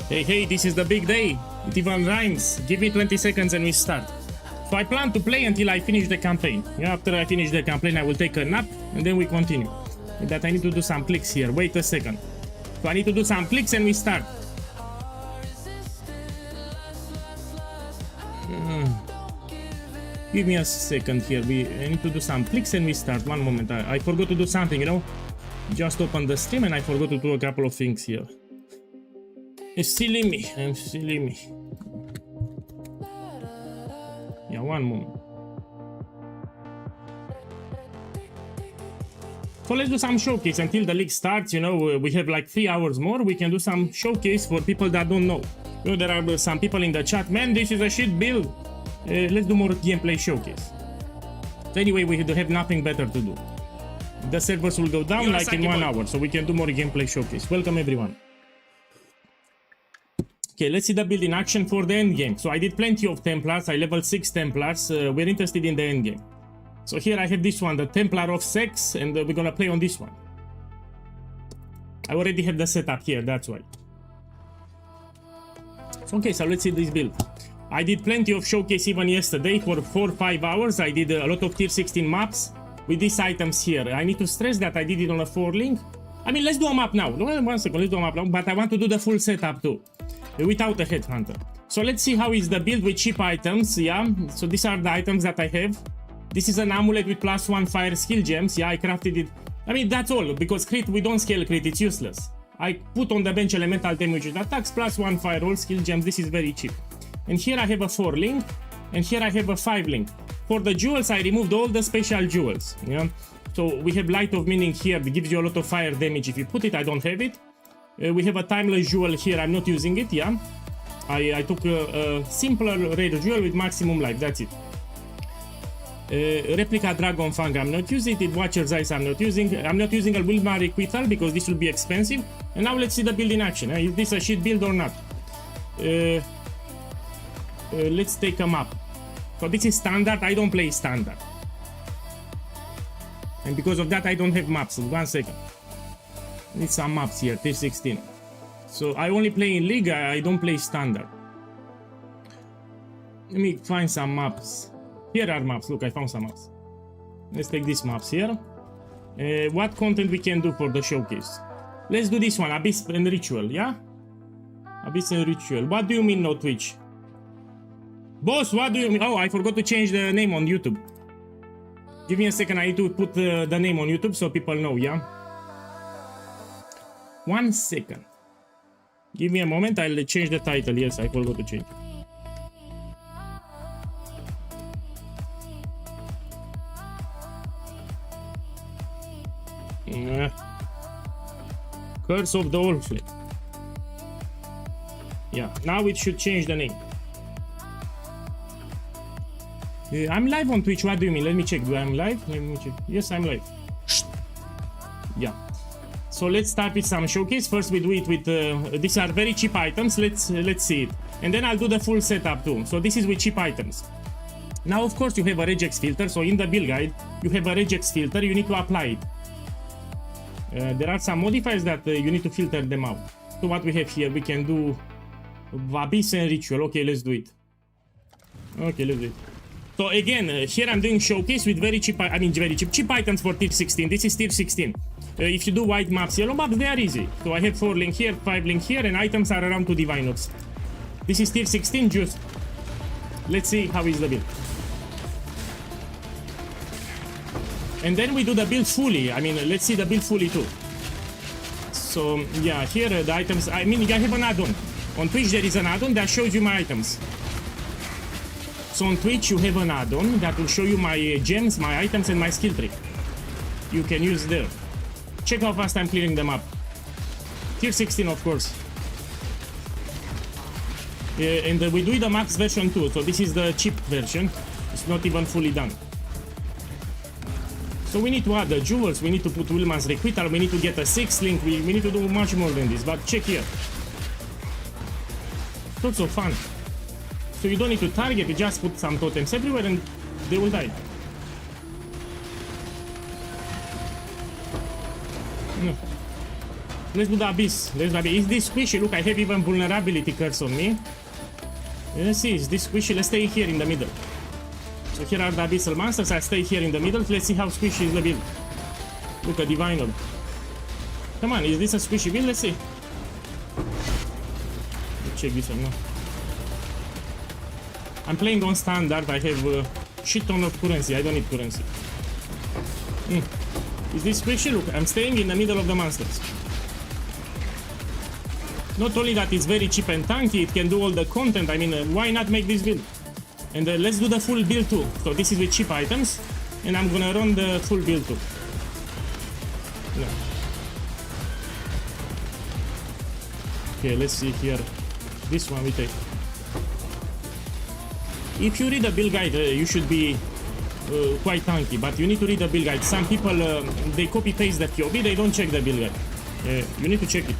Hey, this is the big day. It even rhymes. Give me 20 seconds and we start. So I plan to play until I finish the campaign. Yeah, after I finish the campaign, I will take a nap and then we continue. And that I need to do some clicks here. Wait a second. So I need to do some clicks and we start. Give me a second here. I need to do some clicks and we start. One moment. I forgot to do something, you know. Just open the stream and I forgot to do a couple of things here. It's silly me. I'm silly me. Yeah, one moment. So let's do some showcase until the league starts. You know, we have like 3 hours more. We can do some showcase for people that don't know. You know, there are some people in the chat. Man, this is a shit build. Let's do more gameplay showcase. So anyway, we have nothing better to do. The servers will go down like in 1 hour, so we can do more gameplay showcase. Welcome everyone. Okay, let's see the build in action for the end game. So I did plenty of Templars. I leveled 6 Templars. We're interested in the end game. So here I have this one, the Templar of Sex, and we're gonna play on this one. I already have the setup here, that's why. So, okay, so let's see this build. I did plenty of showcase even yesterday for 4-5 hours. I did a lot of tier 16 maps with these items here. I need to stress that I did it on a 4-link. I mean, let's do a map now. No, 1 second, let's do a map now. But I want to do the full setup too, without a headhunter. So let's see how is the build with cheap items, yeah. So these are the items that I have. This is an amulet with +1 fire skill gems, yeah, I crafted it. I mean, that's all, because crit, we don't scale crit, it's useless. I put on the bench elemental damage with attacks, +1 fire all skill gems, this is very cheap. And here I have a 4-link, and here I have a 5-link. For the jewels, I removed all the special jewels, yeah. So we have Light of Meaning here, that gives you a lot of fire damage if you put it, I don't have it. We have a Timeless Jewel here, I'm not using it, yeah. I took a simpler rare jewel with maximum life, that's it. Replica Dragon Fang, I'm not using it. Watcher's Eyes, I'm not using. I'm not using a Wilmar Requital because this will be expensive. And now let's see the build in action. Is this a shit build or not? Let's take a map. So this is standard. I don't play standard. And because of that, I don't have maps. 1 second. Need some maps here, tier 16. So I only play in League, I don't play standard. Let me find some maps. Here are maps, look, I found some maps. Let's take these maps here. What content we can do for the showcase? Let's do this one, Abyss and Ritual, yeah? Abyss and Ritual. What do you mean no Twitch? Boss, what do you mean? Oh, I forgot to change the name on YouTube. Give me a second, I need to put the name on YouTube so people know, yeah? 1 second. Give me a moment, I'll change the title. Yes, I forgot to change it. Curse of the Allflame. Yeah, now it should change the name. I'm live on Twitch, what do you mean? Let me check, do I'm live? Let me check. Yes, I'm live. Yeah. So let's start with some showcase. First we do it with, these are very cheap items, let's see it. And then I'll do the full setup too. So this is with cheap items. Now of course you have a regex filter, so in the build guide, you have a regex filter, you need to apply it. There are some modifiers that you need to filter them out. So what we have here, we can do Abyss and Ritual. Okay, let's do it. Okay, let's do it. So again, here I'm doing showcase with very cheap, I mean very cheap items for tier 16. This is tier 16. If you do white maps, yellow maps, they are easy. So I have 4-link here, 5-link here, and items are around 2 Divine Orbs. This is tier 16 juice. Let's see how is the build. And then we do the build fully. I mean, let's see the build fully too. So yeah, here the items, I mean, I have an add-on. On Twitch there is an add-on that shows you my items. So on Twitch you have an add-on that will show you my gems, my items, and my skill tree. You can use there. Check how fast I'm clearing them up. Tier 16, of course. And we do the max version too, so this is the cheap version. It's not even fully done. So we need to add the jewels, we need to put Wilman's Requital, we need to get a 6-link, we need to do much more than this, but check here. It's also fun. So you don't need to target, you just put some totems everywhere and they will die. let's do the abyss. Let's do the abyss. Is this squishy? Look, I have even vulnerability curse on me. Let's see, is this squishy? Let's stay here in the middle. So here are the abyssal monsters. I stay here in the middle. Let's see how squishy is the build. Look, a divine orb. Come on, is this a squishy build? Let's see. Let's check this one now. I'm playing on standard. I have shit ton of currency. I don't need currency. Is this squishy? Look, I'm staying in the middle of the monsters. Not only that it's very cheap and tanky, it can do all the content. I mean, why not make this build? And let's do the full build too. So this is with cheap items, and I'm gonna run the full build too. No. Okay, let's see here. This one we take. If you read the build guide, you should be quite tanky, but you need to read the build guide. Some people, they copy paste the POB, they don't check the build guide. You need to check it.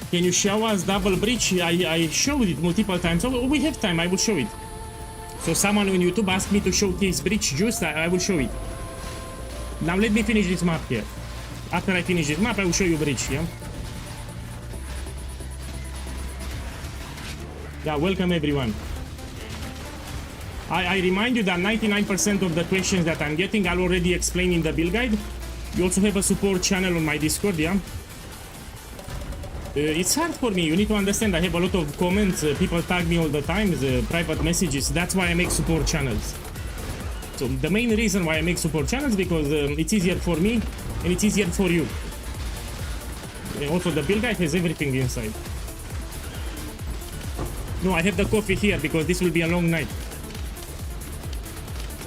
Can you show us double breach? I showed it multiple times. Oh, we have time, I will show it. So someone on YouTube asked me to showcase breach juice, I will show it. Now let me finish this map here. After I finish this map, I will show you breach, yeah? Yeah, welcome everyone. I remind you that 99% of the questions that I'm getting I'll already explain in the build guide. You also have a support channel on my Discord, yeah? It's hard for me, you need to understand, I have a lot of comments, people tag me all the time, private messages, that's why I make support channels. So the main reason why I make support channels because it's easier for me and it's easier for you. Also the build guide has everything inside. No, I have the coffee here because this will be a long night.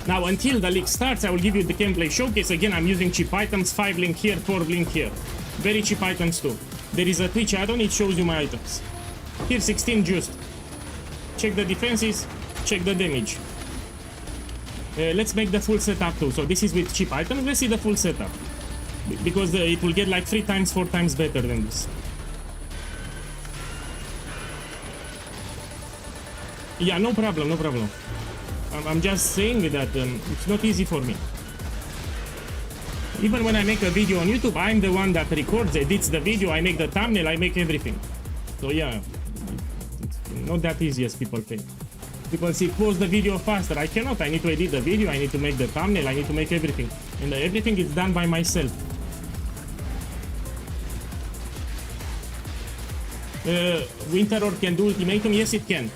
Now until the league starts I will give you the gameplay showcase. Again, I'm using cheap items, 5 blink here, 4 blink here. Very cheap items too. There is a Twitch add-on, it shows you my items. Here 16 juiced. Check the defenses, check the damage. Let's make the full setup too. So this is with cheap items, let's see the full setup. Because it will get like 3 times, 4 times better than this. Yeah, no problem, no problem. I'm just saying that it's not easy for me. Even when I make a video on YouTube, I'm the one that records, edits the video, I make the thumbnail, I make everything. So yeah, it's not that easy as people think. People say, post the video faster. I cannot, I need to edit the video, I need to make the thumbnail, I need to make everything. And everything is done by myself. Winter Orb can do ultimatum? Yes, it can.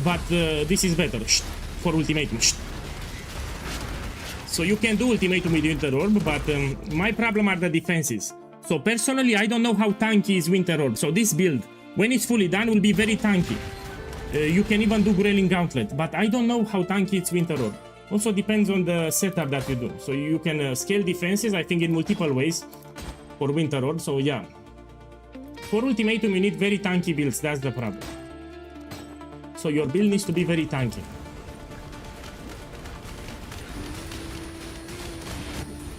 But this is better for ultimatum. So you can do ultimatum with Winter Orb, but my problem are the defenses. So personally, I don't know how tanky is Winter Orb. So this build, when it's fully done, will be very tanky. You can even do Growling Gauntlet, but I don't know how tanky it's Winter Orb. Also depends on the setup that you do. So you can scale defenses, I think, in multiple ways for Winter Orb. So yeah, for ultimatum you need very tanky builds. That's the problem. So your build needs to be very tanky.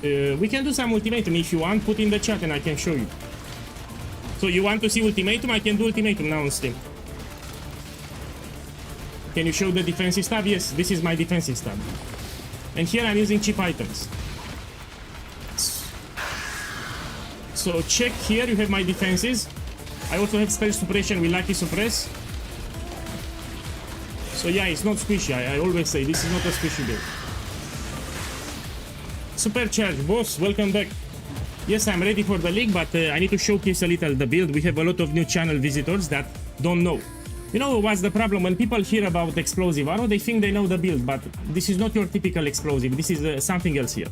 We can do some ultimatum if you want. Put in the chat and I can show you. So you want to see ultimatum? I can do ultimatum now on Steam. Can you show the defensive tab? Yes, this is my defensive tab. And here I'm using cheap items. So check here, you have my defenses. I also have spell suppression with lucky suppress. So yeah, it's not squishy. I always say this is not a squishy build. Supercharge, boss, welcome back. Yes, I'm ready for the league, but I need to showcase a little the build. We have a lot of new channel visitors that don't know. You know what's the problem? When people hear about explosive arrow, they think they know the build, but this is not your typical explosive. This is something else here.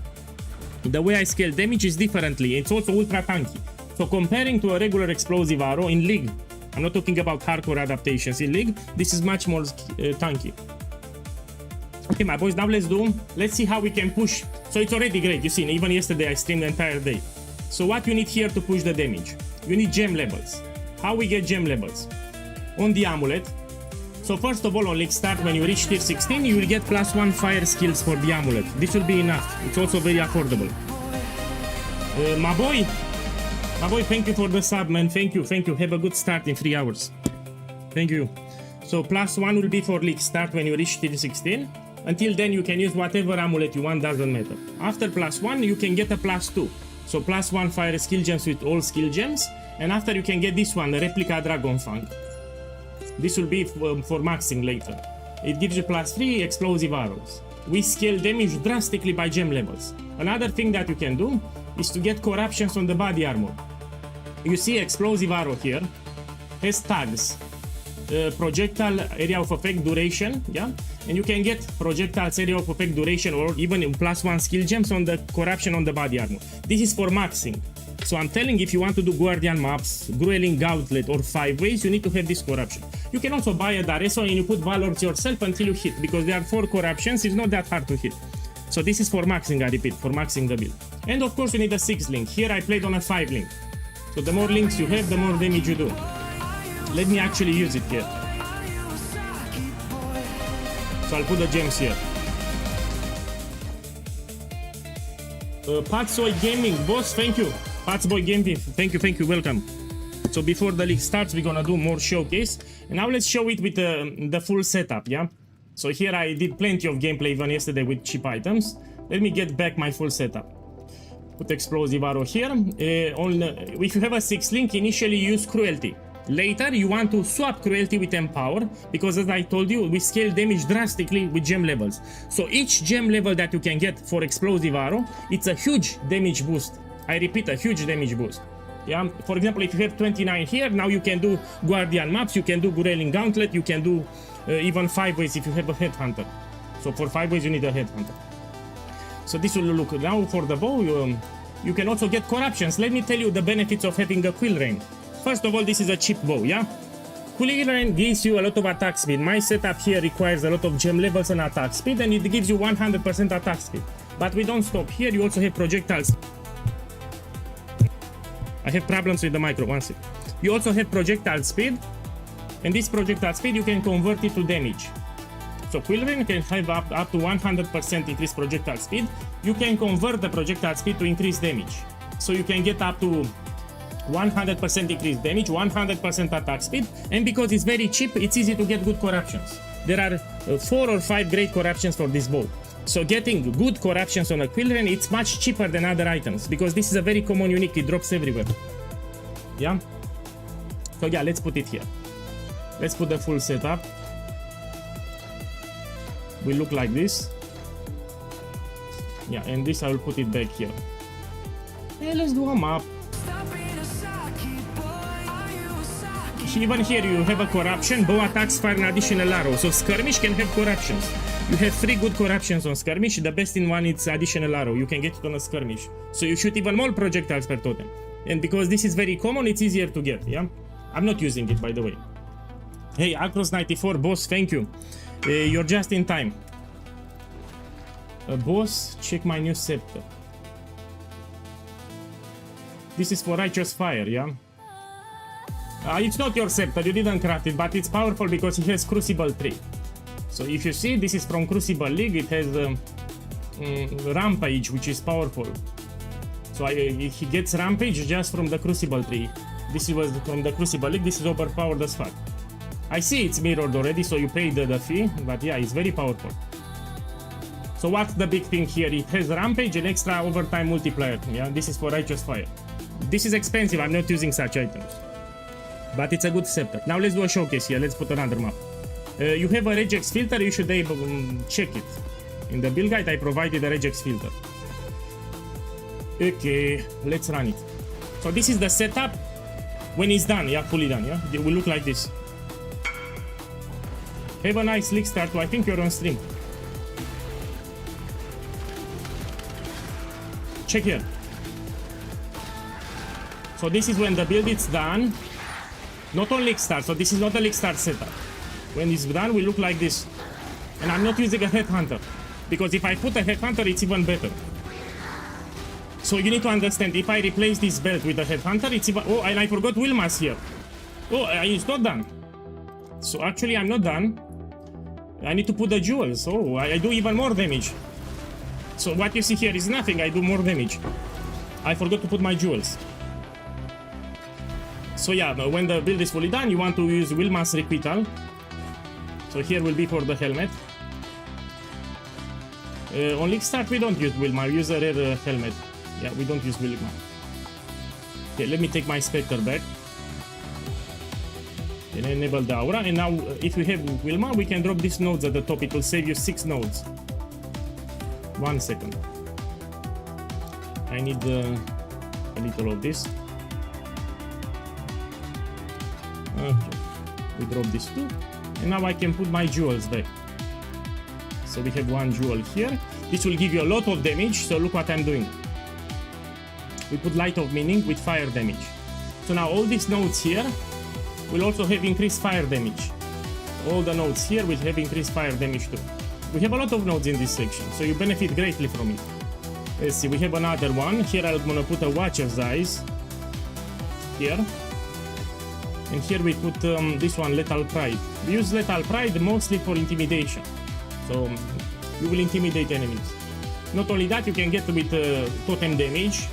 The way I scale damage is differently. It's also ultra tanky. So comparing to a regular explosive arrow in league, I'm not talking about hardcore adaptations. In league, this is much more tanky. Okay, my boys, now let's see how we can push. So it's already great, you see, even yesterday I streamed the entire day. So what you need here to push the damage? You need gem levels. How we get gem levels? On the amulet. So first of all, on League Start, when you reach tier 16, you will get +1 fire skills for the amulet. This will be enough. It's also very affordable. My boy, thank you for the sub, man. Thank you. Have a good start in 3 hours. Thank you. So +1 will be for League Start when you reach tier 16. Until then, you can use whatever amulet you want, doesn't matter. After +1, you can get a +2. So +1 fire skill gems with all skill gems. And after you can get this one, the replica Dragon Fang. This will be for maxing later. It gives you +3 explosive arrows. We scale damage drastically by gem levels. Another thing that you can do is to get corruptions on the body armor. You see explosive arrow here has tags. Projectile area of effect duration, yeah, and you can get projectiles area of effect duration or even +1 skill gems on the corruption on the body armor. This is for maxing. So I'm telling, if you want to do guardian maps, grueling gauntlet or 5 ways, you need to have this corruption. You can also buy a Dareso and you put valors yourself until you hit, because there are 4 corruptions, it's not that hard to hit. So this is for maxing, I repeat, for maxing the build. And of course you need a 6 link. Here I played on a 5 link. So the more links you have, the more damage you do. Let me actually use it here. So I'll put the gems here. Patsoy Gaming, boss, thank you. Patsboy Gaming, thank you, welcome. So before the league starts, we're gonna do more showcase. And now let's show it with the full setup, yeah? So here I did plenty of gameplay even yesterday with cheap items. Let me get back my full setup. Put explosive arrow here. If you have a 6 link, initially use cruelty. Later you want to swap cruelty with empower, because as I told you, we scale damage drastically with gem levels. So each gem level that you can get for explosive arrow, it's a huge damage boost. I repeat, a huge damage boost. Yeah, for example, if you have 29 here, now you can do guardian maps, you can do grueling gauntlet, you can do even 5 ways if you have a headhunter. So for 5 ways you need a headhunter. So this will look. Now for the bow, you can also get corruptions. Let me tell you the benefits of having a quill rain. First of all, this is a cheap bow, yeah? Quill rain gives you a lot of attack speed. My setup here requires a lot of gem levels and attack speed, and it gives you 100% attack speed. But we don't stop here, you also have projectiles. I have problems with the micro, one sec. You also have projectile speed, and this projectile speed you can convert it to damage. So Quill Rain can have up to 100% increased projectile speed. You can convert the projectile speed to increased damage. So you can get up to 100% increased damage, 100% attack speed, and because it's very cheap, it's easy to get good corruptions. There are 4 or 5 great corruptions for this bow. So getting good corruptions on a Quill Rain, it's much cheaper than other items, because this is a very common unique, it drops everywhere. Yeah? So yeah, let's put it here. Let's put the full setup. Will look like this. Yeah, and this I will put it back here. Yeah, let's do a map. Even here you have a corruption, bow attacks fire an additional arrow, so skirmish can have corruptions. You have 3 good corruptions on skirmish, the best in one is additional arrow, you can get it on a skirmish. So you shoot even more projectiles per totem. And because this is very common, it's easier to get, yeah? I'm not using it, by the way. Hey, Acros94, boss, thank you. You're just in time. Boss, check my new scepter. This is for Righteous Fire, yeah? It's not your scepter, you didn't craft it, but it's powerful because it has Crucible 3. So if you see, this is from Crucible League, it has Rampage, which is powerful. So he gets Rampage just from the Crucible 3. This was from the Crucible League, this is overpowered as fuck. I see it's mirrored already, so you pay the fee, but yeah, it's very powerful. So what's the big thing here? It has Rampage and extra overtime multiplier, yeah? This is for Righteous Fire. This is expensive, I'm not using such items. But it's a good scepter. Now let's do a showcase here, let's put another map. You have a regex filter, you should check it. In the build guide I provided a regex filter. Okay, let's run it. So this is the setup when it's done, yeah, fully done, yeah? It will look like this. Have a nice league start, I think you're on stream. Check here. So this is when the build is done. Not on league start, so this is not a league start setup. When it's done, we look like this. And I'm not using a headhunter, because if I put a headhunter, it's even better. So you need to understand, if I replace this belt with a headhunter, it's even... Oh, and I forgot Wilma's here. Oh, it's not done. So actually, I'm not done. I need to put the jewels. Oh, I do even more damage. So what you see here is nothing, I do more damage. I forgot to put my jewels. So yeah, when the build is fully done, you want to use Wilma's Requital. So here will be for the helmet. On League Start we don't use Wilma, we use a rare helmet. Yeah, we don't use Wilma. Okay, let me take my Spectre back. And enable the aura. And now, if we have Wilma, we can drop these nodes at the top. It will save you 6 nodes. 1 second. I need a little of this. Okay. We drop this too. And now I can put my jewels back. So we have 1 jewel here. This will give you a lot of damage. So look what I'm doing. We put Light of Meaning with fire damage. So now all these nodes here will also have increased fire damage. All the nodes here will have increased fire damage too. We have a lot of nodes in this section, so you benefit greatly from it. Let's see, we have another one. Here I'm gonna put a Watcher's Eyes. Here. And here we put this one, Lethal Pride. We use Lethal Pride mostly for intimidation. So you will intimidate enemies. Not only that, you can get with totem damage.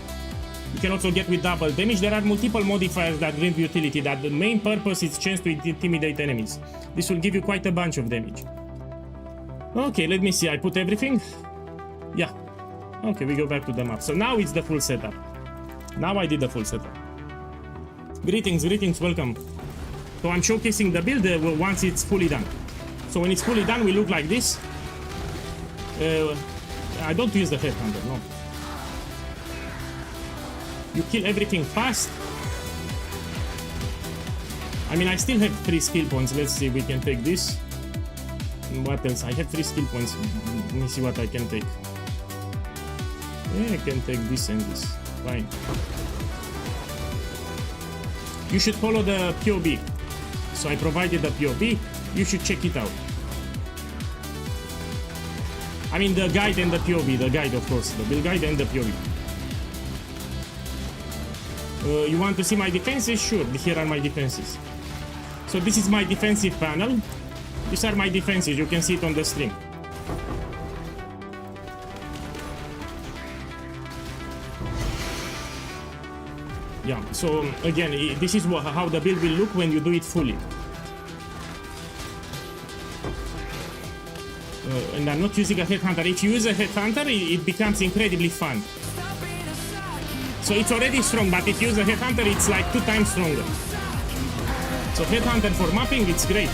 You can also get with double damage. There are multiple modifiers that bring utility, that the main purpose is chance to intimidate enemies. This will give you quite a bunch of damage. Okay, let me see. I put everything. Yeah. Okay, we go back to the map. So now it's the full setup. Now I did the full setup. Greetings, greetings, welcome. So I'm showcasing the build once it's fully done. So when it's fully done, we look like this. I don't use the Headhunter, no. You kill everything fast. I mean, I still have 3 skill points. Let's see, we can take this. What else? I have 3 skill points. Let me see what I can take. Yeah, I can take this and this. Fine. You should follow the POB. So I provided the POB. You should check it out. I mean, the guide and the POB. The guide, of course. The build guide and the POB. You want to see my defenses? Sure, here are my defenses. So this is my defensive panel. These are my defenses, you can see it on the stream. Yeah, so again, this is how the build will look when you do it fully. And I'm not using a Headhunter. If you use a Headhunter, it becomes incredibly fun. So it's already strong, but if you use a Headhunter, it's like 2 times stronger. So Headhunter for mapping, it's great.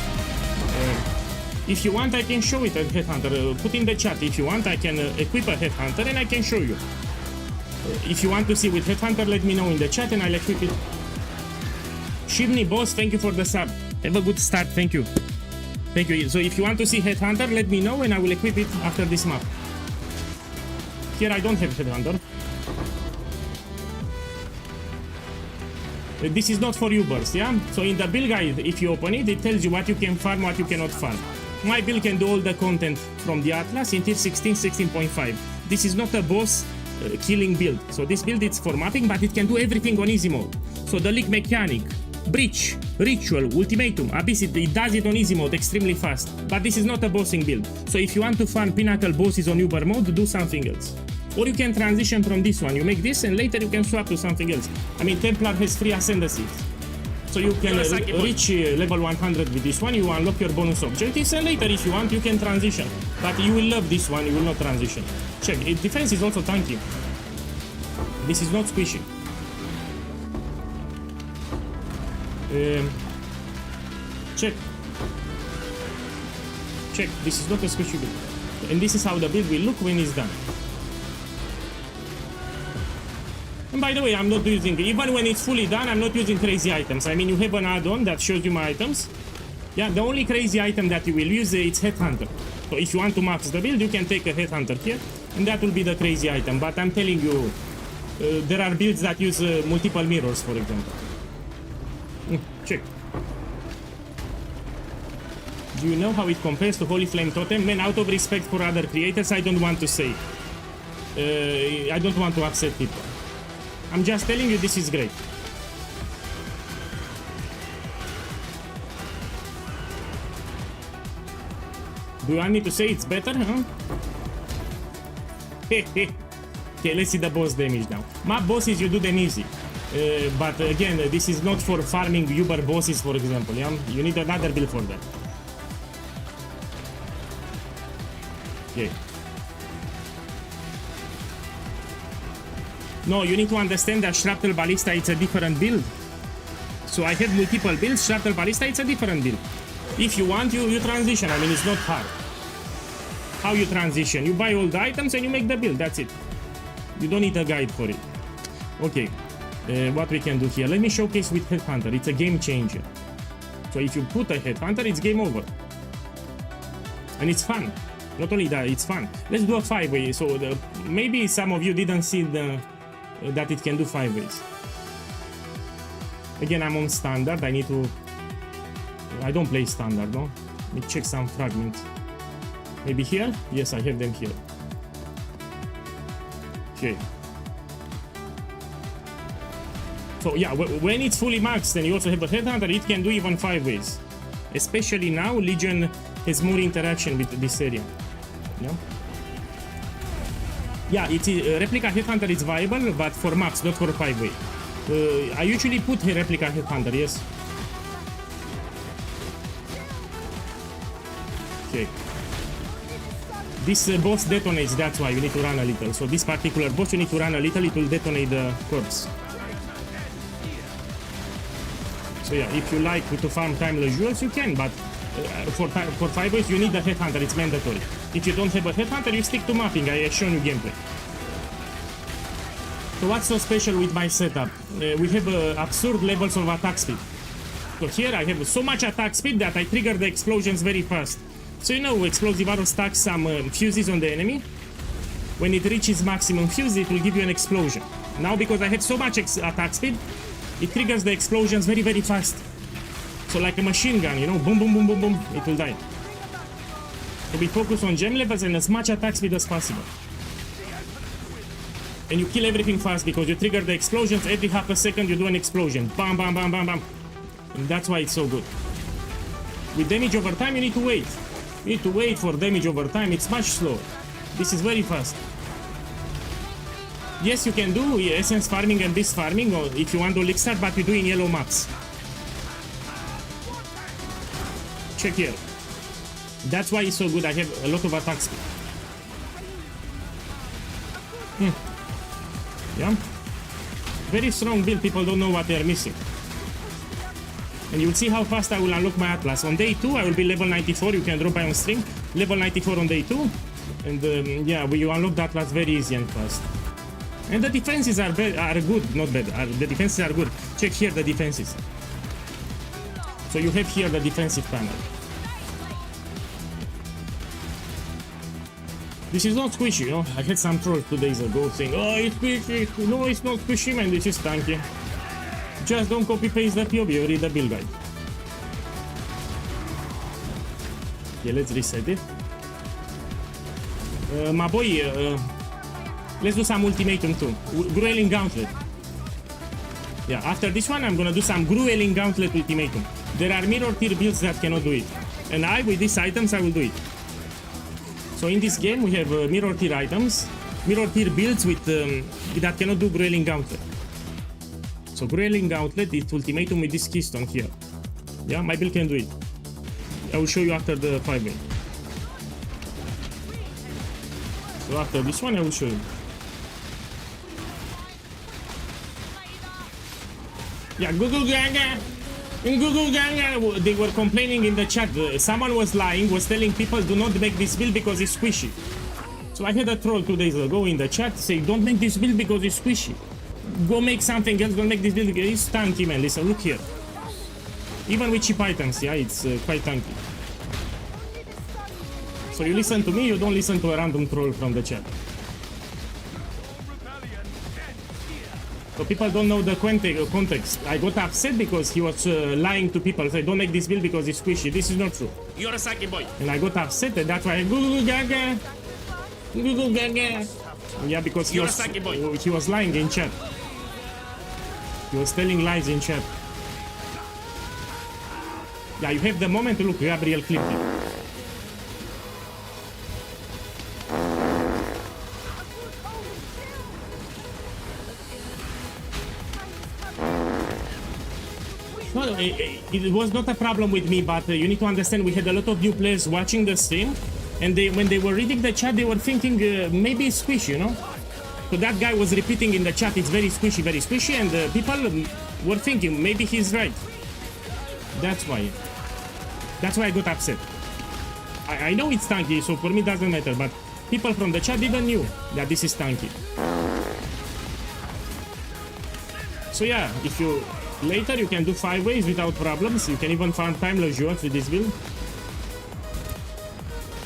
If you want, I can show it a Headhunter. Put in the chat if you want, I can equip a Headhunter and I can show you. If you want to see with Headhunter, let me know in the chat and I'll equip it. Shivni boss, thank you for the sub. Have a good start, thank you. Thank you. So if you want to see Headhunter, let me know and I will equip it after this map. Here I don't have Headhunter. This is not for Ubers, yeah? So in the build guide, if you open it, it tells you what you can farm, what you cannot farm. My build can do all the content from the Atlas in tier 16, 16.5. This is not a boss killing build. So this build is for mapping, but it can do everything on easy mode. So the leak mechanic, breach, ritual, ultimatum, abyss, it does it on easy mode extremely fast. But this is not a bossing build. So if you want to farm pinnacle bosses on Uber mode, do something else. Or you can transition from this one. You make this and later you can swap to something else. I mean, Templar has 3 ascendancies. So you can reach level 100 with this one, you unlock your bonus objectives, and later if you want, you can transition. But you will love this one, you will not transition. Check, defense is also tanky. This is not squishy. Check. Check, this is not a squishy build. And this is how the build will look when it's done. And by the way, I'm not using, even when it's fully done, I'm not using crazy items. I mean, you have an add-on that shows you my items. Yeah, the only crazy item that you will use, it's Headhunter. So if you want to max the build, you can take a Headhunter here, and that will be the crazy item. But I'm telling you, there are builds that use multiple mirrors, for example. Check. Do you know how it compares to Holy Flame Totem? Man, out of respect for other creators, I don't want to say. I don't want to upset people. I'm just telling you this is great. Do you want me to say it's better, huh? Okay, let's see the boss damage now. Map bosses, you do them easy. But again, this is not for farming Uber bosses, for example, yeah? You need another build for that. Okay. No, you need to understand that Shrapnel Ballista, it's a different build. So I have multiple builds. Shrapnel Ballista, it's a different build. If you want, you transition. I mean, it's not hard. How you transition? You buy all the items and you make the build. That's it. You don't need a guide for it. Okay. What we can do here? Let me showcase with Headhunter. It's a game changer. So if you put a Headhunter, it's game over. And it's fun. Not only that, it's fun. Let's do a 5-way. So maybe some of you didn't see that it can do 5 ways. Again, I'm on standard. I need to... I don't play standard, no? Let me check some fragments. Maybe here? Yes, I have them here. Okay. So yeah, when it's fully maxed and you also have a Headhunter, it can do even 5 ways. Especially now, Legion has more interaction with this area. Yeah, yeah, it's replica Headhunter is viable, but for maps, not for 5-way. I usually put a replica Headhunter, yes. Okay. This boss detonates, that's why you need to run a little. So this particular boss, you need to run a little, it will detonate the corpse. So yeah, if you like to farm timeless jewels, you can, but for 5 ways you need a Headhunter, it's mandatory. If you don't have a Headhunter, you stick to mapping. I have shown you gameplay. So what's so special with my setup? We have absurd levels of attack speed. So here I have so much attack speed that I trigger the explosions very fast. So you know, explosive arrow stacks some fuses on the enemy. When it reaches maximum fuse, it will give you an explosion. Now because I have so much attack speed, it triggers the explosions very, very fast. So like a machine gun, you know, boom, boom, boom, boom, boom, it will die. So we focus on gem levels and as much attack speed as possible. And you kill everything fast because you trigger the explosions. Every half a second you do an explosion. Bam, bam, bam, bam, bam. And that's why it's so good. With damage over time, you need to wait. You need to wait for damage over time. It's much slower. This is very fast. Yes, you can do essence farming and this farming, or if you want to elixir, but you do in yellow maps. Check here. That's why it's so good. I have a lot of attack speed. Yeah. Very strong build. People don't know what they are missing. And you'll see how fast I will unlock my Atlas. On day 2, I will be level 94. You can drop by on stream. Level 94 on day 2. And yeah, you unlock the Atlas very easy and fast. And the defenses are good, not bad. The defenses are good. Check here the defenses. So you have here the defensive panel. This is not squishy, you know. I had some trolls 2 days ago saying, oh, it's squishy. No, it's not squishy, man. This is tanky. Just don't copy-paste the POEGuy or read the build guide. Okay, let's reset it. My boy, let's do some ultimatum too. Grueling Gauntlet. Yeah, after this one, I'm gonna do some Grueling Gauntlet ultimatum. There are mirror tier builds that cannot do it. And with these items, I will do it. So in this game, we have mirror tier items, mirror tier builds with that cannot do Grueling Gauntlet. So Grueling Gauntlet is ultimatum with this keystone here. Yeah, my build can do it. I will show you after the 5-way. So after this one, I will show you. Yeah, Google Gaga. In Google Gaga, they were complaining in the chat. Someone was lying, was telling people do not make this build because it's squishy. So I had a troll 2 days ago in the chat saying don't make this build because it's squishy. Go make something else, don't make this build because it's tanky, man. Listen, look here. Even with cheap items, yeah, it's quite tanky. So you listen to me, you don't listen to a random troll from the chat. So people don't know the context. I got upset because he was lying to people. Say, don't make this build because it's squishy. This is not true. You're a sucky boy. And I got upset, and that's why I Google Gaga. Google Gaga. Yeah, because he was lying in chat. He was telling lies in chat. Yeah, you have the moment to look. Gabriel clipped it. No, it was not a problem with me, but you need to understand we had a lot of new players watching the stream, and when they were reading the chat, they were thinking maybe it's squishy, you know? So that guy was repeating in the chat, it's very squishy, and people were thinking maybe he's right. That's why I got upset. I know it's tanky, so for me it doesn't matter, but people from the chat even knew that this is tanky. So yeah, if you later you can do 5 ways without problems. You can even farm timeless jewels with this build.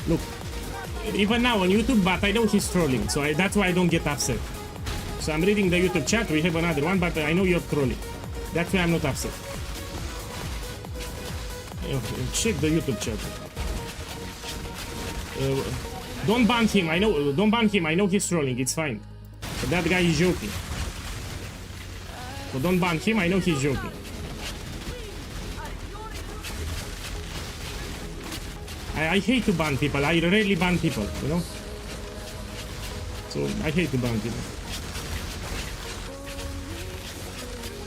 Look, even now on YouTube, but I know he's trolling, so that's why I don't get upset. So I'm reading the YouTube chat, we have another one, but I know you're trolling. That's why I'm not upset. Check the YouTube chat. Don't ban him, I know, don't ban him, I know he's trolling, it's fine. But that guy is joking. So don't ban him, I know he's joking. I hate to ban people, I rarely ban people, you know? So I hate to ban people.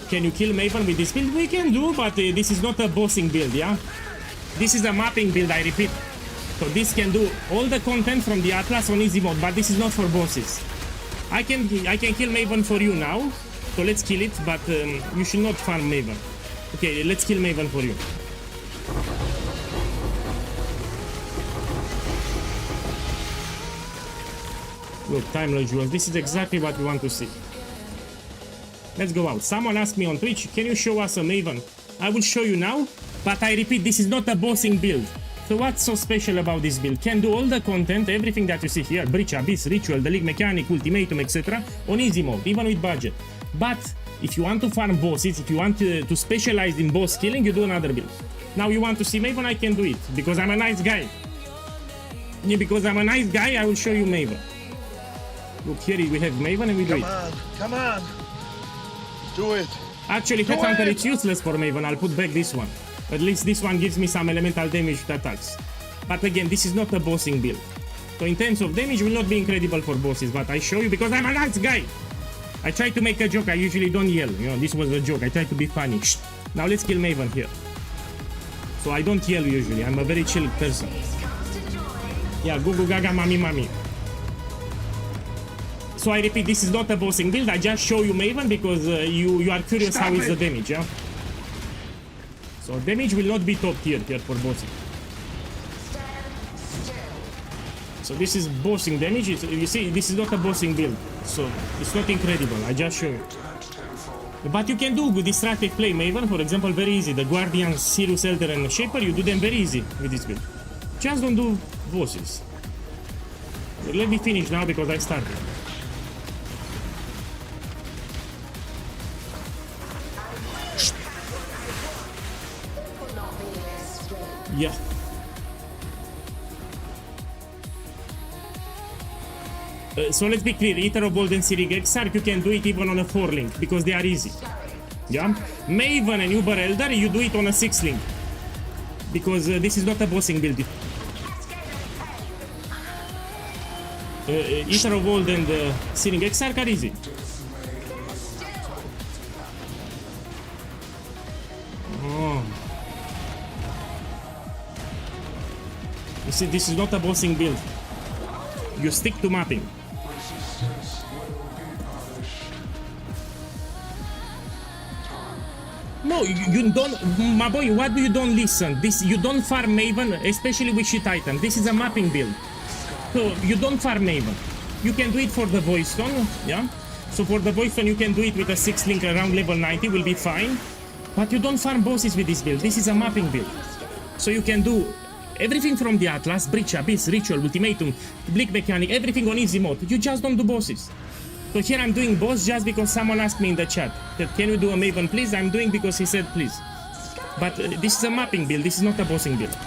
Can you kill Maven with this build? We can do, but this is not a bossing build, yeah? This is a mapping build, I repeat. So this can do all the content from the Atlas on easy mode, but this is not for bosses. I can kill Maven for you now. So let's kill it, but you should not farm Maven. Okay, let's kill Maven for you. Look, timeless jewels. This is exactly what we want to see. Let's go out. Someone asked me on Twitch, can you show us a Maven? I will show you now, but I repeat, this is not a bossing build. So what's so special about this build? Can do all the content, everything that you see here, Breach, Abyss, Ritual, the League Mechanic, Ultimatum, etc. on easy mode, even with budget. But if you want to farm bosses, if you want to specialize in boss killing, you do another build. Now you want to see Maven, I can do it, because I'm a nice guy. Yeah, because I'm a nice guy, I will show you Maven. Look, here we have Maven and we do it. Come on! Do it! Actually, Headhunter it's useless for Maven, I'll put back this one. At least this one gives me some elemental damage to attacks. But again, this is not a bossing build. So in terms of damage, will not be incredible for bosses, but I show you because I'm a nice guy. I try to make a joke, I usually don't yell. You know, this was a joke, I try to be funny. Shh. Now let's kill Maven here. So I don't yell usually, I'm a very chill person. Yeah, Gugu Gaga Mami Mami. So I repeat, this is not a bossing build, I just show you Maven because you are curious how is the damage, yeah? So damage will not be top tier here for bossing. So this is bossing damage, you see, this is not a bossing build. So it's not incredible, I just show you. But you can do good destructive play Maven, for example, very easy. The Guardian, Sirius, Elder and Shaper, you do them very easy with this build. Just don't do bosses. Let me finish now because I started. Yeah. So let's be clear, Ether of Gold and Sirig Exarch, you can do it even on a 4-link, because they are easy. Yeah? Maven and Uber Elder, you do it on a 6-link. Because this is not a bossing build. Ether of Gold and Sirig Exarch are easy. Oh. You see, this is not a bossing build. You stick to mapping. No, you don't, my boy, what do you don't listen? This, you don't farm Maven, especially with shit item. This is a mapping build. So you don't farm Maven. You can do it for the Void Stone, yeah? So for the Void Stone you can do it with a 6-link around level 90, will be fine. But you don't farm bosses with this build. This is a mapping build. So you can do everything from the Atlas, Breach, Abyss, Ritual, Ultimatum, Bleak Mechanic, everything on easy mode. You just don't do bosses. So here I'm doing boss just because someone asked me in the chat that can you do a Maven please? I'm doing because he said please. But this is a mapping build, this is not a bossing build.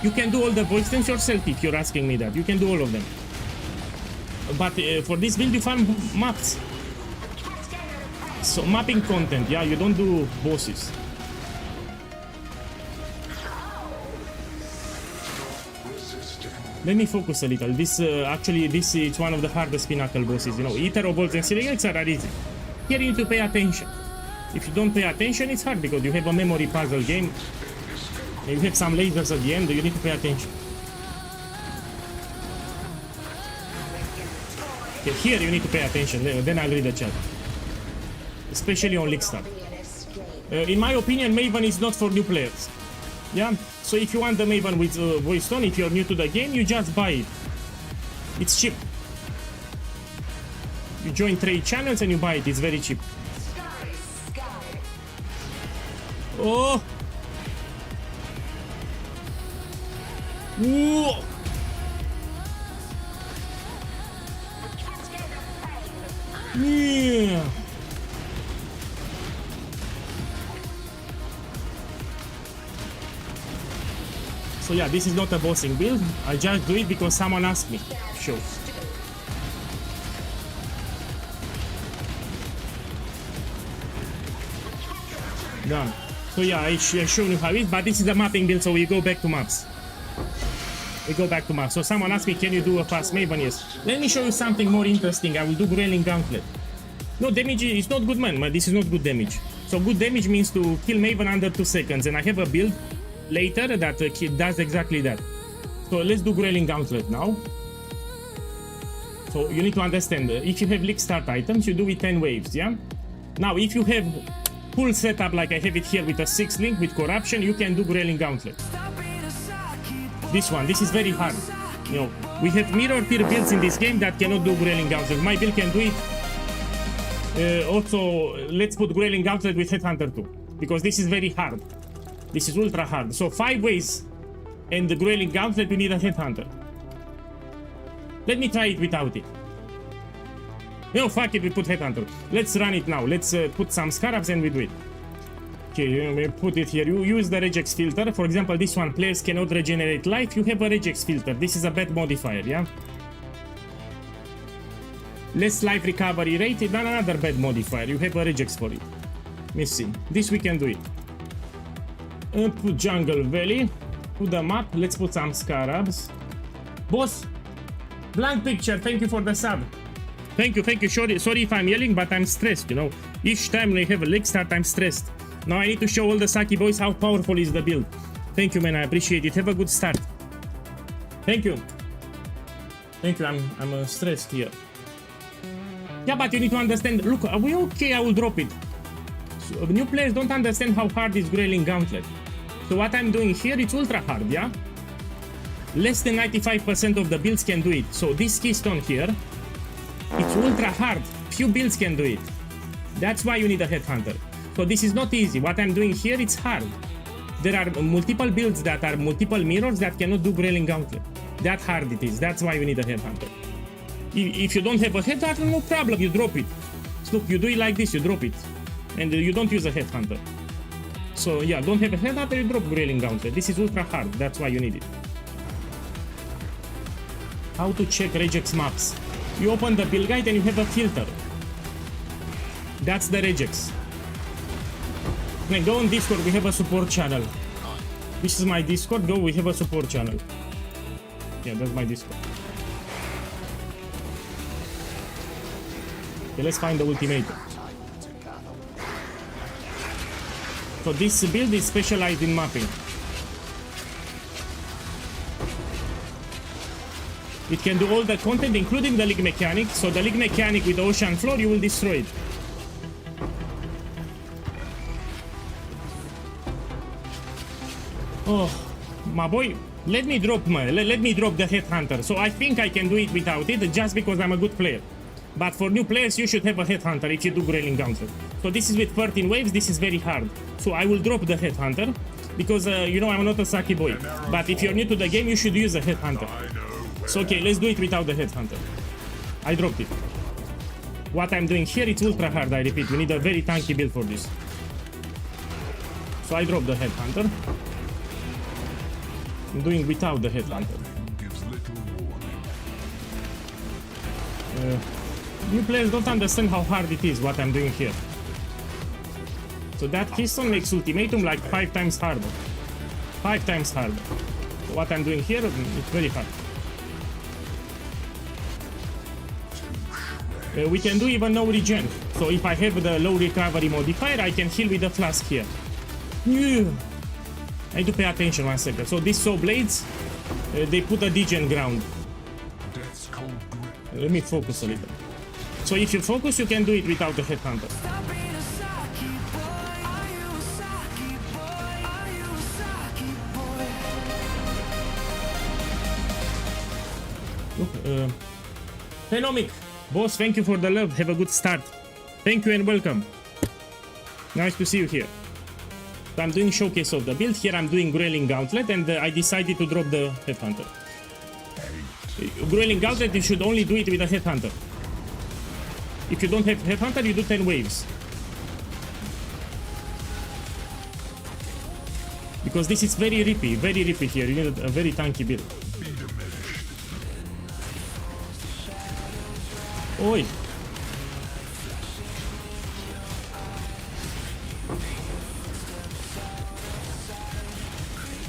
You can do all the voice stems yourself if you're asking me that. You can do all of them. But for this build you farm maps. So mapping content, yeah, you don't do bosses. Let me focus a little. This actually, this is one of the hardest Pinnacle bosses. You know, Ether of Bolts and Silig are easy. Here you need to pay attention. If you don't pay attention, it's hard because you have a memory puzzle game. You have some lasers at the end. You need to pay attention. Okay, here you need to pay attention, then I'll read the chat. Especially on League Star. In my opinion, Maven is not for new players. Yeah? So if you want the Maven with voice tone, if you're new to the game, you just buy it. It's cheap. You join trade channels and you buy it, it's very cheap. Oh! Whoa! Yeah. So yeah, this is not a bossing build. I just do it because someone asked me. Sure. Done. So yeah, I shown you how it is, but this is the mapping build, so we go back to maps. We go back to maps. So someone asked me, can you do a fast Maven? Yes. Let me show you something more interesting. I will do Grailing Gauntlet. No, damage is not good, man. This is not good damage. So good damage means to kill Maven under 2 seconds. And I have a build later that does exactly that. So let's do Grailing Gauntlet now. So you need to understand, if you have League Start items, you do it 10 waves, yeah? Now, if you have full setup like I have it here with a 6 link with corruption, you can do Grailing Gauntlet. This is very hard. You know, we have mirror tier builds in this game that cannot do Grailing Gauntlet. My build can do it. Also, let's put Grailing Gauntlet with Headhunter too, because this is very hard. This is ultra hard. So 5 ways and the Grailing Gauntlet, we need a Headhunter. Let me try it without it. No, fuck it, we put Headhunter. Let's run it now. Let's put some Scarabs and we do it. Okay, we put it here. You use the regex filter. For example, this one, players cannot regenerate life. You have a regex filter. This is a bad modifier, yeah? Less life recovery rate, another bad modifier. You have a regex for it. Let me see. This we can do it. Put Jungle Valley. Put the map. Let's put some Scarabs. Boss, blank picture. Thank you for the sub. Thank you. Sorry if I'm yelling, but I'm stressed, you know. Each time we have a leg start, I'm stressed. Now I need to show all the Saki boys how powerful is the build. Thank you, man. I appreciate it. Have a good start. Thank you. I'm stressed here. Yeah, but you need to understand. Look, are we okay? I will drop it. So, new players don't understand how hard is Grailing Gauntlet. So what I'm doing here, it's ultra hard, yeah? Less than 95% of the builds can do it. So this keystone here, it's ultra hard. Few builds can do it. That's why you need a Headhunter. So this is not easy. What I'm doing here, it's hard. There are multiple builds that are multiple mirrors that cannot do Grailing Gauntlet. That hard it is. That's why you need a Headhunter. If you don't have a Headhunter, no problem, you drop it. So look, you do it like this, you drop it. And you don't use a Headhunter. So yeah, don't have a Headhunter, you drop Grailing Gauntlet. This is ultra hard, that's why you need it. How to check regex maps? You open the build guide and you have a filter. That's the regex. Then go on Discord, we have a support channel. This is my Discord, go, we have a support channel. Yeah, that's my Discord. Okay, let's find the ultimatum. So this build is specialized in mapping. It can do all the content, including the league mechanic. So the league mechanic with the ocean floor, you will destroy it. Oh, my boy, let me drop the Headhunter. So I think I can do it without it, just because I'm a good player. But for new players, you should have a Headhunter if you do Grailing Gauntlet. So this is with 13 waves, this is very hard. So I will drop the Headhunter, because, you know, I'm not a Saki boy. But if you're new to the game, you should use a Headhunter. So okay, let's do it without the Headhunter. I dropped it. What I'm doing here, it's ultra hard, I repeat. We need a very tanky build for this. So I dropped the Headhunter. I'm doing without the Headhunter. New players don't understand how hard it is, what I'm doing here. So that keystone makes ultimatum like 5 times harder. 5 times harder. So what I'm doing here, it's very hard. We can do even no regen. So if I have the low recovery modifier, I can heal with the flask here. I need to pay attention 1 second. So these saw blades, they put a degen ground. Let me focus a little. So if you focus, you can do it without the headhunter. Look, Phenomic, boss, thank you for the love. Have a good start. Thank you and welcome. Nice to see you here. So I'm doing showcase of the build. Here I'm doing Growling Gauntlet, and I decided to drop the headhunter. Growling Gauntlet, you should only do it with a headhunter. If you don't have headhunter, you do 10 waves. Because this is very rippy here. You need a very tanky build. Oi!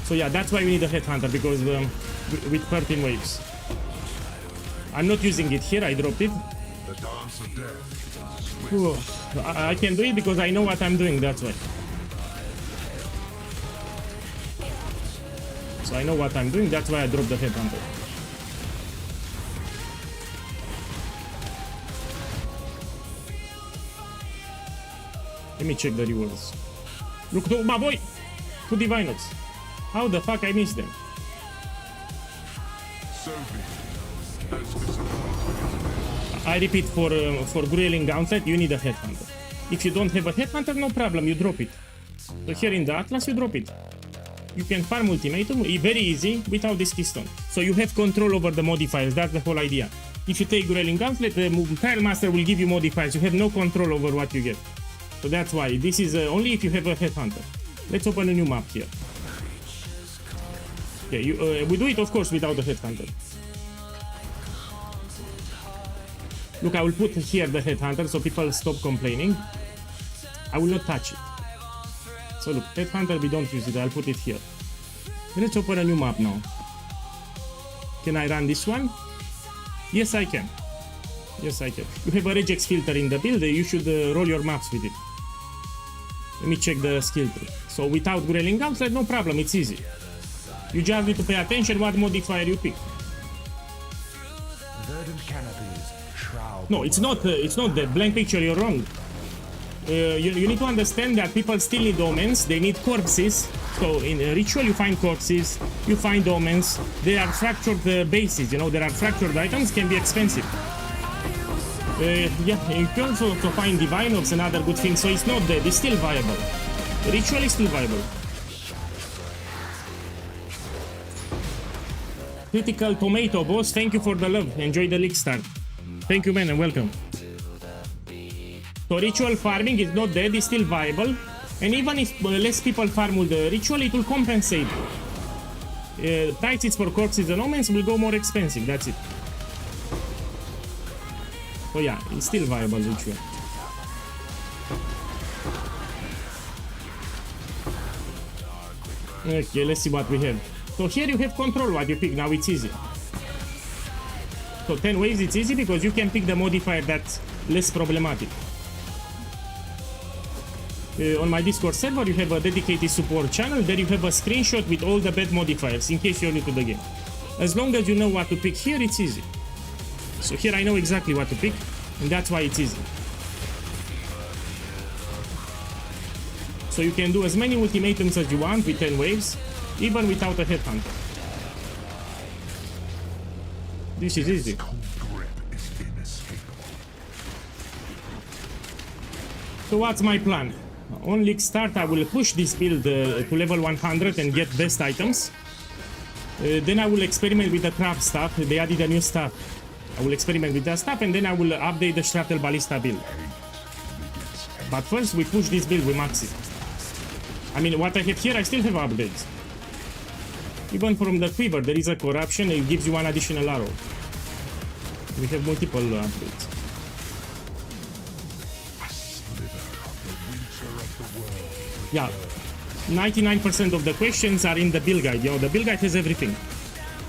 So yeah, that's why we need a headhunter, because with 13 waves. I'm not using it here, I dropped it. Ooh, I can do it because I know what I'm doing, that's why. So I know what I'm doing, that's why I dropped the headhunter. Let me check the rewards. Look, my boy! 2 Divinox. How the fuck I missed them? I repeat, for Growling Gauntlet, you need a headhunter. If you don't have a headhunter, no problem, you drop it. So here in the Atlas, you drop it. You can farm Ultimatum, very easy, without this keystone. So you have control over the modifiers, that's the whole idea. If you take Growling Gauntlet, the Tile Master will give you modifiers, you have no control over what you get. So that's why, this is only if you have a headhunter. Let's open a new map here. Okay, we do it of course without the headhunter. Look, I will put here the headhunter so people stop complaining. I will not touch it. So look, headhunter, we don't use it, I'll put it here. Let's open a new map now. Can I run this one? Yes, I can. Yes, I can. You have a regex filter in the build, you should roll your maps with it. Let me check the skill tree. So without Growling Gauntlet, no problem, it's easy. You just need to pay attention what modifier you pick. No, it's not the blank picture, you're wrong. You need to understand that people still need omens, they need corpses. So in a ritual you find corpses, you find omens, there are fractured bases, you know, there are fractured items, can be expensive. Yeah, you can also find divine orbs and other good things, so it's not dead, it's still viable. The ritual is still viable. Critical Tomato, boss, thank you for the love, enjoy the league start. Thank you, man, and welcome. So ritual farming is not dead, it's still viable. And even if less people farm with the ritual, it will compensate. Tides for corpses and omens will go more expensive, that's it. So yeah, it's still viable ritual. Okay, let's see what we have. So here you have control what you pick, now it's easy. So 10 waves it's easy because you can pick the modifier that's less problematic. On my Discord server you have a dedicated support channel, there you have a screenshot with all the bad modifiers in case you're new to the game. As long as you know what to pick here, it's easy. So here I know exactly what to pick, and that's why it's easy. So you can do as many ultimatums as you want with 10 waves, even without a headhunter. This is easy. So what's my plan? On league start I will push this build to level 100 and get best items. Then I will experiment with the craft stuff, they added a new stuff. I will experiment with that stuff and then I will update the Shrapnel Ballista build. But first we push this build, we max it. I mean, what I have here, I still have upgrades. Even from the quiver, there is a corruption, it gives you one additional arrow. We have multiple upgrades. Yeah, 99% of the questions are in the build guide. You know, the build guide has everything.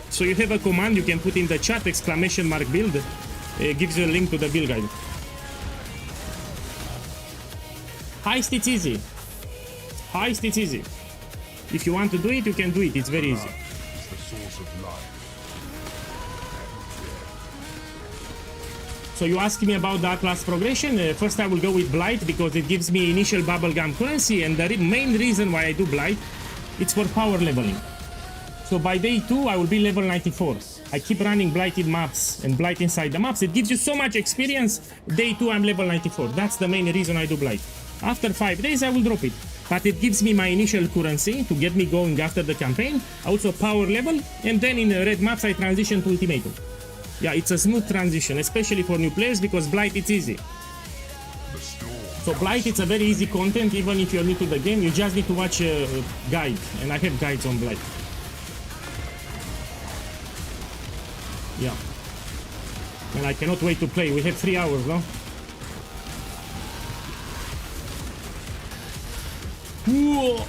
So you have a command you can put in the chat, !build, it gives you a link to the build guide. Heist, it's easy. Heist, it's easy. If you want to do it, you can do it, it's very easy. So you ask me about the Atlas progression. First I will go with Blight because it gives me initial bubblegum currency, and the main reason why I do Blight, it's for power leveling. So by day 2 I will be level 94. I keep running blighted maps and blight inside the maps. It gives you so much experience. Day 2 I'm level 94. That's the main reason I do blight. After 5 days I will drop it. But it gives me my initial currency to get me going after the campaign. Also power level. And then in red maps I transition to ultimatum. Yeah, it's a smooth transition, especially for new players, because blight it's easy. So blight it's a very easy content. Even if you're new to the game, you just need to watch a guide. And I have guides on blight. Yeah. And I cannot wait to play. We have 3 hours, no? Whoa.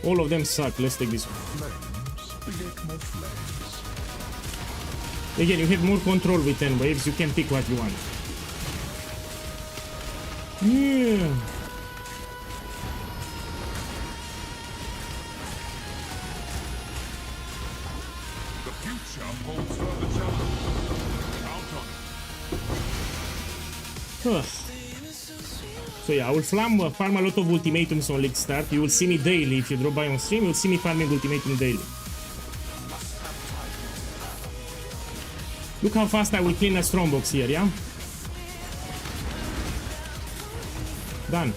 All of them suck. Let's take this one. Again, you have more control with 10 waves. You can pick what you want. Yeah. So yeah, I will farm a lot of ultimatums on League Start. You will see me daily. If you drop by on stream, you'll see me farming ultimatum daily. Look how fast I will clean a strong box here, yeah? Done.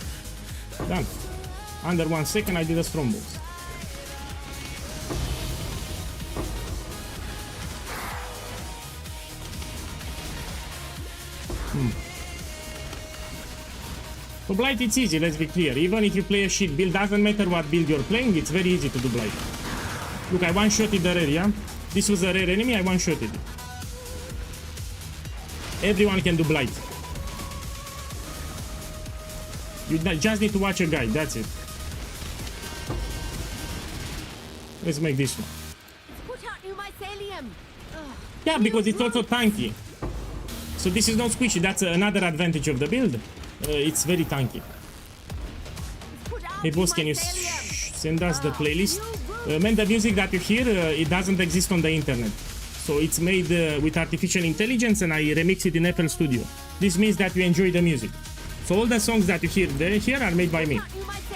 Done. Under 1 second I did a strong box. So blight it's easy, let's be clear. Even if you play a shit build, doesn't matter what build you're playing, it's very easy to do blight. Look, I one-shotted the rare, yeah? This was a rare enemy, I one-shotted it. Everyone can do blight. You just need to watch a guide, that's it. Let's make this one. Yeah, because it's also tanky. So this is not squishy, that's another advantage of the build. It's very tanky. Hey boss, can you send us the playlist? Man, the music that you hear, it doesn't exist on the internet. So it's made with artificial intelligence, and I remix it in FL Studio. This means that you enjoy the music. So all the songs that you hear here are made by me.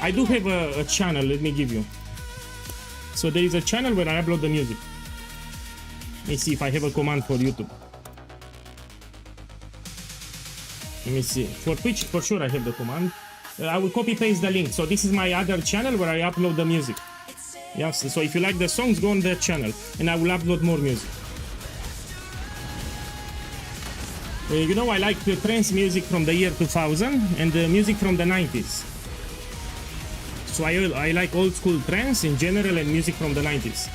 I do have a channel, let me give you. So there is a channel where I upload the music. Let me see if I have a command for YouTube. Let me see. For Twitch, for sure I have the command. I will copy paste the link. So this is my other channel where I upload the music. Yes, so if you like the songs, go on that channel and I will upload more music. You know, I like trance music from the year 2000 and music from the 90s. So I like old school trance in general and music from the 90s.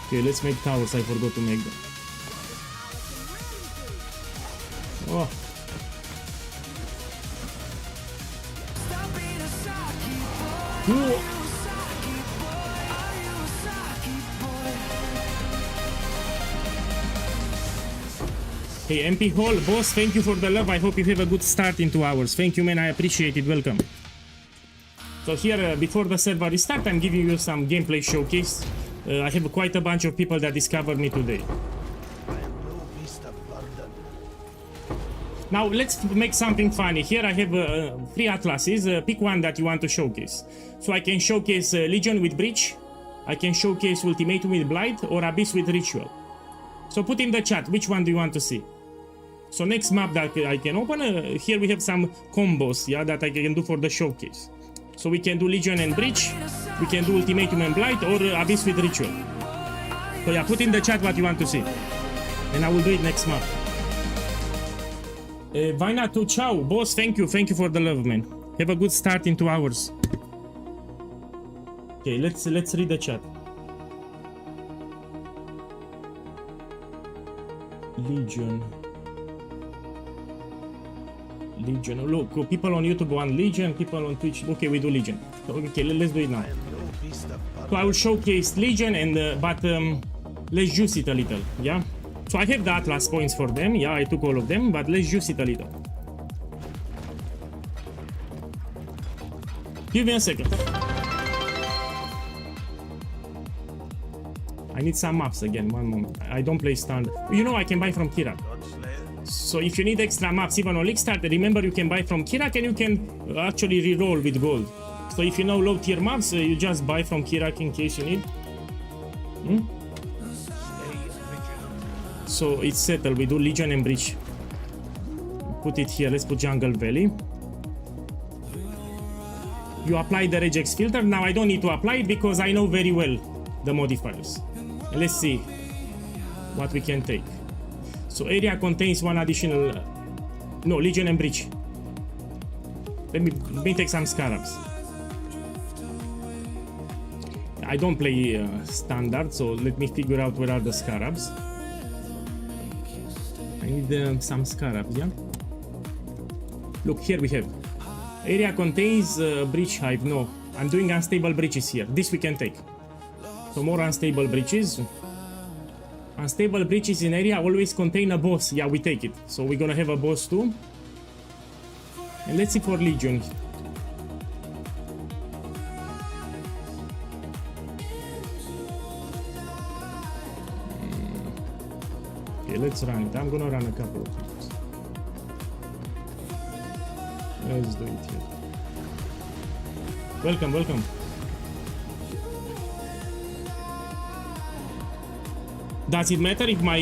Okay, let's make towers. I forgot to make them. Oh. Whoa. Hey, MP Hall, boss, thank you for the love. I hope you have a good start in 2 hours. Thank you, man. I appreciate it. Welcome. So here, before the server restart, I'm giving you some gameplay showcase. I have quite a bunch of people that discovered me today. Now let's make something funny. Here I have 3 atlases. Pick one that you want to showcase. So I can showcase Legion with Breach, I can showcase Ultimatum with Blight, or Abyss with Ritual. So put in the chat which one do you want to see. So next map that I can open, here we have some combos, yeah, that I can do for the showcase. So we can do Legion and Breach, we can do Ultimatum and Blight, or Abyss with Ritual. So yeah, put in the chat what you want to see, and I will do it next map. Vaina to ciao, boss, thank you for the love, man. Have a good start in 2 hours. Okay, let's read the chat. Legion. Look, people on YouTube want Legion, people on Twitch. Okay, we do Legion. Okay, let's do it now. So I will showcase Legion, and but let's juice it a little, yeah. So I have the Atlas points for them, yeah, I took all of them, but let's juice it a little. Give me a second. I need some maps again, one moment. I don't play standard. You know I can buy from Kirak. So if you need extra maps even on League Start, remember you can buy from Kirak and you can actually reroll with gold. So if you know low tier maps, you just buy from Kirak in case you need. So it's settled, we do Legion and Breach. Put it here, let's put Jungle Valley. You apply the regex filter. Now I don't need to apply it because I know very well the modifiers. And let's see what we can take. So area contains one additional... no, Legion and Breach. Let me take some Scarabs. I don't play standard, so let me figure out where are the Scarabs. I need some Scarabs, yeah? Look, here we have. Area contains Breach Hive. No, I'm doing unstable breaches here. This we can take. So more unstable breaches. Unstable breaches in area always contain a boss. Yeah, we take it. So we're gonna have a boss too. And let's see for Legion. Okay, let's run it. I'm gonna run a couple of times. Let's do it here. Welcome, welcome. Does it matter if my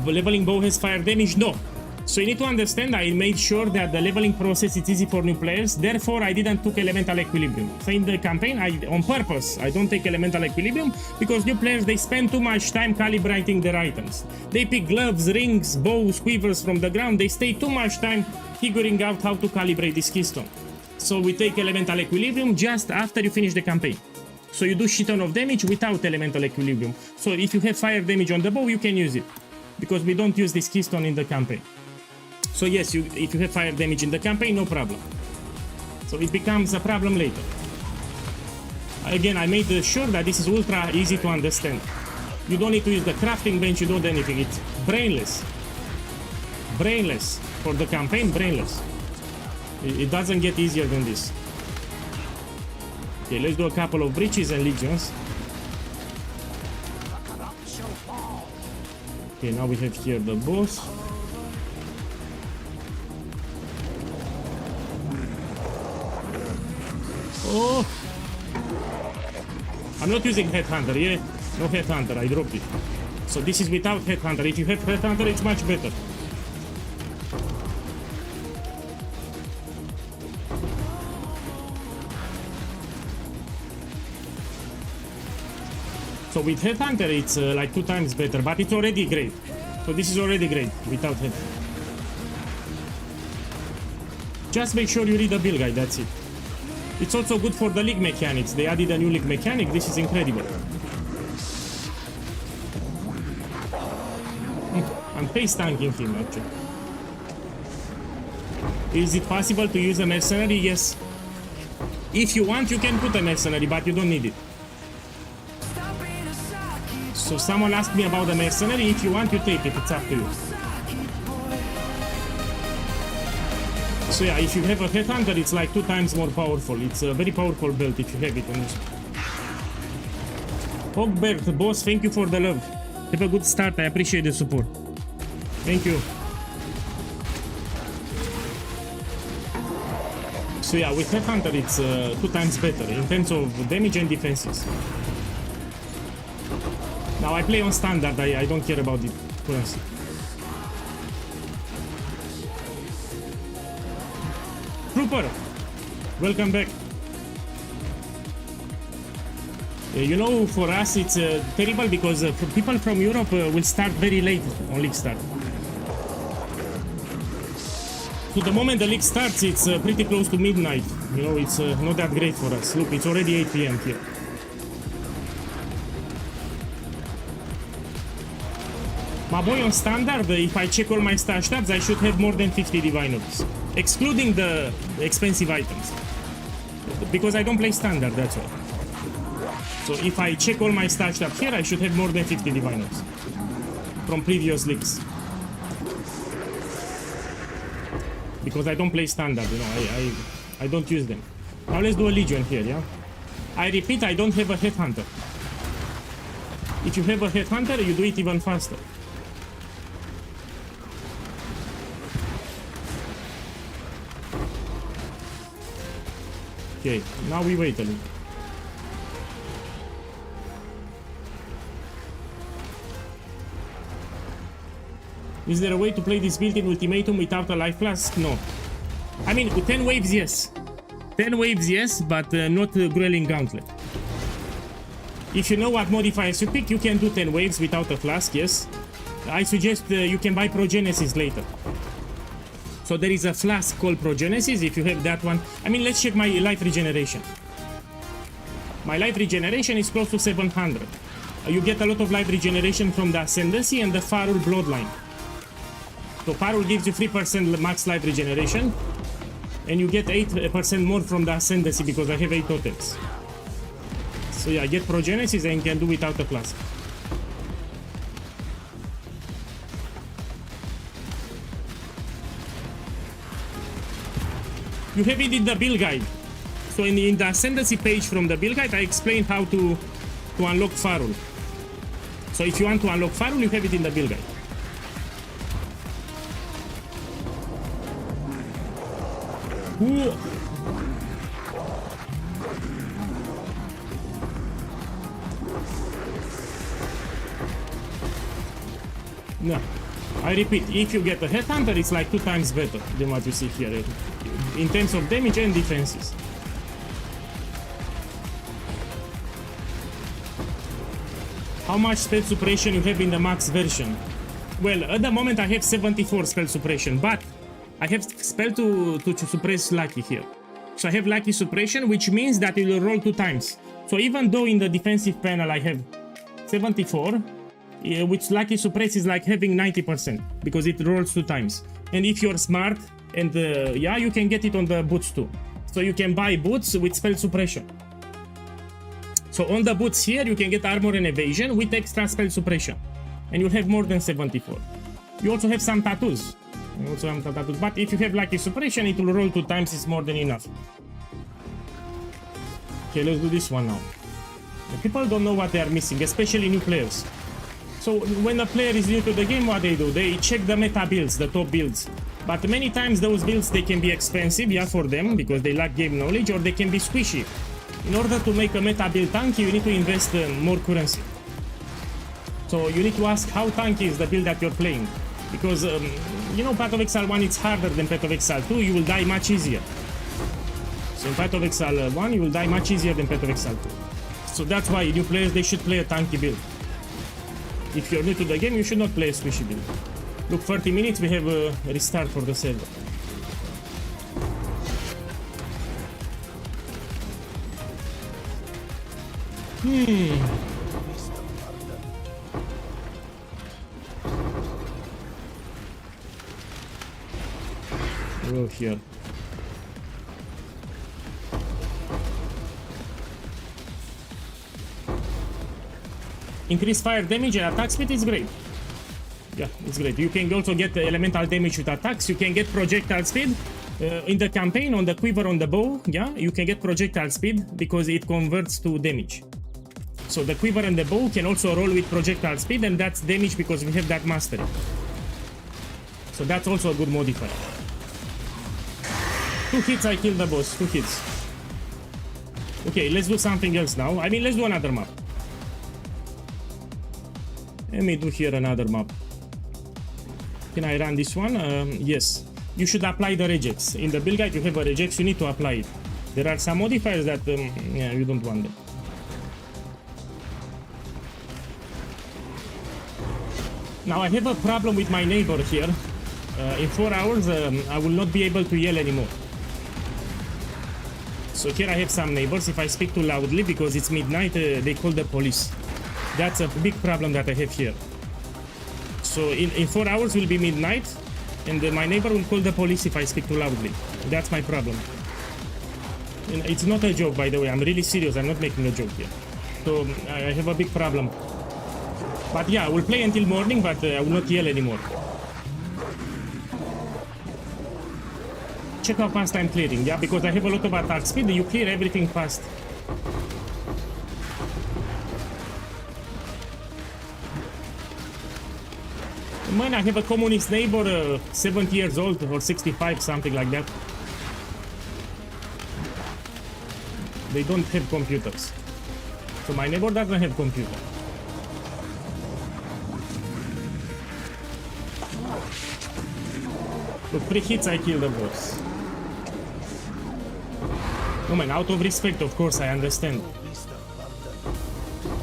leveling bow has fire damage? No. So you need to understand, I made sure that the leveling process is easy for new players. Therefore, I didn't took elemental equilibrium. So in the campaign, on purpose, I don't take elemental equilibrium because new players, they spend too much time calibrating their items. They pick gloves, rings, bows, quivers from the ground. They stay too much time figuring out how to calibrate this keystone. So we take elemental equilibrium just after you finish the campaign. So you do shit ton of damage without elemental equilibrium. So if you have fire damage on the bow, you can use it. Because we don't use this keystone in the campaign. So yes, if you have fire damage in the campaign, no problem. So it becomes a problem later. Again, I made sure that this is ultra easy to understand. You don't need to use the crafting bench, you don't do anything. It's brainless. Brainless. For the campaign, brainless. It doesn't get easier than this. Okay, let's do a couple of breaches and legions. Okay, now we have here the boss. Oh! I'm not using Headhunter, yeah? No Headhunter, I dropped it. So this is without Headhunter. If you have Headhunter, it's much better. So with Headhunter, it's like 2 times better, but it's already great. So this is already great without Headhunter. Just make sure you read the build guide, that's it. It's also good for the league mechanics. They added a new league mechanic. This is incredible. I'm face tanking him actually. Is it possible to use a mercenary? Yes. If you want, you can put a mercenary, but you don't need it. So someone asked me about the mercenary. If you want, you take it. It's up to you. So yeah, if you have a Headhunter, it's like 2 times more powerful. It's a very powerful build if you have it on this. Hogbert, boss, thank you for the love. Have a good start, I appreciate the support. Thank you. So yeah, with Headhunter it's 2 times better in terms of damage and defenses. Now I play on standard, I don't care about the currency. Trooper, welcome back. You know, for us it's terrible because people from Europe will start very late on League Start. So the moment the League starts, it's pretty close to midnight. You know, it's not that great for us. Look, it's already 8 PM here. My boy, on standard, if I check all my stash tabs, I should have more than 50 diviners, excluding the expensive items. Because I don't play standard, that's why. So if I check all my stash tabs here, I should have more than 50 diviners from previous leagues. Because I don't play standard, you know, I don't use them. Now let's do a Legion here, yeah? I repeat, I don't have a Headhunter. If you have a headhunter, you do it even faster. Okay, now we wait a little. Is there a way to play this build in Ultimatum without a life flask? No. I mean, 10 waves, yes. 10 waves, yes, but not Grelling Gauntlet. If you know what modifiers you pick, you can do 10 waves without a flask, yes. I suggest you can buy Progenesis later. So there is a flask called Progenesis, if you have that one. I mean, let's check my life regeneration. My life regeneration is close to 700. You get a lot of life regeneration from the Ascendancy and the Farul Bloodline. So Farul gives you 3% max life regeneration, and you get 8% more from the Ascendancy because I have 8 totems. So yeah, get Progenesis and can do without a flask. You have it in the build guide. So in the Ascendancy page from the build guide, I explained how to unlock Farul. So if you want to unlock Farul, you have it in the build guide. Ooh. No, I repeat, if you get a headhunter, it's like 2 times better than what you see here in terms of damage and defenses. How much spell suppression you have in the max version? Well, at the moment I have 74 spell suppression, but I have spell to suppress Lucky here. So I have Lucky suppression, which means that it will roll 2 times. So even though in the defensive panel I have 74, which Lucky suppress is like having 90% because it rolls 2 times. And if you're smart, and yeah, you can get it on the boots too. So you can buy boots with spell suppression. So on the boots here, you can get armor and evasion with extra spell suppression. And you'll have more than 74. You also have some tattoos. But if you have Lucky suppression, it will roll 2 times, it's more than enough. Okay, let's do this one now. People don't know what they are missing, especially new players. So when a player is new to the game, what they do? They check the meta builds, the top builds. But many times those builds, they can be expensive, yeah, for them, because they lack game knowledge, or they can be squishy. In order to make a meta build tanky, you need to invest more currency. So you need to ask how tanky is the build that you're playing. Because, you know, Path of Exile 1, it's harder than Path of Exile 2, you will die much easier. So in Path of Exile 1, you will die much easier than Path of Exile 2. So that's why new players, they should play a tanky build. If you're new to the game, you should not play a squishy build. Look, 30 minutes, we have a restart for the server. Oh, here. Increase fire damage and attack speed is great. Yeah, it's great. You can also get elemental damage with attacks. You can get projectile speed. In the campaign, on the quiver, on the bow, yeah, you can get projectile speed because it converts to damage. So the quiver and the bow can also roll with projectile speed, and that's damage because we have that mastery. So that's also a good modifier. 2 hits, I killed the boss. 2 hits. Okay, let's do something else now. I mean, let's do another map. Let me do here another map. Can I run this one? Yes. You should apply the regex. In the build guide, you have a regex, you need to apply it. There are some modifiers that yeah, you don't want them. Now I have a problem with my neighbor here. In 4 hours, I will not be able to yell anymore. So here I have some neighbors. If I speak too loudly because it's midnight, they call the police. That's a big problem that I have here. So in 4 hours will be midnight, and my neighbor will call the police if I speak too loudly. That's my problem. And it's not a joke, by the way. I'm really serious. I'm not making a joke here. So I have a big problem. But yeah, I will play until morning, but I will not yell anymore. Check how fast I'm clearing, yeah? Because I have a lot of attack speed, you clear everything fast. Man, I have a communist neighbor, 70 years old or 65, something like that. They don't have computers. So my neighbor doesn't have computer. With 3 hits I kill the boss. No man, out of respect, of course, I understand.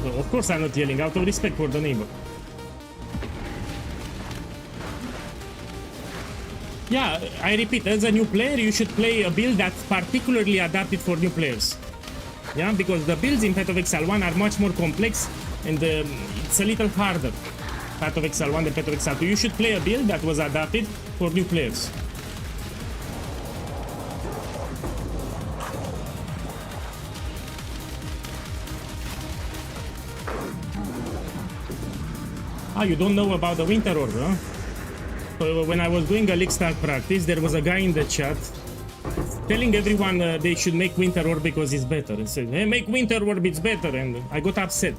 So, of course I'm not yelling, out of respect for the neighbor. Yeah, I repeat, as a new player, you should play a build that's particularly adapted for new players. Yeah, because the builds in Path of Exile 1 are much more complex and it's a little harder. Path of Exile 1 than Path of Exile 2. You should play a build that was adapted for new players. Ah, you don't know about the Winter Order, huh? So when I was doing a League Start practice, there was a guy in the chat telling everyone they should make Winter Orb because it's better. And said, hey, make Winter Orb, it's better. And I got upset.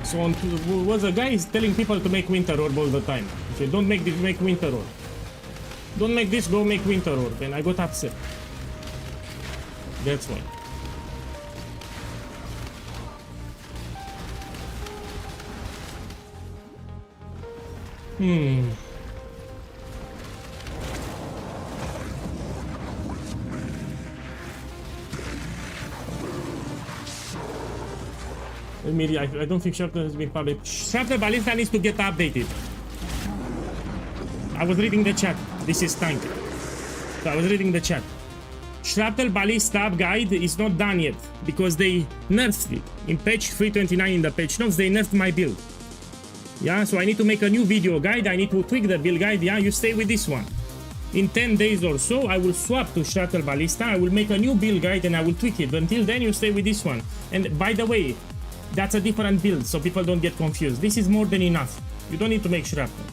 So was a guy telling people to make Winter Orb all the time. He said, don't make this, make Winter Orb. Don't make this, go make Winter Orb. And I got upset. That's why. I don't think Chapter has been published. Chapter Ballista needs to get updated. I was reading the chat. This is time. So I was reading the chat. Shrapnel Ballista guide is not done yet because they nerfed it. In patch 329 in the patch notes, they nerfed my build. Yeah, so I need to make a new video guide. I need to tweak the build guide. Yeah, you stay with this one. In 10 days or so, I will swap to Shrapnel Ballista. I will make a new build guide and I will tweak it. Until then, you stay with this one. And by the way, that's a different build, so people don't get confused. This is more than enough. You don't need to make Shrapnel.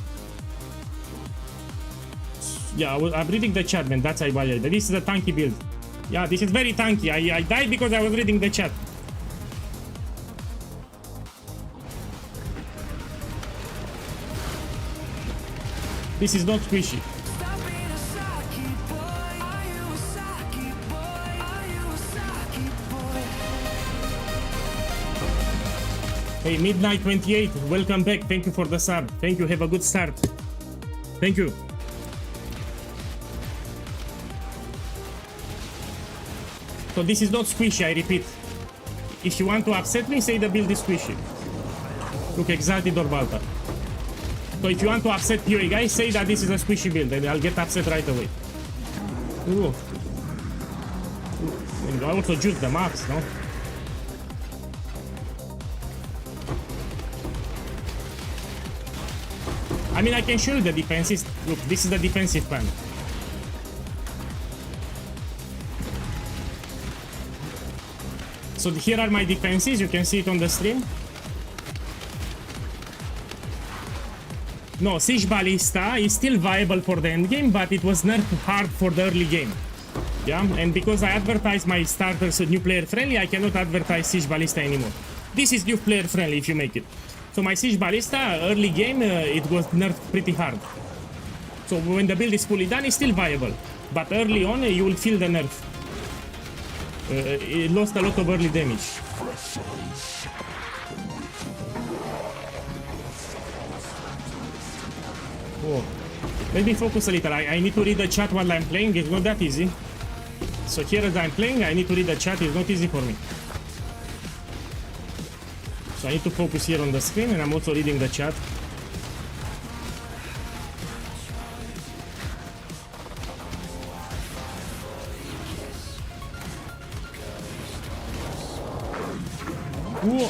Yeah, I'm reading the chat, man. That's why this is a tanky build. Yeah, this is very tanky. I died because I was reading the chat. This is not squishy. Hey, Midnight 28, welcome back. Thank you for the sub. Thank you. Have a good start. Thank you. So this is not squishy, I repeat. If you want to upset me, say the build is squishy. Look, Exalted or Balta. So if you want to upset POEGuy, say that this is a squishy build and I'll get upset right away. Ooh. And I also juice the maps, no? I mean, I can show you the defenses. Look, this is the defensive plan. So here are my defenses. You can see it on the stream. No, Siege Ballista is still viable for the end game, but it was nerfed hard for the early game. Yeah, and because I advertise my starters new player friendly, I cannot advertise Siege Ballista anymore. This is new player friendly if you make it. So my Siege Ballista, early game, it was nerfed pretty hard. So when the build is fully done, it's still viable. But early on, you will feel the nerf. It lost a lot of early damage. Oh. Let me focus a little. I need to read the chat while I'm playing. It's not that easy. So here as I'm playing, I need to read the chat. It's not easy for me. So I need to focus here on the screen, and I'm also reading the chat. Whoa.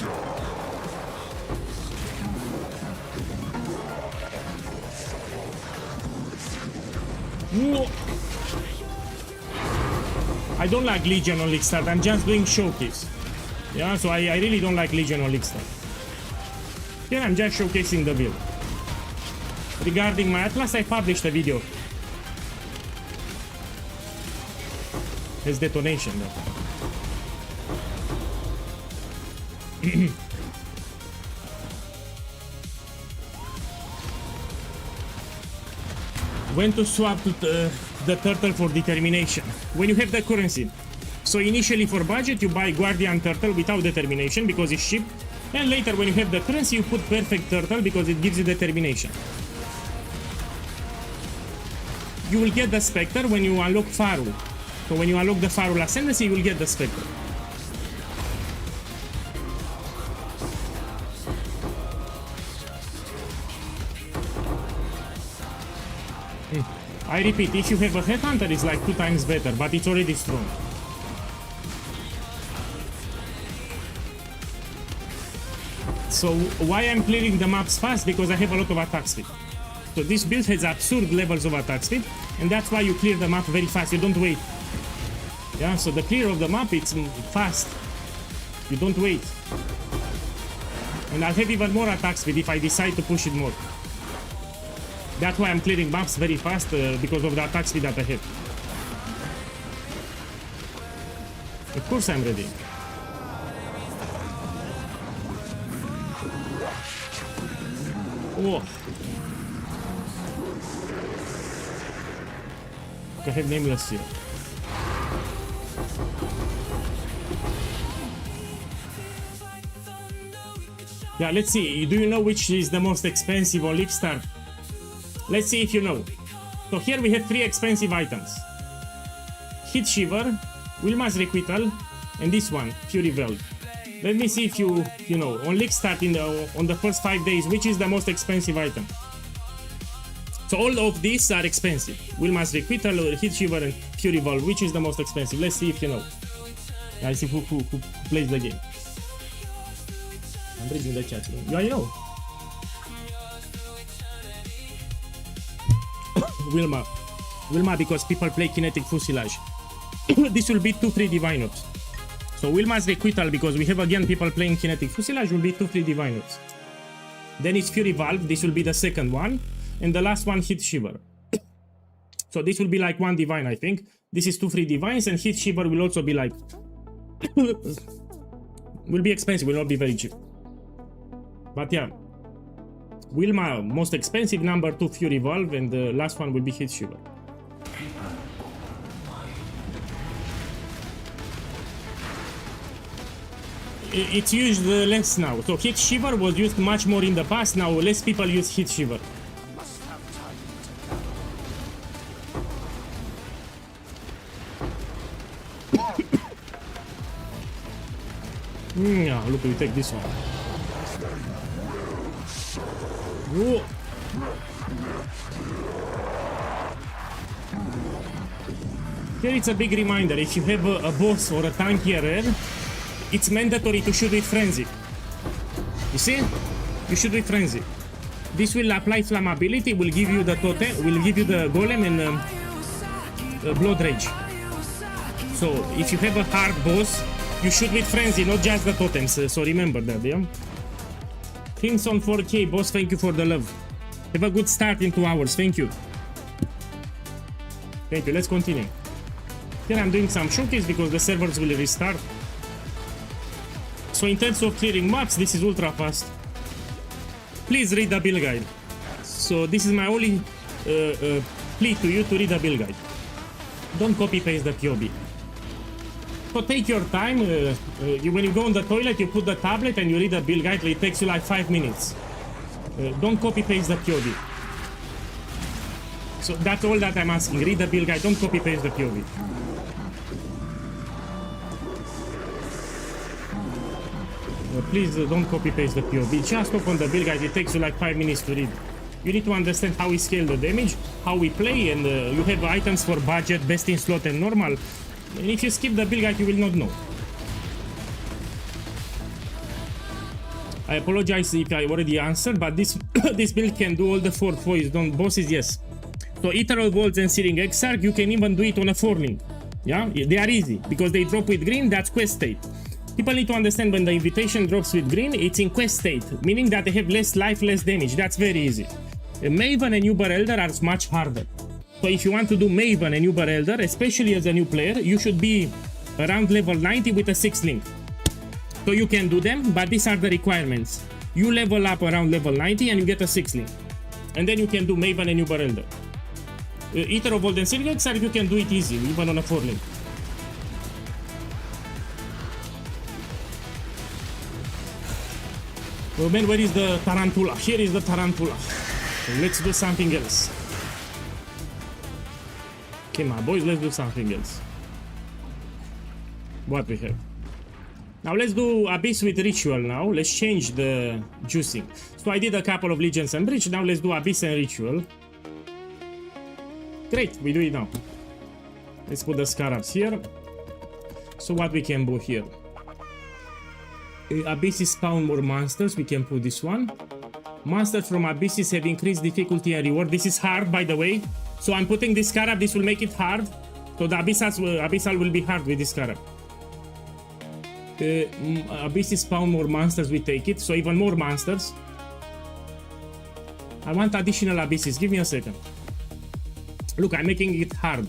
Whoa. I don't like Legion on League Start. I'm just doing showcase. Yeah, so I really don't like Legion on League Start. Here I'm just showcasing the build. Regarding my Atlas, I published a video. It's detonation though. when to swap to the turtle for determination. When you have the currency. So initially for budget you buy Guardian Turtle without determination because it's cheap. And later when you have the currency you put Perfect Turtle because it gives you determination. You will get the Spectre when you unlock Faru. So when you unlock the Farul Ascendancy you will get the Spectre. I repeat, if you have a Headhunter it's like 2 times better, but it's already strong. So why I'm clearing the maps fast? Because I have a lot of attack speed. So this build has absurd levels of attack speed, and that's why you clear the map very fast, you don't wait. Yeah, so the clear of the map, it's fast. You don't wait. And I'll have even more attack speed if I decide to push it more. That's why I'm clearing maps very fast, because of the attack speed that I have. Of course I'm ready. Oh. I have Nameless here. Yeah, let's see. Do you know which is the most expensive on League Start? Let's see if you know. So here we have 3 expensive items. Hit Shiver, Wilma's Requital, and this one, Fury Veld. Let me see if you know. On League Start on the first 5 days, which is the most expensive item? So all of these are expensive. Wilma's Requital, Hit Shiver, and Fury Veld. Which is the most expensive? Let's see if you know. Let's see who plays the game. I'm reading the chat. Yeah, you know. Wilma because people play Kinetic Fusilage. This will be 2 free Divine Orbs. So Wilma's Requital because we have again people playing Kinetic Fusilage will be 2 free Divine Orbs. Then it's Fury Valve, this will be the second one. And the last one, Hit Shiver. So this will be like 1 Divine, I think. This is 2 free Divines, and Hit Shiver will also be like... will be expensive, will not be very cheap. But yeah. Wilma, most expensive, number 2 Fury Valve, and the last one will be Hit Shiver. It's used less now. So Hit Shiver was used much more in the past, now less people use Hit Shiver. Yeah, look, we take this one. Whoa. Here it's a big reminder, if you have a boss or a tankier rare, it's mandatory to shoot with Frenzy. You see? You shoot with Frenzy. This will apply flammability, will give you the totem, will give you the golem and blood rage. So if you have a hard boss, you shoot with Frenzy, not just the totems, so remember that, yeah? Crimson 4K, boss, thank you for the love. Have a good start in 2 hours, thank you. Thank you, let's continue. Here I'm doing some showcase because the servers will restart. So in terms of clearing maps, this is ultra fast. Please read the build guide. So this is my only plea to you to read the build guide. Don't copy paste the POB. So take your time, when you go on the toilet, you put the tablet and you read the build guide, it takes you like 5 minutes. Don't copy paste the POV. So that's all that I'm asking, read the build guide, don't copy paste the POV. Please don't copy paste the POV, just open the build guide, it takes you like 5 minutes to read. You need to understand how we scale the damage, how we play, and you have items for budget, best in slot and normal. And if you skip the build guide, you will not know. I apologize if I already answered, but this this build can do all the 4 foils on bosses, yes. So Ethereal Volts and Searing Exarch, you can even do it on a 4-link. Yeah, they are easy, because they drop with green, that's quest state. People need to understand when the invitation drops with green, it's in quest state, meaning that they have less life, less damage, that's very easy. Maven and Uber Elder are much harder. So if you want to do Maven and Uber Elder, especially as a new player, you should be around level 90 with a 6-link. So you can do them, but these are the requirements. You level up around level 90 and you get a 6-link. And then you can do Maven and Uber Elder. Eater of Golden Cigarettes, or you can do it easy, even on a 4-link. Oh man, where is the tarantula? Here is the tarantula. Let's do something else. Okay, my boys, let's do something else. What we have? Now let's do Abyss with Ritual now. Let's change the juicing. So I did a couple of Legends and Bridge. Now let's do Abyss and Ritual. Great, we do it now. Let's put the Scarabs here. So what we can do here? Abysses spawn more monsters. We can put this one. Monsters from Abysses have increased difficulty and reward. This is hard, by the way. So I'm putting this Scarab. This will make it hard. So the Abyssal will be hard with this Scarab. Abysses spawn more monsters. We take it. So even more monsters. I want additional Abysses. Give me a second. Look, I'm making it hard.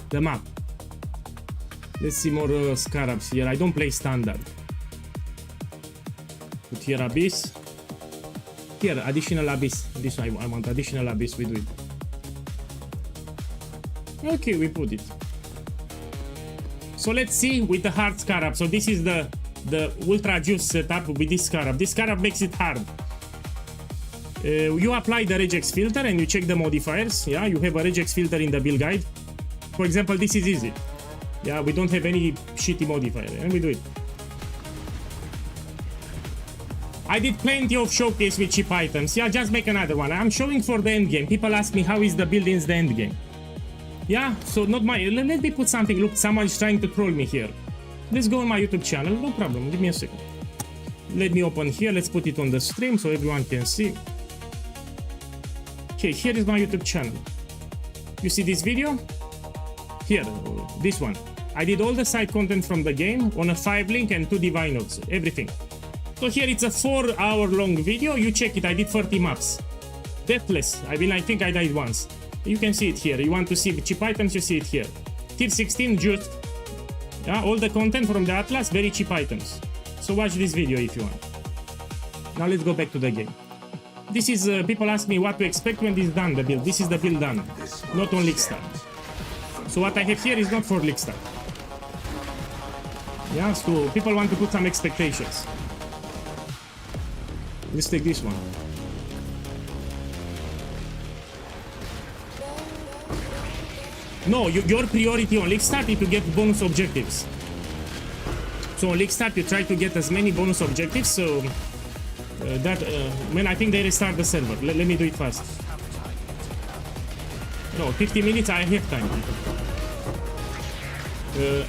The map. Let's see more Scarabs here. I don't play standard. Put here Abyss. Here, additional Abyss. This I want additional Abyss. We do it. Okay, we put it. So let's see with the hard Scarab. So this is the Ultra Juice setup with this Scarab. This Scarab makes it hard. You apply the regex filter and you check the modifiers. Yeah, you have a regex filter in the build guide. For example, this is easy. Yeah, we don't have any shitty modifier, and we do it. I did plenty of showcase with cheap items. Yeah, just make another one. I'm showing for the end game. People ask me how is the build in the end game. Yeah, so not my. Let me put something. Look, someone is trying to troll me here. Let's go on my YouTube channel. No problem. Give me a second. Let me open here. Let's put it on the stream so everyone can see. Okay, here is my YouTube channel. You see this video? Here, this one. I did all the side content from the game on a 5-link and 2 divine nodes, everything. So here it's a 4-hour long video. You check it. I did 30 maps. Deathless. I mean, I think I died once. You can see it here. You want to see the cheap items, you see it here. Tier 16, just yeah, all the content from the Atlas, very cheap items. So watch this video if you want. Now let's go back to the game. This is, people ask me what to expect when this is done, the build. This is the build done, not on League Start. So what I have here is not for League Start. Yeah, so people want to put some expectations. Let's take this one. No, your priority on League Start is to get bonus objectives. So on League Start you try to get as many bonus objectives, so man, I think they restart the server. Let me do it fast. No, 50 minutes, I have time.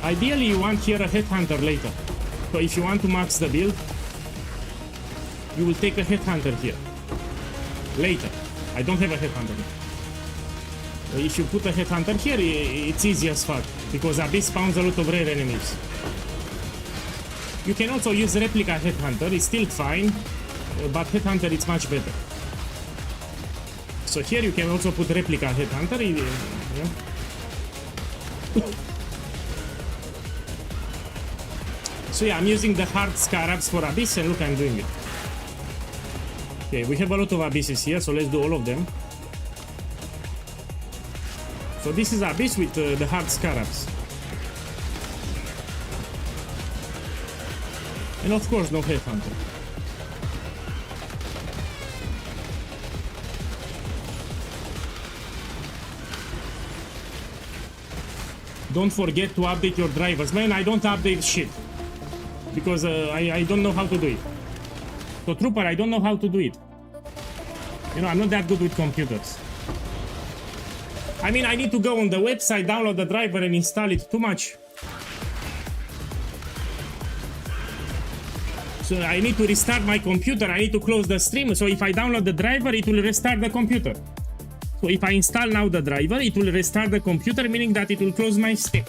Ideally you want here a headhunter later. So if you want to max the build, you will take a headhunter here. Later. I don't have a headhunter here. If you put a headhunter here, it's easy as fuck, because Abyss spawns a lot of rare enemies. You can also use replica headhunter, it's still fine, but headhunter is much better. So here you can also put replica headhunter. Yeah. So yeah, I'm using the hard Scarabs for Abyss, and look, I'm doing it. Okay, we have a lot of Abysses here, so let's do all of them. So this is Abyss with the hard Scarabs. And of course, no headhunter. Don't forget to update your drivers. Man, I don't update shit. Because I don't know how to do it. So Trooper, I don't know how to do it. You know, I'm not that good with computers. I mean, I need to go on the website, download the driver and install it. Too much. So I need to restart my computer. I need to close the stream. So if I download the driver, it will restart the computer. So if I install now the driver, it will restart the computer, meaning that it will close my stream.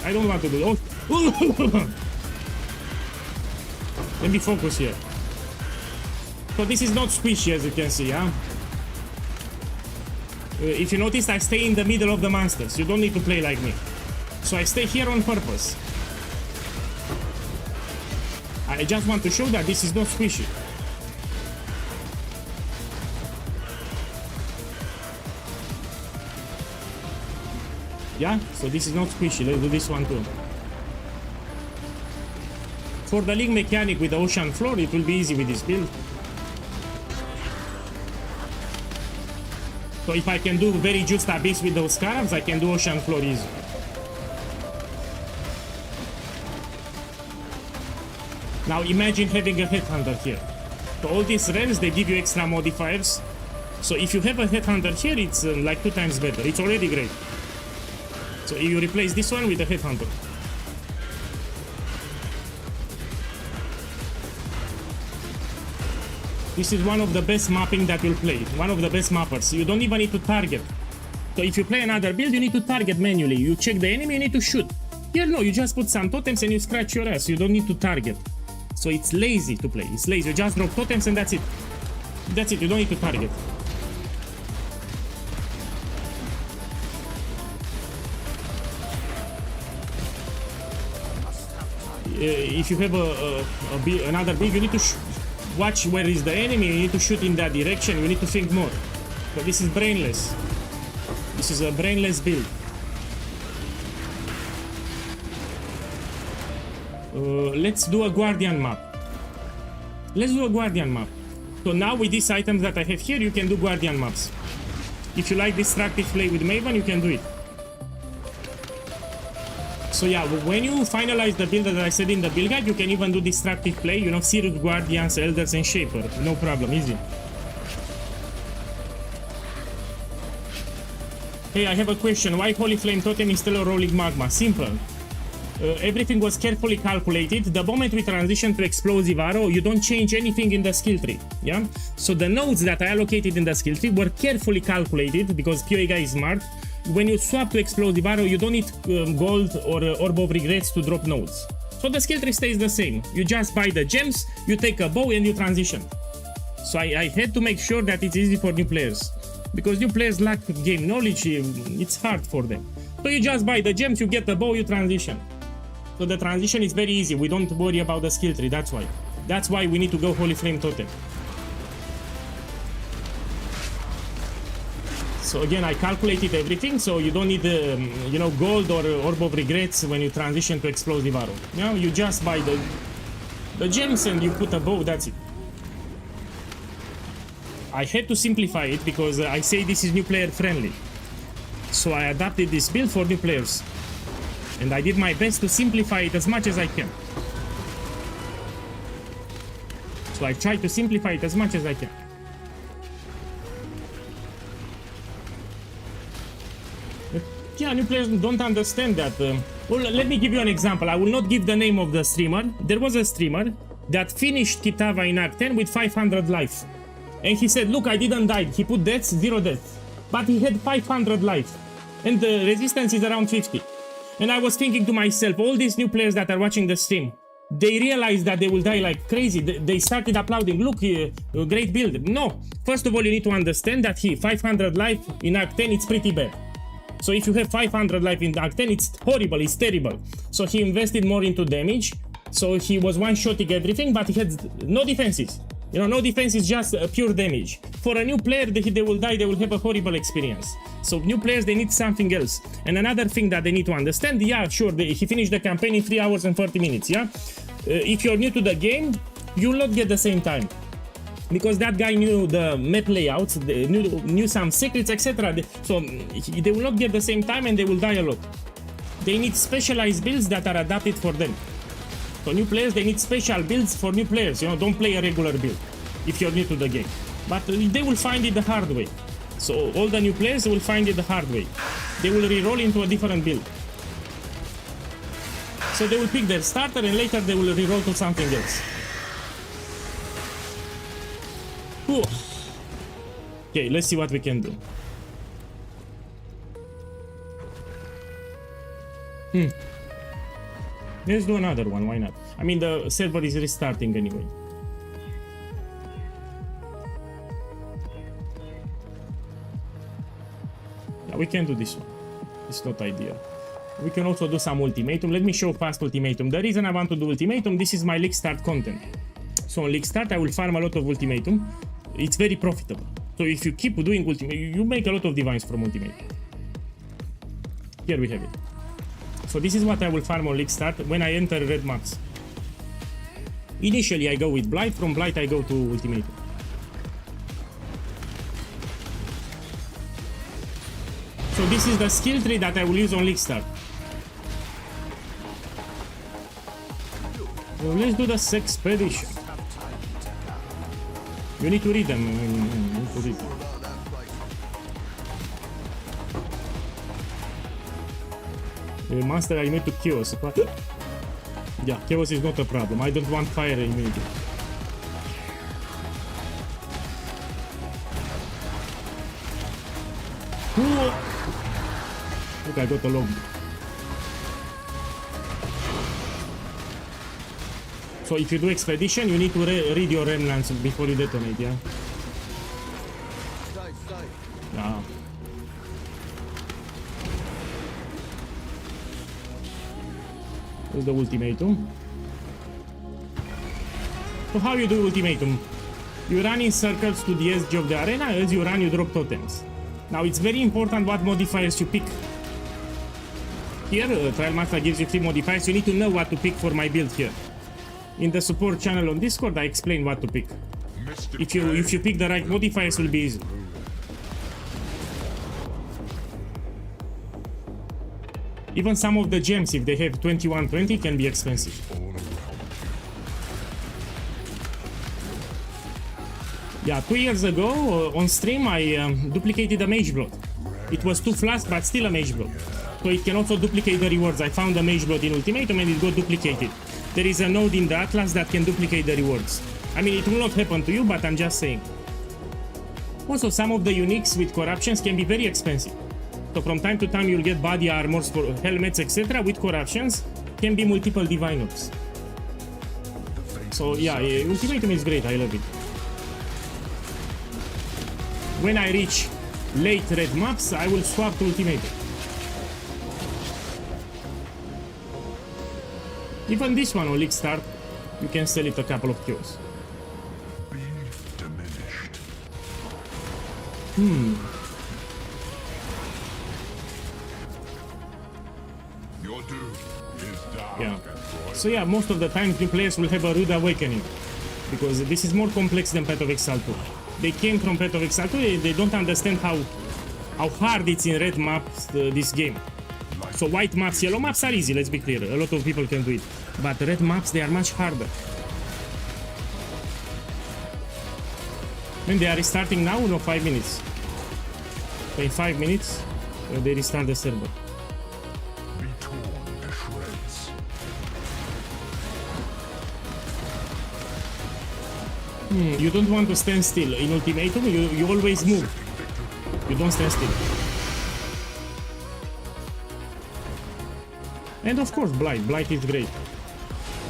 I don't want to do it. Oh. Let me focus here. So this is not squishy, as you can see, huh? If you notice, I stay in the middle of the monsters. You don't need to play like me. So I stay here on purpose. I just want to show that this is not squishy. Yeah, so this is not squishy. Let's do this one too. For the league mechanic with the ocean floor, it will be easy with this build. So if I can do very just abyss with those scarabs, I can do ocean floor easy. Now imagine having a headhunter here. So all these rares, they give you extra modifiers. So if you have a headhunter here, it's like 2 times better. It's already great. So you replace this one with a headhunter. This is one of the best mapping that you'll play. One of the best mappers. You don't even need to target. So if you play another build, you need to target manually. You check the enemy, you need to shoot. Here no, you just put some totems and you scratch your ass. You don't need to target. So it's lazy to play. It's lazy. You just drop totems and that's it. That's it. You don't need to target. If you have another build, you need to watch where is the enemy. You need to shoot in that direction. You need to think more. But this is brainless. This is a brainless build. Let's do a guardian map. Let's do a guardian map. So now with these items that I have here, you can do guardian maps. If you like destructive play with Maven, you can do it. So yeah, when you finalize the build that I said in the build guide, you can even do destructive play, you know, Sirut, Guardians, Elders and Shaper. No problem, easy. Hey, I have a question. Why Holy Flame Totem is still a rolling magma? Simple. Everything was carefully calculated. The moment we transition to Explosive Arrow, you don't change anything in the skill tree. Yeah? So the nodes that I allocated in the skill tree were carefully calculated because POEGuy is smart. When you swap to Explosive Arrow, you don't need gold or Orb of Regrets to drop nodes. So the skill tree stays the same. You just buy the gems, you take a bow and you transition. So I had to make sure that it's easy for new players. Because new players lack game knowledge, it's hard for them. So you just buy the gems, you get the bow, you transition. So the transition is very easy. We don't worry about the skill tree, that's why. That's why we need to go Holy Flame Totem. So again, I calculated everything, so you don't need you know, gold or Orb of Regrets when you transition to Explosive Arrow. You know, you just buy the gems and you put a bow, that's it. I had to simplify it because I say this is new player friendly. So I adapted this build for new players. And I did my best to simplify it as much as I can. So I tried to simplify it as much as I can. Yeah, new players don't understand that. Well, let me give you an example. I will not give the name of the streamer. There was a streamer that finished Kitava in Act 10 with 500 life. And he said, look, I didn't die. He put deaths, 0 deaths. But he had 500 life. And the resistance is around 50. And I was thinking to myself, all these new players that are watching the stream, they realized that they will die like crazy. They started applauding, look, great build. No, first of all, you need to understand that 500 life in Act 10, it's pretty bad. So if you have 500 life in Act 10, it's horrible, it's terrible. So he invested more into damage. So he was one-shotting everything, but he had no defenses. You know, no defense is just pure damage. For a new player, they will die, they will have a horrible experience. So new players, they need something else. And another thing that they need to understand, yeah, sure, he finished the campaign in 3 hours and 40 minutes, yeah? If you're new to the game, you will not get the same time. Because that guy knew the map layouts, knew some secrets, etc. So they will not get the same time and they will die a lot. They need specialized builds that are adapted for them. For new players, they need special builds for new players. You know, don't play a regular build if you're new to the game. But they will find it the hard way. So all the new players will find it the hard way. They will re-roll into a different build. So they will pick their starter and later they will re-roll to something else. Whew. Okay, let's see what we can do. Let's do another one, why not? I mean, the server is restarting anyway. Yeah, we can do this one. It's not ideal. We can also do some ultimatum. Let me show fast ultimatum. The reason I want to do ultimatum, this is my league start content. So on league start, I will farm a lot of ultimatum. It's very profitable. So if you keep doing ultimatum, you make a lot of divines from ultimatum. Here we have it. So this is what I will farm on League Start when I enter red maps. Initially I go with Blight, from Blight I go to Ultimatum. So this is the skill tree that I will use on League Start. So let's do the Expedition. You need to read them. You need to read them. Master, I need to chaos. Yeah, chaos is not a problem. I don't want fire immunity. Look, I got a log. So if you do expedition, you need to read your remnants before you detonate, yeah? Yeah. Here's the ultimatum. So how you do ultimatum? You run in circles to the edge of the arena. As you run, you drop totems. Now it's very important what modifiers you pick. Here, Trial Master gives you 3 modifiers. You need to know what to pick for my build here. In the support channel on Discord, I explain what to pick. If you pick the right modifiers, it will be easy. Even some of the gems, if they have 2120, can be expensive. Yeah, 2 years ago on stream I duplicated a Mage Blood. It was too fast, but still a Mage Blood. So it can also duplicate the rewards. I found a Mage Blood in Ultimatum and it got duplicated. There is a node in the Atlas that can duplicate the rewards. I mean, it will not happen to you, but I'm just saying. Also, some of the uniques with corruptions can be very expensive. So from time to time you'll get body armors for helmets, etc. with corruptions. Can be multiple divine orbs. So yeah, Ultimatum is great, I love it. When I reach late red maps, I will swap to Ultimatum. Even this one on League Start, you can sell it a couple of kills. Yeah. So yeah, most of the time new players will have a rude awakening. Because this is more complex than Path of Exile 2. They came from Path of Exile 2, they don't understand how hard it's in red maps, this game. So white maps, yellow maps are easy, let's be clear. A lot of people can do it. But red maps, they are much harder. When they are restarting now, no, 5 minutes. So in 5 minutes, they restart the server. You don't want to stand still. In Ultimatum, you always move. You don't stand still. And of course, Blight. Blight is great.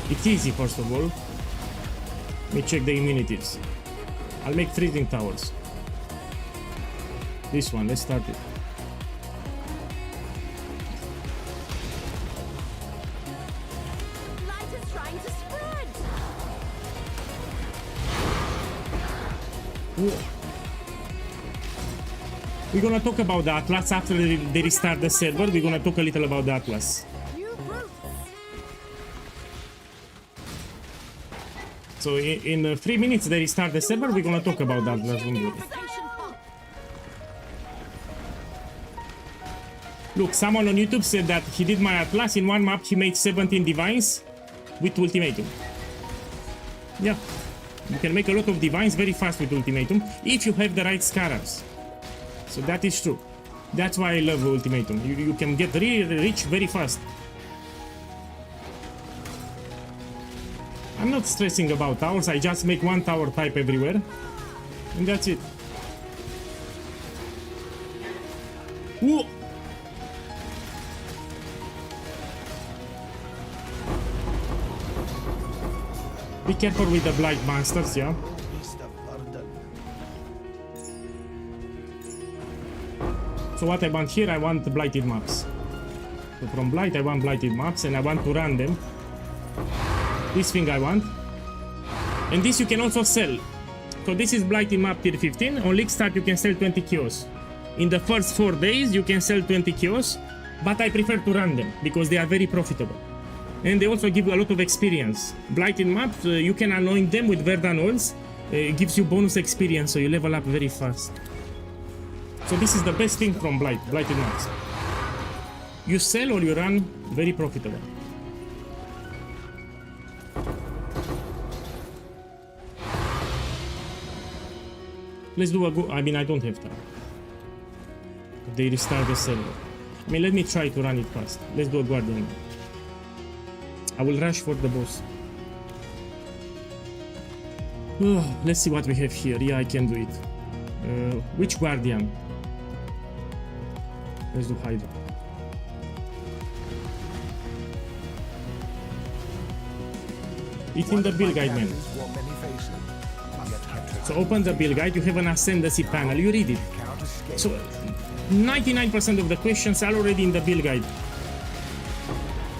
It's easy, first of all. Let me check the immunities. I'll make freezing towers. This one, let's start it. Light is trying to spread. We're gonna talk about the Atlas after they restart the server. We're gonna talk a little about the Atlas. So in 3 minutes they restart the server. We're gonna talk about that. Look, someone on YouTube said that he did my Atlas. In one map he made 17 divines with Ultimatum. Yeah, you can make a lot of divines very fast with Ultimatum if you have the right scarabs. So that is true. That's why I love Ultimatum. You can get really rich very fast. I'm not stressing about towers, I just make one tower type everywhere. And that's it. Ooh. Be careful with the blight monsters, yeah? So what I want here, I want blighted maps. So from blight I want blighted maps and I want to run them. This thing I want. And this you can also sell. So this is blighted map tier 15. On League Start you can sell 20 kios. In the first 4 days you can sell 20 kios. but I prefer to run them because they are very profitable. And they also give you a lot of experience. Blighted maps, you can anoint them with Verdan oils. It gives you bonus experience, so you level up very fast. So this is the best thing from Blighted maps. You sell or you run, very profitable. Let's do a go. I mean, I don't have time. They restart the server. I mean, let me try to run it fast. Let's do a Guardian. I will rush for the boss. Let's see what we have here. Yeah, I can do it. Which Guardian? Let's do Hydra. It's in the build guide, man. So open the build guide, you have an ascendancy panel, you read it. So 99% of the questions are already in the build guide.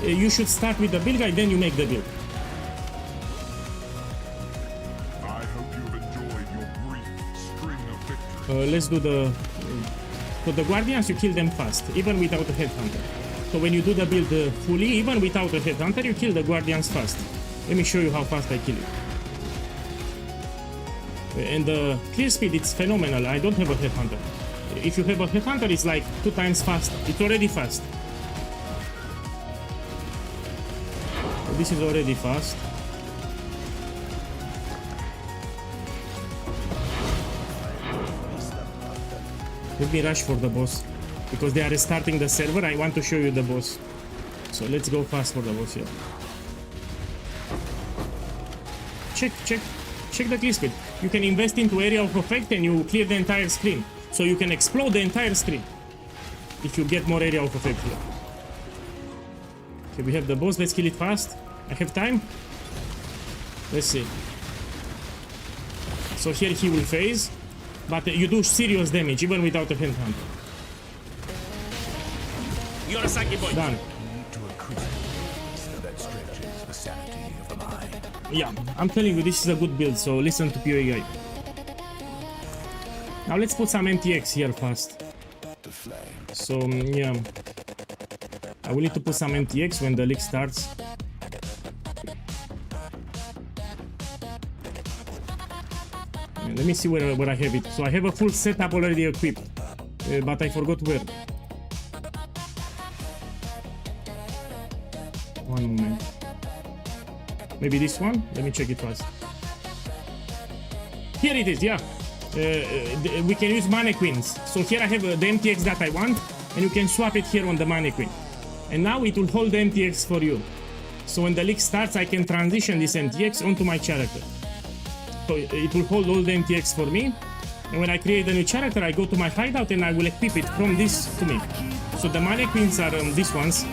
You should start with the build guide, then you make the build. I hope you've enjoyed your brief string of victories. Let's do the... For the Guardians, you kill them fast, even without a Headhunter. So when you do the build fully, even without a Headhunter, you kill the Guardians fast. Let me show you how fast I kill it. And the clear speed, it's phenomenal. I don't have a Headhunter. If you have a Headhunter, it's like 2 times faster. It's already fast. So this is already fast. Let me rush for the boss. Because they are restarting the server, I want to show you the boss. So let's go fast for the boss here. Check the clear speed. You can invest into area of effect and you clear the entire screen. So you can explode the entire screen if you get more area of effect here. Okay, we have the boss. Let's kill it fast. I have time. Let's see. So here he will phase, but you do serious damage even without a Headhunter. You're a Saki boy. Done. Yeah, I'm telling you, this is a good build, so listen to POEGuy. Now let's put some MTX here fast. So, yeah. I will need to put some MTX when the league starts. And let me see where I have it. So I have a full setup already equipped, but I forgot where. One moment. Maybe this one? Let me check it fast. Here it is, yeah. We can use mannequins. So here I have the MTX that I want, and you can swap it here on the mannequin. And now it will hold the MTX for you. So when the league starts, I can transition this MTX onto my character. So it will hold all the MTX for me. And when I create a new character, I go to my hideout and I will equip it from this to me. So the mannequins are these ones.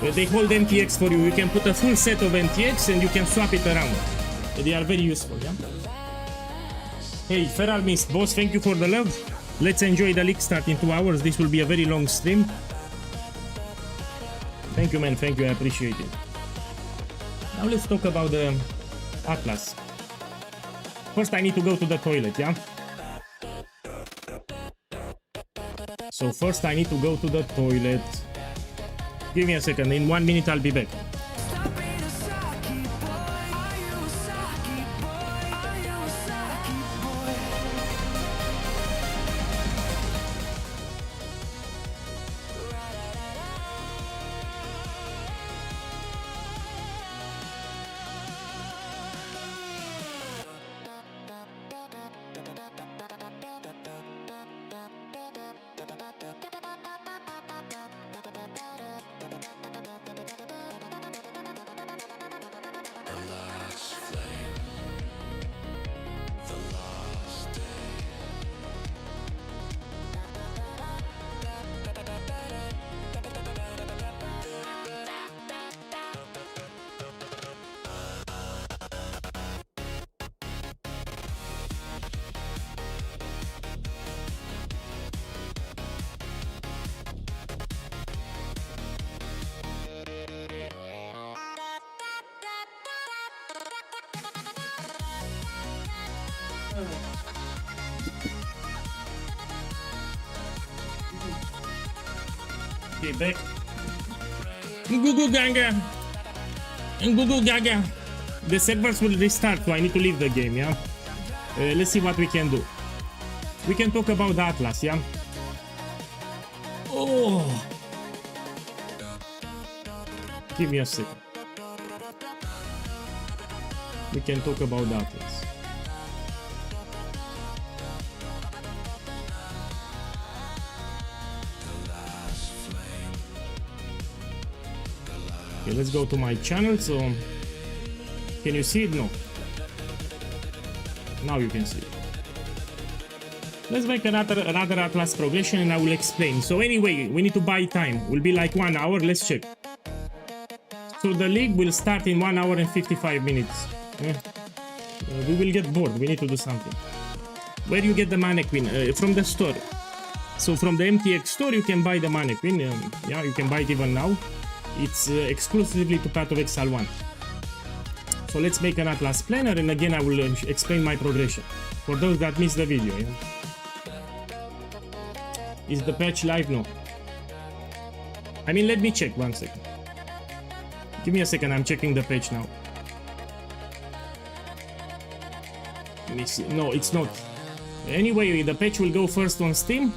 They hold MTX for you. You can put a full set of MTX and you can swap it around. They are very useful, yeah? Hey, Feral Mist, boss, thank you for the love. Let's enjoy the league start in 2 hours. This will be a very long stream. Thank you, man. Thank you. I appreciate it. Now let's talk about the Atlas. First, I need to go to the toilet, yeah? So first, I need to go to the toilet. Give me a second. In 1 minute, I'll be back. be back. Gugu Gaga. Gugu Gaga. The servers will restart, so I need to leave the game, yeah? Let's see what we can do. We can talk about the Atlas, yeah? Oh! Give me a second. We can talk about the Atlas. Okay, let's go to my channel. So, can you see it? No. Now you can see it. Let's make another Atlas progression and I will explain. So anyway, we need to buy time. Will be like 1 hour. Let's check. So the league will start in 1 hour and 55 minutes. Yeah. We will get bored. We need to do something. Where you get the mannequin? From the store. So from the MTX store you can buy the mannequin. Yeah, you can buy it even now. It's exclusively to Path of Exile 1. So let's make an Atlas planner and again I will explain my progression. For those that missed the video, yeah? Is the patch live? No. I mean, let me check 1 second. Give me a second, I'm checking the patch now. Let me see. No, it's not. Anyway, the patch will go first on Steam.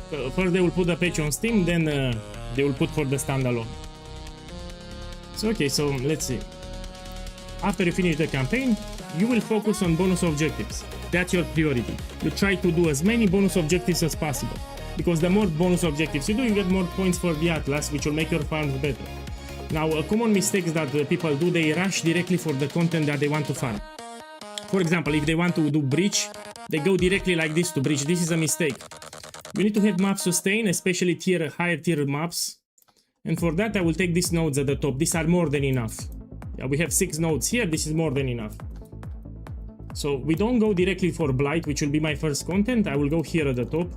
First they will put the patch on Steam, then they will put for the standalone. So okay, so let's see. After you finish the campaign, you will focus on bonus objectives. That's your priority. You try to do as many bonus objectives as possible. Because the more bonus objectives you do, you get more points for the Atlas, which will make your farms better. Now, a common mistake that people do, they rush directly for the content that they want to farm. For example, if they want to do breach, they go directly like this to breach. This is a mistake. You need to have map sustain, especially higher tier maps. And for that, I will take these nodes at the top. These are more than enough. Yeah, we have 6 nodes here. This is more than enough. So we don't go directly for Blight, which will be my first content. I will go here at the top,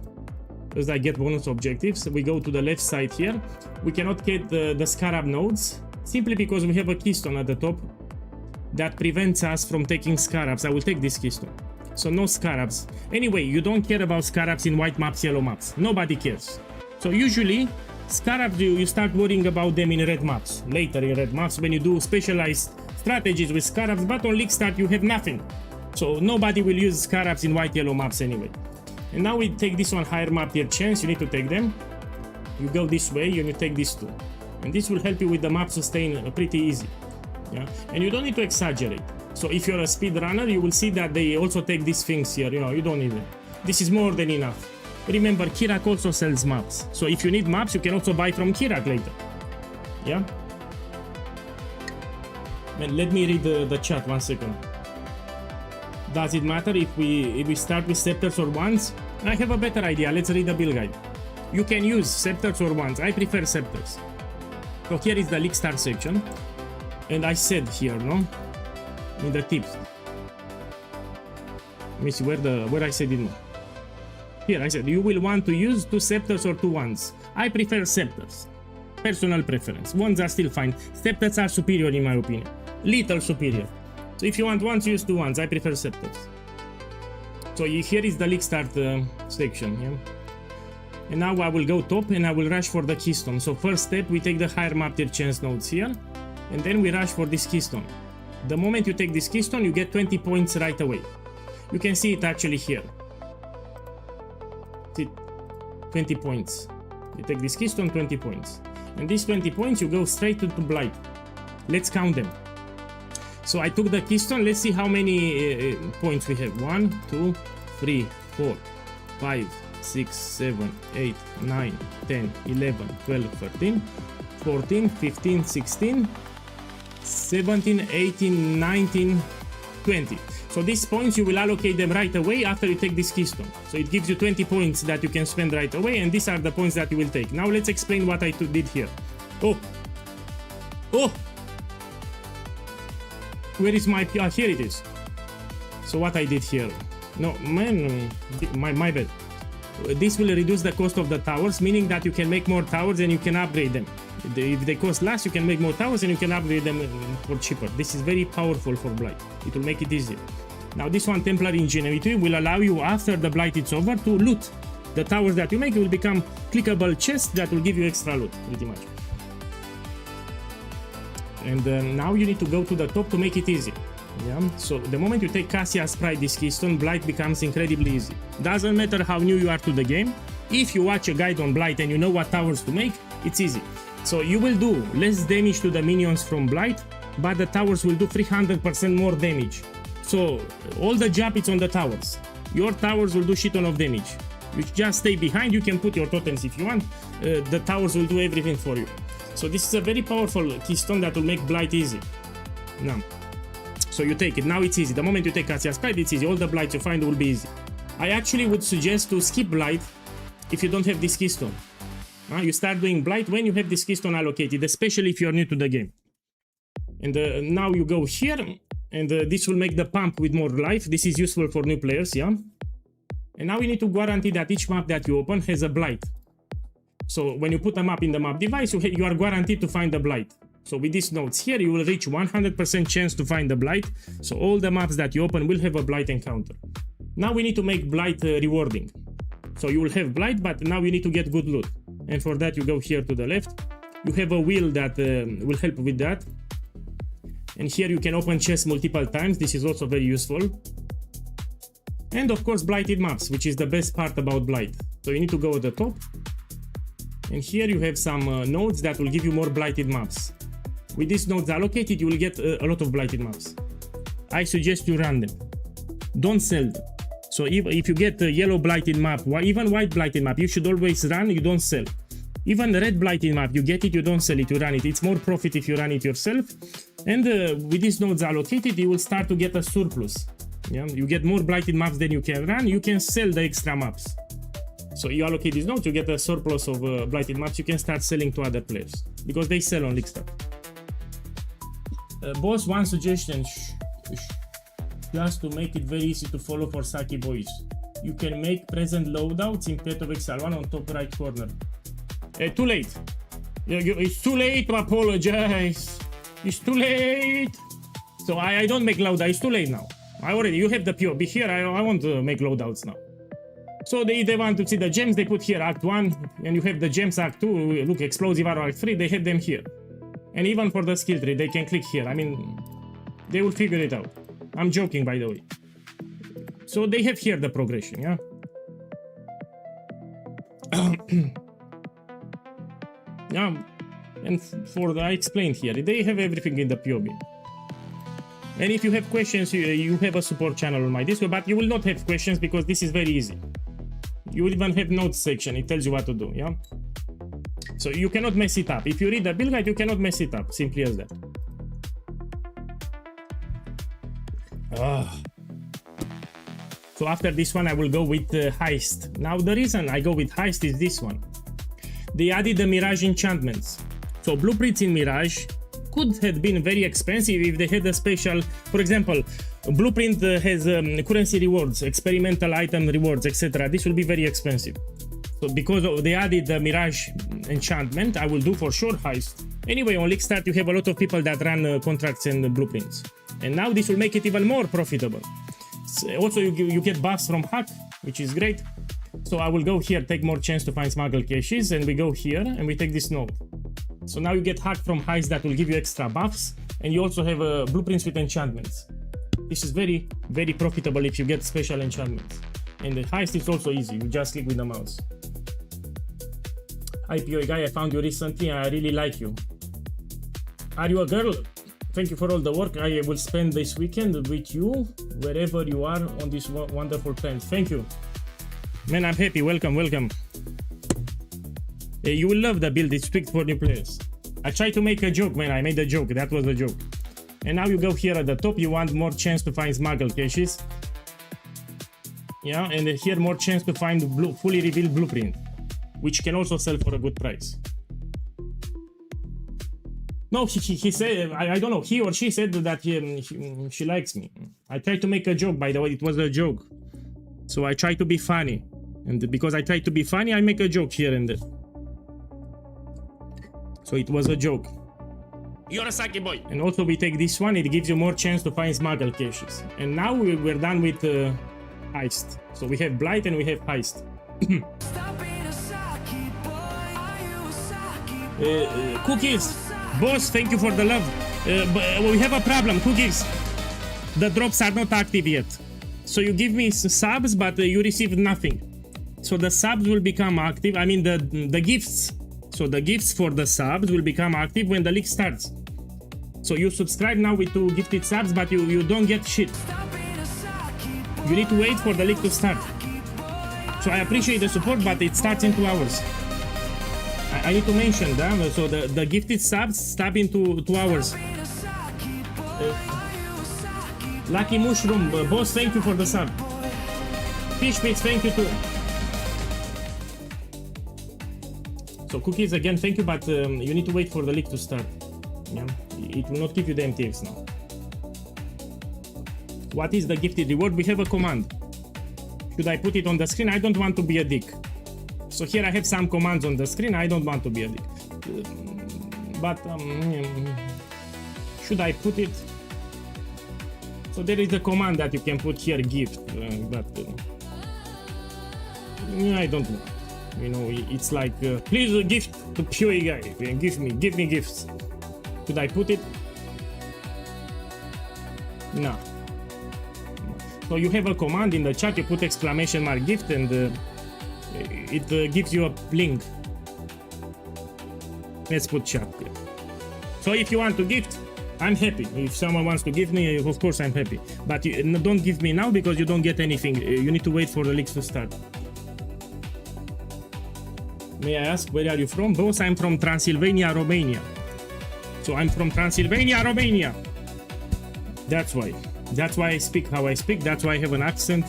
because I get bonus objectives. We go to the left side here. We cannot get the Scarab nodes, simply because we have a keystone at the top that prevents us from taking Scarabs. I will take this keystone. So no Scarabs. Anyway, you don't care about Scarabs in white maps, yellow maps. Nobody cares. So usually, Scarabs, you start worrying about them in red maps. Later in red maps, when you do specialized strategies with Scarabs, but on League Start you have nothing. So nobody will use Scarabs in white, yellow maps anyway. And now we take this one higher map tier chance. You need to take them. You go this way and you take these two. And this will help you with the map sustain pretty easy. Yeah, and you don't need to exaggerate. So if you're a speedrunner, you will see that they also take these things here. You know, you don't need them. This is more than enough. Remember, Kirak also sells maps. So if you need maps, you can also buy from Kirak later. Yeah? Man, let me read the chat 1 second. Does it matter if we start with scepters or wands? I have a better idea. Let's read the build guide. You can use scepters or wands. I prefer scepters. So here is the League Start section. And I said here, no? In the tips. Let me see where I said it more. Here I said you will want to use 2 scepters or 2 wands. I prefer scepters. Personal preference. Wands are still fine. Scepters are superior in my opinion. Little superior. So if you want wands, use 2 wands. I prefer scepters. So here is the League Start section. Yeah? And now I will go top and I will rush for the keystone. So first step, we take the higher map tier chance nodes here. And then we rush for this keystone. The moment you take this keystone, you get 20 points right away. You can see it actually here. See, 20 points. You take this keystone, 20 points. And these 20 points, you go straight to Blight. Let's count them. So I took the keystone. Let's see how many points we have. 1, 2, 3, 4, 5, 6, 7, 8, 9, 10, 11, 12, 13, 14, 15, 16, 17, 18, 19, 20. So these points you will allocate them right away after you take this keystone. So it gives you 20 points that you can spend right away, and these are the points that you will take. Now let's explain what I did here. Oh! Where is my... here it is. So what I did here. No, man, my bad. This will reduce the cost of the towers, meaning that you can make more towers and you can upgrade them. If they cost less, you can make more towers and you can upgrade them for cheaper. This is very powerful for Blight. It will make it easier. Now this one, Templar Ingenuity, will allow you after the Blight is over to loot. The towers that you make will become clickable chests that will give you extra loot, pretty much. And now you need to go to the top to make it easy. Yeah, so the moment you take Cassia's Pride, this keystone, Blight becomes incredibly easy. Doesn't matter how new you are to the game, if you watch a guide on Blight and you know what towers to make, it's easy. So you will do less damage to the minions from Blight, but the towers will do 300% more damage. So all the jump is on the towers. Your towers will do shit ton of damage. You just stay behind, you can put your totems if you want, the towers will do everything for you. So this is a very powerful keystone that will make Blight easy. Now, so you take it, now it's easy. The moment you take Cassia's Pride, it's easy. All the Blights you find will be easy. I actually would suggest to skip Blight if you don't have this keystone. You start doing Blight when you have this keystone allocated, especially if you're new to the game. And now you go here, and this will make the pump with more life. This is useful for new players, yeah? And now you need to guarantee that each map that you open has a Blight. So when you put a map in the map device, you are guaranteed to find the Blight. So with these nodes here, you will reach 100% chance to find the Blight. So all the maps that you open will have a Blight encounter. Now we need to make Blight rewarding. So you will have Blight, but now you need to get good loot. And for that you go here to the left. You have a wheel that will help with that. And here you can open chests multiple times. This is also very useful. And of course blighted maps, which is the best part about Blight. So you need to go at the top. And here you have some nodes that will give you more blighted maps. With these nodes allocated, you will get a lot of blighted maps. I suggest you run them. Don't sell them. So if you get a yellow blighted map, or even white blighted map, you should always run, you don't sell. Even the red blighted map, you get it, you don't sell it, you run it. It's more profit if you run it yourself. And with these nodes allocated, you will start to get a surplus. Yeah? You get more blighted maps than you can run, you can sell the extra maps. So you allocate these nodes, you get a surplus of blighted maps, you can start selling to other players. Because they sell on League. Boss, one suggestion. Just to make it very easy to follow for Saki boys. You can make present loadouts in Path of Exile 1 on top right corner. Too late. It's too late to apologize. It's too late. So I don't make loadouts. It's too late now. You have the POB here. I want to make loadouts now. So they want to see the gems, they put here Act 1, and you have the gems Act 2, look, Explosive Arrow Act 3, they have them here. And even for the skill tree, they can click here. I mean, they will figure it out. I'm joking, by the way. So they have here the progression, yeah? Yeah, and I explained here, they have everything in the POB. And if you have questions, you have a support channel on my Discord, but you will not have questions because this is very easy. You will even have notes section, it tells you what to do, yeah? So you cannot mess it up. If you read the build guide, you cannot mess it up, simply as that. So after this one, I will go with Heist. Now the reason I go with Heist is this one. They added the Mirage enchantments. So blueprints in Mirage could have been very expensive if they had a special, for example, blueprint has currency rewards, experimental item rewards, etc. This will be very expensive. So because they added the Mirage enchantment, I will do for sure Heist. Anyway, on League Start you have a lot of people that run contracts and blueprints. And now this will make it even more profitable. So also you get buffs from Hack, which is great. So I will go here, take more chance to find smuggle caches, and we go here and we take this node. So now you get Hack from Heist that will give you extra buffs, and you also have blueprints with enchantments. This is very, very profitable if you get special enchantments. And the Heist is also easy, you just click with the mouse. Hi POEGuy, I found you recently and I really like you. Are you a girl? Thank you for all the work. I will spend this weekend with you wherever you are on this wonderful planet. Thank you. Man, I'm happy. Welcome, welcome. You will love the build. It's tweaked for new players. I tried to make a joke, man. I made a joke. That was a joke. And now you go here at the top. You want more chance to find smuggle caches. Yeah, and here more chance to find fully revealed blueprint, which can also sell for a good price. No, he said, I don't know, he or she said that she likes me. I tried to make a joke, by the way, it was a joke. So I try to be funny. And because I try to be funny, I make a joke here and there. So it was a joke. You're a sucky boy. And also we take this one, it gives you more chance to find smuggle caches. And now we're done with Heist. So we have Blight and we have Heist. Cookies, boss, thank you for the love. We have a problem, Cookies. The drops are not active yet. So you give me subs, but you receive nothing. So the subs will become active. I mean the gifts. So the gifts for the subs will become active when the league starts. So you subscribe now with 2 gifted subs, but you don't get shit. You need to wait for the league to start. So I appreciate the support, but it starts in 2 hours. I need to mention that. So the gifted subs start in 2 hours. Lucky Mushroom, boss, thank you for the sub. Fish Pits, thank you too. So Cookies, again, thank you, but you need to wait for the league to start. Yeah, it will not give you the MTX now. What is the gifted reward? We have a command. Should I put it on the screen? I don't want to be a dick. So here I have some commands on the screen. I don't want to be a dick. But should I put it? So there is a command that you can put here, gift, but I don't know. You know, it's like, please gift to POEGuy, give me gifts. Should I put it? No. So you have a command in the chat, you put exclamation mark gift, and it gives you a link. Let's put chat here. So if you want to gift, I'm happy. If someone wants to give me, of course I'm happy. But don't give me now because you don't get anything. You need to wait for the leagues to start. May I ask, where are you from? Boss, I'm from Transylvania, Romania. So I'm from Transylvania, Romania. That's why. That's why I speak how I speak. That's why I have an accent.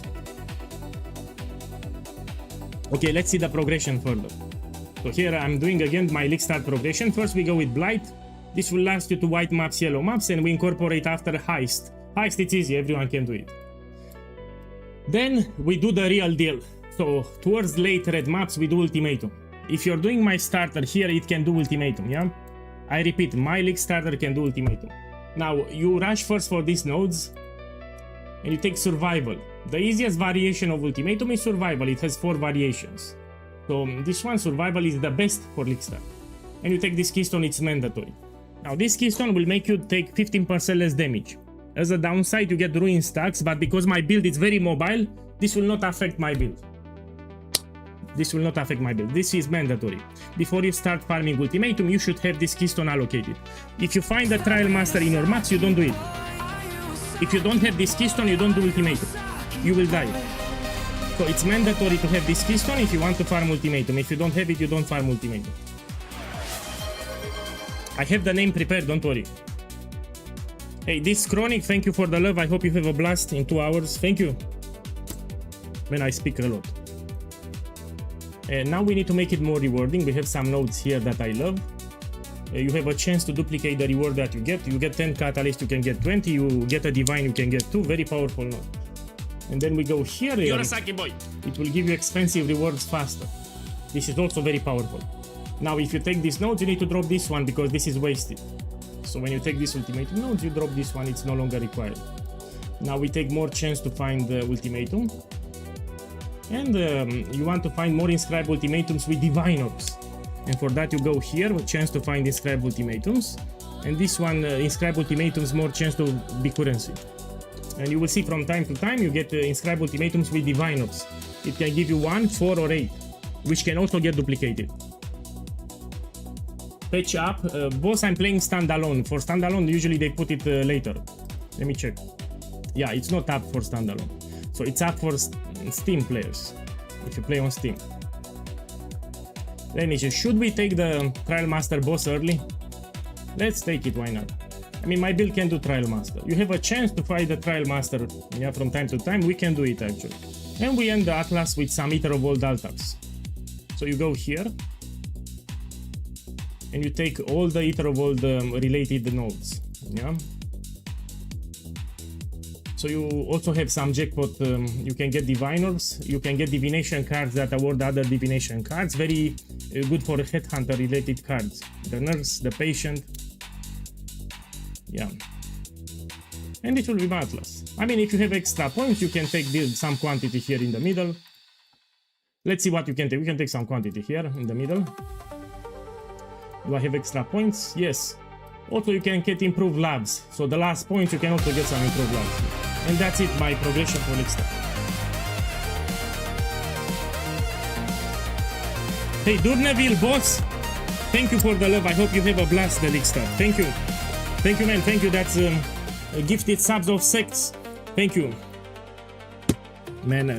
Okay, let's see the progression further. So here I'm doing again my league start progression. First we go with Blight. This will last you to white maps, yellow maps, and we incorporate after Heist. Heist, it's easy, everyone can do it. Then we do the real deal. So towards late red maps, we do ultimatum. If you're doing my starter here, it can do ultimatum, yeah? I repeat, my league starter can do ultimatum. Now, you rush first for these nodes, and you take survival. The easiest variation of ultimatum is survival. It has 4 variations. So this one, survival, is the best for league start. And you take this keystone, it's mandatory. Now this keystone will make you take 15% less damage. As a downside, you get ruin stacks, but because my build is very mobile, this will not affect my build. This will not affect my build. This is mandatory. Before you start farming ultimatum, you should have this keystone allocated. If you find a trial master in your maps, you don't do it. If you don't have this keystone, you don't do ultimatum. You will die. So it's mandatory to have this keystone if you want to farm ultimatum. If you don't have it, you don't farm ultimatum. I have the name prepared, don't worry. Hey, this Chronic, thank you for the love. I hope you have a blast in 2 hours. Thank you. When I speak a lot. And now we need to make it more rewarding. We have some nodes here that I love. You have a chance to duplicate the reward that you get. You get 10 catalysts, you can get 20. You get a divine, you can get 2. Very powerful node. And then we go here. Yorosaki boy. It will give you expensive rewards faster. This is also very powerful. Now if you take these nodes, you need to drop this one because this is wasted. So when you take this ultimatum nodes, you drop this one, it's no longer required. Now we take more chance to find the ultimatum. And you want to find more inscribed ultimatums with divine orbs. And for that you go here with chance to find inscribed ultimatums. And this one, inscribed ultimatums, more chance to be currency. And you will see from time to time you get inscribed ultimatums with divine orbs. It can give you 1, 4 or 8, which can also get duplicated. Patch up. Boss, I'm playing standalone. For standalone, usually they put it later. Let me check. Yeah, it's not up for standalone. So it's up for Steam players, if you play on Steam. Let me check. Should we take the Trial Master boss early? Let's take it, why not? I mean, my build can do Trial Master. You have a chance to fight the Trial Master, yeah, from time to time. We can do it, actually. And we end the Atlas with some Eater of Old Altax. So you go here. And you take all the Eater of Old related nodes, yeah? So you also have some jackpot, you can get divine orbs, you can get divination cards that award other divination cards, very good for headhunter related cards. The nurse, the patient, yeah. And it will be Atlas. I mean, if you have extra points, you can take some quantity here in the middle. Let's see what you can take. We can take some quantity here in the middle. Do I have extra points? Yes. Also, you can get improved labs. So the last point, you can also get some improved labs. And that's it, my progression for Allflame. Hey, Durneville, boss. Thank you for the love. I hope you have a blast, the Allflame. Thank you. Thank you, man. Thank you. That's gifted subs of sex. Thank you. Man,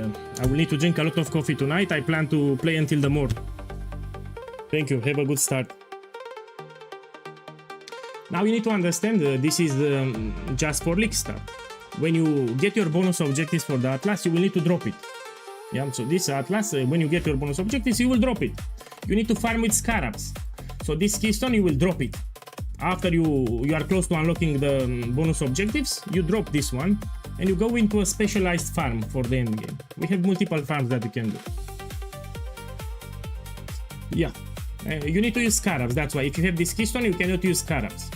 I will need to drink a lot of coffee tonight. I plan to play until the morning. Thank you. Have a good start. Now you need to understand this is just for Allflame. When you get your bonus objectives for the Atlas, you will need to drop it. Yeah, so this Atlas, when you get your bonus objectives, you will drop it. You need to farm with scarabs. So this keystone, you will drop it. After you are close to unlocking the bonus objectives, you drop this one and you go into a specialized farm for the end game. We have multiple farms that you can do. Yeah, you need to use scarabs. That's why if you have this keystone, you cannot use scarabs.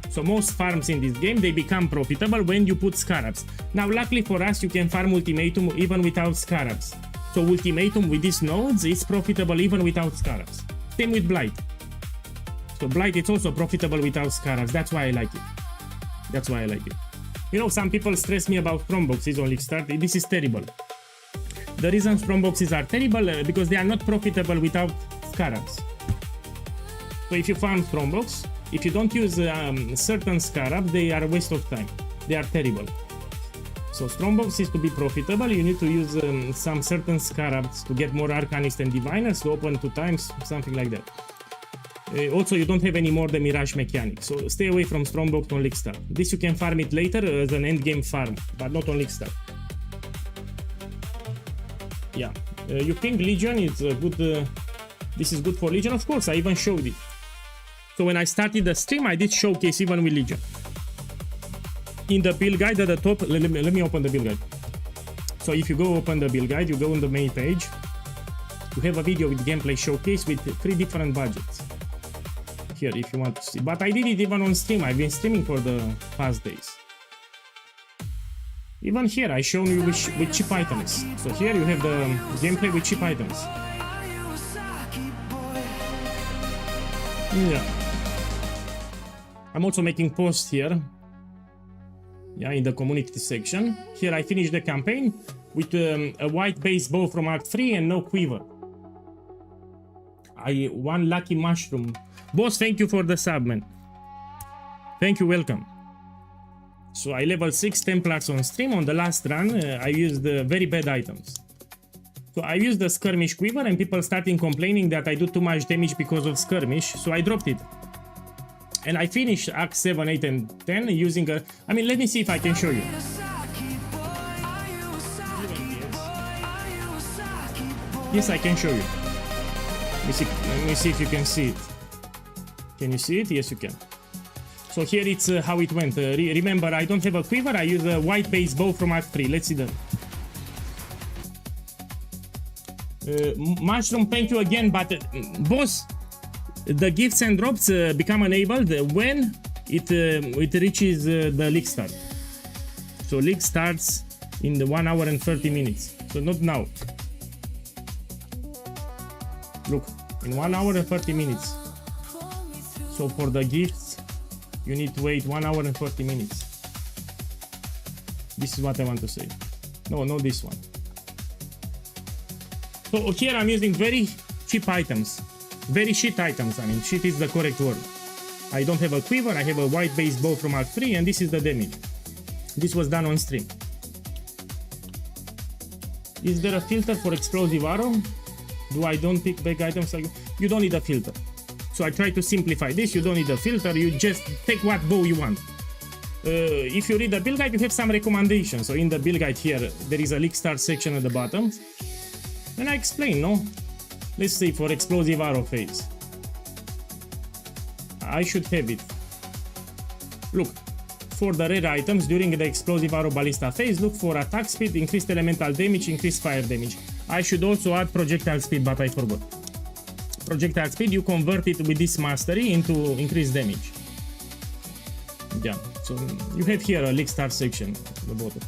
So most farms in this game, they become profitable when you put scarabs. Now, luckily for us, you can farm ultimatum even without scarabs. So ultimatum with these nodes is profitable even without scarabs. Same with blight. So blight, it's also profitable without scarabs. That's why I like it. That's why I like it. You know, some people stress me about strongboxes on Kickstarter. This is terrible. The reason strongboxes are terrible because they are not profitable without scarabs. So if you farm strongbox, if you don't use certain scarabs, they are a waste of time. They are terrible. So strongbox is to be profitable. You need to use some certain scarabs to get more arcanists and diviners to open 2 times, something like that. Also, you don't have any more the Mirage mechanic, so stay away from Strongbox on Kickstarter. This you can farm it later as an endgame farm, but not on Kickstarter. Yeah, you think Legion is good. This is good for Legion, of course. I even showed it. So when I started the stream, I did showcase even with Legion. In the build guide at the top, let me open the build guide. So if you go open the build guide, you go on the main page. You have a video with gameplay showcase with 3 different budgets. Here if you want to see, but I did it even on stream. I've been streaming for the past days. Even here I shown you with cheap items. So here you have the gameplay with cheap items. Yeah, I'm also making posts here. Yeah, in the community section. Here I finished the campaign with a white base bow from Act 3 and no quiver. I won lucky mushroom. Boss, thank you for the sub, man. Thank you, welcome. So I leveled 6 Templars on stream. On the last run, I used very bad items. So I used the skirmish quiver and people started complaining that I do too much damage because of skirmish. So I dropped it. And I finished Act 7, 8 and 10 using a... I mean, let me see if I can show you. Yes, I can show you. Let me see if you can see it. Can you see it? Yes, you can. So here it's how it went. Remember, I don't have a quiver. I use a white base bow from Act 3. Let's see that. Mushroom, thank you again. But boss, the gifts and drops become enabled when it reaches the league start. So league starts in the 1 hour and 30 minutes. So not now. Look, in 1 hour and 30 minutes. So for the gifts, you need to wait 1 hour and 30 minutes. This is what I want to say. No, not this one. So here I'm using very cheap items. Very shit items, I mean, shit is the correct word. I don't have a quiver, I have a white base bow from Act 3 and this is the damage. This was done on stream. Is there a filter for explosive arrow? Do I don't pick big items? You don't need a filter. So I try to simplify this. You don't need a filter, you just take what bow you want. If you read the build guide, you have some recommendations. So in the build guide here, there is a league start section at the bottom. And I explain, no? Let's say for explosive arrow phase. I should have it. Look, for the rare items during the explosive arrow ballista phase, look for attack speed, increased elemental damage, increased fire damage. I should also add projectile speed, but I forgot. Projectile speed, you convert it with this mastery into increased damage. Yeah, so you have here a league start section at the bottom.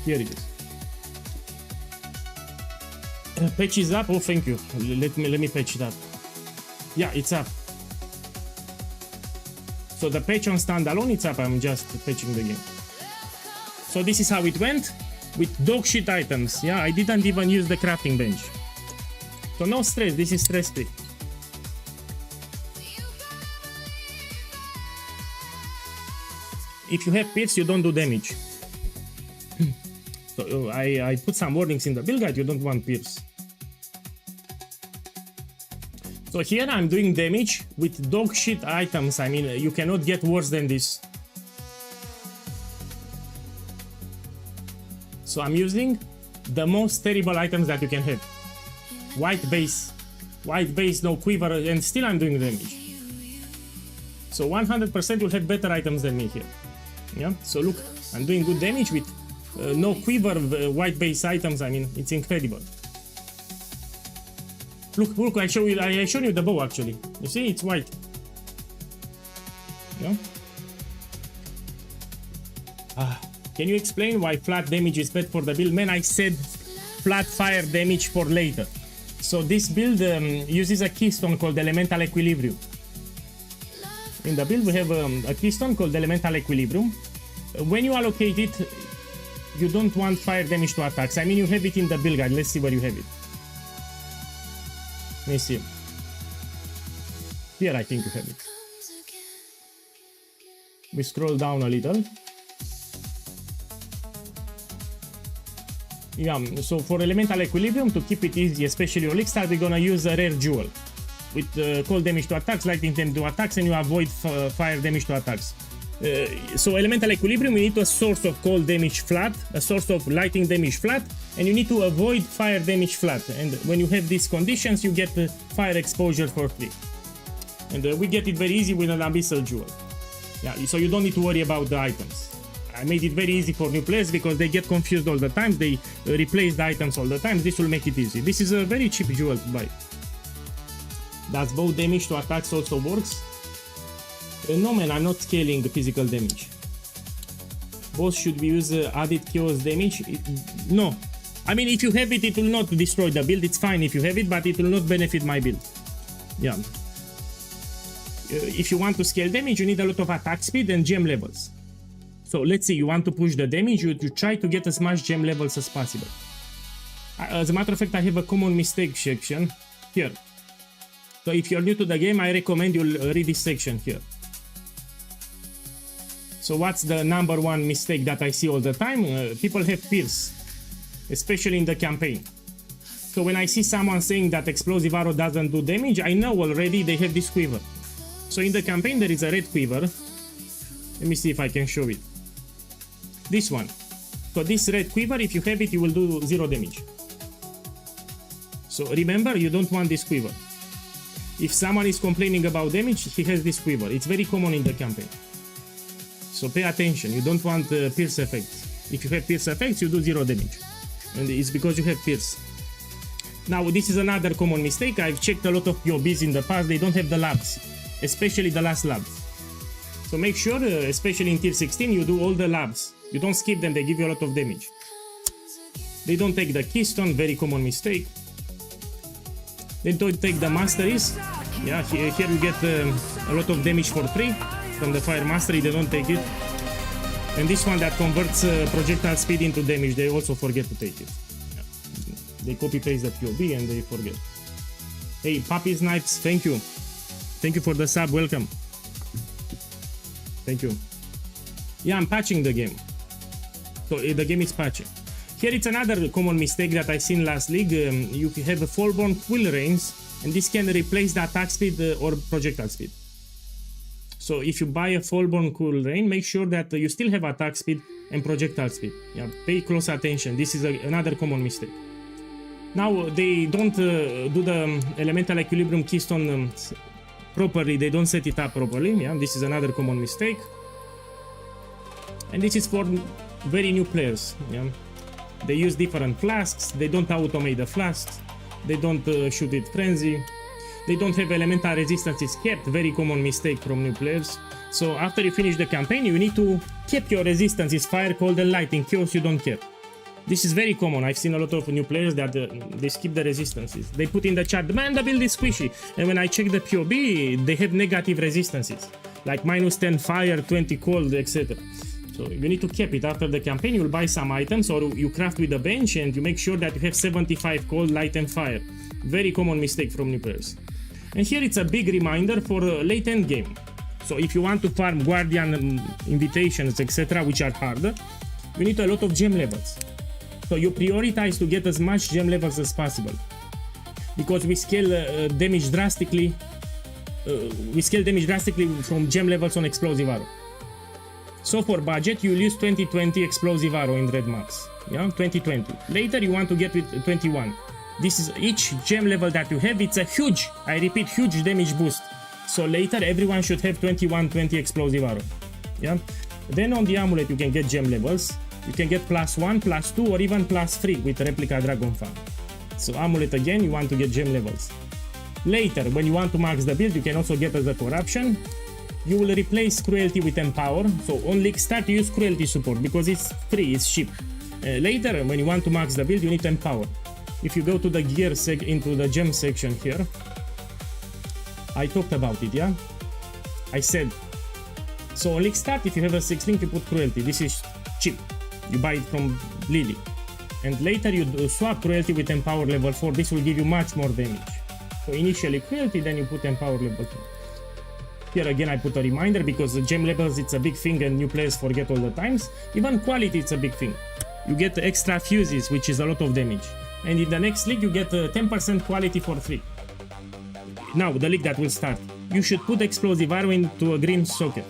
Here it is. Patch is up. Oh, thank you. Let me patch it up. Yeah, it's up. So the patch on standalone, it's up. I'm just patching the game. So this is how it went with dog shit items. Yeah, I didn't even use the crafting bench. So no stress. This is stress free. If you have pierce, you don't do damage. So I put some warnings in the build guide. You don't want pierce. So here I'm doing damage with dog shit items. I mean, you cannot get worse than this. So I'm using the most terrible items that you can have. White base, no quiver, and still I'm doing damage. So 100% will have better items than me here. Yeah, so look, I'm doing good damage with no quiver, white base items. I mean, it's incredible. Look, I show you the bow actually. You see, it's white. Yeah. Can you explain why flat damage is bad for the build? Man, I said flat fire damage for later. So this build uses a keystone called Elemental Equilibrium. In the build we have a keystone called Elemental Equilibrium. When you allocate it, you don't want fire damage to attacks. I mean, you have it in the build guide. Let's see where you have it. Let me see. Here I think you have it. We scroll down a little. Yeah, so for Elemental Equilibrium, to keep it easy, especially your Elixir, we're gonna use a rare jewel with cold damage to attacks, lightning damage to attacks, and you avoid fire damage to attacks. So Elemental Equilibrium, you need a source of cold damage flat, a source of lightning damage flat, and you need to avoid fire damage flat. And when you have these conditions, you get fire exposure for free. And we get it very easy with an Abyssal Jewel. Yeah, so you don't need to worry about the items. I made it very easy for new players because they get confused all the time. They replace the items all the time. This will make it easy. This is a very cheap jewel to buy. Does bow damage to attacks also works? No man, I'm not scaling the physical damage. Both should we use added chaos damage? No. I mean, if you have it, it will not destroy the build. It's fine if you have it, but it will not benefit my build. Yeah. If you want to scale damage, you need a lot of attack speed and gem levels. So let's say you want to push the damage, you try to get as much gem levels as possible. As a matter of fact, I have a common mistake section here. So if you're new to the game, I recommend you read this section here. So what's the number one mistake that I see all the time? People have pierce, especially in the campaign. So when I see someone saying that explosive arrow doesn't do damage, I know already they have this quiver. So in the campaign there is a red quiver. Let me see if I can show it. This one. So this red quiver, if you have it, you will do 0 damage. So remember, you don't want this quiver. If someone is complaining about damage, he has this quiver. It's very common in the campaign. So pay attention, you don't want pierce effects. If you have pierce effects, you do 0 damage. And it's because you have pierce. Now this is another common mistake. I've checked a lot of POBs in the past, they don't have the labs. Especially the last lab. So make sure, especially in tier 16, you do all the labs. You don't skip them, they give you a lot of damage. They don't take the keystone, very common mistake. They don't take the masteries. Yeah, here you get a lot of damage for free from the fire mastery, they don't take it. And this one that converts projectile speed into damage, they also forget to take it. Yeah. They copy paste the POB and they forget. Hey, Puppy Snipes, thank you. Thank you for the sub, welcome. Thank you. Yeah, I'm patching the game. So the game is patching. Here it's another common mistake that I seen last league. You have a Fallborn Quill Rains, and this can replace the attack speed or projectile speed. So if you buy a Fallborn Quill Rain, make sure that you still have attack speed and projectile speed. Yeah, pay close attention. This is another common mistake. Now they don't do the Elemental Equilibrium keystone properly. They don't set it up properly. Yeah, this is another common mistake. And this is for very new players. Yeah. They use different flasks, they don't automate the flasks, they don't shoot with frenzy, they don't have elemental resistances kept, very common mistake from new players. So after you finish the campaign, you need to keep your resistances, fire, cold and lightning, chaos you don't care. This is very common. I've seen a lot of new players that they skip the resistances. They put in the chat, man, the build is squishy. And when I check the POB, they have negative resistances. Like -10 fire, 20 cold, etc. So you need to cap it. After the campaign, you'll buy some items or you craft with a bench and you make sure that you have 75 cold, light and fire. Very common mistake from new players. And here it's a big reminder for late end game. So if you want to farm Guardian invitations, etc., which are harder, you need a lot of gem levels. So you prioritize to get as much gem levels as possible. Because we scale damage drastically. From gem levels on explosive arrow. So for budget, you'll use 2020 explosive arrow in red maps. Yeah, 2020. Later you want to get with 21. This is each gem level that you have. It's a huge, I repeat, huge damage boost. So later everyone should have 2120 explosive arrow. Yeah. Then on the amulet you can get gem levels. You can get +1, +2, or even +3 with replica dragon farm. So amulet again, you want to get gem levels. Later, when you want to max the build, you can also get as a corruption. You will replace cruelty with empower. So on league start, you use cruelty support because it's free, it's cheap. Later, when you want to max the build, you need empower. If you go to the gear into the gem section here, I talked about it, yeah? I said, so on league start, if you have a 6 link, you put cruelty. This is cheap. You buy it from Lily. And later you swap cruelty with empower level 4. This will give you much more damage. So initially cruelty, then you put empower level 4. Here again I put a reminder because the gem levels, it's a big thing and new players forget all the times. Even quality, it's a big thing. You get extra fuses, which is a lot of damage. And in the next league you get 10% quality for free. Now the league that will start, you should put explosive arrow into a green socket.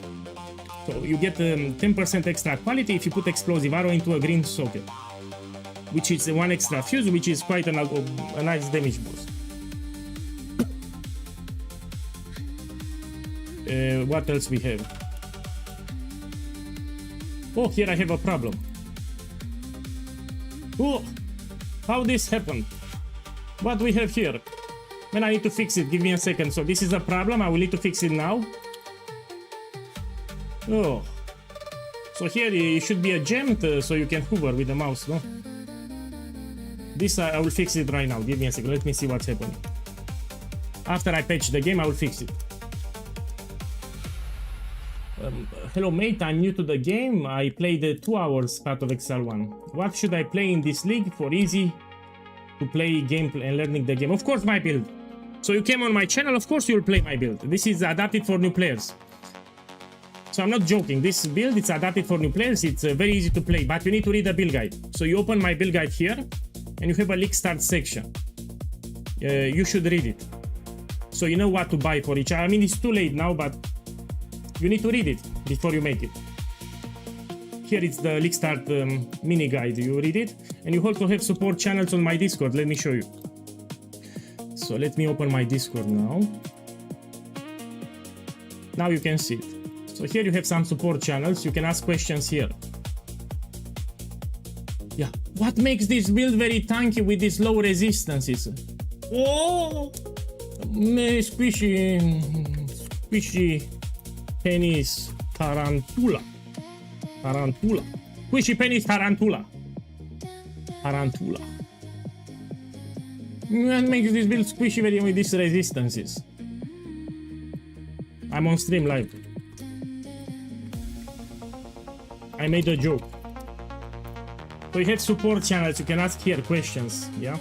So you get 10% extra quality if you put explosive arrow into a green socket, which is one extra fuse, which is quite a nice damage boost. What else we have? Oh, here I have a problem. Oh, how this happened? What we have here? Man, I need to fix it. Give me a second. So this is a problem. I will need to fix it now. Oh, so here it should be a gem, so you can hover with the mouse, no? This I will fix it right now. Give me a second. Let me see what's happening. After I patch the game, I will fix it. Hello mate, I'm new to the game. I played 2 hours Path of Exile 1. What should I play in this league for easy to play gameplay and learning the game? Of course my build. So you came on my channel, of course you'll play my build. This is adapted for new players. So I'm not joking, this build, it's adapted for new players. It's very easy to play, but you need to read the build guide. So you open my build guide here and you have a league start section. You should read it. So you know what to buy for each. I mean, it's too late now, but you need to read it before you make it. Here it's the league start mini guide. You read it, and you also have support channels on my Discord. Let me show you. So let me open my Discord now. Now you can see it. So here you have some support channels. You can ask questions here. Yeah, what makes this build very tanky with these low resistances? Oh, squishy penis tarantula. Squishy penis tarantula. What makes this build squishy very with these resistances? I'm on stream live. I made a joke. So you have support channels, you can ask here questions, yeah?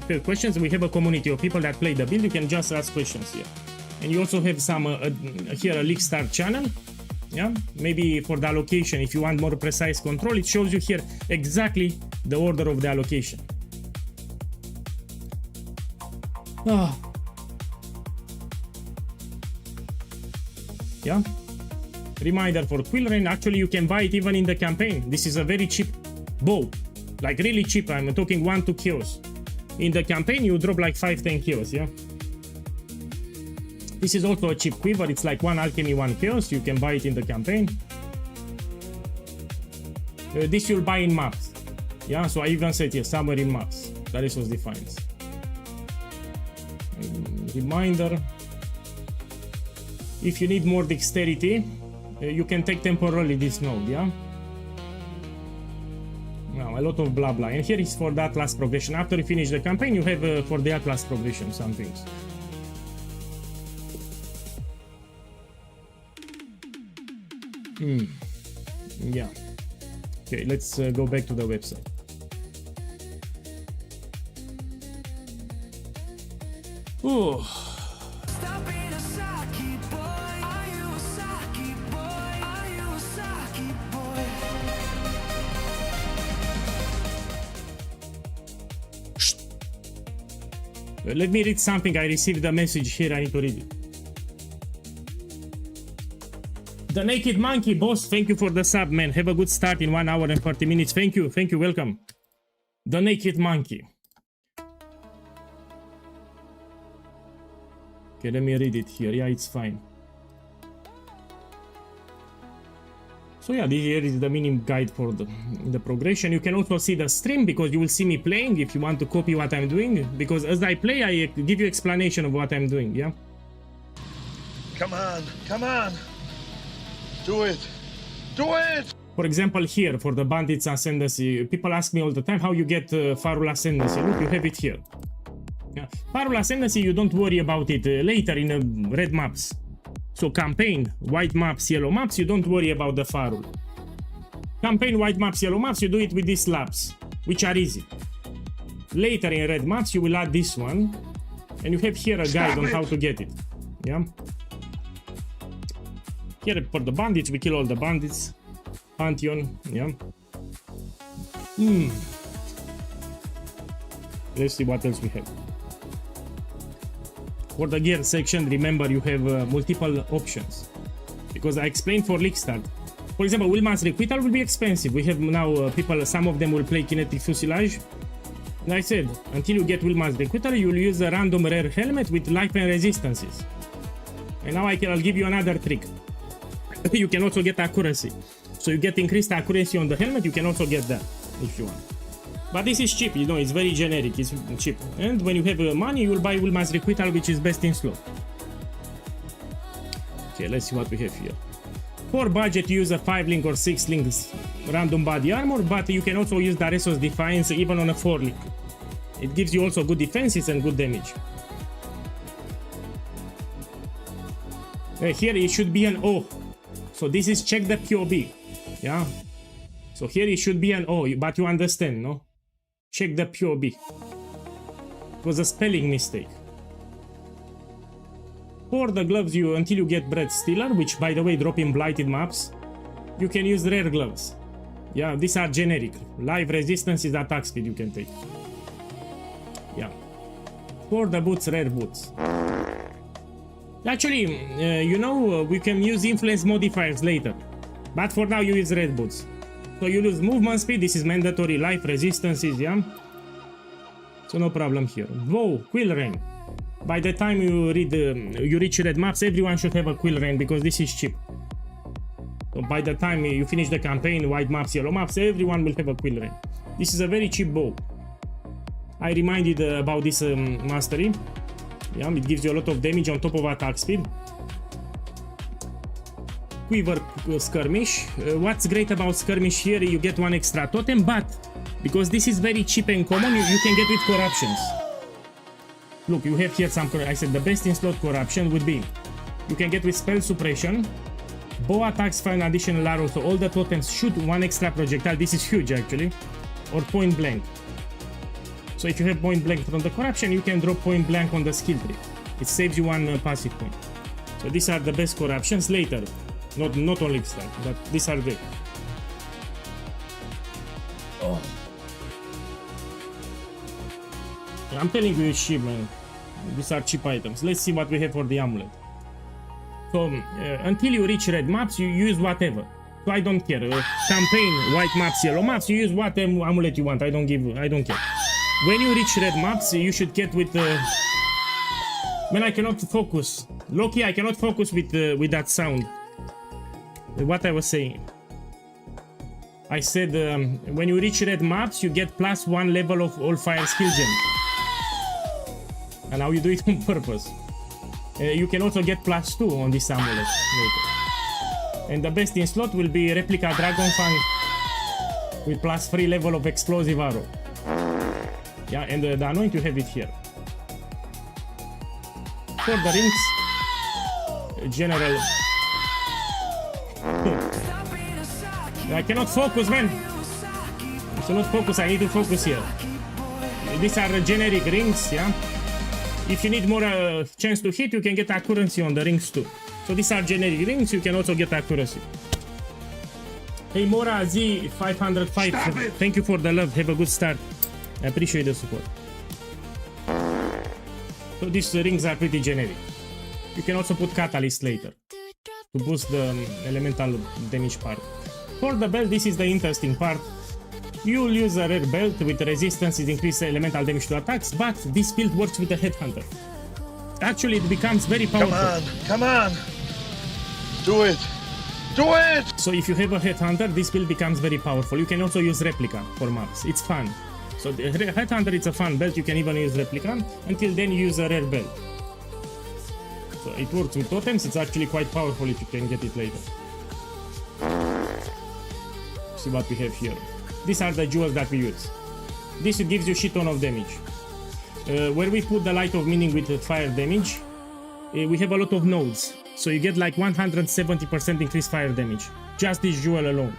If you have questions, we have a community of people that play the build, you can just ask questions here. And you also have some, here a league start channel, yeah? Maybe for the allocation, if you want more precise control, it shows you here exactly the order of the allocation. Ah. Yeah? Reminder for Quill Rain, actually you can buy it even in the campaign. This is a very cheap bow, like really cheap. I'm talking 1-2 kills. In the campaign you drop like 5-10 kills, yeah? This is also a cheap quiver, it's like 1 alchemy 1 kills. You can buy it in the campaign. This you'll buy in maps, yeah? So I even said here, somewhere in maps. That is what defines. Reminder, if you need more dexterity, you can take temporarily this node, yeah? lot of blah blah. And here is for the Atlas progression. After you finish the campaign, you have for the Atlas progression some things. Yeah. Okay, let's go back to the website. Oh. Stop being a Saki boy. Are you a Saki boy? Are you a Saki boy? Let me read something. I received a message here. I need to read it. The Naked Monkey, boss, thank you for the sub, man. Have a good start in 1 hour and 40 minutes. Thank you, welcome. The Naked Monkey. Okay, let me read it here. Yeah, it's fine. So yeah, this here is the mini guide for the progression. You can also see the stream because you will see me playing if you want to copy what I'm doing. Because as I play, I give you explanation of what I'm doing, yeah? Come on, come on. Do it. Do it! For example, here, for the Bandits Ascendancy, people ask me all the time how you get Farul Ascendancy. Look, you have it here. Yeah. Farul Ascendancy, you don't worry about it later in red maps. So campaign, white maps, yellow maps, you don't worry about the Farul. Campaign, white maps, yellow maps, you do it with these slabs, which are easy. Later in red maps, you will add this one, and you have here a guide on how to get it. Yeah. Here for the bandits, we kill all the bandits. Pantheon, yeah. Let's see what else we have. For the gear section, remember you have multiple options. Because I explained for League Start. For example, Wilma's Requital will be expensive. We have now people, some of them will play Kinetic Fusilage. And I said, until you get Wilma's Requital, you'll use a random rare helmet with life and resistances. And now I'll give you another trick. You can also get accuracy. So you get increased accuracy on the helmet, you can also get that if you want. But this is cheap, you know, it's very generic, it's cheap. And when you have money, you will buy Wilma's Requital, which is best in slot. Okay, let's see what we have here. For budget, use a 5-link or 6-link random body armor, but you can also use Daresos Defiance even on a 4-link. It gives you also good defenses and good damage. Here it should be an O. So this is check the POB, yeah? So here it should be an O, but you understand, no? Check the POB. It was a spelling mistake. For the gloves, until you get Breath Stealer, which by the way drop in blighted maps, you can use rare gloves. Yeah, these are generic. Life resistance is attack speed you can take. Yeah. For the boots, rare boots. Actually, you know, we can use influence modifiers later. But for now, you use red boots. So you lose movement speed, this is mandatory, life resistances, yeah? So no problem here. Whoa, Quill Rain. By the time you reach red maps, everyone should have a Quill Rain because this is cheap. So by the time you finish the campaign, white maps, yellow maps, everyone will have a Quill Rain. This is a very cheap bow. I reminded about this mastery. Yeah, it gives you a lot of damage on top of attack speed. Quiver Skirmish. What's great about Skirmish here, you get one extra totem, but because this is very cheap and common, you can get with corruptions. Look, you have here some, I said the best in slot corruption would be, you can get with spell suppression, bow attacks for an additional arrow, so all the totems shoot one extra projectile, this is huge actually, or point blank. So if you have point blank from the corruption, you can drop point blank on the skill tree. It saves you one passive point. So these are the best corruptions later. Not only start, but these are great. Oh. I'm telling you, it's cheap, man. These are cheap items. Let's see what we have for the amulet. So until you reach red maps, you use whatever. So I don't care. Campaign, white maps, yellow maps, you use what amulet you want. I don't care. When you reach red maps, you should get with man, I cannot focus. Loki, I cannot focus with that sound. What I was saying. I said when you reach red maps, you get +1 level of all fire skill gems. And now you do it on purpose. You can also get +2 on this amulet later. And the best in slot will be Replica Dragonfang with plus 3 level of explosive arrow. Yeah, and the anoint you have it here. For the rings, general. I cannot focus, man. I cannot focus. I need to focus here. These are generic rings, yeah. If you need more chance to hit, you can get accuracy on the rings too. So these are generic rings. You can also get accuracy. Hey Mora Z 505. Thank you for the love. Have a good start. I appreciate the support. So these rings are pretty generic. You can also put catalyst later to boost the elemental damage part. For the belt, this is the interesting part. You'll use a rare belt with resistance, it increases elemental damage to attacks, but this build works with a headhunter. Actually, it becomes very powerful. Come on! Do it! Do it! So if you have a headhunter, this build becomes very powerful. You can also use replica for maps. It's fun. So the headhunter, it's a fun belt. You can even use replica. Until then, you use a rare belt. So it works with totems. It's actually quite powerful if you can get it later. See what we have here. These are the jewels that we use. This gives you shit ton of damage. Where we put the light of meaning with the fire damage, we have a lot of nodes. So you get like 170% increased fire damage. Just this jewel alone.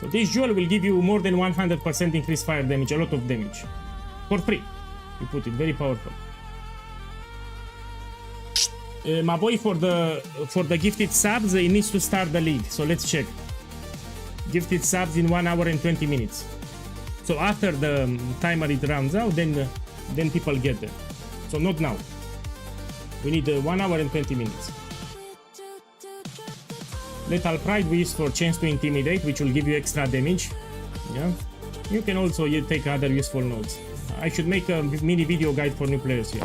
So this jewel will give you more than 100% increased fire damage, a lot of damage. For free. You put it, very powerful. My boy, for the gifted subs, it needs to start the league. So let's check. Gifted subs in 1 hour and 20 minutes. So after the timer it runs out, then people get them. So not now. We need 1 hour and 20 minutes. Lethal Pride we use for chance to intimidate, which will give you extra damage. Yeah. You can also take other useful nodes. I should make a mini video guide for new players here.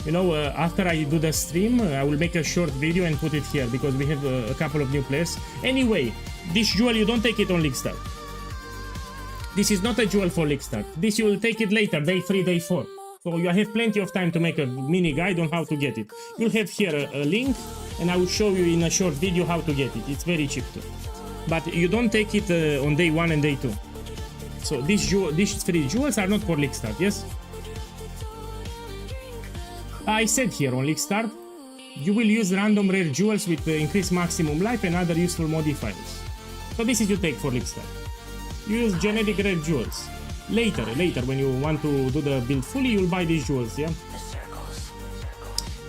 You know, after I do the stream, I will make a short video and put it here because we have a couple of new players. Anyway, this jewel, you don't take it on League Start. This is not a jewel for League Start. This you will take it later, day 3, day 4. So you have plenty of time to make a mini guide on how to get it. You'll have here a link and I will show you in a short video how to get it. It's very cheap too. But you don't take it on day 1 and day 2. So these 3 jewels are not for League Start, yes? I said here on League Start, you will use random rare jewels with increased maximum life and other useful modifiers. So this is you take for League Start. You use generic rare jewels. Later, when you want to do the build fully, you'll buy these jewels, yeah?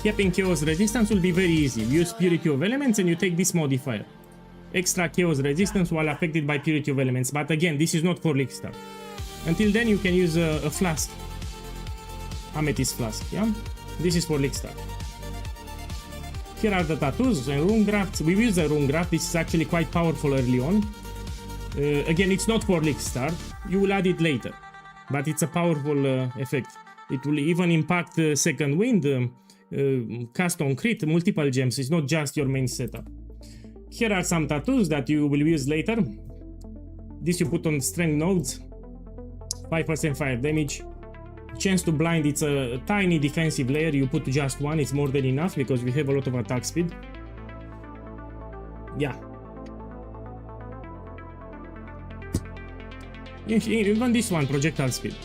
Keeping chaos resistance will be very easy. You use purity of elements and you take this modifier. Extra chaos resistance while affected by purity of elements. But again, this is not for League Start. Until then, you can use a flask. Amethyst flask, yeah? This is for League Start. Here are the tattoos and rune grafts. We use the rune graft. This is actually quite powerful early on. Again, it's not for League Start. You will add it later. But it's a powerful effect. It will even impact second wind, cast on crit, multiple gems. It's not just your main setup. Here are some tattoos that you will use later. This you put on strength nodes. 5% fire damage. Chance to blind, it's a tiny defensive layer. You put just 1, it's more than enough because we have a lot of attack speed. Yeah. Even this one, projectile speed.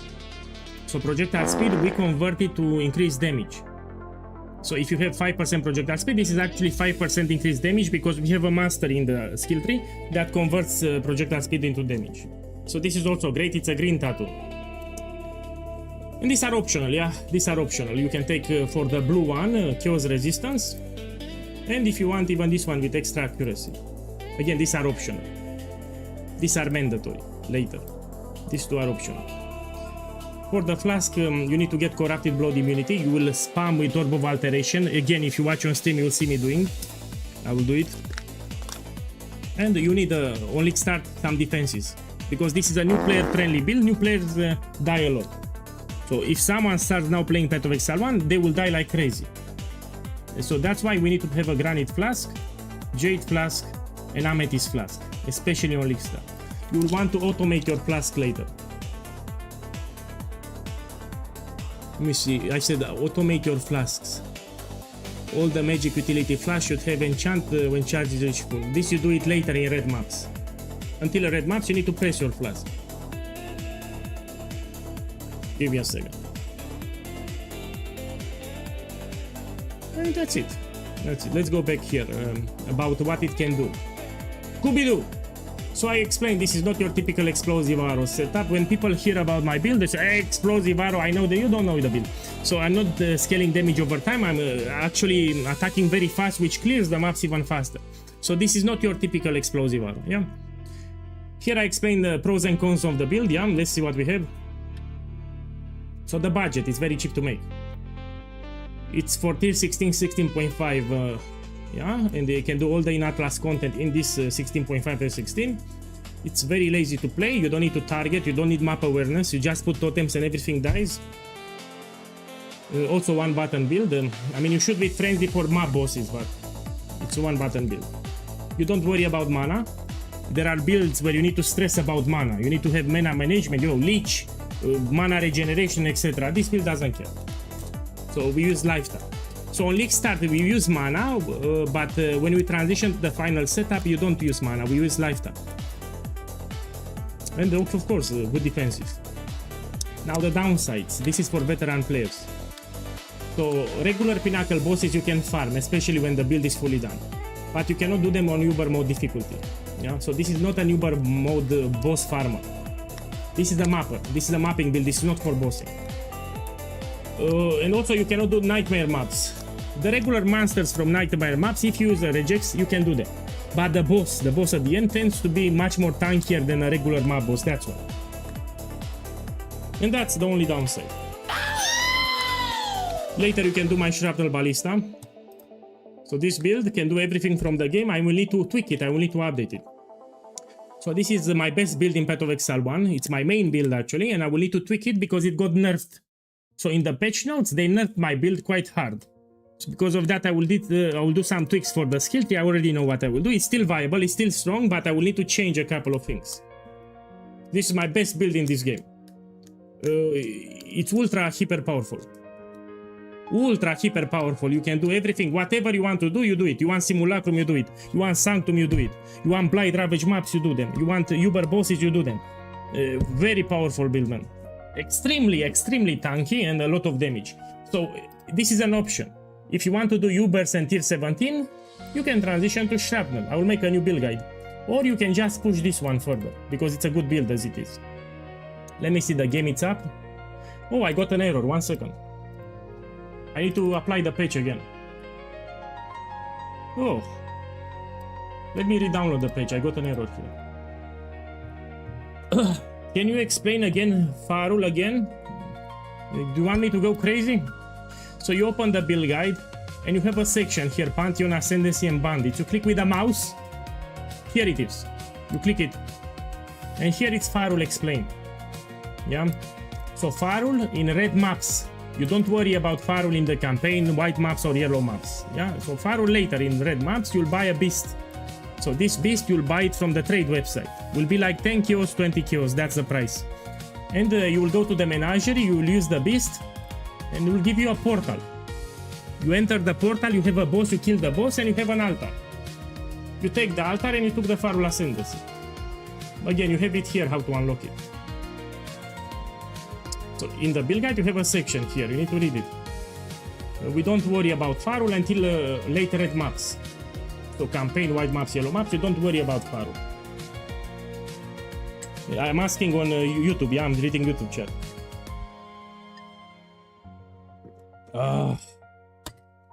So projectile speed, we convert it to increased damage. So if you have 5% projectile speed, this is actually 5% increased damage because we have a master in the skill tree that converts projectile speed into damage. So this is also great, it's a green tattoo. And these are optional, yeah? These are optional. You can take for the blue one, chaos resistance. And if you want, even this one with extra accuracy. Again, these are optional. These are mandatory, later. These two are optional. For the flask, you need to get corrupted blood immunity. You will spam with orb of alteration. Again, if you watch on stream, you will see me doing. I will do it. And you need on League Start some defenses. Because this is a new player friendly build, new players die a lot. So if someone starts now playing Path of Exile 1, they will die like crazy. So that's why we need to have a Granite Flask, Jade Flask, and Amethyst Flask, especially on League Start. You will want to automate your flask later. Let me see, I said automate your flasks. All the magic utility flask should have enchant when charged is reached full. This you do it later in red maps. until red maps, you need to press your plus. Give me a second. And that's it. That's it. Let's go back here about what it can do. Scooby-Doo! So I explained this is not your typical explosive arrow setup. When people hear about my build, they say, hey, explosive arrow, I know that you don't know the build. So I'm not scaling damage over time, I'm actually attacking very fast, which clears the maps even faster. So this is not your typical explosive arrow, yeah? Here I explain the pros and cons of the build, yeah? Let's see what we have. So the budget is very cheap to make. It's for tier 16, 16.5, yeah, and they can do all the in-atlas content in this 16.5 to 16. It's very lazy to play, you don't need to target, you don't need map awareness, you just put totems and everything dies. Also one button build, I mean you should be friendly for mob bosses, but it's one button build. You don't worry about mana. There are builds where you need to stress about mana, you need to have mana management, you know, leech, mana regeneration, etc. This build doesn't care. So we use lifetime. So on league start we use mana, but when we transition to the final setup you don't use mana, we use lifetime. And of course good defensive. Now the downsides, this is for veteran players. So regular pinnacle bosses you can farm, especially when the build is fully done. But you cannot do them on Uber mode difficulty. Yeah? So this is not an Uber mode boss farmer. This is the mapper, this is a mapping build, this is not for bossing. And also you cannot do nightmare maps. The regular monsters from nightmare maps, if you use a regex, you can do them. But the boss at the end tends to be much more tankier than a regular map boss, that's why. And that's the only downside. Later you can do my shrapnel ballista. So this build can do everything from the game, I will need to tweak it, I will need to update it. So this is my best build in Path of Exile 1, it's my main build actually, and I will need to tweak it because it got nerfed. So in the patch notes, they nerfed my build quite hard. So because of that, I will do some tweaks for the skill tree. I already know what I will do. It's still viable, it's still strong, but I will need to change a couple of things. This is my best build in this game. It's ultra hyper powerful. Ultra hyper powerful. You can do everything. Whatever you want to do, you do it. You want Simulacrum, you do it. You want Sanctum, you do it. You want Blight Ravage maps, you do them. You want Uber bosses, you do them. Very powerful build, man. Extremely tanky and a lot of damage. So this is an option. If you want to do Ubers and tier 17, you can transition to Shrapnel. I will make a new build guide. Or you can just push this one further, because it's a good build as it is. Let me see the game, it's up. Oh, I got an error, 1 second. I need to apply the patch again. Oh. Let me re-download the patch, I got an error here. Can you explain again, Farul again? Do you want me to go crazy? So you open the build guide, and you have a section here, Pantheon, Ascendancy and Bandits. You click with the mouse, here it is. You click it, and here it's Farul explained. Yeah? So Farul in red maps. You don't worry about Farul in the campaign, white maps or yellow maps. Yeah? So Farul later in red maps, you'll buy a beast. So this beast, you'll buy it from the trade website. Will be like 10 kills, 20 kills, that's the price. And you will go to the menagerie, you will use the beast, and it will give you a portal. You enter the portal, you have a boss, you kill the boss, and you have an altar. You take the altar and you took the Farul Ascendancy. Again, you have it here, how to unlock it. So in the build guide, you have a section here, you need to read it. We don't worry about Farul until later red maps. So campaign, white maps, yellow maps, you don't worry about Farul. I'm asking on YouTube, yeah, I'm reading YouTube chat.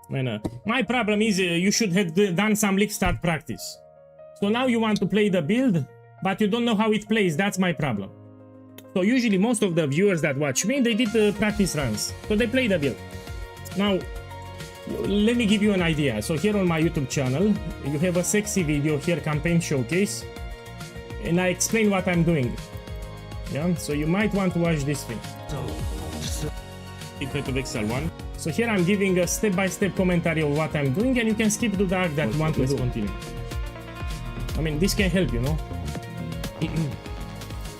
Man, my problem is you should have done some league start practice. So now you want to play the build, but you don't know how it plays, that's my problem. So usually most of the viewers that watch me, they did practice runs. So they play the build. Now, let me give you an idea. So here on my YouTube channel, you have a sexy video here, campaign showcase, and I explain what I'm doing. Yeah, so you might want to watch this thing. Path of Exile 1. So here I'm giving a step-by-step commentary of what I'm doing, and you can skip to the arc that you want to do. Continue. I mean, this can help, you know.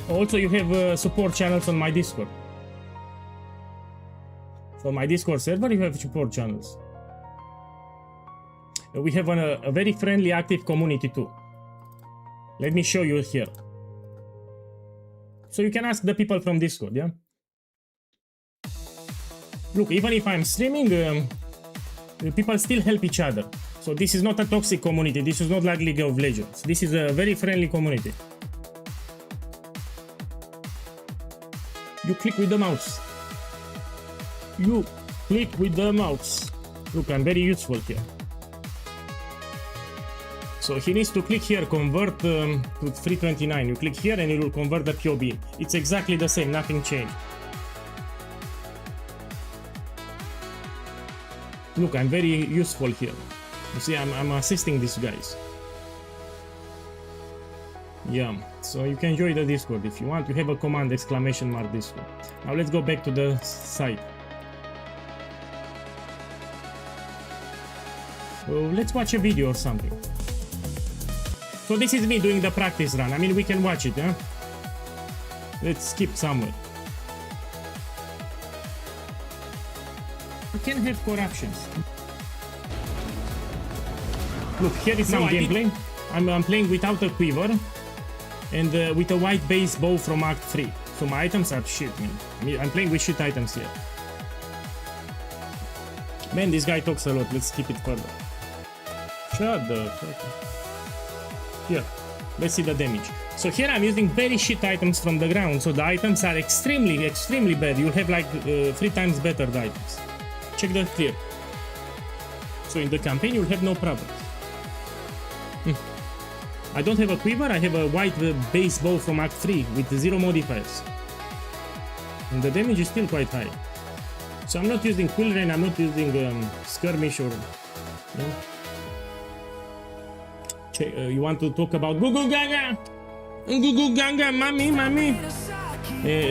Also, you have support channels on my Discord. So my Discord server, you have support channels. We have a very friendly, active community too. Let me show you here. So you can ask the people from Discord, yeah? Look, even if I'm streaming, people still help each other. So this is not a toxic community, this is not like League of Legends. This is a very friendly community. You click with the mouse. You click with the mouse. Look, I'm very useful here. So he needs to click here, convert to 329. You click here and it will convert the POB. It's exactly the same, nothing changed. Look, I'm very useful here. You see, I'm assisting these guys. Yeah, so you can join the Discord if you want. You have a command !Discord. Now let's go back to the site. So let's watch a video or something. So this is me doing the practice run. I mean, we can watch it, huh? Let's skip somewhere. You can have corruptions. Look, here is some gameplay. I'm playing without a quiver and with a white base bow from Act 3. So my items are shit, man. I mean, I'm playing with shit items here. Man, this guy talks a lot. Let's skip it further. Shut the fuck up. Here, let's see the damage. So here I'm using very shit items from the ground. So the items are extremely, extremely bad. You'll have like 3 times better the items. Check that clear. So in the campaign you'll have no problem. I don't have a quiver, I have a white base bow from Act 3 with 0 modifiers. And the damage is still quite high. So I'm not using Quill Rain, I'm not using Skirmish or... No. You want to talk about Gugu Gaga? Gugu Gaga, mommy, mommy.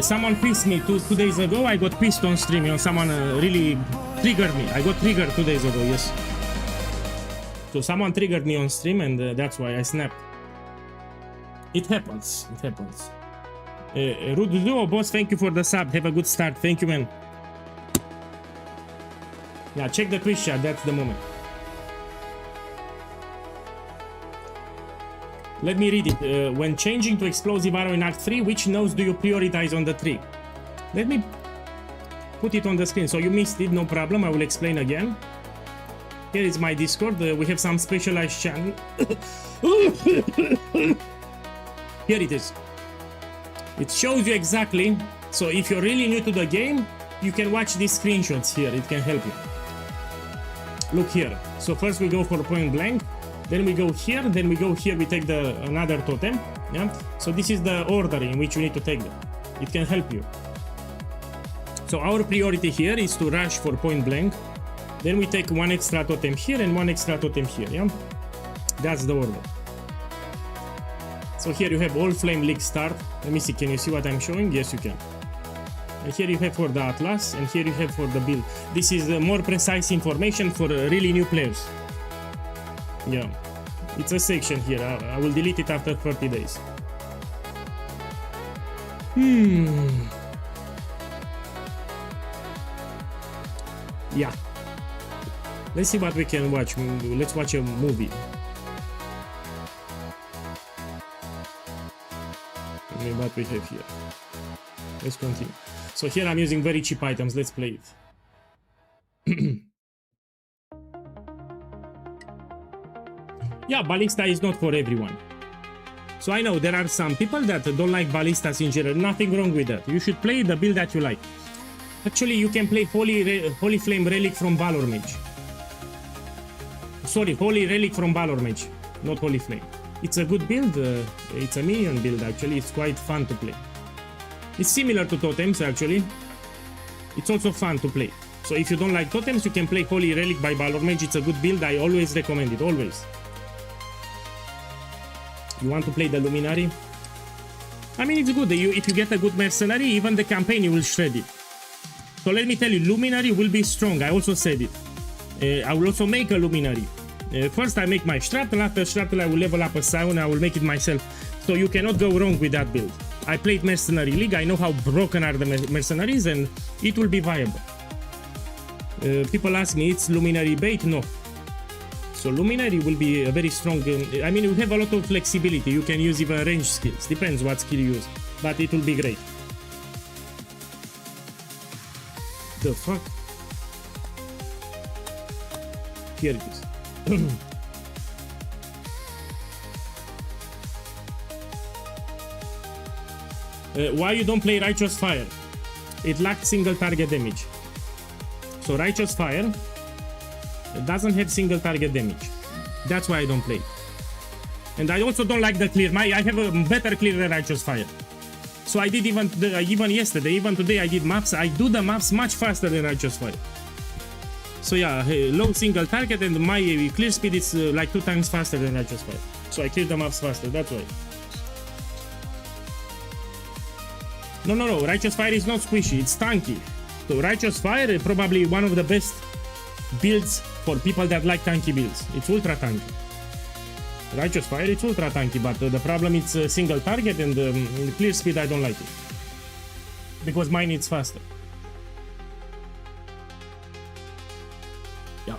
Someone pissed me 2 days ago. I got pissed on stream. You know, someone really triggered me. I got triggered 2 days ago, yes. So someone triggered me on stream and that's why I snapped. It happens. It happens. Rude Duo, boss, thank you for the sub. Have a good start. Thank you, man. Yeah, check the Twitch chat. That's the moment. Let me read it. When changing to explosive arrow in Act 3, which nodes do you prioritize on the tree? Let me put it on the screen. So you missed it, no problem. I will explain again. Here is my Discord. We have some specialized channel. Here it is. It shows you exactly. So if you're really new to the game, you can watch these screenshots here. It can help you. Look here. So first we go for point blank. Then we go here, then we go here, we take another totem, yeah? So this is the order in which you need to take them. It can help you. So our priority here is to rush for point blank. Then we take 1 extra totem here and 1 extra totem here, yeah? That's the order. So here you have Allflame League start. Let me see, can you see what I'm showing? Yes, you can. And here you have for the Atlas, and here you have for the build. This is more precise information for really new players. Yeah, it's a section here. I will delete it after 30 days. Yeah. Let's see what we can watch. Let's watch a movie. I mean, what we have here. Let's continue. So here I'm using very cheap items. Let's play it. Yeah, Ballista is not for everyone. So I know there are some people that don't like Ballistas in general. Nothing wrong with that. You should play the build that you like. Actually, you can play Holy Flame Relic from Valor Mage. Sorry, Holy Relic from Valor Mage, not Holy Flame. It's a good build. It's a minion build, actually. It's quite fun to play. It's similar to Totems, actually. It's also fun to play. So if you don't like Totems, you can play Holy Relic by Valor Mage. It's a good build. I always recommend it, always. You want to play the Luminary? I mean, it's good. If you get a good mercenary, even the campaign you will shred it. So let me tell you, Luminary will be strong. I also said it. I will also make a Luminary. First I make my Strattle. After Strattle I will level up a Scion. I will make it myself. So you cannot go wrong with that build. I played Mercenary League. I know how broken are the mercenaries and it will be viable. People ask me, it's Luminary bait? No. So Luminary will be a very strong... I mean, you have a lot of flexibility. You can use even range skills. Depends what skill you use. But it will be great. The fuck? Here it is. Why you don't play Righteous Fire? It lacked single target damage. So Righteous Fire doesn't have single target damage. That's why I don't play. And I also don't like the clear. I have a better clear than Righteous Fire. So I did even yesterday, even today I did maps. I do the maps much faster than Righteous Fire. So yeah, low single target and my clear speed is like 2 times faster than Righteous Fire. So I clear the maps faster, that's why. No, Righteous Fire is not squishy, it's tanky. So Righteous Fire is probably one of the best builds for people that like tanky builds. It's ultra tanky. Righteous Fire, it's ultra tanky, but the problem is single target and clear speed I don't like it. Because mine is faster. Yeah.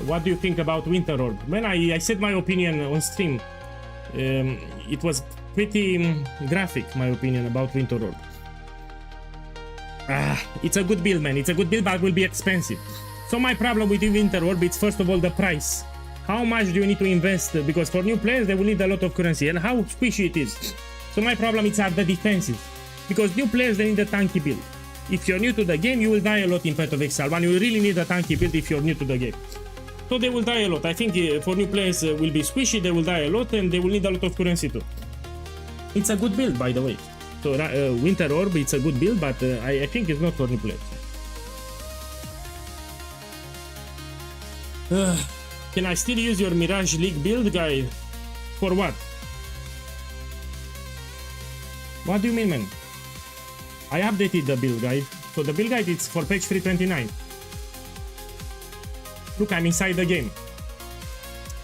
What do you think about Winter Orb? When I said my opinion on stream, it was pretty graphic, my opinion about Winter Orb. It's a good build, man. It's a good build, but it will be expensive. So my problem with Winter Orb is first of all the price. How much do you need to invest? Because for new players they will need a lot of currency, and how squishy it is. So my problem is at the defensive. Because new players they need a tanky build. If you're new to the game, you will die a lot in Path of Exile 1. You really need a tanky build if you're new to the game. So they will die a lot. I think for new players will be squishy, they will die a lot, and they will need a lot of currency too. It's a good build, by the way. So Winter Orb, it's a good build, but I think it's not for new players. Can I still use your Mirage League build guide? For what? What do you mean, man? I updated the build guide. So the build guide is for page 329. Look, I'm inside the game.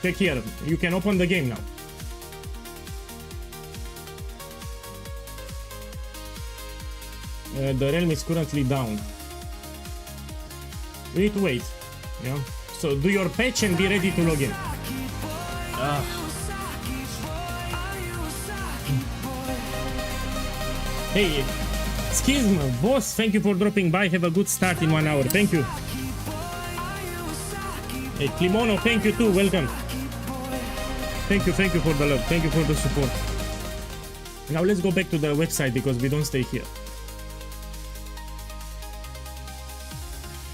Check here. You can open the game now. The realm is currently down. We need to wait. Yeah. So do your patch and be ready to log in. Hey, Schism, boss, thank you for dropping by. Have a good start in 1 hour. Thank you. Hey, Klimono, thank you too. Welcome. Thank you for the love. Thank you for the support. Now let's go back to the website because we don't stay here.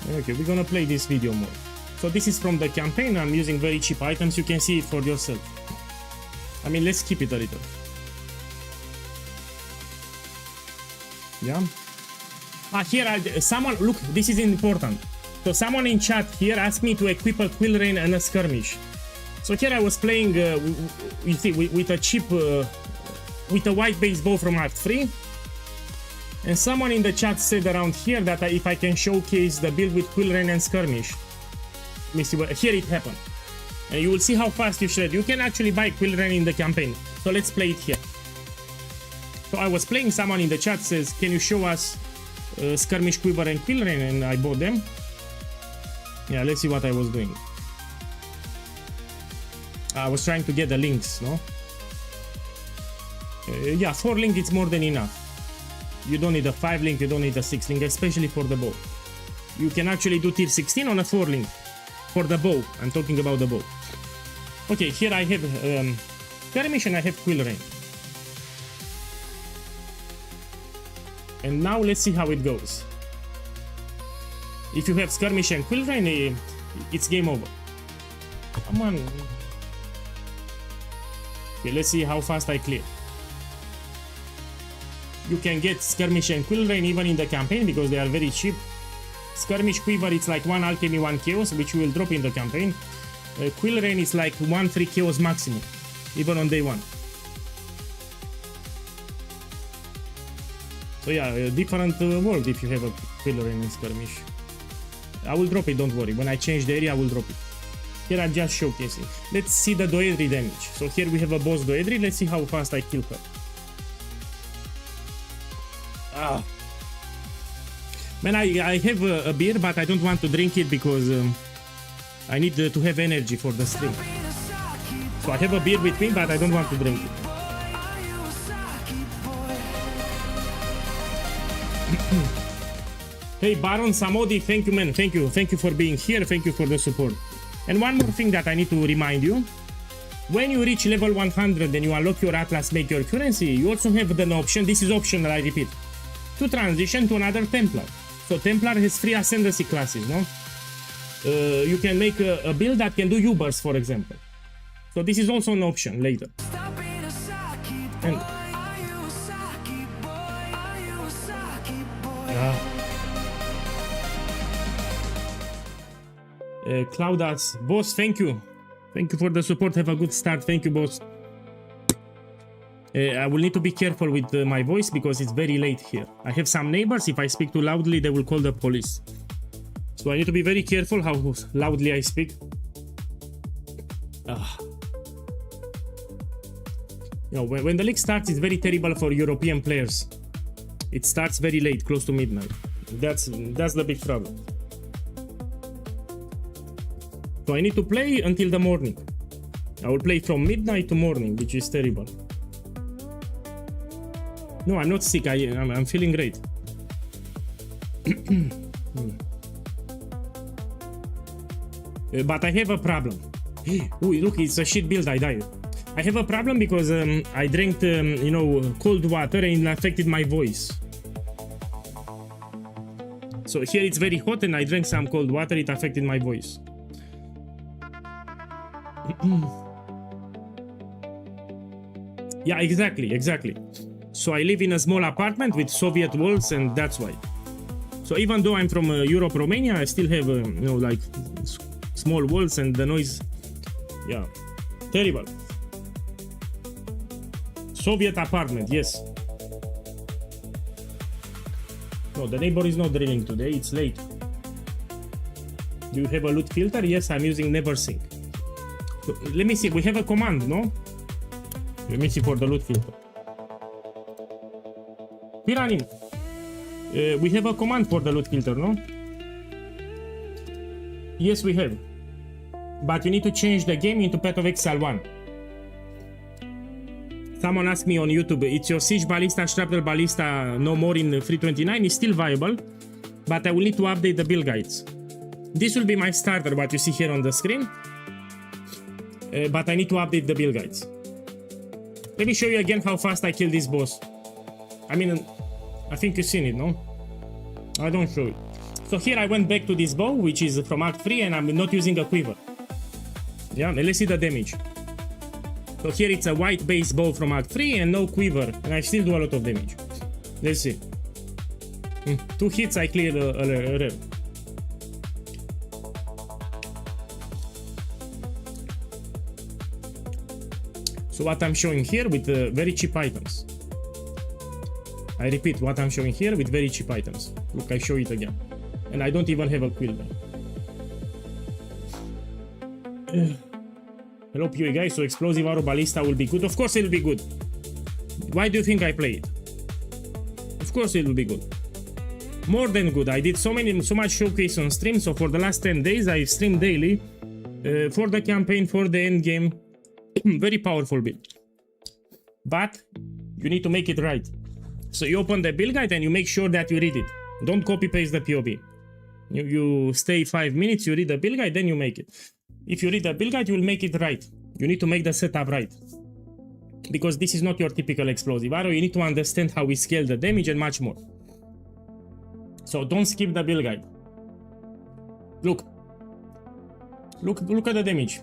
Okay, we're gonna play this video more. So this is from the campaign. I'm using very cheap items. You can see it for yourself. I mean, let's keep it a little. Yeah. Here, someone, look, this is important. So someone in chat here asked me to equip a Quill Rain and a Skirmish. So here I was playing, you see, with a cheap, with a white base bow from Act 3. And someone in the chat said around here that if I can showcase the build with Quill Rain and Skirmish. Let me see what, here it happened. And you will see how fast you shred. You can actually buy Quill Rain in the campaign. So let's play it here. So I was playing, someone in the chat says, can you show us Skirmish, Quiver and Quill Rain? And I bought them. Yeah, let's see what I was doing. I was trying to get the links, no? Yeah, 4 link is more than enough. You don't need a 5 link, you don't need a 6 link, especially for the bow. You can actually do tier 16 on a 4 link. For the bow, I'm talking about the bow. Okay, here I have Skirmish and I have Quill Rain. And now let's see how it goes. If you have Skirmish and Quill Rain, it's game over. Come on. Okay, let's see how fast I clear. You can get Skirmish and Quill Rain even in the campaign because they are very cheap. Skirmish Quiver, it's like 1 Alchemy, 1 Chaos, which you will drop in the campaign. Quill Rain is like 1-3 Chaos maximum, even on day 1. So yeah, a different world if you have a Quill Rain and Skirmish. I will drop it, don't worry. When I change the area, I will drop it. Here I'm just showcasing. Let's see the Doedri damage. So here we have a boss Doedri. Let's see how fast I kill her. Man, I have a beer, but I don't want to drink it because I need to have energy for the stream. So I have a beer with me, but I don't want to drink it. Hey Baron Samodi, thank you man, thank you for being here, thank you for the support. And one more thing that I need to remind you, when you reach level 100 and you unlock your Atlas, make your currency, you also have an option, this is optional, I repeat, to transition to another Templar. So Templar has 3 ascendancy classes, no? You can make a build that can do U-burst, for example. So this is also an option later. And Claudas, boss, thank you. Thank you for the support. Have a good start. Thank you, boss. I will need to be careful with my voice because it's very late here. I have some neighbors. If I speak too loudly, they will call the police. So I need to be very careful how loudly I speak. You know, when the league starts, it's very terrible for European players. It starts very late, close to midnight. That's the big problem. So I need to play until the morning. I will play from midnight to morning, which is terrible. No, I'm not sick. I'm feeling great. But I have a problem. Ooh, look, it's a shit build. I died. I have a problem because I drank, you know, cold water and it affected my voice. So here it's very hot and I drank some cold water. It affected my voice. Yeah, exactly. So I live in a small apartment with Soviet walls, and that's why. So even though I'm from Europe, Romania, I still have, you know, like small walls and the noise. Yeah, terrible. Soviet apartment, yes. No, the neighbor is not drilling today. It's late. Do you have a loot filter? Yes, I'm using never sync. So, let me see. We have a command, no? Let me see for the loot filter. Piranim. We have a command for the loot filter, no? Yes, we have. But you need to change the game into Path of Exile 1. Someone asked me on YouTube, it's your Siege Ballista, Shrapnel Ballista no more in 329. It's still viable, but I will need to update the build guides. This will be my starter, what you see here on the screen. But I need to update the build guides. Let me show you again how fast I kill this boss. I mean, I think you've seen it, no? I don't show it. So here I went back to this bow, which is from Act 3, and I'm not using a quiver. Yeah, let's see the damage. So here it's a white base bow from Act 3 and no quiver, and I still do a lot of damage. Let's see. 2 hits, I clear a rare. So what I'm showing here with very cheap items. I repeat, what I'm showing here with very cheap items. Look, I show it again. And I don't even have a quill. Hello POEGuy, so Explosive Arrow Ballista will be good. Of course it will be good. Why do you think I play it? Of course it will be good. More than good. I did so much showcase on stream, so for the last 10 days I streamed daily. For the campaign, for the end game. Very powerful build. But you need to make it right. So you open the build guide and you make sure that you read it. Don't copy paste the POB. You stay 5 minutes, you read the build guide, then you make it. If you read the build guide, you will make it right. You need to make the setup right. Because this is not your typical explosive arrow. You need to understand how we scale the damage and much more. So don't skip the build guide. Look at the damage.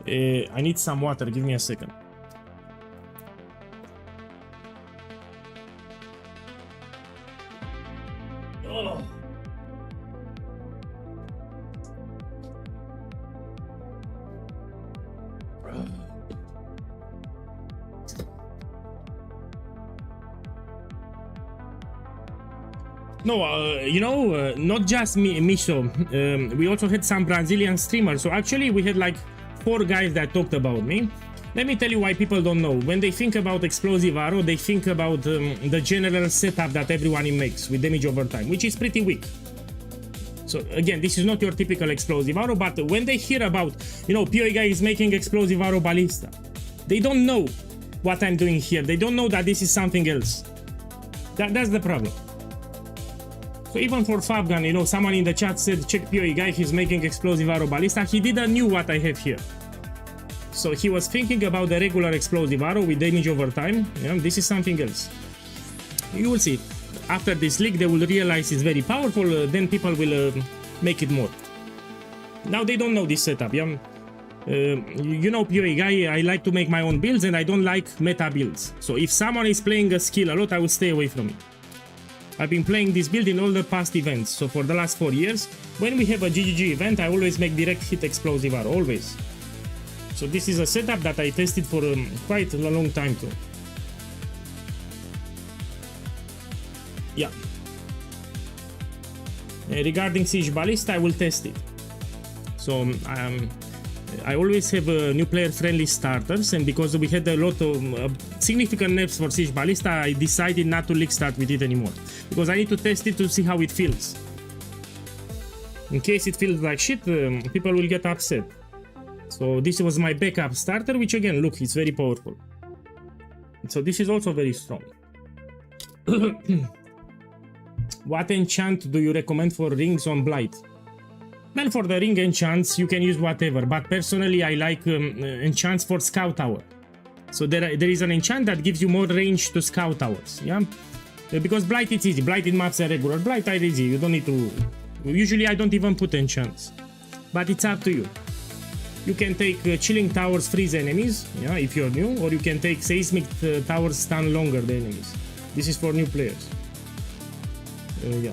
I need some water. Give me a second. Oh. No, you know, not just me, Miso. We also had some Brazilian streamers. So actually, we had like 4 guys that talked about me. Let me tell you why people don't know. When they think about explosive arrow, they think about the general setup that everyone makes with damage over time, which is pretty weak. So again, this is not your typical explosive arrow, but when they hear about, you know, POEGuy is making explosive arrow ballista, they don't know what I'm doing here. They don't know that this is something else. That's the problem. So even for Fabgun, you know, someone in the chat said, check POEGuy, he's making explosive arrow ballista. He didn't knew what I have here. So he was thinking about the regular explosive arrow with damage over time. Yeah, this is something else. You will see. After this leak, they will realize it's very powerful. Then people will make it more. Now they don't know this setup. Yeah? You know POEGuy, I like to make my own builds and I don't like meta builds. So if someone is playing a skill a lot, I will stay away from it. I've been playing this build in all the past events. So for the last 4 years, when we have a GGG event, I always make direct hit explosive arrow, always. So this is a setup that I tested for quite a long time too. Yeah. Regarding Siege Ballista, I will test it. So I always have new player friendly starters, and because we had a lot of significant nerfs for Siege Ballista, I decided not to league start with it anymore. Because I need to test it to see how it feels. In case it feels like shit, people will get upset. So this was my backup starter, which again, look, it's very powerful. So this is also very strong. What enchant do you recommend for rings on Blight? Well, for the ring enchants, you can use whatever, but personally I like enchants for Scout Tower. So there is an enchant that gives you more range to Scout Towers, yeah? Because Blight it's easy, Blighted maps and regular Blight are easy, you don't need to... Usually I don't even put enchants, but it's up to you. You can take Chilling Towers freeze enemies, yeah, if you're new, or you can take Seismic Towers stun longer the enemies. This is for new players. Yeah.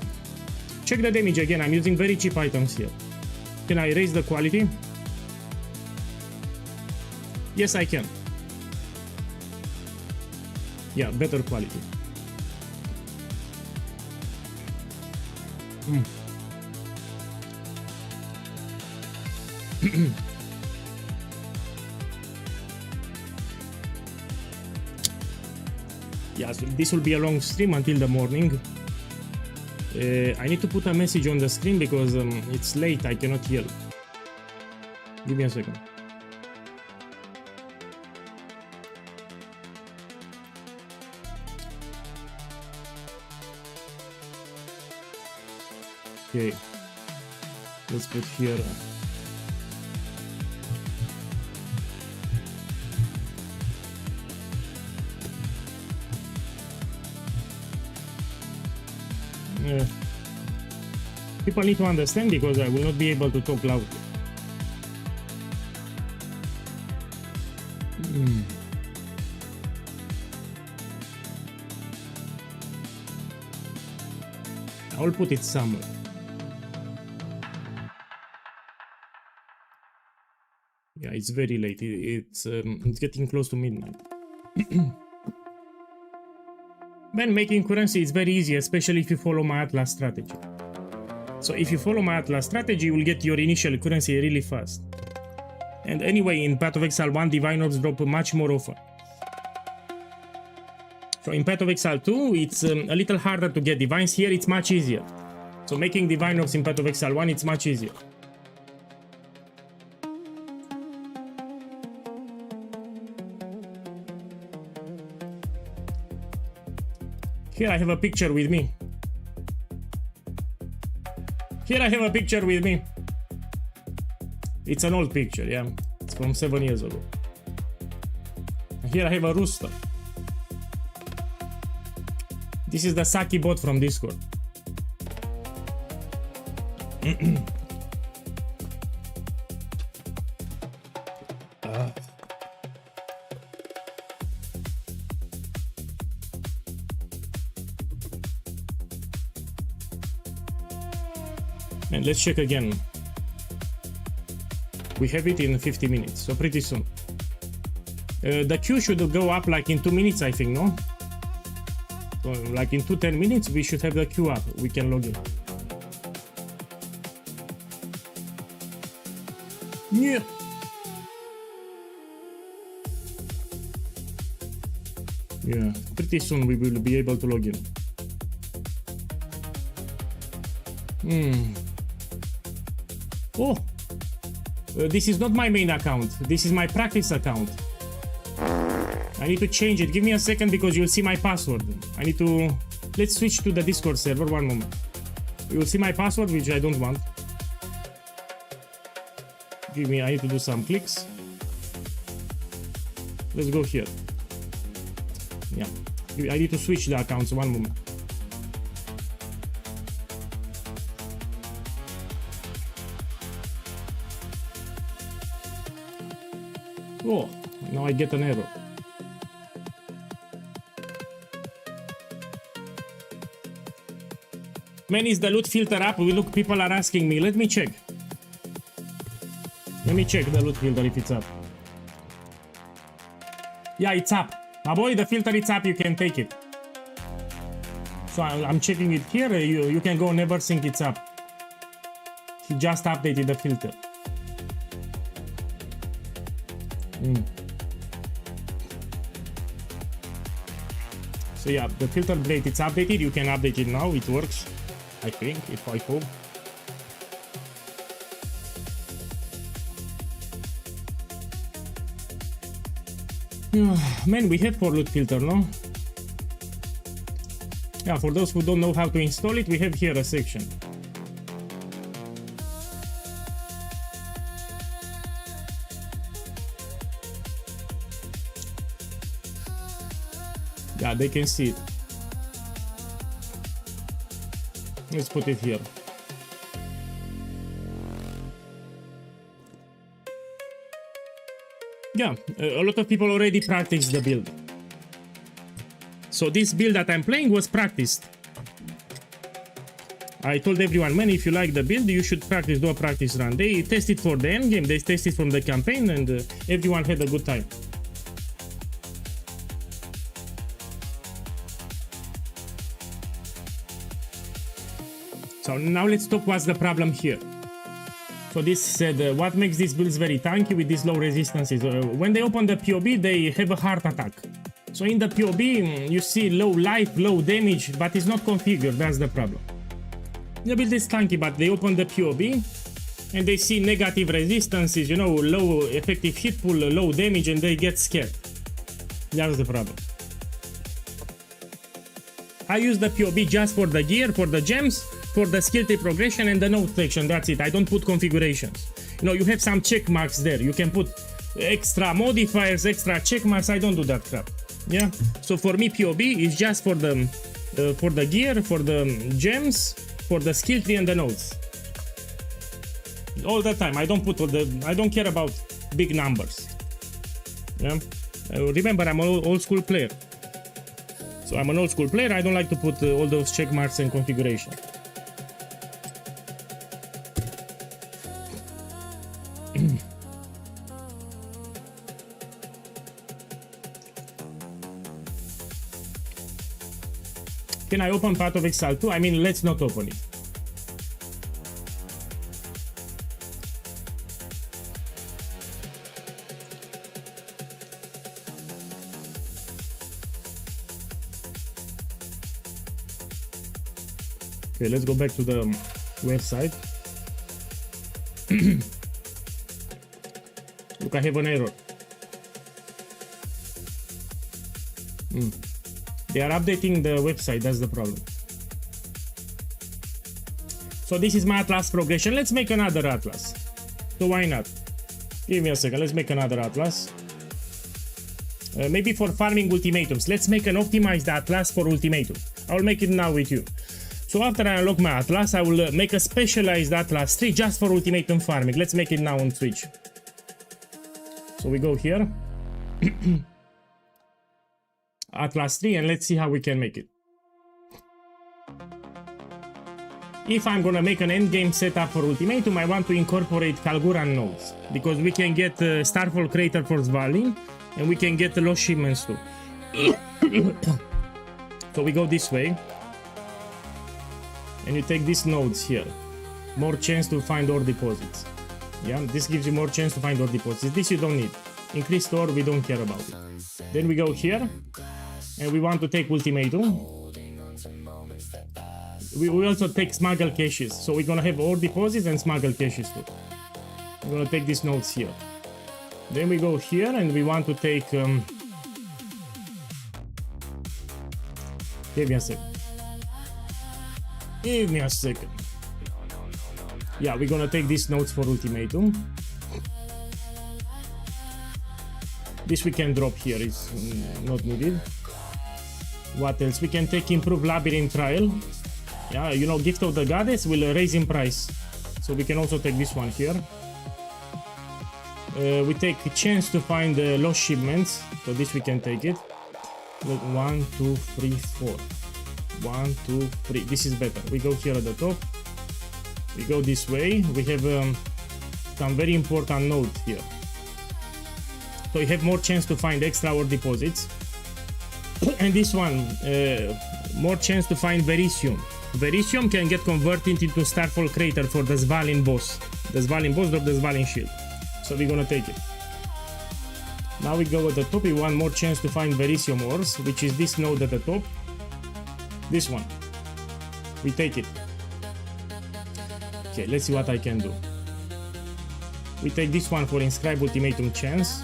Check the damage again, I'm using very cheap items here. Can I raise the quality? Yes, I can. Yeah, better quality. Yeah, so this will be a long stream until the morning. I need to put a message on the screen because it's late, I cannot yell. Give me a second. Okay, let's put here. People need to understand because I will not be able to talk loudly. I'll put it somewhere. Yeah, it's very late. It's getting close to midnight. When making currency is very easy, especially if you follow my Atlas strategy. So if you follow my Atlas strategy, you will get your initial currency really fast. And anyway, in Path of Exile 1, Divine Orbs drop much more often. So in Path of Exile 2, it's a little harder to get Divines. Here, it's much easier. So making Divine Orbs in Path of Exile 1, it's much easier. Here I have a picture with me. Here I have a picture with me. It's an old picture, yeah. It's from 7 years ago. Here I have a rooster. This is the Saki bot from Discord. And let's check again. We have it in 50 minutes, so pretty soon. The queue should go up like in 2 minutes, I think, no? So like in 10 minutes, we should have the queue up. We can log in. Yeah. Yeah, pretty soon we will be able to log in. Oh, this is not my main account. This is my practice account. I need to change it. Give me a second because you'll see my password. I need to... Let's switch to the Discord server. One moment. You'll see my password, which I don't want. Give me... I need to do some clicks. Let's go here. Yeah. I need to switch the accounts. One moment. Oh, now I get an error. Man, is the loot filter up? Look, people are asking me. Let me check. Let me check the loot filter if it's up. Yeah, it's up. Boy, the filter is up. You can take it. So I'm checking it here. You can go never think it's up. He just updated the filter. So yeah, the filter blade, it's updated. You can update it now. It works, I think, if I hope. Man, we have for loot filter, no? Yeah, for those who don't know how to install it, we have here a section. Yeah, they can see it. Let's put it here. Yeah, a lot of people already practiced the build. So this build that I'm playing was practiced. I told everyone, man, if you like the build, you should practice, do a practice run. They tested for the end game, they tested from the campaign, and everyone had a good time. So now let's talk what's the problem here. So this said, what makes these builds very tanky with these low resistances? When they open the POB, they have a heart attack. So in the POB, you see low life, low damage, but it's not configured, that's the problem. The build is tanky, but they open the POB, and they see negative resistances, you know, low effective hit pool, low damage, and they get scared. That's the problem. I use the POB just for the gear, for the gems, for the skill tree progression and the node section, that's it. I don't put configurations. You know, you have some check marks there. You can put extra modifiers, extra check marks. I don't do that crap. Yeah. So for me, POB is just for the gear, for the gems, for the skill tree and the nodes. All the time. I don't put all the. I don't care about big numbers. Yeah. Remember, I'm an old school player. So I'm an old school player. I don't like to put all those check marks and configuration. Can I open Path of Exile 2? I mean, let's not open it. Okay, let's go back to the website. Look, I have an error. They are updating the website, that's the problem. So this is my Atlas progression. Let's make another Atlas. So why not? Give me a second, let's make another Atlas. Maybe for farming ultimatums. Let's make an optimized Atlas for ultimatum. I will make it now with you. So after I unlock my Atlas, I will make a specialized Atlas 3 just for ultimatum farming. Let's make it now on Twitch. So we go here. Atlas 3 and let's see how we can make it. If I'm gonna make an endgame setup for ultimatum, I want to incorporate Kalguran nodes because we can get Starfall Crater for Svalin and we can get the Lost Shipments too. So we go this way and you take these nodes here. More chance to find ore deposits. Yeah, this gives you more chance to find ore deposits. This you don't need. Increased ore, we don't care about it. Then we go here. And we want to take ultimatum. We also take smuggle caches. So we're gonna have ore deposits and smuggle caches too. We're gonna take these nodes here. Then we go here and we want to take... Give me a second. Give me a second. Yeah, we're gonna take these nodes for ultimatum. This we can drop here, it's not needed. What else? We can take improve labyrinth trial. Yeah, you know, gift of the goddess will raise in price. So we can also take this one here. We take a chance to find lost shipments. So this we can take it. Look, 1, 2, 3, 4. 1, 2, 3. This is better. We go here at the top. We go this way. We have some very important nodes here. So you have more chance to find extra ore deposits. And this one, more chance to find Verisium. Verisium can get converted into Starfall Crater for the Svalin boss. The Svalin boss of the Svalin shield. So we're gonna take it. Now we go at the top. We want more chance to find Verisium ores, which is this node at the top. This one. We take it. Okay, let's see what I can do. We take this one for inscribe ultimatum chance.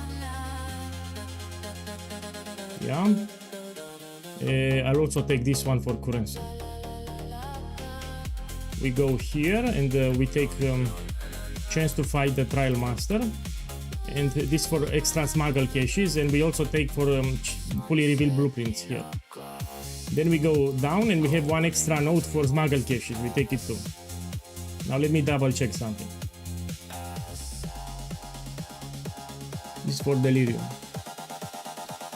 Yeah. I'll also take this one for currency. We go here and we take chance to fight the trial master, and this for extra smuggle caches, and we also take for fully revealed blueprints here. Then we go down and we have one extra node for smuggle caches. We take it too. Now let me double check something. This is for delirium.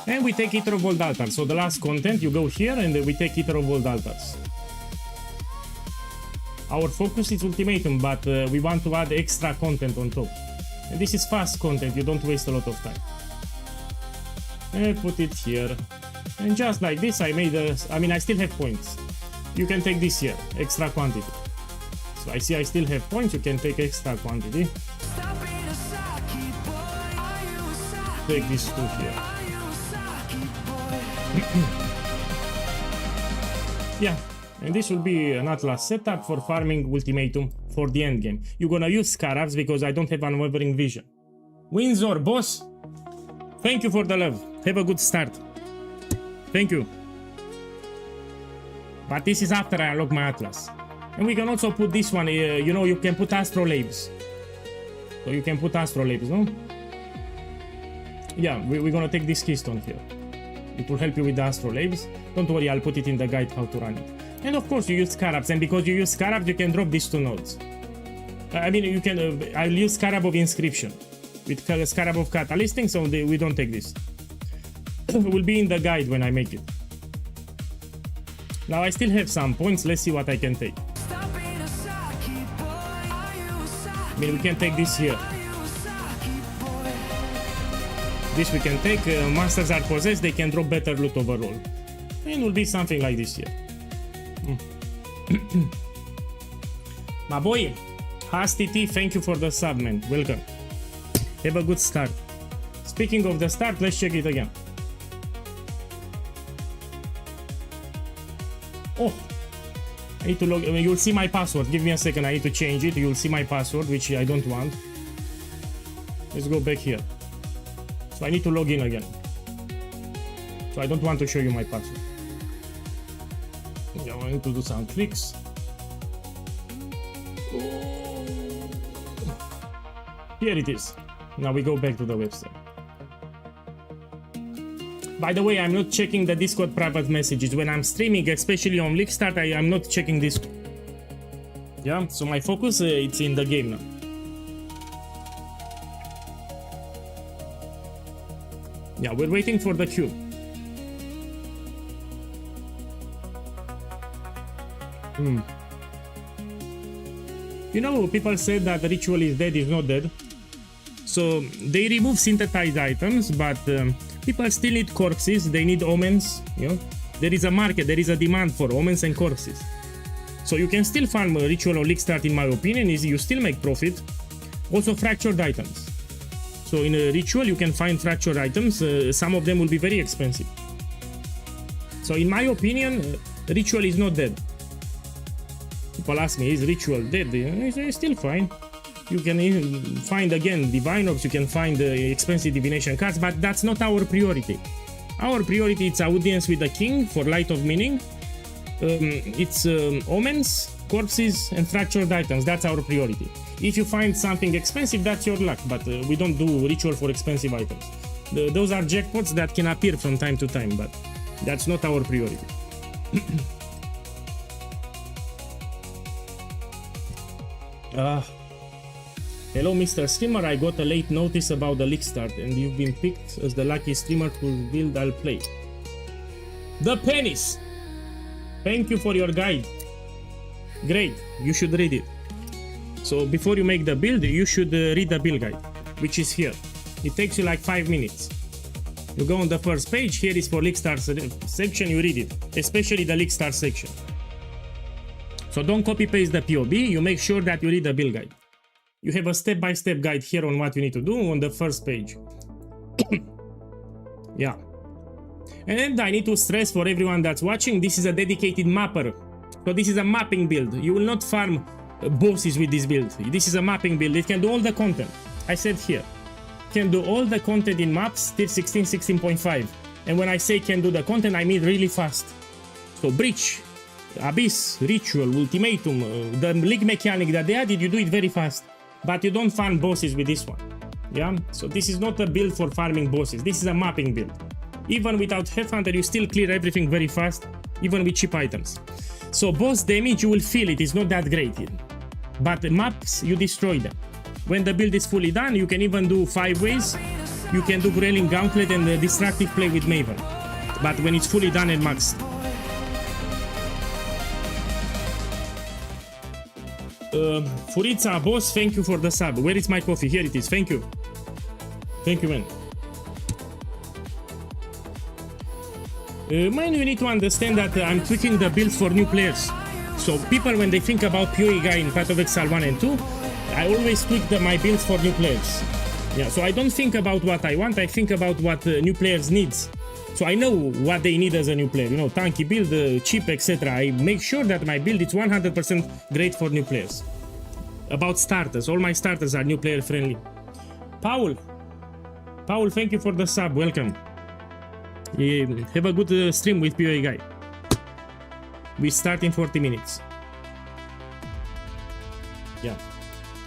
And we take Ether of Old Altars. So the last content, you go here and we take Ether of Old Altars. Our focus is ultimatum, but we want to add extra content on top. And this is fast content, you don't waste a lot of time. And put it here. And just like this, I made a... I mean, I still have points. You can take this here, extra quantity. So I see I still have points, you can take extra quantity. Take this two here. Yeah, and this will be an Atlas setup for farming ultimatum for the end game. You're gonna use scarabs because I don't have unwavering vision. Windsor, boss! Thank you for the love. Have a good start. Thank you. But this is after I unlock my Atlas. And we can also put this one, you know, you can put astrolabes. So you can put astrolabes, no? Yeah, we're gonna take this keystone here. It will help you with the astrolabes. Don't worry, I'll put it in the guide how to run it. And of course you use scarabs, and because you use scarabs you can drop these two nodes. I mean, you can, I'll use scarab of inscription. With scarab of catalysting, so we don't take this. It will be in the guide when I make it. Now I still have some points, let's see what I can take. I mean, we can take this here. This we can take, masters are possessed, they can drop better loot overall. And it will be something like this here. My boy, HasTT, thank you for the sub, man. Welcome. Have a good start. Speaking of the start, let's check it again. Oh, I need to log. I mean, you'll see my password. Give me a second. I need to change it. You'll see my password, which I don't want. Let's go back here. So I need to log in again. So I don't want to show you my password. Yeah, I need to do some clicks. Here it is. Now we go back to the website. By the way, I'm not checking the Discord private messages. When I'm streaming, especially on Lickstart, I'm not checking this. Yeah, so my focus, it's in the game now. Yeah, we're waiting for the cube. You know, people said that the ritual is dead, is not dead. So they remove synthesized items, but people still need corpses, they need omens, you know. There is a market, there is a demand for omens and corpses. So you can still farm a ritual or Lickstart, in my opinion, is you still make profit. Also fractured items. So in a ritual you can find fractured items, some of them will be very expensive. So in my opinion, Ritual is not dead. People ask me, is Ritual dead? It's still fine. You can even find again Divine Orbs, you can find expensive divination cards, but that's not our priority. Our priority is audience with the king for Light of Meaning. It's omens, corpses, and fractured items. That's our priority. If you find something expensive, that's your luck, but we don't do Ritual for expensive items. Those are jackpots that can appear from time to time, but that's not our priority. Hello Mr. Streamer, I got a late notice about the league start and you've been picked as the lucky streamer to build Allflame. The penis! Thank you for your guide. Great, you should read it. So before you make the build, you should read the build guide, which is here. It takes you like 5 minutes. You go on the first page, here is for league start section, you read it, especially the league start section. So don't copy paste the POB, you make sure that you read the build guide. You have a step-by-step guide here on what you need to do on the first page. Yeah. And I need to stress for everyone that's watching, this is a dedicated mapper. So this is a mapping build. You will not farm bosses with this build. This is a mapping build. It can do all the content. I said here. Can do all the content in maps, tier 16, 16.5. And when I say can do the content, I mean really fast. So Breach, Abyss, Ritual, Ultimatum, the league mechanic that they added, you do it very fast. But you don't farm bosses with this one. Yeah? So this is not a build for farming bosses. This is a mapping build. Even without Headhunter, you still clear everything very fast, even with cheap items. So boss damage, you will feel it, it's not that great. But the maps, you destroy them. When the build is fully done, you can even do 5 ways. You can do Grailing Gauntlet and Destructive Play with Maven. But when it's fully done and maxed. Furița, boss, thank you for the sub. Where is my coffee? Here it is. Thank you. Thank you, man. Man, you need to understand that I'm tweaking the build for new players. So people, when they think about POEGuy in Path of Exile 1 and 2, I always tweak my builds for new players. Yeah, so I don't think about what I want, I think about what new players need. So I know what they need as a new player, you know, tanky build, cheap, etc. I make sure that my build is 100% great for new players. About starters, all my starters are new player friendly. Paul, thank you for the sub, welcome. Have a good stream with POEGuy. We start in 40 minutes. Yeah.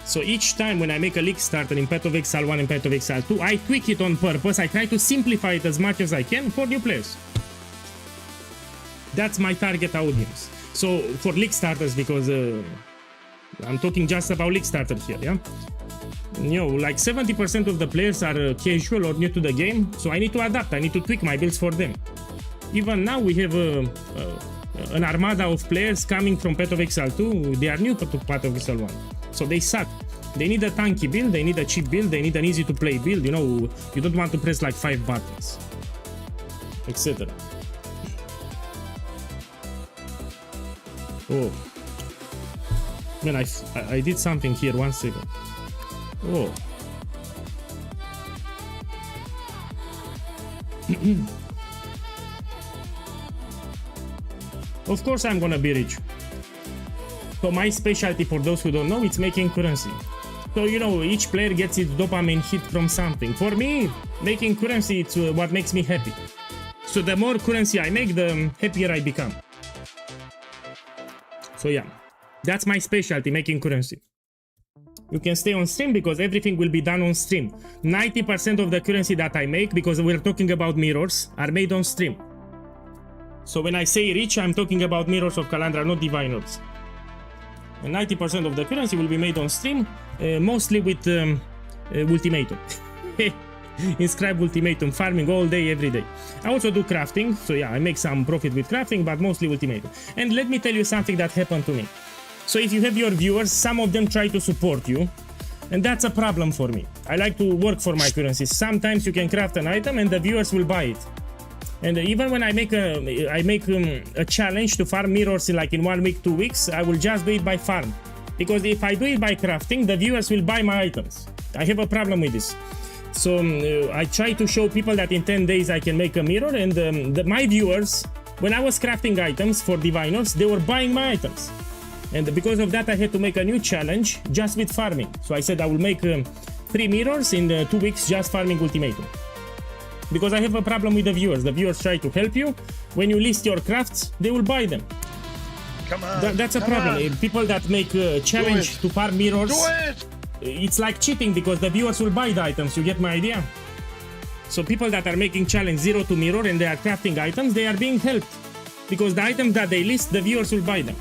So each time when I make a league starter in Path of Exile 1 and Path of Exile 2, I tweak it on purpose. I try to simplify it as much as I can for new players. That's my target audience. So for league starters, because I'm talking just about league starter here, yeah? You know, like 70% of the players are casual or new to the game, so I need to adapt, I need to tweak my builds for them. Even now we have an armada of players coming from Path of Exile 2, they are new to Path of Exile 1. So they suck. They need a tanky build, they need a cheap build, they need an easy to play build, you know, you don't want to press like 5 buttons, etc. Oh. Man, I did something here, 1 second. Oh. Of course I'm gonna be rich. So my specialty, for those who don't know, it's making currency. So you know, each player gets its dopamine hit from something. For me, making currency, it's what makes me happy. So the more currency I make, the happier I become. So yeah, that's my specialty, making currency. You can stay on stream because everything will be done on stream. 90% of the currency that I make, because we're talking about mirrors, are made on stream. So when I say rich, I'm talking about mirrors of Kalandra, not divine orbs. And 90% of the currency will be made on stream, mostly with ultimatum. Inscribe ultimatum, farming all day, every day. I also do crafting, so yeah, I make some profit with crafting, but mostly ultimatum. And let me tell you something that happened to me. So if you have your viewers, some of them try to support you, and that's a problem for me. I like to work for my currency. Sometimes you can craft an item and the viewers will buy it. And even when I make a challenge to farm mirrors in 1 week, 2 weeks, I will just do it by farm. Because if I do it by crafting, the viewers will buy my items. I have a problem with this. So I try to show people that in 10 days I can make a mirror, and my viewers when I was crafting items for diviners, they were buying my items. And because of that, I had to make a new challenge just with farming. So I said I will make 3 mirrors in 2 weeks just farming ultimatum. Because I have a problem with the viewers. The viewers try to help you. When you list your crafts, they will buy them. Come on. That's a come problem. on. People that make a challenge to farm mirrors, Do it! it's like cheating because the viewers will buy the items. You get my idea? So people that are making challenge 0 to mirror and they are crafting items, they are being helped. Because the items that they list, the viewers will buy them.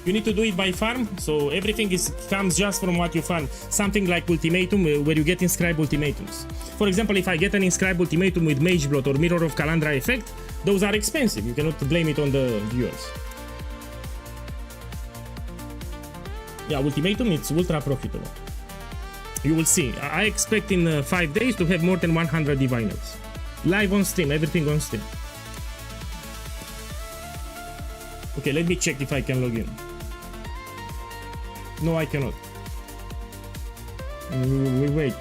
You need to do it by farm, so everything comes just from what you farm. Something like ultimatum, where you get inscribed ultimatums. For example, if I get an inscribed ultimatum with Mage Blot or Mirror of Calandra effect, those are expensive. You cannot blame it on the viewers. Yeah, ultimatum, it's ultra profitable. You will see. I expect in 5 days to have more than 100 diviners. Live on stream, everything on stream. Okay, let me check if I can log in. No, I cannot. We wait.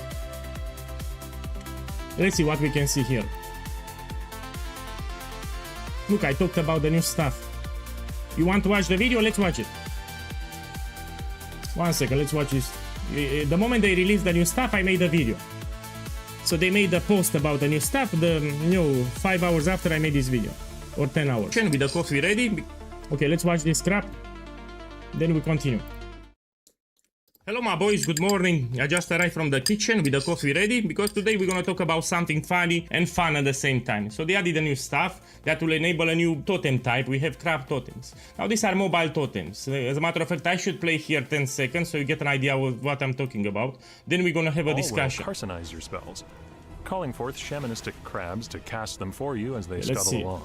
Let's see what we can see here. Look, I talked about the new stuff. You want to watch the video? Let's watch it. 1 second, let's watch this. The moment they released the new stuff, I made a video. So they made a post about the new stuff. 5 hours after I made this video, or 10 hours. With the coffee ready. Okay, let's watch this crap. Then we continue. Hello my boys, good morning. I just arrived from the kitchen with the coffee ready because today we're gonna talk about something funny and fun at the same time. So they added a new stuff that will enable a new totem type. We have crab totems. Now these are mobile totems. As a matter of fact, I should play here 10 seconds so you get an idea of what I'm talking about. Then we're gonna have a discussion. Will carcinize your spells, calling forth shamanistic crabs to cast them for you as they Let's scuttle see. along.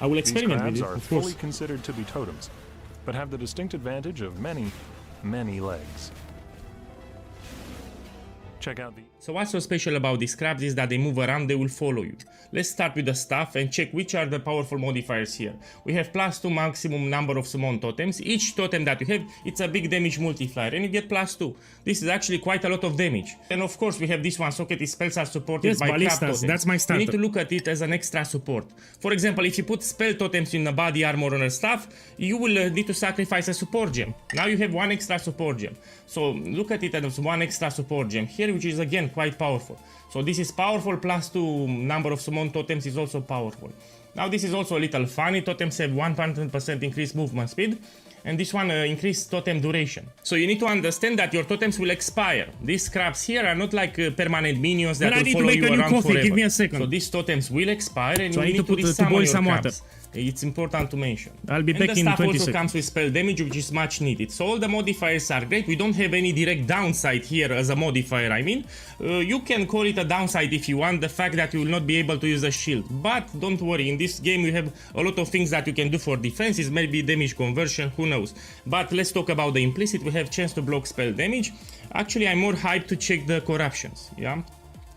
I will These experiment with crabs it, are of course. fully considered to be totems, but have the distinct advantage of many, many legs. Check out the... So what's so special about these crabs is that they move around, they will follow you. Let's start with the stuff and check which are the powerful modifiers here. We have +2 maximum number of summon totems. Each totem that you have, it's a big damage multiplier and you get +2. This is actually quite a lot of damage. And of course we have this one, Socket spells are supported by crab totems. That's my starter. You need to look at it as an extra support. For example, if you put spell totems in the body armor on a stuff, you will need to sacrifice a support gem. Now you have 1 extra support gem. So look at it as 1 extra support gem here, which is again quite powerful. So this is powerful, +2 number of summon totems is also powerful. Now this is also a little funny. Totems have 100% increased movement speed, and this one increased totem duration. So you need to understand that your totems will expire. These crabs here are not like permanent minions that will follow you around forever. Give me a second. So these totems will expire, and So you I need to resummon boil your some water. crabs. It's important to mention. I'll be And back the in stuff 20 also seconds. comes with spell damage, which is much needed. So all the modifiers are great. We don't have any direct downside here as a modifier, I mean. You can call it a downside if you want, the fact that you will not be able to use a shield. But don't worry, in this game you have a lot of things that you can do for defenses, maybe damage conversion, who knows. But let's talk about the implicit. We have chance to block spell damage. Actually, I'm more hyped to check the corruptions, yeah?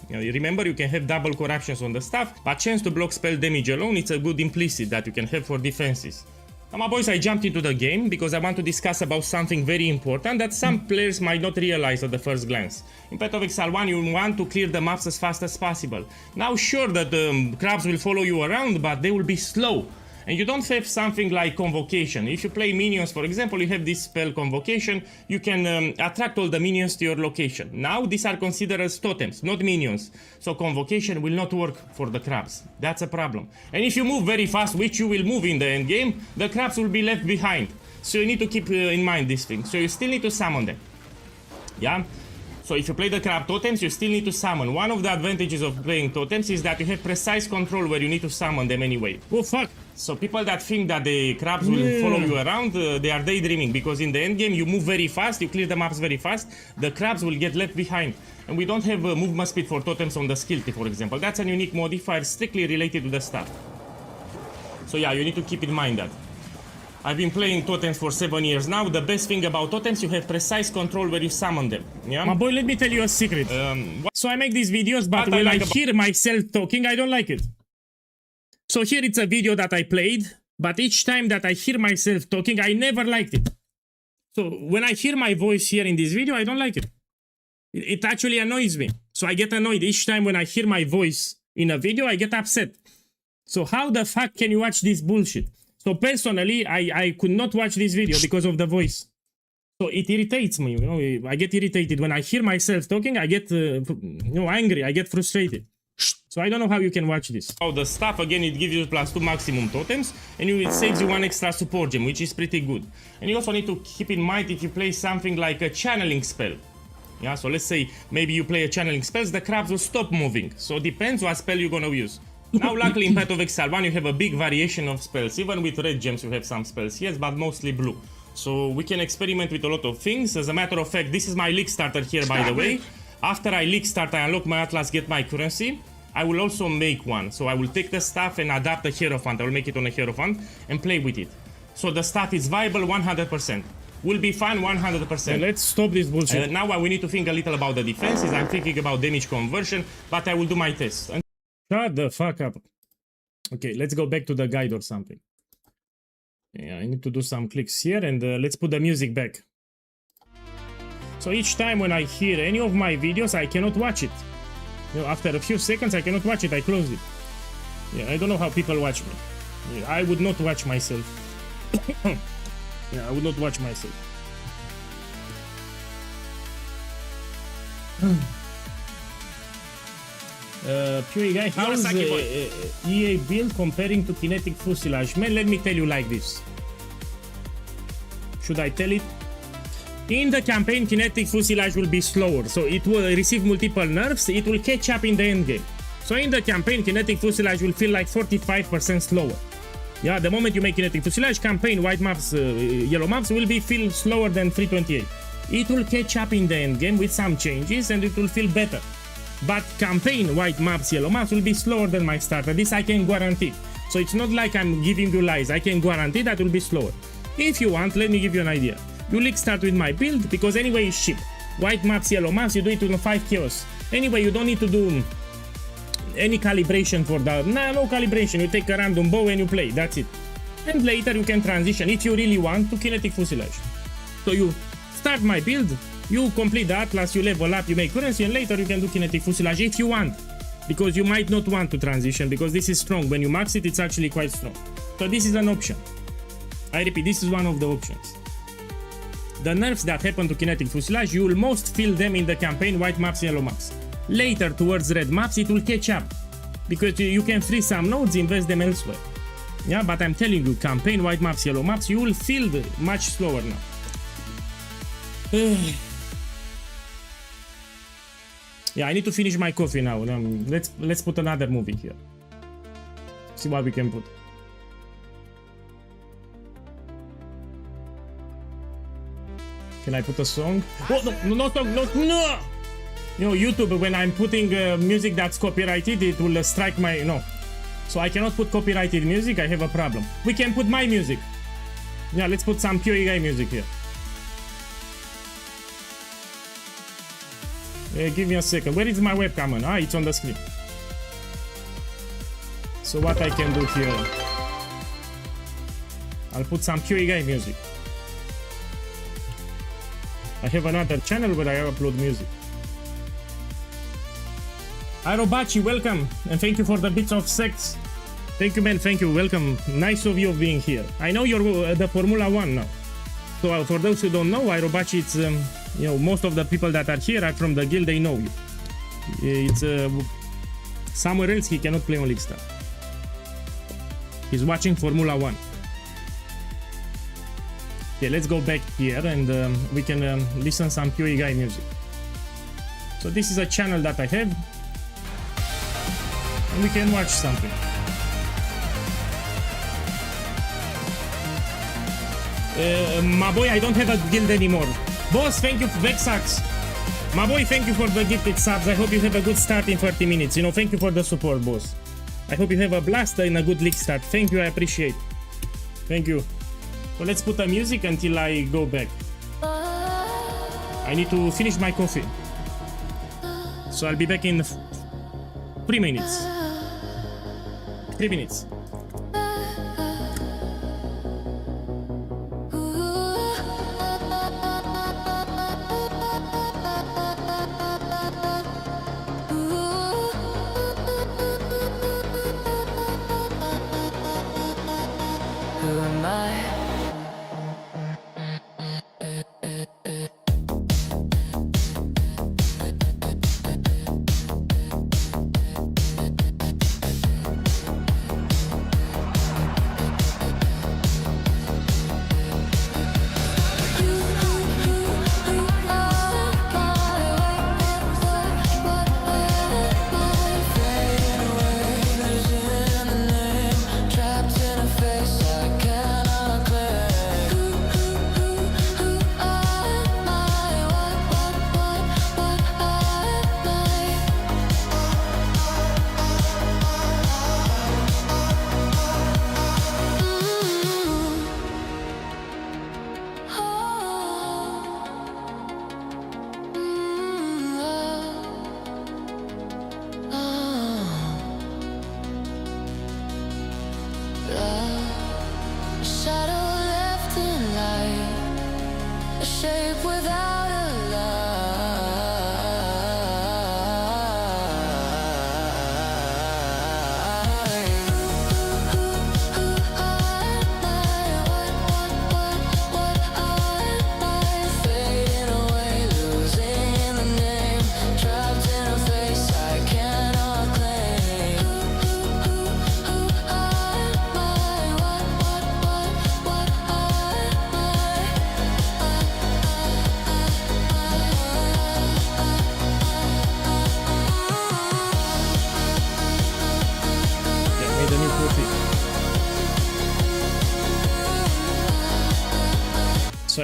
Remember, you can have double corruptions on the stuff, but chance to block spell damage alone, it's a good implicit that you can have for defenses. Now my boys, I jumped into the game because I want to discuss about something very important that some players might not realize at the first glance. In Path of Exile 1, you want to clear the maps as fast as possible. Now sure that the crabs will follow you around, but they will be slow. And you don't have something like Convocation. If you play minions, for example, you have this spell Convocation, you can attract all the minions to your location. Now these are considered as totems, not minions. So Convocation will not work for the crabs. That's a problem. And if you move very fast, which you will move in the end game, the crabs will be left behind. So you need to keep in mind this thing. So you still need to summon them. Yeah? So if you play the crab totems, you still need to summon. One of the advantages of playing totems is that you have precise control where you need to summon them anyway. Oh fuck! So people that think that the crabs will follow you around, they are daydreaming, because in the end game you move very fast, you clear the maps very fast, the crabs will get left behind. And we don't have movement speed for totems on the skill tree, for example. That's a unique modifier strictly related to the stuff. So yeah, you need to keep in mind that. I've been playing totems for 7 years now. The best thing about totems, you have precise control where you summon them. Yeah? My boy, let me tell you a secret. So I make these videos, but What I when like I hear myself talking, I don't like it. So here it's a video that I played, but each time that I hear myself talking, I never liked it. So when I hear my voice here in this video, I don't like it. It actually annoys me. So I get annoyed each time when I hear my voice in a video, I get upset. So how the fuck can you watch this bullshit? So personally, I could not watch this video because of the voice. So it irritates me, you know. I get irritated when I hear myself talking. I get, angry. I get frustrated. So I don't know how you can watch this. Oh, the stuff again, it gives you +2 maximum totems, and it saves you 1 extra support gem, which is pretty good. And you also need to keep in mind if you play something like a channeling spell. Yeah, so let's say maybe you play a channeling spell, the crabs will stop moving. So depends what spell you're gonna use. Now, luckily in Path of Exile 1 you have a big variation of spells. Even with red gems you have some spells, yes, but mostly blue. So we can experiment with a lot of things. As a matter of fact, this is my league starter here, by the way. After I league start, I unlock my Atlas, get my currency. I will also make one. So I will take the stuff and adapt a Hierophant. I will make it on a Hierophant and play with it. So the stuff is viable 100%. Will be fun 100%. Let's stop this bullshit. Now we need to think a little about the defenses. I'm thinking about damage conversion, but I will do my test. Shut the fuck up. Okay, let's go back to the guide or something. Yeah, I need to do some clicks here, and let's put the music back. So each time when I hear any of my videos, I cannot watch it. You know, after a few seconds, I cannot watch it. I close it. Yeah, I don't know how people watch me. Yeah, I would not watch myself. Yeah, I would not watch myself. POEGuy, how's EA build comparing to kinetic fuselage? Man, let me tell you like this. Should I tell it? In the campaign, kinetic fuselage will be slower, so it will receive multiple nerfs. It will catch up in the end game. So in the campaign, kinetic fuselage will feel like 45% slower. Yeah, the moment you make kinetic fuselage, campaign white maps, yellow maps will feel slower than 328. It will catch up in the end game with some changes, and it will feel better. But campaign white maps, yellow maps will be slower than my starter. This I can guarantee. So it's not like I'm giving you lies. I can guarantee that it will be slower. If you want, let me give you an idea. You league start with my build because anyway it's cheap. White maps, yellow maps, you do it with 5 chaos. Anyway, you don't need to do any calibration for that. No calibration. You take a random bow and you play. That's it. And later you can transition if you really want to kinetic fuselage. So you start my build. You complete the Atlas, you level up, you make currency, and later you can do kinetic fuselage if you want. Because you might not want to transition, because this is strong. When you max it, it's actually quite strong. So this is an option. I repeat, this is one of the options. The nerfs that happen to kinetic fuselage, you will most feel them in the campaign white maps, yellow maps. Later, towards red maps, it will catch up. Because you can free some nodes, invest them elsewhere. Yeah, but I'm telling you, campaign white maps, yellow maps, you will feel much slower now. Yeah, I need to finish my coffee now. Let's put another movie here. See what we can put. Can I put a song? Oh, no song, no. You know, YouTube, when I'm putting music that's copyrighted, it will strike my, So I cannot put copyrighted music, I have a problem. We can put my music. Yeah, let's put some POEGuy music here. Give me a second. Where is my webcam on? Ah, it's on the screen. So what I can do here? I'll put some POEGuy music. I have another channel where I upload music. Aerobachi, welcome, and thank you for the bits of sex. Thank you, man. Thank you. Welcome. Nice of you being here. I know you're the Formula 1 now. So for those who don't know, Aerobachi, it's most of the people that are here are from the guild. They know you. It's somewhere else he cannot play on League Star. He's watching Formula 1. Okay, let's go back here and we can listen some POEGuy music. So this is a channel that I have. And we can watch something. My boy, I don't have a guild anymore. Boss, thank you, Vexax. My boy, thank you for the gifted subs. I hope you have a good start in 30 minutes. Thank you for the support, boss. I hope you have a blast and a good league start. Thank you, I appreciate. Thank you. So let's put the music until I go back. I need to finish my coffee. So I'll be back in 3 minutes. 3 minutes.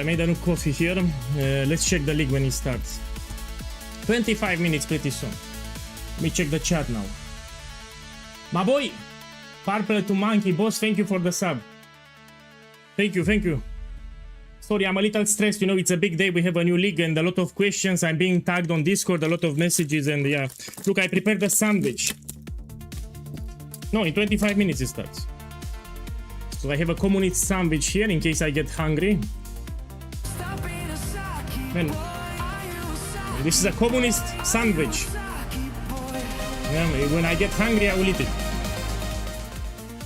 I made a new coffee here. Let's check the league when it starts. 25 minutes pretty soon. Let me check the chat now. My boy! Purple to Monkey, boss, thank you for the sub. Thank you, thank you. Sorry, I'm a little stressed, you know, it's a big day, we have a new league and a lot of questions. I'm being tagged on Discord, a lot of messages, and yeah. Look, I prepared a sandwich. No, in 25 minutes it starts. So I have a communist sandwich here in case I get hungry. Man, this is a communist sandwich. Yeah, when I get hungry, I will eat it.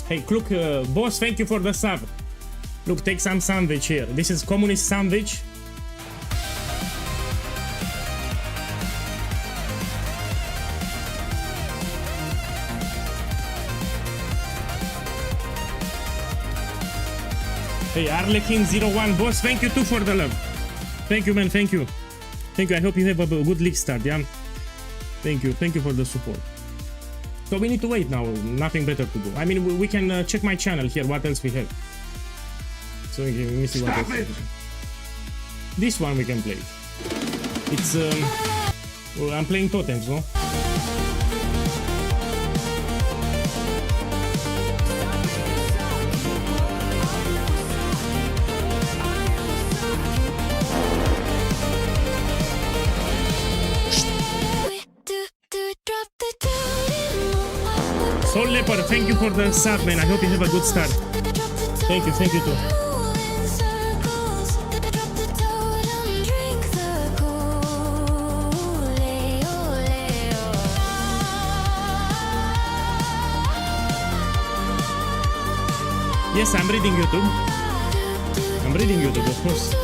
Hey, look, boss, thank you for the sub. Look, take some sandwich here. This is communist sandwich. Hey, Arlekin01, boss, thank you too for the love. Thank you, man, thank you. Thank you, I hope you have a good league start, yeah? Thank you for the support. So we need to wait now, nothing better to do. I mean, we can check my channel here, what else we have. So let me see what else. This one we can play. It's, well, I'm playing totems, no? Soul Leopard, thank you for the sub, man. I hope you have a good start. Thank you too. Yes, I'm reading YouTube. I'm reading YouTube, of course.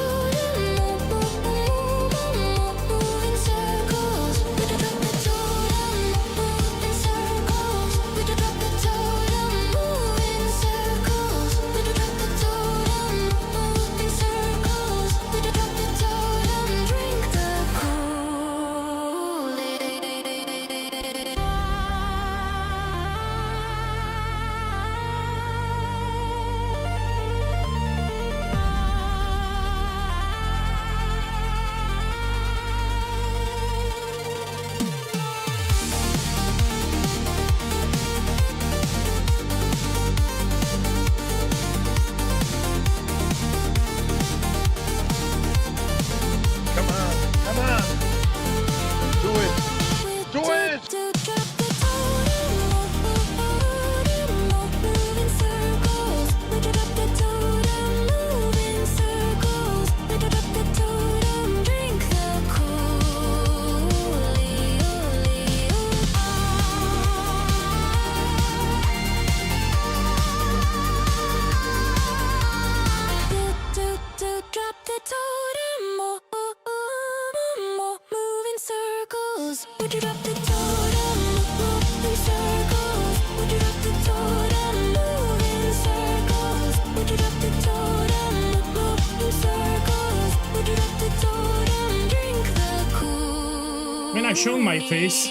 When I shown my face,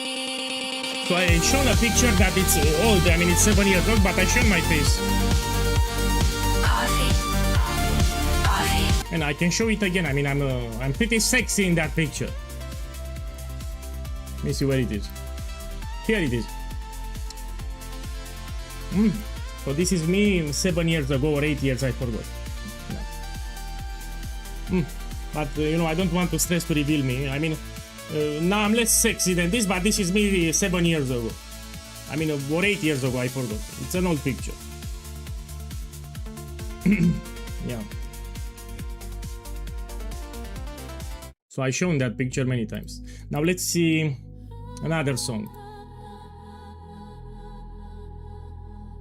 so I shown a picture that it's old, I mean it's 7 years old, but I shown my face. And I can show it again, I mean I'm pretty sexy in that picture. Let me see where it is. Here it is. So this is me 7 years ago or 8 years, I forgot. But you know, I don't want to stress to reveal me. I mean, now I'm less sexy than this, but this is me 7 years ago. I mean, or 8 years ago, I forgot. It's an old picture. Yeah. So I shown that picture many times. Now let's see another song.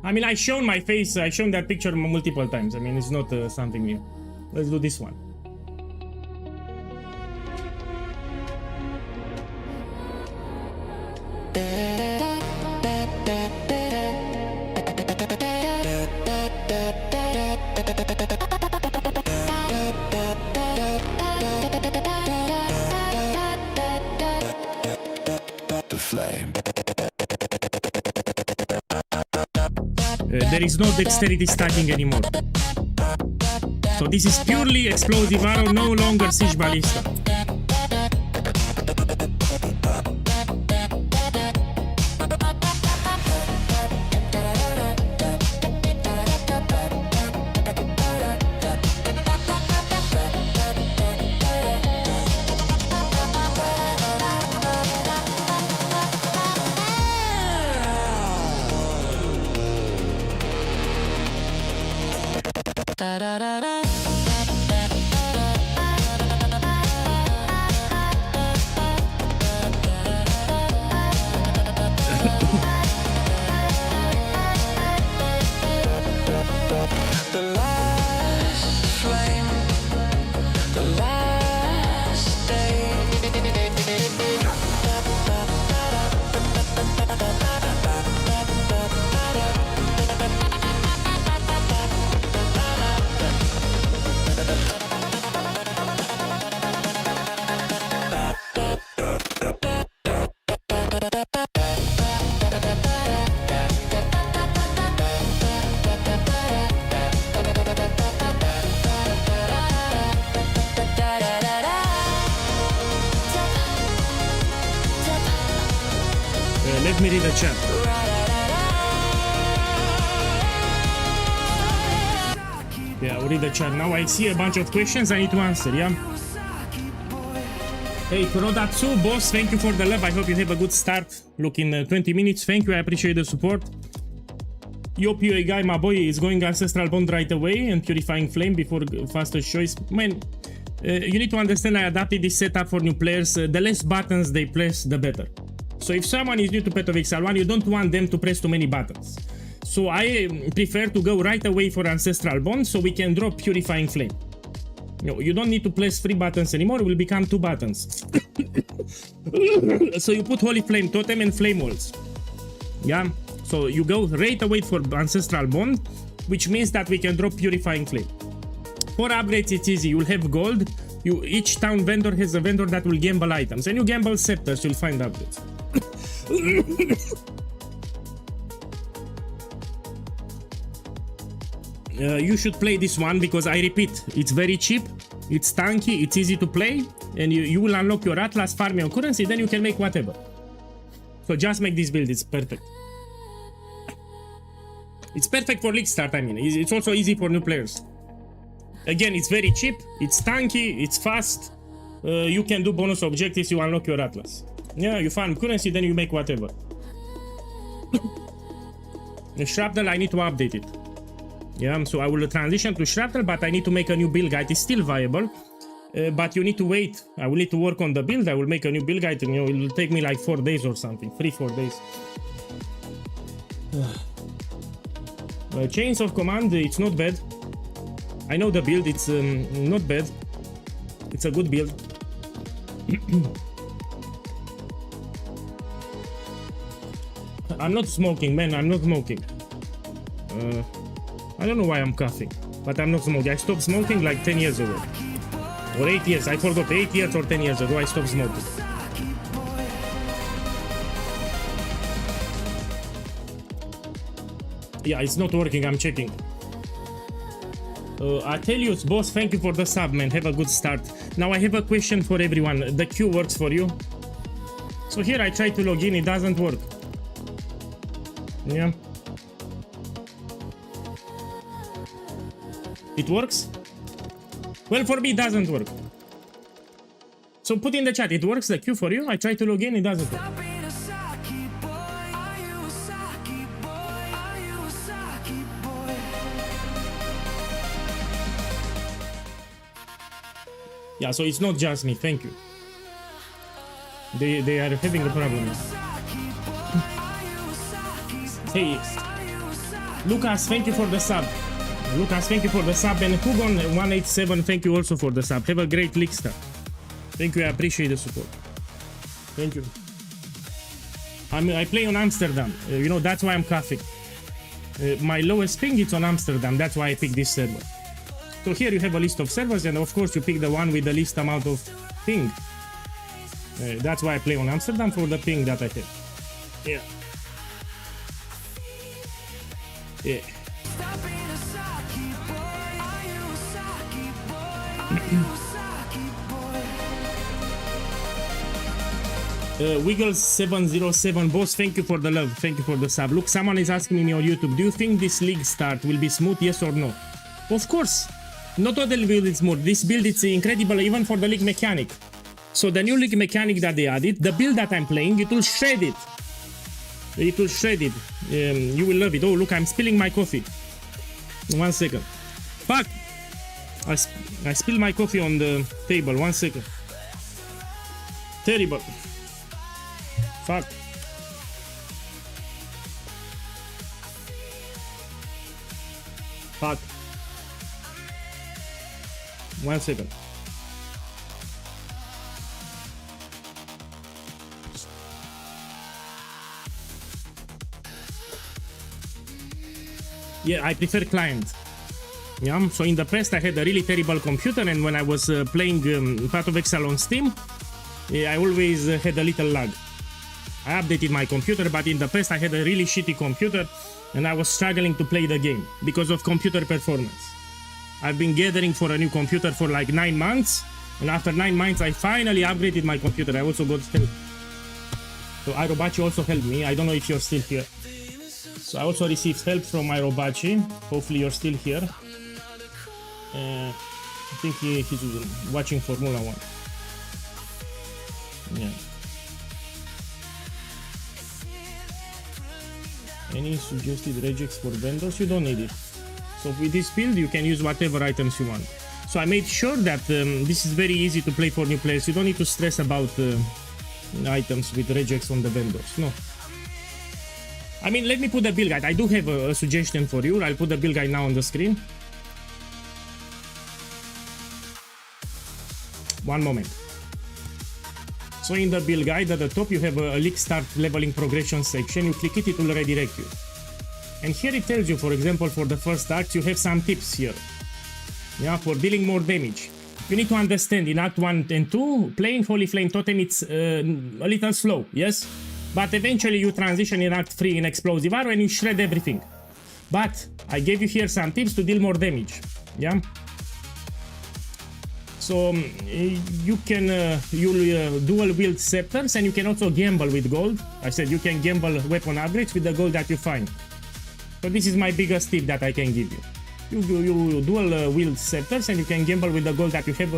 I mean, I shown my face, I shown that picture multiple times. I mean, it's not something new. Let's do this one. There is no dexterity stacking anymore. So this is purely explosive arrow, no longer siege ballista. The last flame, the last day. Let me read the chat. Yeah, I'll read the chat. Now I see a bunch of questions I need to answer, yeah? Hey, Kurodatsu, boss, thank you for the love. I hope you have a good start. Look, in 20 minutes, thank you, I appreciate the support. Yo, POEGuy, my boy, is going Ancestral Bond right away and Purifying Flame before fastest choice. Man, you need to understand I adapted this setup for new players. The less buttons they press, the better. So if someone is new to Path of Exile 1, you don't want them to press too many buttons. So I prefer to go right away for Ancestral Bond so we can drop Purifying Flame. You don't need to press 3 buttons anymore, it will become 2 buttons. So you put Holy Flame Totem and Flame Walls. Yeah, so you go right away for Ancestral Bond, which means that we can drop Purifying Flame. For upgrades it's easy, you'll have gold. Each town vendor has a vendor that will gamble items, and you gamble scepters, you'll find upgrades. You should play this one because I repeat, it's very cheap, it's tanky, it's easy to play, and you will unlock your Atlas, farm your currency, then you can make whatever. So just make this build, it's perfect. It's perfect for league start, I mean, it's also easy for new players. Again, it's very cheap, it's tanky, it's fast, you can do bonus objectives, you unlock your Atlas. Yeah, you farm currency, then you make whatever. The Shrapnel, I need to update it. Yeah, so I will transition to Shrapnel, but I need to make a new build guide. It's still viable, but you need to wait. I will need to work on the build. I will make a new build guide, and it will take me like 4 days or something. 3-4 days. Chains of Command, it's not bad. I know the build, it's not bad. It's a good build. I'm not smoking, man, I'm not smoking. I don't know why I'm coughing, but I'm not smoking. I stopped smoking like 10 years ago. Or 8 years, I forgot, 8 years or 10 years ago I stopped smoking. Yeah, it's not working, I'm checking. I tell you, boss, thank you for the sub, man, have a good start. Now I have a question for everyone. The queue works for you? So here I try to log in, it doesn't work. Yeah. It works? Well, for me it doesn't work. So put in the chat, it works the queue for you? I try to log in, it doesn't work. Yeah, so it's not just me, thank you. They are having a problem. Hey, Lucas, thank you for the sub. Lucas, thank you for the sub, and Hugon187, thank you also for the sub. Have a great league start. Thank you, I appreciate the support. Thank you. I play on Amsterdam, you know, that's why I'm coughing. My lowest ping is on Amsterdam, that's why I picked this server. So here you have a list of servers, and of course you pick the one with the least amount of ping. That's why I play on Amsterdam, for the ping that I have. Yeah. Yeah. Wiggle707 boss, thank you for the love, thank you for the sub. Look, someone is asking me on YouTube, do you think this league start will be smooth, yes or no? Of course. Not all the build is smooth. This build is incredible even for the league mechanic. So the new league mechanic that they added, the build that I'm playing, it will shred it. It will shred it. You will love it. Oh, look, I'm spilling my coffee. 1 second. Fuck! I spilled my coffee on the table. 1 second. Terrible. Fuck. Fuck. 1 second. Yeah, I prefer client. Yeah, so in the past I had a really terrible computer, and when I was playing Path of Exile on Steam, I always had a little lag. I updated my computer, but in the past I had a really shitty computer and I was struggling to play the game because of computer performance. I've been gathering for a new computer for like 9 months, and after 9 months I finally upgraded my computer. I also got help. So Irobachi also helped me. I don't know if you're still here. So I also received help from Irobachi. Hopefully you're still here. I think he's watching Formula 1. Yeah. Any suggested regex for vendors? You don't need it. So with this build you can use whatever items you want. So I made sure that this is very easy to play for new players. You don't need to stress about items with regex on the vendors. No. I mean, let me put the build guide. I do have a suggestion for you. I'll put the build guide now on the screen. One moment. So in the build guide at the top you have a league start leveling progression section. You click it, it will redirect you. And here it tells you, for example, for the first act you have some tips here. Yeah, for dealing more damage. You need to understand, in Act 1 and 2, playing Holy Flame Totem it's a little slow, yes? But eventually you transition in Act 3 in Explosive Arrow and you shred everything. But I gave you here some tips to deal more damage, yeah? So you can you'll dual wield scepters, and you can also gamble with gold. I said you can gamble weapon upgrades with the gold that you find. So this is my biggest tip that I can give you. You dual wield scepters, and you can gamble with the gold that you have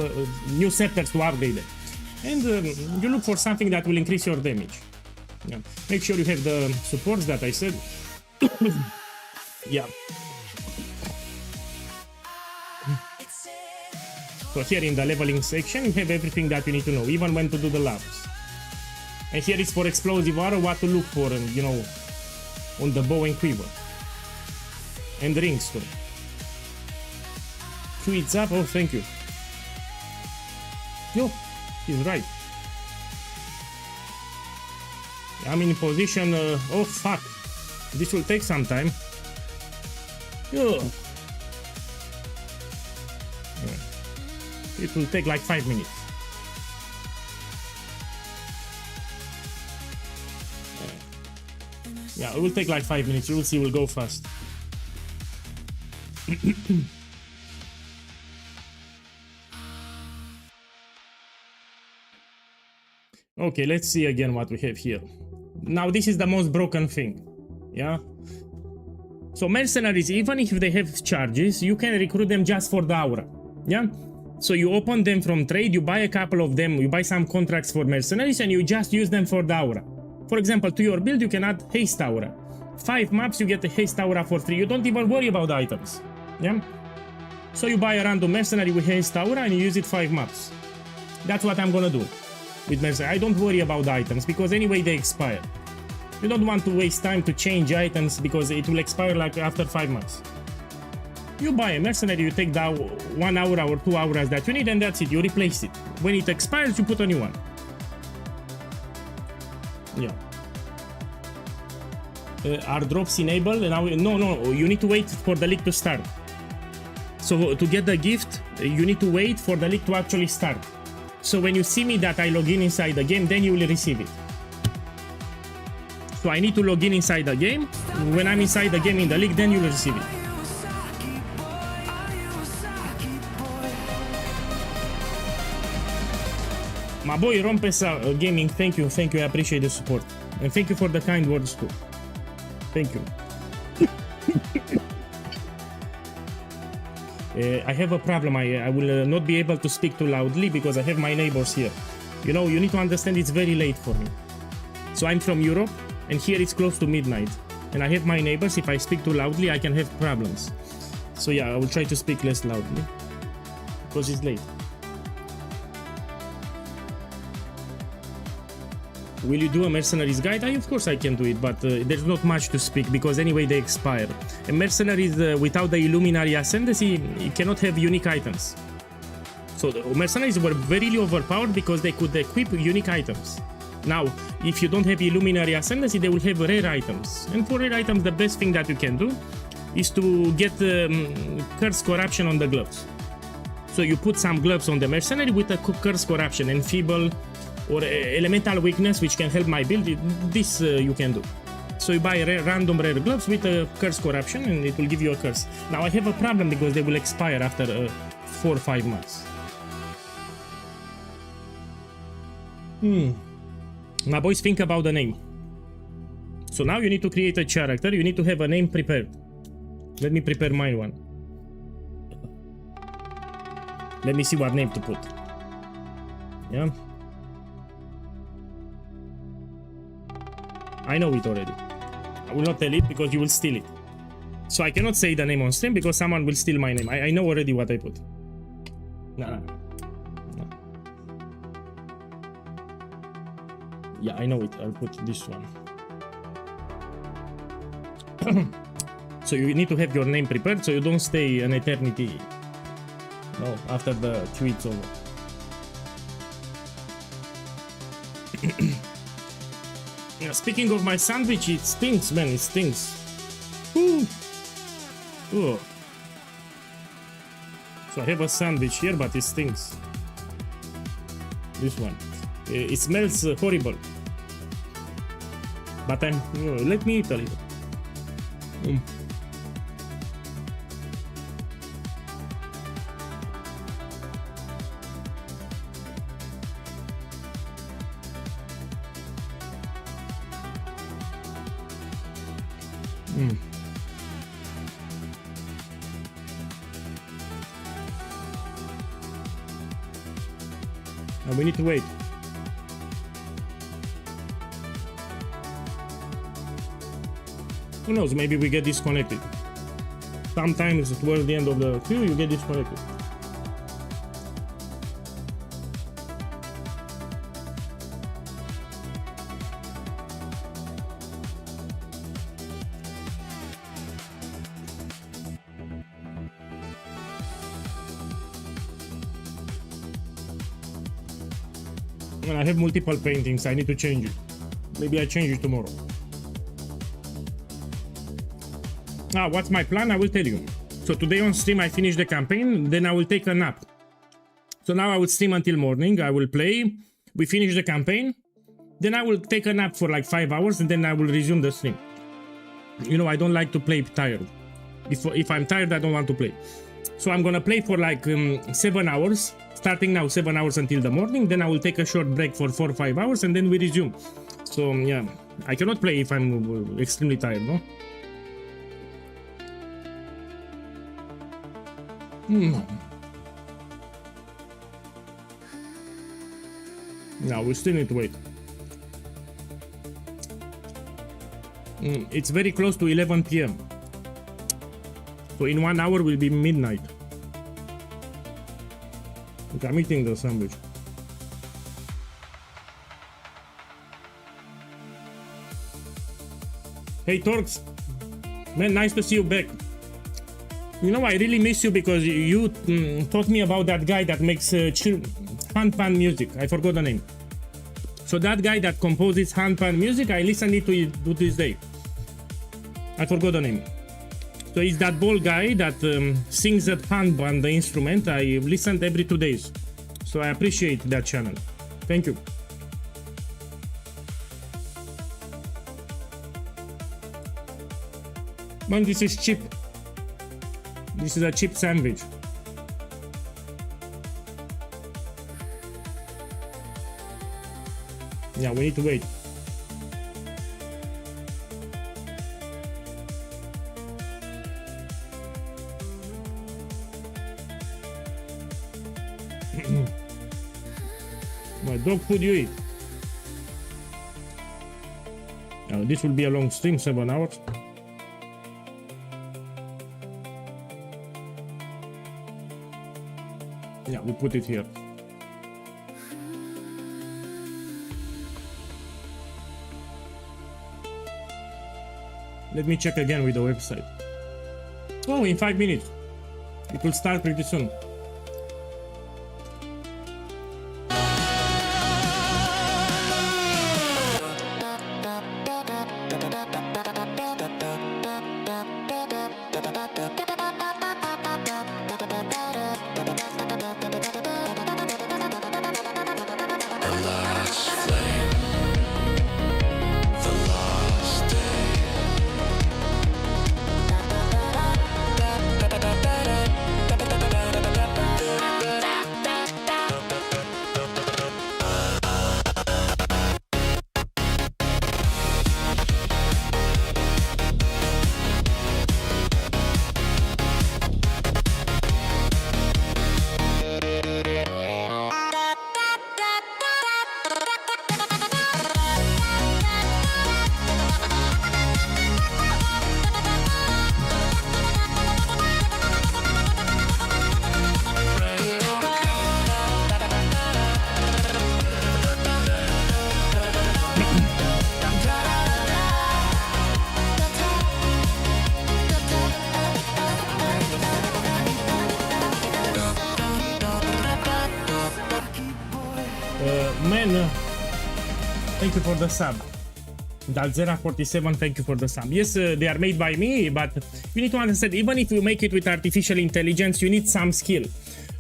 new scepters to upgrade it. And you look for something that will increase your damage. Yeah. Make sure you have the supports that I said. Yeah. So here in the leveling section you have everything that you need to know, even when to do the labs. And here is for Explosive Arrow what to look for, and you know, on the bow and quiver. And rings too. Tweets up, oh thank you. Yo, he's right. I'm in position, oh fuck. This will take some time. Yo. It will take like 5 minutes. Yeah, it will take like 5 minutes. You will see, we'll go fast. Okay, let's see again what we have here. Now this is the most broken thing. Yeah. So mercenaries, even if they have charges, you can recruit them just for the aura. Yeah. So you open them from trade, you buy a couple of them, you buy some contracts for mercenaries, and you just use them for the aura. For example, to your build you can add haste aura. 5 maps you get a haste aura for free. You don't even worry about the items. Yeah. So you buy a random mercenary with haste aura and you use it 5 maps. That's what I'm gonna do with mercenary. I don't worry about the items because anyway they expire. You don't want to waste time to change items because it will expire like after 5 months. You buy a mercenary, you take the 1 hour or 2 hours that you need, and that's it, you replace it. When it expires, you put a new one. Yeah. Are drops enabled? Now, no, you need to wait for the league to start. So to get the gift, you need to wait for the league to actually start. So when you see me that I log in inside the game, then you will receive it. So I need to log in inside the game. When I'm inside the game in the league, then you will receive it. My boy Rompesa Gaming, thank you, I appreciate the support. And thank you for the kind words too. Thank you. I have a problem. I will not be able to speak too loudly because I have my neighbors here. You know, you need to understand it's very late for me. So I'm from Europe, and here it's close to midnight. And I have my neighbors. If I speak too loudly, I can have problems. So yeah, I will try to speak less loudly because it's late. Will you do a mercenaries guide? Of course I can do it, but there's not much to speak because anyway they expire. And mercenaries without the Illuminary Ascendancy, you cannot have unique items. So the mercenaries were very overpowered because they could equip unique items. Now, if you don't have Illuminary Ascendancy, they will have rare items. And for rare items, the best thing that you can do is to get Curse Corruption on the gloves. So you put some gloves on the mercenary with a Curse Corruption, Enfeeble, or Elemental Weakness, which can help my build. This you can do. So you buy random rare gloves with a Curse Corruption, and it will give you a curse. Now I have a problem because they will expire after 4 or 5 months. My boys, think about the name. So now you need to create a character. You need to have a name prepared. Let me prepare my one. Let me see what name to put. Yeah. I know it already. I will not tell it because you will steal it. So I cannot say the name on stream because someone will steal my name. I know already what I put. No. Yeah, I know it. I'll put this one. So you need to have your name prepared so you don't stay an eternity. No, after the tweet's over. Yeah, speaking of my sandwich, it stinks, man. It stinks. Ooh. Oh. So I have a sandwich here, but it stinks. This one. It smells horrible. But let me eat a little. And we need to wait. Who knows, maybe we get disconnected. Sometimes towards the end of the queue you get disconnected. And I have multiple paintings, I need to change it. Maybe I change it tomorrow. What's my plan? I will tell you. So today on stream I finish the campaign, then I will take a nap. So now I will stream until morning, I will play, we finish the campaign, then I will take a nap for like 5 hours and then I will resume the stream. You know, I don't like to play tired. If I'm tired, I don't want to play. So I'm gonna play for like 7 hours, starting now 7 hours until the morning, then I will take a short break for 4 or 5 hours and then we resume. So yeah, I cannot play if I'm extremely tired, no? Now we still need to wait. It's very close to 11 PM. So in 1 hour will be midnight. Okay, I'm eating the sandwich. Hey Torx, man, nice to see you back. You know, I really miss you because you taught me about that guy that makes handpan music. I forgot the name. So that guy that composes handpan music, I listen to it to this day. I forgot the name. So it's that bald guy that sings at handpan, the instrument. I listened every 2 days. So I appreciate that channel. Thank you. Man, this is cheap. This is a cheap sandwich. Yeah, we need to wait. What dog food you eat? This will be a long stream, 7 hours. Yeah, we put it here. Let me check again with the website. Oh, in 5 minutes. It will start pretty soon. Man, thank you for the sub. Dalzera47, thank you for the sub. Yes, they are made by me, but you need to understand, even if you make it with artificial intelligence, you need some skill.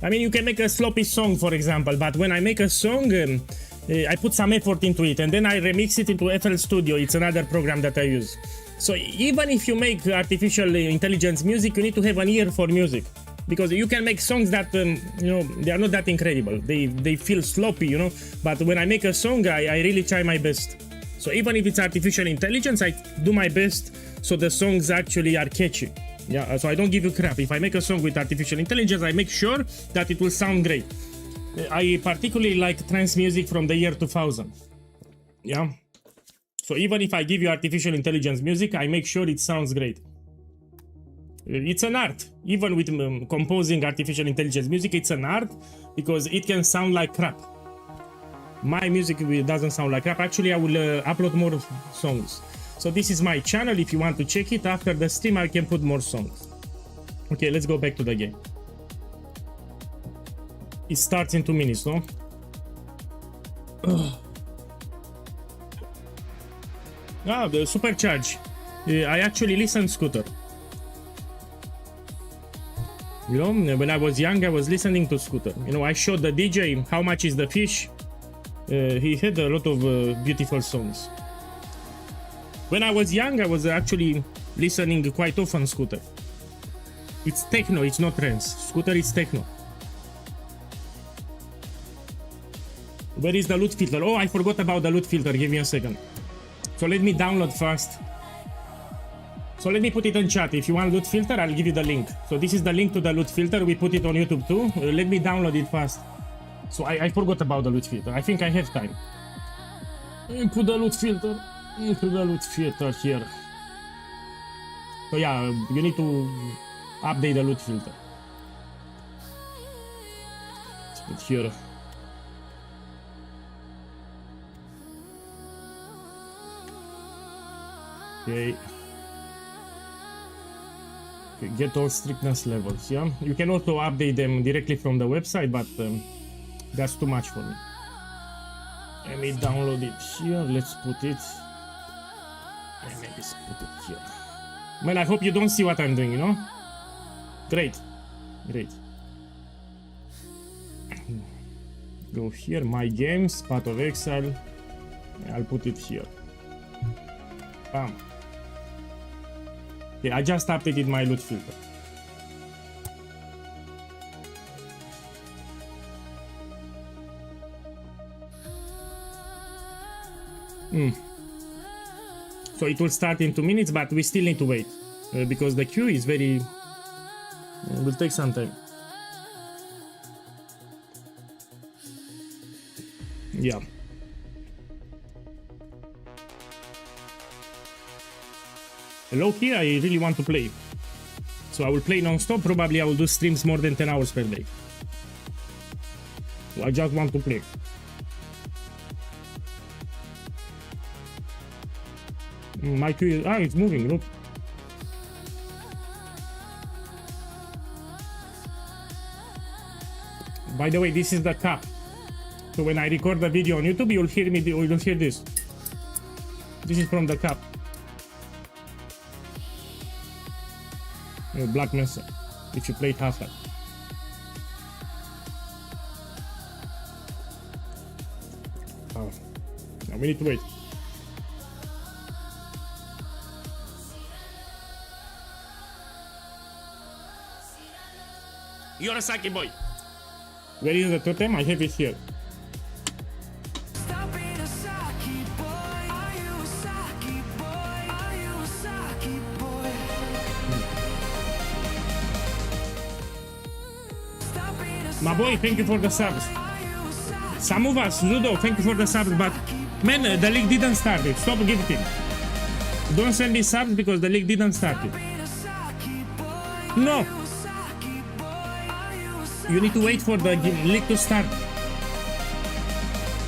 I mean, you can make a sloppy song, for example, but when I make a song, I put some effort into it, and then I remix it into FL Studio. It's another program that I use. So even if you make artificial intelligence music, you need to have an ear for music. Because you can make songs that, you know, they are not that incredible. They feel sloppy, you know. But when I make a song, I really try my best. So even if it's artificial intelligence, I do my best so the songs actually are catchy. Yeah, so I don't give you crap. If I make a song with artificial intelligence, I make sure that it will sound great. I particularly like trance music from the year 2000. Yeah. So even if I give you artificial intelligence music, I make sure it sounds great. It's an art. Even with composing artificial intelligence music, it's an art because it can sound like crap. My music doesn't sound like crap. Actually, I will upload more songs. So this is my channel. If you want to check it after the stream, I can put more songs. Okay, let's go back to the game. It starts in 2 minutes, no? Ah, the supercharge. I actually listen Scooter. You know, when I was young, I was listening to Scooter. You know, I showed the DJ How Much Is the Fish. He had a lot of beautiful songs. When I was young, I was actually listening quite often Scooter. It's techno, it's not trance. Scooter is techno. Where is the loot filter? Oh, I forgot about the loot filter. Give me a second. So let me download first. So let me put it in chat. If you want loot filter, I'll give you the link. So this is the link to the loot filter. We put it on YouTube too. Let me download it fast. So I forgot about the loot filter. I think I have time. Put the loot filter. Put the loot filter here. So yeah, you need to update the loot filter. Let's put here. Okay. Get all strictness levels, yeah? You can also update them directly from the website, but that's too much for me. Let me download it here. Let's put it. Let me just put it here. Man, I hope you don't see what I'm doing, you know? Great. Great. Go here, my games, Path of Exile. I'll put it here. Bam. Okay, I just updated my loot filter. So it will start in 2 minutes, but we still need to wait because the queue is very... will take some time. Yeah. Low-key, I really want to play. So I will play non-stop. Probably I will do streams more than 10 hours per day. I just want to play. My queue is... it's moving, look. By the way, this is the cap. So when I record the video on YouTube, you'll hear me, you'll hear this. This is from the cap. Black Mesa, if you played Half-Life. Oh, now we need to wait. You're a Saki boy. Where is the totem? I have it here. Stop being a Saki boy. Are you a Saki boy? Are you a Saki boy? Stop being a My boy, thank you for the subs. Some of us, Ludo, thank you for the subs, but man, the league didn't start it. Stop gifting. Don't send me subs because the league didn't start it. No. You need to wait for the league to start.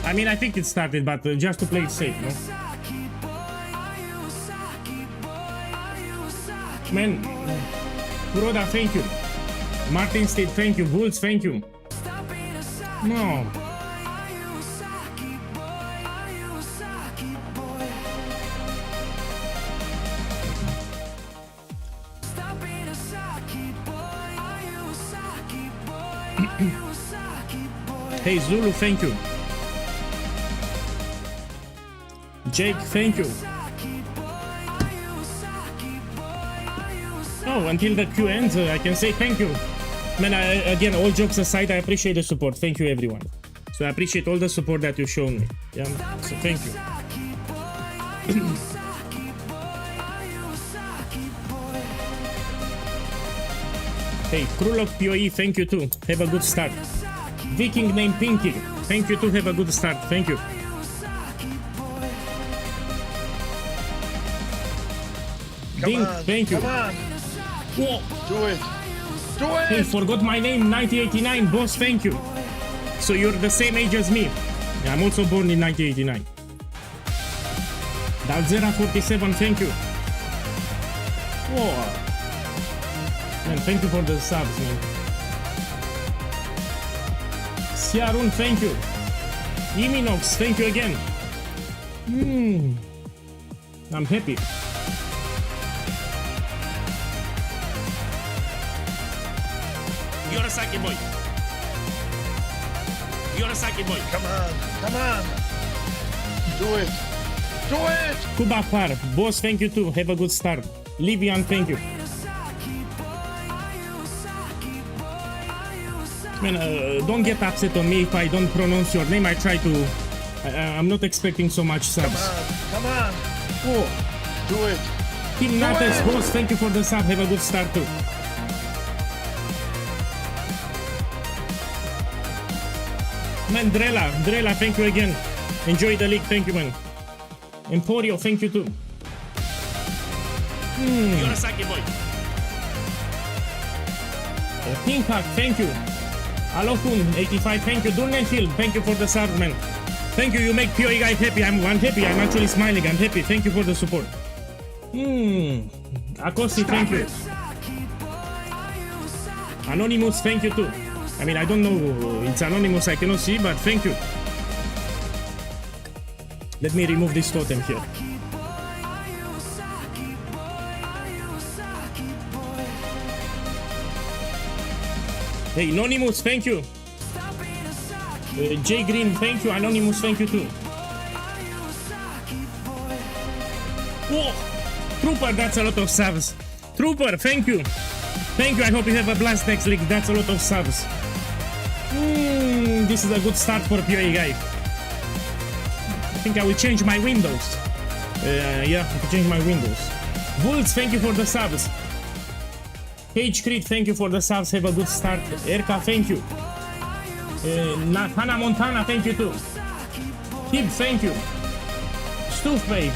I mean, I think it started, but just to play it safe, no? Man, Kuroda, thank you. Martin State, thank you. Bulls, thank you. No. Hey Zulu, thank you. Jake, thank you. Oh, until the queue ends, I can say thank you. Man, again, all jokes aside, I appreciate the support. Thank you, everyone. So I appreciate all the support that you've shown me. Yeah, so thank you. Hey, Krulok POE, thank you too. Have a good start. Viking named Pinky, thank you too. Have a good start. Thank you. Ding, thank you. Come on. Whoa. Do it. Do it. Hey, forgot my name, 1989. Boss, thank you. So you're the same age as me. Yeah, I'm also born in 1989. Dalzera47, thank you. Whoa. Man, thank you for the subs, man. Siarun, thank you. Iminox, thank you again. I'm happy. You're a Saki boy. You're a Saki boy. Come on. Come on. Do it. Do it. Kubafar, boss, thank you too. Have a good start. Livian, thank you. Man, don't get upset on me if I don't pronounce your name. I try to. I'm not expecting so much subs. Come on. Oh, Do it. Team Nates, boss, thank you for the sub. Have a good start too. Man, Drella, thank you again. Enjoy the league, thank you, man. Emporio, thank you too. You're a Saki boy. Pink Hack, thank you. Alofun, 85, thank you. Dunenfield, thank you for the sub, man. Thank you, you make POEGuy happy. I'm happy, I'm actually smiling, I'm happy. Thank you for the support. Akosi, thank you. Anonymous, thank you too. I mean, I don't know, it's anonymous, I cannot see, but thank you. Let me remove this totem here. Hey, Anonymous, thank you. Jay Green, thank you. Anonymous, thank you too. Whoa! Trooper, that's a lot of subs. Trooper, thank you. Thank you, I hope you have a blast next league. That's a lot of subs. This is a good start for POEGuy. think I will change my windows. Yeah, I can change my windows. Bulls, thank you for the subs. Page Creed, thank you for the subs. Have a good start. Erka, thank you. Hannah Montana, thank you too. Kib, thank you. Stoof, babe.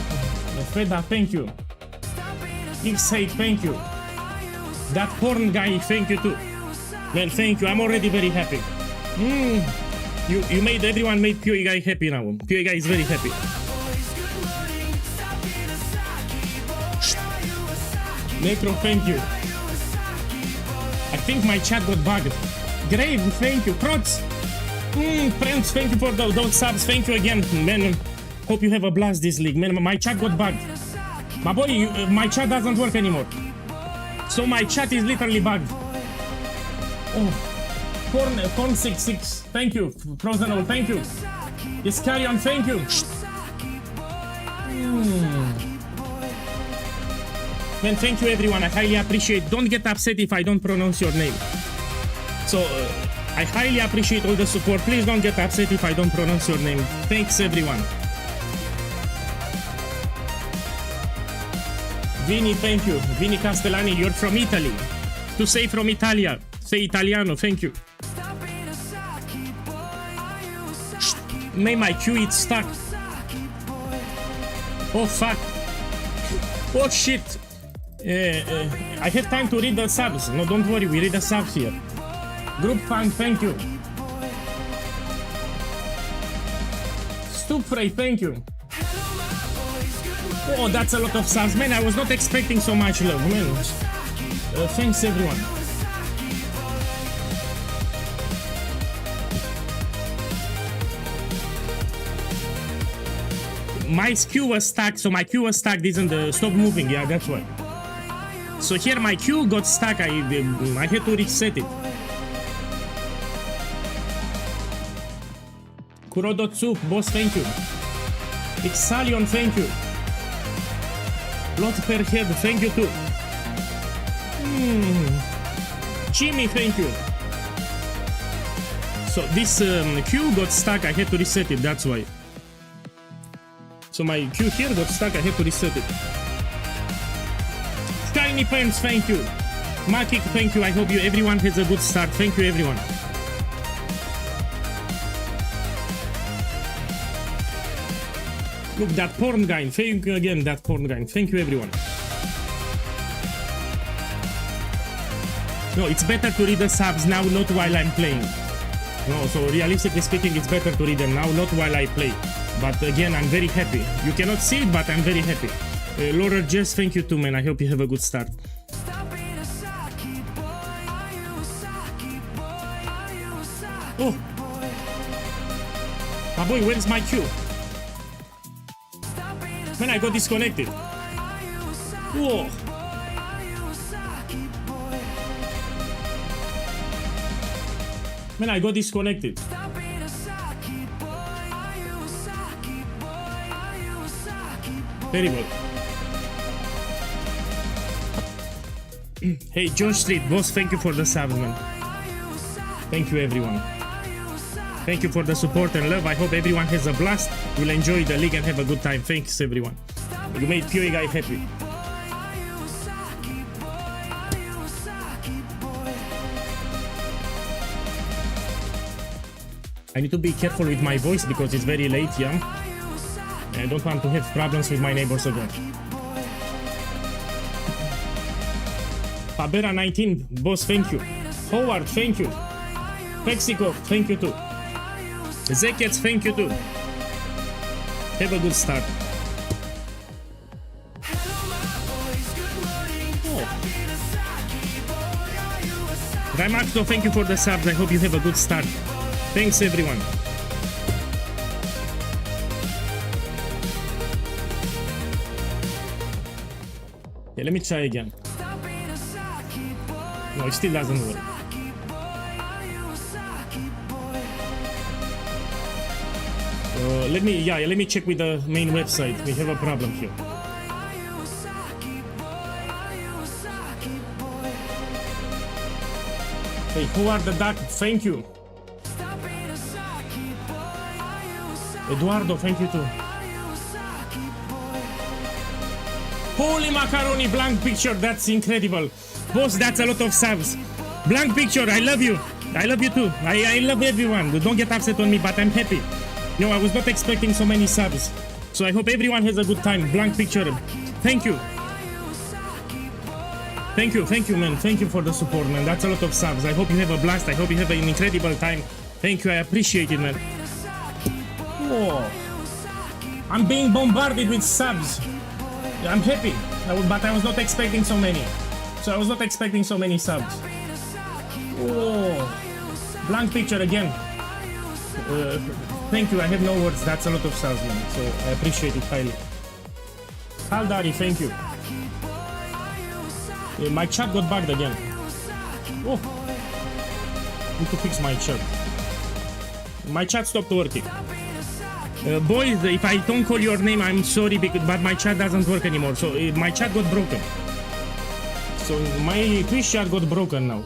Freda, thank you. X8, thank you. That porn guy, thank you too. Man, thank you. I'm already very happy. You made everyone made POEGuy happy now. POEGuy is very happy. Necro, thank you. I think my chat got bugged. Grave, thank you. Prots. Friends, thank you for those subs. Thank you again, man. Hope you have a blast this league, man. My chat got bugged. My boy, my chat doesn't work anymore. So my chat is literally bugged. Oh, Corn 66, thank you. Frozen, thank you. Iscarion, thank you. Man, thank you everyone. I highly appreciate. Don't get upset if I don't pronounce your name. So I highly appreciate all the support. Please don't get upset if I don't pronounce your name. Thanks everyone. Vini, thank you. Vini Castellani, you're from Italy. To say from Italia, say Italiano, thank you. May my queue, it's stuck. Oh fuck. Oh shit. I have time to read the subs. No, don't worry, we read the subs here. Group Fun, thank you. Stupray, thank you. Oh, that's a lot of subs. Man, I was not expecting so much love, man. Thanks everyone. My queue was stuck, so my queue was stuck, didn't stop moving, yeah, that's why. So here my queue got stuck, I had to reset it. Kurodotsu, boss, thank you. Ixalion, thank you. Lot per head, thank you too. Jimmy, thank you. So this queue got stuck, I had to reset it, that's why. So my queue here got stuck, I had to reset it. Tiny Pants, thank you. Makik, thank you. I hope everyone has a good start. Thank you, everyone. Look, that porn guy. Thank you again, that porn guy. Thank you, everyone. No, it's better to read the subs now, not while I'm playing. No, so realistically speaking, it's better to read them now, not while I play. But again, I'm very happy. You cannot see it, but I'm very happy. Laura Jess, thank you too, man. I hope you have a good start. Oh! My boy, where's my queue? Man, I got disconnected. Whoa! Man, I got disconnected. Terrible. Hey, Josh Street, boss, thank you for the subs, man. Thank you, everyone. Thank you for the support and love. I hope everyone has a blast, will enjoy the league and have a good time. Thanks, everyone. You made POEGuy happy. I need to be careful with my voice because it's very late, yeah? I don't want to have problems with my neighbors again. Fabera 19, boss, thank you. Howard, thank you. Pexikov, thank you too. Zekets, thank you too. Have a good start. Oh. Raimakto, thank you for the subs. I hope you have a good start. Thanks, everyone. Yeah, let me try again. No, it still doesn't work. Let me check with the main website. We have a problem here. Hey, who are the duck? Thank you. Eduardo, thank you too. Holy macaroni, blank picture, that's incredible. Boss, that's a lot of subs. Blank picture, I love you. I love you too. I love everyone. Don't get upset on me, but I'm happy. No, I was not expecting so many subs. So I hope everyone has a good time. Blank picture. Thank you. Thank you, man. Thank you for the support, man. That's a lot of subs. I hope you have a blast. I hope you have an incredible time. Thank you, I appreciate it, man. Oh. I'm being bombarded with subs. I'm happy, but I was not expecting so many. So I was not expecting so many subs. Oh. Blank picture again. Thank you, I have no words. That's a lot of subs, man. So I appreciate it highly. Haldari, thank you. My chat got bugged again. Oh. Need to fix my chat. My chat stopped working. Boys, if I don't call your name, I'm sorry, but my chat doesn't work anymore. So my chat got broken. So my Twitch chat got broken now.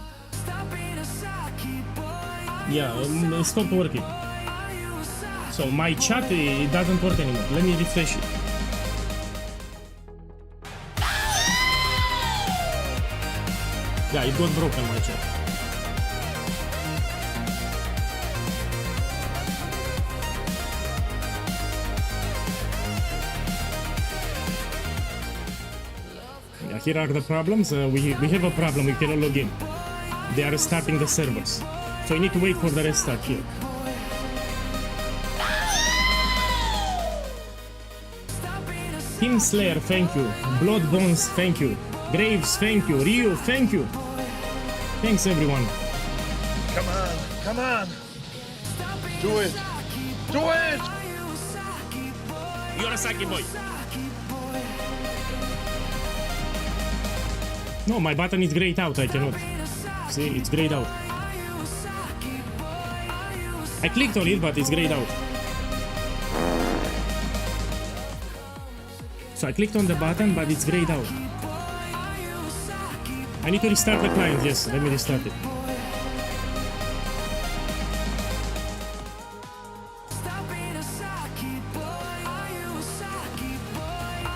Yeah, it stopped working. So my chat, it doesn't work anymore. Let me refresh it. Yeah, it got broken, my chat. Yeah, here are the problems. We have a problem. We cannot log in. They are starting the servers. So we need to wait for the restart here. Team Slayer, thank you. Bloodbones, thank you. Graves, thank you. Ryu, thank you. Thanks, everyone. Come on, come on. Do it. Do it. You're a Saki boy. No, my button is grayed out. I cannot. See, it's grayed out. I clicked on it, but it's grayed out. So I clicked on the button, but it's grayed out. I need to restart the client. Yes, let me restart it.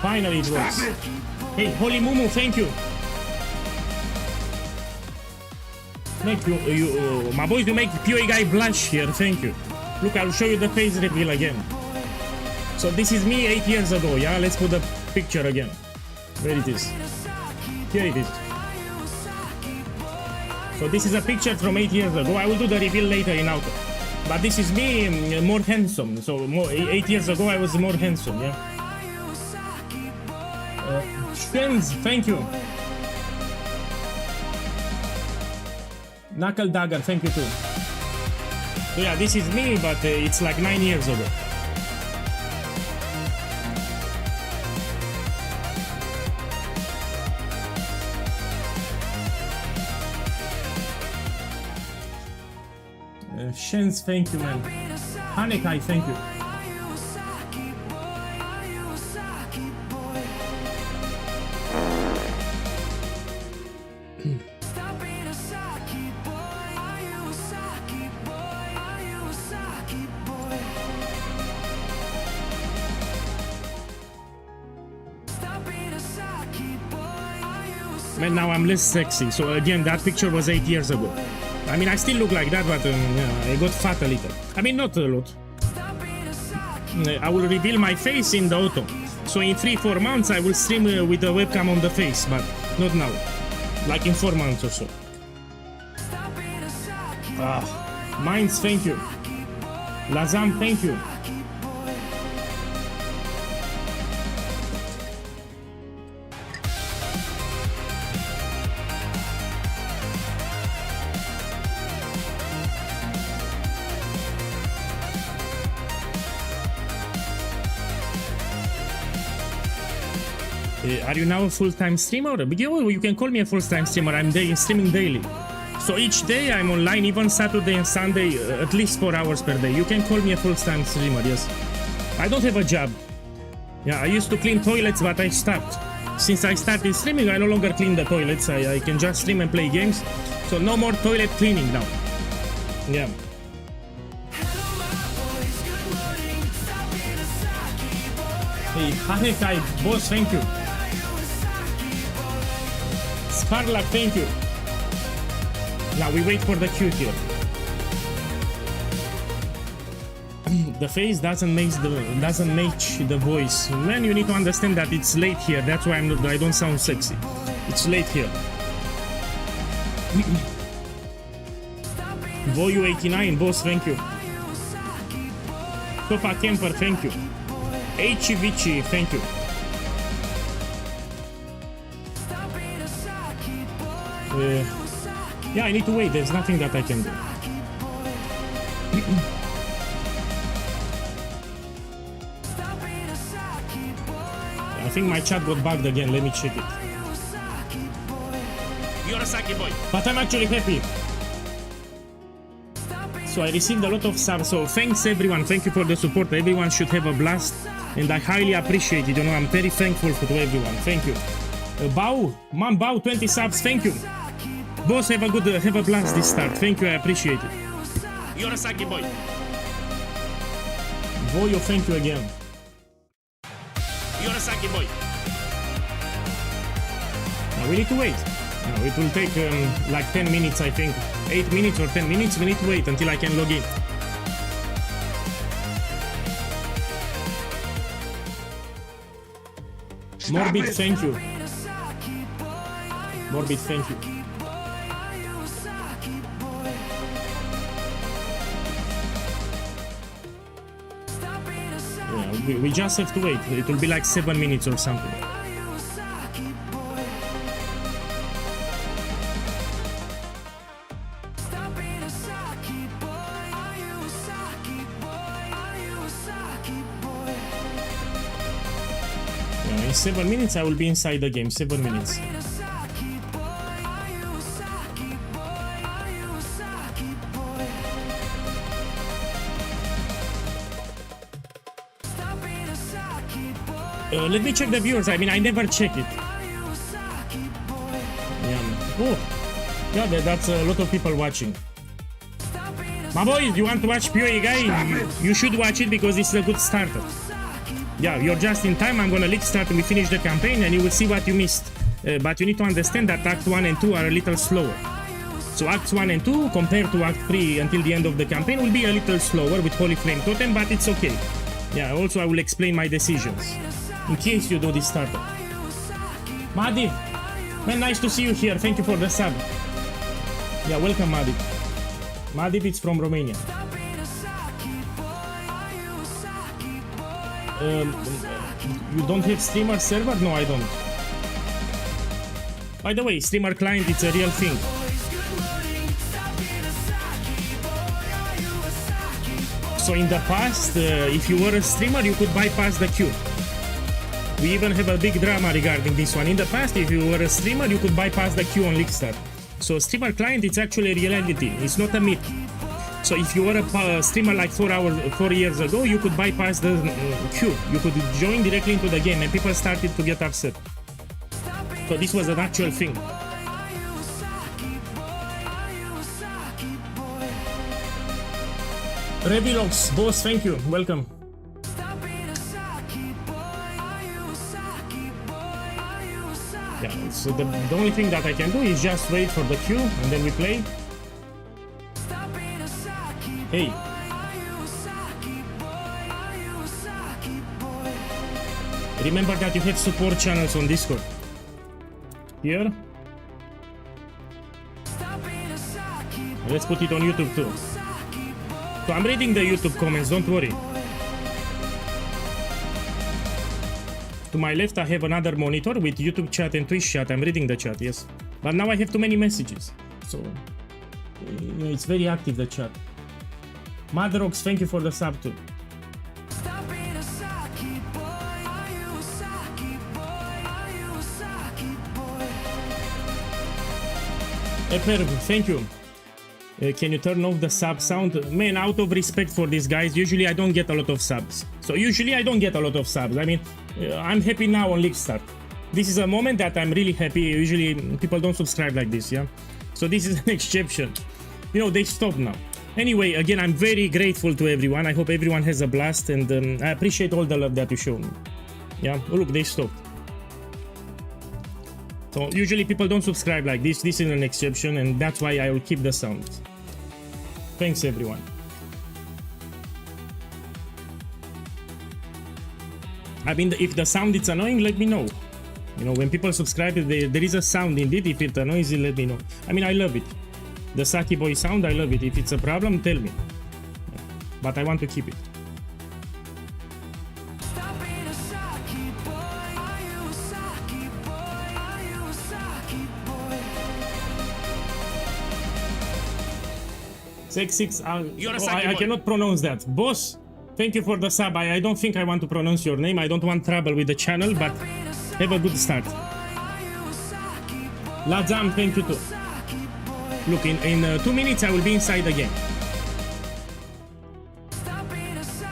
Finally it works. Hey, Holy Mumu, thank you. Thank you. My boys, you make POEGuy blush here. Thank you. Look, I'll show you the face reveal again. So this is me 8 years ago. Yeah, let's put the picture again. Where it is? Here it is. So this is a picture from 8 years ago. I will do the reveal later in auto. But this is me more handsome. So 8 years ago I was more handsome. Yeah. Shens, thank you. Knuckle Dagger, thank you too. So yeah, this is me, but it's like 9 years ago. Shens, thank you, man. Hanekai, thank you. Man, now I'm less sexy. So again, that picture was 8 years ago. I mean, I still look like that, but yeah, I got fat a little. I mean, not a lot. I will reveal my face in the auto. So in 3-4 months, I will stream with the webcam on the face, but not now. Like in 4 months or so. Minds, thank you. Lazam, thank you. Are you now a full-time streamer? You can call me a full-time streamer. I'm streaming daily. So each day I'm online, even Saturday and Sunday, at least 4 hours per day. You can call me a full-time streamer, yes. I don't have a job. Yeah, I used to clean toilets, but I stopped. Since I started streaming, I no longer clean the toilets. I can just stream and play games. So no more toilet cleaning now. Yeah. Hey, Hanekai, boss, thank you. Carla, thank you. Now we wait for the cue here. The face doesn't match the voice. Man, you need to understand that it's late here. That's why I don't sound sexy. It's late here. Voyu89, boss, thank you. Sofa Kemper, thank you. Vici, thank you. Yeah, I need to wait. There's nothing that I can do. I think my chat got bugged again. Let me check it. You're a Saki boy. But I'm actually happy. So I received a lot of subs. So thanks everyone. Thank you for the support. Everyone should have a blast. And I highly appreciate it. You know, I'm very thankful to everyone. Thank you. Bao, Mom Bao, 20 subs. Thank you. Boss, have a blast this start. Thank you. I appreciate it. You're a Saki boy. Voyo, thank you again. You're a Saki boy. Now we need to wait. Now it will take like 10 minutes, I think. 8 minutes or 10 minutes. We need to wait until I can log in. Morbid, thank you. Morbid, thank you. Yeah, we just have to wait. It will be like 7 minutes or something. Yeah, in 7 minutes I will be inside the game. 7 minutes. Let me check the viewers. I mean, I never check it. Yeah. Oh, yeah, that's a lot of people watching. My boys, you want to watch POEGuy? You should watch it because it's a good starter. Yeah, you're just in time. I'm gonna leak start and we finish the campaign and you will see what you missed. But you need to understand that Act 1 and 2 are a little slower. So Acts 1 and 2 compared to Act 3 until the end of the campaign will be a little slower with Holy Flame Totem, but it's okay. Yeah, also I will explain my decisions. In case you do this startup. Madib, man, nice to see you here. Thank you for the sub. Yeah, welcome, Madib. Madib, it's from Romania. You don't have streamer server? No, I don't. By the way, streamer client, it's a real thing. So in the past, if you were a streamer, you could bypass the queue. We even have a big drama regarding this one. In the past, if you were a streamer, you could bypass the queue on Leakstar. So streamer client, it's actually a reality. It's not a myth. So if you were a streamer like 4 years ago, you could bypass the queue. You could join directly into the game and people started to get upset. So this was an actual thing. Revilox, boss, thank you. Welcome. Yeah, so the only thing that I can do is just wait for the queue and then we play. Hey. Remember that you have support channels on Discord. Here. Let's put it on YouTube too. So I'm reading the YouTube comments, don't worry. To my left I have another monitor with YouTube chat and Twitch chat. I'm reading the chat, yes. But now I have too many messages. So it's very active, the chat. Madrox, thank you for the sub too. Eper, thank you. Can you turn off the sub sound? Man, out of respect for these guys, usually I don't get a lot of subs. So usually I don't get a lot of subs. I mean, I'm happy now on Leakstar. This is a moment that I'm really happy. Usually people don't subscribe like this, yeah? So this is an exception. You know, they stopped now. Anyway, again, I'm very grateful to everyone. I hope everyone has a blast and I appreciate all the love that you show me. Yeah, oh, look, they stopped. So usually people don't subscribe like this. This is an exception, and that's why I will keep the sound. Thanks everyone. I mean, if the sound is annoying, let me know. You know, when people subscribe, there is a sound indeed. If it annoys you, let me know. I mean, I love it. The Saki Boy sound, I love it. If it's a problem, tell me. But I want to keep it. Stop being a Saki boy. Are you a Saki boy? Are you a Saki boy? 6 You're a oh, Saki I boy. cannot pronounce that. Boss, thank you for the sub. I don't think I want to pronounce your name. I don't want trouble with the channel, but have a good start. Lazam, thank you too. Look, in 2 minutes I will be inside again.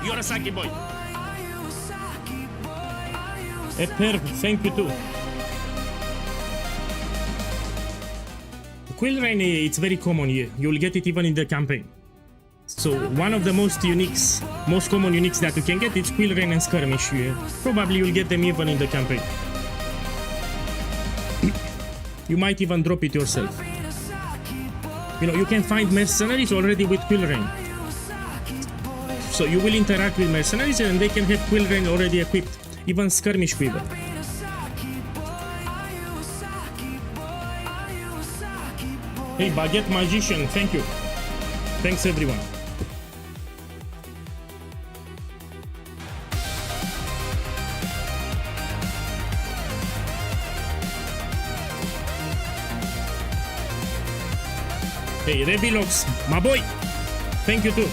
You're a Saki boy. Perf, thank you too. Quill Rain, it's very common here. You'll get it even in the campaign. So one of the most common uniques that you can get is Quill Rain and Skirmish. Probably you'll get them even in the campaign. You might even drop it yourself. You know, you can find mercenaries already with Quill Rain. So you will interact with mercenaries and they can have Quill Rain already equipped. Even Skirmish Quiver. Hey, Baguette Magician, thank you. Thanks everyone. Hey, Revilox, my boy. Thank you too.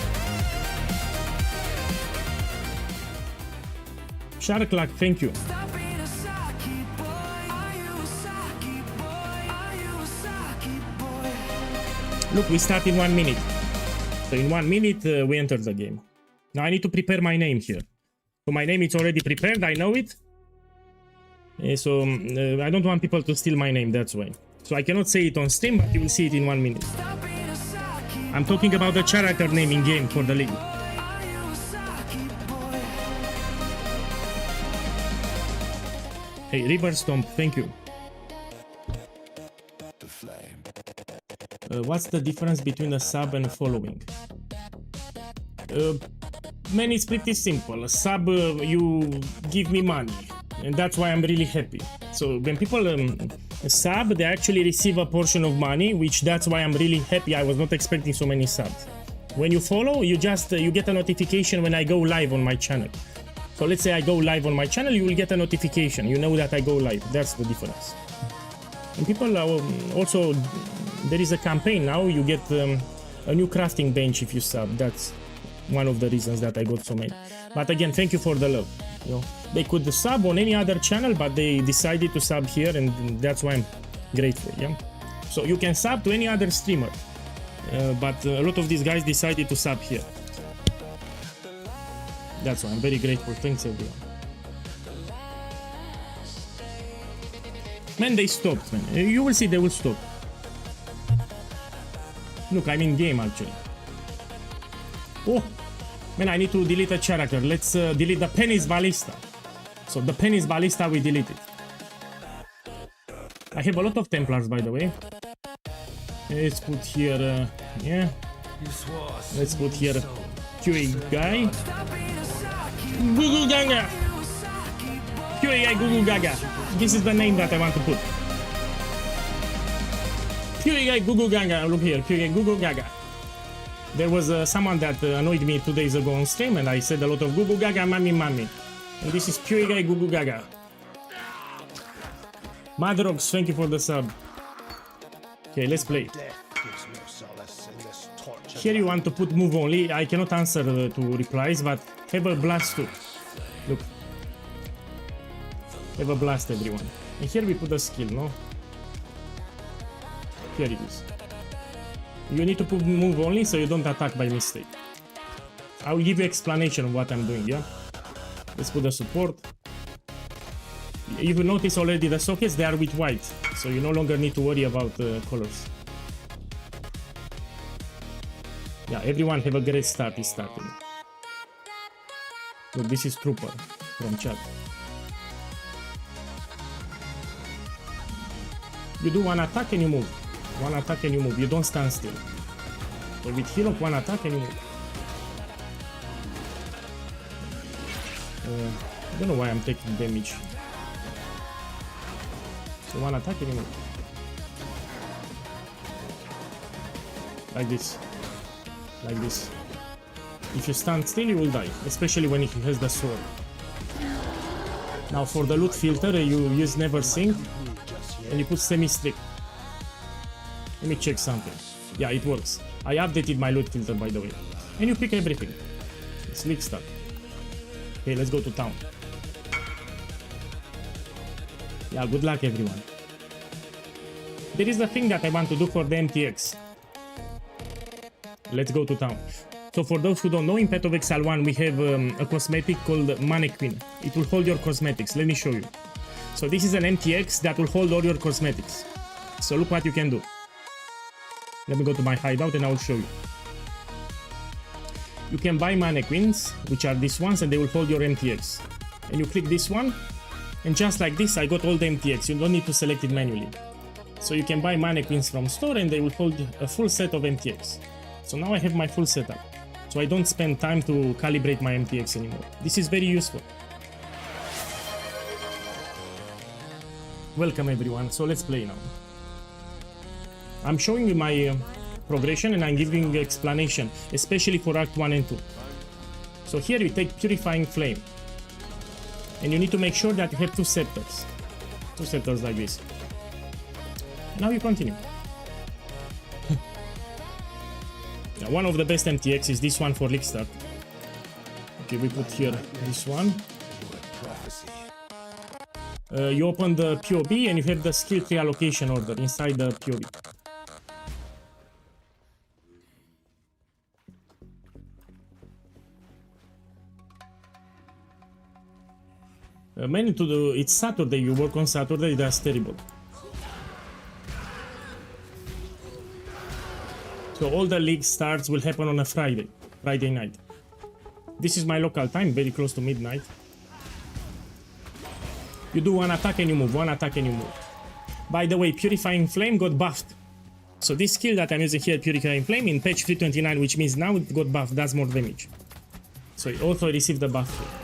Sharklack, thank you. Look, we start in 1 minute. So in 1 minute, we enter the game. Now I need to prepare my name here. So my name is already prepared, I know it. So I don't want people to steal my name, that's why. So I cannot say it on stream, but you will see it in 1 minute. I'm talking about the character name in game for the league. Hey, River Stomp, thank you. What's the difference between a sub and a following? Man, it's pretty simple. A sub, you give me money, and that's why I'm really happy. So when people sub, they actually receive a portion of money, which that's why I'm really happy. I was not expecting so many subs. When you follow, you just you get a notification when I go live on my channel. So let's say I go live on my channel, you will get a notification. You know that I go live. That's the difference. And people are also, there is a campaign now. You get a new crafting bench if you sub. That's one of the reasons that I got so many. But again, thank you for the love. You know, they could sub on any other channel, but they decided to sub here, and that's why I'm grateful. Yeah. So you can sub to any other streamer, but a lot of these guys decided to sub here. That's why I'm very grateful. Thanks everyone. Man, they stopped, man. You will see they will stop. Look, I'm in game actually. Oh, man, I need to delete a character. Let's delete the Penny's Ballista. So the Penny's Ballista, we delete it. I have a lot of Templars, by the way. Let's put here, yeah. Let's put here POEGuy. Google Gaga. POEGuy Google Gaga. This is the name that I want to put. POEGuy Google Gaga. Look here, POEGuy Google Gaga. There was someone that annoyed me 2 days ago on stream, and I said a lot of Google Gaga, mommy, mommy. And this is POEGuy Google Gaga. Madrox, thank you for the sub. Okay, let's play. Here you want to put move only. I cannot answer to replies, but have a blast too. Look. Have a blast, everyone. And here we put a skill, no? Here it is. You need to put move only so you don't attack by mistake. I will give you explanation of what I'm doing, yeah? Let's put the support. If you notice already the sockets, they are with white, so you no longer need to worry about colors. Yeah, everyone have a great start is starting. Look, this is Trooper from chat. You do one attack and you move. One attack and you move. You don't stand still. So with heal up, one attack and you move. I don't know why I'm taking damage. So one attack and you move. Like this. Like this. If you stand still, you will die. Especially when he has the sword. Now for the loot filter, you use never sync. And you put semi-strict. Let me check something. Yeah, it works. I updated my loot filter, by the way. And you pick everything. It's league start. Okay, let's go to town. Yeah, good luck everyone. There is the thing that I want to do for the MTX. Let's go to town. So for those who don't know, in Path of Exile 1 we have a cosmetic called Mannequin. It will hold your cosmetics. Let me show you. So this is an MTX that will hold all your cosmetics. So look what you can do. Let me go to my hideout and I will show you. You can buy mannequins, which are these ones, and they will hold your MTX. And you click this one, and just like this, I got all the MTX. You don't need to select it manually. So you can buy mannequins from store, and they will hold a full set of MTX. So now I have my full setup. So I don't spend time to calibrate my MTX anymore. This is very useful. Welcome everyone. So let's play now. I'm showing you my progression and I'm giving you explanation, especially for Act 1 and 2. So here you take Purifying Flame. And you need to make sure that you have two scepters. Two scepters like this. Now you continue. Now, one of the best MTX is this one for League Start. Okay, we put here this one. You open the POB and you have the skill tree allocation order inside the POB. Mainly to do, it's Saturday, you work on Saturday, that's terrible. So all the league starts will happen on a Friday night. This is my local time, very close to midnight. You do one attack and you move, one attack and you move. By the way, Purifying Flame got buffed. So this skill that I'm using here, Purifying Flame, in patch 329, which means now it got buffed, does more damage. So it also received the buff.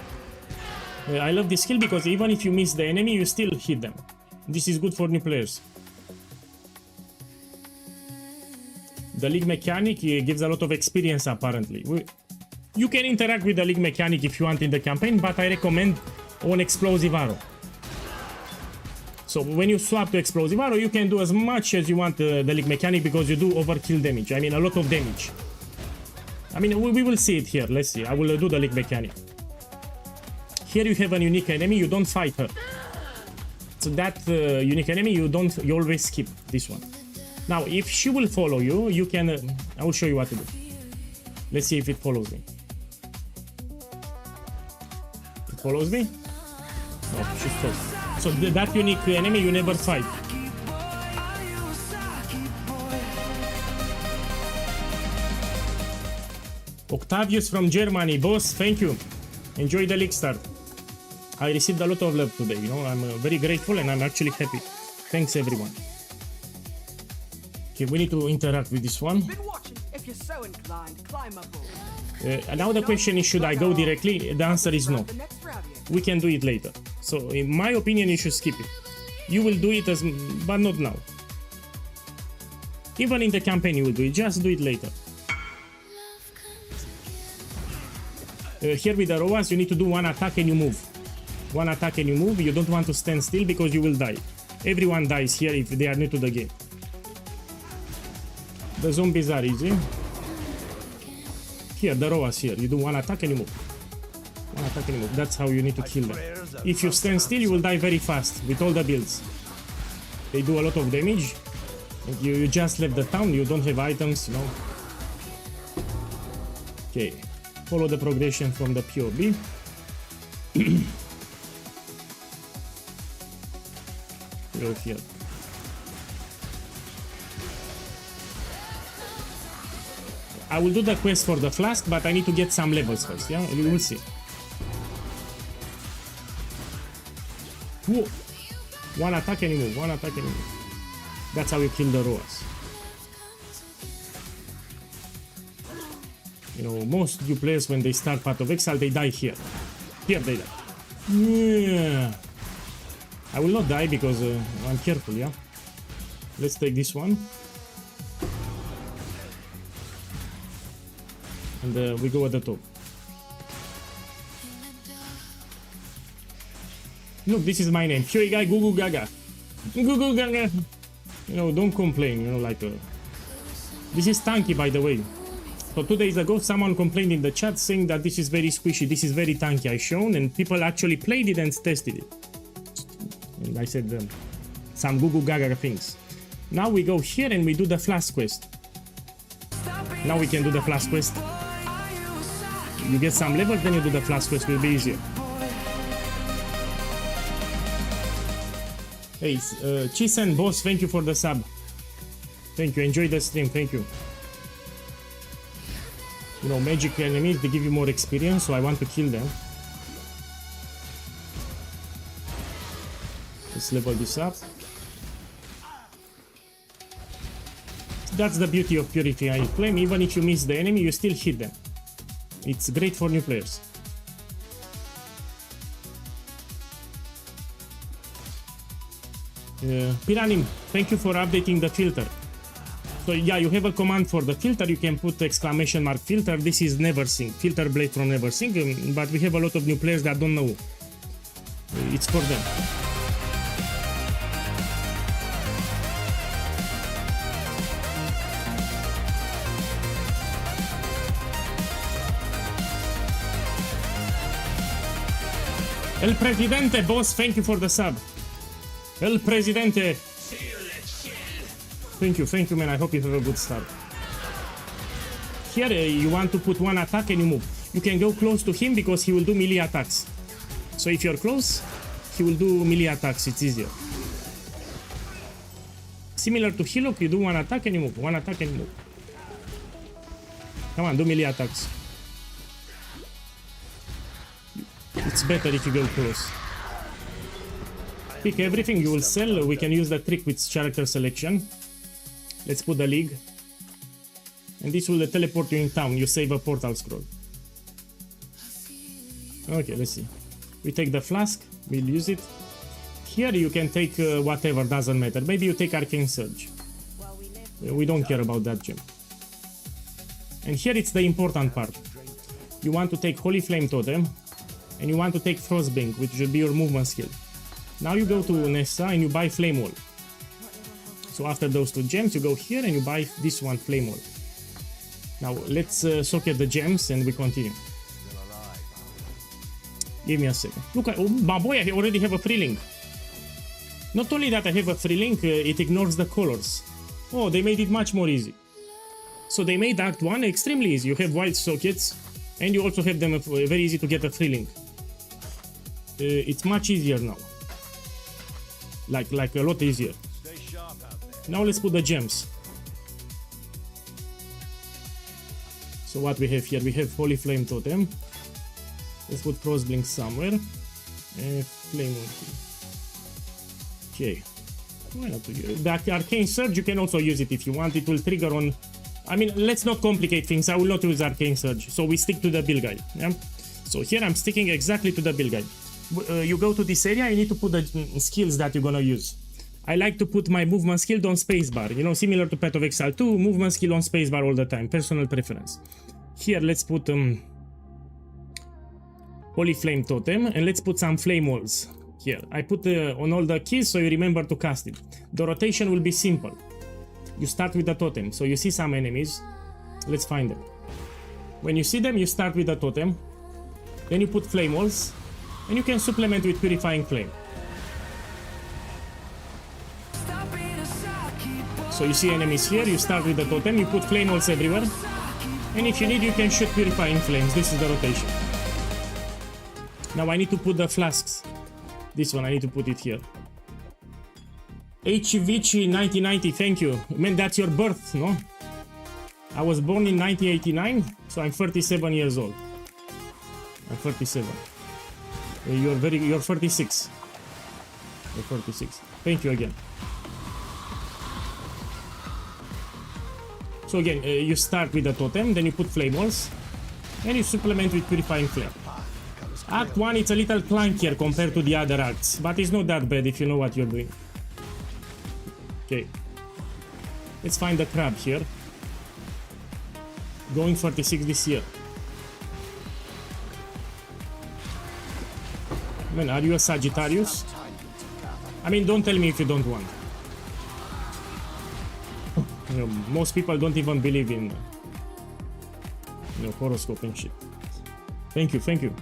I love this skill because even if you miss the enemy, you still hit them. This is good for new players. The league mechanic gives a lot of experience apparently. You can interact with the league mechanic if you want in the campaign, but I recommend on Explosive Arrow. So when you swap to Explosive Arrow, you can do as much as you want the league mechanic because you do overkill damage. I mean, a lot of damage. I mean, we will see it here. Let's see. I will do the league mechanic. Here you have a unique enemy, you don't fight her. So that unique enemy, you always skip this one. Now, if she will follow you, you can, I will show you what to do. Let's see if it follows me. It follows me? No, she stops. So that unique enemy, you never fight. Octavius from Germany, boss, thank you. Enjoy the league start. I received a lot of love today, you know, I'm very grateful and I'm actually happy. Thanks everyone. Okay, we need to interact with this one. If you're so inclined, climb aboard. Now the question is, should I go directly? The answer is no. We can do it later. So in my opinion, you should skip it. You will do it but not now. Even in the campaign you will do it, just do it later. Here with the ROAS, you need to do one attack and you move. One attack and you move. You don't want to stand still because you will die. Everyone dies here if they are new to the game. The zombies are easy. Here, the ROAS here. You do one attack and you move. One attack and you move. That's how you need to kill them. If you stand still, you will die very fast with all the builds. They do a lot of damage. And you just left the town. You don't have items, you know. Okay. Follow the progression from the POB. Go here. I will do the quest for the flask, but I need to get some levels first, yeah? We will see. Whoa. One attack and you move, one attack and you move. That's how you kill the ROAS. You know, most new players when they start Path of Exile, they die here. Here they die. Yeah. I will not die because I'm careful, yeah? Let's take this one. And we go at the top. Look, this is my name. POEGuy, Gugu Gaga. Gugu Gaga. You know, don't complain, you know, like... This is tanky, by the way. So 2 days ago, someone complained in the chat saying that this is very squishy, this is very tanky. I shown, and people actually played it and tested it. And I said some Gugu Gaga things. Now we go here and we do the flask quest. Now we can do the flask quest. You get some levels, then you do the flask quest, will be easier. Hey, Chisen Boss, thank you for the sub. Thank you, enjoy the stream, thank you. You know, magic enemies, they give you more experience, so I want to kill them. Let's level this up. That's the beauty of Purifying Flame. Even if you miss the enemy, you still hit them. It's great for new players. Piranim, thank you for updating the filter. So yeah, you have a command for the filter. You can put exclamation mark filter. This is NeverSync, filter blade from NeverSync, but we have a lot of new players that don't know. It's for them. El Presidente, boss, thank you for the sub. El Presidente. Thank you, man. I hope you have a good start. Here, you want to put one attack and you move. You can go close to him because he will do melee attacks. So if you're close, he will do melee attacks. It's easier. Similar to Hillock, you do one attack and you move. One attack and you move. Come on, do melee attacks. It's better if you go close. Pick everything you will sell. We can use the trick with character selection. Let's put the league. And this will teleport you in town. You save a portal scroll. Okay, let's see. We take the flask. We'll use it. Here you can take whatever, doesn't matter. Maybe you take Arcane Surge. We don't care about that gem. And here it's the important part. You want to take Holy Flame Totem. And you want to take Frostbank, which should be your movement skill. Now you go to Nessa and you buy Flame Wall. So after those two gems, you go here and you buy this one, Flame Wall. Now let's socket the gems and we continue. Give me a second. Look, oh my boy, I already have a free link. Not only that I have a free link, it ignores the colors. Oh, they made it much more easy. So they made Act 1 extremely easy. You have white sockets and you also have them very easy to get a free link. It's much easier now. Like a lot easier. Now let's put the gems. So what we have here, we have Holy Flame Totem. Let's put Frostblink somewhere. And Flame Wall. Okay. Why not to use the Arcane Surge? You can also use it if you want. It will trigger on... I mean, let's not complicate things. I will not use Arcane Surge. So we stick to the build guide. Yeah? So here I'm sticking exactly to the build guide. You go to this area, you need to put the skills that you're gonna use. I like to put my movement skill on spacebar, you know, similar to Path of Exile 2, movement skill on spacebar all the time, personal preference. Here, let's put Holy Flame Totem, and let's put some Flame Walls. Here, I put on all the keys so you remember to cast it. The rotation will be simple. You start with the totem, so you see some enemies, let's find them. When you see them, you start with the totem, then you put Flame Walls, and you can supplement with Purifying Flame. So you see enemies here, you start with the totem, you put Flame Walls everywhere, and if you need, you can shoot Purifying Flames. This is the rotation. Now I need to put the flasks. This one, I need to put it here. HVici 1990, thank you. Man, that's your birth, no? I was born in 1989, so I'm 37 years old. I'm 37. You're 36. You're 46. Thank you again. So again, you start with the totem, then you put flame walls, and you supplement with purifying flame. Act 1, it's a little clunkier compared to the other acts, but it's not that bad if you know what you're doing. Okay. Let's find the crab here. Going 46 this year. Man, are you a Sagittarius? I mean, don't tell me if you don't want. You know, most people don't even believe in horoscope and shit. Thank you, thank you.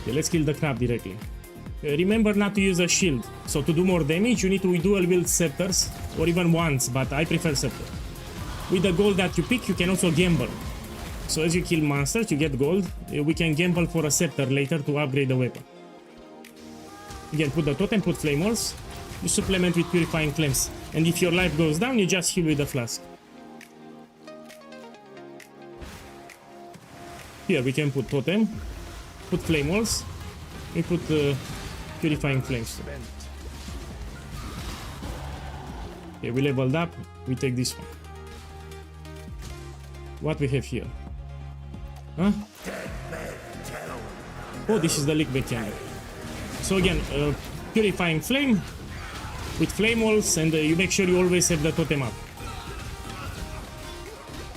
Okay, let's kill the crab directly. Remember not to use a shield. So to do more damage, you need to dual wield scepters, or even once, but I prefer scepter. With the gold that you pick, you can also gamble. So as you kill monsters, you get gold. We can gamble for a scepter later to upgrade the weapon. Again, put the totem, put flame walls. You supplement with purifying flames. And if your life goes down, you just heal with the flask. Here we can put totem, put flame walls, we put purifying flames. Okay, we leveled up, we take this one. What we have here? Huh? Oh, this is the lick back candle. So again, purifying flame with flame walls, and you make sure you always have the totem up.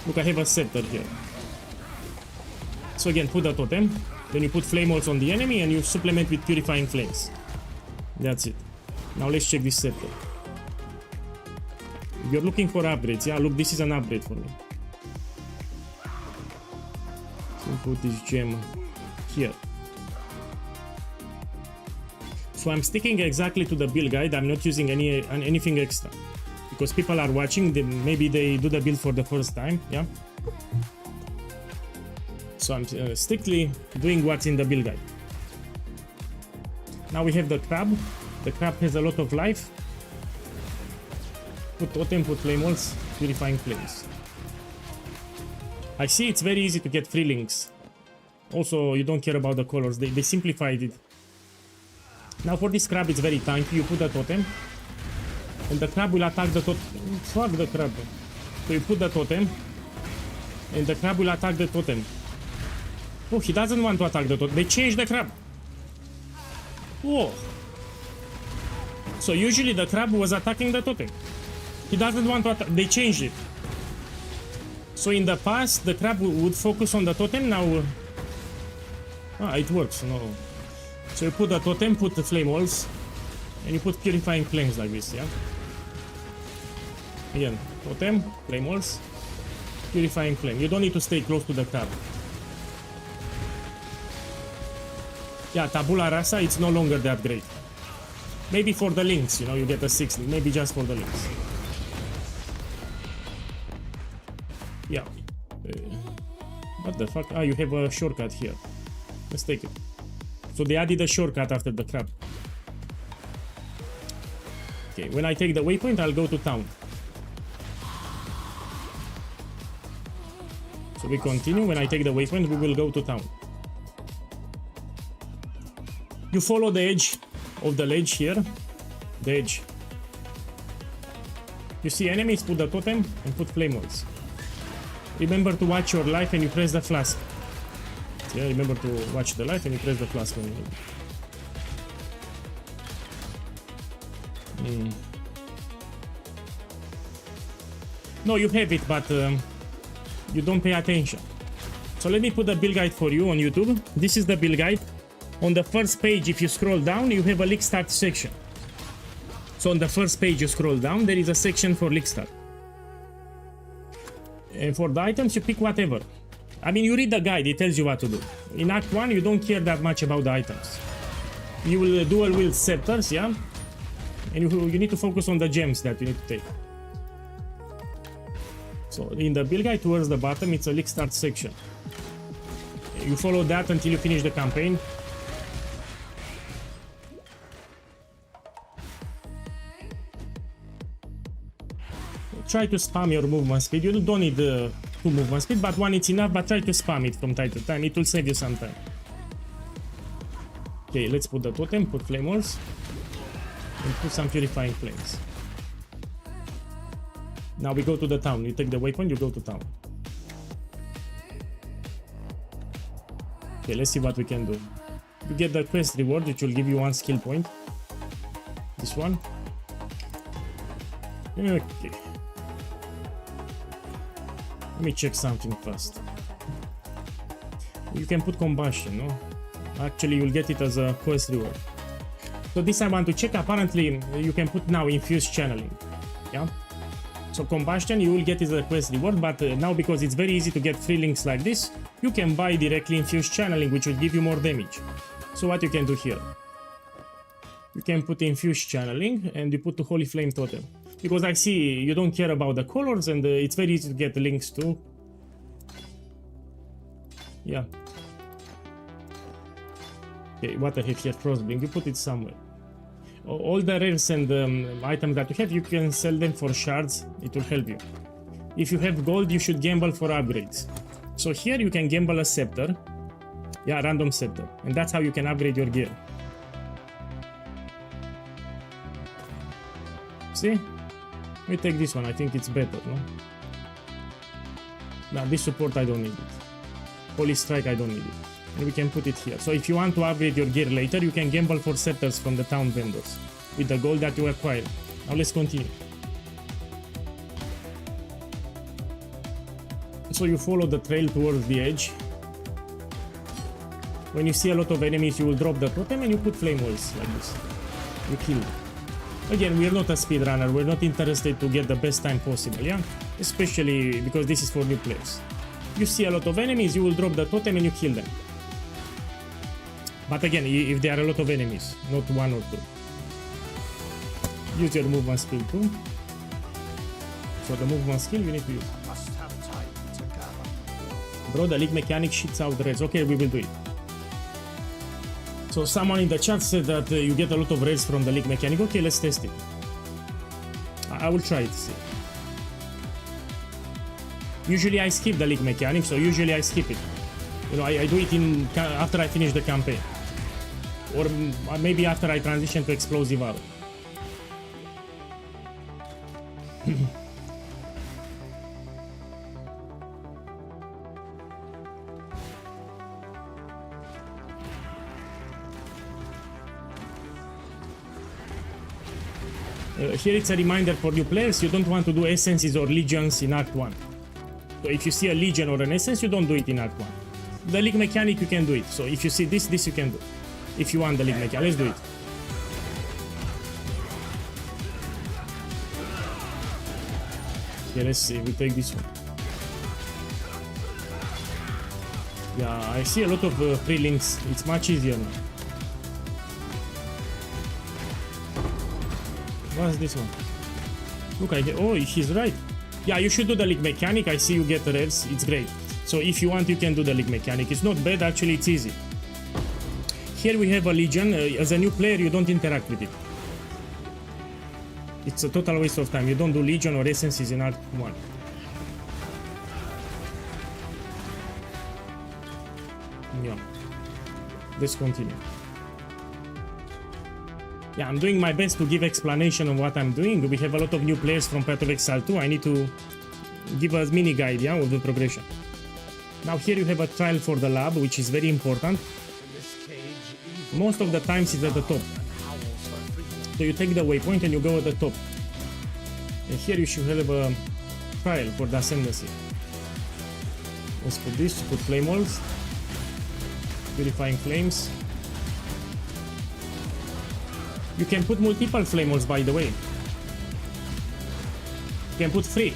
Look, I have a scepter here. So again, put the totem, then you put flame walls on the enemy, and you supplement with purifying flames. That's it. Now let's check this scepter. You're looking for upgrades. Yeah, look, this is an upgrade for me. So put this gem here. So I'm sticking exactly to the build guide. I'm not using anything extra because people are watching. Maybe they do the build for the first time. Yeah. So I'm strictly doing what's in the build guide. Now we have the crab. The crab has a lot of life. Put totem, put flame walls, purifying flames. I see it's very easy to get free links. Also, you don't care about the colors. They simplified it. Now for this crab, it's very tanky. You put a totem, and the crab will attack the totem. Fuck the crab. So you put the totem, and the crab will attack the totem. Oh, he doesn't want to attack the totem. They changed the crab. Whoa. So usually the crab was attacking the totem. He doesn't want to attack. They changed it. So in the past, the crab would focus on the totem. Now, it works. No. So you put the totem, put the flame walls, and you put purifying flames like this, yeah? Again, totem, flame walls, purifying flame. You don't need to stay close to the crab. Yeah, tabula rasa, it's no longer that great. Maybe for the links, you know, you get a 60, maybe just for the links. Yeah. What the fuck? Ah, you have a shortcut here. Let's take it. So they added a shortcut after the crab. Okay, when I take the waypoint, I'll go to town. So we continue. When I take the waypoint, we will go to town. You follow the edge of the ledge here. The edge. You see enemies, put the totem and put flame walls. Remember to watch your life and you press the flask. Yeah, remember to watch the life and you press the flask when you need. No, you have it, but you don't pay attention. So let me put the build guide for you on YouTube. This is the build guide. On the first page, if you scroll down, you have a league start section. So on the first page you scroll down, there is a section for league start. And for the items, you pick whatever. I mean, you read the guide, it tells you what to do. In Act 1, you don't care that much about the items. You will dual wield scepters, yeah? And you need to focus on the gems that you need to take. So in the build guide towards the bottom, it's a league start section. You follow that until you finish the campaign. Try to spam your movement speed. You don't need 2 movement speed, but 1 is enough, but try to spam it from time to time. It will save you some time. Okay, let's put the totem, put flame walls, and put some purifying flames. Now we go to the town. You take the waypoint, you go to town. Okay, let's see what we can do. You get the quest reward, which will give you 1 skill point. This one. Okay. Let me check something first. You can put combustion, no? Actually, you'll get it as a quest reward. So this I want to check. Apparently, you can put now infused channeling. Yeah. So combustion, you will get it as a quest reward, but now because it's very easy to get free links like this, you can buy directly infused channeling, which will give you more damage. So what you can do here? You can put infused channeling and you put the holy flame totem. Because I see you don't care about the colors and it's very easy to get links too. Yeah. Okay, what I have here, Frostblink, you put it somewhere. All the rares and items that you have, you can sell them for shards, it will help you. If you have gold, you should gamble for upgrades. So here you can gamble a scepter. Yeah, random scepter. And that's how you can upgrade your gear. See? Let me take this one, I think it's better, no? Now this support I don't need it. Holy Strike I don't need it. And we can put it here. So if you want to upgrade your gear later, you can gamble for scepters from the town vendors with the gold that you acquire. Now let's continue. So you follow the trail towards the edge. When you see a lot of enemies, you will drop the totem and you put flame walls like this. You kill them. Again, we are not a speedrunner, we're not interested to get the best time possible, yeah? Especially because this is for new players. You see a lot of enemies, you will drop the totem and you kill them. But again, if there are a lot of enemies, not 1 or 2. Use your movement skill too. So the movement skill you need to use. Bro, the league mechanic shits out the reds. Okay, we will do it. So someone in the chat said that you get a lot of reds from the league mechanic. Okay, let's test it. I will try it. See. Usually I skip the league mechanic, so usually I skip it. You know, I do it after I finish the campaign. Or maybe after I transition to explosive arrow. Here it's a reminder for new players, you don't want to do essences or legions in Act 1. So if you see a legion or an essence, you don't do it in Act 1. The league mechanic, you can do it. So if you see this you can do. If you want the league mechanic, let's do it. Okay, let's see, we take this one. Yeah, I see a lot of free links, it's much easier now. What's this one? Look, oh, he's right. Yeah, you should do the league mechanic. I see you get reds. It's great. So if you want, you can do the league mechanic. It's not bad, actually, it's easy. Here we have a legion. As a new player, you don't interact with it. It's a total waste of time. You don't do legion or essences in Act 1. Yeah. Let's continue. Yeah, I'm doing my best to give explanation of what I'm doing. We have a lot of new players from Path of Exile 2. I need to give a mini guide, yeah, of the progression. Now here you have a trial for the lab, which is very important. Most of the times it's at the top. So you take the waypoint and you go at the top. And here you should have a trial for the ascendancy. Let's put this, put flame walls. Purifying flames. You can put multiple flame walls, by the way. You can put 3.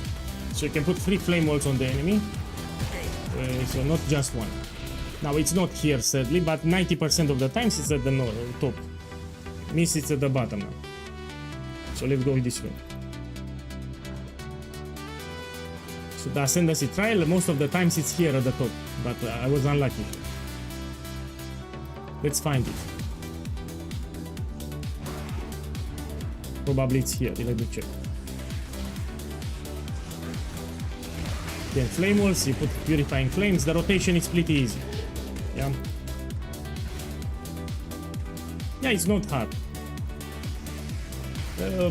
So you can put 3 flame walls on the enemy. So not just 1. Now it's not here, sadly, but 90% of the times it's at the top. Means it's at the bottom now. So let's go this way. So the ascendancy trial, most of the times it's here at the top, but I was unlucky. Let's find it. Probably it's here, let me check. Then flame walls, you put purifying flames, the rotation is pretty easy. Yeah. Yeah, it's not hard.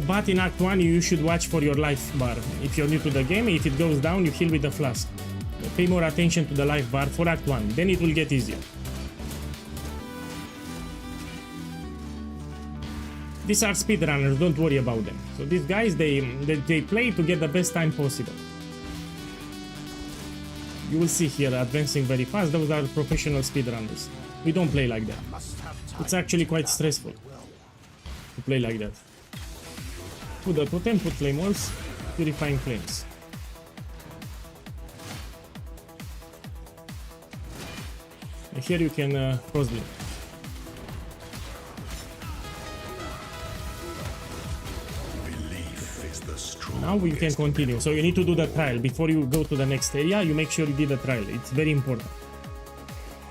But in Act 1 you should watch for your life bar. If you're new to the game, if it goes down, you heal with the flask. Pay more attention to the life bar for Act 1, then it will get easier. These are speedrunners, don't worry about them. So these guys, they play to get the best time possible. You will see here, advancing very fast, those are professional speedrunners. We don't play like that. It's actually quite stressful to play like that. Put the totem, put flame walls, purifying flames. And here you can cross-blink. Now we can continue. So you need to do the trial. Before you go to the next area, you make sure you did the trial. It's very important.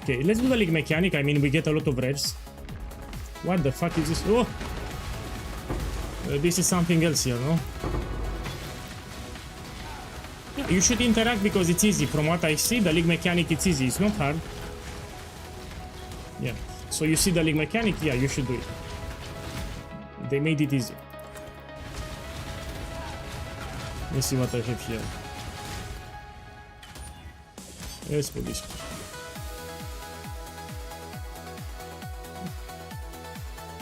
Okay, let's do the league mechanic. I mean, we get a lot of rares. What the fuck is this? Oh! This is something else here, no? Yeah, you should interact because it's easy. From what I see, the league mechanic, it's easy. It's not hard. Yeah. So you see the league mechanic? Yeah, you should do it. They made it easy. Let's see what I have here. Let's put this.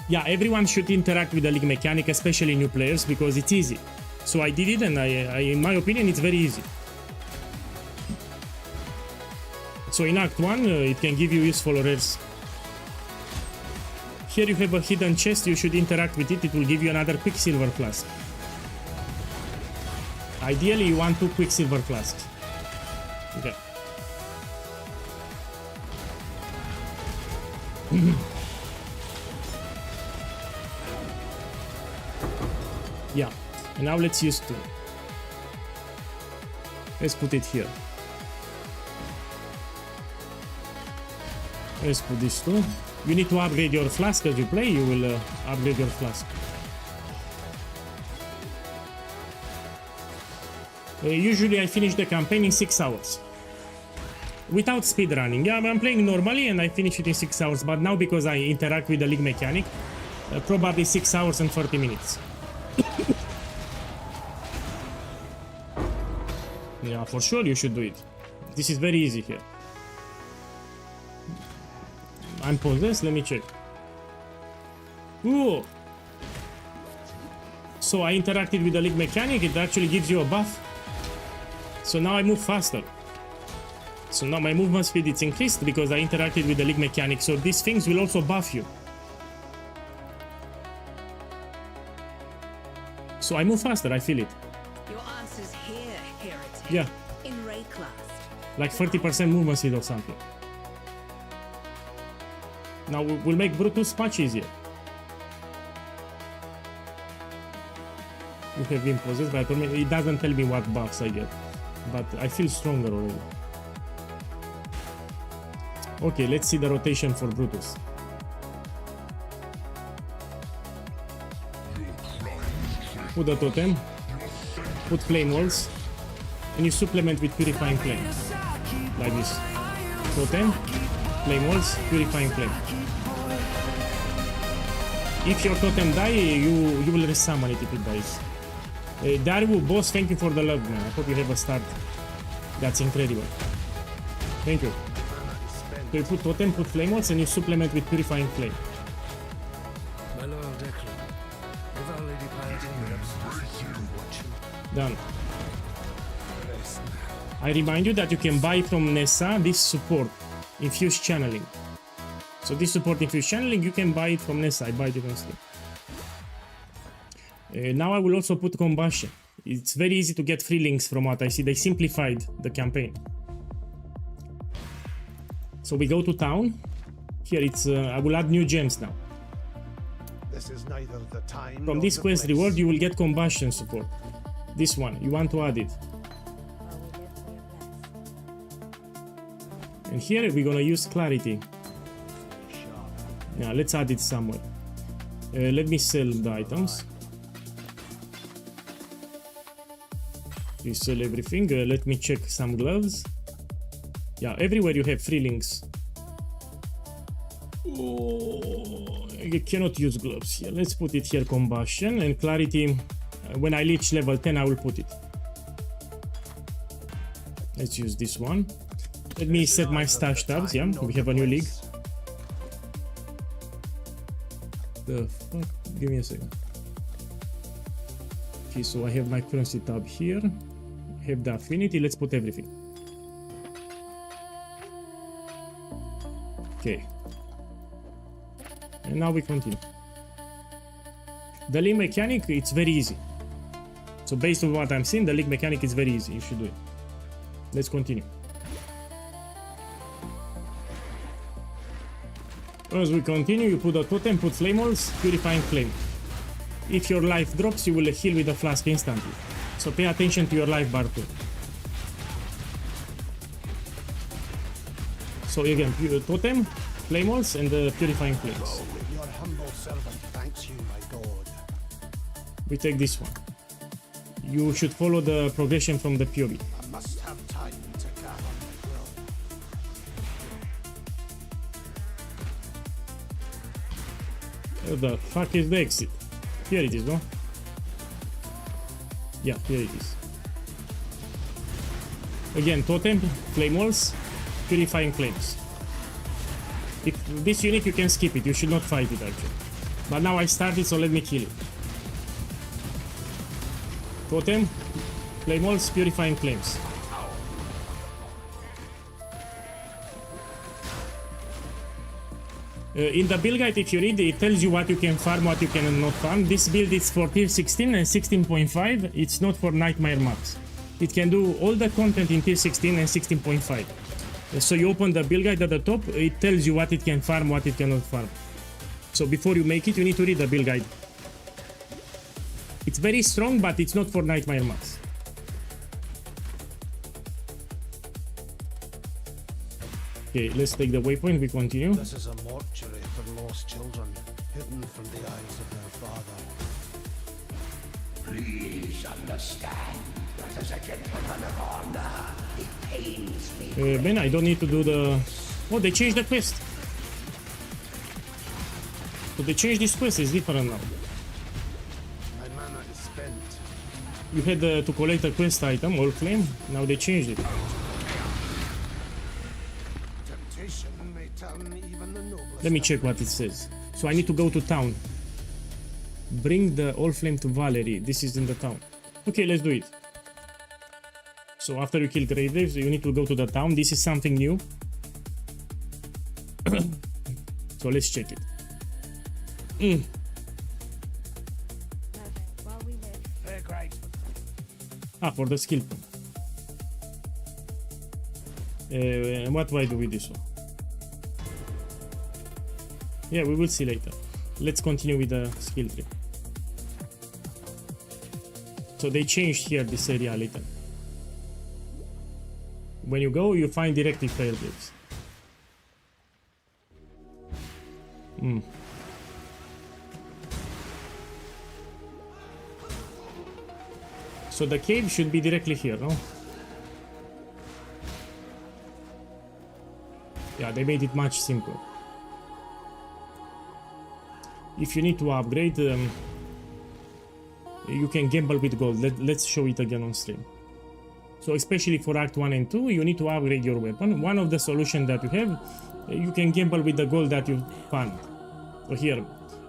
Yeah, everyone should interact with the league mechanic, especially new players, because it's easy. So I did it, and I in my opinion, it's very easy. So in Act 1, it can give you useful rares. Here you have a hidden chest, you should interact with it, it will give you another Quicksilver flask. Ideally, you want 2 Quicksilver flasks. Okay. Yeah, and now let's use 2. Let's put it here. Let's put this 2. You need to upgrade your flask as you play, you will upgrade your flask. Usually I finish the campaign in 6 hours. Without speedrunning. Yeah, I'm playing normally and I finish it in 6 hours, but now because I interact with the league mechanic, probably 6 hours and 30 minutes. Yeah, for sure you should do it. This is very easy here. I'm possessed, let me check. Ooh! So I interacted with the league mechanic, it actually gives you a buff. So now I move faster. So now my movement speed is increased because I interacted with the league mechanic, so these things will also buff you. So I move faster, I feel it. Your answer's here, Heretic. Yeah. In Rayclast. Like 30% movement speed or something. Now we'll make Brutus much easier. You have been possessed, but it doesn't tell me what buffs I get. But I feel stronger already. Okay, let's see the rotation for Brutus. Put the totem, put flame walls, and you supplement with purifying flame. Like this. Totem, flame walls, purifying flame. If your totem die, you will resummon it if it dies. Daru, boss, thank you for the love, man. I hope you have a start. That's incredible. Thank you. So you put totem, put flame walls, and you supplement with purifying flame. My loyal Declan, if Our Lady Piety would absolutely watch you. Done. I remind you that you can buy from Nessa this support, Infused Channeling. So this support Infused Channeling, you can buy it from Nessa. I buy it on Steam. Now I will also put Combustion. It's very easy to get free links from what I see. They simplified the campaign. So we go to town. Here it's, I will add new gems now. This is neither the time From nor this the quest place. reward you will get Combustion support. This one, you want to add it. And here we're gonna use Clarity. Yeah, let's add it somewhere. Let me sell the items. We sell everything. Let me check some gloves. Yeah, everywhere you have free links. Oh, You cannot use gloves here. Let's put it here, combustion, and clarity. When I reach level 10, I will put it. Let's use this one. Let me set my stash tabs. Yeah, we have a new league. The fuck? Give me a second. Okay, so I have my currency tab here. I have the affinity. Let's put everything. Okay. And now we continue. The league mechanic, it's very easy. So based on what I'm seeing, the league mechanic is very easy. You should do it. Let's continue. As we continue, you put a totem, put flame walls, purifying flame. If your life drops, you will heal with a flask instantly. So pay attention to your life bar too. So again, totem, flame walls, and the purifying flames. Your humble servant thanks you, my god. We take this one. You should follow the progression from the POV. I must have time to gather my will. Where the fuck is the exit? Here it is, no? Yeah, here it is. Again, totem, flame walls, purifying flames. If this unit, you can skip it. You should not fight it actually. But now I started, so let me kill it. Totem, flame walls, purifying flames. In the build guide, if you read, it tells you what you can farm, what you cannot farm. This build is for tier 16 and 16.5. It's not for Nightmare maps. It can do all the content in tier 16 and 16.5. So you open the build guide at the top, it tells you what it can farm, what it cannot farm. So before you make it, you need to read the build guide. It's very strong, but it's not for Nightmare maps. Okay, let's take the waypoint, we continue. This is a mortuary for lost children, hidden from the eyes of their father. Please understand that as a gentleman of honor, it pains me. Ben, I don't need to do the... Oh, they changed the quest. So they changed this quest, it's different now. My mana is spent. You had to collect a quest item, Allflame, now they changed it. Temptation may turn even the noblest. Let me check what it says. So I need to go to town. Bring the Allflame to Valerie. This is in the town. Okay, let's do it. So after you kill Graves, you need to go to the town. This is something new. So let's check it. Ah, for the skill point. What do I do with this one? Yeah, we will see later. Let's continue with the skill tree. So they changed here this area a little. When you go, you find directly failed waves. So the cave should be directly here, no? Yeah, they made it much simpler. If you need to upgrade, you can gamble with gold. Let's show it again on stream. So especially for Act 1 and 2, you need to upgrade your weapon. One of the solutions that you have, you can gamble with the gold that you found. So here,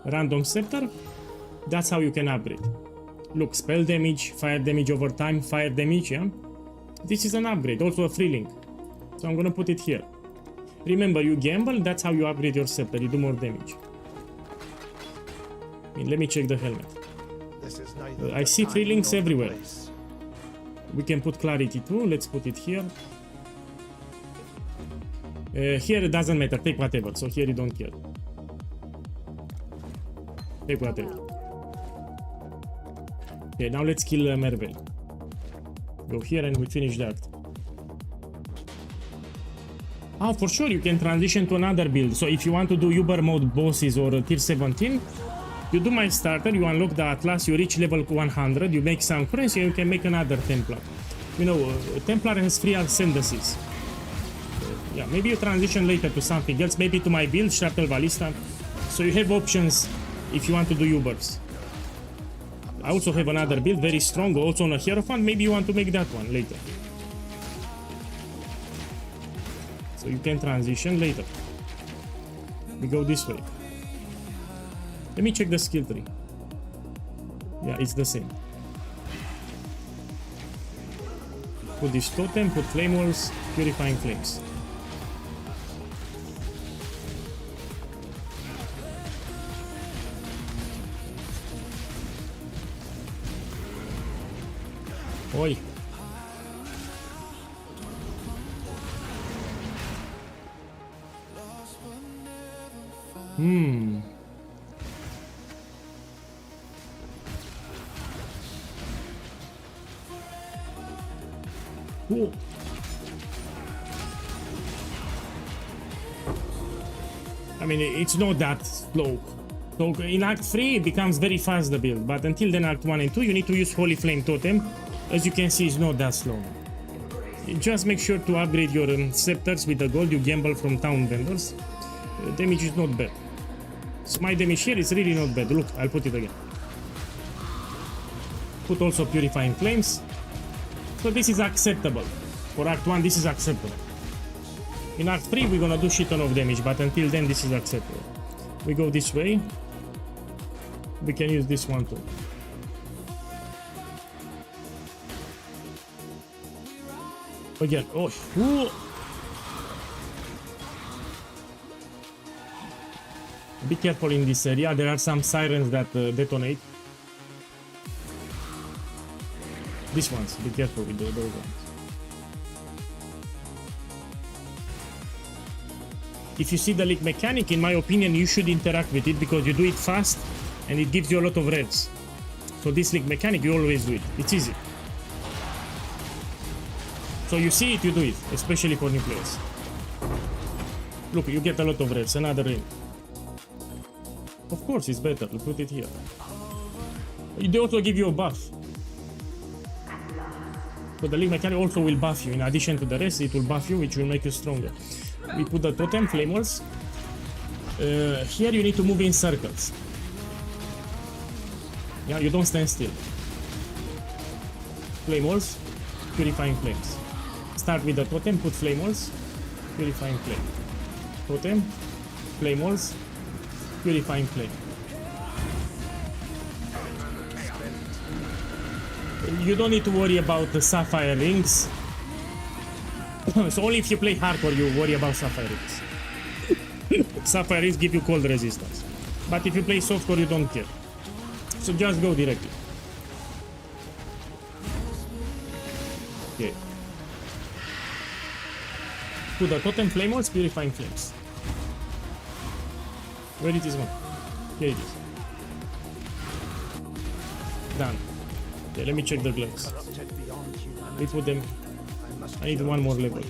random scepter, that's how you can upgrade. Look, spell damage, fire damage over time, fire damage, yeah? This is an upgrade, also a free link. So I'm gonna put it here. Remember, you gamble, that's how you upgrade your scepter, you do more damage. Let me check the helmet. This is neither I the see free time links nor the everywhere. place. We can put clarity too, let's put it here. Here it doesn't matter, take whatever, so here you don't care. Take whatever. Okay, now let's kill Mervel. Go here and we finish that. Ah, for sure you can transition to another build. So if you want to do Uber mode bosses or tier 17, you do my starter, you unlock the Atlas, you reach level 100, you make some currency, and you can make another Templar. You know, Templar has 3 ascendancies. Yeah, maybe you transition later to something else, maybe to my build, Shuttle Ballista. So you have options if you want to do Ubers. I also have another build, very strong, also on a Hierophant. Maybe you want to make that one later. So you can transition later. We go this way. Let me check the skill tree. Yeah, it's the same. Put this totem, put flame walls, purifying flames. Oi. Cool. I mean, it's not that slow. So in Act 3 it becomes very fast the build, but until then Act 1 and 2 you need to use Holy Flame Totem. As you can see, it's not that slow. Just make sure to upgrade your scepters with the gold you gamble from town vendors. Damage is not bad. So my damage here is really not bad. Look, I'll put it again. Put also Purifying Flames. So this is acceptable. For Act 1 this is acceptable. In Act 3 we're gonna do shit ton of damage, but until then this is acceptable. We go this way. We can use this one too. Again, oh, ooh. Be careful in this area, there are some sirens that detonate. These ones, be careful with those ones. If you see the leak mechanic, in my opinion, you should interact with it because you do it fast and it gives you a lot of revs. So this leak mechanic, you always do it. It's easy. So you see it, you do it, especially for new players. Look, you get a lot of revs, another ring. Of course, it's better to put it here. They also give you a buff. So the leak mechanic also will buff you. In addition to the rest, it will buff you, which will make you stronger. We put the totem, flame walls. Here you need to move in circles. Yeah, you don't stand still. Flame walls, purifying flames. Start with the totem, put flame walls, purifying flame. Totem, flame walls, purifying flame. You don't need to worry about the sapphire rings. So only if you play hardcore you worry about sapphire rings. Sapphire rings give you cold resistance. But if you play softcore you don't care. So just go directly. Okay. Put the totem, flame walls, purifying flames. Where it is gone? Here it is. Done. Okay, let me check the gloves. We put them. I need one more level.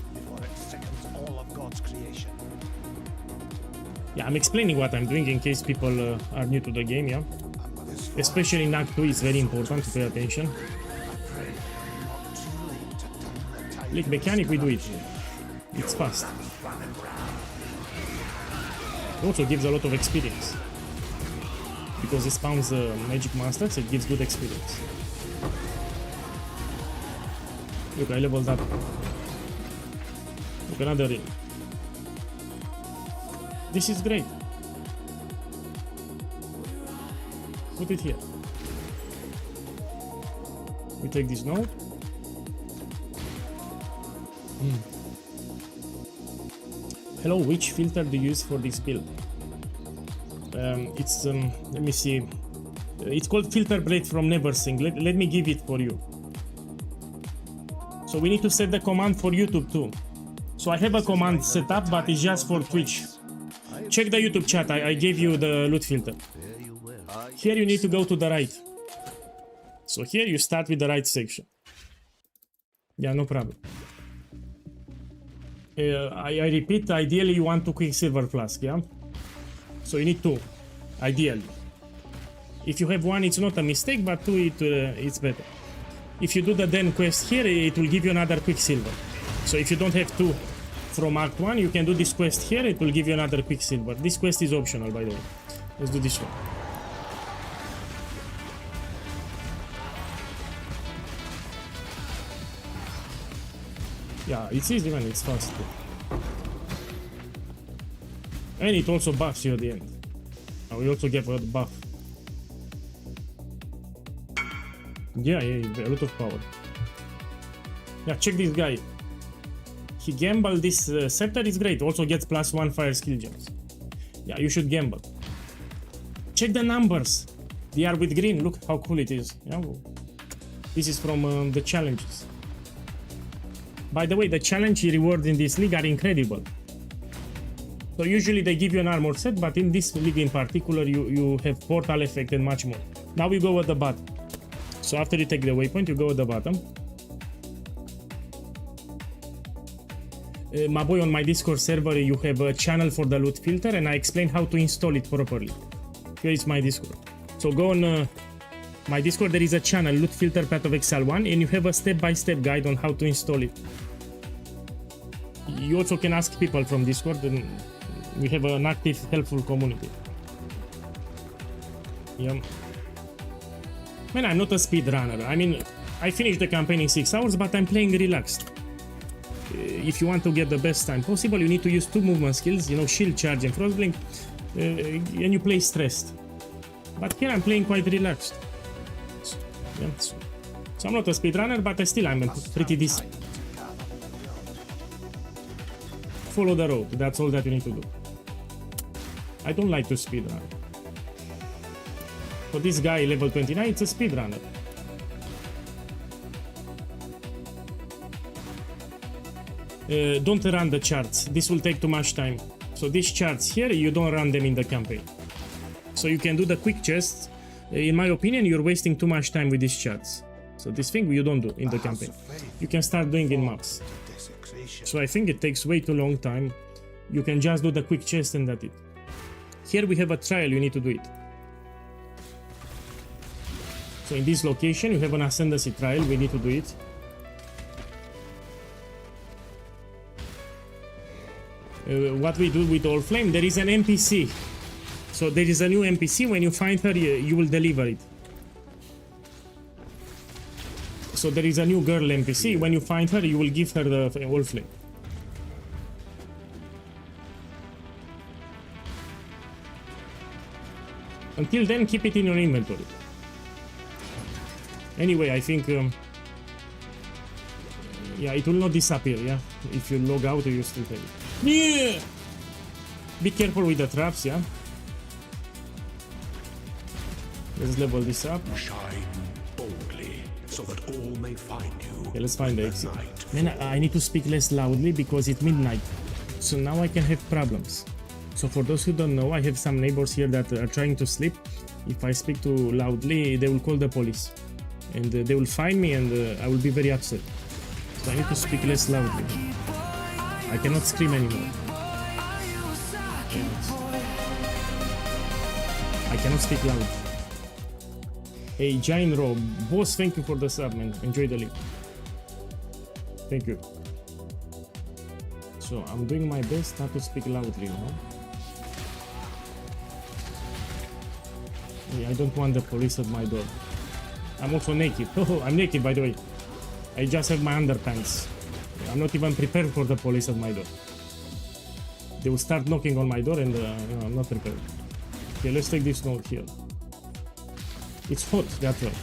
Yeah, I'm explaining what I'm doing in case people are new to the game, yeah? Especially in Act 2, it's very important to pay attention. Leak mechanic, we do it. It's fast. It also gives a lot of experience. Because it spawns magic monsters, it gives good experience. Look, I leveled up. Look, another ring. This is great. Put it here. We take this node. Hello, which filter do you use for this build? It's let me see. It's called Filter Blade from Neversing. Let me give it for you. So we need to set the command for YouTube too. So I have a command set up, but it's just for Twitch. Check the YouTube chat, I gave you the loot filter. Here you need to go to the right. So here you start with the right section. Yeah, no problem. I repeat, ideally you want 2 Quicksilver Flask, yeah? So you need 2, ideally. If you have 1, it's not a mistake, but 2, it's better. If you do the Den quest here, it will give you another Quicksilver. So if you don't have 2 from Act 1, you can do this quest here, it will give you another Quicksilver. This quest is optional, by the way. Let's do this one. Yeah, it's easy, man. It's fast. And it also buffs you at the end. We also get a buff. Yeah, a lot of power. Yeah, check this guy. He gambled this scepter, is great. Also gets +1 fire skill gems. Yeah, you should gamble. Check the numbers. They are with green. Look how cool it is. Yeah, this is from the challenges. By the way, the challenge rewards in this league are incredible. So usually they give you an armor set, but in this league in particular, you have portal effect and much more. Now we go at the bottom. So after you take the waypoint, you go at the bottom. My boy, on my Discord server, you have a channel for the loot filter, and I explain how to install it properly. Here is my Discord. So go on my Discord, there is a channel, Loot Filter Path of Exile 1, and you have a step-by-step guide on how to install it. You also can ask people from Discord, and we have an active, helpful community. Yeah. Man, I'm not a speedrunner. I mean, I finished the campaign in 6 hours, but I'm playing relaxed. If you want to get the best time possible, you need to use 2 movement skills, you know, shield charge and frostblink, and you play stressed. But here I'm playing quite relaxed. Yeah, so I'm not a speedrunner, but I'm pretty decent. Follow the road, that's all that you need to do. I don't like to speedrun. For this guy, level 29, it's a speedrunner. Don't run the charts, this will take too much time. So these charts here, you don't run them in the campaign. So you can do the quick chests. In my opinion, you're wasting too much time with these charts. So this thing you don't do in the campaign. You can start doing in maps. So I think it takes way too long time. You can just do the quick chest and that's it. Here we have a trial, you need to do it. So in this location, you have an ascendancy trial, we need to do it. What we do with Allflame, there is an NPC. So there is a new NPC, when you find her, you will deliver it. So there is a new girl NPC, when you find her, you will give her the Allflame. Until then, keep it in your inventory. Anyway, I think... yeah, it will not disappear, yeah? If you log out, you still have it. Yeah! Be careful with the traps, yeah? Let's level this up. Shine boldly, so that all may find you. Okay, let's find the exit. Man, I need to speak less loudly because it's midnight. So now I can have problems. So for those who don't know, I have some neighbors here that are trying to sleep. If I speak too loudly, they will call the police. And they will find me and I will be very upset. So I need to speak less loudly. I cannot scream anymore. I cannot speak loud. Hey, Giant Rob, boss, thank you for the sub, man. Enjoy the link. Thank you. So I'm doing my best not to speak loudly now. I don't want the police at my door. I'm also naked. Oh, I'm naked, by the way. I just have my underpants. I'm not even prepared for the police at my door. They will start knocking on my door and I'm not prepared. Okay, let's take this note here. It's hot, that's right.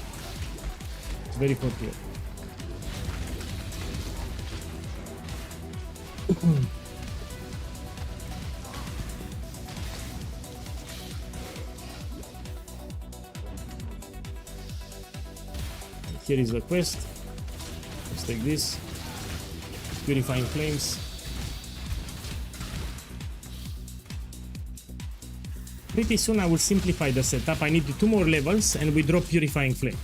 It's very hot here. Here is the quest. Let's take this. Purifying flames. Pretty soon I will simplify the setup. I need 2 more levels and we drop Purifying Flame.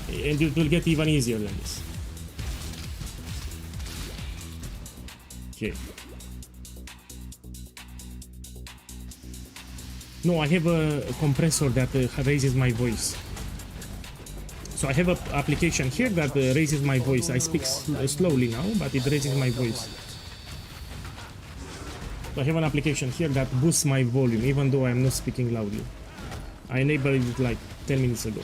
And it will get even easier than this. Okay. No, I have a compressor that raises my voice. So I have an application here that raises my voice. I speak slowly now, but it raises my voice. I have an application here that boosts my volume even though I am not speaking loudly. I enabled it like 10 minutes ago.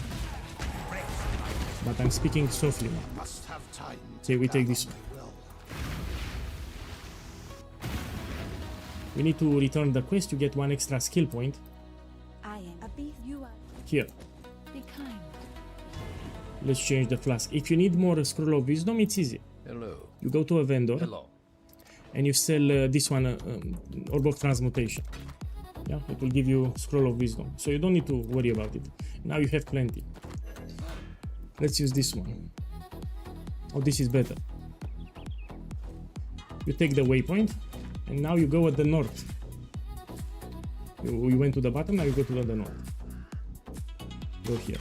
But I'm speaking softly now. Must have time. Okay, we take this one. We need to return the quest to get 1 extra skill point. I am a beast. You are. Here. Be kind. Let's change the flask. If you need more scroll of wisdom, it's easy. Hello. You go to a vendor Hello. and you sell this one, Orb of Transmutation. Yeah, it will give you scroll of wisdom. So you don't need to worry about it. Now you have plenty. Let's use this one. Oh, this is better. You take the waypoint and now you go at the north. You went to the bottom, now you go to the north. Go here.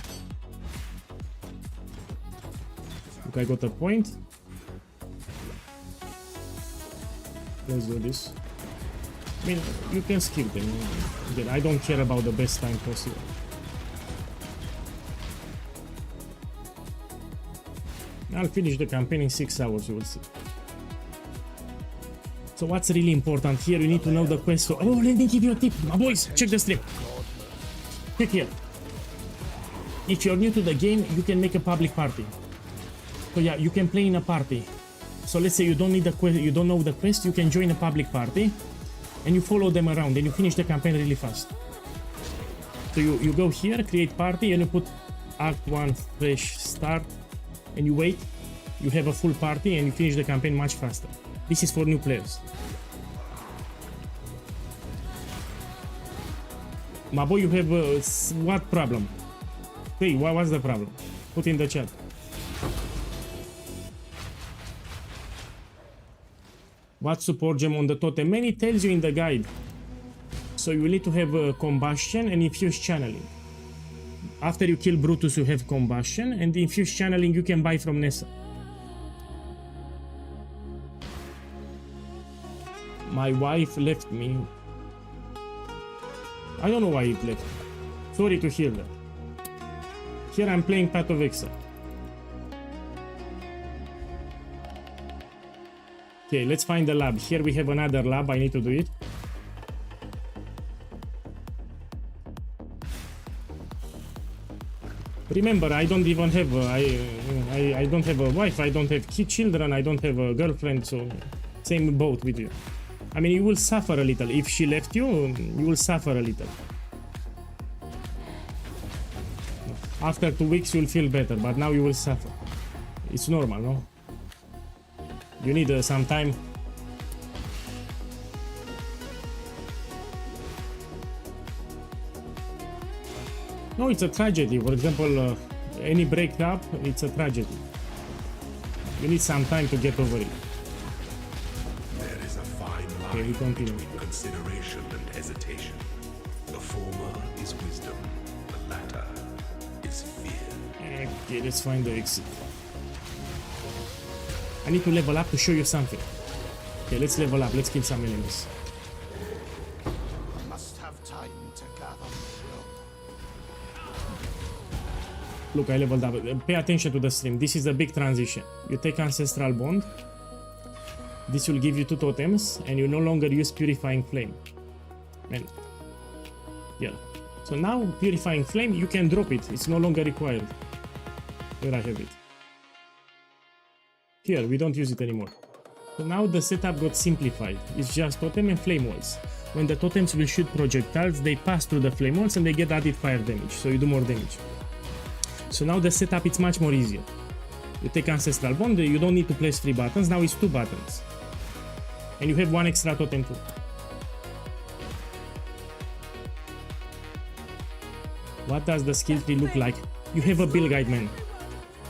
Look, I got a point. Let's do this. I mean, you can skip them. Again, I don't care about the best time possible. I'll finish the campaign in 6 hours, you will see. So what's really important here, you need to know the quest. So, oh, let me give you a tip. My boys, check the stream. Check here. If you're new to the game, you can make a public party. So yeah, you can play in a party. So let's say you don't need the quest, you don't know the quest, you can join a public party and you follow them around and you finish the campaign really fast. So you go here, create party, and you put Act 1 fresh start and you wait. You have a full party and you finish the campaign much faster. This is for new players. My boy, you have what problem? Hey, what's the problem? Put in the chat. What support gem on the totem? Many tells you in the guide. So you will need to have combustion and infused channeling. After you kill Brutus, you have combustion, and the infused channeling you can buy from Nessa. My wife left me. I don't know why it left. Sorry to hear that. Here I'm playing Path of Exile. Okay, let's find the lab. Here we have another lab. I need to do it. Remember, I don't even have I don't have a wife, I don't have children, I don't have a girlfriend, so same boat with you. I mean, you will suffer a little. If she left you, you will suffer a little. After 2 weeks, you'll feel better, but now you will suffer. It's normal, no? You need some time. No, it's a tragedy. For example, any breakup, it's a tragedy. You need some time to get over it. There is a fine line Okay, we continue. between consideration and hesitation. The former is wisdom, the latter is fear. Okay, let's find the exit. I need to level up to show you something. Okay, let's level up. Let's kill some enemies. Must have time to gather. Look, I leveled up. Pay attention to the stream. This is a big transition. You take Ancestral Bond. This will give you 2 totems, and you no longer use Purifying Flame. And yeah. So now, Purifying Flame, you can drop it. It's no longer required. Here I have it. Here, we don't use it anymore. So now the setup got simplified. It's just totem and flame walls. When the totems will shoot projectiles, they pass through the flame walls and they get added fire damage, so you do more damage. So now the setup is much more easier. You take Ancestral Bond, you don't need to place 3 buttons, now it's 2 buttons. And you have 1 extra totem too. What does the skill tree look like? You have a build guide, man.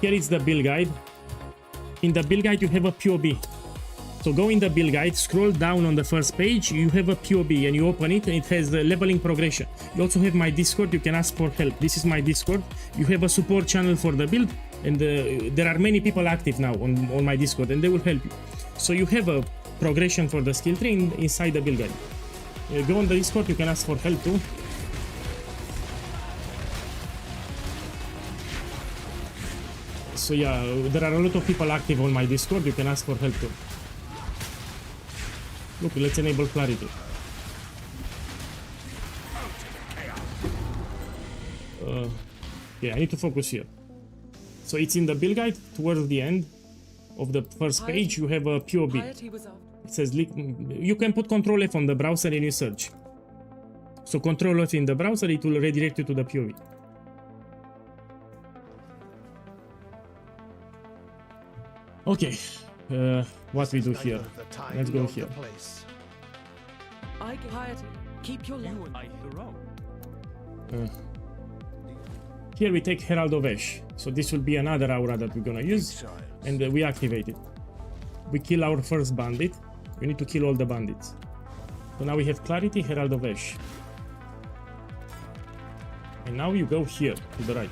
Here is the build guide. In the build guide you have a POB. So go in the build guide, scroll down on the first page, you have a POB and you open it and it has the leveling progression. You also have my Discord, you can ask for help. This is my Discord. You have a support channel for the build and there are many people active now on my Discord and they will help you. So you have a progression for the skill tree inside the build guide. Go on the Discord, you can ask for help too. So yeah, there are a lot of people active on my Discord, you can ask for help too. Look, let's enable clarity. Yeah, I need to focus here. So it's in the build guide towards the end of the first page. You have a POB. It says you can put Control F on the browser and you search. So Control F in the browser, it will redirect you to the POV. Okay, what we do here? Let's go here. Keep your Here we take Herald of Ash. So this will be another aura that we're gonna use, and we activate it. We kill our first bandit. We need to kill all the bandits. So now we have Clarity, Herald of Ash. And now you go here, to the right.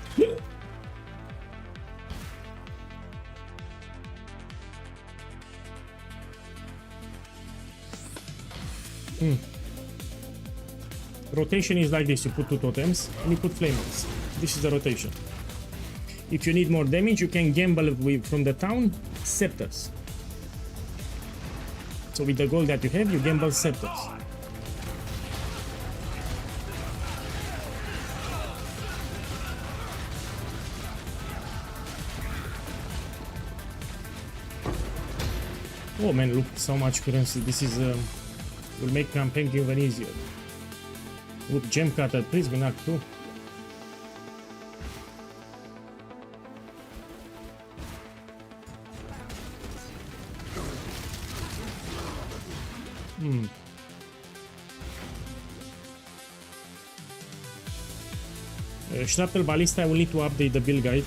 Rotation is like this. You put 2 totems and you put flames. This is the rotation. If you need more damage, you can gamble from the town scepters. So with the gold that you have, you gamble scepters. Oh man, look, so much currency. This is will make campaign even easier. Look, gem cutter, please be knocked too. Shrapnel Ballista, I will need to update the build guide,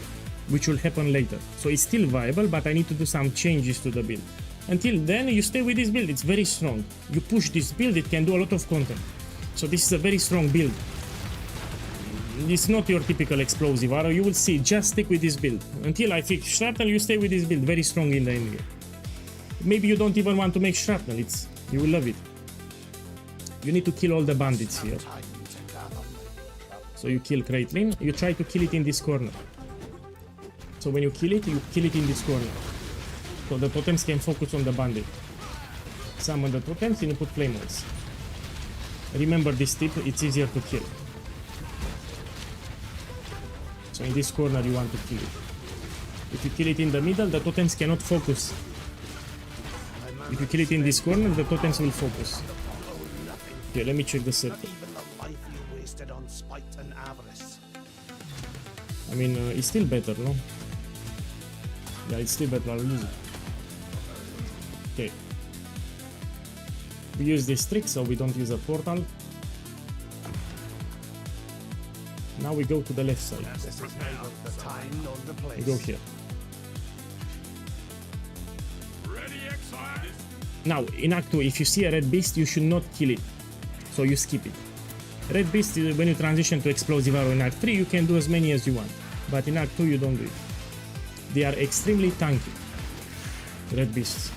which will happen later. So it's still viable, but I need to do some changes to the build. Until then, you stay with this build. It's very strong. You push this build, it can do a lot of content. So this is a very strong build. It's not your typical explosive arrow. You will see. Just stick with this build. Until I fix Shrapnel, you stay with this build. Very strong in the end game. Maybe you don't even want to make Shrapnel. You will love it. You need to kill all the bandits here. So you kill Caitlyn. You try to kill it in this corner. So when you kill it in this corner. So the totems can focus on the bandit. Summon the totems and you put flame walls. Remember this tip, it's easier to kill. So in this corner you want to kill it. If you kill it in the middle, the totems cannot focus. If you kill it in this corner, the totems will focus. Okay, let me check the scepter. I mean, it's still better, no? Yeah, it's still better, I'll use it. Okay. We use this trick so we don't use a portal. Now we go to the left side. We go here. Now, in Act 2, if you see a red beast, you should not kill it. So you skip it. Red beast, when you transition to explosive arrow in Act 3, you can do as many as you want. But in Act 2, you don't do it. They are extremely tanky. Red beasts.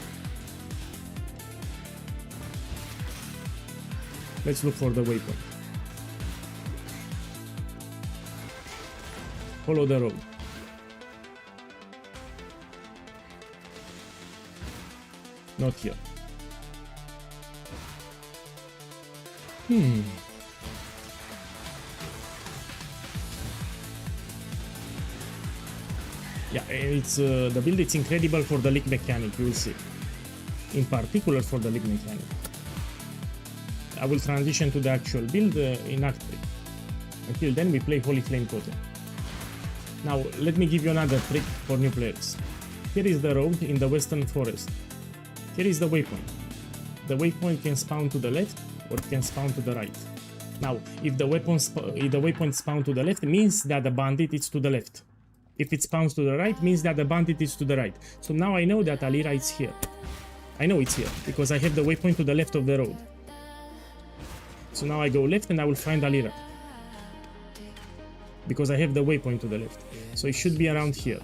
Let's look for the waypoint. Follow the road. Not here. Yeah, it's the build. It's incredible for the leak mechanic. You will see. In particular for the leak mechanic. I will transition to the actual build in Act 3. Until then, we play Holy Flame Totem. Now, let me give you another trick for new players. Here is the road in the western forest. Here is the waypoint. The waypoint can spawn to the left or it can spawn to the right. Now, if the waypoint spawns to the left, it means that the bandit is to the left. If it spawns to the right, means that the bandit is to the right. So now I know that Alira is here. I know it's here because I have the waypoint to the left of the road. So now I go left and I will find Alira. Because I have the waypoint to the left. So it should be around here.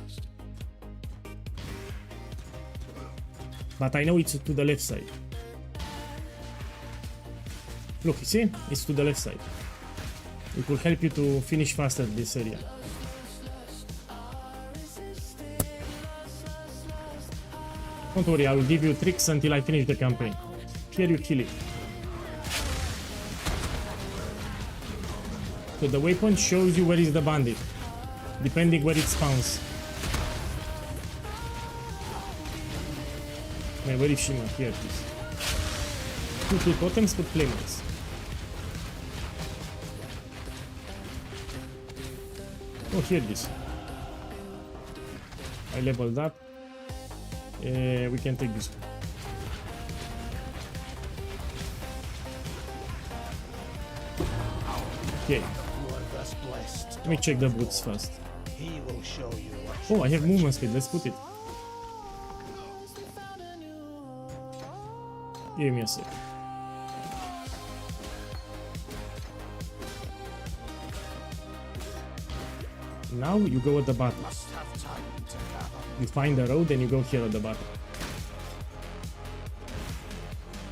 But I know it's to the left side. Look, you see? It's to the left side. It will help you to finish faster this area. Don't worry, I will give you tricks until I finish the campaign. Here you kill it. So the waypoint shows you where is the bandit. depending where it spawns. Man, where is Shima? Here it is. Put 2 totems, put flameless. Oh, here it is. I leveled up. We can take this one. Okay. You are thus blessed. Let me check the boots first. He will show you what Oh, I have movement speed. Let's put it. Give me a sec. Now you go at the bottom. must have time to gather. You find the road and you go here at the bottom.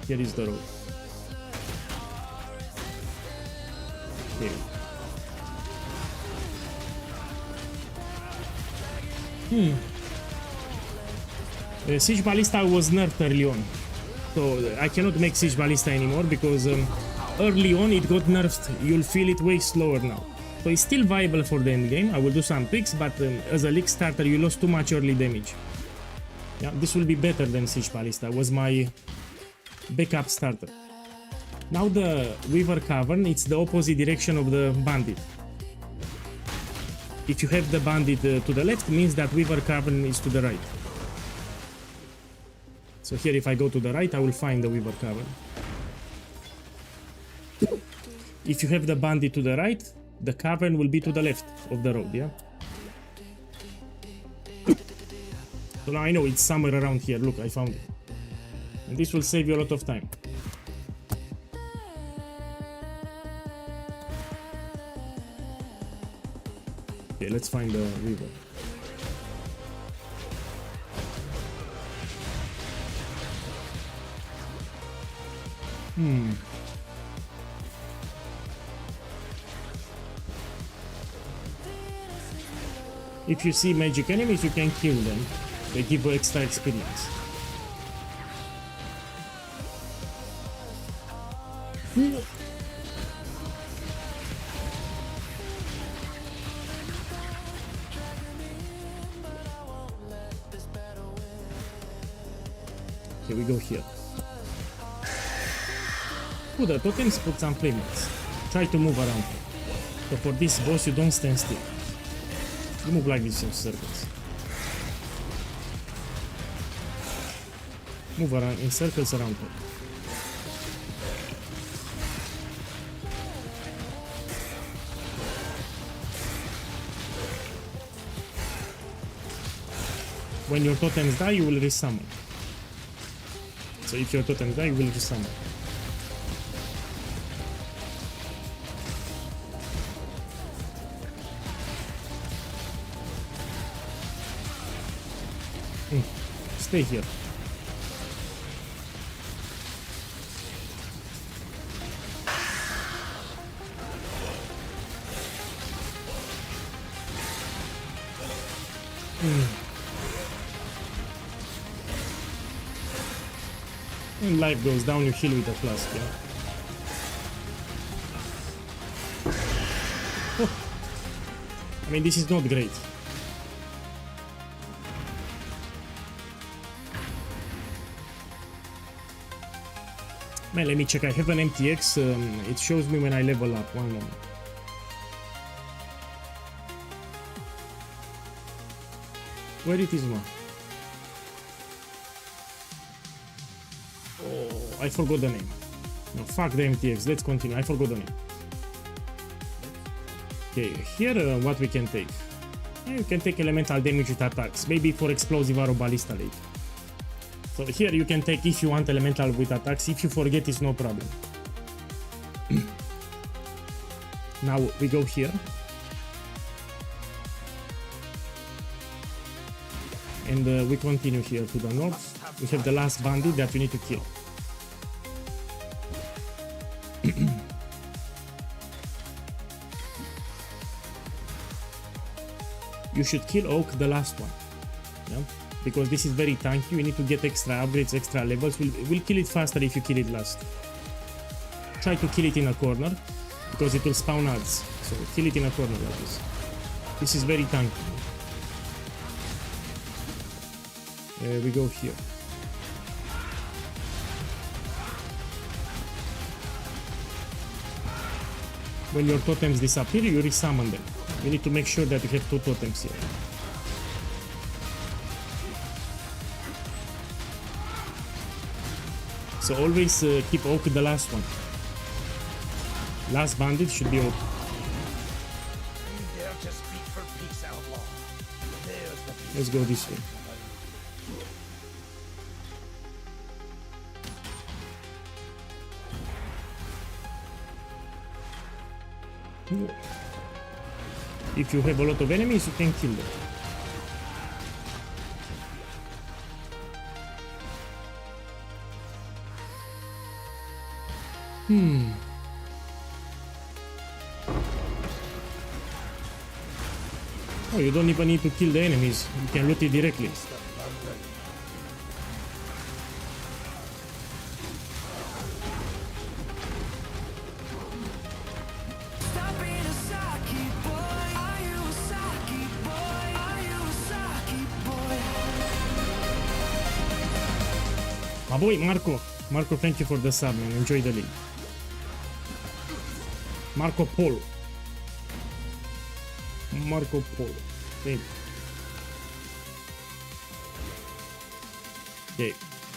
Here is the road. Okay. Siege Ballista was nerfed early on. So I cannot make Siege Ballista anymore because early on it got nerfed. You'll feel it way slower now. So it's still viable for the end game. I will do some picks, but as a league starter you lost too much early damage. Yeah, this will be better than Siege Ballista. Was my backup starter. Now the Weaver Cavern, it's the opposite direction of the Bandit. If you have the Bandit to the left, means that Weaver Cavern is to the right. So here if I go to the right, I will find the Weaver Cavern. If you have the Bandit to the right, the cavern will be to the left of the road, yeah? So now I know it's somewhere around here. Look, I found it. And this will save you a lot of time. Okay, let's find the river. If you see magic enemies, you can kill them. They give you extra experience. Okay, we go here. Put the totems, put some flamelets. Try to move around. So for this boss, you don't stand still. You move like this in circles. Move around in circles around her. When your totems die, you will resummon. So if your totems die, you will resummon. Stay here. When life goes down, you heal with a flask, yeah? Oh. I mean, this is not great. Man, let me check. I have an MTX. It shows me when I level up. One moment. Where it is now? Oh, I forgot the name. No, fuck the MTX. Let's continue. I forgot the name. Okay, here what we can take. You can take elemental damage with attacks. Maybe for explosive arrow ballista later. So here you can take if you want elemental with attacks. If you forget, it's no problem. Now we go here. And we continue here to the north. We have the last bandit that we need to kill. You should kill Oak, the last one. Yeah? Because this is very tanky, we need to get extra upgrades, extra levels. We'll kill it faster if you kill it last. Try to kill it in a corner, because it will spawn ads. So kill it in a corner like this. This is very tanky. We go here. When your totems disappear, you resummon them. You need to make sure that you have 2 totems here. So always keep Oak the last one. Last bandit should be Oak. You dare to speak for peace, outlaw. There's the peace. Let's go this way. If you have a lot of enemies, you can kill them. Oh, you don't even need to kill the enemies. You can loot it directly. Stop being a Saki boy. Are you a Saki boy? Are you a Saki boy? My boy, Marco. Marco, thank you for the sub, man. Enjoy the league. Marco Polo. Marco Polo. Thank you. Okay,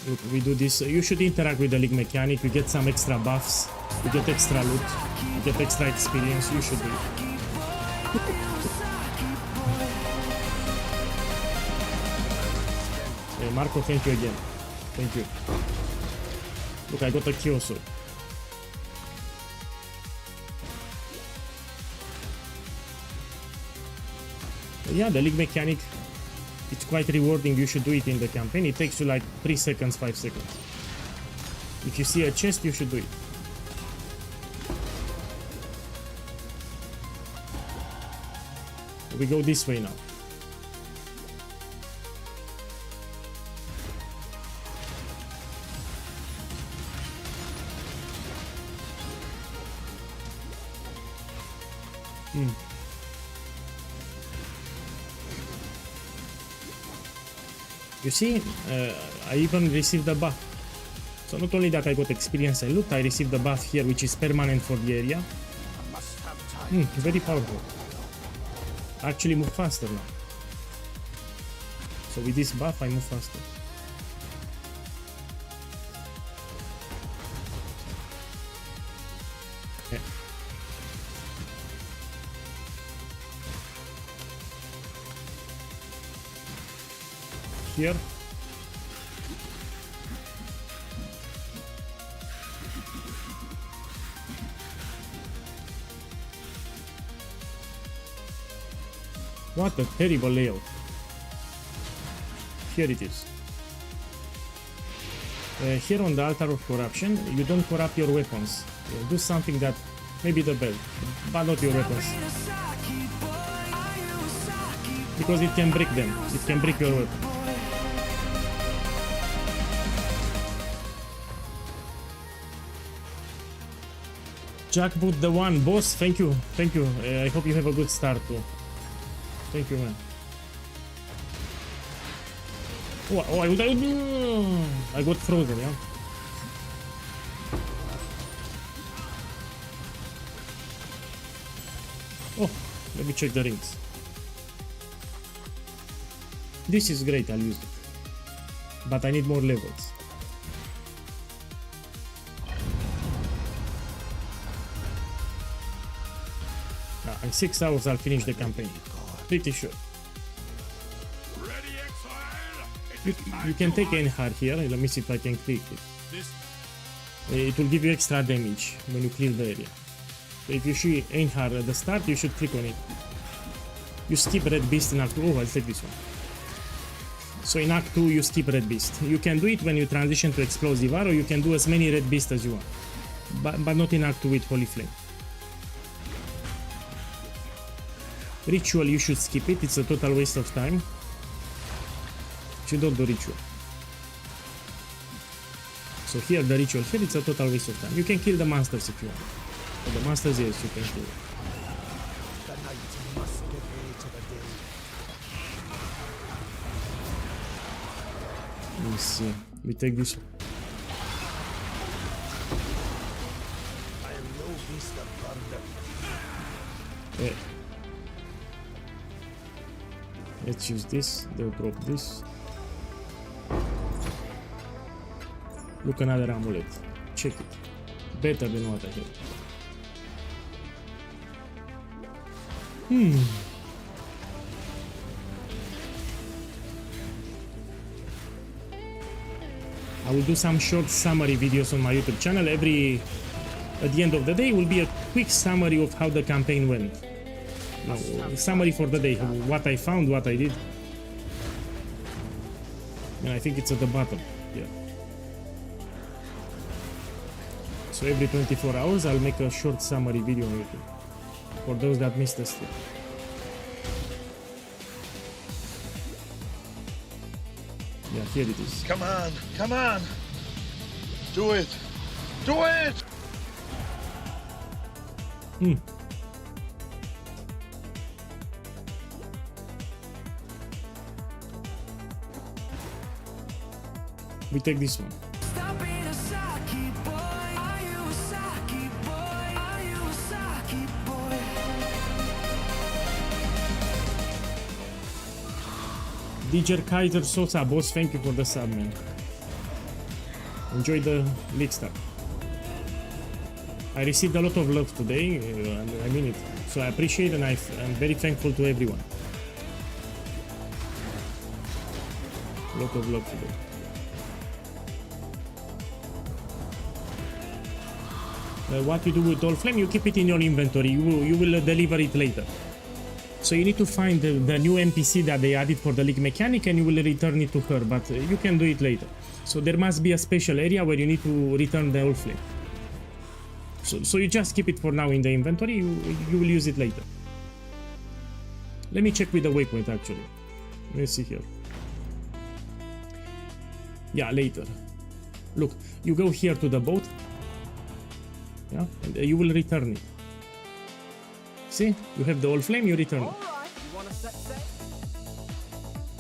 look, we do this. You should interact with the league mechanic. You get some extra buffs. You get extra loot. You get extra experience. You should do it. Hey, Marco, thank you again. Thank you. Look, I got a Kyoso. Yeah, the league mechanic, it's quite rewarding. You should do it in the campaign. It takes you like 3 seconds, 5 seconds. If you see a chest, you should do it. We go this way now. You see, I even received a buff. So not only that I got experience and loot, I received a buff here which is permanent for the area. I must have time. Very powerful. I actually move faster now. So with this buff I move faster. Okay. Here. What a terrible layout. Here it is. Here on the altar of corruption, you don't corrupt your weapons. You do something that maybe the belt, but not your weapons. Because it can break them. It can break your weapon. Jackboot the one, boss, thank you, thank you. I hope you have a good start too. Thank you, man. Oh, I got frozen, yeah? Oh, let me check the rings. This is great, I'll use it. But I need more levels. In 6 hours I'll finish the campaign. Pretty sure. Ready, exile? You can take Einhar here. Let me see if I can click it. It will give you extra damage when you clear the area. So if you see Einhar at the start, you should click on it. You skip Red Beast in Act 2. Oh, I'll take this one. So in Act 2 you skip Red Beast. You can do it when you transition to Explosive Arrow. You can do as many Red Beasts as you want. But not in Act 2 with Holy Flame. Ritual, you should skip it. It's a total waste of time. You don't do ritual. So here the ritual, here it's a total waste of time. You can kill the monsters if you want. For the monsters, yes, you can kill them. The night must give way to the Let me see. We take this one. I am no beast of burden. Yeah. Let's use this. They'll drop this. Look, another amulet. Check it. Better than what I had. I will do some short summary videos on my YouTube channel. At the end of the day will be a quick summary of how the campaign went. No, summary for the day, what I found, what I did. And I think it's at the bottom. Yeah. So every 24 hours I'll make a short summary video on YouTube for those that missed the stream. Yeah, here it is. Come on, come on. Do it. Do it. We take this one. Stop being a Saki boy. Are you a Saki boy? Are you a Saki boy? DJ Kaiser Sosa, boss, thank you for the sub, man. Enjoy the league stuff. I received a lot of love today, and I mean it. So I appreciate and I'm very thankful to everyone. A lot of love today. What you do with Allflame, you keep it in your inventory. You will deliver it later. So you need to find the new NPC that they added for the league mechanic and you will return it to her, but you can do it later. So there must be a special area where you need to return the Allflame. So you just keep it for now in the inventory, you will use it later. Let me check with the waypoint actually. Let's see here. Yeah, later. Look, you go here to the boat. Yeah, and you will return it. See, you have the Allflame, you return it. All right, you want a set say?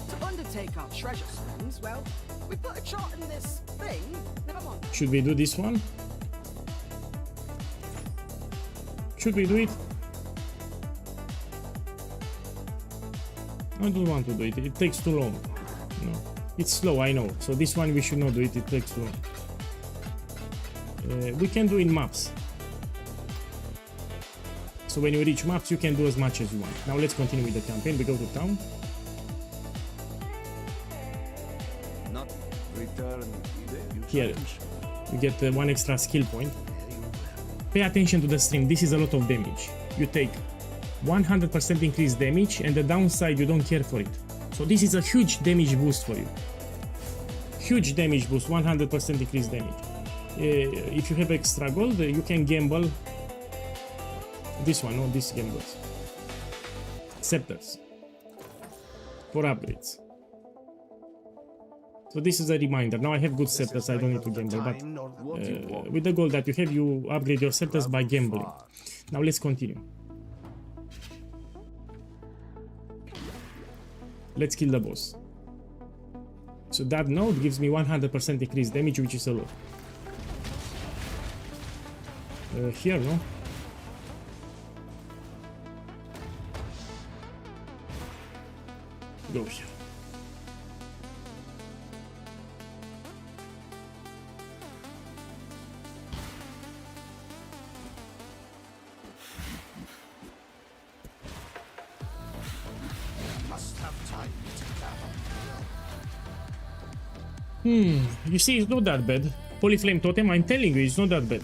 To undertake our treasure springs, well, we put a chart in this thing. Never mind. Should we do this one? Should we do it? I don't want to do it. It takes too long. No, it's slow, I know. So this one we should not do it. It takes too long. We can do in maps. So when you reach maps, you can do as much as you want. Now let's continue with the campaign. We go to town. Not return. Here, you get one extra skill point. Pay attention to the stream. This is a lot of damage. You take 100% increased damage, and the downside, you don't care for it. So this is a huge damage boost for you. Huge damage boost, 100% increased damage. If you have extra gold, you can gamble. This one, no, this gambles. Scepters. For upgrades. So this is a reminder. Now I have good scepters, I don't need to gamble, but with the gold that you have, you upgrade your scepters by gambling. Now let's continue. Let's kill the boss. So that node gives me 100% increased damage, which is a lot. Here, no? Go here. Must have time to gather. You see, it's not that bad. Polyflame Totem, I'm telling you, it's not that bad.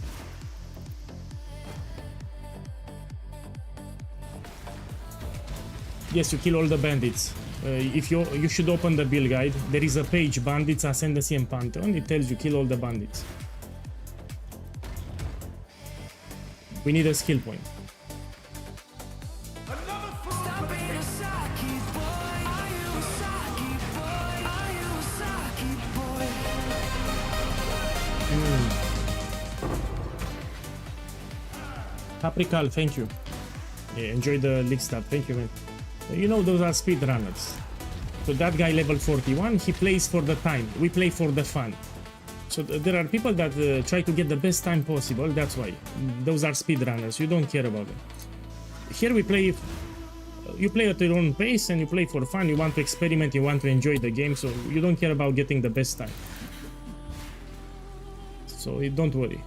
Yes, you kill all the bandits. If you should open the build guide. There is a page, Bandits, Ascendancy and Pantheon. It tells you kill all the bandits. We need a skill point. Stop being a Saki boy. Are you a Saki boy? Are you a Saki boy? Caprical, thank you. Yeah, enjoy the league stuff. Thank you, man. You know those are speedrunners. So that guy level 41, he plays for the time. We play for the fun. So there are people that try to get the best time possible. That's why. Those are speedrunners. You don't care about them. Here we play... You play at your own pace and you play for fun. You want to experiment. You want to enjoy the game. So you don't care about getting the best time. So don't worry.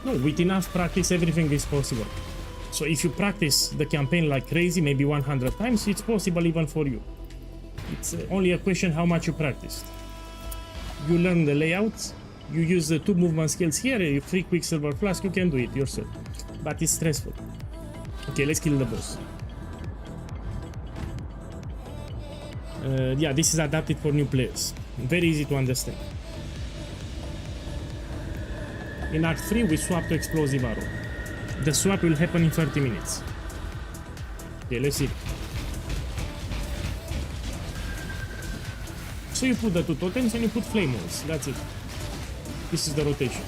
No, with enough practice, everything is possible. So if you practice the campaign like crazy, maybe 100 times, it's possible even for you. It's only a question how much you practiced. You learn the layouts, you use the 2 movement skills here, you 3 Quicksilver Flask, you can do it yourself. But it's stressful. Okay, let's kill the boss. Yeah, this is adapted for new players. Very easy to understand. In Act 3, we swap to Explosive Arrow. The swap will happen in 30 minutes. Okay, let's see. So you put the 2 totems and you put flame walls. That's it. This is the rotation.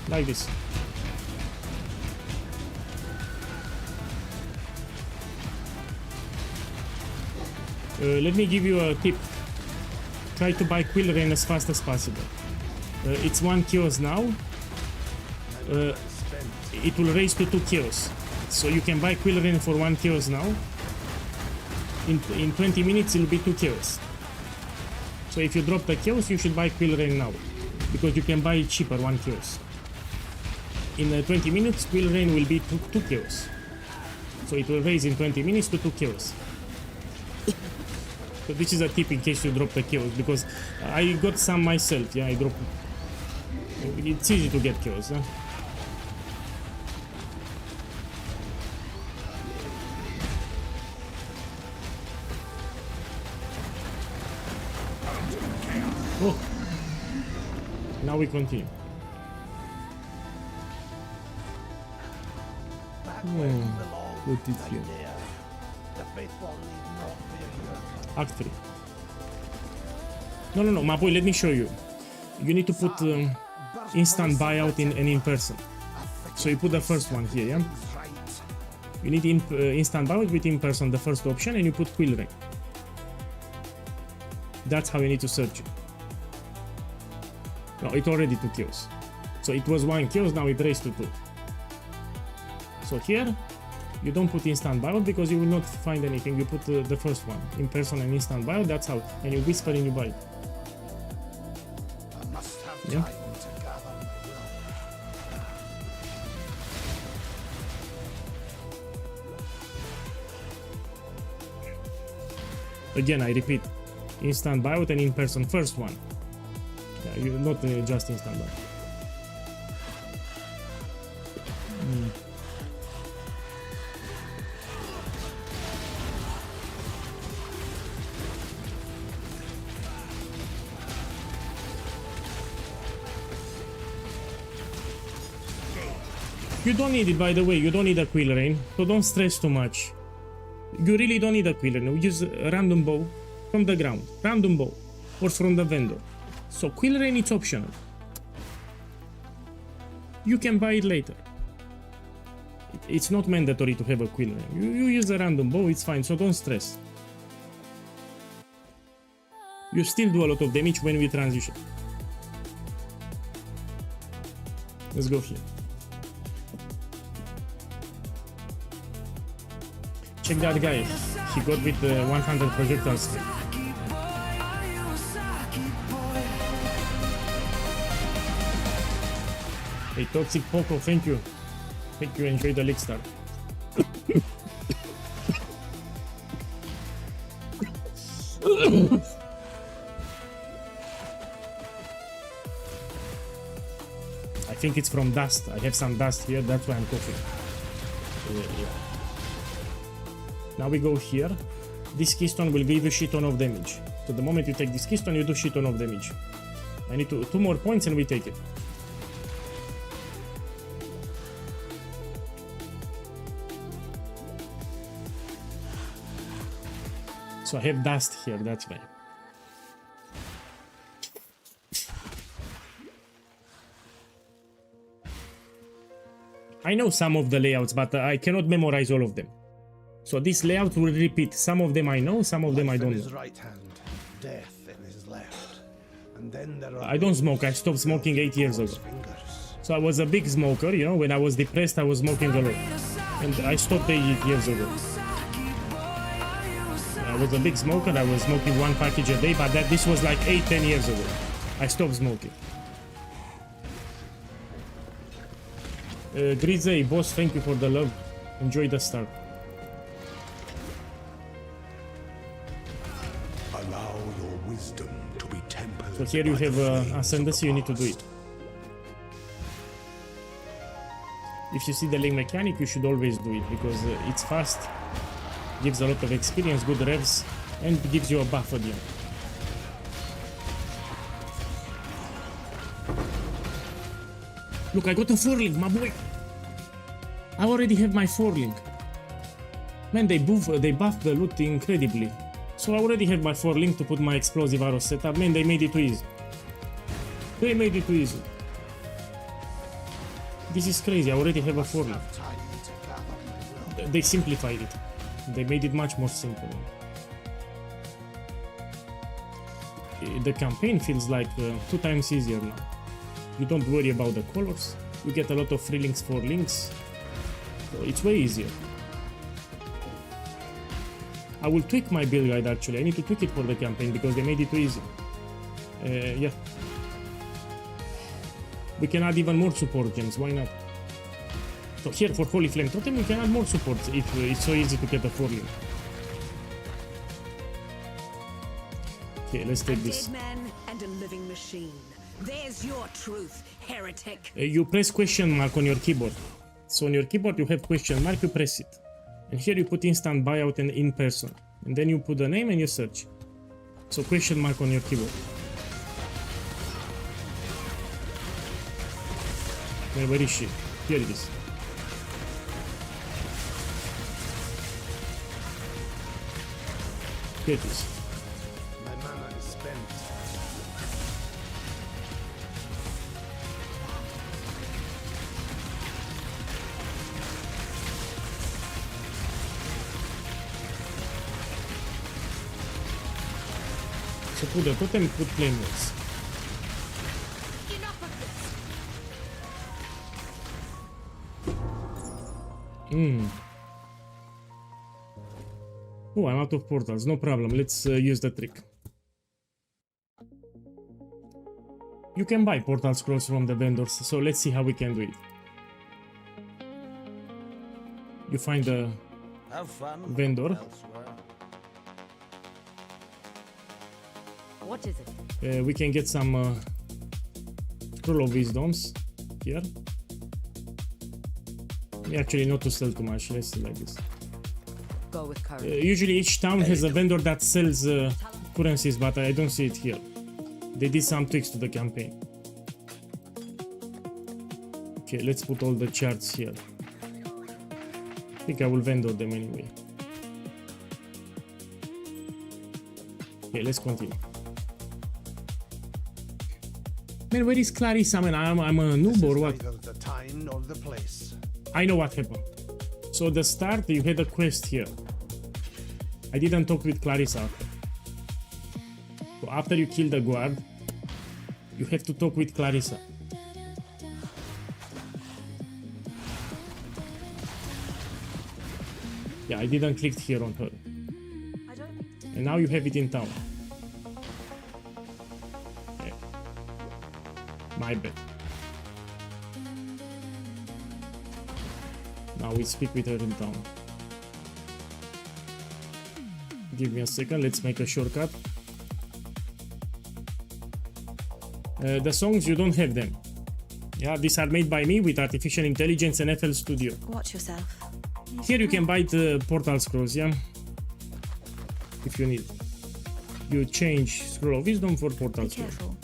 Like this. Let me give you a tip. Try to buy Quill Rain as fast as possible. It's 1 chaos now. It will raise to 2 chaos. So you can buy Quill Rain for 1 chaos now. In 20 minutes it will be 2 chaos. So if you drop the chaos, you should buy Quill Rain now. Because you can buy it cheaper, 1 chaos. In 20 minutes, Quill Rain will be 2 chaos. So it will raise in 20 minutes to 2 chaos. So this is a tip in case you drop the chaos, because I got some myself. Yeah, I dropped. It's easy to get chaos. Huh? Oh, now we continue. What is here? The faithful need not fear your Act 3. No, my boy, let me show you. You need to put instant buyout and in person. So you put the first one here, yeah? You need instant buyout with in person, the first option, and you put Quill Rain. That's how you need to search it. No, it already 2 kills. So it was 1 kills, now it raised to 2. So here, you don't put instant buyout because you will not find anything. You put the first one, in person and instant buyout, that's how. And you whisper and you buy it. I must have Yeah. time to gather my will. Again, I repeat, instant buyout and in person first one. Yeah, you not just instant buyout. You don't need it, by the way. You don't need a Quill Rain, so don't stress too much. You really don't need a Quill Rain. We use a random bow from the ground, random bow, or from the vendor. So Quill Rain, it's optional. You can buy it later. It's not mandatory to have a Quill Rain. You use a random bow, it's fine, so don't stress. You still do a lot of damage when we transition. Let's go here. Check that guy. He got with 100 projectiles. Hey, Toxic Poco, thank you. Thank you, enjoy the League Star. I think it's from dust. I have some dust here, that's why I'm coughing. Yeah. Now we go here. This keystone will give you shit ton of damage. So the moment you take this keystone, you do shit ton of damage. I need 2 more points and we take it. So I have dust here, that's why. I know some of the layouts, but I cannot memorize all of them. So this layout will repeat. Some of them I know, some of them I don't know. Right hand, death in his left. And then there are I don't smoke. I stopped smoking 8 years ago. So I was a big smoker, you know, when I was depressed I was smoking a lot. And I stopped 8 years ago. I was a big smoker, I was smoking 1 package a day, but this was like 8-10 years ago. I stopped smoking. Grizzly, boss, thank you for the love. Enjoy the start. Allow your wisdom to be tempered. So here you by the have flames of ascendancy, the you need to do past. it. If you see the lane mechanic, you should always do it because it's fast, gives a lot of experience, good revs, and gives you a buff at the end. Look, I got a 4-link, my boy. I already have my 4-link. Man, they buffed the loot incredibly. So I already have my 4-link to put my explosive arrow setup. Man, they made it too easy. They made it too easy. This is crazy, I already have a 4-link. They simplified it. They made it much more simple. The campaign feels like 2 times easier now. You don't worry about the colors. You get a lot of free links for links. So it's way easier. I will tweak my build guide actually. I need to tweak it for the campaign because they made it too easy. Yeah. We can add even more support gems, why not? So here for Holy Flame Totem we can add more supports if it's so easy to get a 4-link. Okay, let's take this. Dead man and a living machine. There's your truth, heretic. You press question mark on your keyboard. So on your keyboard you have question mark, you press it. And here you put instant buyout and in person. And then you put the name and you search. So question mark on your keyboard. Where is she? Here it is. Here it is. My mana is spent. So put the totem, put flame walls. Oh, I'm out of portals. No problem. Let's use the trick. You can buy portal scrolls from the vendors, so let's see how we can do it. You find the vendor. What is it? We can get some scroll of wisdoms here. Actually, not to sell too much. Let's do like this. Go with courage. Usually each town has a vendor that sells currencies, but I don't see it here. They did some tweaks to the campaign. Okay, let's put all the charts here. I think I will vendor them anyway. Okay, let's continue. Man, where is Clarissa? Man, I'm a noob or what? Neither the time nor the place. I know what happened. So the start, you had a quest here. I didn't talk with Clarissa after. So after you kill the guard, you have to talk with Clarissa. Yeah, I didn't click here on her. And now you have it in town. Okay. My bad. Now we speak with her in town. Give me a second, let's make a shortcut. The songs, you don't have them. Yeah, these are made by me with artificial intelligence and FL Studio. Watch yourself. Here you can buy the portal scrolls, yeah? If you need. You change Scroll of Wisdom for portal Be scrolls. careful.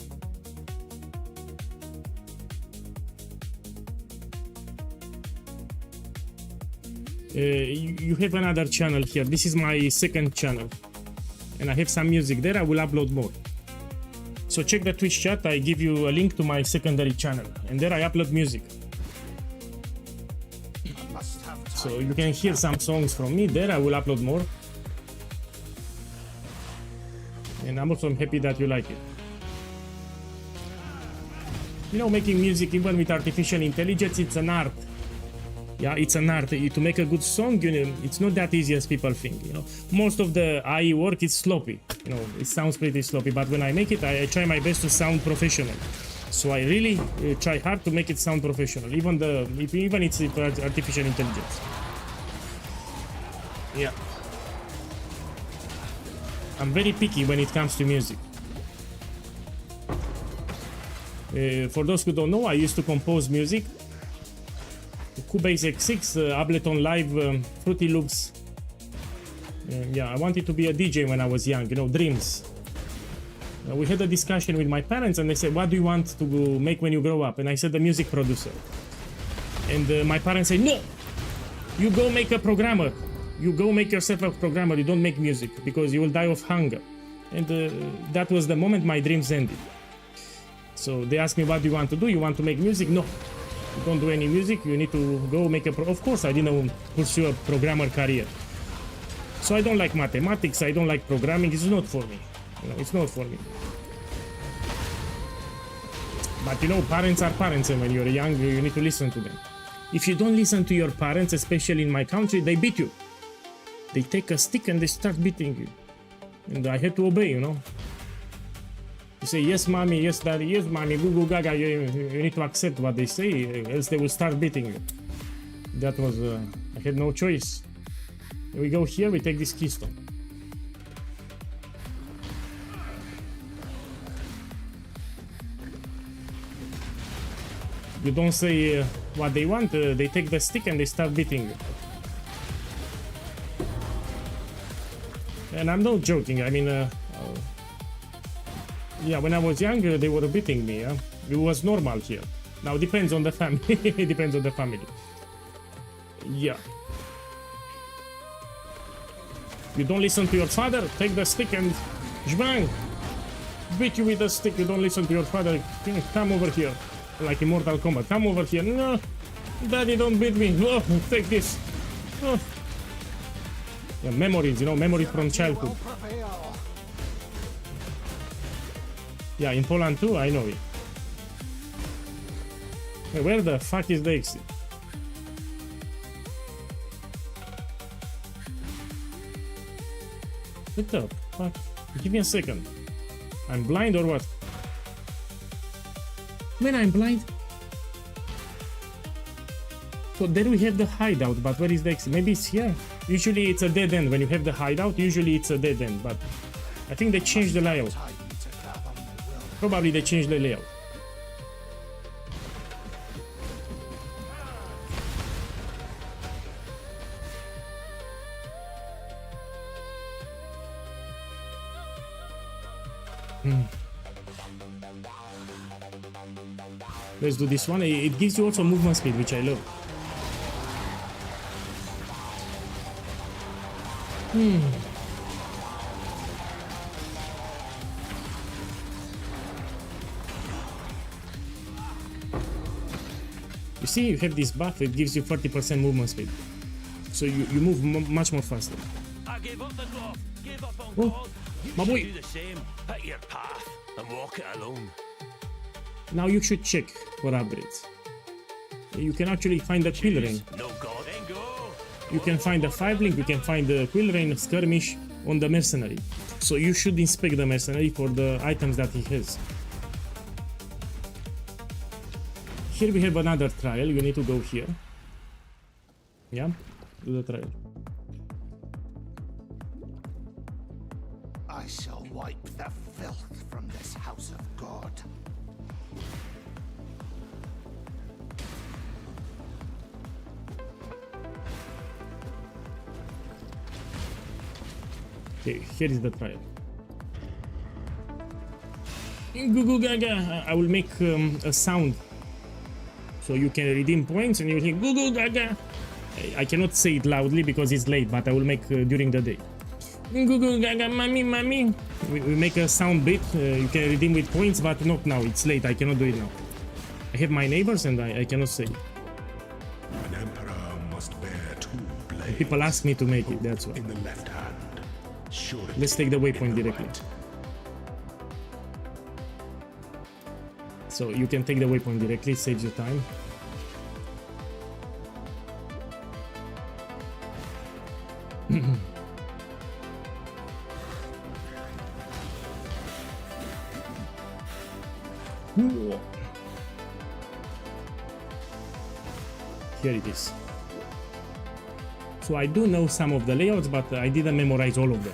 You have another channel here. This is my second channel. And I have some music there. I will upload more. So check the Twitch chat. I give you a link to my secondary channel. And there I upload music. So you can hear some songs from me there. I will upload more. And I'm also happy that you like it. You know, making music even with artificial intelligence, it's an art. Yeah, it's an art. To make a good song, you know, it's not that easy as people think. You know, most of the AI work is sloppy. You know, it sounds pretty sloppy. But when I make it, I try my best to sound professional. So I really try hard to make it sound professional, even it's artificial intelligence. Yeah. I'm very picky when it comes to music. For those who don't know, I used to compose music. Cubase X6, Ableton Live, Fruity Loops. Yeah, I wanted to be a DJ when I was young, you know, dreams. We had a discussion with my parents and they said, what do you want to make when you grow up? And I said, a music producer. And my parents said, no, you go make a programmer. You go make yourself a programmer. You don't make music because you will die of hunger. And that was the moment my dreams ended. So they asked me, what do you want to do? You want to make music? No, you don't do any music. You need to go make of course, I didn't pursue a programmer career. So I don't like mathematics. I don't like programming. It's not for me. You know, it's not for me. But you know, parents are parents, and when you're young, you need to listen to them. If you don't listen to your parents, especially in my country, they beat you. They take a stick and they start beating you. And I had to obey, you know. You say, yes, mommy, yes, daddy, yes, mommy, goo goo gaga, you need to accept what they say, else they will start beating you. That was, I had no choice. We go here, we take this keystone. You don't say what they want, they take the stick and they start beating you. And I'm not joking, I mean, yeah, when I was younger, they were beating me, yeah? It was normal here. Now, depends on the family, it depends on the family. Yeah. You don't listen to your father, take the stick and bang! Beat you with the stick, you don't listen to your father, come over here. Like in Mortal Kombat, come over here. No, daddy, don't beat me. Oh, take this. Oh. Yeah, memories, you know, memories from childhood. Yeah, in Poland too, I know it. Hey, where the fuck is the exit? What the fuck? Give me a second. I'm blind or what? When I'm blind? So there we have the hideout, but where is the exit? Maybe it's here. Usually it's a dead end. When you have the hideout, usually it's a dead end, but I think they changed the layout. Probably they changed the layout. Let's do this one. It gives you also movement speed, which I love. You see, you have this buff, it gives you 40% movement speed. So you move much more faster. I gave up the dwarf, gave up on Oh, God. You my should boy. do the same. Pick your path and walk it alone. Now you should check for upgrades. You can actually find the quill ring. No God, then go. You can find the 5-link, you can find the quill ring, skirmish on the mercenary. So you should inspect the mercenary for the items that he has. Here we have another trial, you need to go here. Yeah, do the trial. I shall wipe the filth from this house of God. Okay, here is the trial. Goo goo gaga, I will make a sound. So you can redeem points and you will hear goo goo gaga. I cannot say it loudly because it's late, but I will make during the day. Goo goo gaga, mommy, mommy. We make a sound bit, you can redeem with points, but not now, it's late, I cannot do it now. I have my neighbors and I cannot say it. An emperor must bear two blades. People ask me to make it, that's why. In the left hand. Surety Let's take the in waypoint the directly. right. So you can take the waypoint directly, it saves you time. Here it is. So I do know some of the layouts, but I didn't memorize all of them.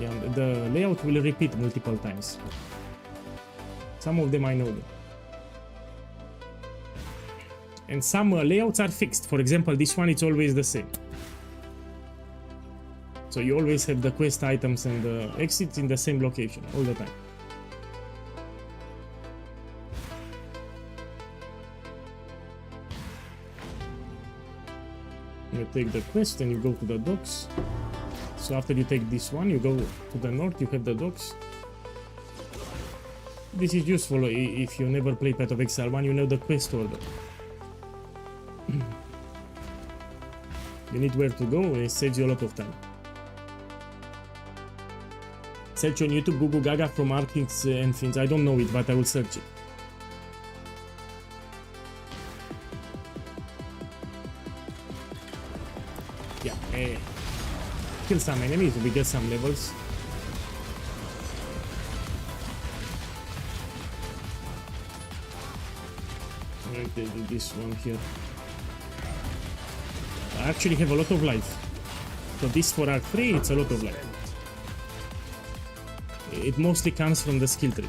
Yeah, the layout will repeat multiple times. Some of them I know them. And some layouts are fixed. For example, this one, it's always the same. So you always have the quest items and the exits in the same location all the time. You take the quest and you go to the docks. So after you take this one, you go to the north, you have the docks. This is useful if you never play Path of Exile 1, you know the quest order. You need where to go and it saves you a lot of time. Search on YouTube Gugu Gaga from Arctics and Fins. I don't know it, but I will search it. Yeah, kill some enemies, we get some levels. This one here. I actually have a lot of life. So this for Arc 3, it's a lot of life. It mostly comes from the skill tree.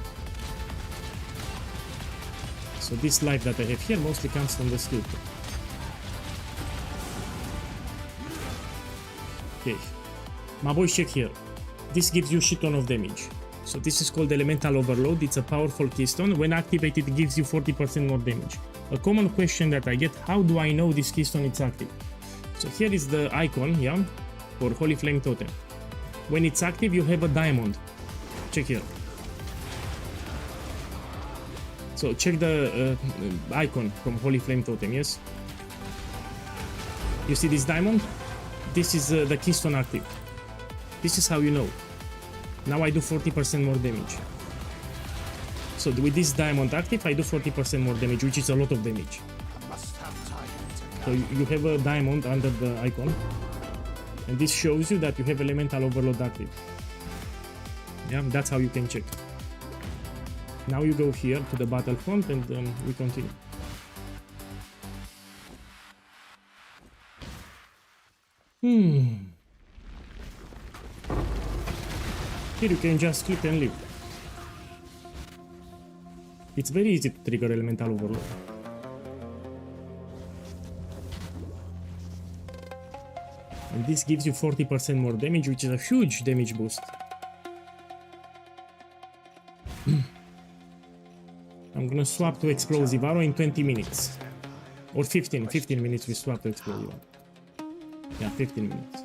So this life that I have here mostly comes from the skill tree. Okay. My boys, check here. This gives you shit ton of damage. So this is called Elemental Overload. It's a powerful keystone. When activated, it gives you 40% more damage. A common question that I get, how do I know this keystone is active? So here is the icon, yeah, for Holy Flame Totem. When it's active, you have a diamond. Check here. So check the icon from Holy Flame Totem, yes? You see this diamond? This is the keystone active. This is how you know. Now I do 40% more damage. So with this diamond active, I do 40% more damage, which is a lot of damage. So you have a diamond under the icon, and this shows you that you have Elemental Overload active. Yeah, that's how you can check. Now you go here to the battlefront and we continue. Here you can just click and leave. It's very easy to trigger Elemental Overload. And this gives you 40% more damage, which is a huge damage boost. I'm gonna swap to Explosive Arrow in 20 minutes. Or 15 minutes we swap to Explosive Arrow. Yeah, 15 minutes.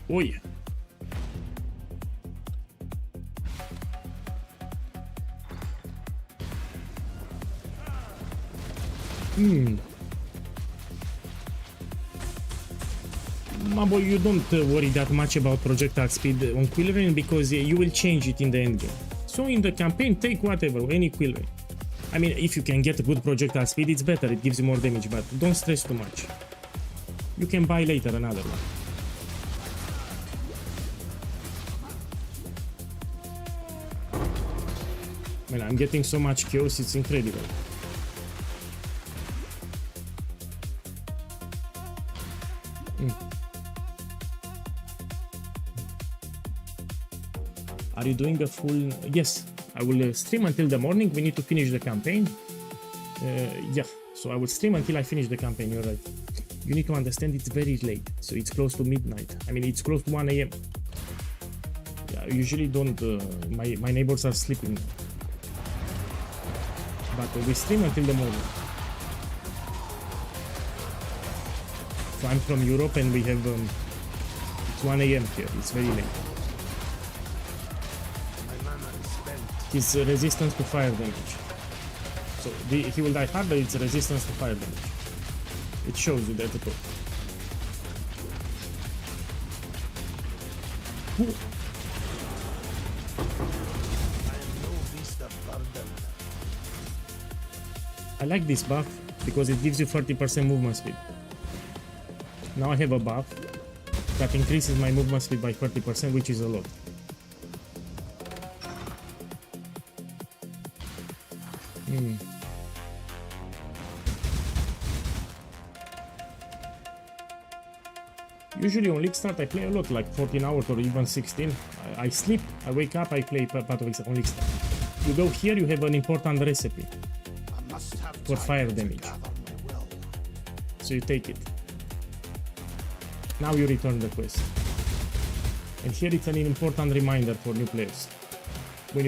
Oh yeah. My boy, you don't worry that much about projectile speed on Quillrain because you will change it in the endgame. So in the campaign, take whatever, any Quillrain. I mean, if you can get a good projectile speed, it's better, it gives you more damage, but don't stress too much. You can buy later another one. Man, I'm getting so much kills, it's incredible. Are you doing a full... Yes, I will stream until the morning. We need to finish the campaign. Yeah, so I will stream until I finish the campaign, you're right. You need to understand it's very late, so it's close to midnight. I mean, it's close to 1 AM. Yeah, I usually don't... my neighbors are sleeping. But we stream until the morning. So I'm from Europe and we have... it's 1 AM here, it's very late. My mana is spent. his resistance to fire damage. So he will die hard, but it's resistance to fire damage. It shows you that at the top. I like this buff because it gives you 30% movement speed. Now I have a buff that increases my movement speed by 30%, which is a lot. Usually on League Start I play a lot, like 14 hours or even 16. I sleep, I wake up, I play part of it on League Start. You go here, you have an important recipe for fire damage. So you take it. Now you return the quest. And here it's an important reminder for new players. When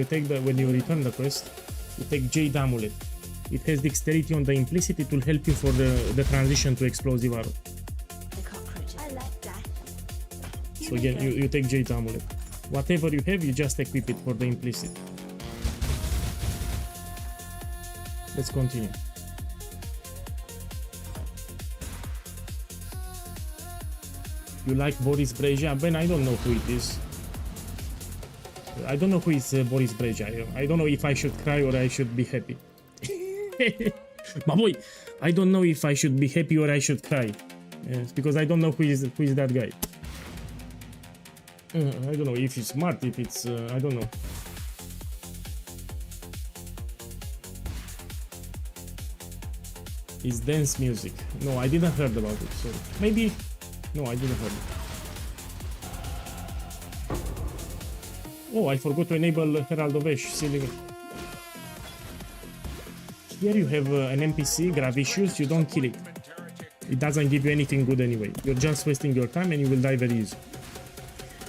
you return the quest, you take Jade Amulet. It has dexterity on the implicit, it will help you for the transition to explosive arrow. I like that. So again, you take Jade Amulet. Whatever you have, you just equip it for the implicit. Let's continue. You like Boris Brejcha? Ben, I don't know who it is. I don't know who is Boris Brejcha. I don't know if I should cry or I should be happy. My boy, I don't know if I should be happy or I should cry. Yes, because I don't know who is that guy. I don't know if he's smart, if it's... I don't know. It's dance music. No, I didn't heard about it, so maybe... No, I didn't heard it. Oh, I forgot to enable Herald of Ash. Silly. Here you have an NPC, Gravicious, you don't kill it. It doesn't give you anything good anyway. You're just wasting your time and you will die very easy.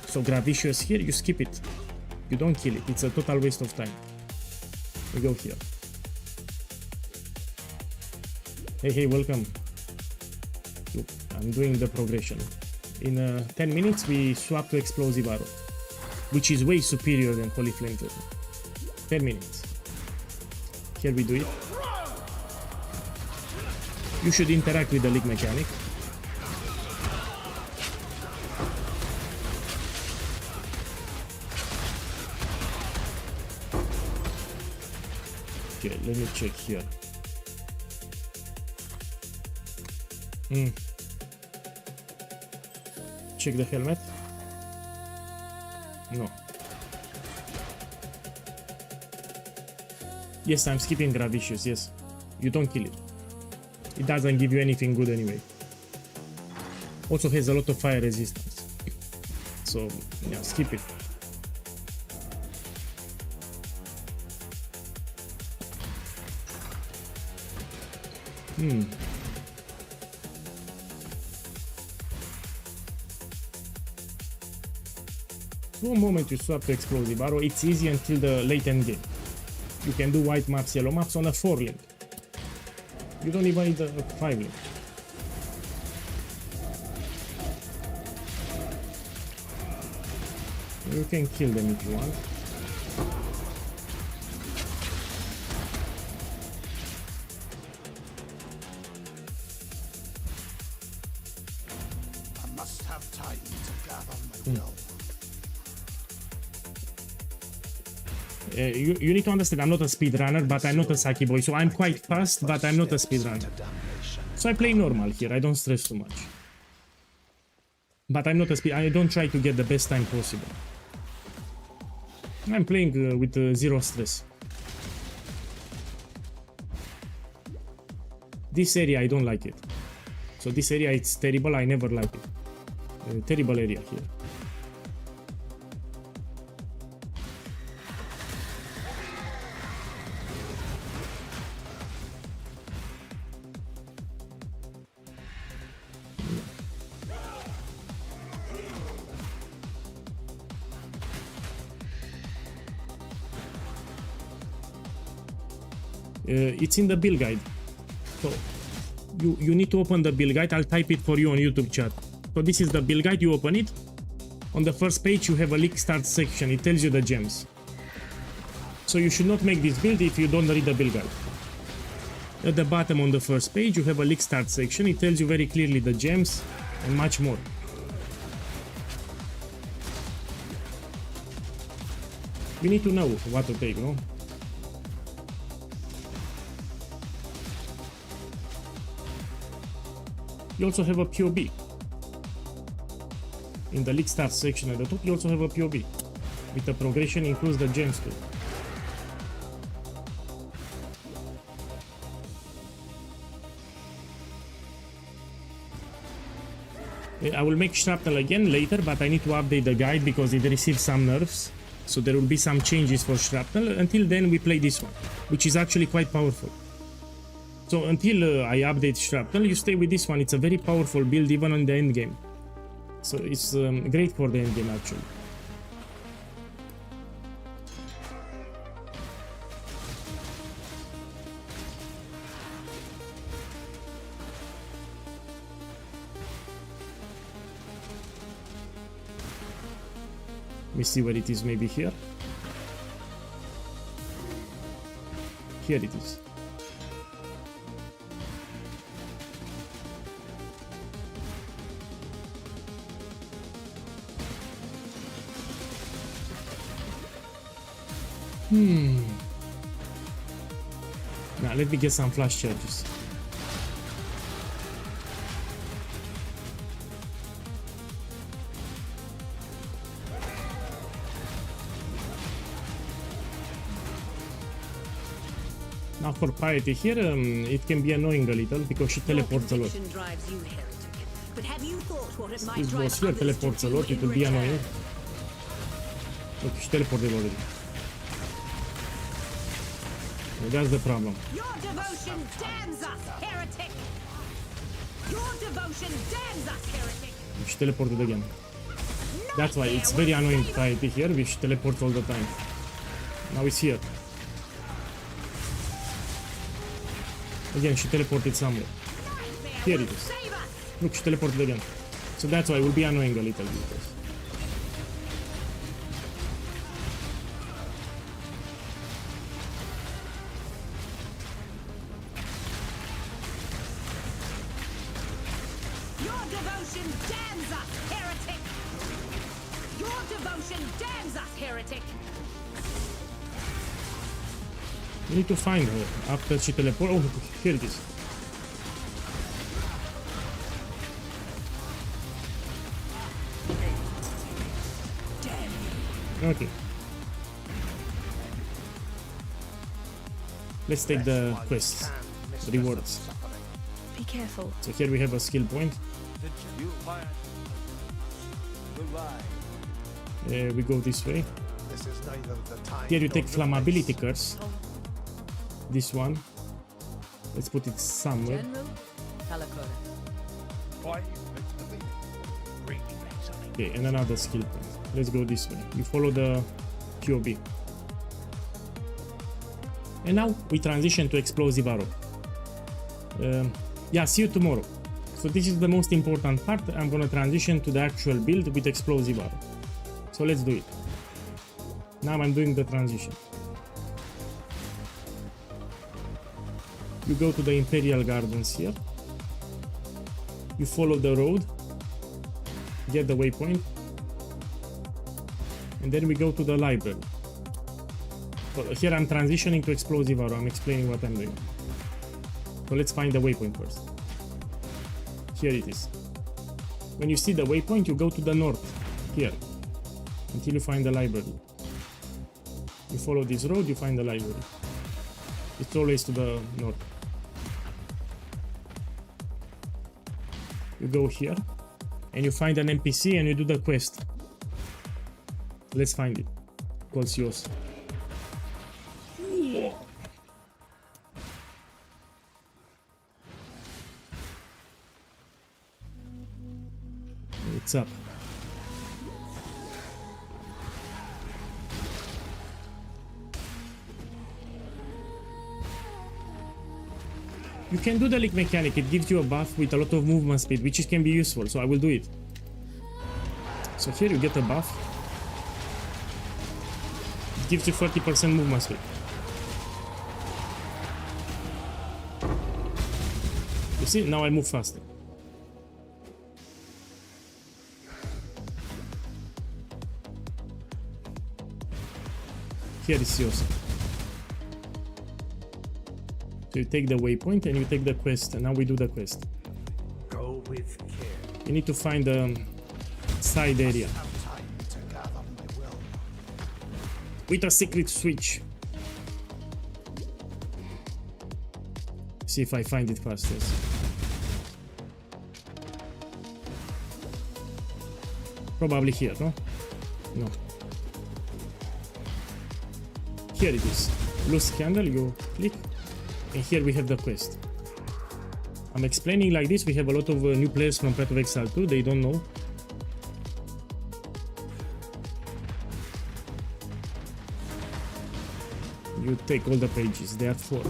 So Gravicious here, you skip it. You don't kill it, it's a total waste of time. We go here. Hey, welcome. Look, I'm doing the progression. In 10 minutes we swap to Explosive Arrow, which is way superior than Holy Flame. 10 minutes. Here we do it. You should interact with the league mechanic. Okay, let me check here. Check the helmet. No. Yes, I'm skipping Gravicious, yes. You don't kill it. It doesn't give you anything good anyway. Also has a lot of fire resistance. So, yeah, skip it. One moment you swap to Explosive Arrow, it's easy until the late end game. You can do white maps, yellow maps on a 4 link. You don't even need a 5 link. You can kill them if you want. I must have time to gather my will. You need to understand, I'm not a speedrunner, but I'm not a Saki boy, so I'm quite fast, but I'm not a speedrunner. So I play normal here, I don't stress too much. But I'm not a speed, I don't try to get the best time possible. I'm playing with zero stress. This area, I don't like it. So this area, it's terrible, I never like it. Terrible area here. It's in the build guide. So you need to open the build guide. I'll type it for you on YouTube chat. So this is the build guide. You open it. On the first page you have a league start section. It tells you the gems. So you should not make this build if you don't read the build guide. At the bottom on the first page you have a leak start section. It tells you very clearly the gems and much more. You need to know what to take, no? You also have a POB. In the leak start section at the top, you also have a POB. With the progression includes the gems too. I will make shrapnel again later, but I need to update the guide because it received some nerfs. So there will be some changes for shrapnel. Until then we play this one, which is actually quite powerful. So until I update shrapnel, you stay with this one. It's a very powerful build even on the end game. So it's great for the end game actually. Let me see where it is, maybe here. Here it is. Now let me get some flash charges. Now for Piety here, it can be annoying a little because she teleports a lot. This boss here teleports a lot, it will be annoying. Look, she teleported already. So that's the problem. Your devotion damns us, heretic! Your devotion damns us, heretic! She teleported again. That's why it's very annoying Piety here, we should teleport all the time. Now it's here. Again, she teleported somewhere. Here it is. Look, she teleported again. So that's why it will be annoying a little bit. Your devotion damns us, heretic! Your devotion damns us, heretic! You need to find her after she teleports. Oh, here it is. Okay. Let's take the quests, the rewards. Be careful. So here we have a skill point. We go this way. Here you take flammability curse. This one. Let's put it somewhere. Okay, and another skill point. Let's go this way. You follow the POB. And now we transition to explosive arrow. Yeah, see you tomorrow. So this is the most important part. I'm gonna transition to the actual build with explosive arrow. So let's do it. Now I'm doing the transition. You go to the Imperial Gardens here. You follow the road. Get the waypoint. And then we go to the library. So here I'm transitioning to explosive arrow. I'm explaining what I'm doing. So let's find the waypoint first. Here it is. When you see the waypoint, you go to the north, here, until you find the library. You follow this road, you find the library. It's always to the north. You go here, and you find an NPC and you do the quest. Let's find it. Called yours. What's up? You can do the leak mechanic. It gives you a buff with a lot of movement speed, which can be useful, so I will do it. So here you get a buff. gives you 40% movement speed. You see, now I move faster. Here is yours. So you take the waypoint and you take the quest, and now we do the quest. Go with care. You need to find the side area Have time to gather my will. with a secret switch. See if I find it fastest. Probably here, no? No. Here it is. Loose candle, you click. And here we have the quest. I'm explaining like this. We have a lot of new players from Path of Exile 2. They don't know. You take all the pages. There are 4.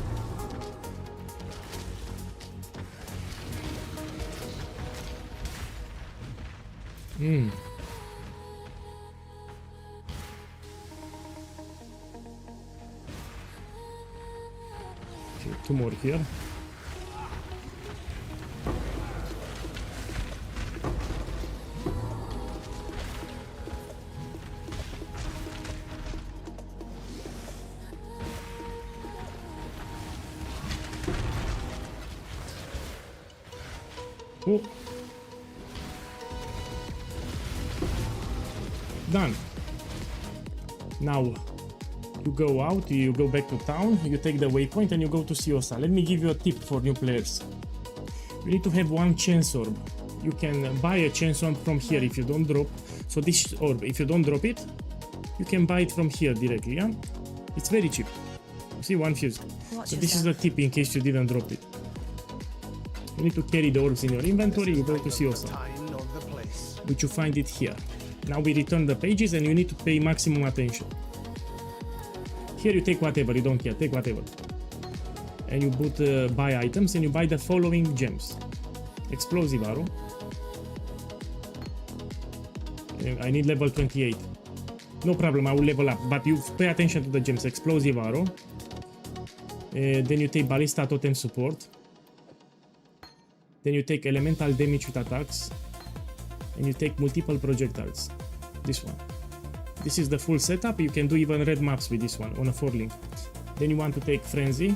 Okay, 2 more here. Oh. Done. Now you go out, you go back to town, you take the waypoint and you go to Siosa. Let me give you a tip for new players. You need to have 1 chance orb. You can buy a chance orb from here if you don't drop. So this orb, if you don't drop it, you can buy it from here directly, yeah? It's very cheap. You see, 1 fuse. So this is the tip in case you didn't drop it. You need to carry the orbs in your inventory, you go to Siosa, Time nor the place. which you find it here. Now we return the pages and you need to pay maximum attention. Here you take whatever, you don't care, take whatever. And you put buy items and you buy the following gems. Explosive arrow. I need level 28. No problem, I will level up, but you pay attention to the gems. Explosive arrow. Then you take Ballista totem support. Then you take elemental damage with attacks. And you take multiple projectiles. This one. This is the full setup. You can do even red maps with this one on a 4-link. Then you want to take Frenzy.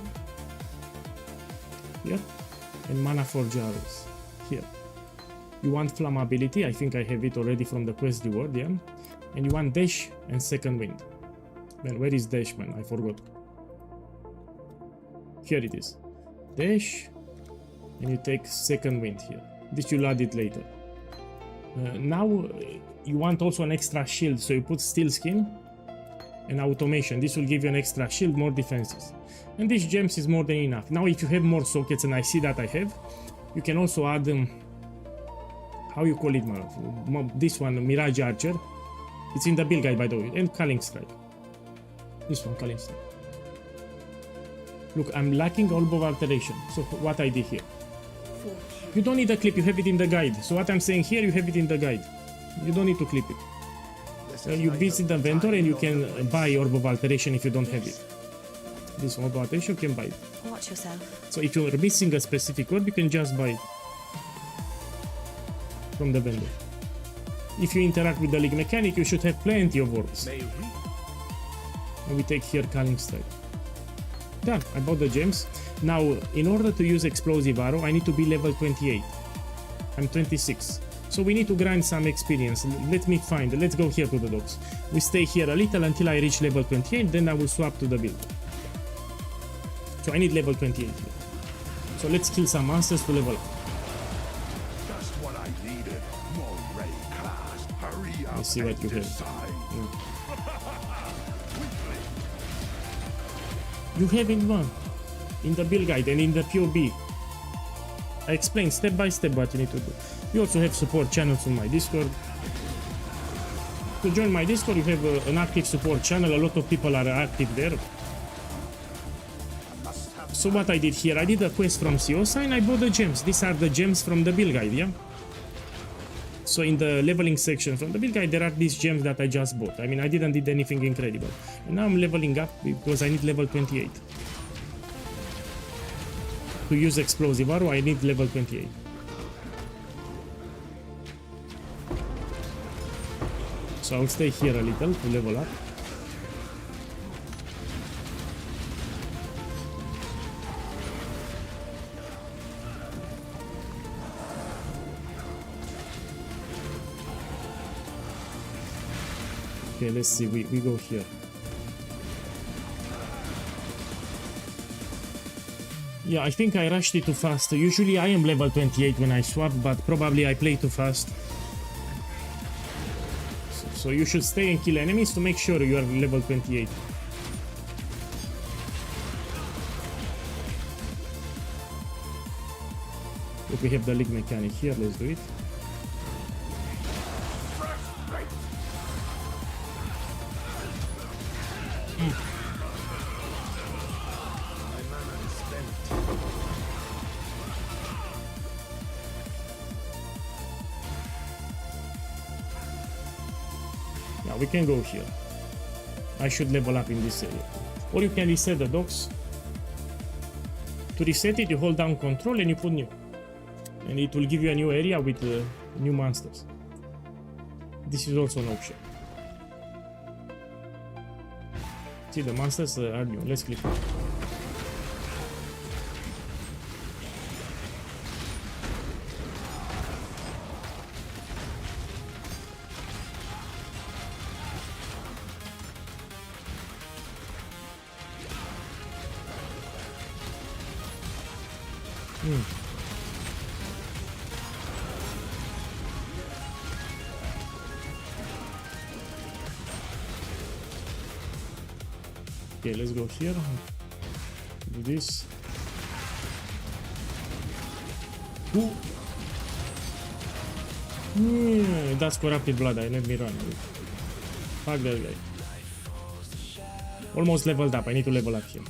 Here. And Mana Forge arrows. Here. You want Flammability. I think I have it already from the quest reward, yeah. And you want Dash and Second Wind. Man, where is Dash, man? I forgot. Here it is. Dash. And you take Second Wind here. This you'll add it later. Now you want also an extra shield, so you put Steel Skin and Automation. This will give you an extra shield, more defenses. And this gems is more than enough. Now if you have more sockets, and I see that I have, you can also add how you call it, this one, Mirage Archer. It's in the build guide, by the way. And Culling Strike. This one, Culling Strike. Look, I'm lacking Orb of Alteration. So what I did here. You don't need a clip, you have it in the guide. So what I'm saying here, you have it in the guide. You don't need to clip it. You visit the vendor and you can buy Orb of Alteration if you don't have it. This Orb of Alteration, you can buy it. Watch yourself. So if you're missing a specific orb, you can just buy it from the vendor. If you interact with the League mechanic, you should have plenty of orbs. And we take here Culling Strike. Done, I bought the gems. Now, in order to use Explosive Arrow, I need to be level 28. I'm 26. So we need to grind some experience. Let's go here to the docks. We stay here a little until I reach level 28, then I will swap to the build. So I need level 28 here. So let's kill some monsters to level up. Just what I needed. More ray class. Hurry up. Let's see what you have. You have it one in the build guide and in the POB. I explain step by step what you need to do. You also have support channels on my Discord. To join my Discord, you have an active support channel. A lot of people are active there. So what I did here, I did a quest from Siosa and I bought the gems. These are the gems from the build guide, yeah? So in the leveling section from the build guide, there are these gems that I just bought. I mean, I didn't did anything incredible. And now I'm leveling up because I need level 28. To use explosive arrow, I need level 28. So I'll stay here a little to level up. Okay, let's see, we go here. Yeah, I think I rushed it too fast. Usually I am level 28 when I swap, but probably I play too fast. So you should stay and kill enemies to make sure you are level 28. If we have the league mechanic here, let's do it. Yeah, we can go here. I should level up in this area. Or you can reset the docks. To reset it, you hold down control and you put new. And it will give you a new area with new monsters. This is also an option. See, the monsters are new. Let's click on it. Okay, let's go here. Do this. Ooh. Yeah, that's corrupted blood. I let me run. Fuck that guy. Almost leveled up. I need to level up here.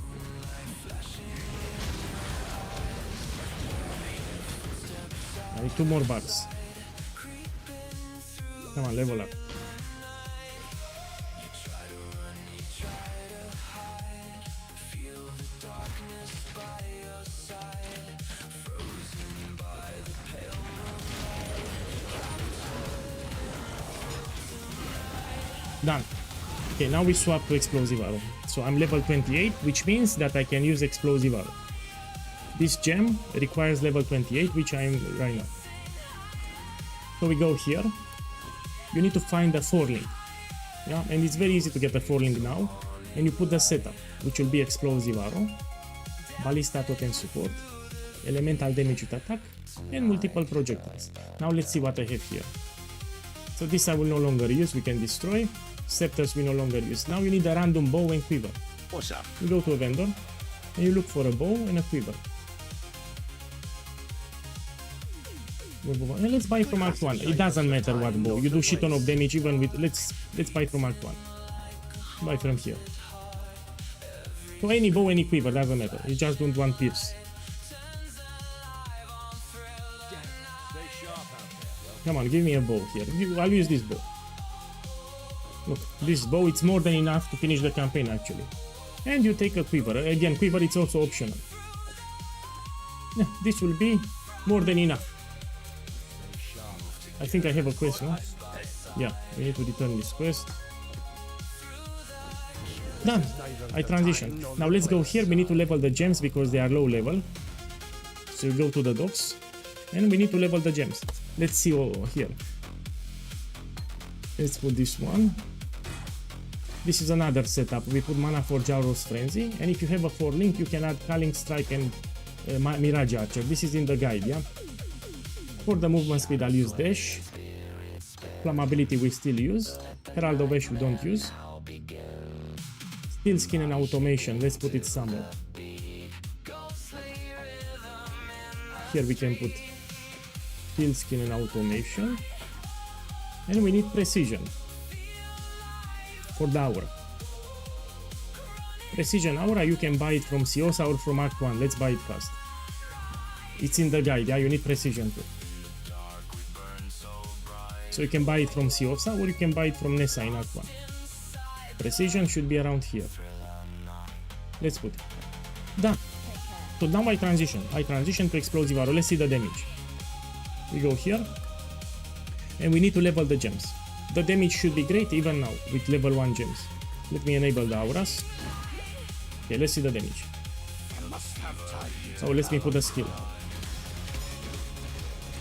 I need 2 more bugs. Come on, level up. Done. Okay, now we swap to explosive arrow. So I'm level 28, which means that I can use explosive arrow. This gem requires level 28, which I am right now. So we go here. You need to find the 4-link. Yeah, and it's very easy to get the 4-link now. And you put the setup, which will be explosive arrow, ballista totem support, elemental damage with attack, and multiple projectiles. Now let's see what I have here. So this I will no longer use, we can destroy. Scepters we no longer use. Now you need a random bow and quiver. What's up? You go to a vendor, and you look for a bow and a quiver. And let's buy from Act 1. It doesn't matter what bow. You do shit ton of damage even with... Let's buy from Act 1. Buy from here. So any bow, any quiver, doesn't matter. You just don't want pierce. Come on, give me a bow here. I'll use this bow. Look, this bow, it's more than enough to finish the campaign actually. And you take a quiver. Again, quiver, it's also optional. Yeah, this will be more than enough. I think I have a quest, no? Yeah, we need to return this quest. Done. I transition. Now let's go here. We need to level the gems because they are low level. So you go to the docks. And we need to level the gems. Let's see here. Let's put this one. This is another setup. We put Mana for Jauros Frenzy. And if you have a 4-link, you can add Calling Strike and Mirage Archer. This is in the guide, yeah? For the movement speed, I'll use Dash. Flammability we still use. Herald of Ash we don't use. Steel Skin and Automation, let's put it somewhere. Here we can put Steel Skin and Automation. And we need Precision. For the Aura. Precision Aura, you can buy it from Siosa or from Act 1. Let's buy it fast. It's in the guide, yeah? You need Precision too. So you can buy it from Siosa or you can buy it from Nessa in Act 1. Precision should be around here. Let's put it. Done. So now I transition. I transition to explosive arrow. Let's see the damage. We go here. And we need to level the gems. The damage should be great even now with level 1 gems. Let me enable the auras. Okay, let's see the damage. So let me put the skill.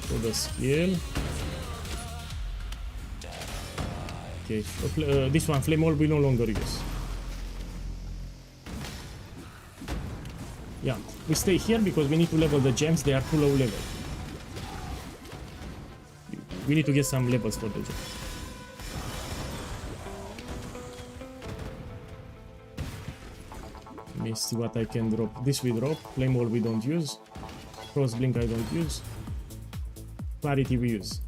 Put the skill. Okay, this one, Flame Orb, we no longer use. Yeah, we stay here because we need to level the gems, they are too low level. We need to get some levels for the gems. Let me see what I can drop. This we drop, Flame Orb we don't use. Cross Blink I don't use. Clarity we use.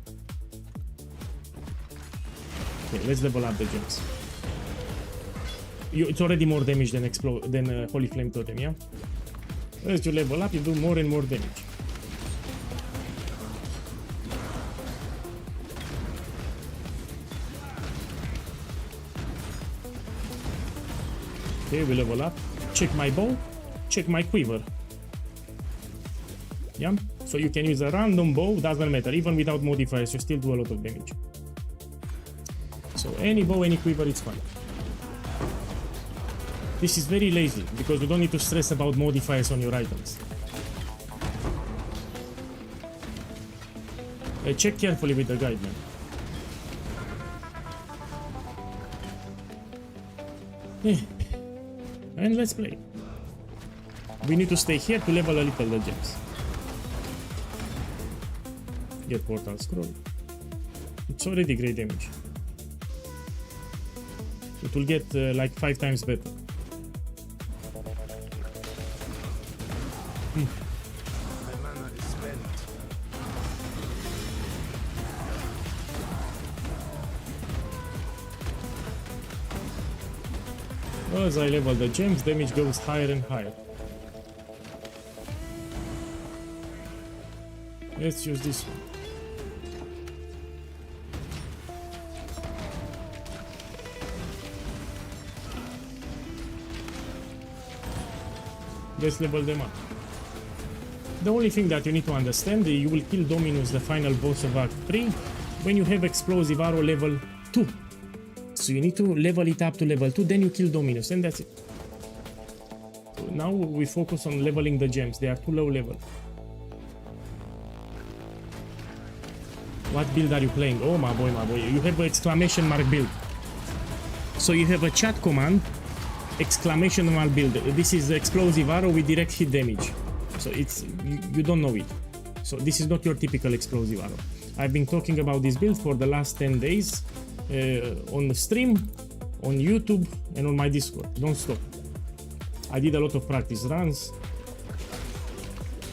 Okay, let's level up the gems. It's already more damage than Holy Flame Totem, yeah? As you level up, you do more and more damage. Okay, we level up. Check my bow, check my quiver. Yeah? So you can use a random bow, doesn't matter. Even without modifiers, you still do a lot of damage. So any bow, any quiver, it's fine. This is very lazy, because you don't need to stress about modifiers on your items. Check carefully with the guide, man. And let's play. We need to stay here to level a little the gems. Get Portal Scroll. It's already great damage. It will get like 5 times better. My mana is spent. As I level the gems, damage goes higher and higher. Let's use this one. Let's level them up. The only thing that you need to understand is you will kill Dominus, the final boss of Act 3, when you have Explosive Arrow level 2. So you need to level it up to level 2, then you kill Dominus, and that's it. So now we focus on leveling the gems, they are too low level. What build are you playing? Oh my boy, you have an exclamation mark build. So you have a chat command, exclamation mark build. This is Explosive Arrow with direct hit damage. So it's you don't know it. So this is not your typical Explosive Arrow. I've been talking about this build for the last 10 days on the stream, on YouTube, and on my Discord. Don't stop. I did a lot of practice runs.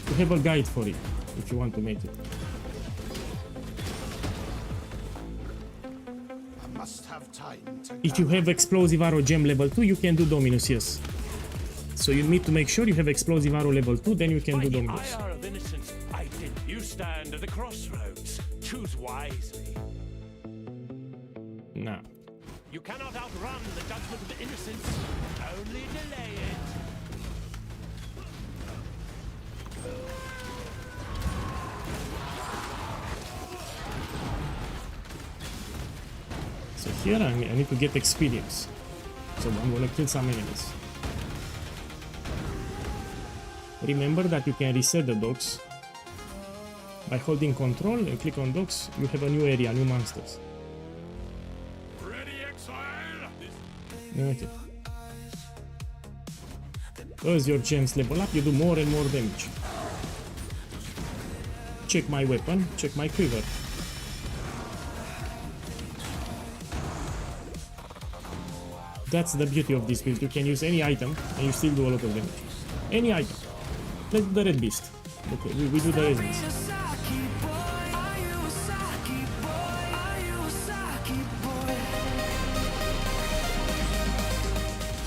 You have a guide for it if you want to make it. I must have time to If you have Explosive Arrow gem level 2, you can do Dominus, yes. So you need to make sure you have Explosive Arrow level 2, then you can do Dominus. Ire of innocence, I did. You stand at the crossroads. Choose wisely. Nah. You cannot outrun the judgment of innocence. Only delay it. So here I need to get experience. So I'm gonna kill some enemies. Remember that you can reset the docks. By holding control and click on docks, you have a new area, new monsters. Ready, exile? Okay. As your gems level up, you do more and more damage. Check my weapon, check my quiver. That's the beauty of this build. You can use any item and you still do a lot of damage. Any item. Let's do the red beast. Okay, we do the red beast.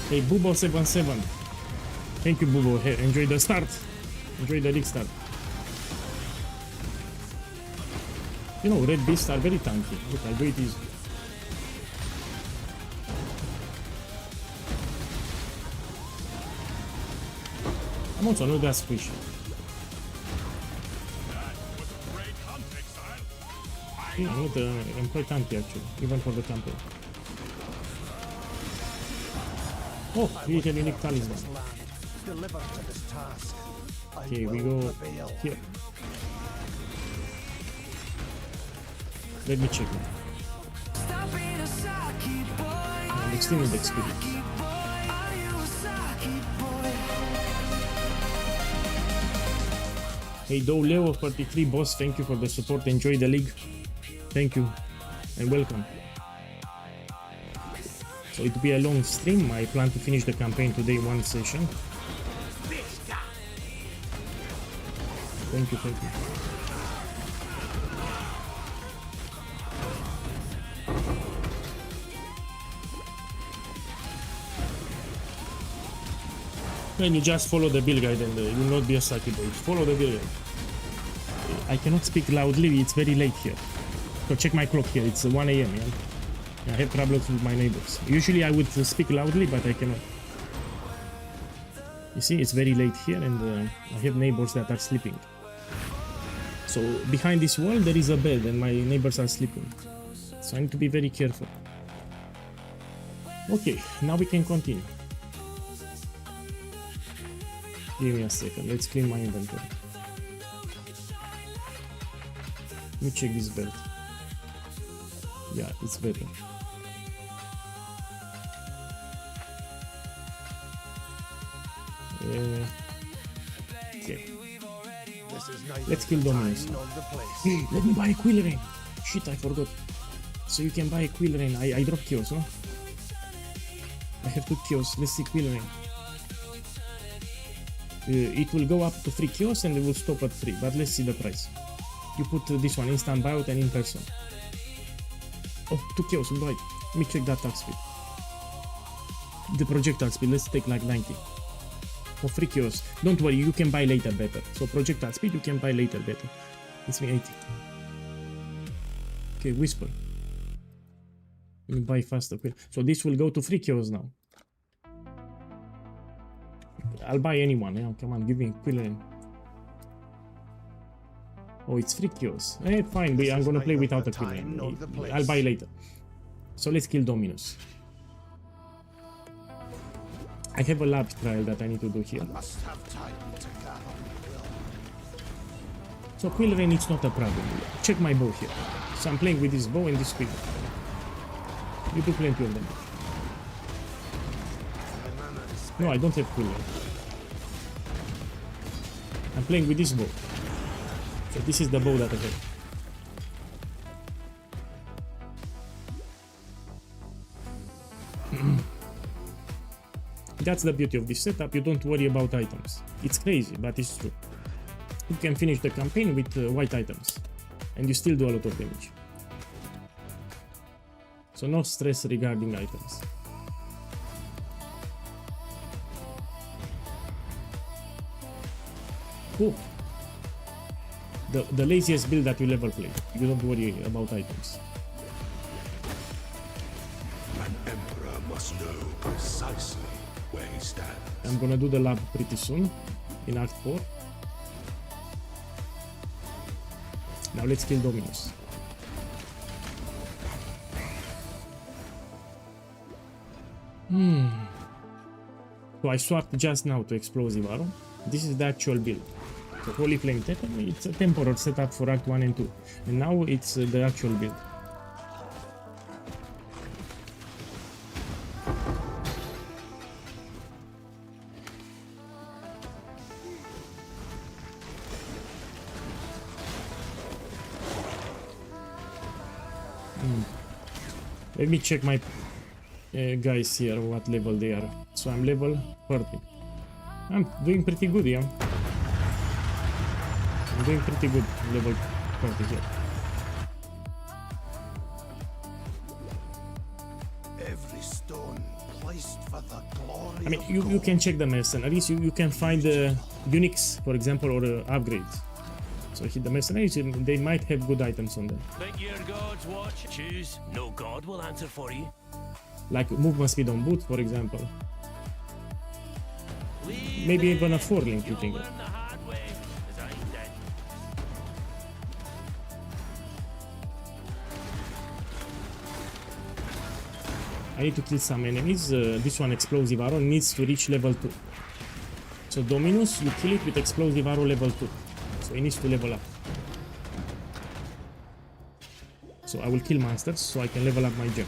Hey, Bubo77. Thank you, Bubo. Hey, enjoy the start. Enjoy the league start. You know, red beasts are very tanky. Look, I do it easy. I'm also not that squishy. Yeah, I'm quite tanky actually, even for the campaign. Oh, we can unique talisman. Okay, we go here. Let me check now. I'm extremely with experience. Hey, Do Leo 43 boss, thank you for the support. Enjoy the league. Thank you and welcome. So it will be a long stream. I plan to finish the campaign today, one session. Thank you, thank you. When you just follow the build guide and you will not be a sucky boy. Follow the build guide. I cannot speak loudly, it's very late here. So check my clock here, it's 1 AM, yeah? I have problems with my neighbors. Usually I would speak loudly, but I cannot. You see, it's very late here and I have neighbors that are sleeping. So behind this wall there is a bed and my neighbors are sleeping. So I need to be very careful. Okay, now we can continue. Give me a second, let's clean my inventory. Let me check this belt. Yeah, it's better. Okay. Let's kill Dominus. Hey, let me buy a Quill Rain. Shit, I forgot. So you can buy a Quill Rain. I dropped Chaos, no? I have 2 Chaos. Let's see Quill Rain. It will go up to 3 Chaos and it will stop at 3. But let's see the price. You put this one, instant buyout and in person. Oh, 2 Chaos, buy. Let me check that attack speed. The projectile speed, let's take like 90. For 3 Chaos. Don't worry, you can buy later better. So projectile speed, you can buy later better. It's me 80. Okay, Whisper. Let me buy faster. So this will go to 3 Chaos now. I'll buy anyone, yeah? Come on, give me Quill Rain. Oh, it's 3 Chaos. Fine, I'm gonna play without a Quill Rain. I'll buy later. So let's kill Dominus. I have a lab trial that I need to do here. So Quill Rain is not a problem. Check my bow here. So I'm playing with this bow and this Quill. You do plenty of them. No, I don't have Quill Rain. I'm playing with this bow. So this is the bow that I have. That's the beauty of this setup, you don't worry about items. It's crazy, but it's true. You can finish the campaign with white items, and you still do a lot of damage. So no stress regarding items. Cool. The laziest build that you'll ever play. You don't worry about items. An emperor must know precisely where he stands. I'm gonna do the lab pretty soon, in Act 4. Now let's kill Dominus. So I swapped just now to Explosive Arrow. This is the actual build. So Holy Flame Totem, it's a temporary setup for Act 1 and 2. And now it's the actual build. Let me check my guys here, what level they are. So I'm level 30. I'm doing pretty good, yeah. I'm doing pretty good, level 30 here. Every stone placed for the glory. I mean, you can check the mercenaries, you can find uniques, for example, or upgrades. So the mercenaries, they might have good items on them. Think your gods watch? Choose. No god will answer for you. Like movement speed on boot, for example. Maybe even a 4-link you can get. Learn the hard way, as I did. I need to kill some enemies. This one, explosive arrow, needs to reach level 2. So Dominus, you kill it with explosive arrow level 2. So it needs to level up. So I will kill monsters so I can level up my gem.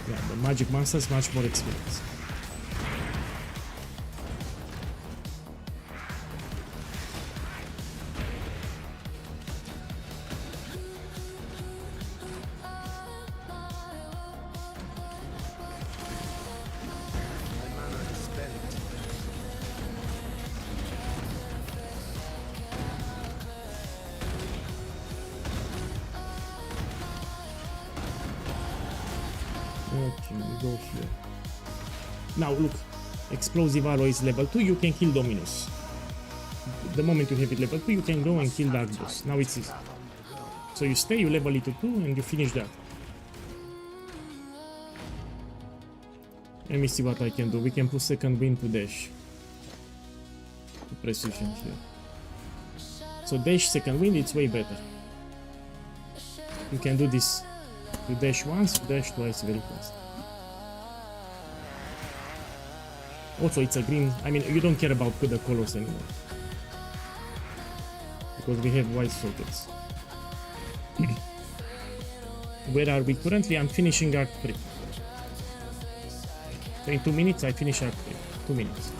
Yeah, the magic monsters much more experience. Okay, we go here. Now look, explosive arrow is level 2, you can kill Dominus. The moment you have it level 2, you can go and kill Dark Boss. Now it's easy. So you stay, you level it to 2, and you finish that. Let me see what I can do. We can put second wind to dash. To precision here. So dash second wind, it's way better. You can do this. You dash once, dash twice very fast. Also, it's a green. I mean, you don't care about the colors anymore. Because we have white sockets. Where are we currently? I'm finishing Arc 3. So in 2 minutes, I finish Arc 3. 2 minutes.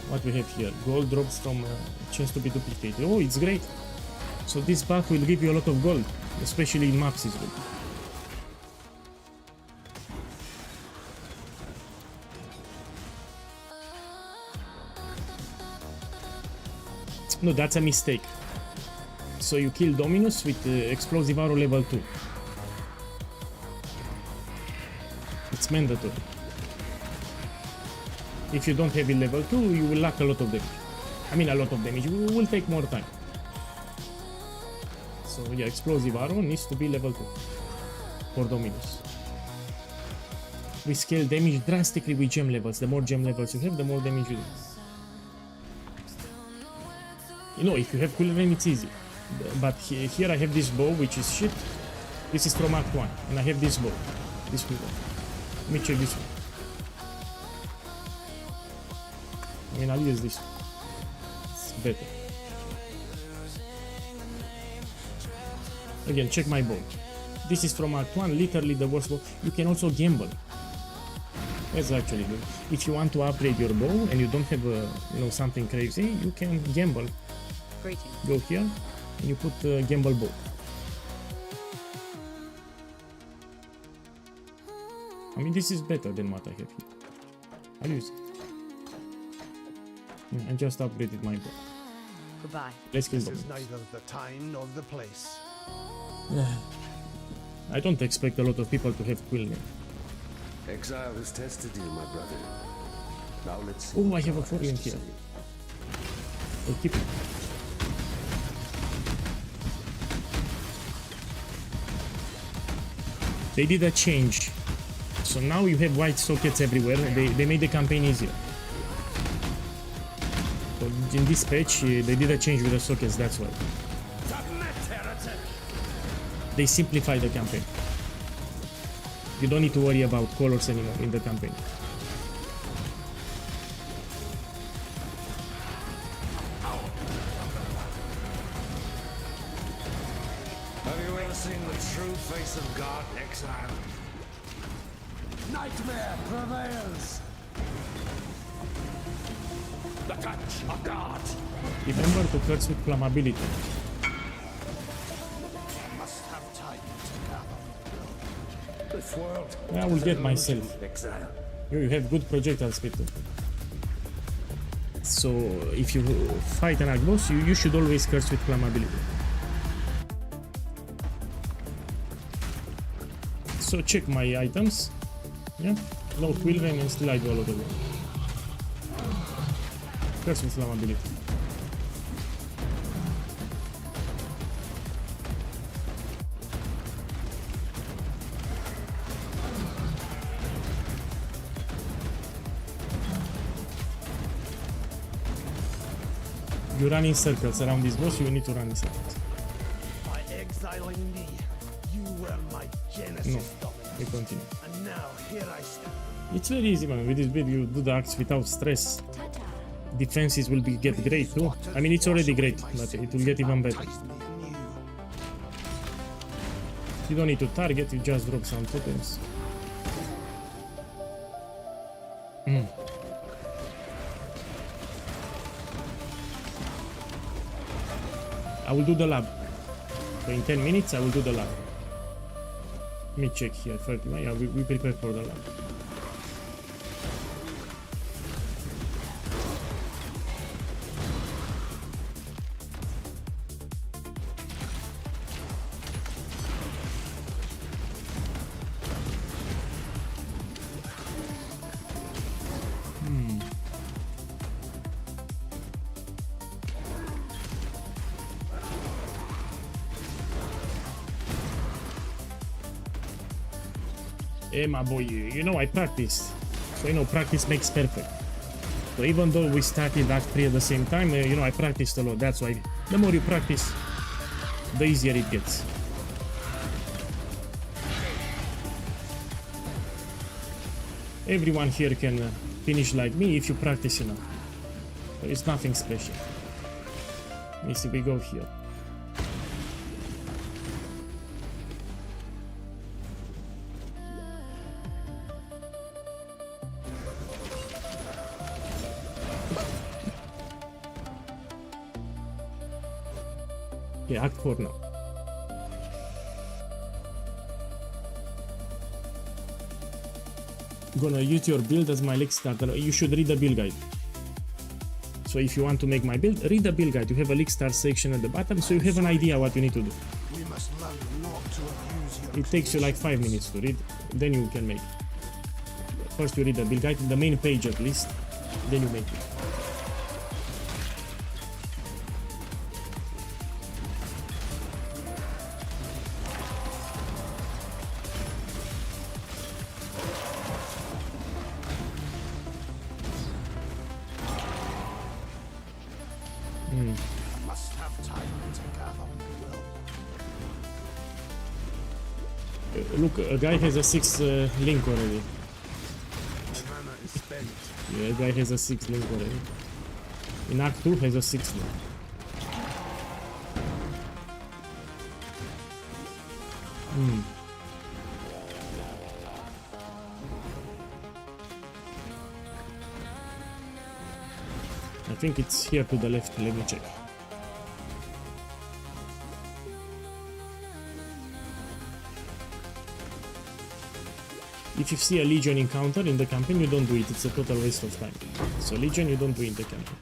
What we have here? Gold drops from chance to be duplicated. Oh, it's great. So this buff will give you a lot of gold, especially in maps is good. No, that's a mistake. So you kill Dominus with explosive arrow level 2. It's mandatory. If you don't have it level 2, you will lack a lot of damage. I mean a lot of damage, it will take more time. So yeah, explosive arrow needs to be level 2 for Dominus. We scale damage drastically with gem levels. The more gem levels you have, the more damage you do. You know, if you have cooldown, it's easy. But here I have this bow, which is shit. This is from Act 1, and I have this bow. This cooldown. Let me check this one. I mean, I'll use this. It's better. Again, check my bow. This is from Act 1, literally the worst bow. You can also gamble. That's actually good. If you want to upgrade your bow and you don't have something crazy, you can gamble. Greetings. Go here and you put gamble bow. I mean, this is better than what I have here. I'll use it. Yeah, I just upgraded my bow. Goodbye. Let's kill This them. is neither the time nor the place. I don't expect a lot of people to have quill name. Exile has tested you, my brother. Now let's see. Oh, I have a 4-link here. I'll keep it. They did a change. So now you have white sockets everywhere. They made the campaign easier. So in this patch, they did a change with the sockets, that's why. They simplified the campaign. You don't need to worry about colors anymore in the campaign. Have you ever seen the true face of God, exile? Nightmare prevails. The touch of God. Remember to curse with flammability. Must have time to gather. This world. I will get myself. Exile. You have good projectile speed too. So if you fight an ag boss, you should always curse with flammability. So check my items. Yeah, no quill vein and still I do a lot of work. Curse with flammability. You run in circles around this boss, you need to run in circles. By exiling me, you were my genesis dominant. We continue. And now here I stand. It's very easy, man. With this build, you do the axe without stress. Defenses will get great too. I mean, it's already great, but it will get even better. You don't need to target, you just drop some tokens. I will do the lab. So in 10 minutes, I will do the lab. Let me check here. Yeah, we prepare for the lab. Hey, my boy, you know I practiced. So, you know, practice makes perfect. So even though we started Act 3 at the same time, you know, I practiced a lot. That's why the more you practice, the easier it gets. Everyone here can finish like me if you practice enough. So it's nothing special. Let me see, we go here. Yeah, Act 4 now. Gonna use your build as my leg starter. You should read the build guide. So if you want to make my build, read the build guide. You have a leg start section at the bottom, so you have an idea what you need to do. We must learn not to abuse your It takes you like 5 minutes to read, then you can make it. First you read the build guide, the main page at least, then you make it. must have time to gather will. Look, a guy has a 6 link already. Mana is spent. Yeah, a guy has a 6 link already. In Act 2 has a 6 link. I think it's here to the left, let me check. If you see a Legion encounter in the campaign, you don't do it, it's a total waste of time. So Legion you don't do in the campaign.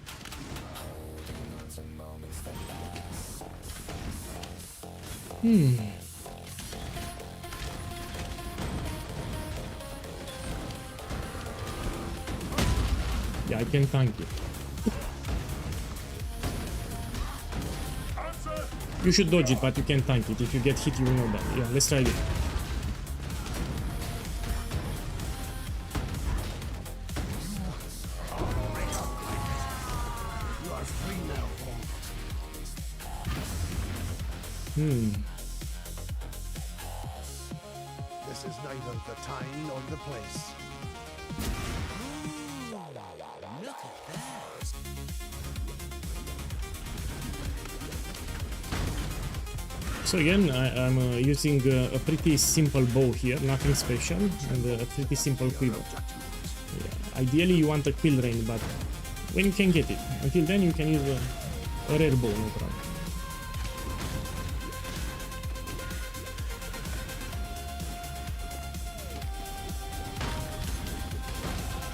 Yeah, I can tank it. You should dodge it, but you can tank it. If you get hit, you will not die. Yeah, let's try it. You are free now. This is neither the time nor the place. Look at that. So again, I'm using a pretty simple bow here, nothing special, and a pretty simple quiver. Yeah. Ideally you want a quill rain, but when you can get it. Until then you can use a rare bow, no problem.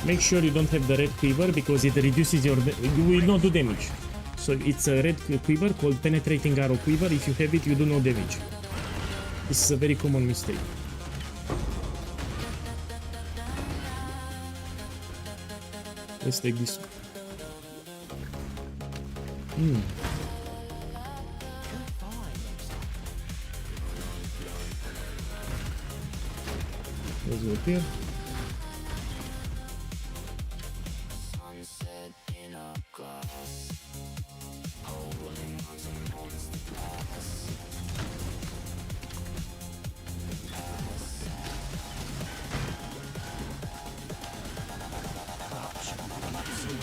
Make sure you don't have the red quiver because it reduces your... you will not do damage. So it's a red quiver called penetrating arrow quiver. If you have it, you do no damage. This is a very common mistake. Let's take this one. Let's go here.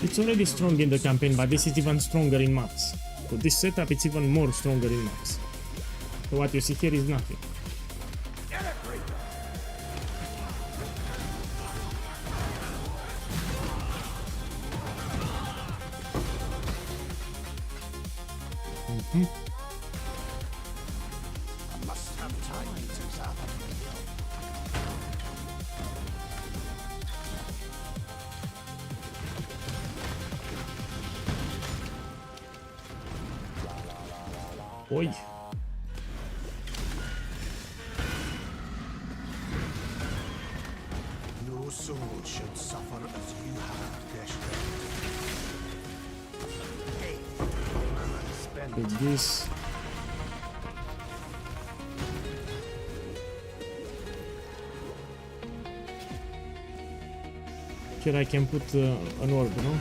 It's already strong in the campaign, but this is even stronger in maps. For this setup, it's even more stronger in maps. So what you see here is nothing. I must have time to gather. Oi. No soul should suffer as you have, Geshter. Hey, spend Take this. Here I can put an orb, no?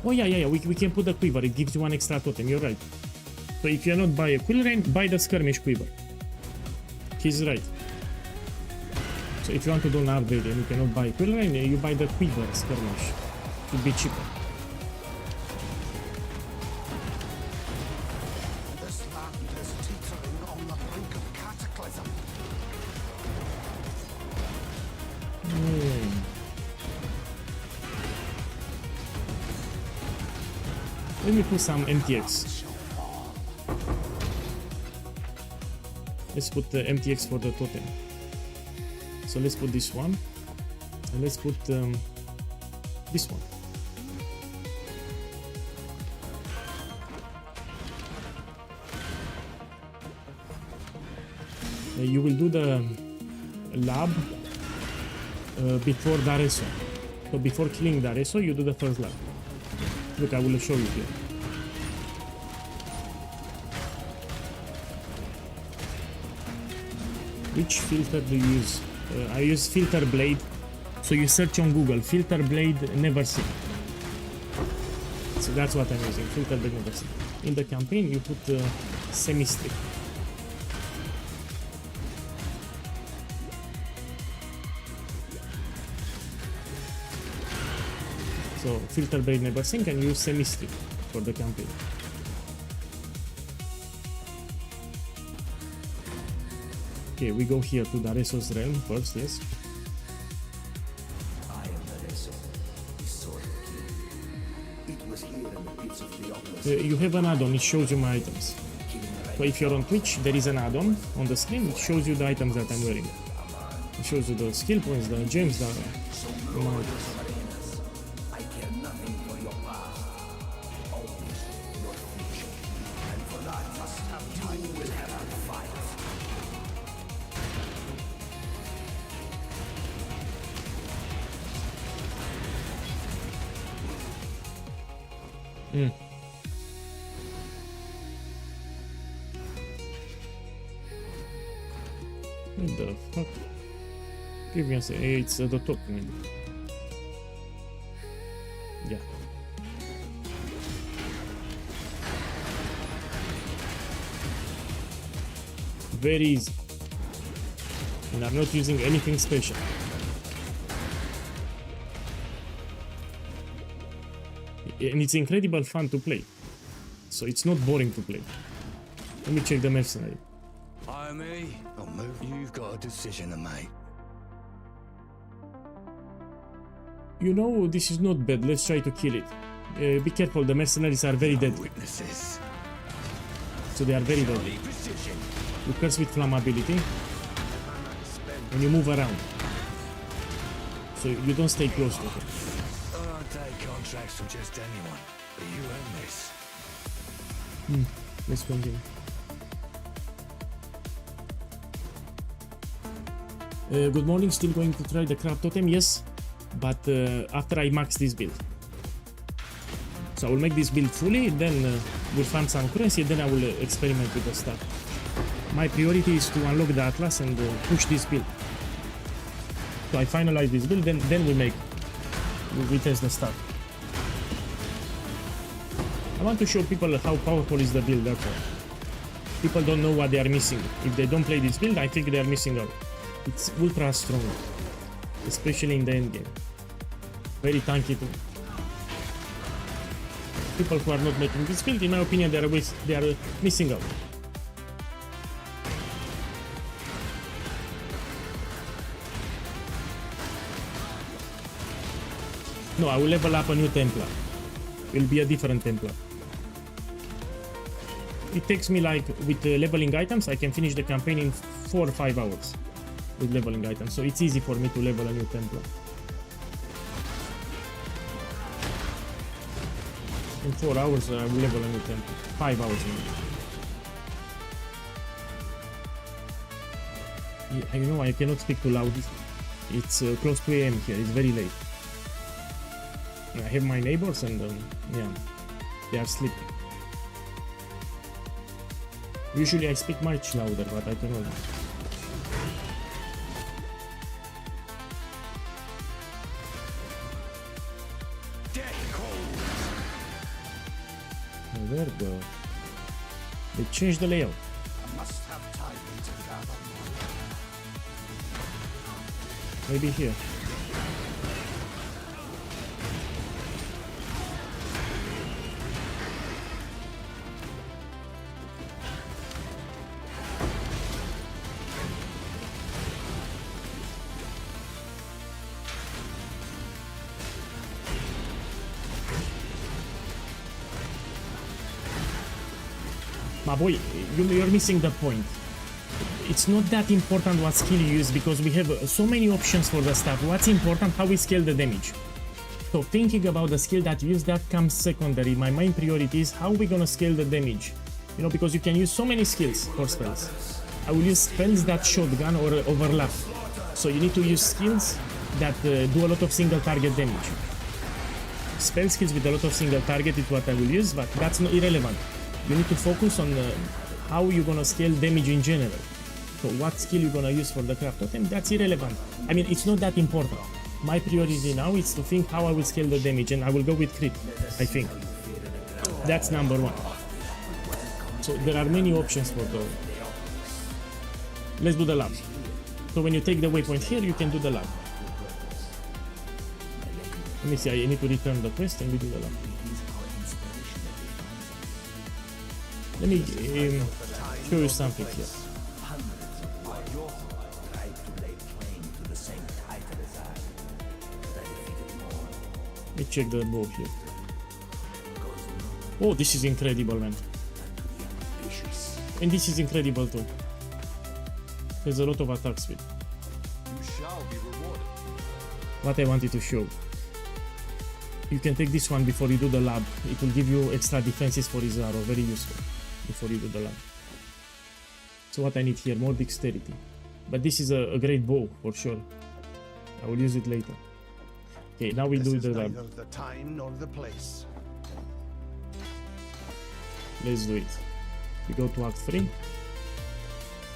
Oh yeah, we can put the quiver, it gives you one extra totem, you're right. So if you're not buy a quill rain, buy the skirmish quiver. He's right. So if you want to do an upgrade and you cannot buy quill rain, you buy the quiver skirmish. It would be cheaper. this land is teetering on the brink of cataclysm. Let me put some MTX. Let's put the MTX for the totem. So let's put this one. And let's put this one. You will do the lab before Dareso. So before killing Dareso, you do the first lab. Look, I will show you here. Which filter do you use? I use filter blade. So you search on Google, filter blade never seen. So that's what I'm using, filter blade never seen. In the campaign, you put semi-strip. So filter blade never sink and use semi-strip for the campaign. Okay, we go here to Dareso's realm first, yes. I am Dareso, the Sword King. It was here in the pits of Theopolis. You have an add-on, it shows you my items. So if you're on Twitch, there is an add-on on the screen, it shows you the items that I'm wearing. It shows you the skill points, the gems, the my items. What the fuck? Give me a second. It's at the top, maybe. Yeah. very easy. And I'm not using anything special. And it's incredible fun to play. So it's not boring to play. Let me check the mercenary. Hi, me. I'll move. You've got a decision to make. You know, this is not bad. Let's try to kill it. Be careful, the mercenaries are very deadly. Witnesses. So they are very deadly. Precision. You curse with flammability when you move around. So you don't stay close to it. I don't take contracts from just anyone, but you own this. Let's continue. Good morning, still going to try the crab totem? Yes, but after I max this build. So I will make this build fully, then we'll farm some currency, then I will experiment with the stuff. My priority is to unlock the Atlas and push this build. So I finalize this build, then we test the stuff. I want to show people how powerful is the build, that's all. People don't know what they are missing. If they don't play this build, I think they are missing out. It's ultra strong, especially in the end game. Very tanky too. People who are not making this build, in my opinion, they are missing out. No, I will level up a new Templar. It will be a different Templar. It takes me like, with leveling items, I can finish the campaign in 4 or 5 hours. With leveling items, so it's easy for me to level a new Templar. In 4 hours I will level a new Templar. 5 hours maybe. Yeah, you know, I cannot speak too loud. It's close to AM here, it's very late. I have my neighbors and yeah, they are sleeping. Usually I speak much louder, but I cannot. There we go. They changed the layout. I must have time to gather more. Maybe here. My boy, you're missing the point. It's not that important what skill you use because we have so many options for the stuff. What's important, how we scale the damage. So thinking about the skill that you use, that comes secondary. My main priority is how we're gonna scale the damage. You know, because you can use so many skills for spells. I will use spells that shotgun or overlap. So you need to use skills that do a lot of single target damage. Spell skills with a lot of single target is what I will use, but that's not irrelevant. You need to focus on how you're gonna scale damage in general. So what skill you're gonna use for the craft totem, that's irrelevant. I mean, it's not that important. My priority now is to think how I will scale the damage, and I will go with crit, I think. That's number one. So there are many options for the... Let's do the lab. So when you take the waypoint here, you can do the lab. Let me see, I need to return the quest and we do the lab. Let me show you something here. Let me check the bow here. Oh, this is incredible, man. And this is incredible too. There's a lot of attack speed. You shall be rewarded. What I wanted to show. You can take this one before you do the lab. It will give you extra defenses for his arrow. Very useful before you do the lab. So what I need here, more dexterity. But this is a great bow for sure. I will use it later. Okay, now we do the lab. Neither the time nor the place. Let's do it. We go to Act 3.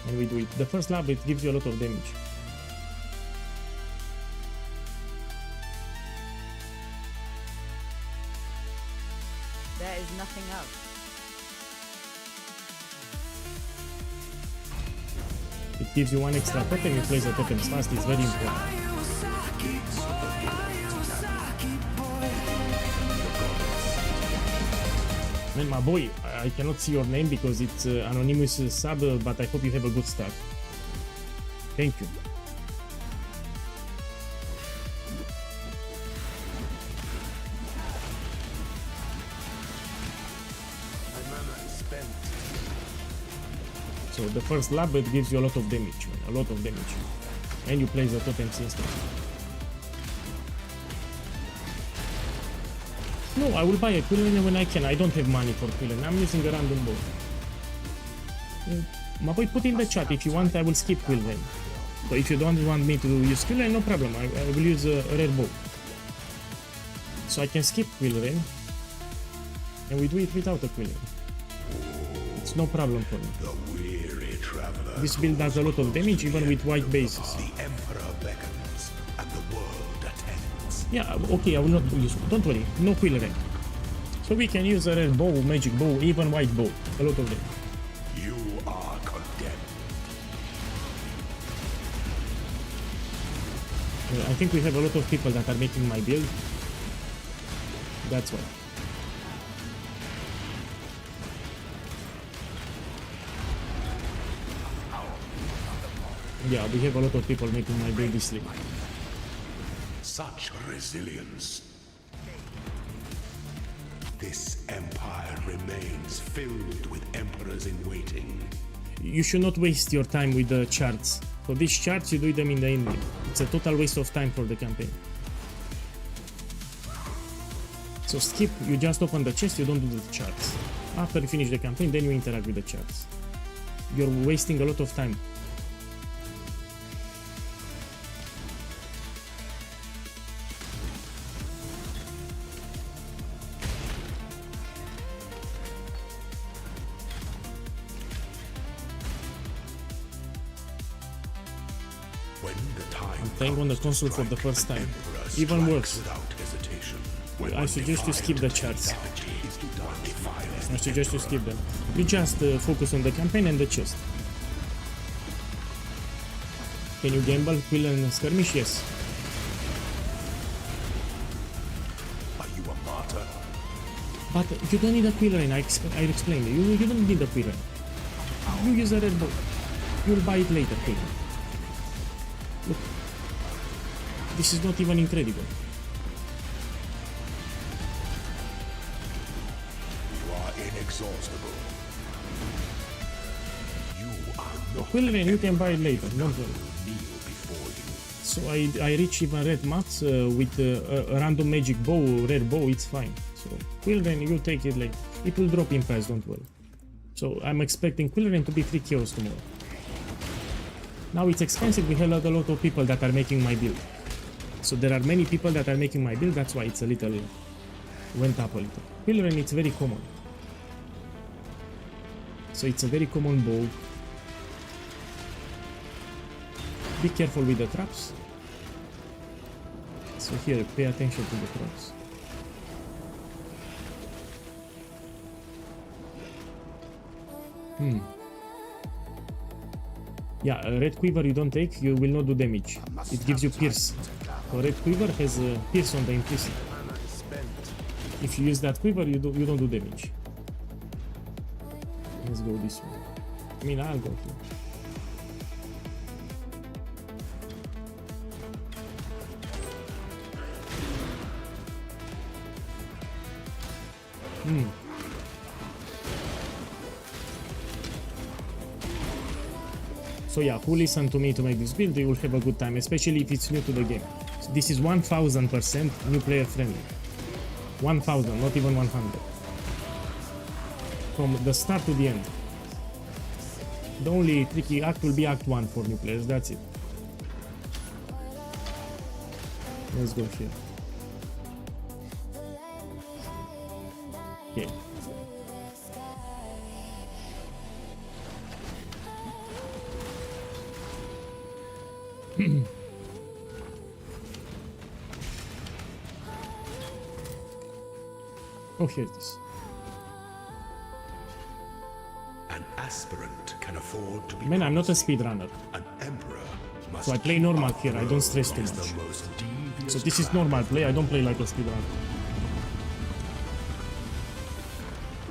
And we do it. The first lab, it gives you a lot of damage. There is nothing else. gives you one extra totem, you place the totems fast, it's very important. Man, my boy, I cannot see your name because it's anonymous sub, but I hope you have a good start. Thank you. My mana is spent. So the first lab, it gives you a lot of damage, man, a lot of damage. And you place the totems instantly. No, I will buy a Quillen when I can. I don't have money for Quillen. I'm using a random bow. My boy, put in the chat if you want. I will skip Quillen. So if you don't want me to use Quillen, no problem. I will use a rare bow. So I can skip Quillen, and we do it without a Quillen. It's no problem for me. The weary traveler. This build does a lot of damage even with white bases. The Emperor beckons, and the world attends. Yeah, okay, I will not use. Don't worry, no Quillen. So we can use a rare bow, magic bow, even white bow. A lot of them. You are condemned. I think we have a lot of people that are making my build. That's why. Yeah, we have a lot of people making my build this league. Such resilience. This empire remains filled with emperors in waiting. You should not waste your time with the charts. For these charts, you do them in the end game. It's a total waste of time for the campaign. So skip, you just open the chest, you don't do the charts. After you finish the campaign, then you interact with the charts. You're wasting a lot of time. I'm playing on the console for the first time. Even worse. I suggest you skip the charts. I suggest you skip them. You just focus on the campaign and the chest. Can you gamble, Quill and Skirmish? Yes. Are you a martyr? But you don't need a Quill Rain, I explained. You don't need a Quill Rain. You use a red bow. You'll buy it later, Quill. Look. This is not even incredible. You are inexhaustible. You are not. Quill Rain, you can buy it later, don't worry. Kneel before you. So I reach even red mats with a random magic bow, rare bow, it's fine. So Quill Rain, you take it later. It will drop in price, don't worry. So I'm expecting Quill Rain to be 3 kills tomorrow. Now it's expensive, we have a lot of people that are making my build. So there are many people that are making my build, that's why it's a little, went up a little. Quill Rain, it's very common. So it's a very common bow. Be careful with the traps. So here, pay attention to the traps. Yeah, a red quiver you don't take, you will not do damage. It gives you pierce. So red quiver has a pierce on the implicit. If you use that quiver, you don't do damage. Let's go this way. I mean, I'll go here. So yeah, who listen to me to make this build, you will have a good time, especially if it's new to the game. So this is 1000% new player friendly. 1000, not even 100. From the start to the end. The only tricky act will be Act 1 for new players, that's it. Let's go here. Okay. Oh, here it is. An aspirant can afford to be Man, I'm not a speedrunner. an emperor must So I play normal here, I don't stress too is much. the most devious So this is normal play, I don't play like a speedrunner.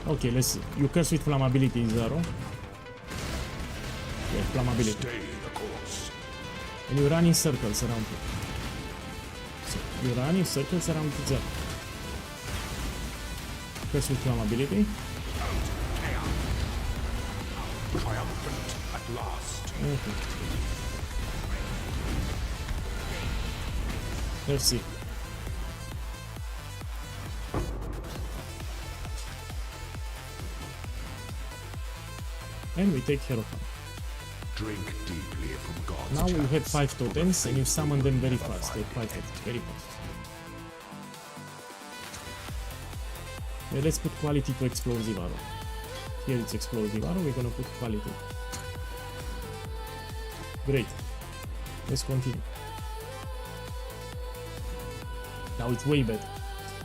Okay, let's see. You curse with flammability 0. Yeah, flammability. Stay the course. And you run in circles around it. So you run in circles around the curse with flammability. Triumphant at last. Okay. Let's see. And we take Hierophant. Drink deeply from God's Now we chalice. have 5 totems and you summon them very fast. They 5 totems, very fast. Yeah, let's put quality to explosive arrow. Here it's explosive arrow, we're gonna put quality. Great. Let's continue. Now it's way better.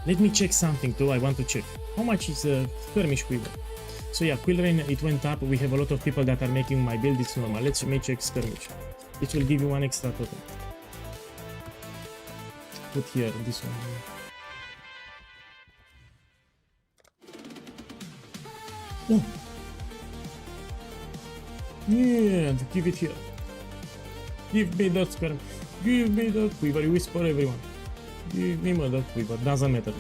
Let me check something too, I want to check. How much is skirmish quiver? So yeah, quill rain, it went up. We have a lot of people that are making my build, it's normal. Let's check skirmish. It will give you 1 extra totem. Put here, this one. Oh! Yeah, give it here. Give me that skirmish. Give me that quiver, you whisper everyone. Give me that quiver, doesn't matter.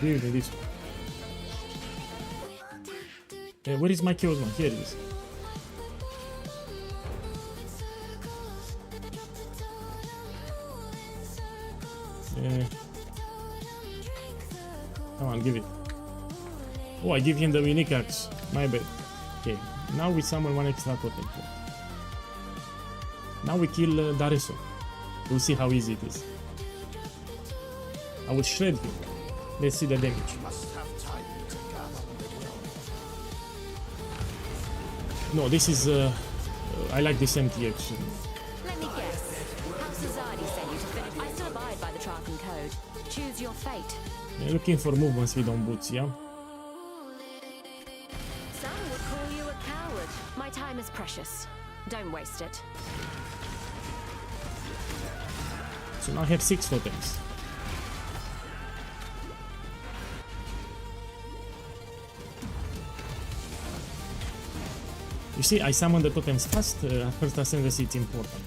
Give me this one. Where is my Chaos Man? Here it is. Come on, give it. Oh, I give him the unique axe. My bad. Okay, now we summon 1 extra totem. Now we kill Dareso. We'll see how easy it is. I will shred him. Let's see the damage. No, this is I like this empty action. Let me guess. Haxazadi sent you to finish. I still abide by the Trakan code. Choose your fate. We're looking for movements with on boots, yeah? Some would call you a coward. My time is precious. Don't waste it. So now I have 6 totems. You see, I summon the totems fast. At first ascendancy, it's important.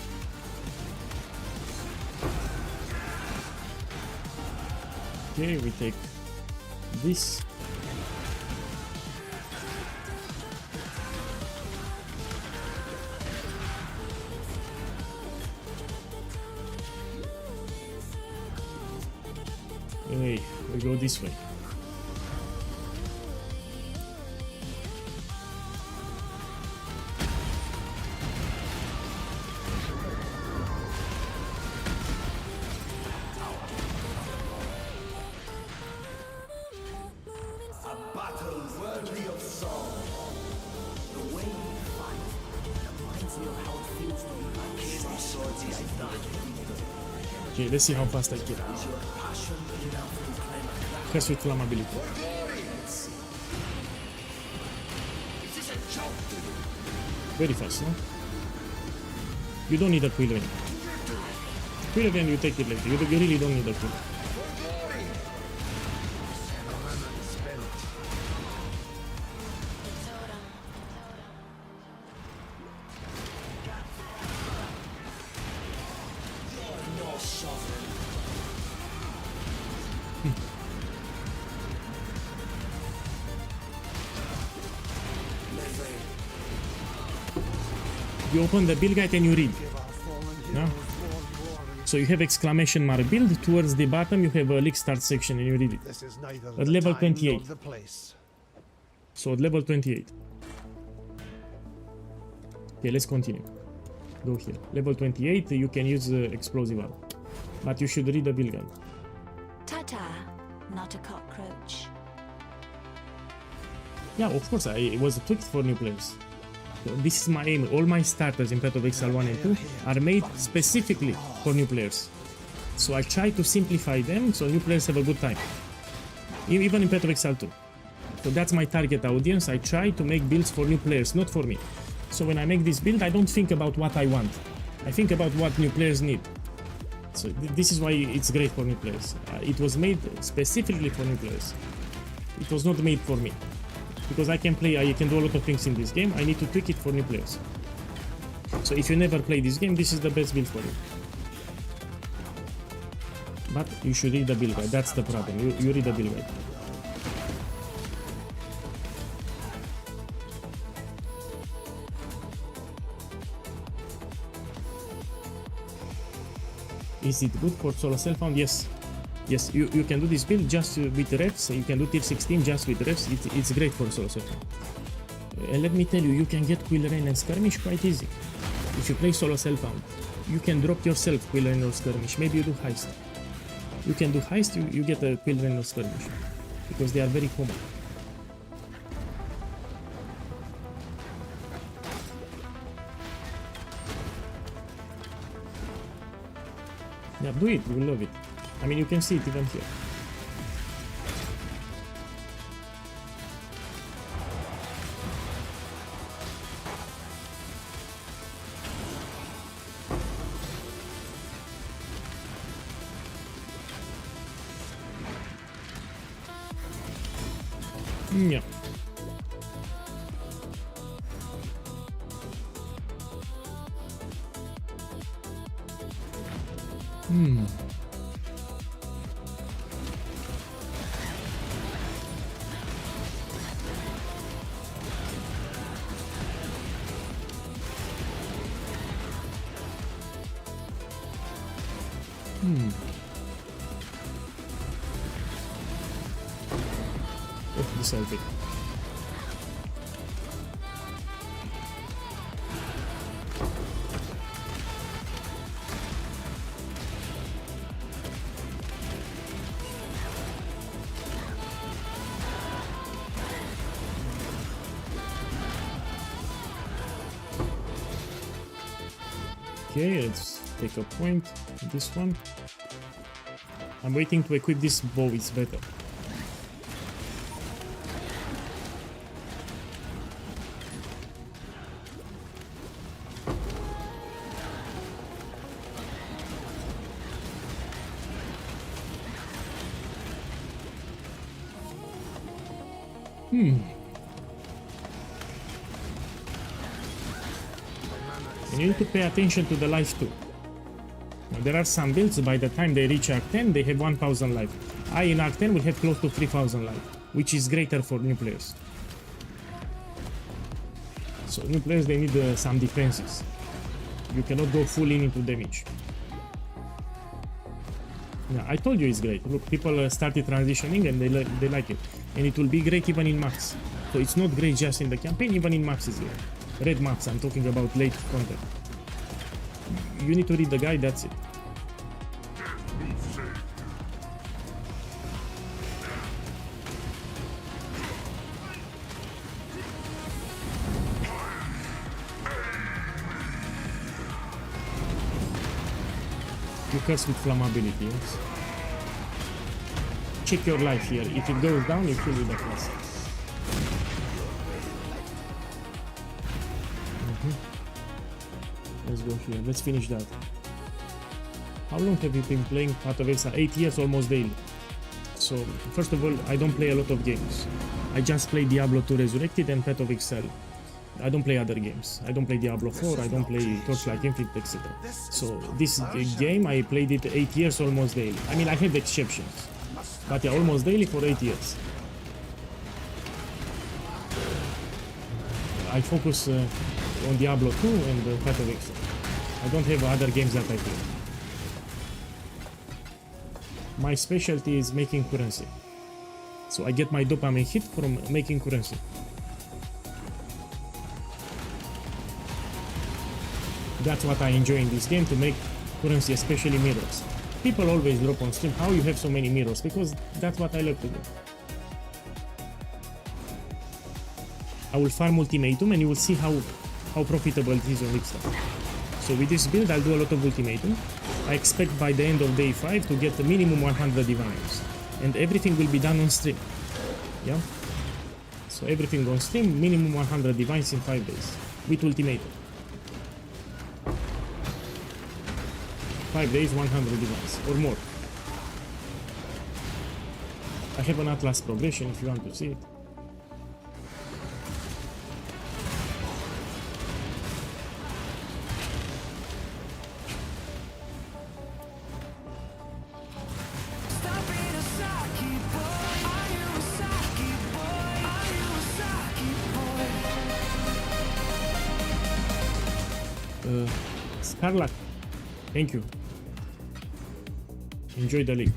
Okay, we take this. Hey, we go this way. Okay, let's see how fast I get. Curse with flammability. Very fast, no? You don't need a quill rain. Quill rain, you take it later. You really don't need a quill. You open the build guide and you read. Yeah? So you have exclamation mark build. Towards the bottom you have a leak start section and you read it. At level 28. So at level 28. Okay, let's continue. Go here. Level 28, you can use explosive arrow. But you should read the build guide. Ta-ta, not a cockroach. Yeah, of course, it was tweaked for new players. So this is my aim. All my starters in Path of Exile 1 and 2 are made specifically for new players. So I try to simplify them so new players have a good time. Even in Path of Exile 2. So that's my target audience. I try to make builds for new players, not for me. So when I make this build, I don't think about what I want. I think about what new players need. So this is why it's great for new players. It was made specifically for new players. It was not made for me. Because I can play, I can do a lot of things in this game. I need to tweak it for new players. So if you never play this game, this is the best build for you. But you should read the build guide. That's the problem. You read the build guide. Is it good for solo self-found? Yes. Yes, you can do this build just with refs. You can do tier 16 just with refs. It's great for solo self-found. And let me tell you, you can get Quill Rain and Skirmish quite easy. If you play solo self-found, you can drop yourself Quill Rain or Skirmish. Maybe you do Heist. You can do Heist, you get a Quill Rain or Skirmish. Because they are very common. Yeah, do it, you will love it. I mean, you can see it even here. Yeah. Oh, this I'll take. Okay, let's take a point. This one. I'm waiting to equip this bow, it's better. You need to pay attention to the life too. Now, there are some builds, by the time they reach Arc 10, they have 1000 life. I in Arc 10 will have close to 3000 life, which is greater for new players. So new players, they need some defenses. You cannot go full in into damage. Yeah, I told you it's great. Look, people started transitioning and they like it. And it will be great even in max. So it's not great just in the campaign, even in max is great. Red maps, I'm talking about late content. You need to read the guide, that's it. You curse with flammability, yes? Check your life here. If it goes down, you kill with the class. Let's go here. Let's finish that. How long have you been playing Path of Exile? 8 years, almost daily. So, first of all, I don't play a lot of games. I just play Diablo 2 Resurrected and Path of Exile. I don't play other games. I don't play Diablo 4, I don't play Torchlight Infinite, etc. So, this game, I played it 8 years, almost daily. I mean, I have exceptions. But yeah, almost daily for 8 years. I focus on Diablo 2 and Path of Exile. I don't have other games that I play. My specialty is making currency. So I get my dopamine hit from making currency. That's what I enjoy in this game, to make currency, especially mirrors. People always drop on stream, how you have so many mirrors? Because that's what I love to do. I will farm Ultimatum and you will see how profitable it is on Lipstaff. So with this build, I'll do a lot of Ultimatum. I expect by the end of day 5 to get the minimum 100 divines. And everything will be done on stream. Yeah? So everything on stream, minimum 100 divines in 5 days with ultimatum. 5 days, 100 divines or more. I have an Atlas progression if you want to see it. Stop being a Saki boy. Are you a Saki boy? Are you a Saki boy? Scarlet, thank you. Enjoy the league.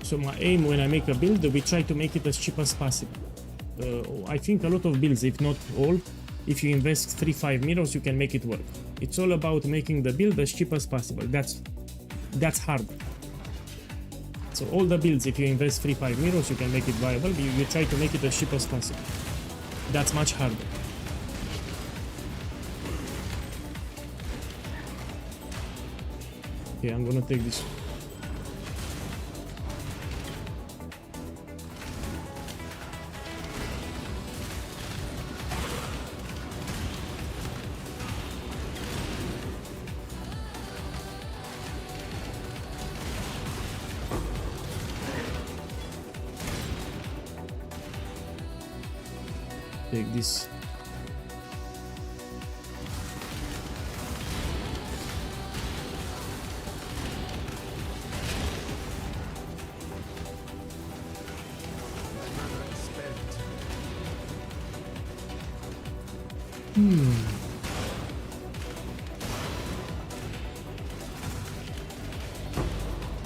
So my aim when I make a build, we try to make it as cheap as possible. I think a lot of builds, if not all, if you invest 3-5 mirrors, you can make it work. It's all about making the build as cheap as possible. That's hard. So all the builds, if you invest 3-5 mirrors, you can make it viable. You try to make it as cheap as possible. That's much harder. Okay, I'm gonna take this. Take this.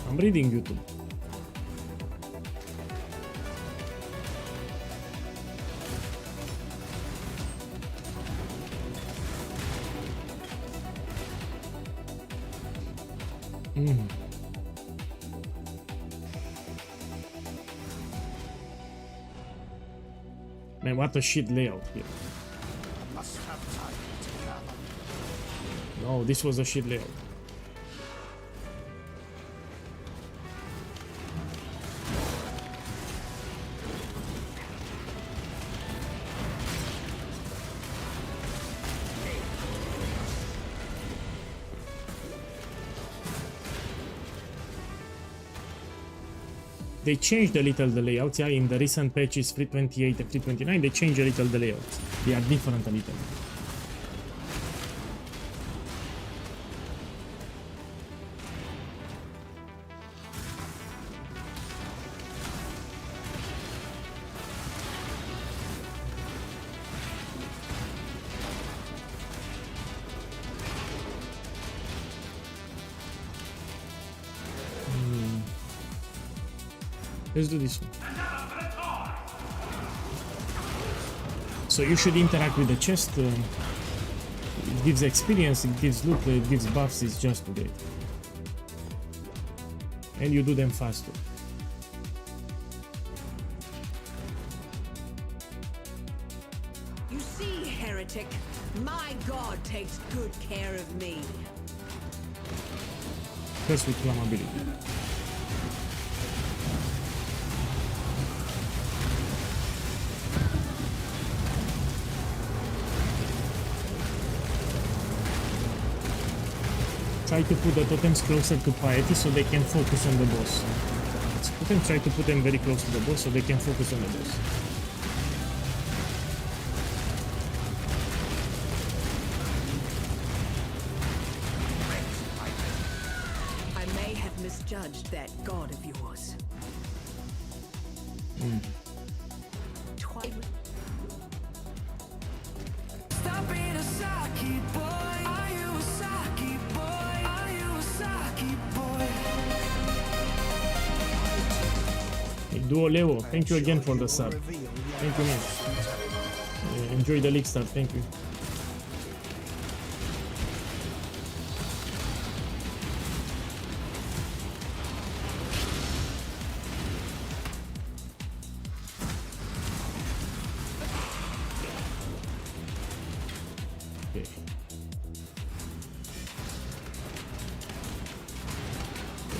I'm reading YouTube. Man, what a shit layout here. Must have time to gather. No, this was a shit layout. They changed a little the layouts, yeah, in the recent patches 3.28 and 3.29, they changed a little the layouts. They are different a little. Let's do this one. So you should interact with the chest. It gives experience, it gives loot, it gives buffs, it's just great. And you do them faster. You see, heretic, my god takes good care of me. First with flammability. Try to put the totems closer to piety so they can focus on the boss. Try to put them very close to the boss so they can focus on the boss. I may have misjudged that god of yours. Stop being a Saki boy. Are you a Saki boy? Are you a Saki boy? Hey, Duo Leo, thank you again for the sub. Thank you, man. Enjoy the league start, thank you. Okay.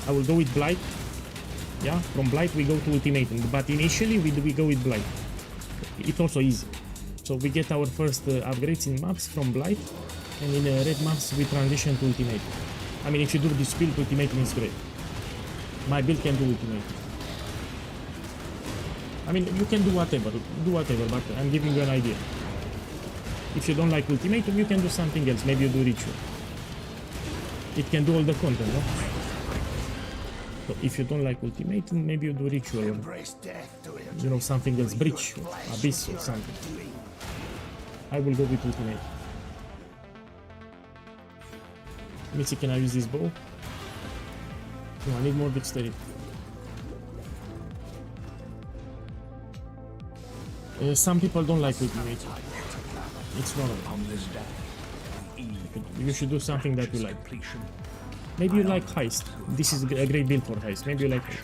I will go with Blight. Yeah, from Blight we go to Ultimatum, but initially we go with Blight. It's also easy. So we get our first upgrades in maps from Blight, and in red maps we transition to Ultimatum. I mean, if you do this build, Ultimatum is great. My build can do Ultimatum. I mean, you can do whatever, but I'm giving you an idea. If you don't like Ultimatum, you can do something else. Maybe you do Ritual. It can do all the content, no? So if you don't like Ultimatum, maybe you do Ritual, or, you know, something else, Breach, or Abyss, or something. I will go with Ultimatum. Let me see, can I use this bow? No, I need more dexterity. Some people don't like Ultimatum. It's normal. You should do something that you like. Maybe you like Heist. This is a great build for Heist. Maybe you like it.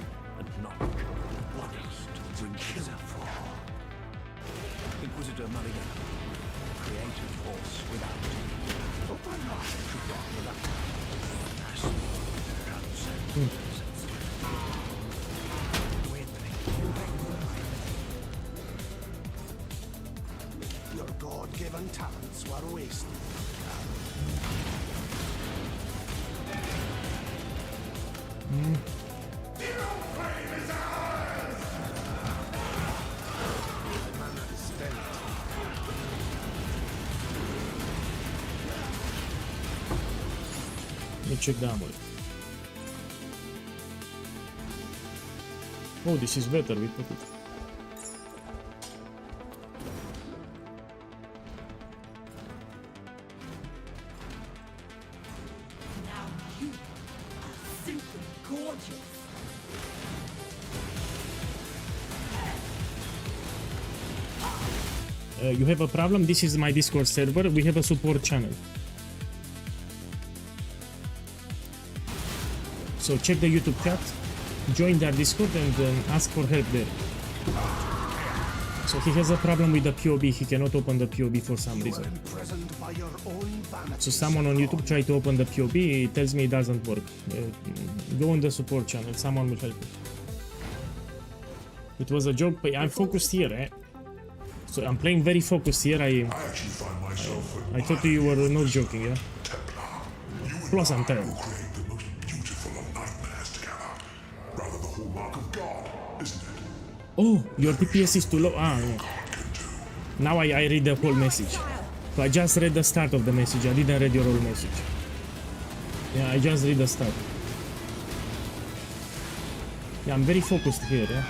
Your God-given talents were wasted. Let me check the armor. Oh, this is better. We put it. You have a problem? This is my Discord server. We have a support channel. So check the YouTube chat, join their Discord, and ask for help there. So he has a problem with the POB. He cannot open the POB for some reason. So someone on YouTube tried to open the POB. It tells me it doesn't work. Go on the support channel. Someone will help you. It was a joke, but I'm focused here, eh? So I'm playing very focused here. I thought you were not joking, yeah? Plus I'm tired. Oh, your DPS is too low. Ah, no. Now I read the whole message. So I just read the start of the message. I didn't read your whole message. Yeah, I just read the start. Yeah, I'm very focused here, yeah?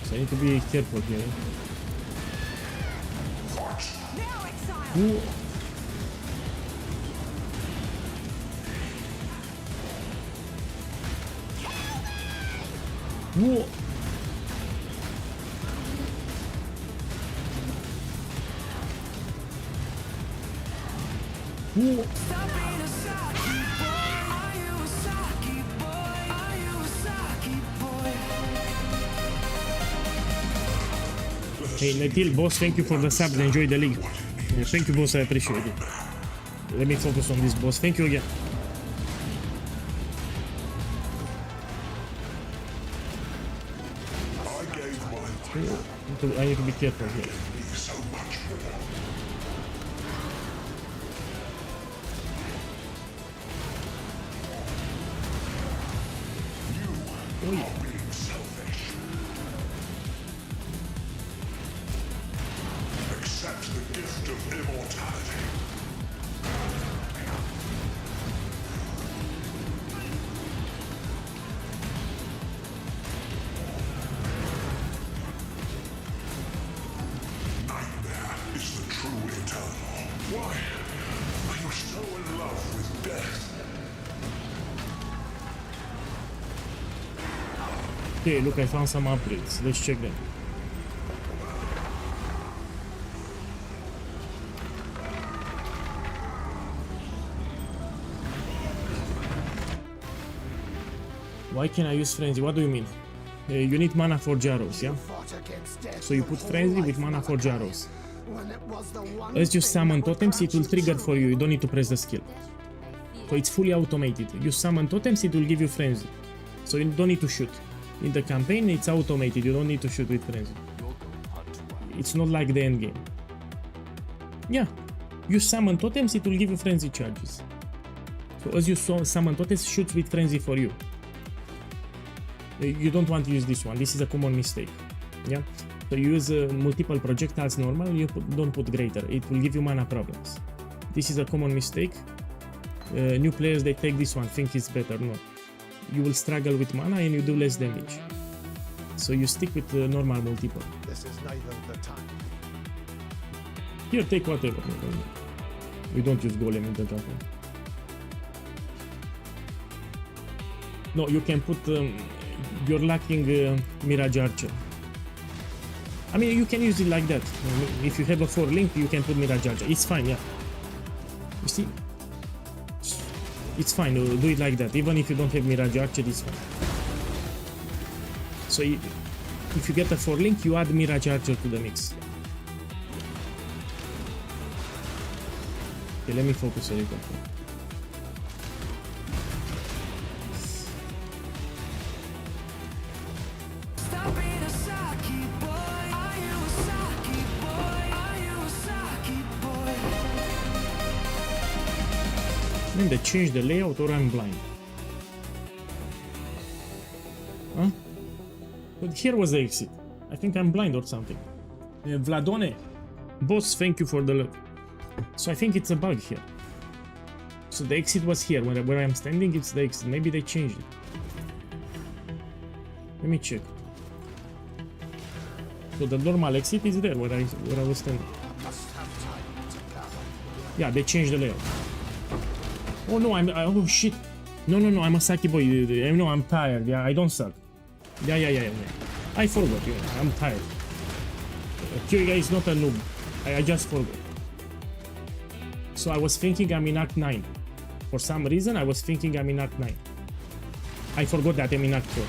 So I need to be careful here. Ooh. Whoa. Whoa. Hey Natil, boss, thank you for the subs. Enjoy the league. Yeah, thank you, boss. I appreciate it. Let me focus on this, boss. Thank you again. I need to be careful here. Oh yeah. Accept the gift of immortality. Okay, look, I found some upgrades. Let's check them. Why can't I use frenzy? What do you mean? You need mana for Jaros, yeah? So you put Frenzy with mana for Jaros. As you summon totems, it will trigger for you. You don't need to press the skill. So it's fully automated. You summon totems, it will give you Frenzy. So you don't need to shoot. In the campaign, it's automated. You don't need to shoot with Frenzy. It's not like the end game. Yeah. You summon totems, it will give you Frenzy charges. So as you summon totems, shoots with Frenzy for you. You don't want to use this one. This is a common mistake. Yeah. So you use multiple projectiles normal. You don't put greater. It will give you mana problems. This is a common mistake. New players, they take this one, think it's better. No. You will struggle with mana and you do less damage. So you stick with the normal multiple. This is neither the time. Here, take whatever. We don't use golem in the campaign. No, you can put. You're lacking Mirage Archer. I mean, you can use it like that. If you have a 4 link, you can put Mirage Archer. It's fine, yeah. You see? It's fine, do it like that. Even if you don't have Mirage Archer, it's fine. So if you get a 4 link, you add Mirage Archer to the mix. Okay, let me focus a little. Stop being a Saki boy. Are you a Saki boy? Are you a Saki boy? I mean, they changed the layout or I'm blind. Huh? But here was the exit. I think I'm blind or something. Vladone, boss, thank you for the love. So I think it's a bug here. So the exit was here. Where I'm standing, it's the exit. Maybe they changed it. Let me check. So the normal exit is there where I was standing. Yeah, they changed the layout. Oh no, oh shit. No, I'm a Saki boy. I know I'm tired. Yeah, I don't suck. Yeah. I forgot. Yeah, I'm tired. POEGuy is not a noob. I just forgot. So I was thinking I'm in Act 9. For some reason, I was thinking I'm in Act 9. I forgot that I'm in Act 4.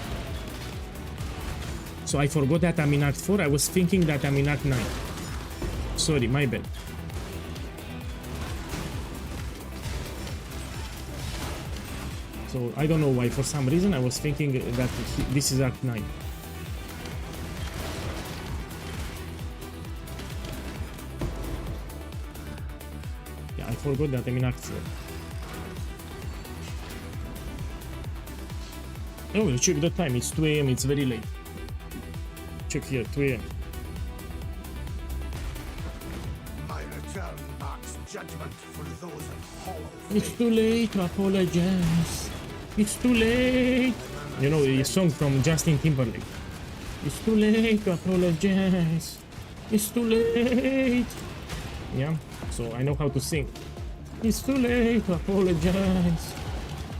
So I forgot that I'm in Act 4. I was thinking that I'm in Act 9. Sorry, my bad. So I don't know why. For some reason, I was thinking that this is Act 9. I forgot that I'm in Act 4. Oh, check the time. It's 2 AM. It's very late. Check here, 2 AM. My return marks judgment for those of hollow. It's too late to apologize. It's too late. You know, a song from Justin Timberlake. It's too late to apologize. It's too late. Yeah, so I know how to sing. It's too late to apologize.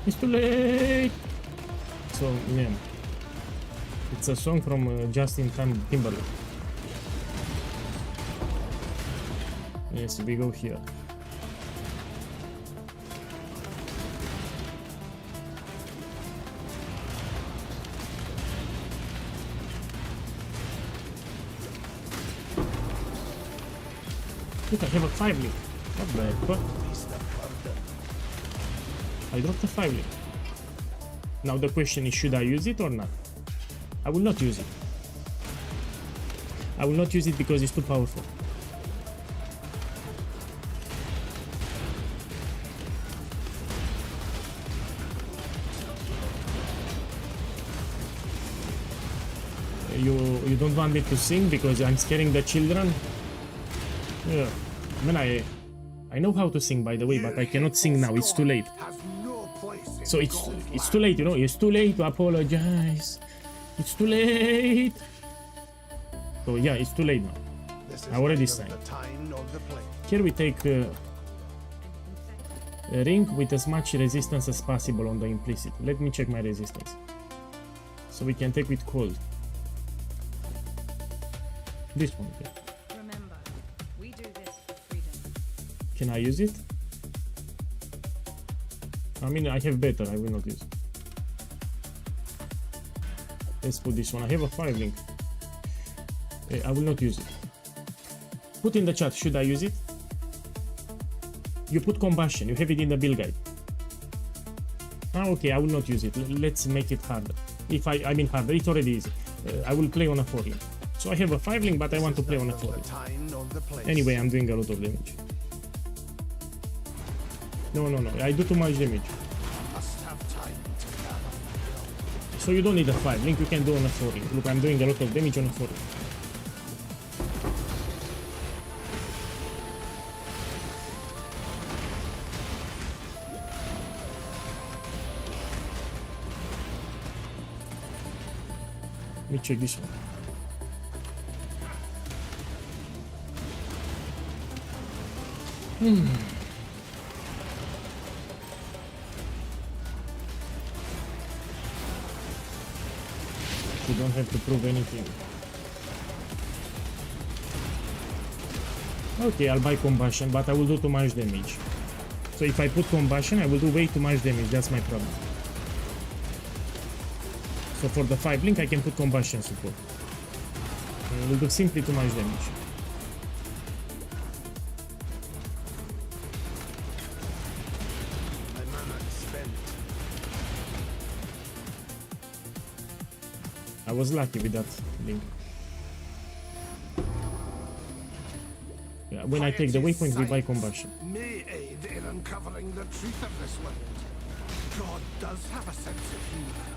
It's too late. So, yeah. It's a song from Justin Timberlake. Yes, we go here. Look, I have a 5 link. Not bad, but I dropped a 5 link. Now the question is, should I use it or not? I will not use it. I will not use it because it's too powerful. You don't want me to sing because I'm scaring the children? Yeah. I mean, I know how to sing, by the way, but I cannot sing now. It's too late. So it's too late, you know. It's too late to apologize. It's too late. So yeah, it's too late now. I already signed. Here we take a ring with as much resistance as possible on the implicit. Let me check my resistance. So we can take with cold. This one. Okay. Remember, we do this for freedom. Can I use it? I mean, I have better. I will not use it. Let's put this one. I have a 5 link. I will not use it. Put in the chat, should I use it? You put combustion, you have it in the build guide. Ah, okay, I will not use it. Let's make it harder. If I mean harder, it's already easy. I will play on a 4 link. So I have a 5 link, but I want to play on a 4 link. Anyway, I'm doing a lot of damage. No, I do too much damage. So you don't need a 5 link, you can do on a 4 link. Look, I'm doing a lot of damage on a 4 link. Let me check this one. You don't have to prove anything. Okay, I'll buy combustion, but I will do too much damage. So if I put combustion, I will do way too much damage. That's my problem. So for the 5 link, I can put combustion support. I will do simply too much damage. I was lucky with that link. Yeah, when I take the waypoint, we buy combustion. May aid in uncovering the truth of this world. God does have a sense of humor.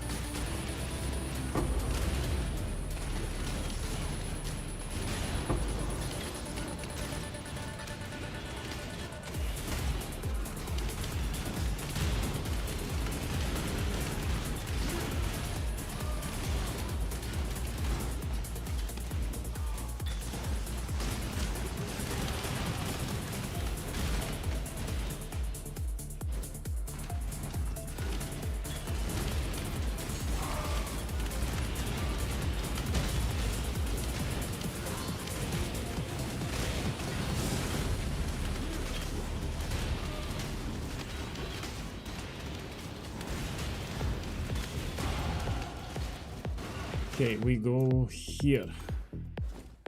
Okay, we go here.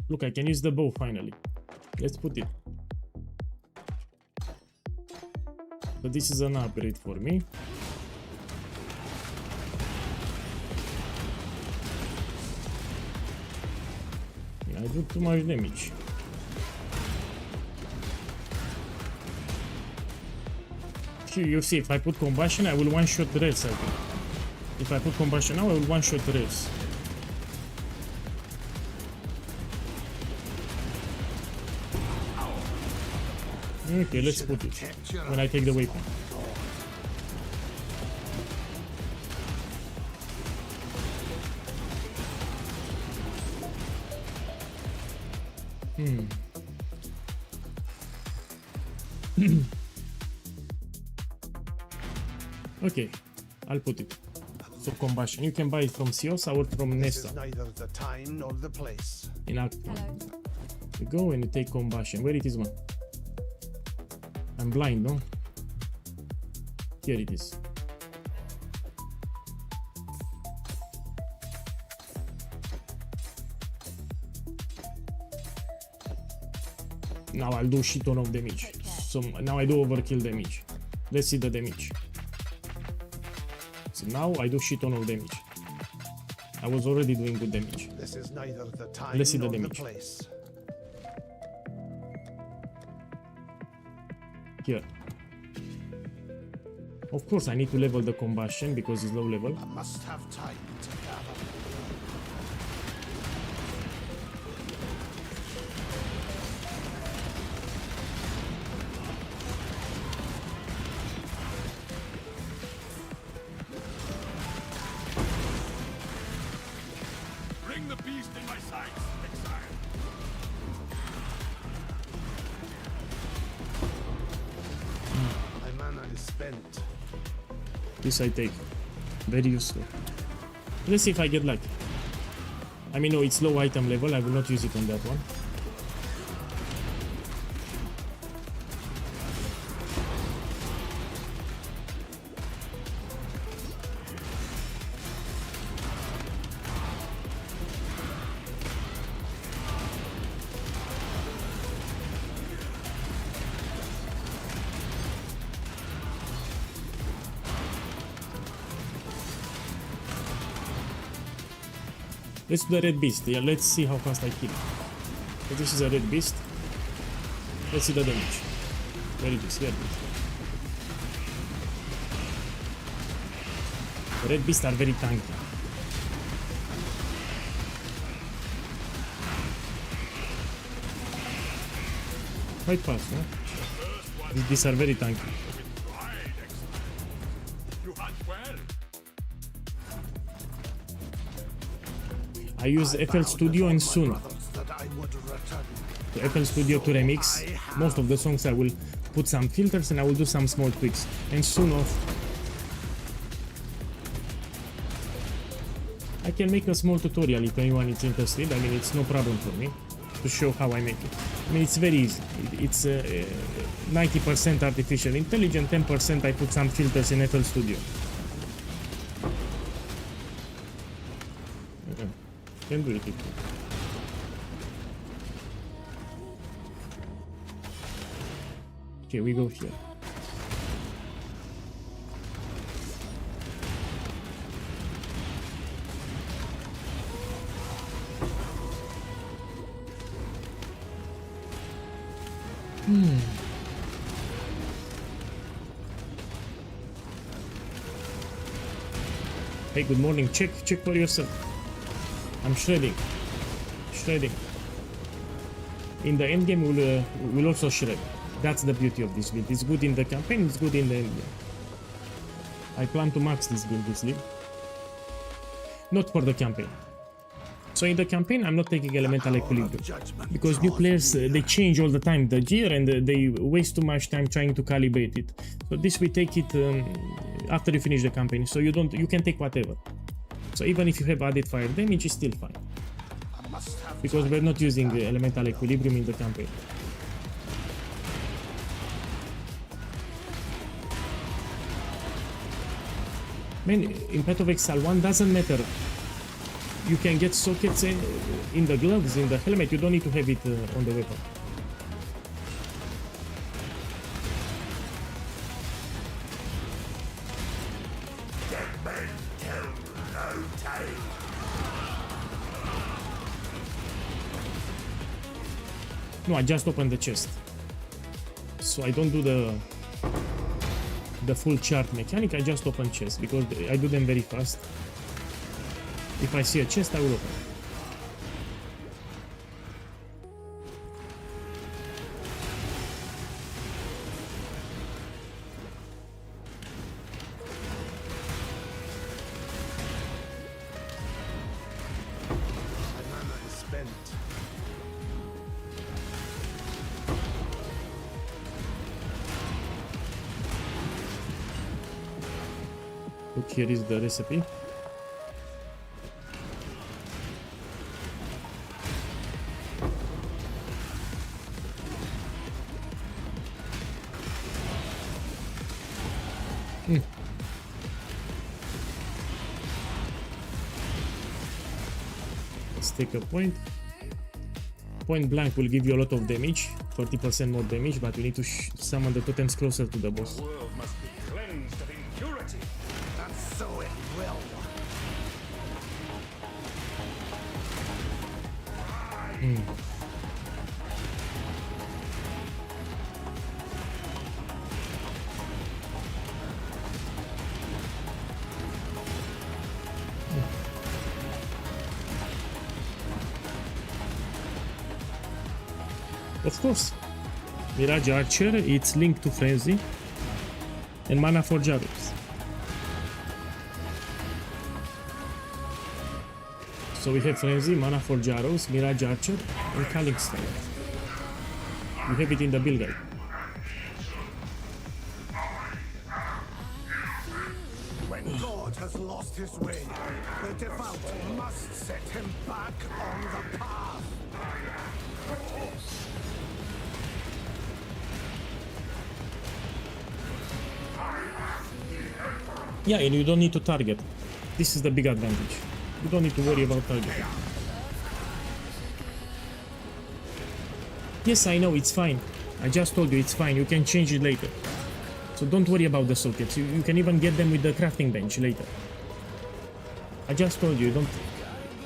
Look, I can use the bow finally. Let's put it. But this is an upgrade for me. I do too much damage. You see, if I put combustion, I will one-shot the rails, I think. If I put combustion now, I will one-shot the rails. Okay, let's put it when I take the waypoint. Okay, I'll put it. So combustion. You can buy it from Siosa or from Nesta. This is neither the time nor the place. In Allflame. You go and you take combustion. Where it is, man? I'm blind, no? Here it is. Now I'll do shit ton of damage. So now I do overkill damage. Let's see the damage. So now I do shit ton of damage. I was already doing good damage. This is neither the time Let's see the nor damage. the place. Here. Of course I need to level the combustion because it's low level. I must have time to gather. Bring the beast in my sights, exile. My mana is spent. This I take. Very useful. Let's see if I get lucky. I mean, no, it's low item level. I will not use it on that one. Let's do the red beast. Yeah, let's see how fast I kill. So this is a red beast. Let's see the damage. Where it is? Here it is. The red beasts are very tanky. Quite fast, huh? These are very tanky. You hunt well. I use FL Studio and soon. To FL Studio to remix most of the songs. I will put some filters and I will do some small tweaks. And soon off, I can make a small tutorial if anyone is interested. I mean, it's no problem for me to show how I make it. I mean, it's very easy. It's 90% artificial intelligence, 10% I put some filters in FL Studio. Okay. Can do it. Okay, we go here. Hey, good morning. Check for yourself. I'm shredding. In the end game, we'll also shred. That's the beauty of this build. It's good in the campaign, it's good in the end game. I plan to max this build this league. Not for the campaign. So in the campaign, I'm not taking elemental equilibrium. Because new players, they change all the time the gear and they waste too much time trying to calibrate it. So this we take it after you finish the campaign. So you can take whatever. So even if you have added fire damage, it's still fine. Because we're not using elemental equilibrium in the campaign. Man, in Path of Exile 1 doesn't matter. You can get sockets in the gloves, in the helmet. You don't need to have it on the weapon. No, I just opened the chest. So I don't do the full chart mechanic, I just open chests because I do them very fast. If I see a chest, I will open. Look, here is the recipe. Let's take a point. Point blank will give you a lot of damage, 30% more damage, but we need to summon the totems closer to the boss. The world must be cleansed of impurity. And so it will. Of course, Mirage Archer, it's linked to Frenzy and Mana for Jaros. So we have Frenzy, Mana for Jaros, Mirage Archer, and Calling Style. We have it in the build guide. When God has lost his way, the devout must set him back on the path. Yeah, and you don't need to target. This is the big advantage. You don't need to worry about targeting. Yes, I know, it's fine. I just told you it's fine. You can change it later. So don't worry about the sockets. You can even get them with the crafting bench later. I just told you,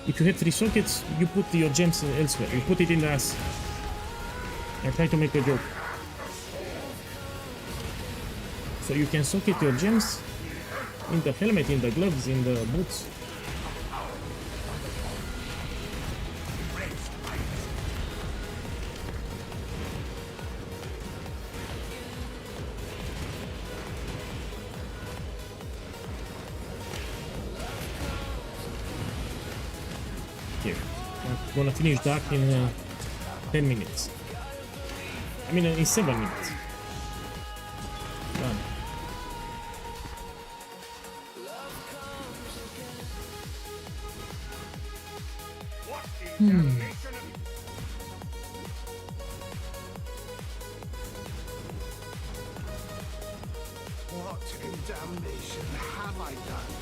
If you have 3 sockets, you put your gems elsewhere. You put it in the ass. I try to make a joke. So you can socket your gems in the helmet, in the gloves, in the boots. Here. I'm gonna finish dark in 10 minutes. I mean, in 7 minutes. Done. What in damnation have I done?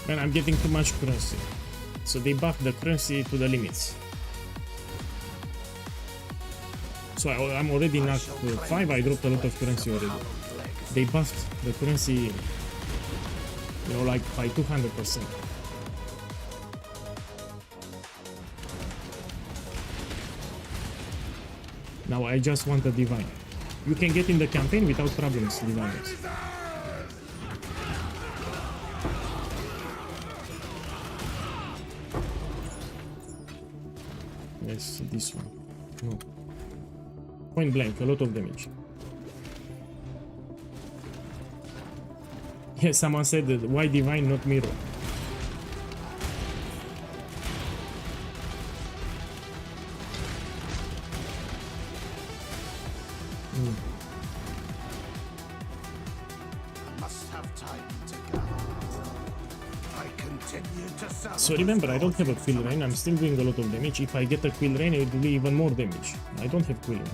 And I'm getting too much currency. So they buffed the currency to the limits. So I'm already not 5, I dropped a lot of currency already. They buffed the currency, you know, like by 200%. Now I just want a divine. You can get in the campaign without problems, diviners. Yes, this one. No. Point blank, a lot of damage. Yes, someone said that why divine, not mirror. So remember, I don't have a quill rain, I'm still doing a lot of damage. If I get a quill rain, it will do even more damage. I don't have quill rain.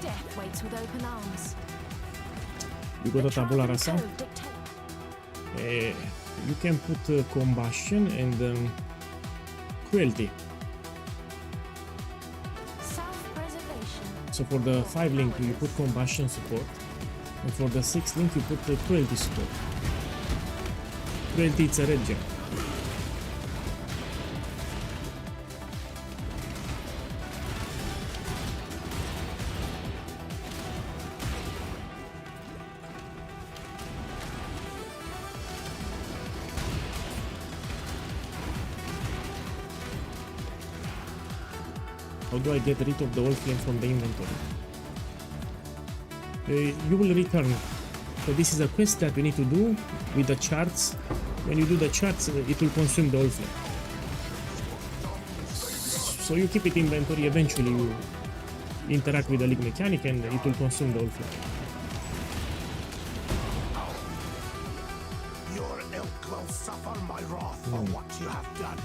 Death waits with open arms. You got a tabula rasa? You can put combustion and cruelty. So for the 5 link you put combustion support, and for the 6 link you put the cruelty support. Cruelty, it's a red gem. How do I get rid of the Allflame from the inventory? You will return. So this is a quest that we need to do with the charts. When you do the charts, it will consume the Allflame. So you keep it in inventory, eventually you interact with the league mechanic and it will consume the Allflame. folk will suffer my wrath for what you have done.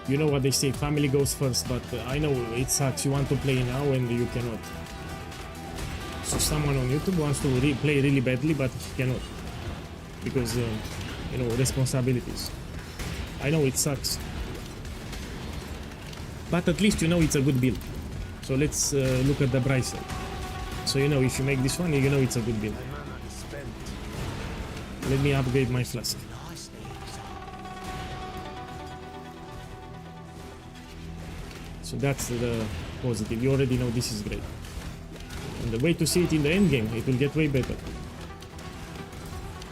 You know what they say, family goes first, but I know it sucks. You want to play now and you cannot. So someone on YouTube wants to play really badly, but he cannot. Because, you know, responsibilities. I know it sucks. But at least you know it's a good build. So let's look at the bright side. So you know, if you make this one, you know it's a good build. Let me upgrade my flask. So that's the positive. You already know this is great. And the way to see it in the end game, it will get way better.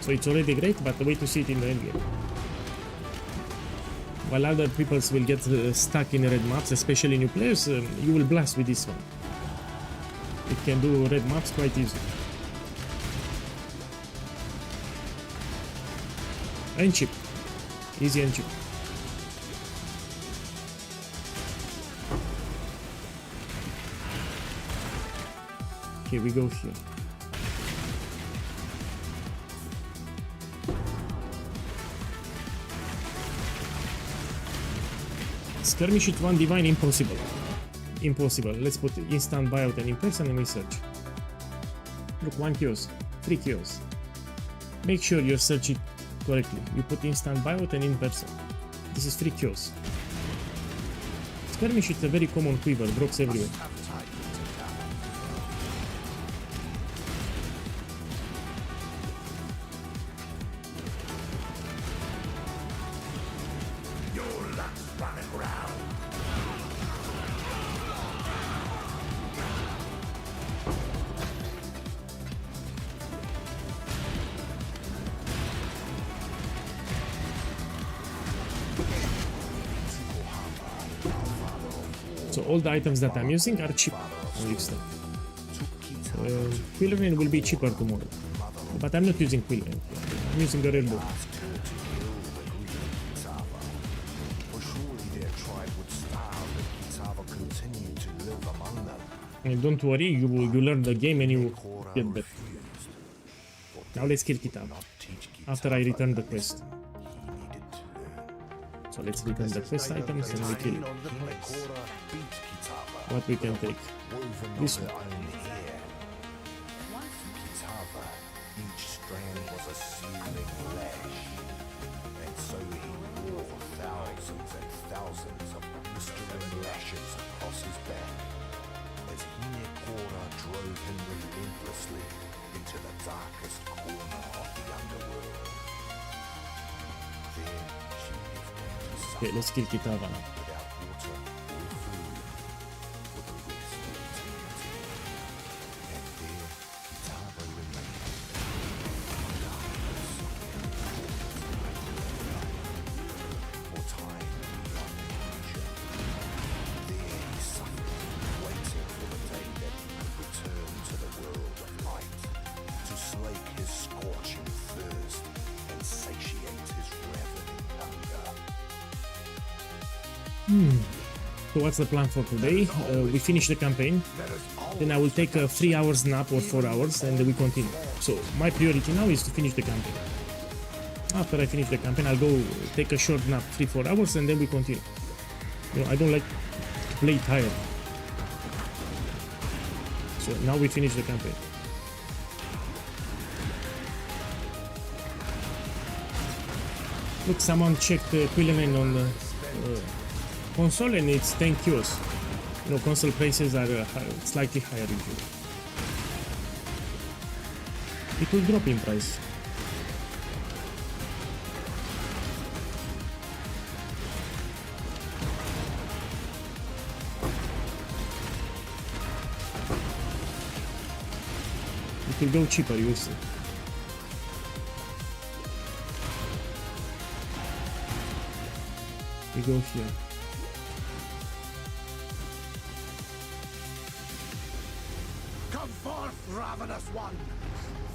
So it's already great, but the way to see it in the end game. While other people will get stuck in red maps, especially new players, you will blast with this one. It can do red maps quite easy. And cheap. Easy and cheap. Okay, we go here. Skirmish with one divine, impossible. Impossible. Let's put instant buyout and in person and we search. Look, 1 kiosk, 3 kiosks. Make sure you search it correctly. You put instant buyout and in person. This is 3 kiosks. Skirmish with a very common quiver, drops everywhere. So all the items that I'm using are cheap on Allflame. Quillen will be cheaper tomorrow, but I'm not using Quillen. I'm using the Red Bull. And don't worry, you learn the game and you get better. Now let's kill Kitava after I return the quest. So let's return the quest items and we kill it. What we can take? This one. Each strand was a searing lash, and so he wore thousands and thousands of blistering lashes across his back, as Hinekora drove him relentlessly into the darkest corner of the underworld. Then she left him to suffer Okay, let's kill Kitava now. without water or food for the rest of eternity. And there Kitava remained. For time beyond measure. There he suffered, waiting for the day that he could return to the world of light, to slake his scorching thirst and satiate his ravening hunger. So what's the plan for today? We finish the campaign, then I will take a 3 hours nap or 4 hours and we continue. So my priority now is to finish the campaign. After I finish the campaign, I'll go take a short nap, 3-4 hours, and then we continue. You know, I don't like to play tired. So now we finish the campaign. Look, someone checked Quillen on the console and it's 10 kiosks. You know, console prices are slightly higher usually. It will drop in price. It will go cheaper, you'll see. We go here. Come Come forth, ravenous one.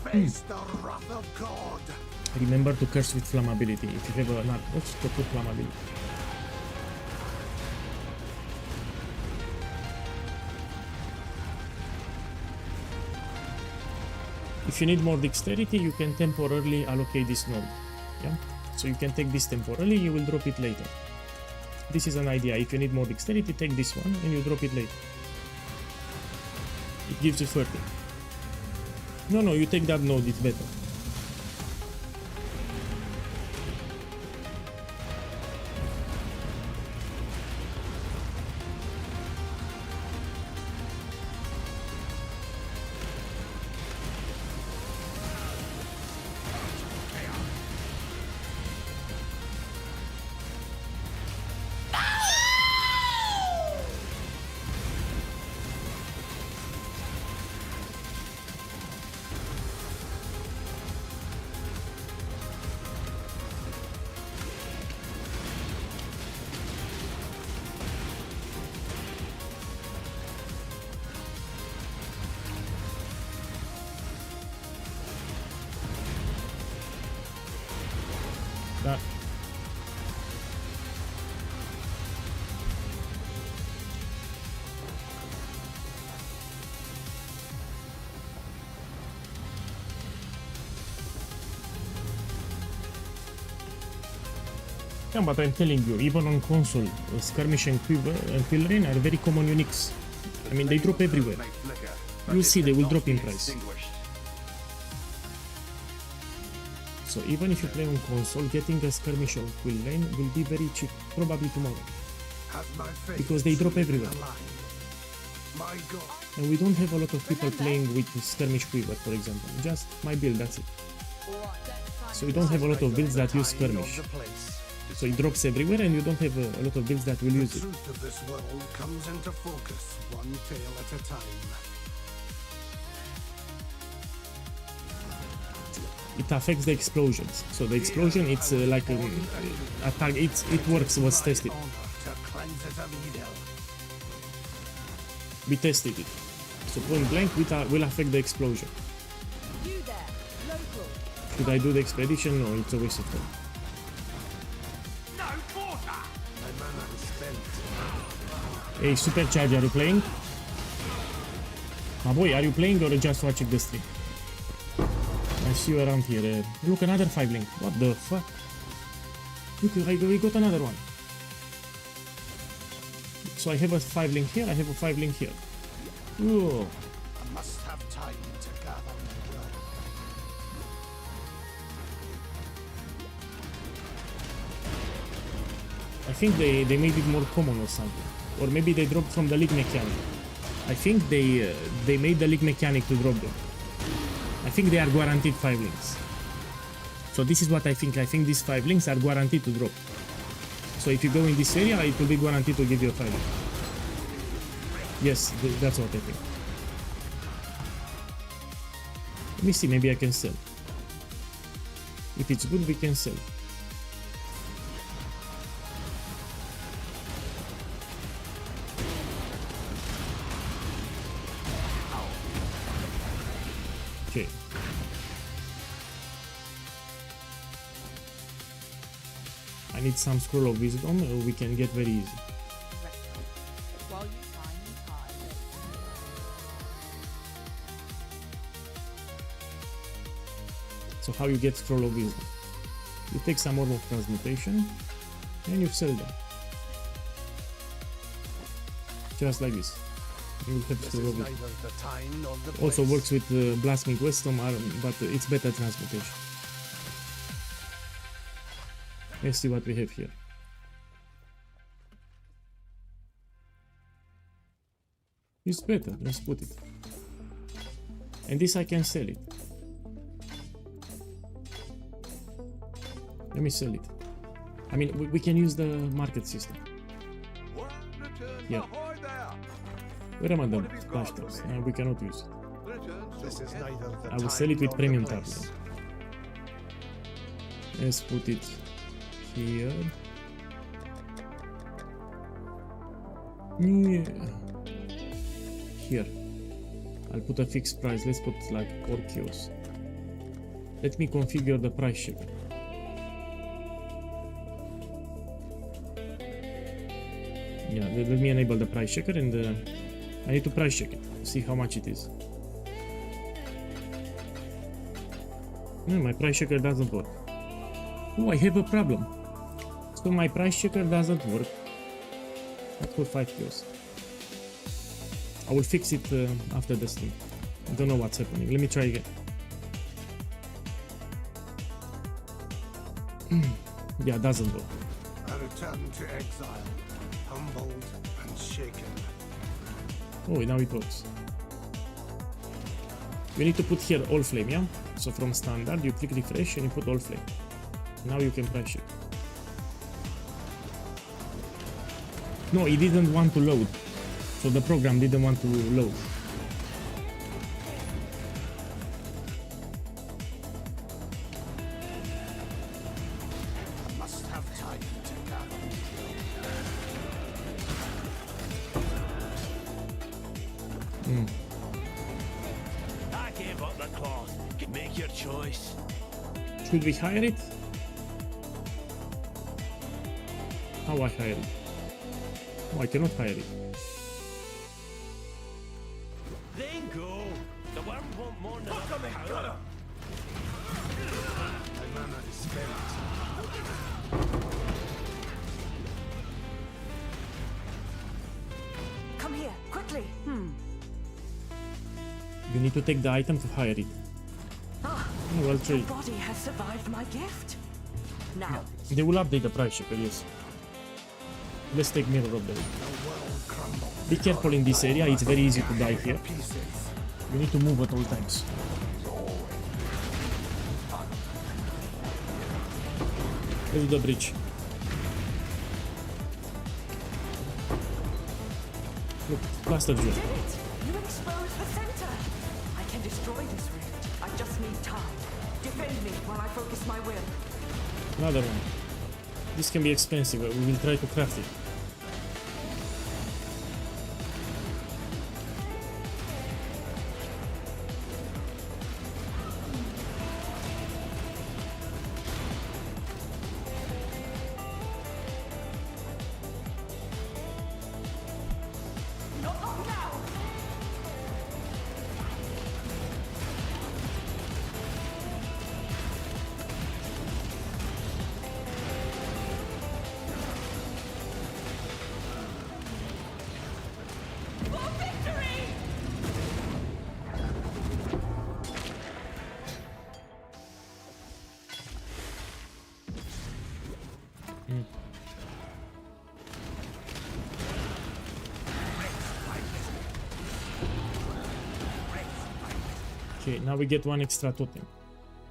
Face the wrath of God. Remember to curse with flammability. If you have a not, what's to put flammability? If you need more dexterity, you can temporarily allocate this node. Yeah, so you can take this temporarily. You will drop it later. This is an idea. If you need more dexterity, take this one and you drop it later. It gives you 30. No, you take that node. It's better. That. Yeah, but I'm telling you, even on console, skirmish and quiver and pillarine are very common uniques. I mean, they drop everywhere. You'll see they will drop in price. So even if you play on console, getting a skirmish or quill lane will be very cheap, probably tomorrow. Because they drop everywhere. And we don't have a lot of people playing with skirmish quiver, for example. Just my build, that's it. So we don't have a lot of builds that use skirmish. So it drops everywhere and you don't have a lot of builds that will use it. The truth of this world comes into focus, one tale at a time. It affects the explosions. So the explosion, it's like an attack. It works. Was tested. We tested it. So point blank will affect the explosion. Should I do the expedition? No, it's a waste of time. Hey, Supercharge, are you playing? My boy, are you playing or just watching the stream? I see you around here. Look, another 5 link. What the fuck? Look, we got another one. So I have a 5 link here, I have a 5 link here. Ooh. I must have time to gather my wealth. I think they made it more common or something. Or maybe they dropped from the league mechanic. I think they made the league mechanic to drop them. I think they are guaranteed 5 links. So this is what I think. I think these 5 links are guaranteed to drop. So if you go in this area, it will be guaranteed to give you a 5 link. Yes, that's what I think. Let me see, maybe I can sell. If it's good, we can sell. Okay. I need some scroll of wisdom, or we can get very easy. So how you get scroll of wisdom? You take some orb of transmutation and you sell them. Just like this. You will have scroll of wisdom. Also works with blaspheming wisdom, but it's better transmutation. Let's see what we have here. It's better, let's put it. And this I can sell it. Let me sell it. I mean, we can use the market system. Yeah. Where am I done? Flash tabs. We cannot use it. I will sell it with premium tabs. Let's put it here. Yeah. Here. I'll put a fixed price. Let's put like 4 kills. Let me configure the price checker. Yeah, let me enable the price checker, and I need to price check it, see how much it is. No, my price checker doesn't work. Oh, I have a problem. So my price checker doesn't work. Let's put 5 kills. I will fix it after the stream. I don't know what's happening. Let me try again. Yeah, it doesn't work. I return to exile, humbled and shaken. Oh, now it works. You need to put here Allflame, yeah? So from standard, you click refresh and you put Allflame. Now you can price check. No, it didn't want to load. So the program didn't want to load. I must have time to gather. I gave up the cloth. Make your choice. Should we hire it? How I hire it? Oh, I cannot hire it. Then go. The worm won't mourn the power. My mana is spent. Come here, quickly. You need to take the item to hire it. Ah, Oh, well, your trade. body has survived my gift. Now, They will update the price checker, yes. Let's take Mirror of the Week. Be careful in this area, it's very easy to die here. You need to move at all times. Let's do the bridge. Look, cluster jewel. did it! You exposed the center. I can destroy this room. I just need time. Defend me while I focus my will. Another one. This can be expensive, but we will try to craft it. Not long now! For victory! Okay, now we get 1 extra totem.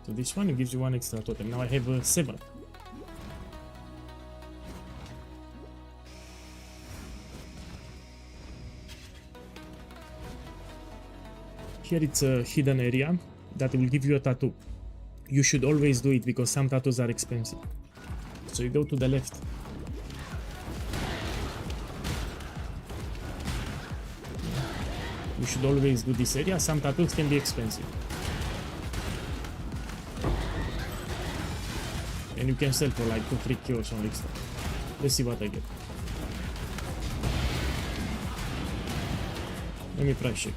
So this one gives you 1 extra totem. Now I have 7. Here it's a hidden area that will give you a tattoo. You should always do it because some tattoos are expensive. So you go to the left. You should always do this area. Some tattoos can be expensive. And you can sell for like 2-3 kills on extra. Let's see what I get. Let me price check.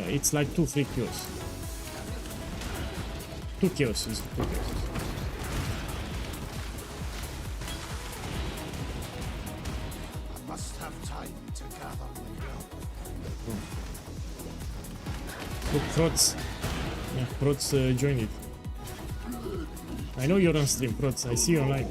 It's like 2-3 kills. 2 kills is 2 kills. I must have time to gather my will. Look, Prots. Yeah, Prots join it. I know you're on stream, Prots. I see you online.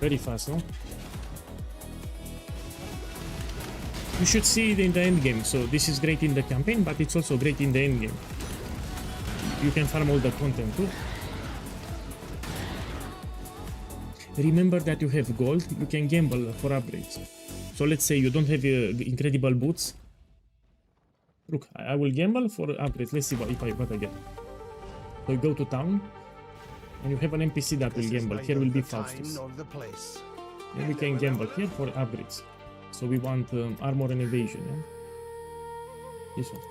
Very fast, no? You should see it in the end game. So this is great in the campaign, but it's also great in the end game. You can farm all the content too. remember that you have gold, you can gamble for upgrades. So let's say you don't have incredible boots. Look, I will gamble for upgrades. Let's see what I get. So you go to town, and you have an NPC that will gamble. Here will be Faustus. And we can gamble here for upgrades. So we want armor and evasion, yeah? This one.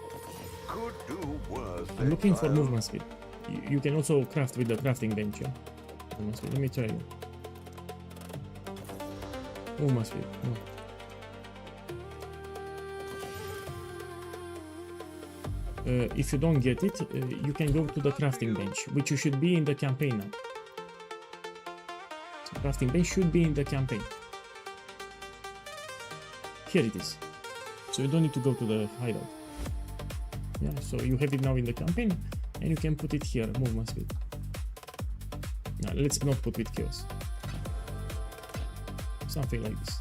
I'm looking for movement speed. You can also craft with the crafting bench, yeah? Movement speed. Let me try it. Movement speed. No. If you don't get it, you can go to the crafting bench, which you should be in the campaign now. So crafting bench should be in the campaign. Here it is. So you don't need to go to the hideout. Yeah, so you have it now in the campaign, and you can put it here, movement speed. Now let's not put with chaos. Something like this.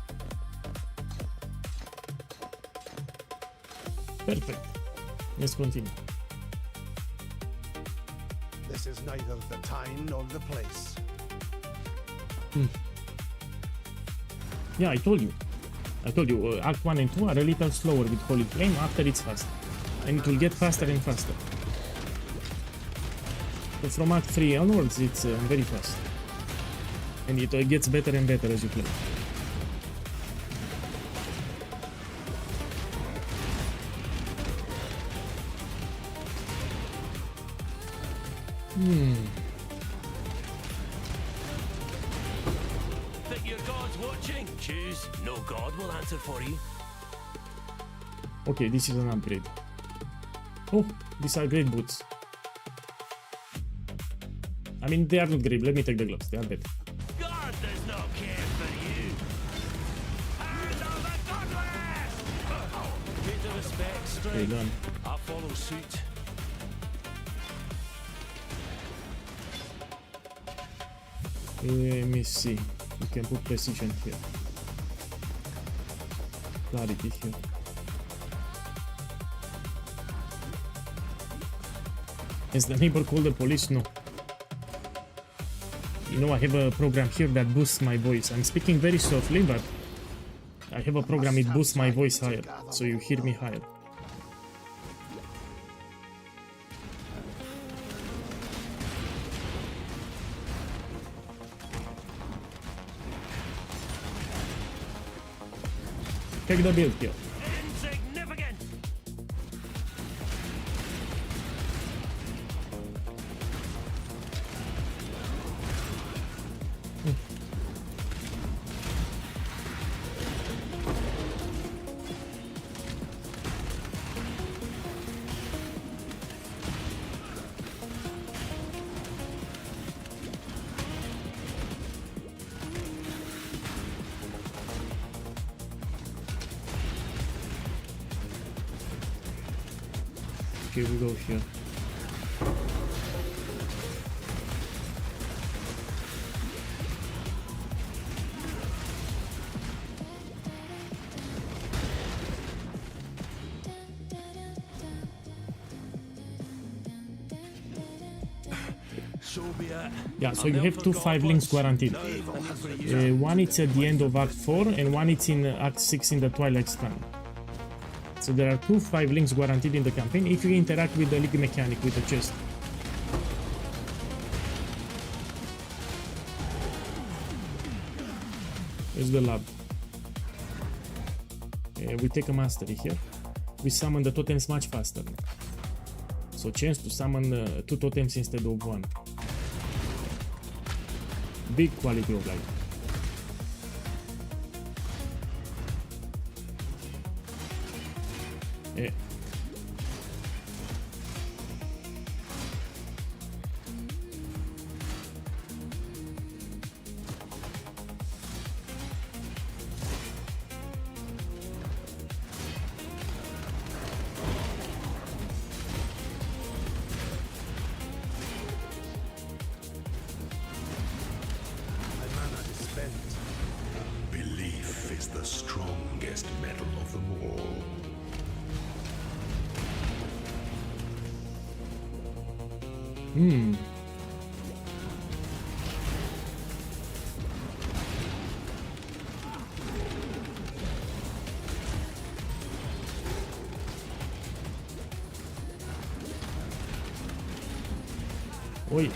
Perfect. Let's continue. This is neither the time nor the place. Yeah, I told you. Act 1 and 2 are a little slower with Holy Flame, after it's fast. And it will get faster and faster. So from Act 3 onwards, it's very fast. And it gets better and better as you play. Think your god's watching? Choose. No god will answer for you. Okay, this is an upgrade. Oh, these are great boots. I mean, they are not great. Let me take the gloves. They are better. God does not care for you. Hand of the godless! Bit of respect, Okay, strength. done. I'll follow suit. Let me see. You can put precision here. Clarity here. Is the neighbor called the police? No. You know, I have a program here that boosts my voice. I'm speaking very softly, but I have a program, it boosts my voice higher, so you hear me higher. Take the build here. Insignificant! Okay, we go here. So be it. Yeah, so you have 2 5 links guaranteed. One it's at the end of Act 4 and one it's in Act 6 in the Twilight Strand. So there are 2 5 links guaranteed in the campaign if you interact with the league mechanic with the chest. Here's the lab. We take a mastery here. We summon the totems much faster. So chance to summon 2 totems instead of 1. Big quality of life. Belief is the strongest metal of them all. Oi.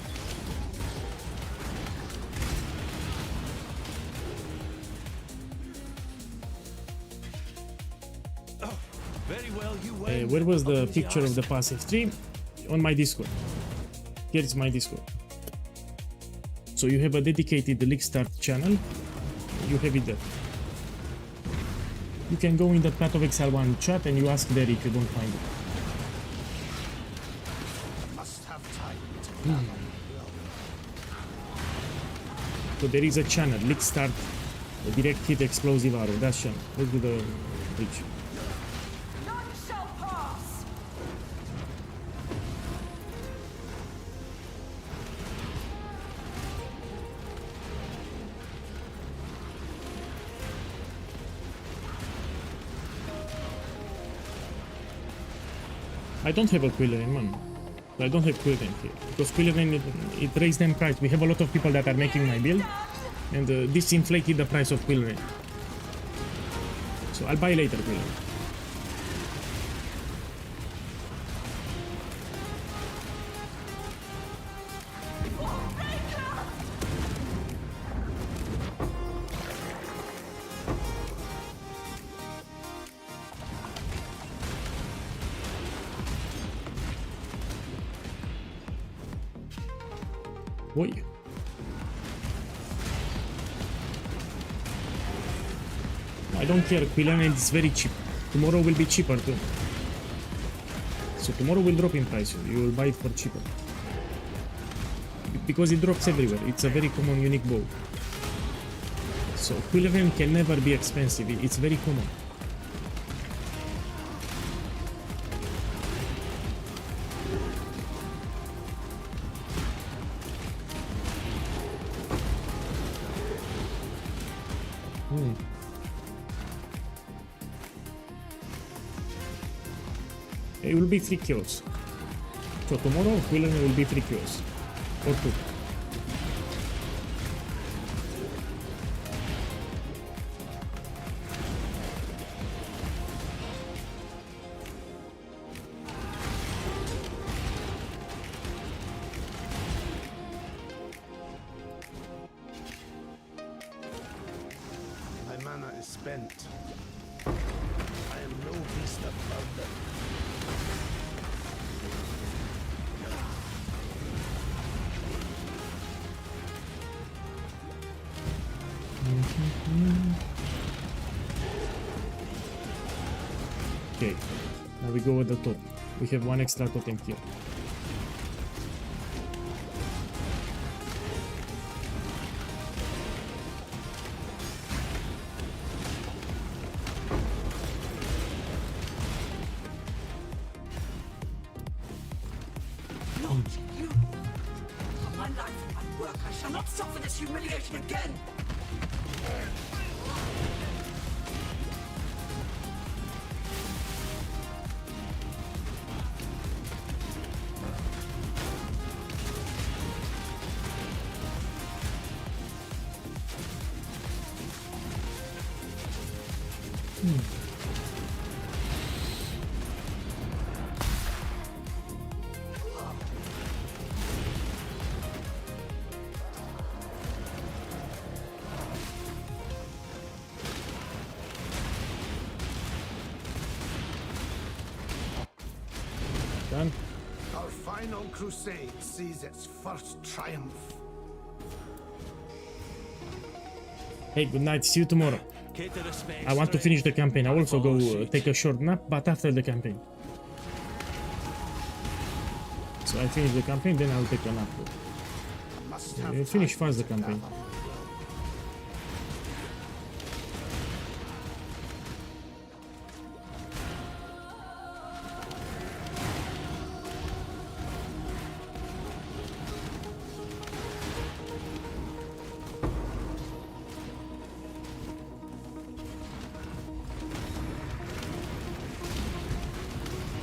Very well, you Where was the picture of the passive stream? On my Discord. Here's my Discord. So you have a dedicated League Start channel. You have it there. You can go in the Path of Exile 1 chat and you ask there if you don't find it. Must have time. So there is a channel, League Start, direct hit explosive arrow. That's channel. Let's do the bridge. None shall pass. I don't have a Quillen, man. I don't have Quillen here. Because Quillen, it raised them price. We have a lot of people that are making my build. And this inflated the price of Quillen. So I'll buy later Quillen. Oi. I don't care, Quillen is very cheap. Tomorrow will be cheaper too. So tomorrow will drop in price. You will buy it for cheaper. Because it drops everywhere. It's a very common unique bow. So Quillen can never be expensive. It's very common. It will be 3 kills. So tomorrow Quillen will be 3 kills. Or 2. My mana is spent. I am no beast of burden. Okay, now we go at the top. We have 1 extra totem here. Not you. For my life and my work, I shall not suffer this humiliation again. Done. Our final crusade sees its first triumph. Hey, good night. See you tomorrow. I want to finish the campaign. I'll also go take a short nap, but after the campaign. So I finish the campaign, then I'll take a nap. We'll finish fast the campaign.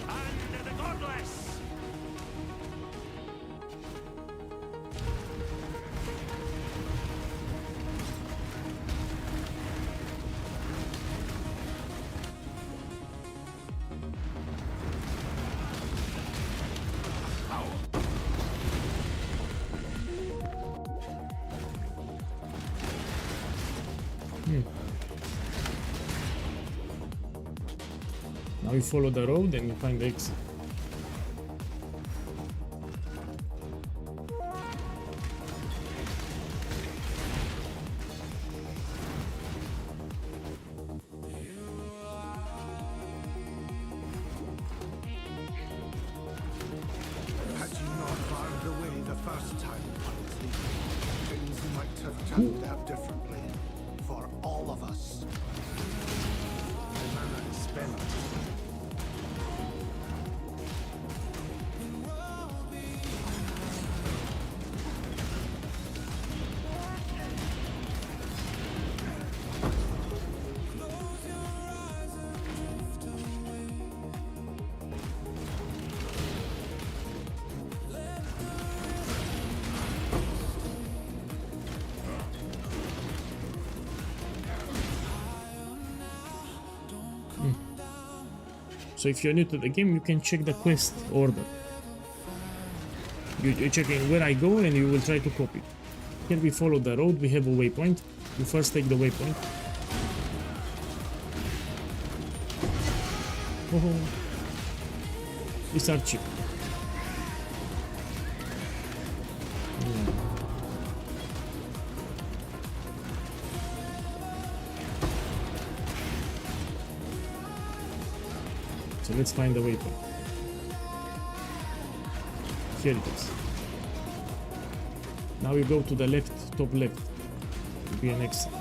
Under the godless! Now we follow the road and we find the exit. Had you not barred the way the first time, Allflame, things might have turned out differently for all of us. The mana is spent. So if you're new to the game, you can check the quest order. You're checking where I go and you will try to copy. Here we follow the road, we have a waypoint. You first take the waypoint. Oh, these are cheap. Yeah. So let's find the waypoint. Here it is. Now we go to the left, top left. Will be an exit.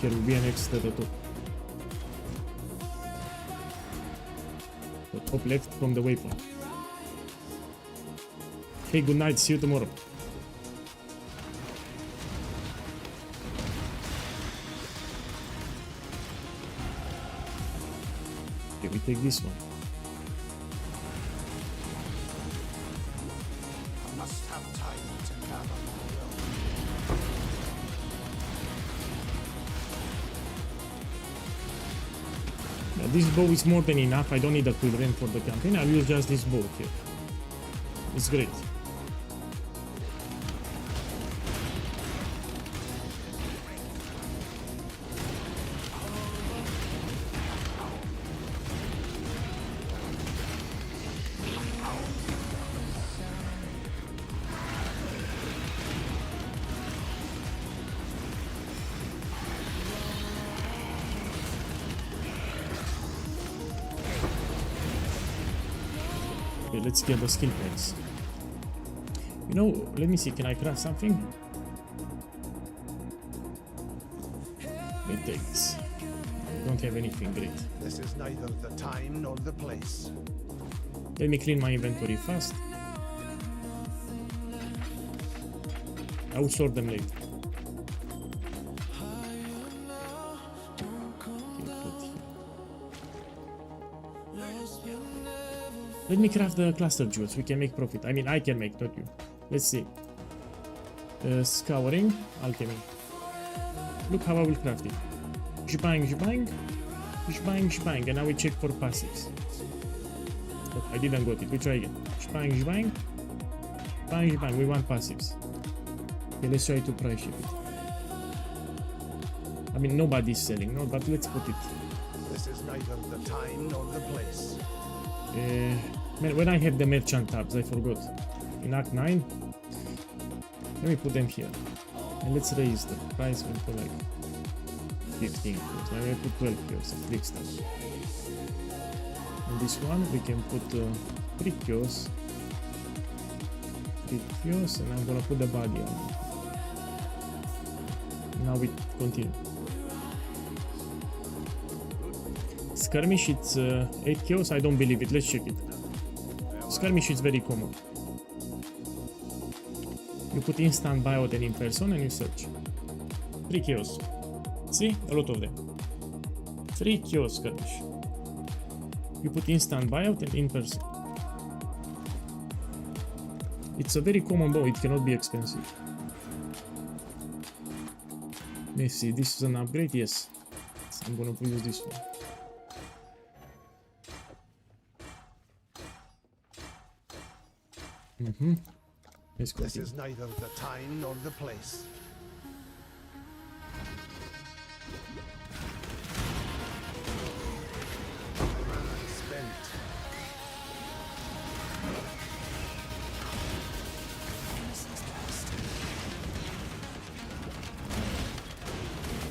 Here will be an exit at the top. The top left from the waypoint. Hey, good night. See you tomorrow. Okay, we take this one. I must have time to gather my will. Now, this bow is more than enough. I don't need a quick rend for the campaign. I'll use just this bow here. It's great. Okay, let's get the skill points. You know, let me see, can I craft something? Let me take this. I don't have anything great. This is neither the time nor the place. Let me clean my inventory fast. I will sort them later. Let me craft the cluster jewels. We can make profit. I mean, I can make, not you. Let's see. Scouring, alchemy. Look how I will craft it. Shbang, shbang, shbang, shbang. And now we check for passives. Oh, I didn't got it. We try again. Shbang, shbang, shbang, shbang. We want passives. Okay, let's try to price ship it. I mean, nobody's selling, no, but let's put it. This is neither the time nor the place. Man, when I have the merchant tabs, I forgot. In Act 9, let me put them here. And let's raise the price to like 15. So I'm gonna put 12 kios, 3 stars. And this one, we can put 3 kios. 3 kios, and I'm gonna put the body on. Now we continue. Skirmish, it's 8 kills. I don't believe it. Let's check it. Skirmish is very common. You put instant buyout and in person and you search. 3 kills. See? A lot of them. 3 kills skirmish. You put instant buyout and in person. It's a very common bow. It cannot be expensive. Let's see. This is an upgrade. Yes. So I'm gonna use this one. Let's This continue. is neither the time nor the place. Mana spent.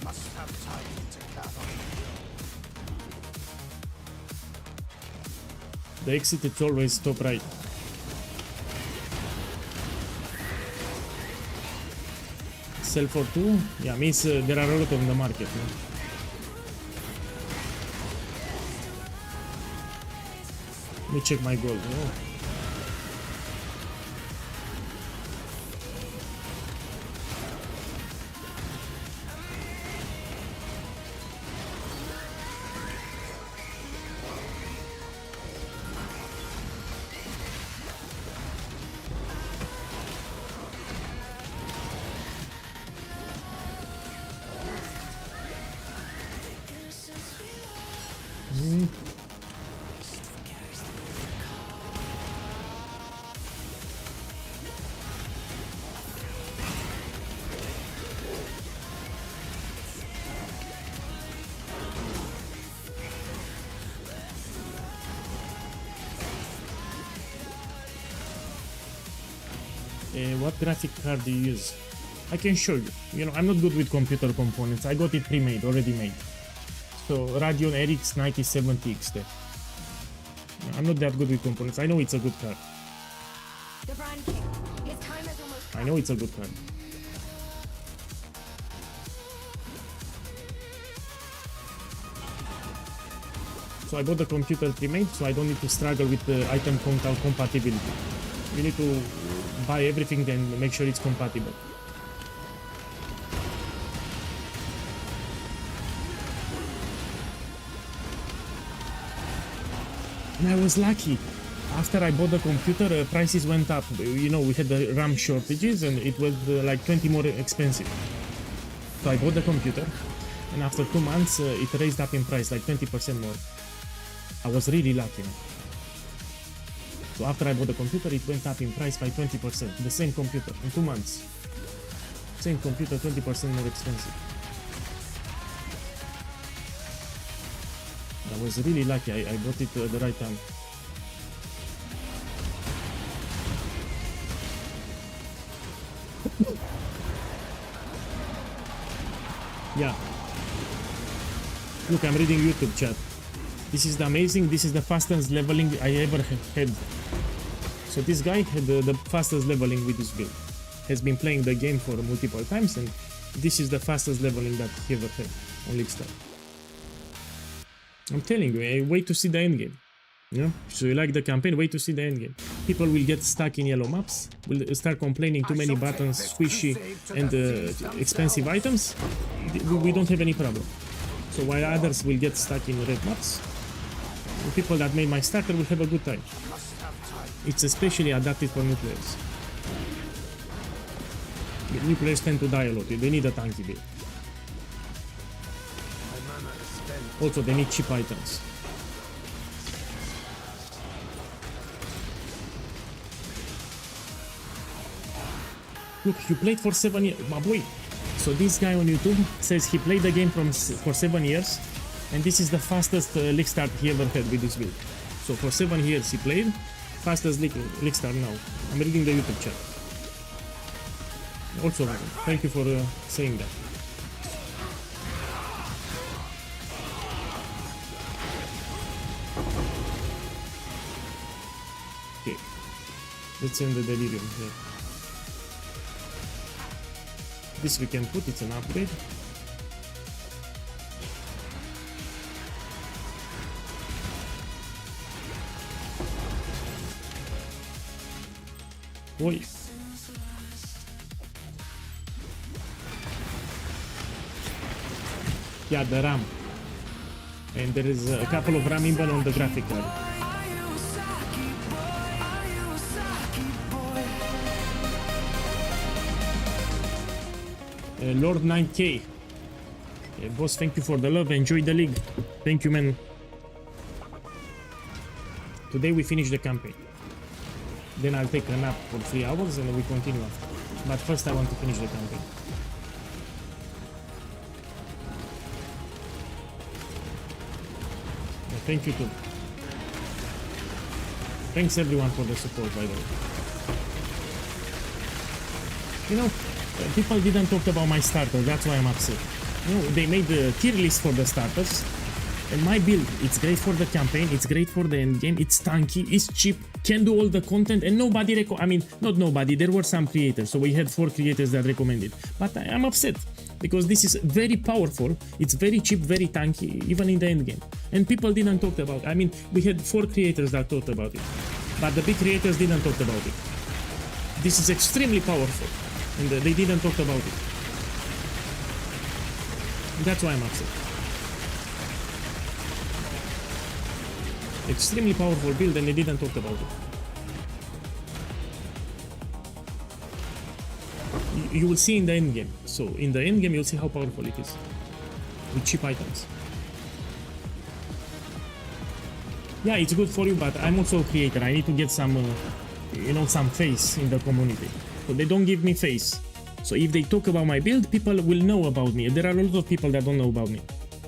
Must have time to gather. The exit is always top right. Sell for 2? Yeah, means there are a lot on the market. No? Let me check my gold. No? What graphic card do you use? I can show you. You know, I'm not good with computer components. I got it pre-made, already made. So Radeon RX 9070 XT. I'm not that good with components. I know it's a good card. The Brand King. His time has almost I know it's a good card. So I bought the computer pre-made, so I don't need to struggle with the item compatibility. You need to buy everything and make sure it's compatible. And I was lucky. After I bought the computer, prices went up. You know, we had the RAM shortages and it was like 20 more expensive. So I bought the computer and after 2 months it raised up in price like 20% more. I was really lucky. So after I bought the computer, it went up in price by 20%. The same computer in 2 months. Same computer, 20% more expensive. I was really lucky. I bought it at the right time. Yeah. Look, I'm reading YouTube chat. This is the amazing, this is the fastest leveling I ever had. So this guy had the fastest leveling with this build. Has been playing the game for multiple times and this is the fastest leveling that he ever had on League Star. I'm telling you, I wait to see the endgame. You know? So you like the campaign, wait to see the endgame. People will get stuck in yellow maps, will start complaining too many buttons, squishy and expensive items. We don't have any problem. So while others will get stuck in red maps, the people that made my starter will have a good time. It's especially adapted for new players. New players tend to die a lot, they need a tanky build. Also, they need cheap items. Look, you played for 7 years, my boy. So this guy on YouTube says he played the game for 7 years, and this is the fastest League start he ever had with this build. So for 7 years he played, fastest League start now. I'm reading the YouTube chat. Also, thank you for saying that. Okay, let's end the delirium here. This we can put, it's an upgrade. Oi. Yeah, the RAM. And there is a couple of RAM inbound on the graphic card. Lord 9K. Boss, thank you for the love. Enjoy the league. Thank you, man. Today we finish the campaign. Then I'll take a nap for 3 hours and we continue after. But first I want to finish the campaign. Yeah, thank you too. Thanks everyone for the support, by the way. You know, people didn't talk about my starter, that's why I'm upset. You know, they made the tier list for the starters, and my build, it's great for the campaign, it's great for the end game, it's tanky, it's cheap, can do all the content, and nobody I mean, not nobody, there were some creators, so we had 4 creators that recommended. But I'm upset, because this is very powerful, it's very cheap, very tanky, even in the end game. And people didn't talk about it. I mean, we had 4 creators that talked about it, but the big creators didn't talk about it. This is extremely powerful, and they didn't talk about it. That's why I'm upset. Extremely powerful build and they didn't talk about it. You will see in the end game. So in the end game you'll see how powerful it is. With cheap items. Yeah, it's good for you, but I'm also a creator. I need to get some, you know, some face in the community. So they don't give me face. So if they talk about my build, people will know about me. There are a lot of people that don't know about me.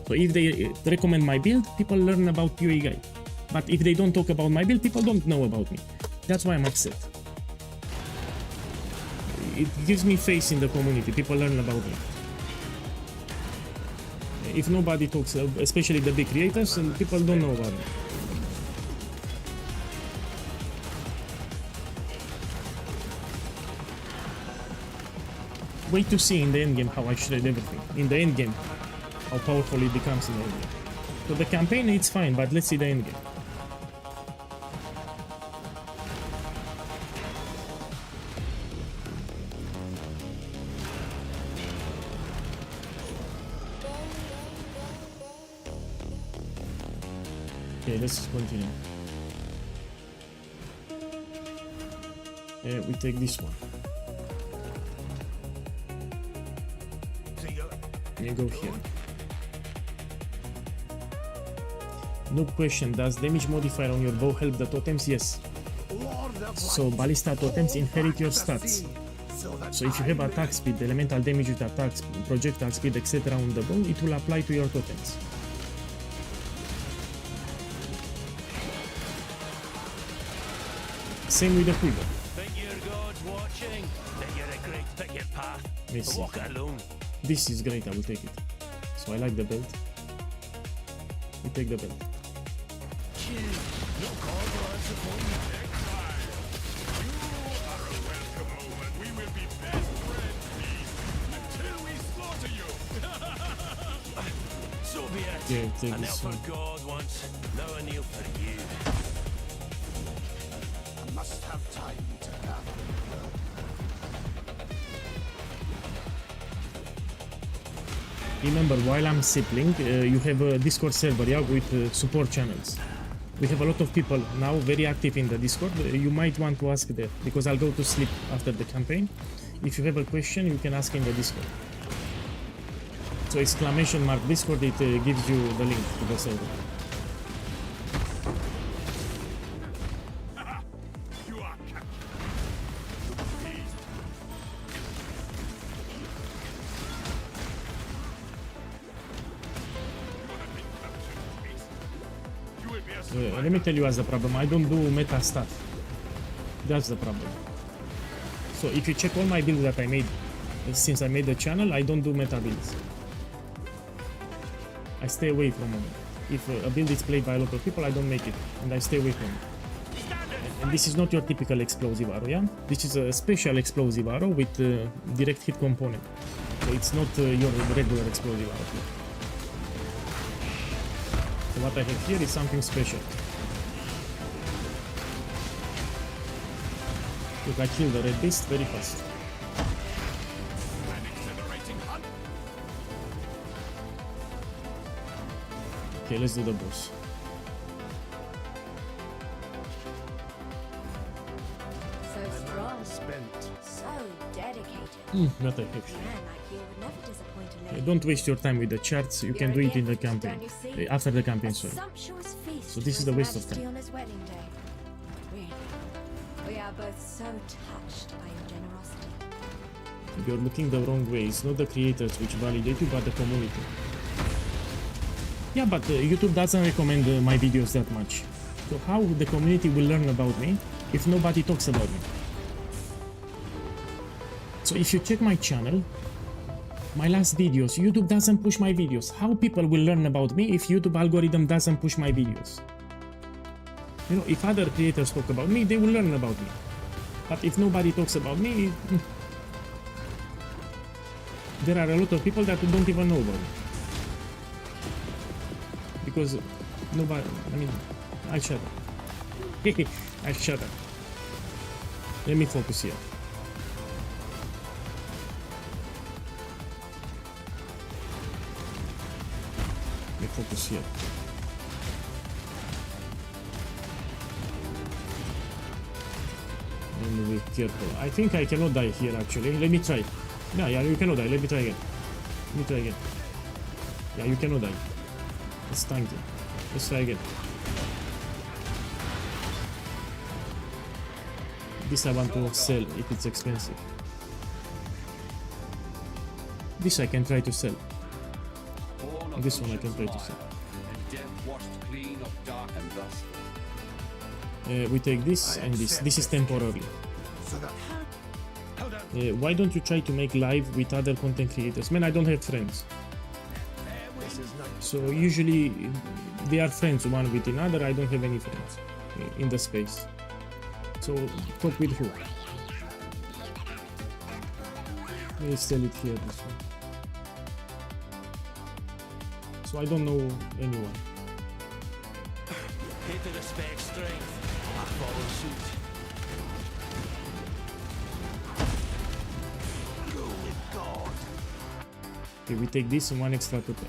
So if they recommend my build, people learn about POEGuy. But if they don't talk about my build, people don't know about me. That's why I'm upset. It gives me face in the community. People learn about me. If nobody talks, especially the big creators, and people don't know about me. Wait to see in the end game how I shred everything. In the end game, how powerful it becomes in the end game. So the campaign, it's fine, but let's see the end game. Okay, let's continue. We take this one. You go here. No question, does damage modifier on your bow help the totems? Yes. So ballista totems inherit your stats. So if you have attack speed, elemental damage with attacks, projectile speed, etc. on the bow, it will apply to your totems. Same with the quiver. Think your God's watching? Then you're a great pick your path. Let's see. Walk it alone. This is great, I will take it. So I like the belt. We take the belt. So be it. Yeah, take I knelt this for one. God once, now I kneel for you. I must have time to gather. Remember, while I'm sibling, you have a Discord server, yeah, with support channels. We have a lot of people now very active in the Discord. You might want to ask there, because I'll go to sleep after the campaign. If you have a question, you can ask in the Discord. So !mark Discord, it gives you the link to the server. Let me tell you what's the problem. I don't do meta stuff. That's the problem. So if you check all my builds that I made since I made the channel, I don't do meta builds. I stay away from them. If a build is played by a lot of people, I don't make it, and I stay away from it. And this is not your typical explosive arrow, yeah? This is a special explosive arrow with direct hit component. So it's not your regular explosive arrow. So what I have here is something special. Look, I killed the red beast very fast. Okay, let's do the boss. So strong. So dedicated. What I have Man here. like you would never disappoint a Okay, lady. don't waste your time with the charts, you can do it in the campaign. After the campaign, sorry. Sumptuous feast So this is for the His waste of Majesty time. on his wedding day. Really. We are both so touched by your generosity. You're looking the wrong way. It's not the creators which validate you, but the community. Yeah, but YouTube doesn't recommend my videos that much. So how the community will learn about me if nobody talks about me? So if you check my channel, my last videos, YouTube doesn't push my videos. How people will learn about me if YouTube algorithm doesn't push my videos? You know, if other creators talk about me, they will learn about me. But if nobody talks about me, there are a lot of people that don't even know about me. Because nobody, I mean, I shut up. I shut up. Let me focus here. Let me focus here. And be careful. I think I cannot die here actually. Let me try. Yeah, you cannot die. Let me try again. Let me try again. Yeah, you cannot die. It's tanky. Let's try again. This I want to sell if it's expensive. This I can try to sell. And this one I can try to sell. We take this and this. This is temporary. Why don't you try to make live with other content creators? Man, I don't have friends. So usually they are friends one with another. I don't have any friends in the space. So talk with who? Let's sell it here, this one. So I don't know anyone. Hit to respect strength. I follow suit. Go with God. Okay, we take this and one extra total.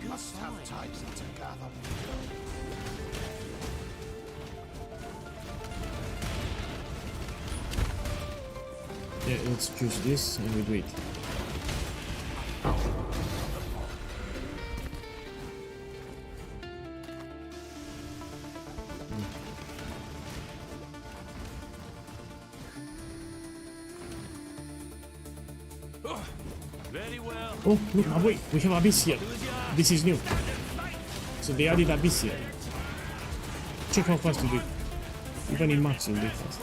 Must have ties to gather. Yeah, let's choose this and we do it. Very well. Oh, look, my boy, we have Abyss here. This is new. So they added Abyss here. Check how fast you do it. Even in max, you do it fast.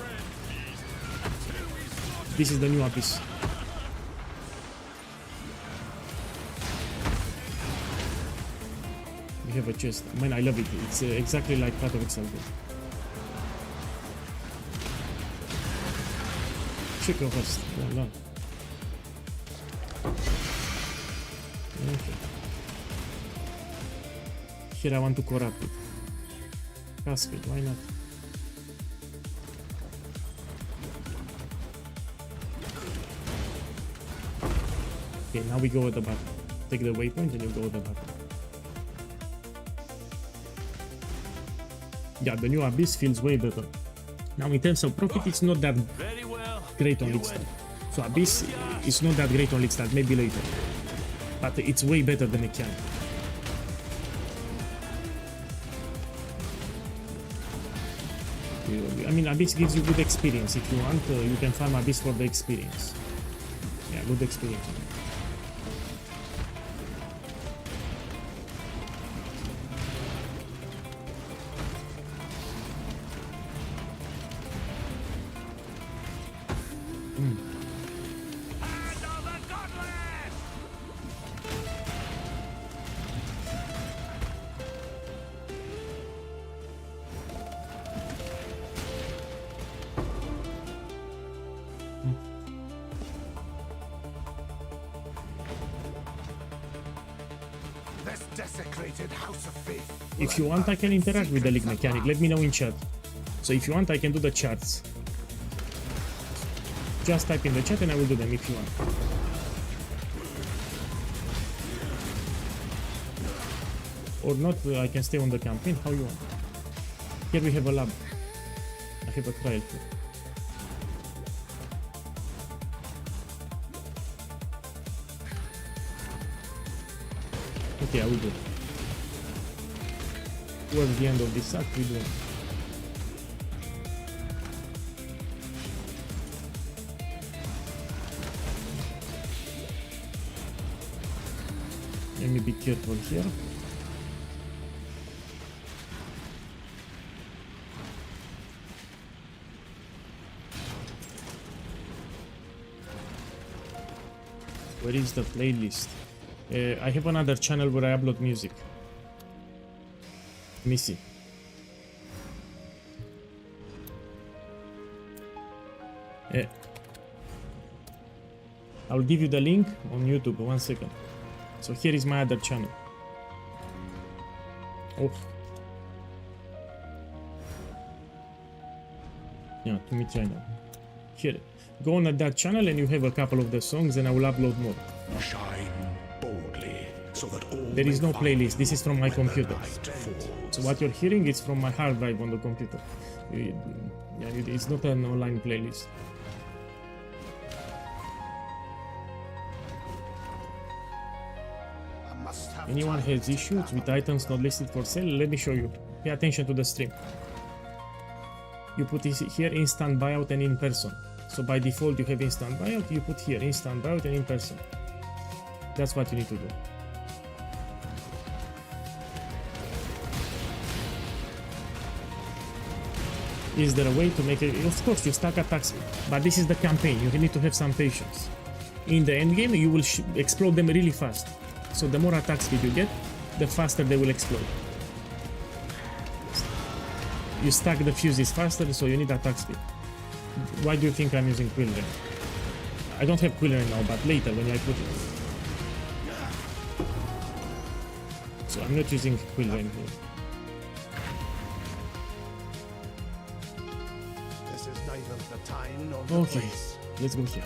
This is the new Abyss. We have a chest. Man, I love it. It's exactly like Path of Example. Check how fast. Oh, no. Okay. Here I want to corrupt it. Cascade, why not? Okay, now we go at the bottom. Take the waypoint and you go at the bottom. Yeah, the new Abyss feels way better. Now in terms of profit, it's not that great on league start. So Abyss is not that great on league start, maybe later. But it's way better than Mechanic. I mean, Abyss gives you good experience. If you want, you can farm Abyss for the experience. Yeah, good experience. If you want, I can interact with the league mechanic. Let me know in chat. So if you want, I can do the charts. Just type in the chat and I will do them if you want. Or not, I can stay on the campaign, how you want. Here we have a lab. I have a trial here. Okay, I will do it. Towards the end of this act, we do it. Let me be careful here. Where is the playlist? I have another channel where I upload music. Let me see. I'll give you the link on YouTube. 1 second. So here is my other channel. Oh. Yeah, to me channel. Here. Go on at that channel and you have a couple of the songs and I will upload more. Shine boldly so that all there is no may playlist. This is from my follow when the computer. night falls. So what you're hearing is from my hard drive on the computer. It's not an online playlist. Anyone has issues with items not listed for sale? Let me show you. Pay attention to the stream. You put this here instant buyout and in person. So by default you have instant buyout, you put here instant buyout and in person. That's what you need to do. Is there a way to make it? Of course, you stack attack speed, but this is the campaign. You need to have some patience. In the end game, you will explode them really fast. So the more attack speed you get, the faster they will explode. You stack the fuses faster, so you need attack speed. Why do you think I'm using Quill Rain? I don't have Quill Rain now, but later when I put it. So I'm not using Quill Rain here. This is neither the time nor the Okay, place. let's go here.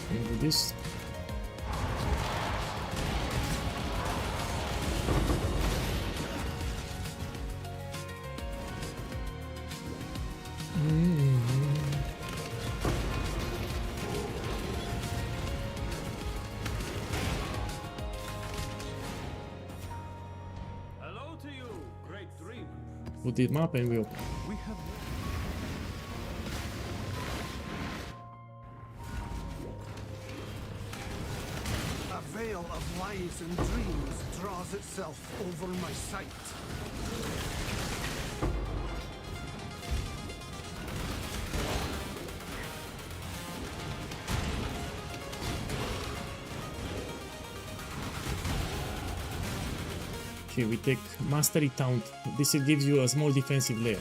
Do this. Hello to you, great dreamer. Put it up and we open. We have A veil of lies and dreams draws itself over my sight. Okay, we take Mastery Taunt. This gives you a small defensive layer.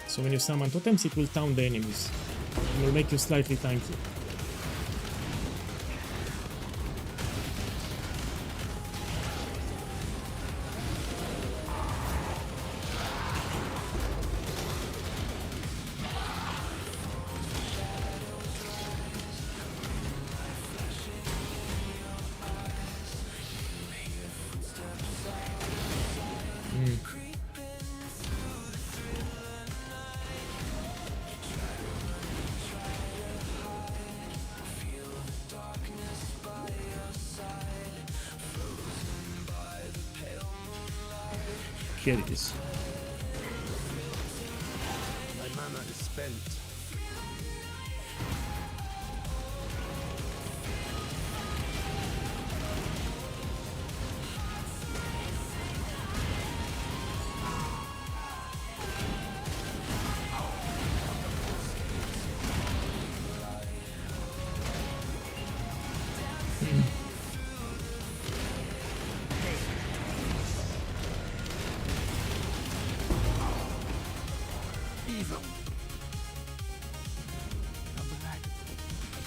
So when you summon totems, it will taunt the enemies. It will make you slightly tanky. Here it is. My mana is spent.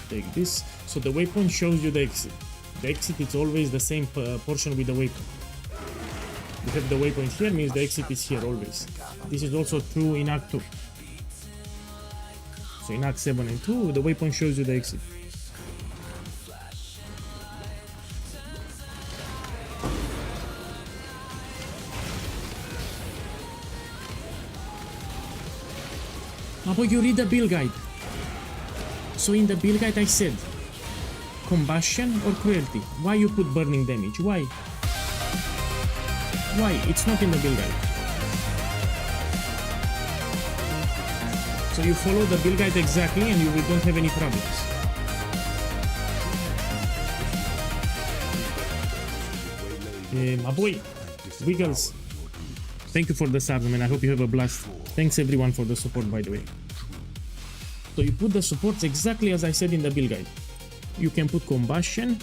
Take this. So the waypoint shows you the exit. The exit is always the same portion with the waypoint. You have the waypoint here, means the exit is here always. This is also true in Act 2. So in Act 7 and 2, the waypoint shows you the exit. But you read the build guide. So in the build guide I said, combustion or cruelty. Why you put burning damage? Why? Why? It's not in the build guide. So you follow the build guide exactly and you don't have any problems. My boy, Wiggles, thank you for the subs, man. I hope you have a blast. Thanks everyone for the support, by the way. So you put the supports exactly as I said in the build guide. You can put combustion,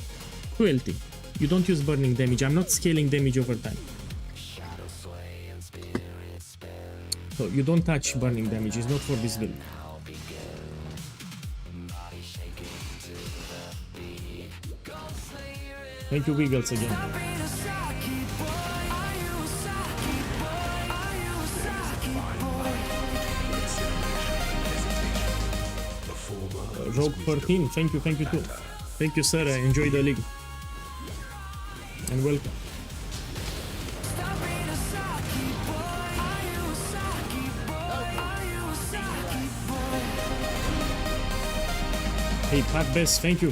cruelty. You don't use burning damage. I'm not scaling damage over time. So you don't touch burning damage. It's not for this build. Thank you, Wiggles, again. Rogue 13, thank you too. Thank you, sir. I enjoy the league. And welcome. Hey, Pat Best, thank you.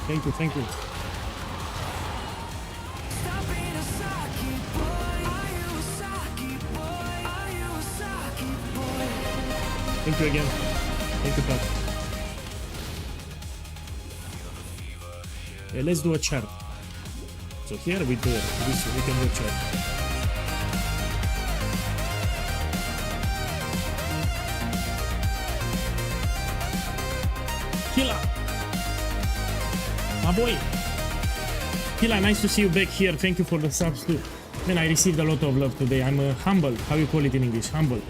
Thank you. Thank you again. Thank you, Pat. Yeah, let's do a chart. So here we do this, we can do a chart. Killa! My boy! Killa, nice to see you back here. Thank you for the subs too. Man, I received a lot of love today. I'm humble. How you call it in English? Humble.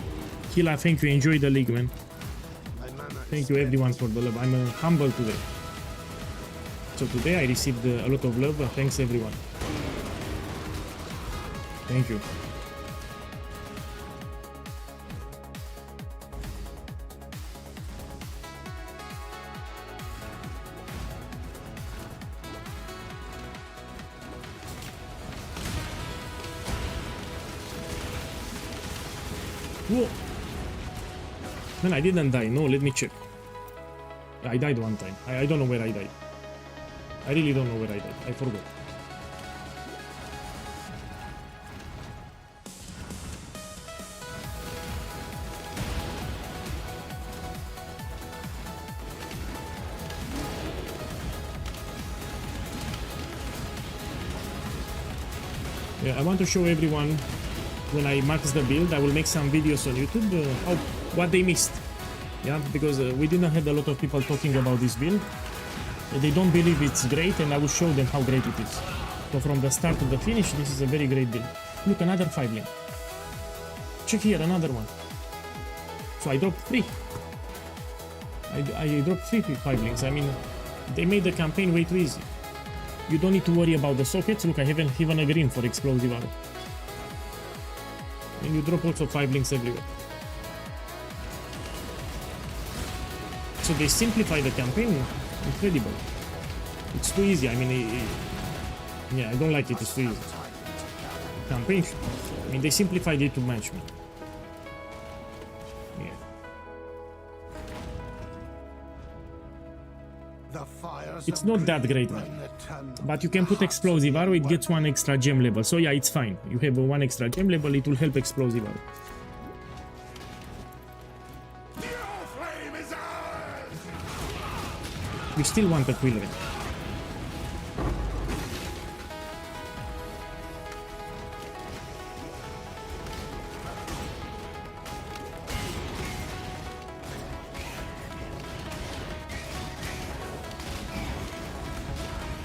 Killa, thank you. Enjoy the league, man. Thank you everyone for the love. I'm humble today. So today I received a lot of love. Thanks everyone. Thank you. Whoa! Man, I didn't die. No, let me check. I died one time. I don't know where I died. I really don't know where I died. I forgot. Yeah, I want to show everyone when I max the build. I will make some videos on YouTube what they missed. Yeah, because we didn't have a lot of people talking about this build. They don't believe it's great, and I will show them how great it is. So from the start to the finish, this is a very great build. Look, another 5 lane. Check here, another one. So I dropped 3. I dropped 3 5 lanes. I mean, they made the campaign way too easy. You don't need to worry about the sockets. Look, I haven't even a green for explosive arrow. And you drop also 5 links everywhere. So they simplify the campaign. Incredible. It's too easy. I mean, yeah, I don't like it. It's too easy. Campaign. I mean, they simplified it too much, man. Yeah. It's not that great, man. But you can put explosive arrow. It gets 1 extra gem level. So yeah, it's fine. You have 1 extra gem level. It will help explosive arrow. You still want a quill ring.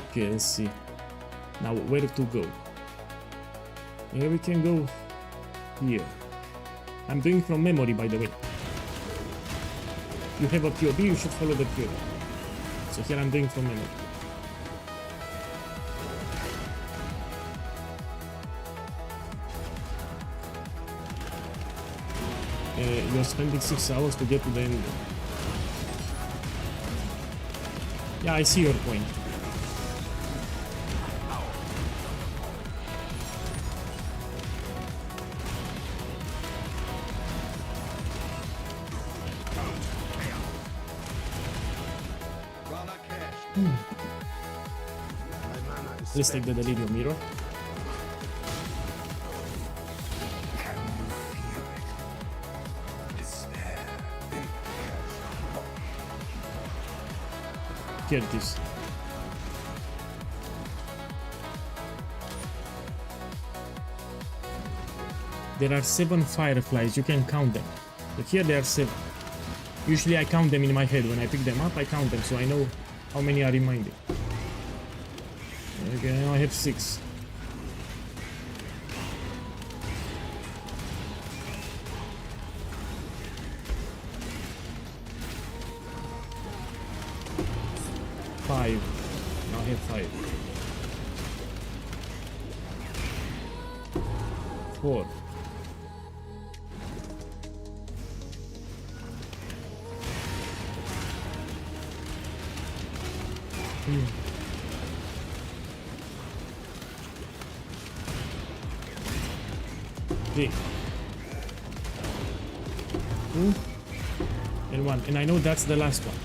Okay, let's see. Now where to go? Here we can go here. I'm doing from memory, by the way. You have a POB, you should follow the POB. So here I'm doing from memory. You're spending 6 hours to get to the end. Yeah, I see your point. Let's take the delirium mirror. Here it is. There are 7 fireflies, you can count them. But here there are 7. Usually I count them in my head. When I pick them up, I count them so I know how many are remaining. Okay, now I have 6. Five. Now I have 5. 4. 3. 2. And 1. And I know that's the last one.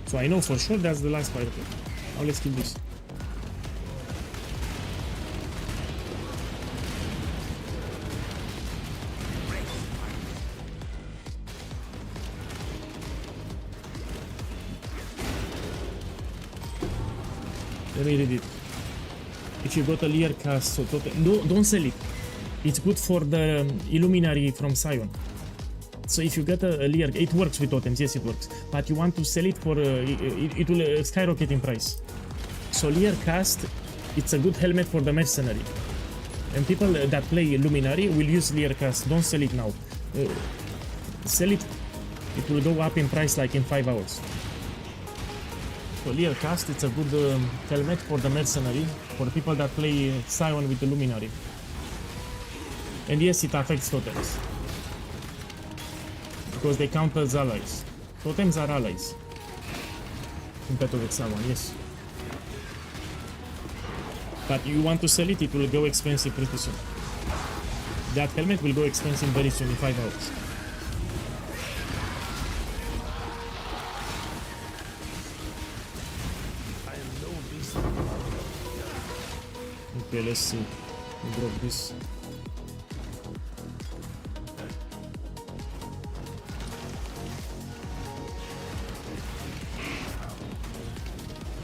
So I know for sure that's the last firefly. Now let's kill this. Let me read it. If you got a Lear cast, so don't sell it. It's good for the Illuminary from Sion. So if you get a Lear, it works with totems, yes it works. But you want to sell it for, it will skyrocket in price. So Lear cast, it's a good helmet for the mercenary. And people that play Luminary will use Lear cast, don't sell it now. Sell it, it will go up in price like in 5 hours. So Lear cast, it's a good helmet for the mercenary, for people that play Sion with the Luminary. And yes, it affects totems. Because they count as allies. Totems are allies. Compared with someone, yes. But you want to sell it, it will go expensive pretty soon. That helmet will go expensive very soon in 5 hours. Okay, let's see. Drop this.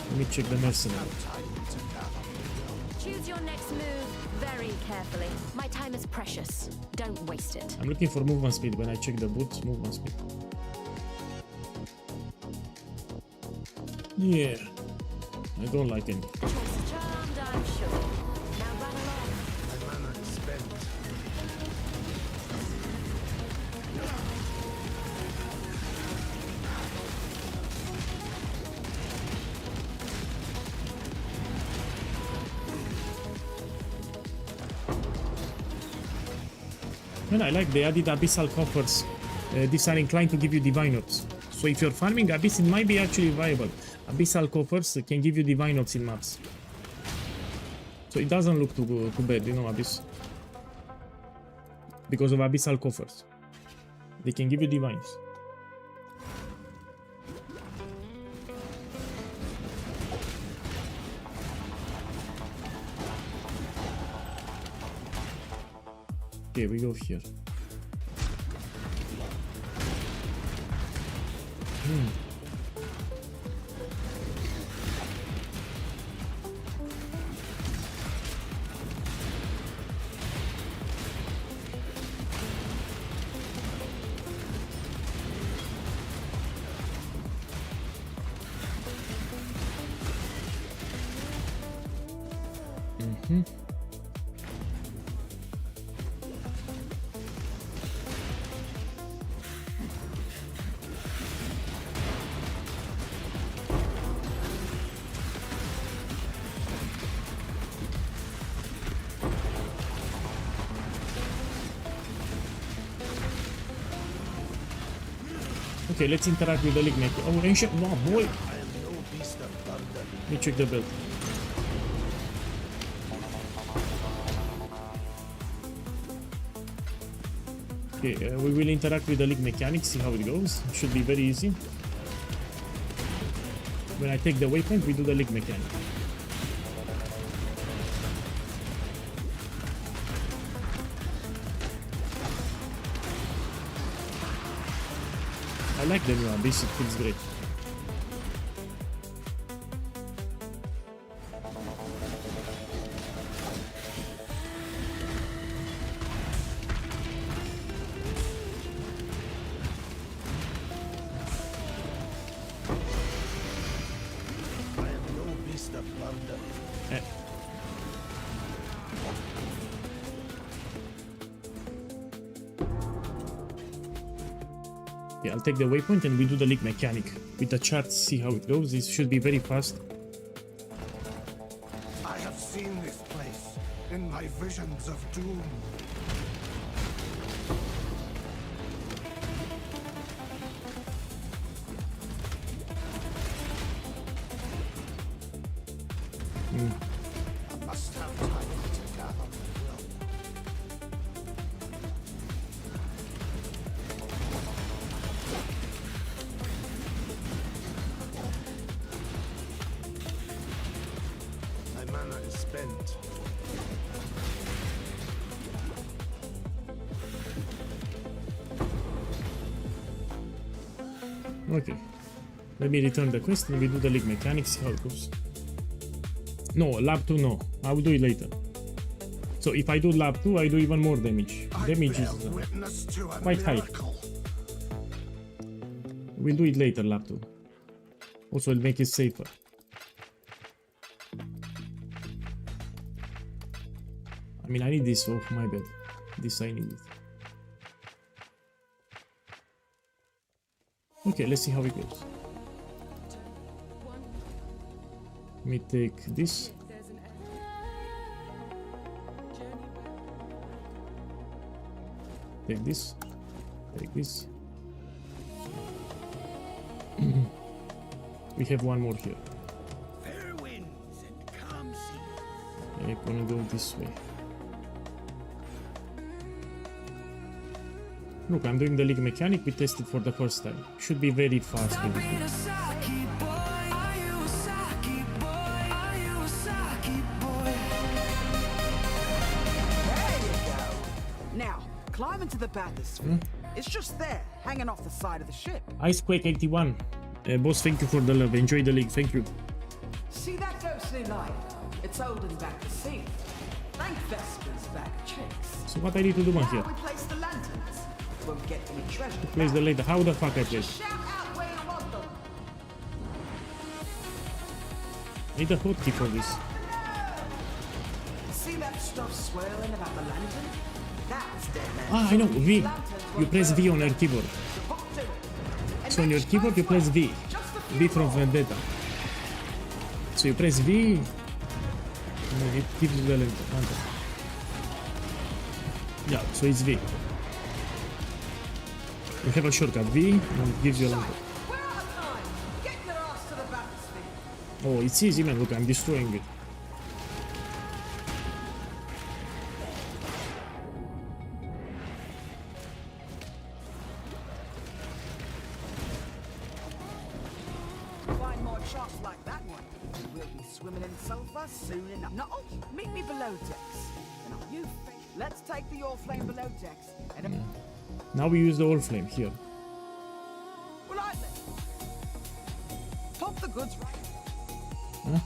Let me check the mercenary. Choose your next move very carefully. My time is precious. Don't waste it. I'm looking for movement speed when I check the boots. Movement speed. Yeah, I don't like it. Charmed, I'm sure. Now run along. My mana is spent. And I like they added abyssal coffers. These are inclined to give you divine orbs. So if you're farming abyss, it might be actually viable. Abyssal coffers can give you divine orbs in maps. So it doesn't look too bad, you know, abyss. Because of abyssal coffers. They can give you divines. Okay, we go here. Okay, let's interact with the league maker. Oh, ancient. Oh boy. Let me check the build. Okay, we will interact with the league mechanics, see how it goes. It should be very easy. When I take the waypoint, we do the league mechanic. I like the new abyss, it feels great. Okay, I'll take the waypoint and we do the league mechanic. With the charts, see how it goes. This should be very fast. I have seen this place in my visions of doom. I must have time to gather my will. My mana is spent. Okay. Let me return the quest and we do the league mechanics, see how it goes. No, lab 2 no. I will do it later. So if I do lab 2, I do even more damage. Damage is quite high. We'll do it later, lab 2. Also, it'll make it safer. I mean, I need this. Oh, my bad. This I need it. Okay, let's see how it goes. Let me take this. Take this. Take this. We have one more here. Fair winds and calm seas. I'm gonna go this way. Look, I'm doing the league mechanic. We tested for the first time. Should be very fast with this. Now, climb into the bathysphere. It's just there, hanging off the side of the ship. Icequake 81. Boss, thank you for the love. Enjoy the league. Thank you. See that ghostly light? It's holding back the sea. Thank Vesper's back chicks. So what I need to do one here? Now we place the lanterns. Won't get any treasure. Place the later. How the fuck I place? Shout out where you want them. Need a hotkey for this. See that stuff swirling about the lantern? That's dead man. Ah, I know. V. You press V on your keyboard. So on your keyboard you press V. V from Vendetta. So you press V. And it gives you the lantern. Yeah, so it's V. You have a shortcut V and it gives you a lantern. We're out of time. Get your ass to the bathysphere. Oh, it's easy, man. Look, I'm destroying it. Find more shots like that one. We'll be swimming in sulfur soon enough. No, meet me below decks. And are you? Let's take the Allflame below decks and. Now we use the Allflame here. Well, I then. Pop the goods right. Huh?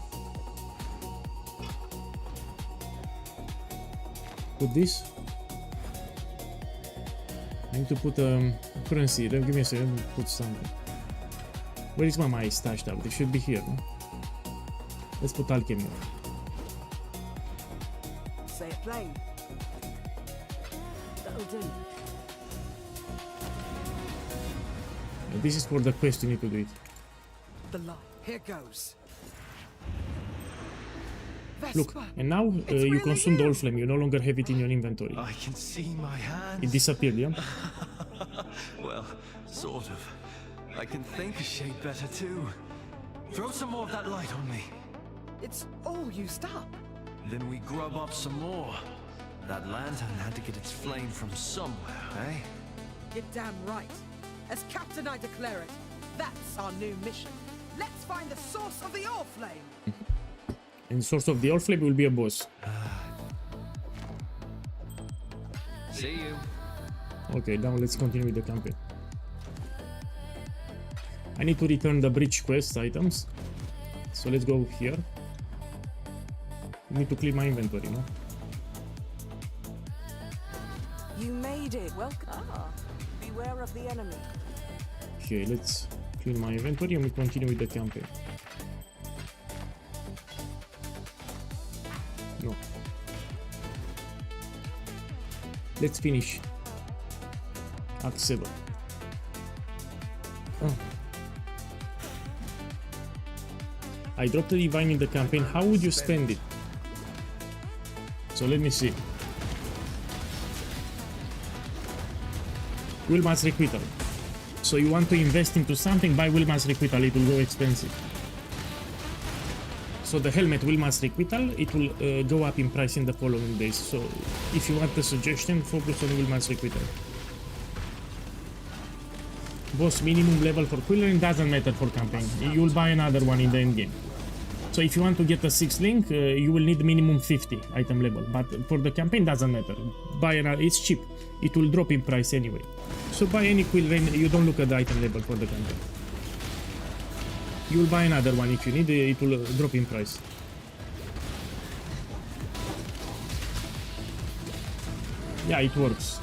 Put this. I need to put currency. Then give me a second. Put something. Where is my money stashed out? It should be here. No? Let's put alchemy. Say it plain. That'll do. This is for the quest. You need to do it. The light. Here goes. Look, and now you consume the Allflame. You no longer have it in your inventory. I can see my hands. It disappeared, yeah? Well, sort of. I can think a shade better too. Throw some more of that light on me. It's all used up. Then we grub up some more. That lantern had to get its flame from somewhere, eh? You're damn right. As captain, I declare it. That's our new mission. Let's find the source of the Allflame. And source of the Allflame will be a boss. See you. Okay, now let's continue with the campaign. I need to return the bridge quest items. So let's go here. I need to clean my inventory, no? You made it. Welcome. Beware of the enemy. Okay, let's clean my inventory and we continue with the campaign. No. Let's finish Act 7. Oh. I dropped a divine in the campaign. How would you spend it? So let me see. Wilma's requital. So you want to invest into something, buy Wilma's requital, it will go expensive. So the helmet Wilma's requital, it will go up in price in the following days. So if you want a suggestion, focus on Wilma's requital. Boss minimum level for Quillering doesn't matter for campaign. You will buy another one in the end game. So if you want to get a 6th link, you will need minimum 50 item level. But for the campaign doesn't matter. Buy another, it's cheap. It will drop in price anyway. So buy any Quillering, you don't look at the item level for the campaign. You will buy another one if you need, it will drop in price. Yeah, it works.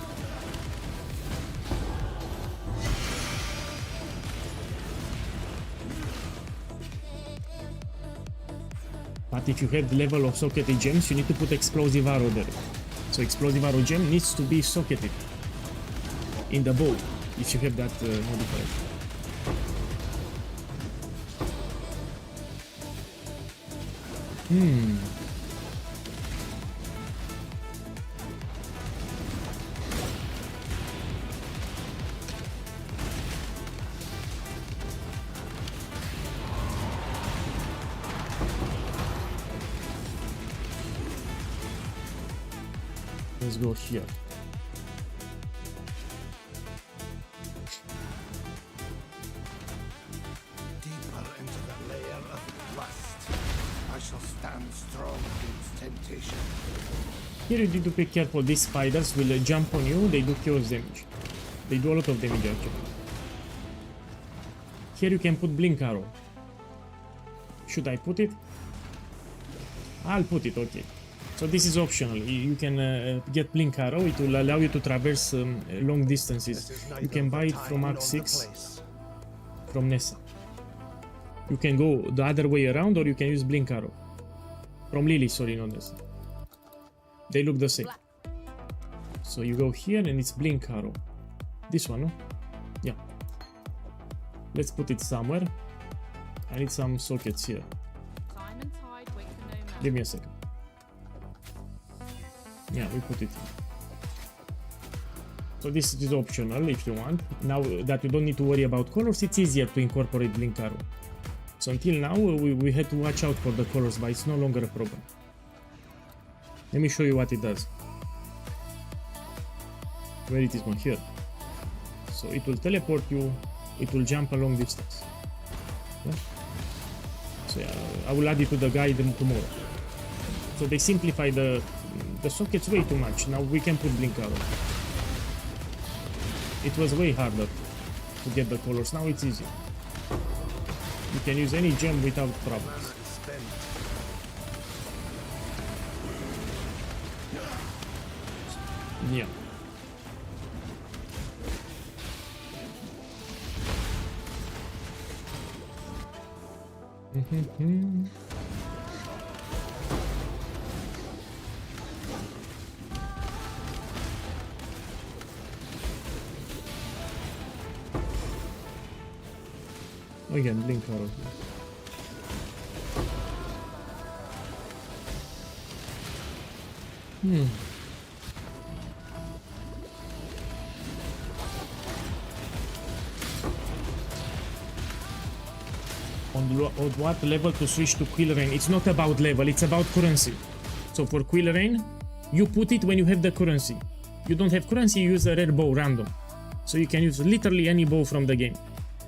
But if you have the level of socketed gems, you need to put explosive arrow there. So explosive arrow gem needs to be socketed in the bow if you have that modifier. Let's go here. Deeper into the layer of lust, I shall stand strong against temptation. Here you need to be careful. These spiders will jump on you. They do chaos damage. They do a lot of damage actually. Here you can put blink arrow. Should I put it? I'll put it, okay. So this is optional. You can get blink arrow. It will allow you to traverse long distances. You can buy it from Act 6 from Nessa. You can go the other way around or you can use blink arrow. From Lily, sorry, not Nessa. They look the same. So you go here and it's blink arrow. This one, no? Yeah. Let's put it somewhere. I need some sockets here. Give me a second. Yeah, we put it here. So this is optional if you want. Now that you don't need to worry about colors, it's easier to incorporate blink arrow. So until now we had to watch out for the colors, but it's no longer a problem. Let me show you what it does. Where it is one here. So it will teleport you, it will jump a long distance. Yeah? So yeah, I will add it to the guide tomorrow. So they simplify the sockets way too much. Now we can put blink arrow. It was way harder to get the colors. Now it's easy. You can use any gem without problems. Yeah. Again, blink arrow. on what level to switch to Quill Rain. It's not about level, it's about currency. So for Quill Rain, you put it when you have the currency. You don't have currency, you use a rare bow random. So you can use literally any bow from the game.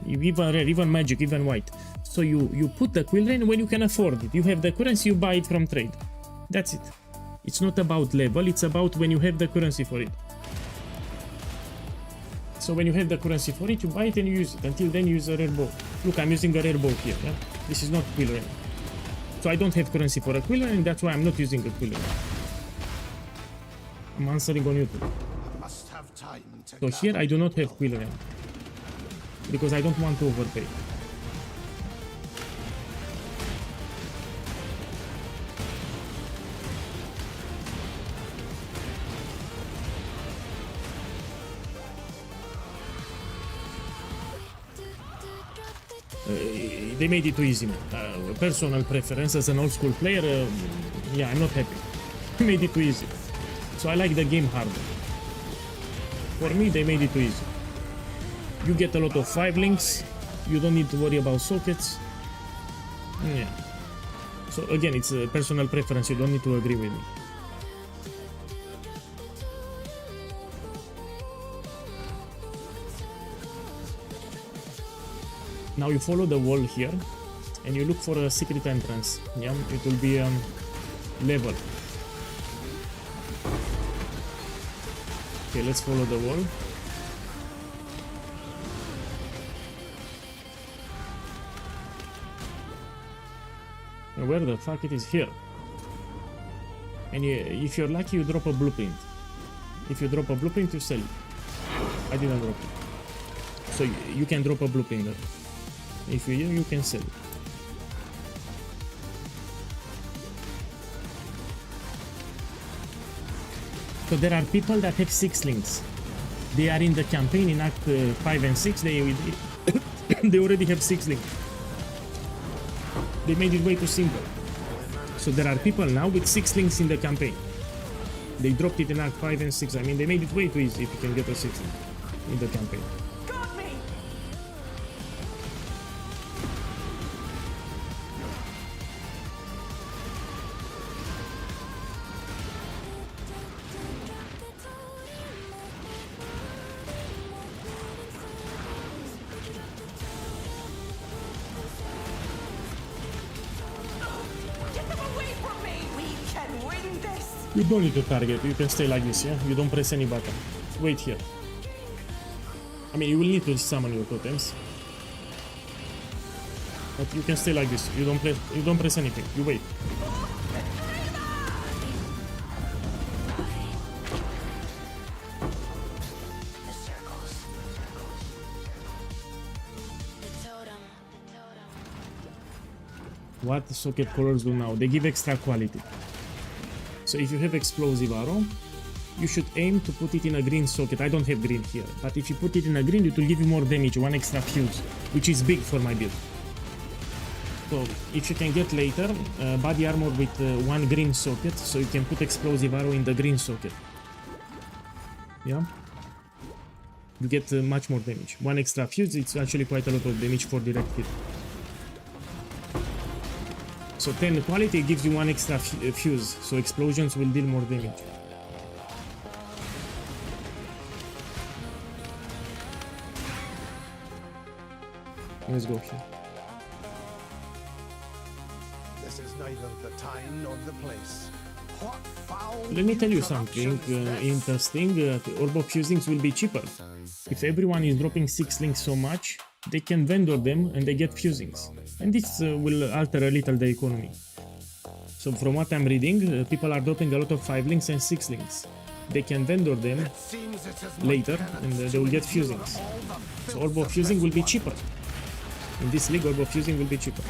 Even rare, even magic, even white. So you put the Quill Rain when you can afford it. You have the currency, you buy it from trade. That's it. It's not about level, it's about when you have the currency for it. So when you have the currency for it, you buy it and you use it. Until then, you use a rare bow. Look, I'm using a rare bow here. Yeah? This is not Quill Rain. So I don't have currency for a Quill Rain, and that's why I'm not using a Quill Rain. I'm answering on YouTube. So here I do not have Quill Rain. Because I don't want to overpay. They made it too easy. Personal preference as an old school player, yeah, I'm not happy. Made it too easy. So I like the game harder. For me, they made it too easy. You get a lot of 5 links, you don't need to worry about sockets. Yeah. So again, it's a personal preference, you don't need to agree with me. Now you follow the wall here, and you look for a secret entrance. Yeah, it will be level. Okay, let's follow the wall. And where the fuck it is? Here. And if you're lucky, you drop a blueprint. If you drop a blueprint, you sell it. I didn't drop it. So you can drop a blueprint there. If you can sell it. So there are people that have 6 links. They are in the campaign in Act 5 and 6. They already have 6 links. They made it way too simple. So there are people now with 6 links in the campaign. They dropped it in Act 5 and 6. I mean, they made it way too easy if you can get a 6 link in the campaign. You don't need to target, you can stay like this, yeah? You don't press any button. Wait here. I mean, you will need to summon your totems. But you can stay like this. You don't press anything. You wait. What the socket colors do now? They give extra quality. So if you have explosive arrow, you should aim to put it in a green socket. I don't have green here, but if you put it in a green, it will give you more damage, 1 extra fuse, which is big for my build. So if you can get later body armor with 1 green socket, so you can put explosive arrow in the green socket. Yeah, you get much more damage. 1 extra fuse, it's actually quite a lot of damage for direct hit. So 10 quality gives you 1 extra fuse, so explosions will deal more damage. Let's go here. This is neither the time nor the place. What foul Let me tell you something interesting. Orb of fusings will be cheaper. If everyone is dropping 6 links so much, they can vendor them and they get fusings. And this will alter a little the economy. So from what I'm reading, people are dropping a lot of 5 links and 6 links. They can vendor them later and they will get fusings. So Orb of Fusing will be cheaper. In this league, Orb of Fusing will be cheaper.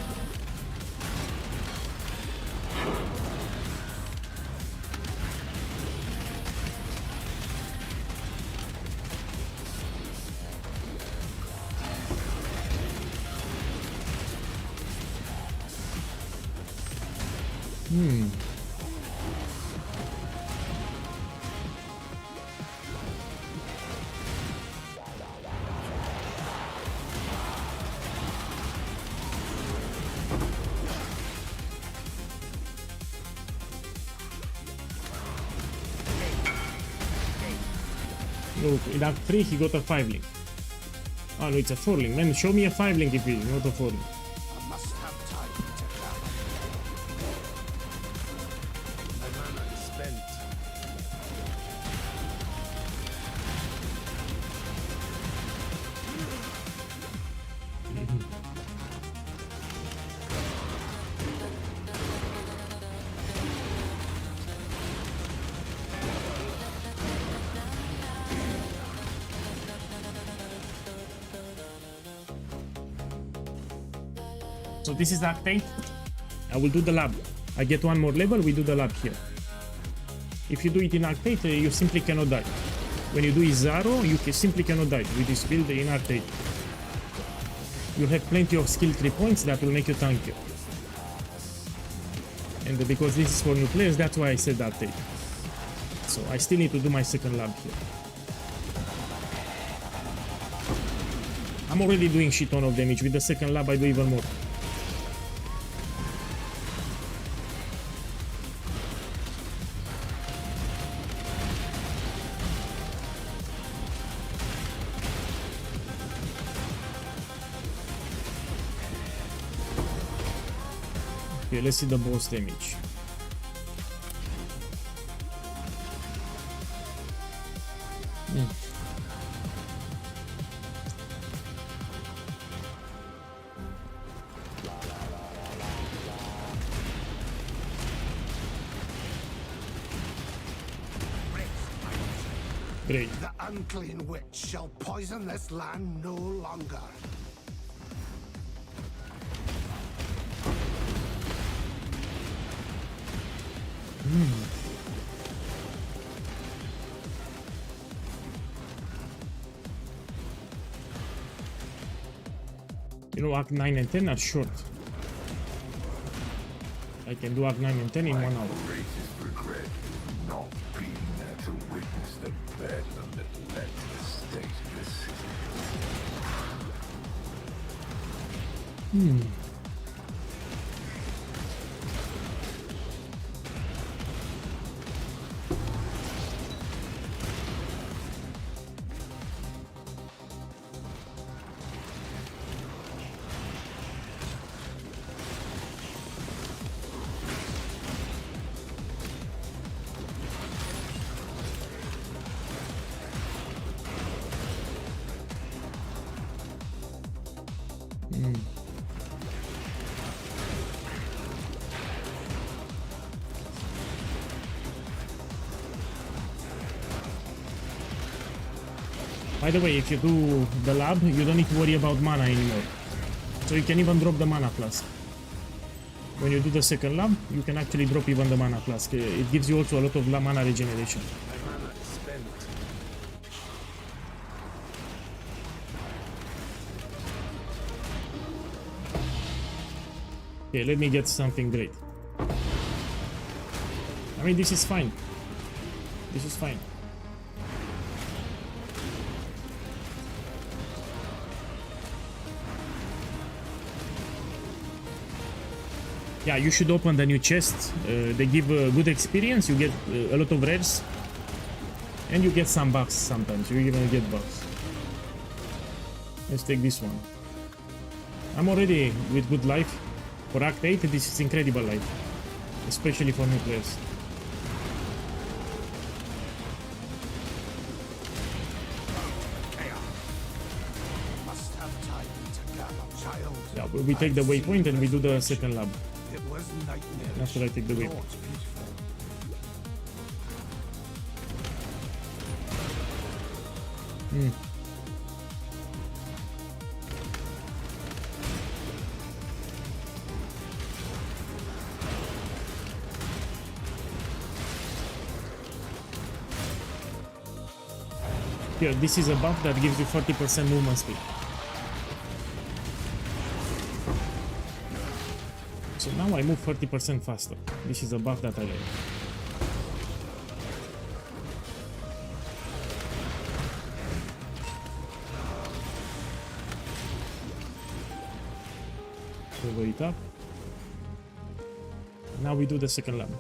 Look, in Act 3 he got a 5 link. Oh no, it's a 4 link. Man, show me a 5 link if it's not a 4 link. I must have time to gather. My mana is spent. So this is Act 8. I will do the lab. I get one more level, we do the lab here. If you do it in Act 8, you simply cannot die. When you do it 0, you simply cannot die with this build in Act 8. You'll have plenty of skill 3 points that will make you tankier. And because this is for new players, that's why I said Act 8. So I still need to do my second lab here. I'm already doing shit ton of damage. With the second lab I do even more. Okay, let's see the boss damage. Great. The unclean witch shall poison this land no longer. You know, Act 9 and 10 are short. I can do Act 9 and 10 in 1 hour. Greatest regret not being there to witness the bedlam that led to the state of the city. By the way, if you do the lab, you don't need to worry about mana anymore. So you can even drop the mana flask. When you do the second lab, you can actually drop even the mana flask. It gives you also a lot of mana regeneration. My mana is spent. Okay, let me get something great. I mean, this is fine. This is fine. Yeah, you should open the new chest. They give good experience. You get a lot of rares. And you get some buffs sometimes. You even get buffs. Let's take this one. I'm already with good life. For Act 8, this is incredible life. Especially for new players. Must have time to gather, child. Yeah, we take the waypoint and we do the second lab. It was nightmare. After I take the waypoint. Not beautiful. Here, this is a buff that gives you 40% movement speed. So now I move 30% faster. This is a buff that I like. Cover it up. Now we do the second lab.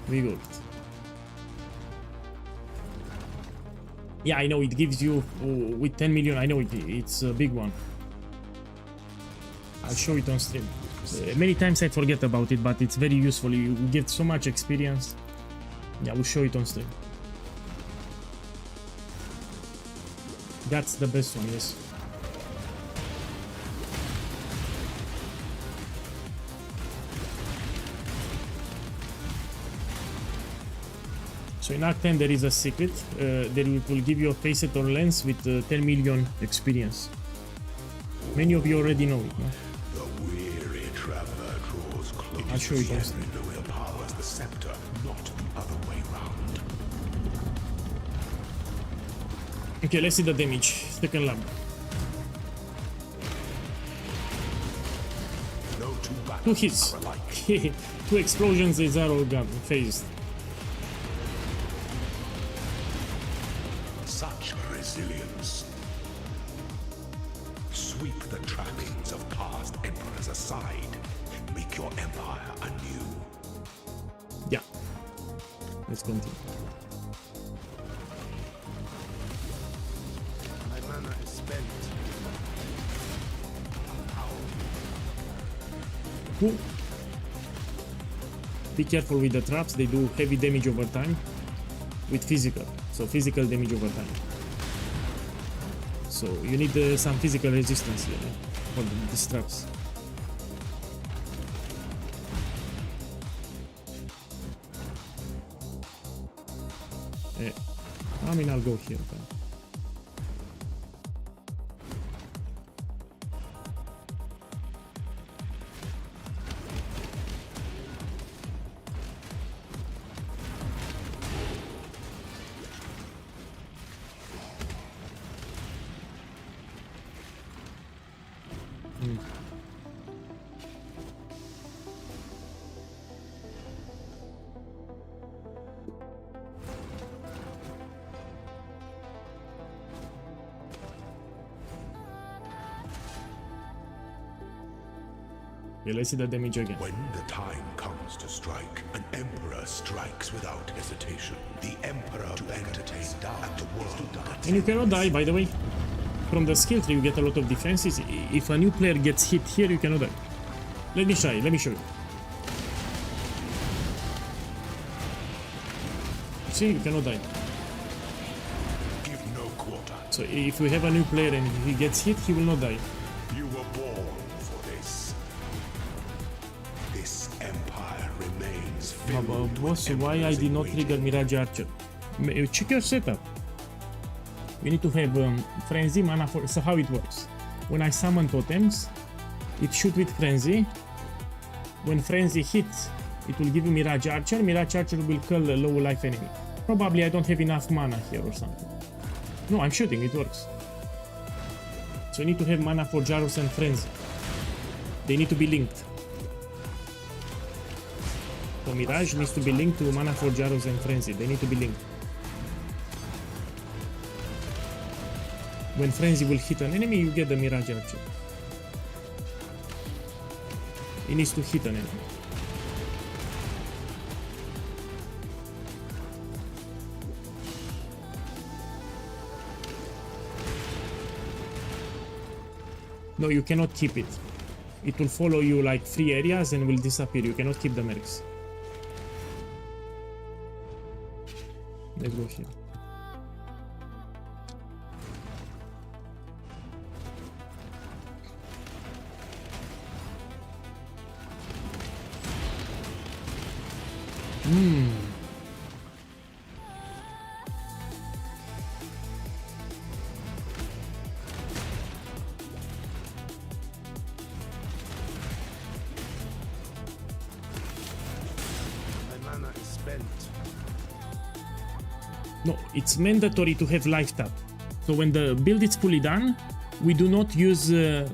We got it. Yeah, I know it gives you with 10 million. I know it's a big one. I'll show it on stream. Many times I forget about it, but it's very useful. You get so much experience. Yeah, we'll show it on stream. That's the best one, yes. So in Arc 10 there is a secret that will give you a facet or lens with 10 million experience. Many of you already know it, no? The weary traveler draws close. I'll show you guys. The powers the scepter, not the other way round. Okay, let's see the damage. Second lab. No two battles 2 hits. are alike. 2 explosions, a zero gun phased. Such resilience. Sweep the trappings of past emperors aside. Make your empire anew. Yeah. Let's continue. My mana is spent. Ooh. Be careful with the traps, they do heavy damage over time with physical, so physical damage over time. So you need some physical resistance here for these traps. I mean, I'll go here. Okay. Okay, let's see the damage again. When the time comes to strike, an emperor strikes without hesitation. The emperor to entertain and the world. And you cannot die, by the way. From the skill tree you get a lot of defenses. If a new player gets hit here, you cannot die. Let me show you. See, you cannot die. Give no quarter. So if we have a new player and he gets hit, he will not die. You were born for this. This empire remains filled Boss, why I did not trigger Mirage Archer? Check your setup. We need to have Frenzy, mana for... So how it works? When I summon totems, it shoots with Frenzy. When Frenzy hits, it will give you Mirage Archer. Mirage Archer will kill a low life enemy. Probably I don't have enough mana here or something. No, I'm shooting, it works. So I need to have mana for Jarus and Frenzy. They need to be linked. So Mirage needs to be linked to mana for Jarus and Frenzy. They need to be linked. When Frenzy will hit an enemy, you get the Mirage Archer. It needs to hit an enemy. No, you cannot keep it. It will follow you like 3 areas and will disappear. You cannot keep the mercs. Let's go here. My mana is spent. No, it's mandatory to have life tap. So when the build is fully done, we do not use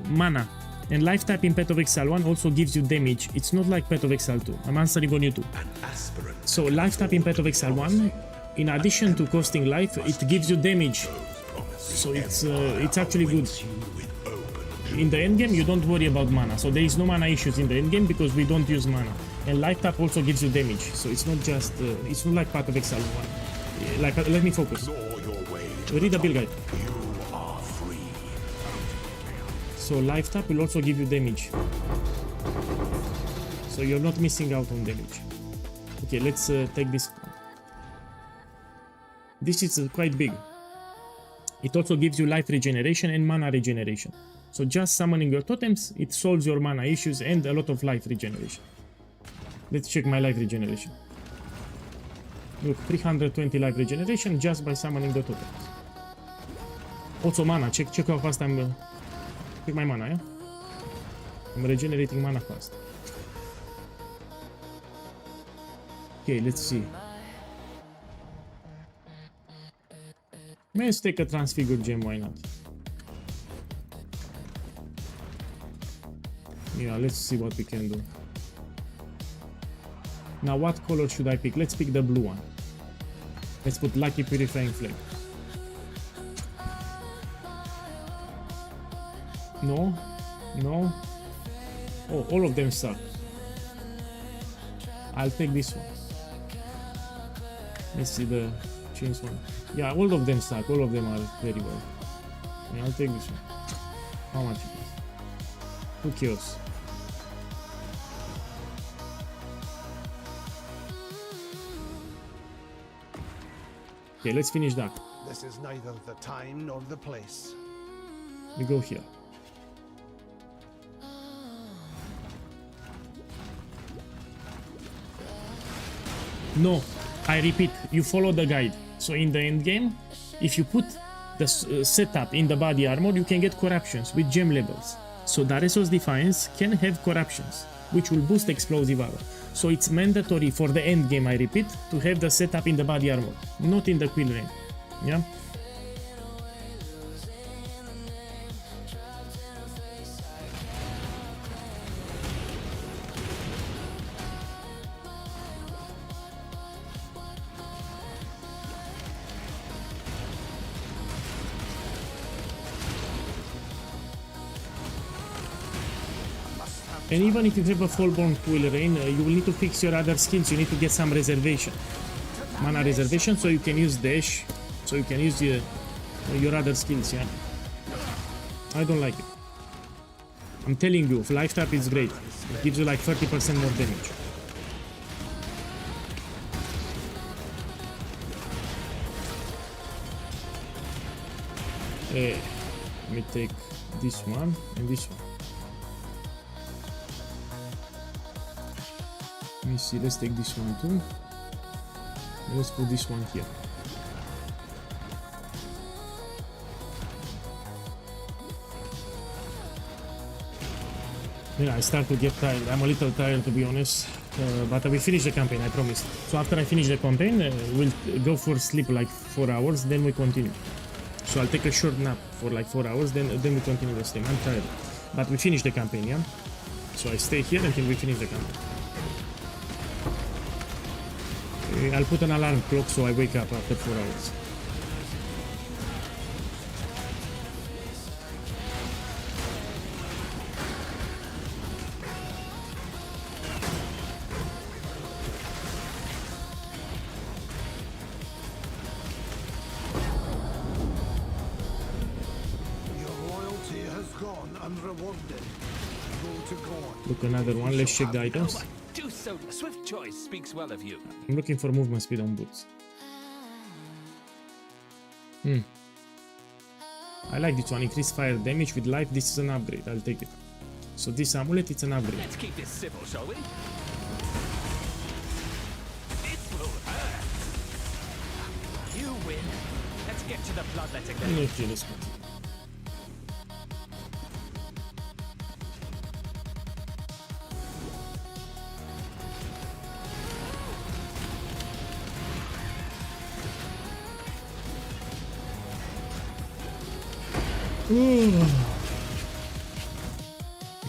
mana. And life tap in Path of Exile 1 also gives you damage. It's not like Path of Exile 2. I'm answering on you too. So life tap in Path of Exile 1, in addition to costing life, it gives you damage. So it's actually good. In the endgame, you don't worry about mana. So there is no mana issues in the endgame because we don't use mana. And life tap also gives you damage, so it's not just it's not like part of Exile 1. Like let me focus. Read the build guide. You are free. So life tap will also give you damage, so you're not missing out on damage. Okay, let's take this. This is quite big. It also gives you life regeneration and mana regeneration. So just summoning your totems, it solves your mana issues and a lot of life regeneration. Let's check my life regeneration. Look, 320 life regeneration just by summoning the totals. Also mana, check how fast I'm... check my mana, yeah? I'm regenerating mana fast. Okay, let's see. Let's take a transfigured gem, why not? Yeah, let's see what we can do. Now what color should I pick? Let's pick the blue one. Let's put Lucky Purifying Flame. No, no. Oh, all of them suck. I'll take this one. Let's see the change one. Yeah, all of them suck. All of them are very well. Yeah, I'll take this one. How much it is? 2 kills. Okay, let's finish that. This is neither the time nor the place. We go here. No, I repeat, you follow the guide. So in the end game, if you put the setup in the body armor, you can get corruptions with gem levels. So Daresos Defiance can have corruptions, which will boost explosive armor. So it's mandatory for the end game, I repeat, to have the setup in the body armor, not in the quill range. Yeah? And even if you have a full-born quill rain, you will need to fix your other skills. You need to get some reservation, mana reservation, so you can use dash, so you can use your other skills. Yeah, I don't like it. I'm telling you, life tap is great. It gives you like 30% more damage. Let me take this one and this one. Let me see, let's take this one too. And let's put this one here. Yeah, I start to get tired. I'm a little tired, to be honest. But I will finish the campaign, I promise. So after I finish the campaign, we'll go for sleep like 4 hours, then we continue. So I'll take a short nap for like 4 hours, then we continue the stream. I'm tired. But we finish the campaign, yeah? So I stay here until we finish the campaign. I'll put an alarm clock so I wake up after 4 hours. Look, another one. Let's check the items. Do so. Swift choice speaks well of you. I'm looking for movement speed on boots. I like this one. Increase fire damage with life. This is an upgrade. I'll take it. So this amulet, it's an upgrade. Let's keep this civil, shall we? This will hurt. You win. Let's get to the bloodletting then. Okay, let's continue.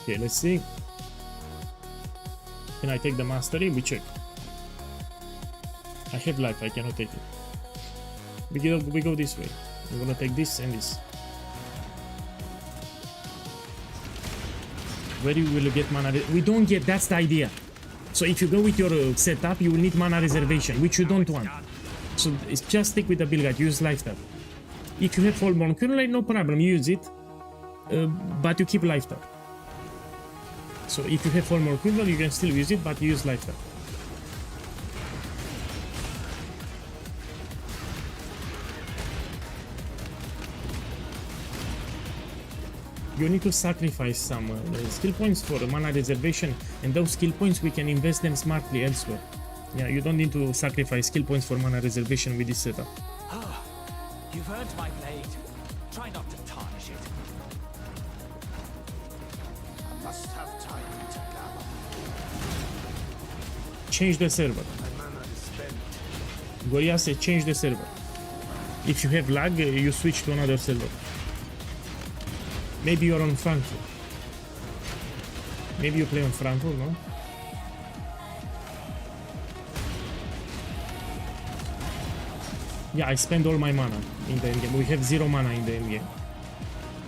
Okay, let's see. Can I take the mastery? We check. I have life, I cannot take it. We go this way. We're gonna take this and this. Where you will get mana? We don't get, that's the idea. So if you go with your setup, you will need mana reservation, which you don't want. So it's just stick with the build guide, use life tap. If you have Fullborn Kernel, no problem, use it, but you keep life tap. So if you have Fullborn Kernel, you can still use it, but use life tap. You need to sacrifice some skill points for mana reservation, and those skill points we can invest them smartly elsewhere. Yeah, you don't need to sacrifice skill points for mana reservation with this setup. You've earned my blade. Try not to tarnish it. I must have time to gather. Change the server. My mana is spent. Goya said change the server. If you have lag, you switch to another server. Maybe you're on Frankfurt. Maybe you play on Frankfurt, no? Yeah, I spend all my mana in the endgame. We have 0 mana in the endgame.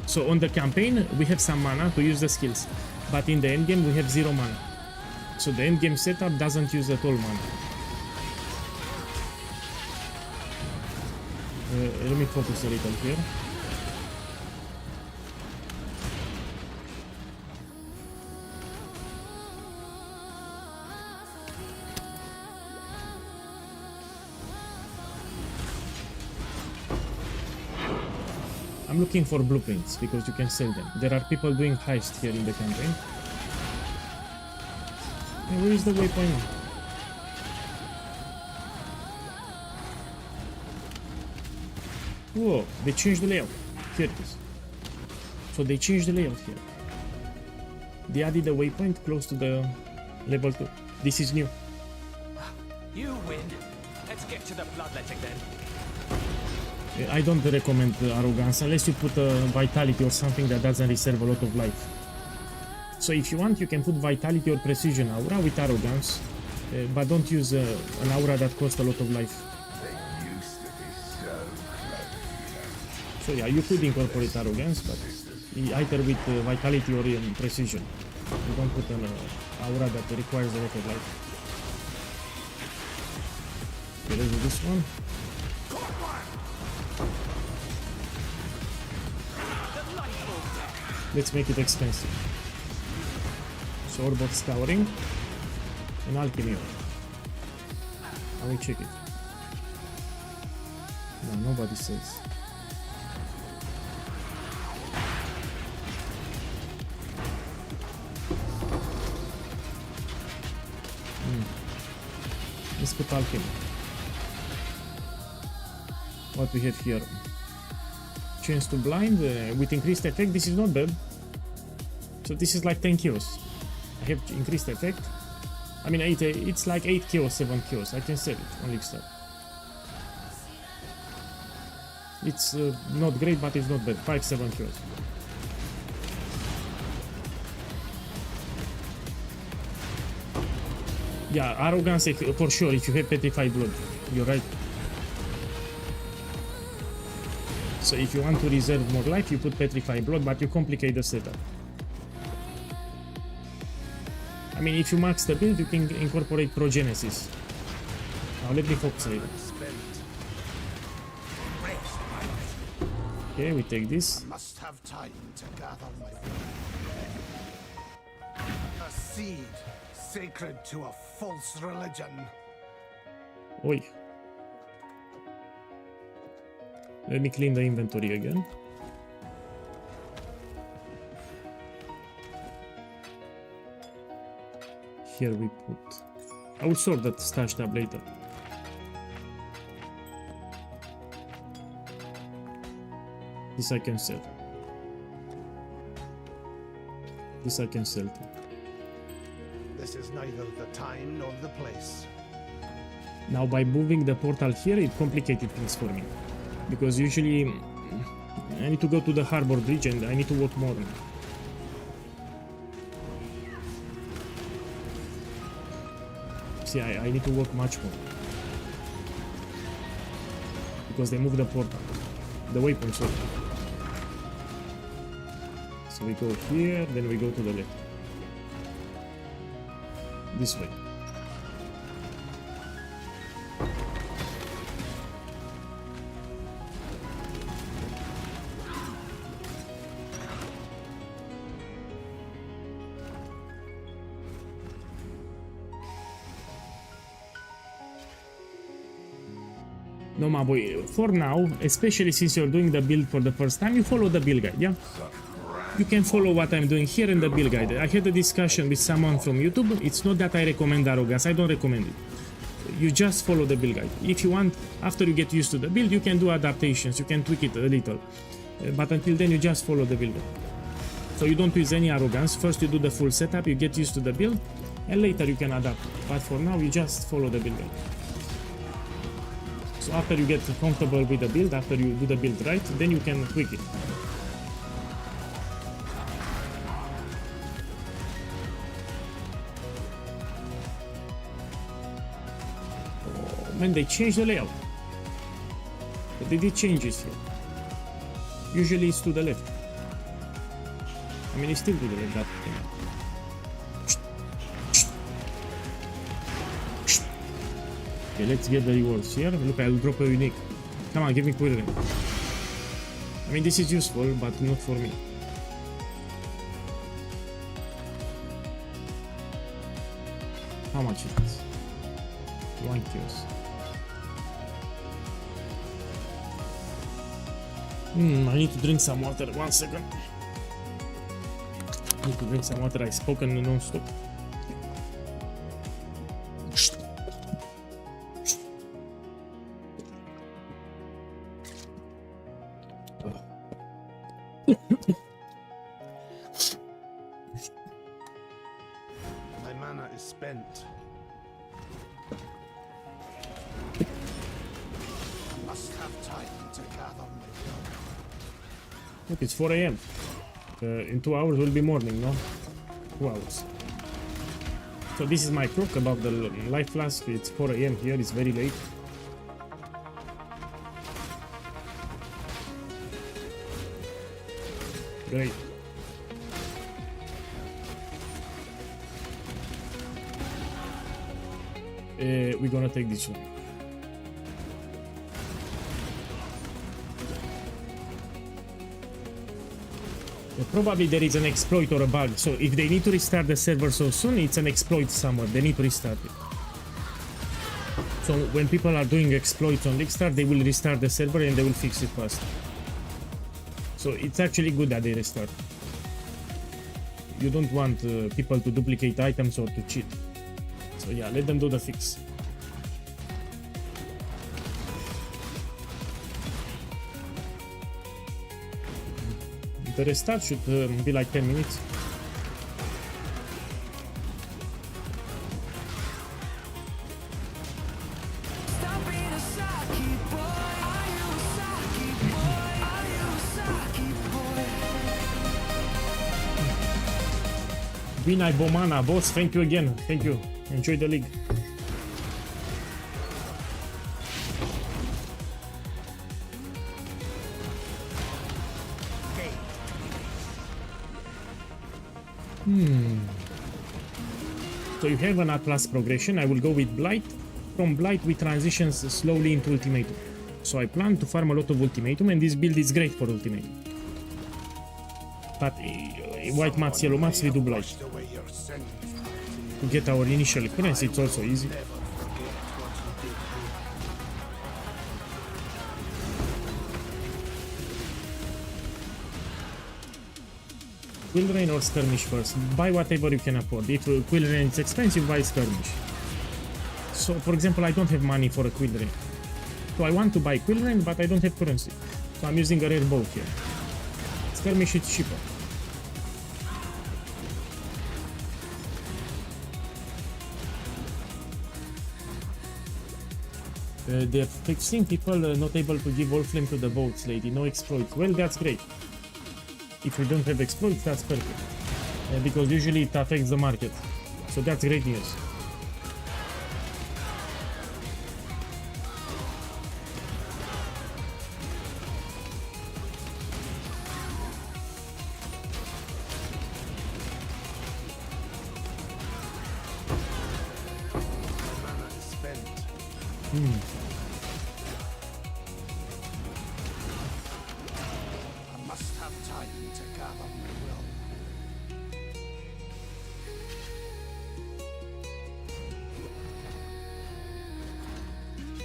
So on the campaign, we have some mana to use the skills. But in the endgame, we have 0 mana. So the endgame setup doesn't use at all mana. Let me focus a little here. I'm looking for blueprints because you can sell them. There are people doing heist here in the campaign. And where is the waypoint? Whoa, they changed the layout. Here it is. So they changed the layout here. They added a waypoint close to the level 2. This is new. You win. Let's get to the bloodletting then. I don't recommend arrogance unless you put vitality or something that doesn't reserve a lot of life. So if you want, you can put vitality or precision aura with arrogance, but don't use an aura that costs a lot of life. They used to be so close. So yeah, you could incorporate arrogance, but either with vitality or precision. You don't put an aura that requires a lot of life. Okay, let's do this one. Let's make it expensive. Swordbox Scouring and Alchemy. I will check it. No, nobody says. Let's put Alchemy. What we have here? Chance to blind with increased effect. This is not bad. So this is like 10 kills. I have increased effect. I mean, it's like 8 kills, 7 kills. I can sell it on Lickstart. It's not great, but it's not bad. 5-7 kills. Yeah, arrogance for sure if you have petrified blood. You're right. So if you want to reserve more life, you put petrified blood, but you complicate the setup. I mean, if you max the build, you can incorporate Progenesis. Now let me focus a little. Okay, we take this. Must have time to gather my a seed sacred to a false religion. Oi. Let me clean the inventory again. Here we put... I will sort that stash tab later. This I can sell. This I can sell too. This is neither the time nor the place. Now by moving the portal here, it complicated things for me. Because usually I need to go to the harbor bridge and I need to walk more. See, I need to walk much more. Because they moved the portal. The waypoint, sorry. So we go here, then we go to the left. This way. No, my boy, for now, especially since you're doing the build for the first time, you follow the build guide, yeah? You can follow what I'm doing here in the build guide. I had a discussion with someone from YouTube. It's not that I recommend arrogance, I don't recommend it. You just follow the build guide. If you want, after you get used to the build, you can do adaptations, you can tweak it a little. But until then, you just follow the build guide. So you don't use any arrogance. First you do the full setup, you get used to the build, and later you can adapt. But for now, you just follow the build guide. So after you get comfortable with the build, after you do the build right, then you can tweak it. Oh man, they changed the layout. But they did changes here. Usually it's to the left. I mean, it's still to the left, that thing. Okay, let's get the rewards here. Look, I'll drop a unique. Come on, give me quiver. I mean, this is useful, but not for me. How much is this? 1 kills. I need to drink some water. 1 second. I need to drink some water. I've spoken non-stop. My mana is spent. Must have time to gather my will. Look, it's 4 AM. In 2 hours will be morning, no? 2 hours. So this is my crook above the life flask. It's 4 AM here, it's very late. Great. We're gonna take this one. Probably there is an exploit or a bug, so if they need to restart the server so soon, it's an exploit somewhere, they need to restart it. So when people are doing exploits on Lickstar, they will restart the server and they will fix it fast. So it's actually good that they restart. You don't want people to duplicate items or to cheat. So yeah, let them do the fix. The restart should be like 10 minutes. Vinay Bomana, boss, thank you again. Thank you. Enjoy the league. So you have an Atlas progression. I will go with Blight. From Blight we transition slowly into Ultimatum. So I plan to farm a lot of Ultimatum, and this build is great for Ultimatum. But white maps, yellow maps, we do Blight. To get our initial currency, it's also easy. Quill Rain or Skirmish first. Buy whatever you can afford. If Quill Rain is expensive, buy Skirmish. So, for example, I don't have money for a Quill Rain. So I want to buy Quill Rain, but I don't have currency. So I'm using a rare bow here. Skirmish is cheaper. They're fixing people not able to give Allflame to the boats, lady. No exploits. Well, that's great. If we don't have exploits, that's perfect. Because usually it affects the market. So that's great news.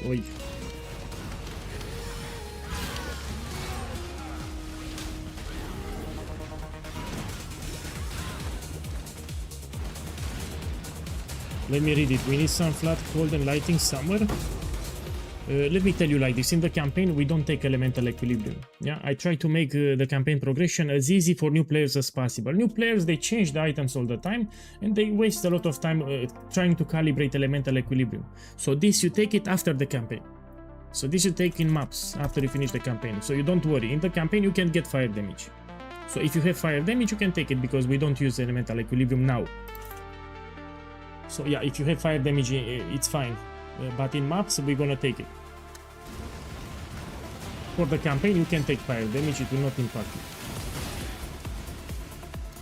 Oi. Let me read it. We need some flat, cold, and lighting somewhere. Let me tell you like this. In the campaign, we don't take elemental equilibrium. Yeah, I try to make the campaign progression as easy for new players as possible. New players, they change the items all the time, and they waste a lot of time trying to calibrate elemental equilibrium. So this, you take it after the campaign. So this you take in maps after you finish the campaign. So you don't worry. In the campaign, you can get fire damage. So if you have fire damage, you can take it because we don't use elemental equilibrium now. So yeah, if you have fire damage, it's fine. But in maps, we're gonna take it. For the campaign, you can take fire damage, it will not impact you.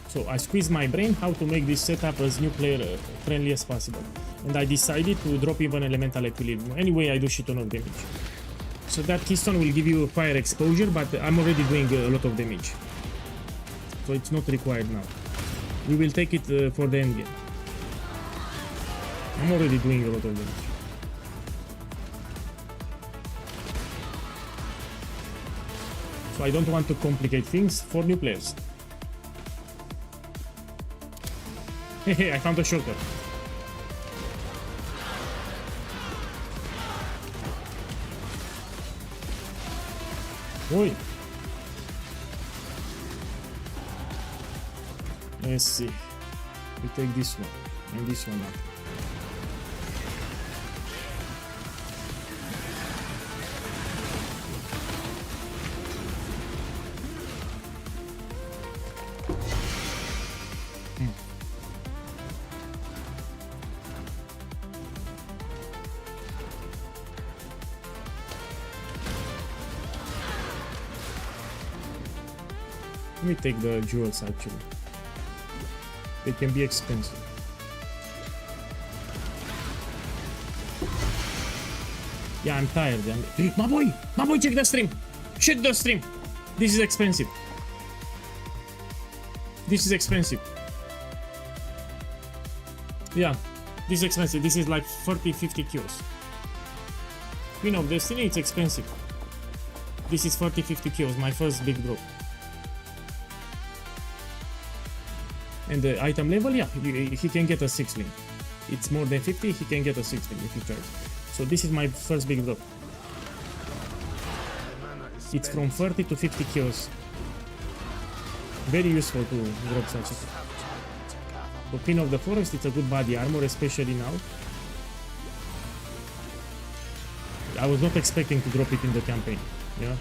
So I squeezed my brain how to make this setup as new player friendly as possible. And I decided to drop even elemental equilibrium. Anyway, I do shit ton of damage. So that keystone will give you fire exposure, but I'm already doing a lot of damage. So it's not required now. We will take it for the end game. I'm already doing a lot of damage. So I don't want to complicate things for new players. Hey, I found a shortcut. Oi. Let's see. We take this one and this one now. Let me take the jewels actually. They can be expensive. Yeah, I'm tired. My boy, check the stream. Check the stream. This is expensive. This is expensive. Yeah, this is expensive. This is like 40-50 kills. Queen of Destiny, it's expensive. This is 40-50 kills, my first big drop. And the item level, yeah, he can get a 6 link. It's more than 50, he can get a 6 link if he tries. So this is my first big drop. It's from 30 to 50 kills. Very useful to drop such a thing. The Queen of the Forest, it's a good body armor, especially now. I was not expecting to drop it in the campaign, yeah.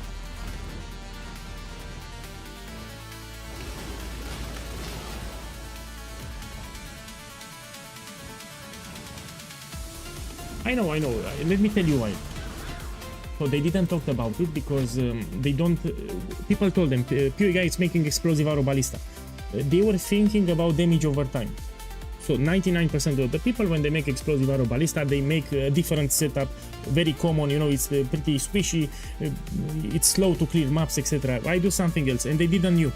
I know. Let me tell you why. So they didn't talk about it because they don't. People told them POEGuy is making explosive arrow ballista. They were thinking about damage over time. So 99% of the people, when they make explosive arrow ballista, they make a different setup, very common. You know, it's pretty squishy. It's slow to clear maps, etc. I do something else, and they didn't know.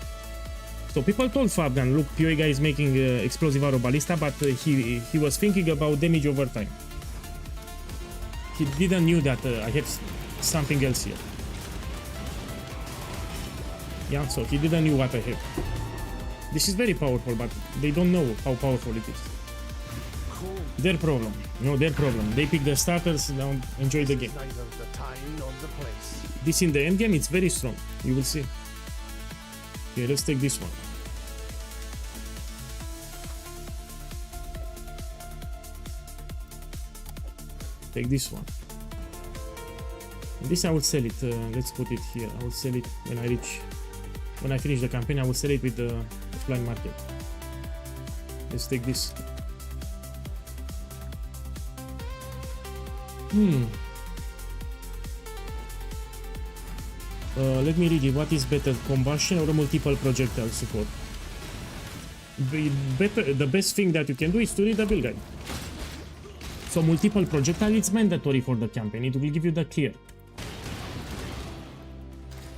So people told Fabgan, look, POEGuy is making explosive arrow ballista, but he was thinking about damage over time. He didn't know that I have something else here. Yeah, so he didn't know what I have. This is very powerful, but they don't know how powerful it is. Their problem. No, their problem. They pick the starters, now enjoy the game. This in the end game, it's very strong. You will see. Okay, let's take this one. Take this one. This I will sell it. Let's put it here. I will sell it when I finish the campaign. I will sell it with the offline market. Let's take this. Let me read it. What is better, combustion or multiple projectile support? The best thing that you can do is to read the build guide. So multiple projectile, it's mandatory for the campaign. It will give you the clear.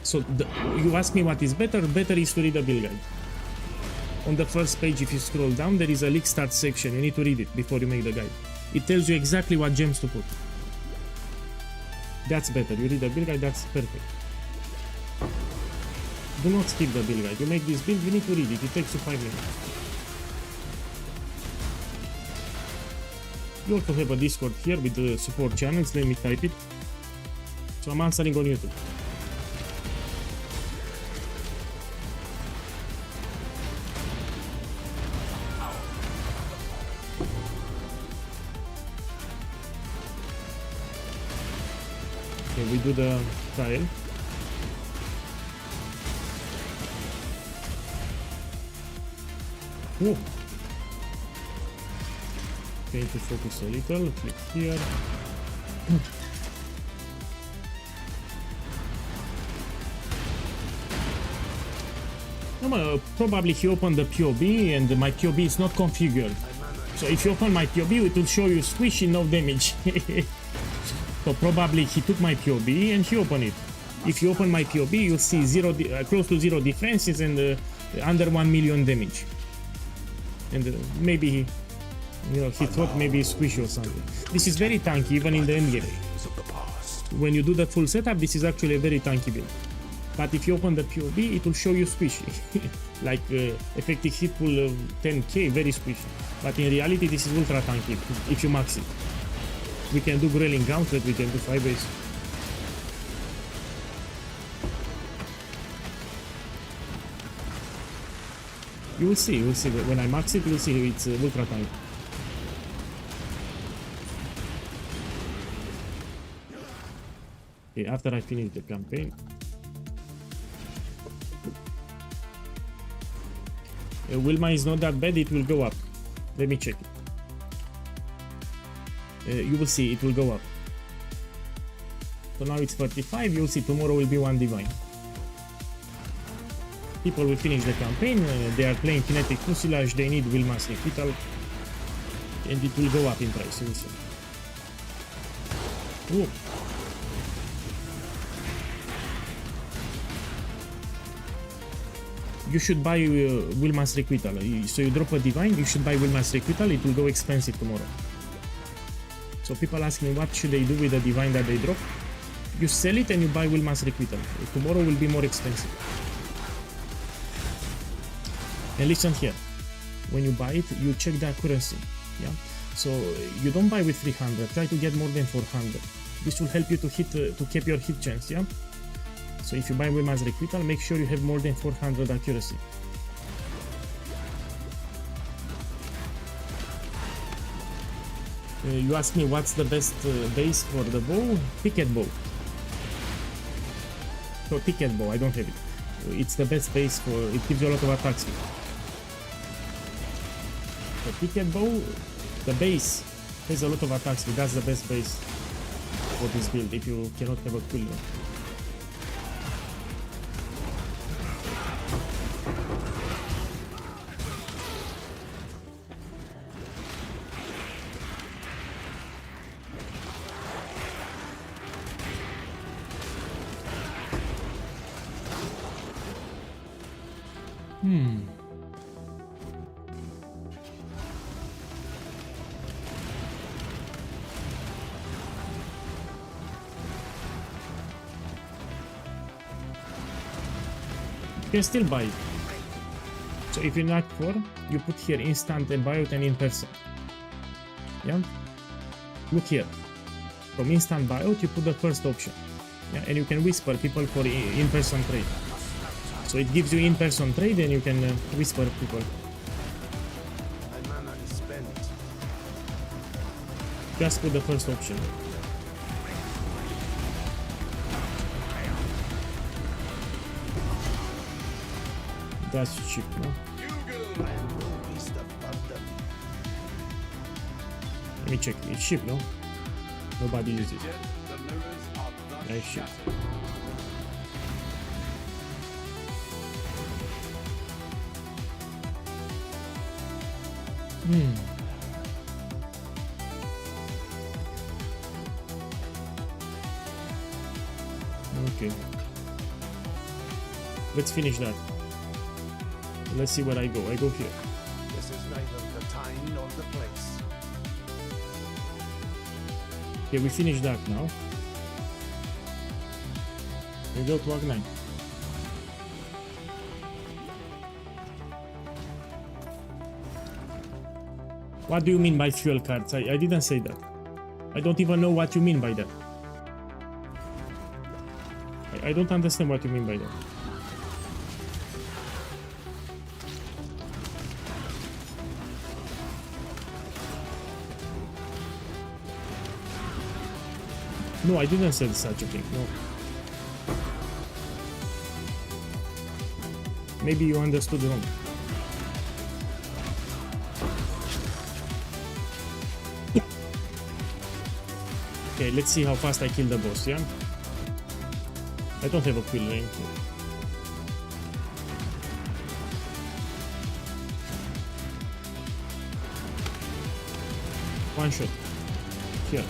So you ask me what is better. Better is to read the build guide. On the first page, if you scroll down, there is a leak start section. You need to read it before you make the guide. It tells you exactly what gems to put. That's better. You read the build guide, that's perfect. Do not skip the build guide. You make this build, you need to read it. It takes you 5 minutes. You also have a Discord here with the support channels. Let me type it. So I'm answering on YouTube. Okay, we do the trial. Whoa. Okay, to focus a little, click here. Probably he opened the POB and my POB is not configured. So if you open my POB, it will show you squishy, no damage. So probably he took my POB and he opened it. If you open my POB, you'll see close to 0 defenses and under 1 million damage. And maybe he, he thought maybe it's squishy or something. This is very tanky even in the endgame. When you do the full setup, this is actually a very tanky build. But if you open the POB, it will show you squishy. Like effective hit pool of 10k, very squishy. But in reality, this is ultra tanky if you max it. We can do Grelling Gauntlet, we can do 5-base. You will see, when I max it, you'll see it's ultra tanky. Okay, after I finish the campaign. Wilma is not that bad, it will go up. Let me check it. You will see, it will go up. So now it's 35, you'll see tomorrow will be 1 divine. People will finish the campaign, they are playing kinetic fuselage, they need Wilma's requital, and it will go up in price, you will see. Ooh. You should buy Wilma's requital. So you drop a divine, you should buy Wilma's requital, it will go expensive tomorrow. So people ask me what should they do with the divine that they drop. You sell it and you buy Wilma's requital. Tomorrow will be more expensive. And listen here, when you buy it, you check the accuracy. Yeah. So you don't buy with 300. Try to get more than 400. This will help you to hit to keep your hit chance. Yeah. So if you buy Wilma's requital, make sure you have more than 400 accuracy. You ask me what's the best base for the bow? Ticket bow. So ticket bow, I don't have it. It's the best base for, it gives you a lot of attack speed. The ticket bow, the base has a lot of attack speed. That's the best base for this build if you cannot have a cooldown. You can still buy it. So if you're not for, you put here instant and buyout and in person. Yeah. Look here. From instant buyout, you put the first option. Yeah, and you can whisper people for in-person trade. So it gives you in-person trade and you can whisper people. Just put the first option. That's cheap, no? Let me check. It's cheap, no? Nobody uses it. Yeah, it's cheap. Okay. Let's finish that. Let's see where I go. I go here. This is neither the time nor the place. Okay, we finish that now. We go to Act 9. What do you mean by fuel cards? I didn't say that. I don't even know what you mean by that. I don't understand what you mean by that. No, I didn't say such a thing, no. Maybe you understood wrong. Okay, let's see how fast I kill the boss, yeah? I don't have a kill range. One shot. Here.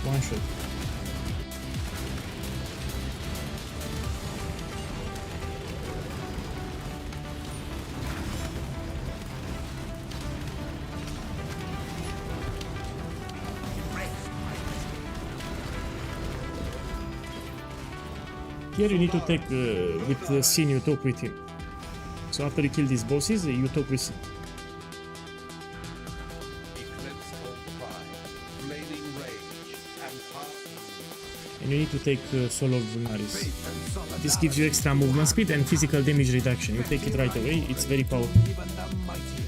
One shot. Here you need to take with Sin, you talk with him. So after you kill these bosses, you talk with Sin. And you need to take Soul of Lunaris. This gives you extra movement speed and physical damage reduction. You take it right away, it's very powerful.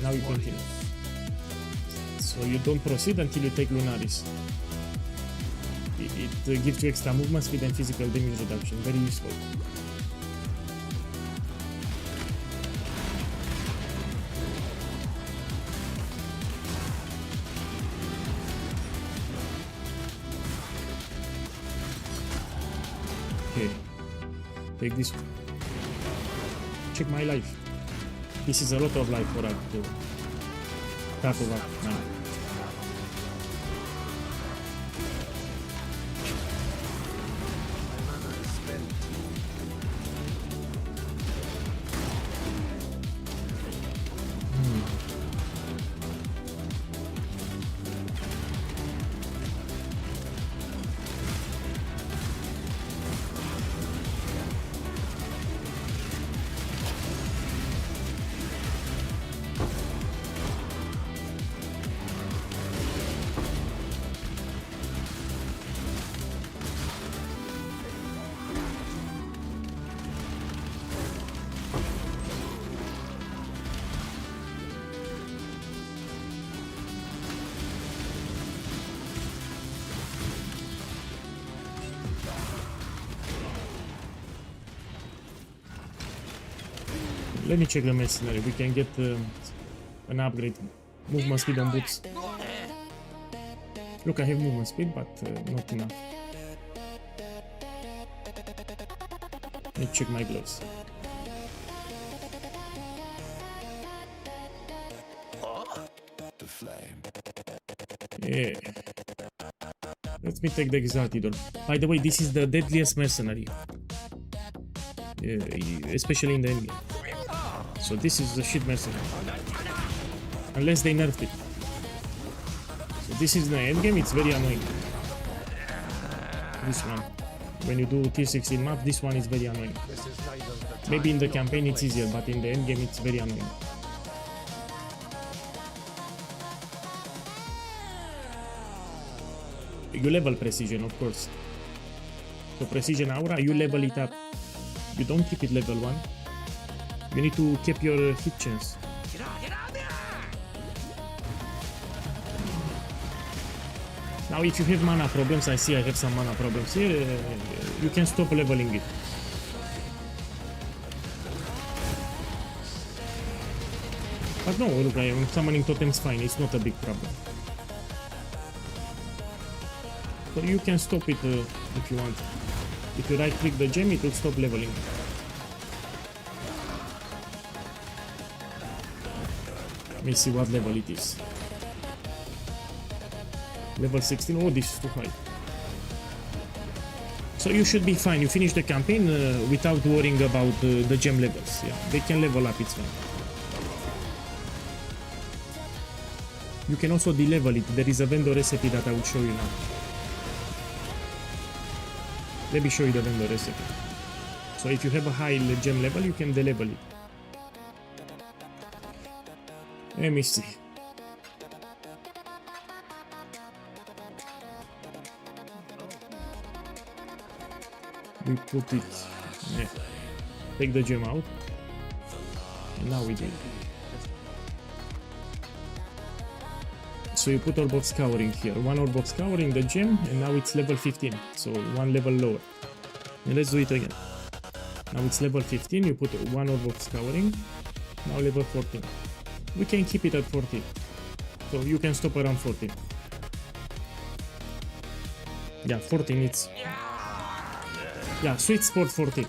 Now you continue. So you don't proceed until you take Lunaris. It gives you extra movement speed and physical damage reduction. Very useful. Okay. Take this one. Check my life. This is a lot of life for us to tap over now. Let me check the mercenary. We can get an upgrade. Movement speed on boots. Look, I have movement speed, but not enough. Let me check my gloves. Yeah. Let me take the exalted one. By the way, this is the deadliest mercenary. Especially in the endgame. So this is the shit mercenary. Unless they nerfed it. So this is the endgame, it's very annoying. This one. When you do tier 16 map, this one is very annoying. Maybe in the campaign it's easier, but in the endgame it's very annoying. You level precision, of course. So precision aura, you level it up. You don't keep it level 1. You need to keep your hit chance. Now if you have mana problems, I see I have some mana problems here, you can stop leveling it. But no, look, I am summoning totems fine, it's not a big problem. So you can stop it if you want. If you right click the gem, it will stop leveling. Let me see what level it is. Level 16. Oh, this is too high. So you should be fine. You finish the campaign without worrying about the gem levels. Yeah, they can level up, it's fine. You can also de-level it. There is a vendor recipe that I will show you now. Let me show you the vendor recipe. So if you have a high gem level, you can de-level it. Let me see. We put it. Yeah. Take the gem out. And now we do it. So you put orb of scouring here. One orb of scouring, the gem, and now it's level 15. So one level lower. And let's do it again. Now it's level 15. You put one orb of scouring. Now level 14. We can keep it at 14. So you can stop around 14. Yeah, 14 it's... Yeah, sweet spot 14.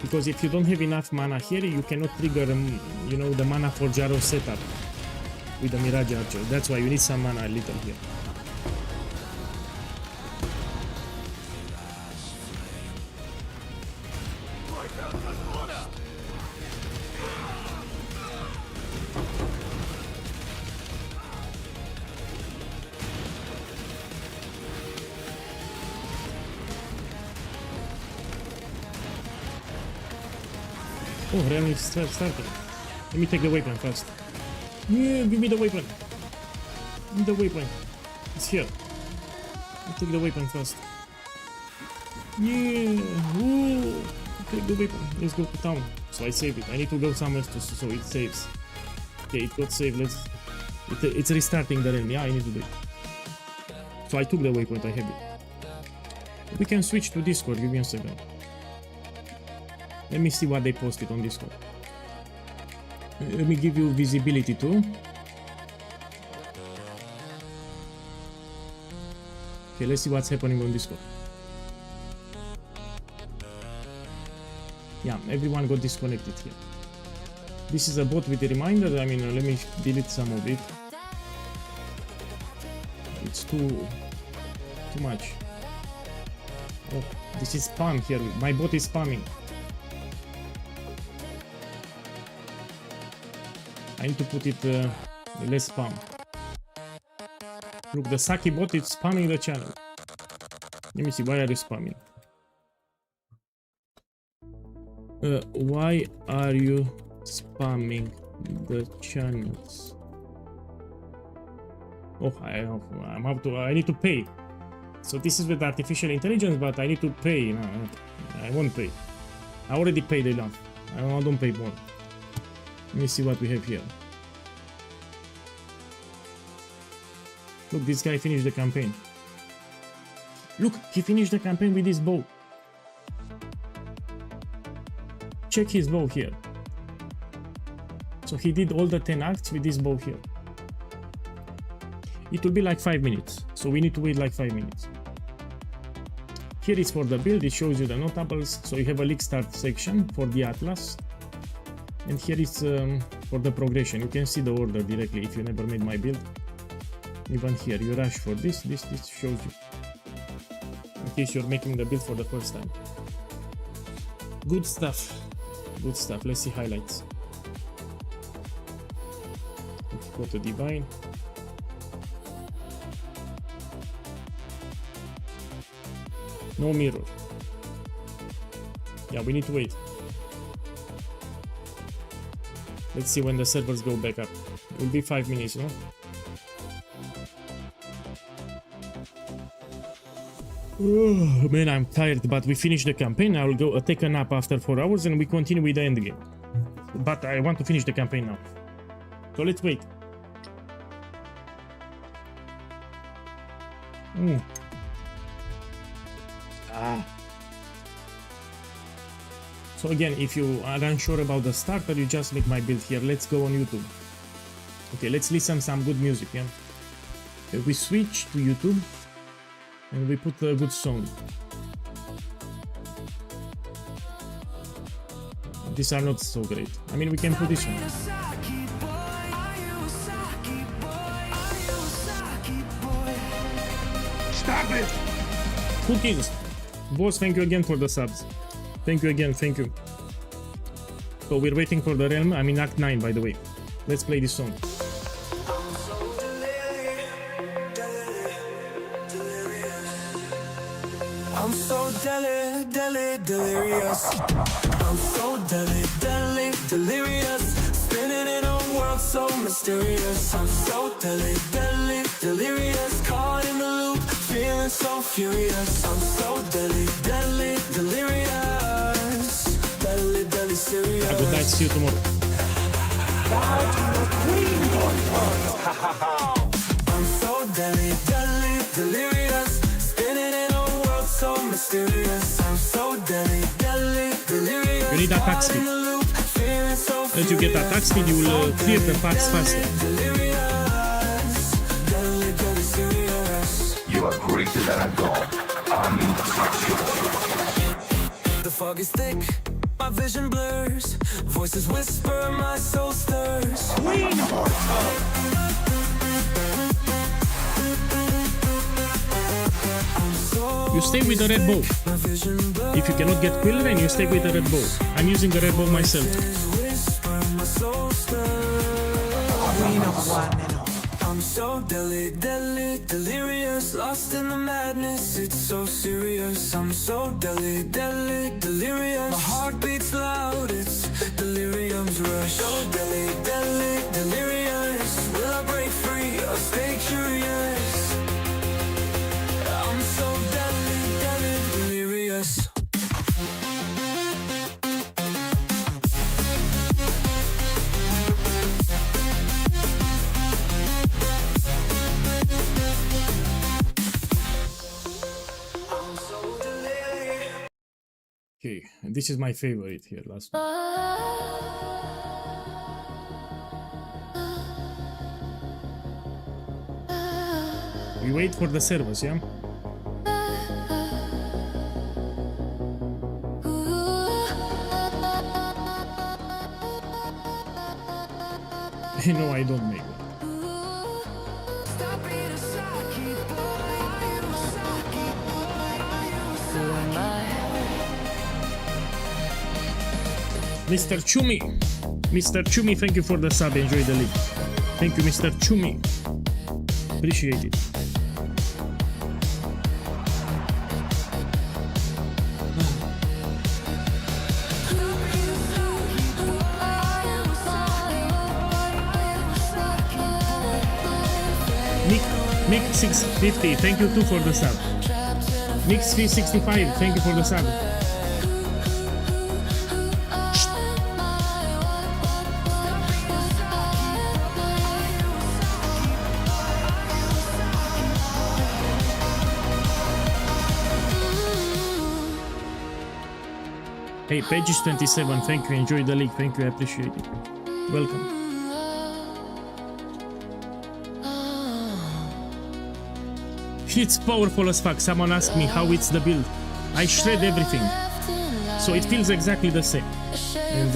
Because if you don't have enough mana here, you cannot trigger, you know, the mana for Jaro setup with the Mirage Archer. That's why you need some mana a little here. Oh, realm is starting. Let me take the weapon first. Yeah, give me the weapon. Give me the weapon. It's here. I'll take the weapon first. Yeah. Ooh. Take the weapon. Let's go to town. So I save it. I need to go somewhere so it saves. Okay, it got saved. It's restarting the realm. Yeah, I need to do it. So I took the waypoint. I have it. We can switch to Discord. Give me a second. Let me see what they posted on Discord. Let me give you visibility too. Okay, let's see what's happening on Discord. Yeah, everyone got disconnected here. This is a bot with a reminder. I mean, let me delete some of it. It's too much. Oh, this is spam here. My bot is spamming. I need to put it less spam. Look, the Saki bot is spamming the channel. Let me see, why are you spamming? Why are you spamming the channels? Oh, I need to pay. So this is with artificial intelligence, but I need to pay. No, I won't pay. I already paid enough. I don't pay more. Let me see what we have here. Look, this guy finished the campaign. Look, he finished the campaign with his bow. Check his bow here. So he did all the 10 acts with this bow here. It will be like 5 minutes. So we need to wait like 5 minutes. Here is for the build. It shows you the notables. So you have a league start section for the Atlas. And here is for the progression. You can see the order directly if you never made my build. Even here, you rush for this shows you. In case you're making the build for the first time. Good stuff. Good stuff. Let's see highlights. Let's go to Divine. No mirror. Yeah, we need to wait. Let's see when the servers go back up. It will be 5 minutes, no? Oh, man, I'm tired, but we finished the campaign. I will go take a nap after 4 hours and we continue with the end game. But I want to finish the campaign now. So let's wait. So again, if you are unsure about the starter, you just make my build here. Let's go on YouTube. Okay, let's listen some good music, yeah? Okay, we switch to YouTube and we put a good song. These are not so great. I mean, we can put this one. Stop it! Cookies! Boss, thank you again for the subs. Thank you again, thank you. So we're waiting for the realm. I'm in Act 9, by the way. Let's play this song. I'm so delirious. I'm so delirious. Spinning in a world so mysterious. I'm so delirious. Caught in the loop, feeling so furious. I'm so delirious. Serious. Have a good night. See you tomorrow. I'm so delirious. Spinning in a world so mysterious. I'm so delirious. You need attack speed. As you get attack speed, you will clear the paths faster. You are greater than a god. I'm untouchable. The fog is thick, my vision blurs. Voices whisper, my soul stirs. You stay with the red bow. If you cannot get Quill, then you stay with the red bow. I'm using the red bow myself. I'm so delirious, lost in the madness, it's so serious. I'm so delirious. My heart beats loud, it's delirium's rush. So delirious. Will I break free or stay curious? I'm so delirious. Okay, and this is my favorite here, last one. We wait for the servers, yeah? No, I don't make one. Mr. Chumi, thank you for the sub. Enjoy the league. Thank you, Mr. Chumi. Appreciate it. Mick 650, thank you too for the sub. Mix 365, thank you for the sub. Hey, Pages27, thank you, enjoy the league, thank you, I appreciate it. Welcome. It's powerful as fuck. Someone asked me how it's the build. I shred everything, so it feels exactly the same. And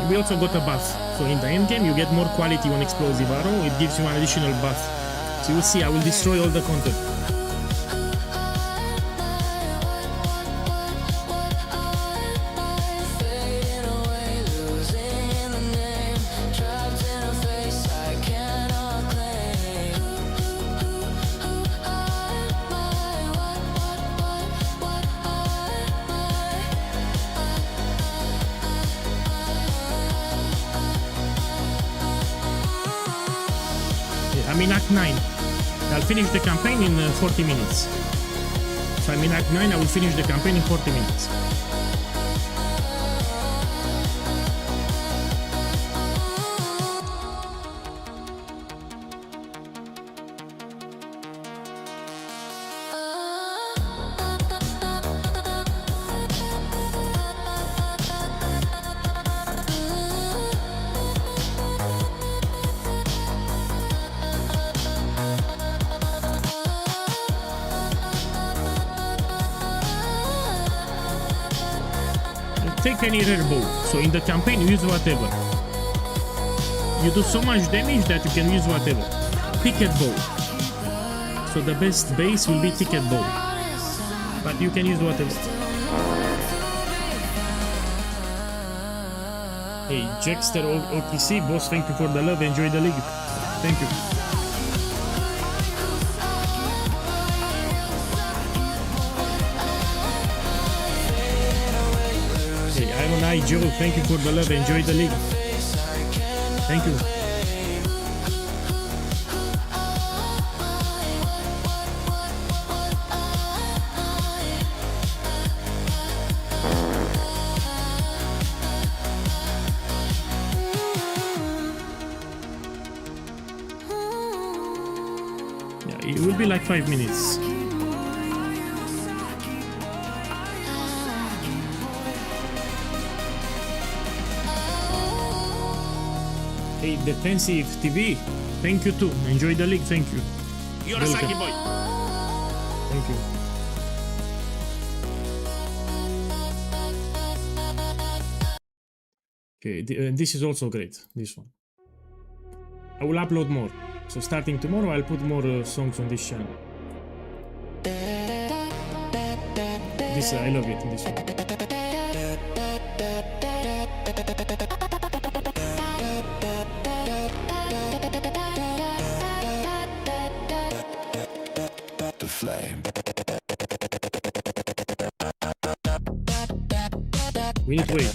we also got a buff. So in the end game, you get more quality on explosive arrow. It gives you an additional buff. So you will see, I will destroy all the content. I'm in Act 9. I'll finish the campaign in 40 minutes. So I'm in Act 9, I will finish the campaign in 40 minutes. Take any rare bow, so in the campaign use whatever. You do so much damage that you can use whatever. Ticket bow. So the best base will be ticket bow, but you can use whatever. Hey, Jackster OTC, boss, thank you for the love. Enjoy the league. Thank you. Hey, Iron Eye Joe, thank you for the love. Enjoy the league. Thank you. It will be like 5 minutes. Hey, Defensive TV, thank you too. Enjoy the league, thank you. You're a Saki boy. Thank you. Okay, this is also great, this one. I will upload more. So starting tomorrow, I'll put more songs on this channel. This, I love it, this one. The flame. We need to wait.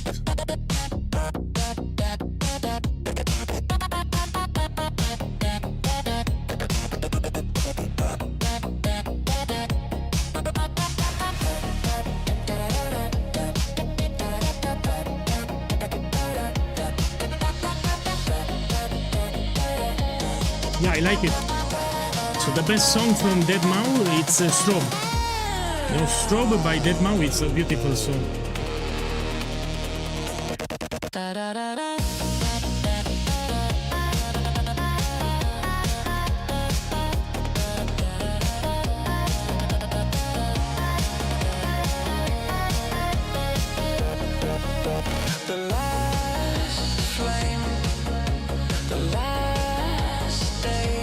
Yeah, I like it. So the best song from Deadmau5, it's Strobe. You know, Strobe by Deadmau5, it's a beautiful song. The last flame, the last day.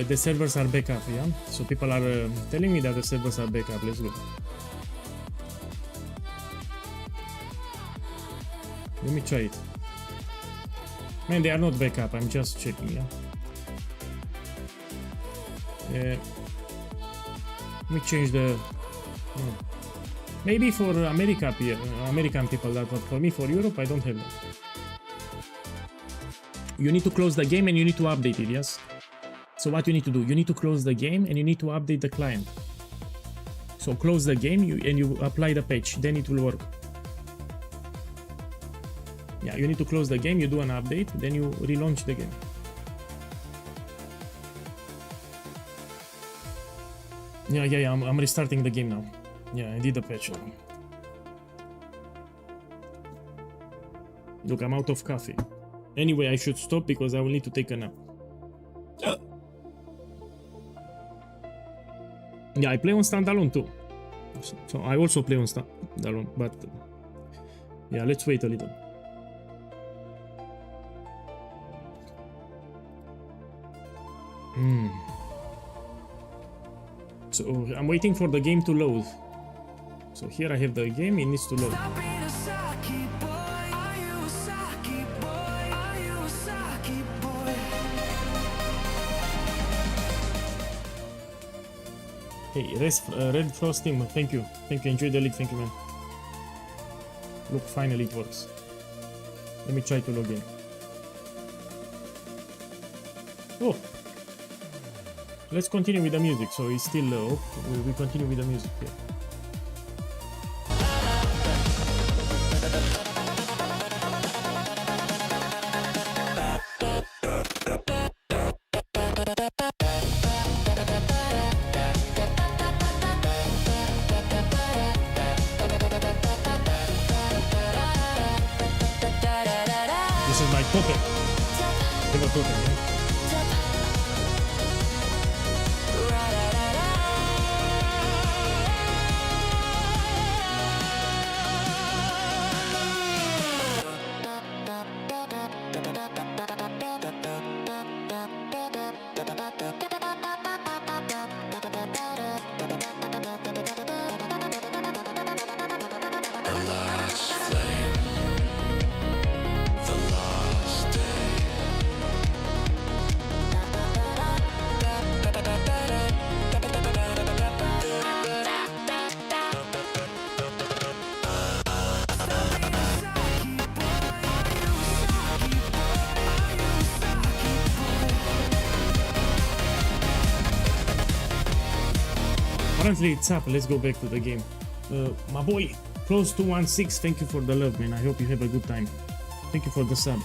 The servers are back up, yeah? So people are telling me that the servers are back up. Let's go. Let me try it. Man, they are not back up. I'm just checking, yeah? Let me change the... No. Maybe for America, American people, that, but for me, for Europe, I don't have that. You need to close the game and you need to update it, yes? So what you need to do, you need to close the game and you need to update the client. So close the game and you apply the patch, then it will work. Yeah, you need to close the game, you do an update, then you relaunch the game. Yeah, I'm restarting the game now. Yeah, I did the patch now. Look, I'm out of coffee. Anyway, I should stop because I will need to take a nap. Yeah, I play on standalone too. So I also play on standalone, but yeah, let's wait a little. So I'm waiting for the game to load. So here I have the game, it needs to load. Hey, Red Frost team, thank you. Thank you, enjoy the league, thank you, man. Look, finally it works. Let me try to log in. Oh! Let's continue with the music, so it's still low. We continue with the music here. This is my totem. Give a totem, yeah? Apparently it's up. Let's go back to the game. My boy, close to 1-6. Thank you for the love, man. I hope you have a good time. Thank you for the sub.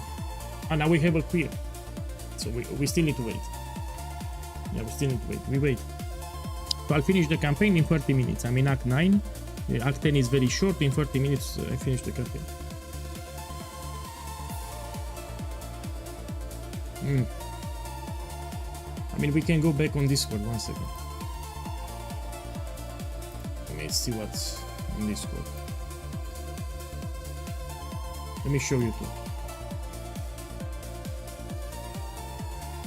And now we have a queer. So we still need to wait. Yeah, we still need to wait. We wait. So I'll finish the campaign in 30 minutes. I'm in Act 9. Act 10 is very short. In 30 minutes, I finish the campaign. I mean, we can go back on Discord. 1 second. Let's see what's on Discord. Let me show you too.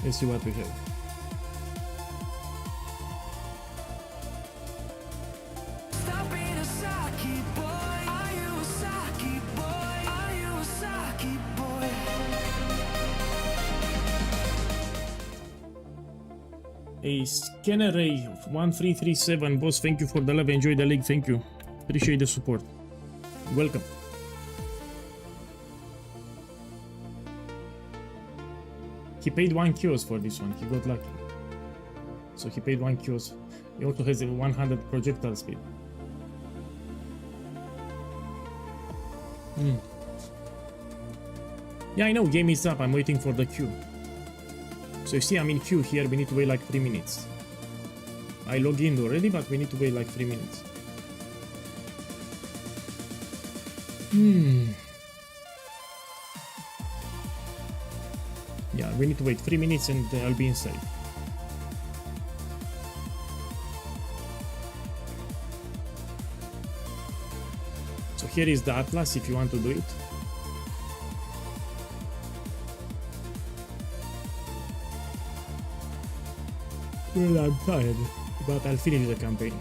Let's see what we have. Stop being a Saki boy. Are you a Saki boy? Are you a Saki boy? A Scanner Ray 1337 boss, thank you for the love. Enjoy the league, thank you. Appreciate the support. Welcome. He paid 1 kiosk for this one. He got lucky. So he paid 1 kiosk. He also has a 100 projectile speed. Yeah, I know, game is up. I'm waiting for the queue. So you see, I'm in queue here. We need to wait like 3 minutes. I logged in already, but we need to wait like 3 minutes. Yeah, we need to wait 3 minutes and I'll be inside. So here is the Atlas if you want to do it. Well, I'm tired, but I'll finish the campaign.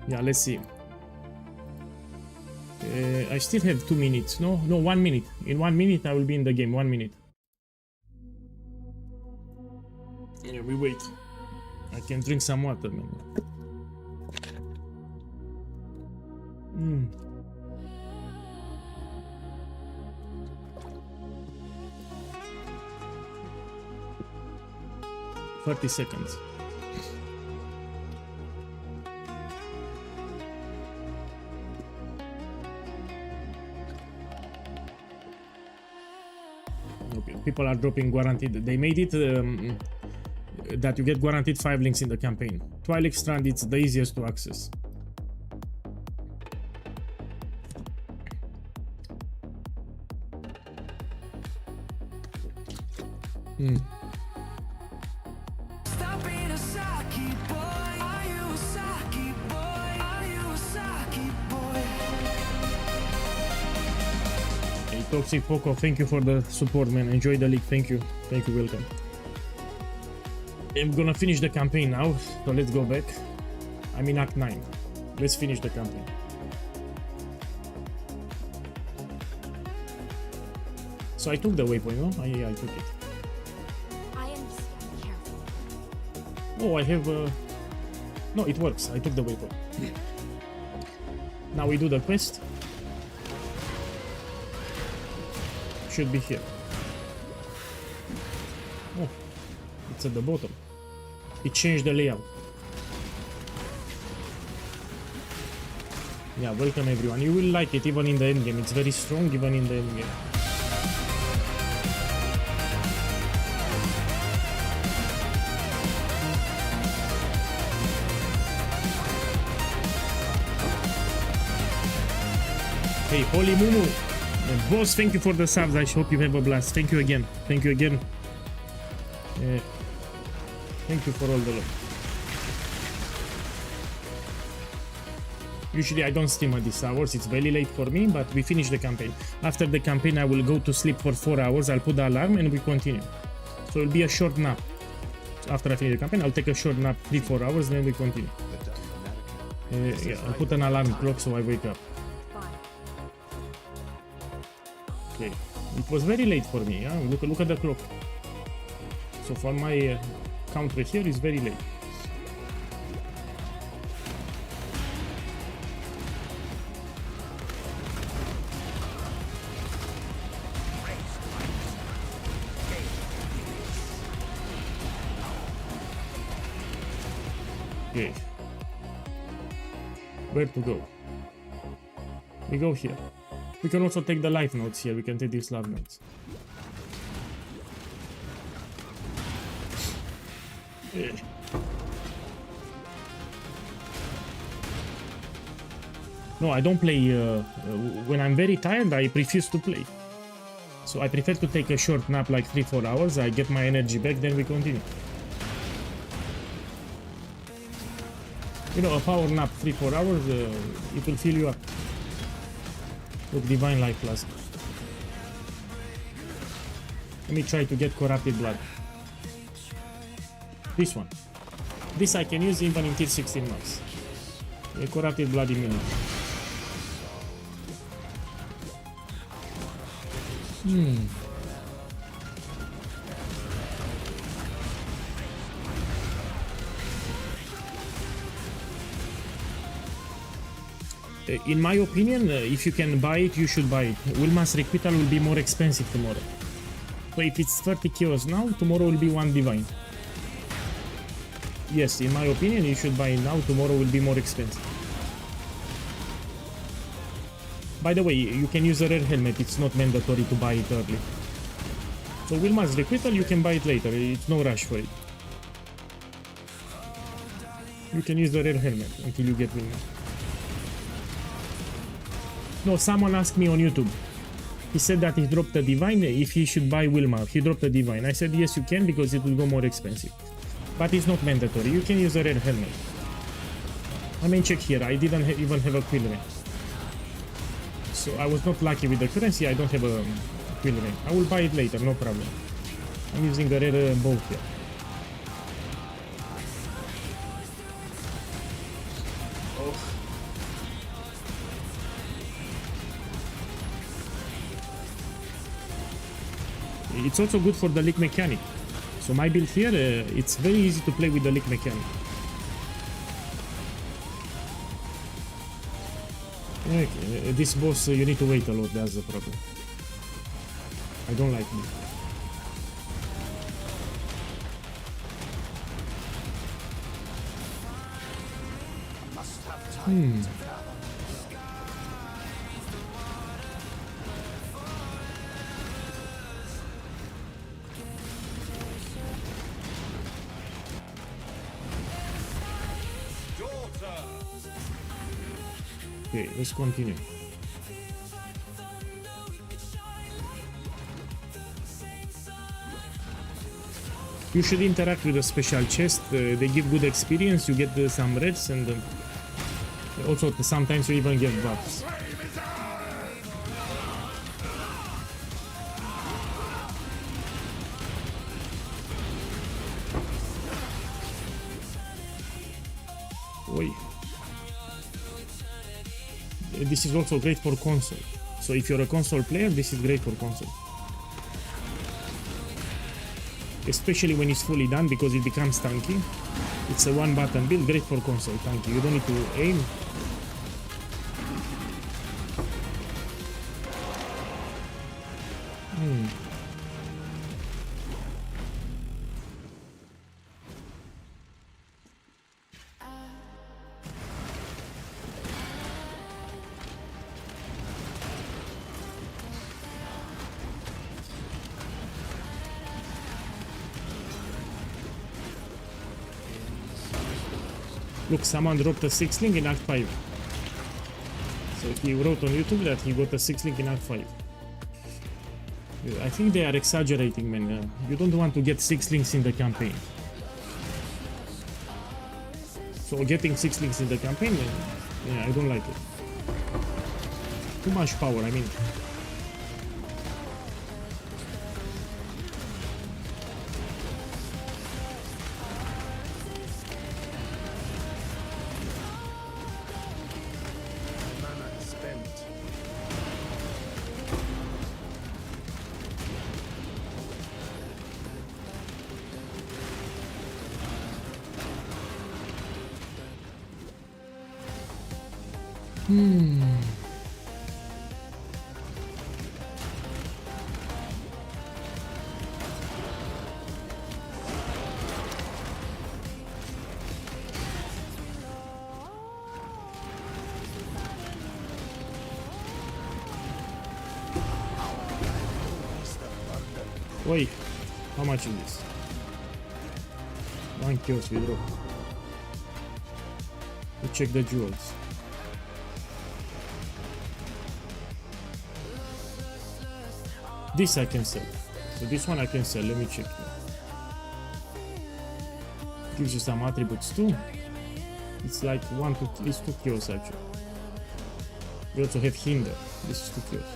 Yeah, let's see. I still have 2 minutes. No, 1 minute. In 1 minute, I will be in the game. 1 minute. Yeah, we wait. I can drink some water, man. Mm. "30 seconds. Okay, people are dropping guaranteed. They made it that you get guaranteed 5 links in the campaign. Twilight Strand, it's the easiest to access. Stop being a Saki boy. Are you a Saki boy? Are you a Saki boy? Hey, Toxic Poco, thank you for the support, man. Enjoy the league. Thank you. Thank you. Welcome. I'm gonna finish the campaign now, so let's go back. I'm in Act 9. Let's finish the campaign. So I took the waypoint, no? I took it. I understand. Careful. Oh, I have... No, it works. I took the waypoint. Now we do the quest. Should be here. Oh, it's at the bottom. It changed the layout. Yeah, welcome everyone. You will like it even in the endgame. It's very strong even in the endgame. Hey, Holy Mumu. Boss, thank you for the subs. I hope you have a blast. Thank you again. Thank you again. Thank you for all the love. Usually I don't stream at these hours. It's very late for me, but we finish the campaign. After the campaign, I will go to sleep for 4 hours. I'll put the alarm and we continue. So it'll be a short nap. So after I finish the campaign, I'll take a short nap, 3-4 hours, then we continue. Yeah, I'll put an alarm clock so I wake up. Okay, it was very late for me. Yeah? Look at the clock. So for my count right here is very late. Okay. Where to go? We go here. We can also take the life notes here. We can take these life notes. No, I don't play. When I'm very tired, I refuse to play. So I prefer to take a short nap, like 3-4 hours. I get my energy back, then we continue. You know, a power nap 3-4 hours, it will fill you up. Look, Divine Life Plus. Let me try to get Corrupted Blood. This one. This I can use even in tier 16 maps. A Corrupted Blood immediately. In my opinion, if you can buy it, you should buy it. Wilma's Requital will be more expensive tomorrow. So if it's 30 kills now, tomorrow will be 1 Divine. Yes, in my opinion, you should buy it now, tomorrow will be more expensive. By the way, you can use a rare helmet, it's not mandatory to buy it early. So Wilma's Requital, you can buy it later, it's no rush for it. You can use the rare helmet until you get Wilma. No, someone asked me on YouTube. He said that he dropped a Divine if he should buy Wilma. He dropped a Divine. I said yes, you can, because it will go more expensive. But it's not mandatory. You can use a rare helmet. I mean, check here. I didn't even have a quill ring. So I was not lucky with the currency. I don't have a quill ring. I will buy it later, no problem. I'm using a rare bow here. It's also good for the leak mechanic. So my build here, it's very easy to play with the leak mechanic. Okay, this boss, you need to wait a lot, that's the problem. I don't like it. Okay, let's continue. You should interact with a special chest. They give good experience. You get some reds, and also sometimes you even get buffs. Oi. This is also great for console. So if you're a console player, this is great for console. Especially when it's fully done, because it becomes tanky. It's a one button build, great for console, tanky. You don't need to aim. Look, someone dropped a 6-link in Act 5. So he wrote on YouTube that he got a 6-link in Act 5. I think they are exaggerating, man. You don't want to get 6 links in the campaign. So getting 6 links in the campaign, yeah, I don't like it. Too much power, I mean. Oi, how much is this? 9 kills we drop. We check the jewels. This I can sell. So this one I can sell. Let me check. Gives you some attributes too. It's like it's 2 kills actually. We also have hinder. This is 2 kills.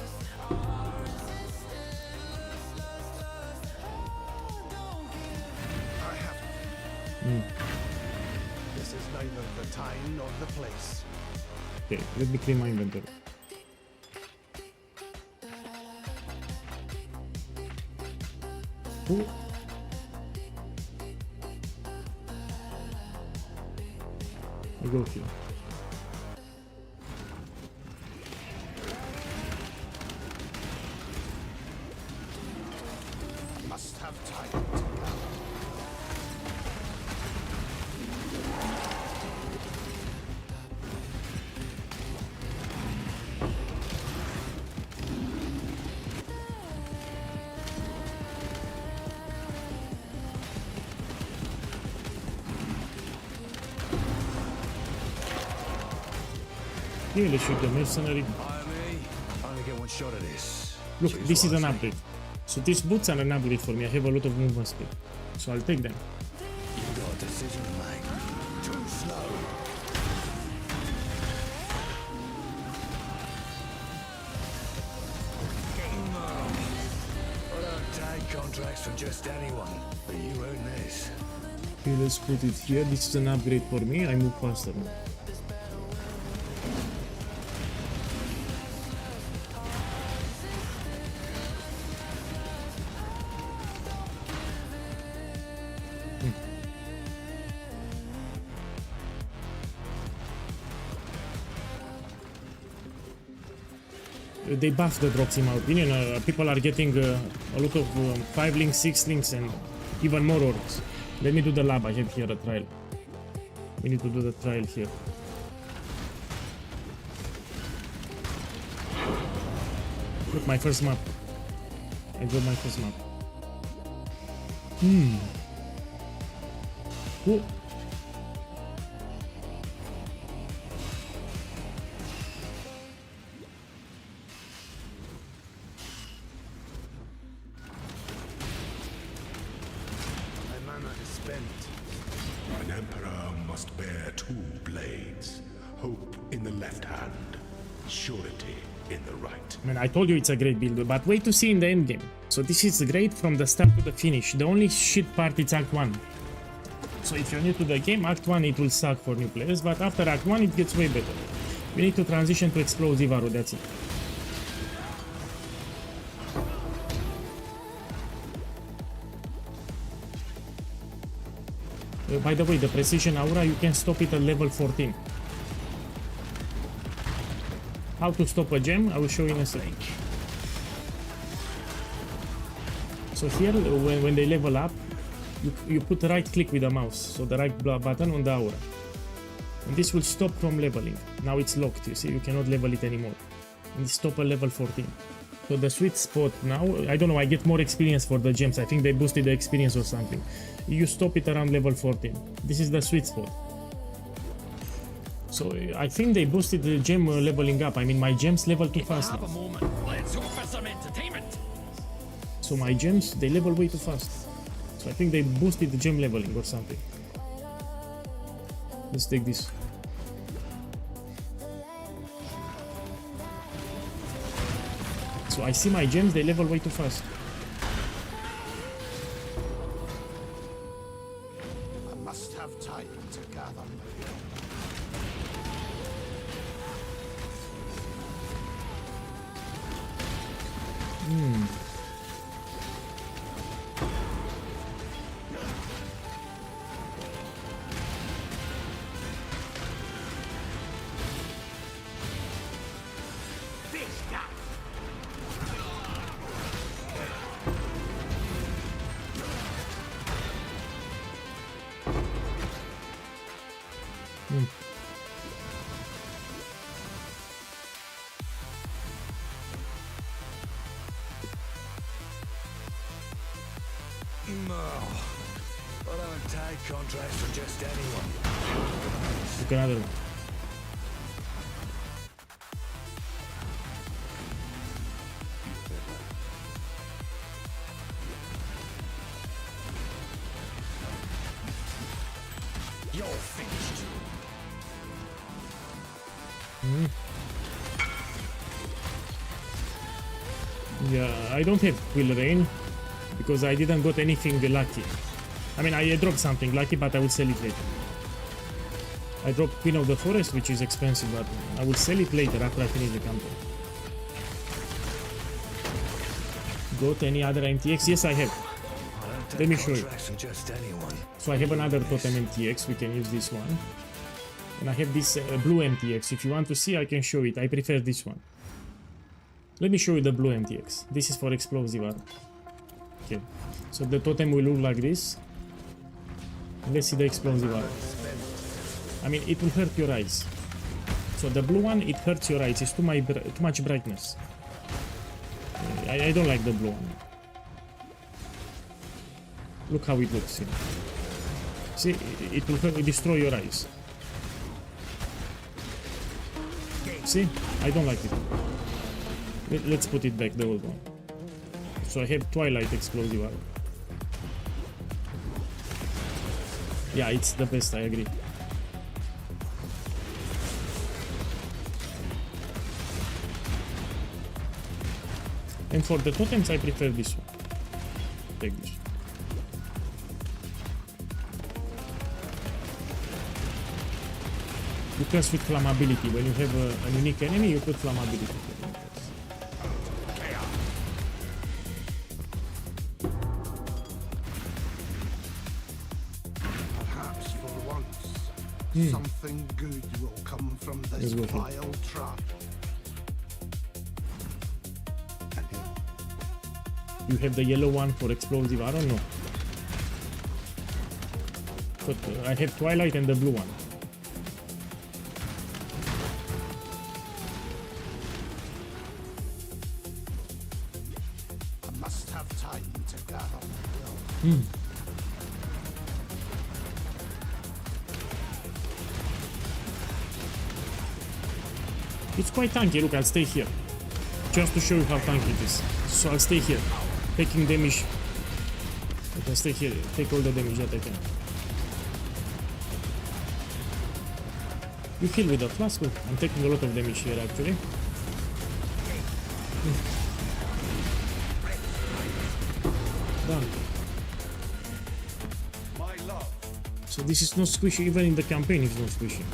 This is neither the time nor the place. Okay, let me clean my inventory. Ooh. I go here. Must have time. Here, let's shoot the mercenary. Only get one shot at this. Look, this is an upgrade. So these boots are an upgrade for me. I have a lot of movement speed. So I'll take them. You got a decision to make. Too slow. I don't take contracts from just anyone, but you earn this. Okay, let's put it here. This is an upgrade for me. I move faster now. They buffed the drops in my opinion. People are getting a lot of 5 links, 6 links and even more orbs. Let me do the lab. I have here a trial. We need to do the trial here. Look, my first map. I got my first map. Cool. An emperor must bear 2 blades. Hope in the left hand, surety in the right. Man, I told you it's a great build, but wait to see in the end game. So this is great from the start to the finish. The only shit part is Act 1. So if you're new to the game, Act 1 it will suck for new players, but after Act 1 it gets way better. We need to transition to Explosive Arrow, that's it. By the way, the Precision Aura, you can stop it at level 14. How to stop a gem, I will show you in a second. So here, when they level up, you put right click with the mouse, so the right button on the aura. And this will stop from leveling. Now it's locked, you see, you cannot level it anymore. And stop at level 14. So the sweet spot now, I don't know, I get more experience for the gems. I think they boosted the experience or something. You stop it around level 14. This is the sweet spot. So I think they boosted the gem leveling up. I mean, my gems level too fast now. So my gems, they level way too fast. So I think they boosted the gem leveling or something. Let's take this. So I see my gems, they level way too fast. I must have time to gather. No. I don't take contracts from just anyone. Look, another one. You're finished. Yeah, I don't have Quill Rain because I didn't got anything lucky. I mean, I dropped something lucky, but I will sell it later. I dropped Queen of the Forest, which is expensive, but I will sell it later after I finish the campaign. Got any other MTX? Yes, I have. Let me show you. Just anyone. So I have another totem MTX, we can use this one. And I have this blue MTX. If you want to see, I can show it. I prefer this one. Let me show you the blue MTX. This is for explosive armor. Okay. So the totem will look like this. Let's see the explosive armor. I mean, it will hurt your eyes. So the blue one, it hurts your eyes. It's too much brightness. I don't like the blue one. Look how it looks. See, it will destroy your eyes. See, I don't like it. Let's put it back, the old one. So I have Twilight explosive armor. Yeah, it's the best, I agree. And for the totems, I prefer this one. Take this. You curse with flammability. When you have a unique enemy, you put flammability. Perhaps for once, something good will come from this vile trap. You have the yellow one for explosive arrow? No. But I have Twilight and the blue one. I must have time to gather. It's quite tanky. Look, I'll stay here. Just to show you how tanky it is. So I'll stay here. Taking damage. I can stay here. Take all the damage that I can. You heal with the flask. Look, I'm taking a lot of damage here actually. Done. So this is not squishy, even in the campaign it's not squishy.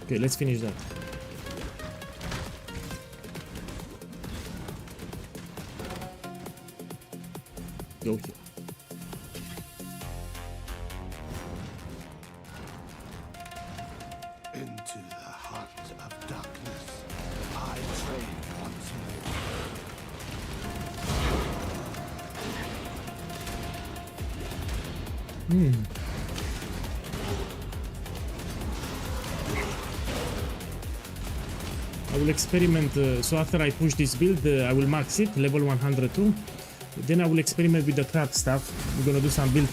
Okay, let's finish that. Go here. Into the heart of darkness, I train once more. I will experiment, so after I push this build, I will max it, level 102. Then I will experiment with the craft stuff. I'm gonna do some build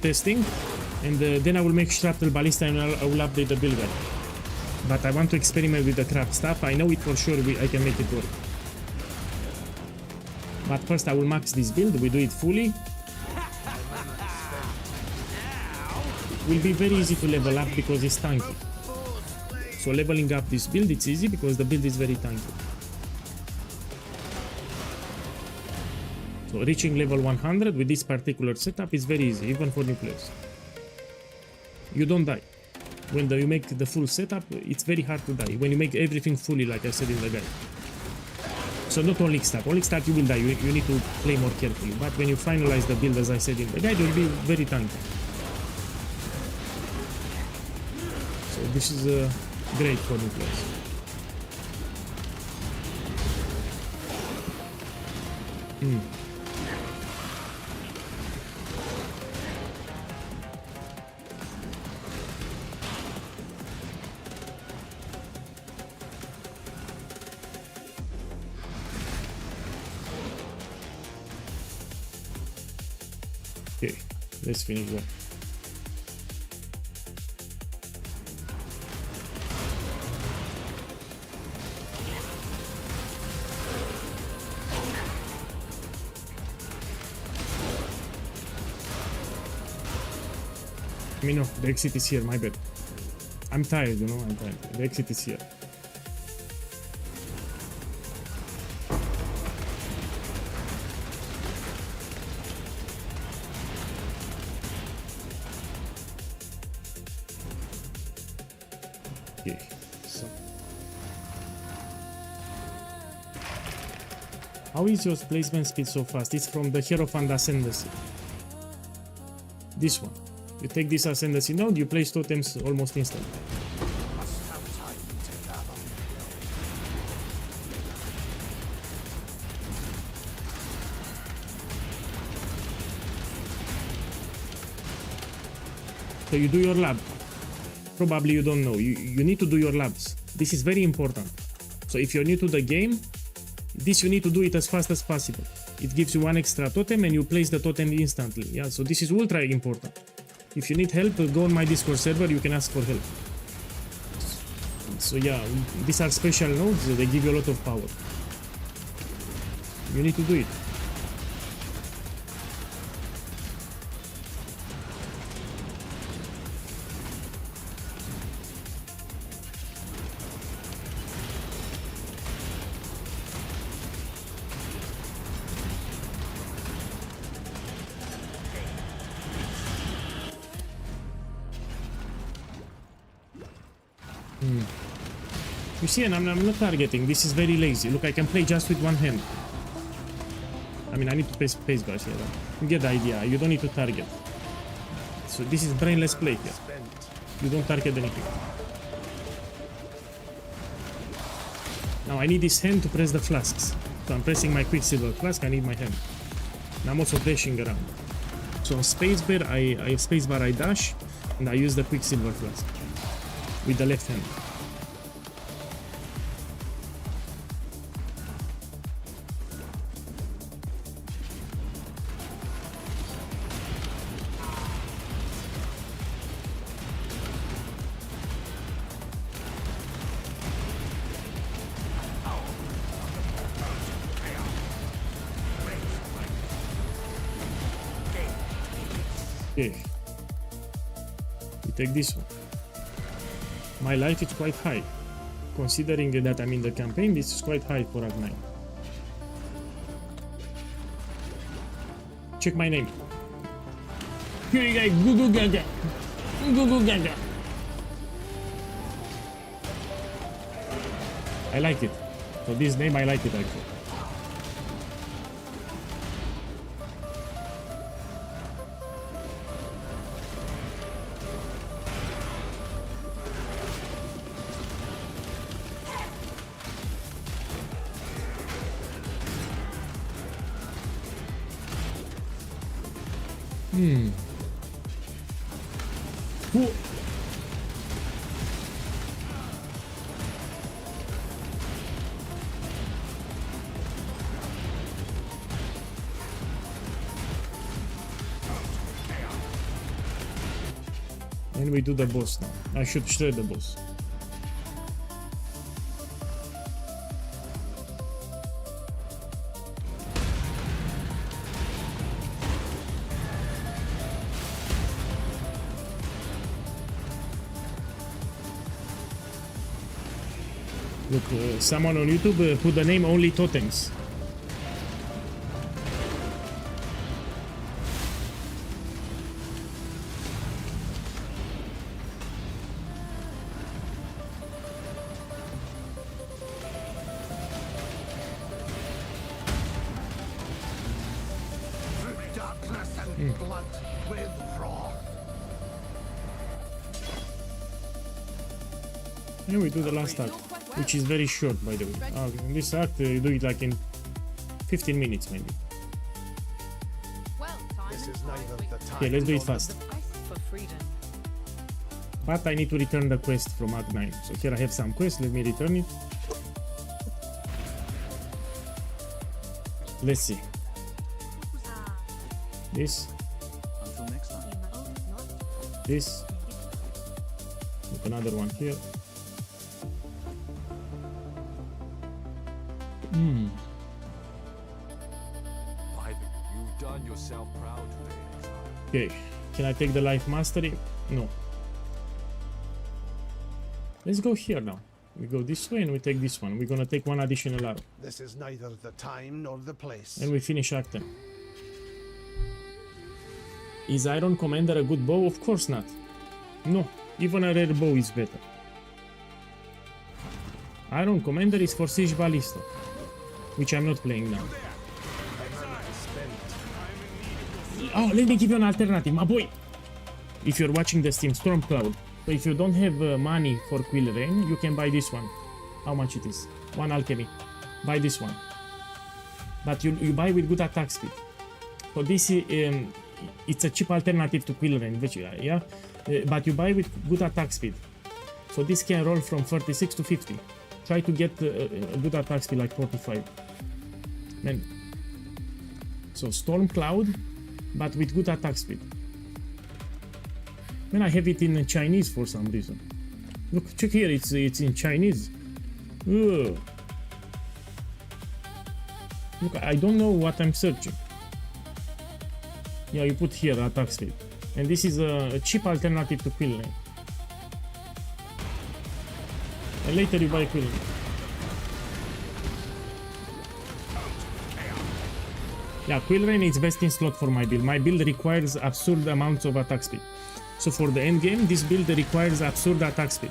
testing, and then I will make Shrapnel Ballista and I will update the build guide. But I want to experiment with the craft stuff. I know it for sure, I can make it work. But first I will max this build, we do it fully. It will be very easy to level up because it's tanky. So leveling up this build, it's easy because the build is very tanky. So reaching level 100 with this particular setup is very easy, even for new players. You don't die. When you make the full setup, it's very hard to die. When you make everything fully, like I said in the guide. So not only start you will die, you need to play more carefully. But when you finalize the build, as I said in the guide, it will be very tanky. So this is great for new players. Let's finish that. I mean, no, the exit is here, my bad. I'm tired, you know, I'm tired. The exit is here. Okay, so. How is your placement speed so fast? It's from the Hierophant Ascendancy. This one. You take this Ascendancy node, you place totems almost instantly. So you do your lab. Probably you don't know. You need to do your labs. This is very important. So if you're new to the game, this you need to do it as fast as possible. It gives you one extra totem and you place the totem instantly. Yeah, so this is ultra important. If you need help, go on my Discord server, you can ask for help. So yeah, these are special nodes, they give you a lot of power. You need to do it. You see, and I'm not targeting. This is very lazy. Look, I can play just with one hand. I mean, I need to press space bars here. You get the idea. You don't need to target. So this is brainless play here. You don't target anything. Now I need this hand to press the flasks. So I'm pressing my Quicksilver flask. I need my hand. And I'm also dashing around. So on spacebar, spacebar I dash, and I use the Quicksilver flask with the left hand. Okay, we take this one. My life is quite high. Considering that I'm in the campaign, this is quite high for Act 9. Check my name. POEGuy, Gugu Gaga. Gugu Gaga. I like it. For this name, I like it actually. Whoa. And we do the boss now. I should shred the boss. Look, someone on YouTube put the name only totems. And we do the last act, which is very short, by the way. In this act, you do it like in 15 minutes, maybe. Okay, let's do it fast. But I need to return the quest from Act 9. So here I have some quests, let me return it. Let's see. This. Until next time. this. Put another one here. You've done yourself proud today. Okay, can I take the life mastery? No. Let's go here now. We go this way and we take this one. We're gonna take one additional arrow. This is neither the time nor the place. And we finish Act 10. Is Iron Commander a good bow? Of course not. No, even a rare bow is better. Iron Commander is for Siege Ballista, which I'm not playing now. Oh, let me give you an alternative, my boy. If you're watching the stream, Stormcloud. So if you don't have money for Quill Rain, you can buy this one. How much it is? 1 alchemy. Buy this one. But you buy with good attack speed. So this it's a cheap alternative to Quill Rain, which, yeah. But you buy with good attack speed. So this can roll from 36 to 50. Try to get a good attack speed like 45. Man. So Stormcloud, but with good attack speed. Man, I have it in Chinese for some reason. Look, check here, it's in Chinese. Ugh. Look, I don't know what I'm searching. Yeah, you put here attack speed. And this is a cheap alternative to Quill Rain. And later you buy Quill Rain. Yeah, Quill Rain is best in slot for my build. My build requires absurd amounts of attack speed. So for the end game, this build requires absurd attack speed.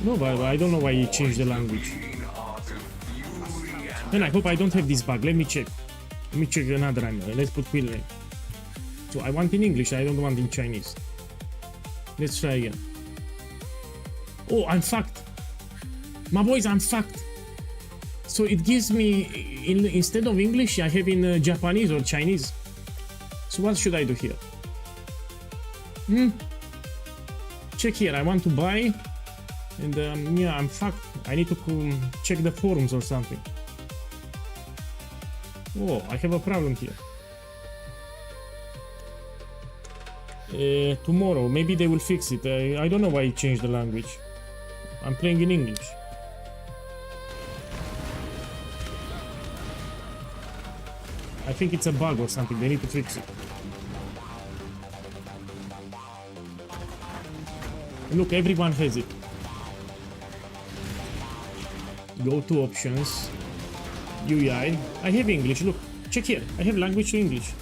No, but I don't know why he changed the language. And I hope I don't have this bug. Let me check. Let me check another one. Let's put Quill Rain. So I want in English, I don't want in Chinese. Let's try again. Oh, I'm fucked. My boys, I'm fucked. So it gives me, instead of English, I have in Japanese or Chinese. So what should I do here? Check here, I want to buy. And yeah, I'm fucked. I need to check the forums or something. Oh, I have a problem here. Tomorrow, maybe they will fix it. I don't know why he changed the language. I'm playing in English. I think it's a bug or something. They need to fix it. Look, everyone has it. Go to options. UI. I have English. Look, check here. I have language to English.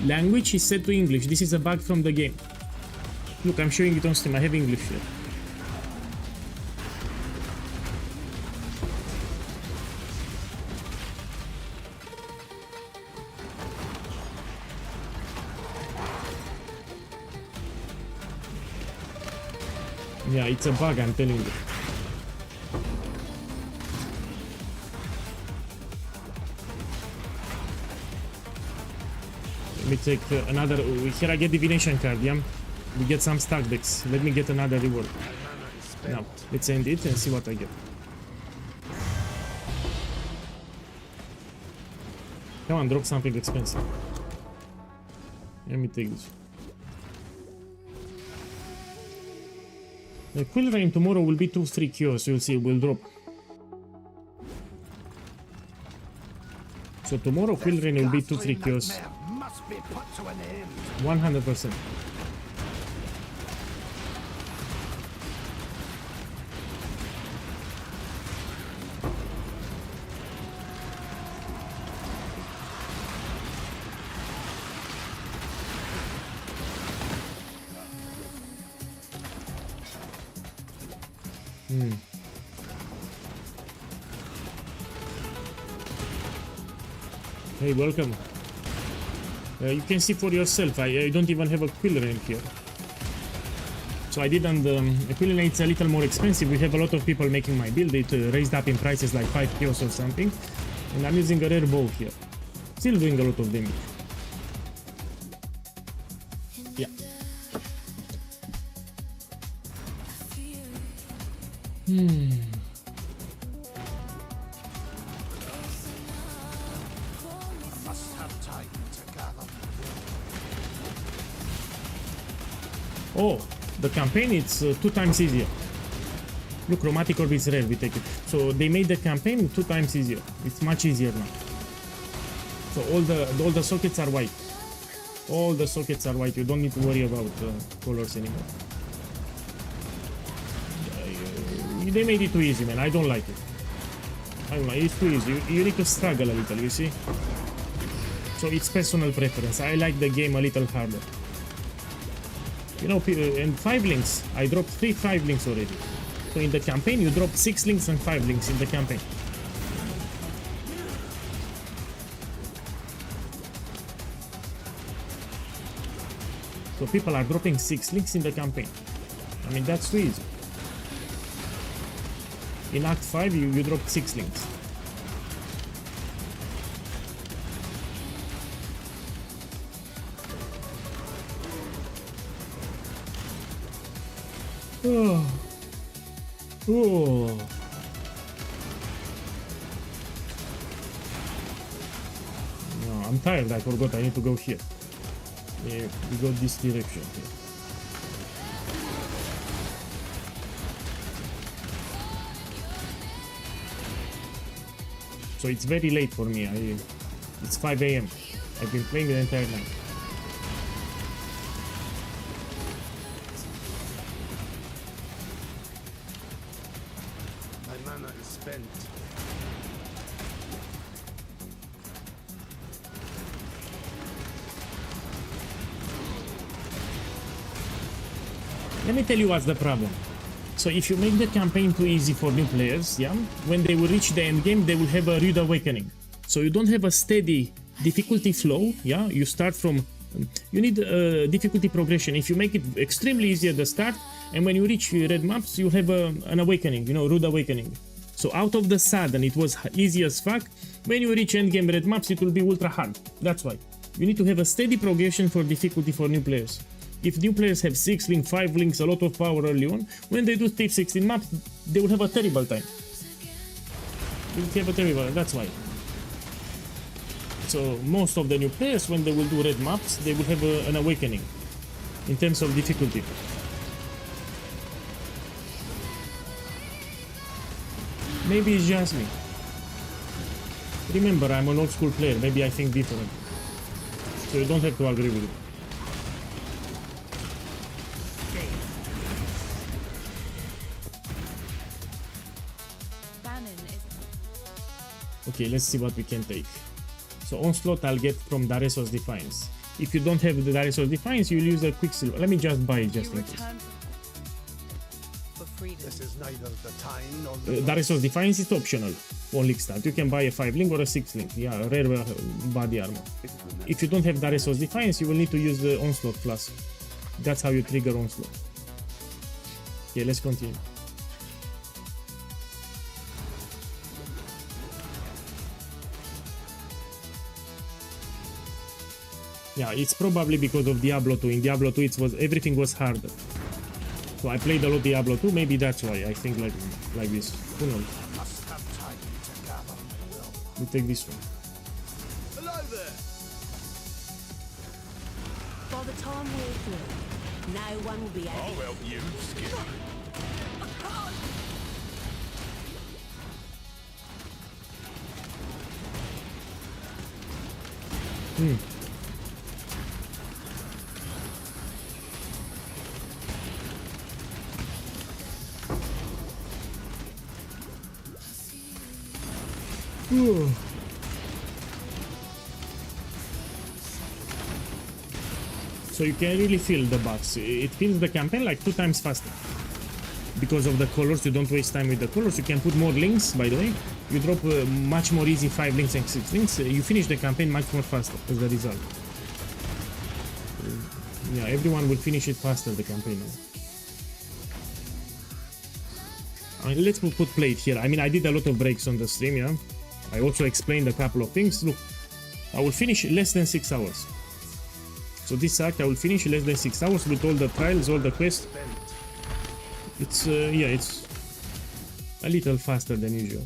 Language is set to English. This is a bug from the game. Look, I'm showing it on stream. I have English here. Yeah, it's a bug, I'm telling you. Let me take another. Here I get divination card, yeah? We get some stack decks. Let me get another reward. Now, let's end it and see what I get. Come on, drop something expensive. Let me take this. The Quill Rain tomorrow will be 2-3 kills, you'll see, it will drop. So tomorrow Quill Rain will be 2-3 kills. 100%. Hey, welcome. You can see for yourself, I don't even have a Quill Rain here. So I didn't, a Quill Rain is a little more expensive. We have a lot of people making my build. It raised up in prices like 5 kills or something. And I'm using a rare bow here. Still doing a lot of damage. Yeah. Oh, the campaign, it's 2 times easier. Look, chromatic orb is rare, we take it. So they made the campaign 2 times easier. It's much easier now. So all the sockets are white. All the sockets are white. You don't need to worry about colors anymore. They made it too easy, man. I don't like it. I don't like it. It's too easy. You need to struggle a little, you see? So it's personal preference. I like the game a little harder. You know, and 5 links. I dropped 3 5 links already. So in the campaign, you drop 6 links and 5 links in the campaign. So people are dropping 6 links in the campaign. I mean, that's too easy. In Act 5, you drop 6 links. Oh. Oh. No, I'm tired. I forgot. I need to go here. Yeah, we go this direction here. So it's very late for me. It's 5 AM. I've been playing the entire night. My mana is spent. Let me tell you what's the problem. So if you make the campaign too easy for new players, yeah, when they will reach the end game, they will have a rude awakening. So you don't have a steady difficulty flow, yeah. You start from, you need difficulty progression. If you make it extremely easy at the start, and when you reach red maps, you have an awakening, you know, rude awakening. So out of the sudden, it was easy as fuck. When you reach end game red maps, it will be ultra hard. That's why you need to have a steady progression for difficulty for new players. If new players have 6 links, 5 links, a lot of power early on, when they do Steve 16 maps, they will have a terrible time. They will have a terrible, that's why. So most of the new players, when they will do red maps, they will have an awakening in terms of difficulty. Maybe it's just me. Remember, I'm an old school player, maybe I think different. So you don't have to agree with it. Okay, let's see what we can take. So Onslaught I'll get from Daresos Defiance. If you don't have the Daresos Defiance, you'll use a Quicksilver. Let me just buy it just in case. This is neither the time nor the Daresos Defiance is optional on League Start. You can buy a 5 link or a 6 link. Yeah, rare body armor. If you don't have Daresos Defiance, you will need to use the Onslaught Plus. That's how you trigger Onslaught. Okay, let's continue. Yeah, it's probably because of Diablo 2. In Diablo 2, everything was harder. So I played a lot Diablo 2. Maybe that's why I think like this. Who knows? We take this one. Hello there. By the time we're through, no one will be able. I'll help you, Skipper. So you can really feel the bugs. It fills the campaign like 2 times faster. Because of the colors, you don't waste time with the colors. You can put more links, by the way. You drop much more easy 5 links and 6 links. You finish the campaign much more faster as the result. Yeah, everyone will finish it faster, the campaign now. Let's put play it here. I mean, I did a lot of breaks on the stream, yeah. I also explained a couple of things. Look, I will finish less than 6 hours. So this act I will finish less than 6 hours with all the trials, all the quests. It's, yeah, it's a little faster than usual.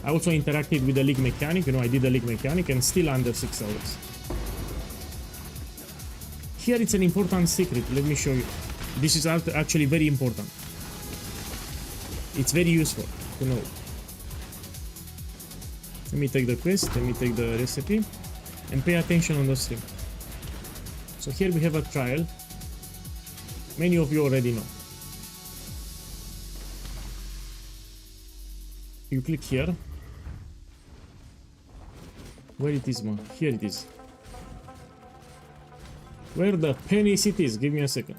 I also interacted with the league mechanic, you know, I did the league mechanic and still under 6 hours. Here it's an important secret, let me show you. This is actually very important. It's very useful to know. Let me take the quest, let me take the recipe, and pay attention on the stream. So here we have a trial. Many of you already know. You click here. Where it is, man? Here it is. Where the penis it is? Give me a second.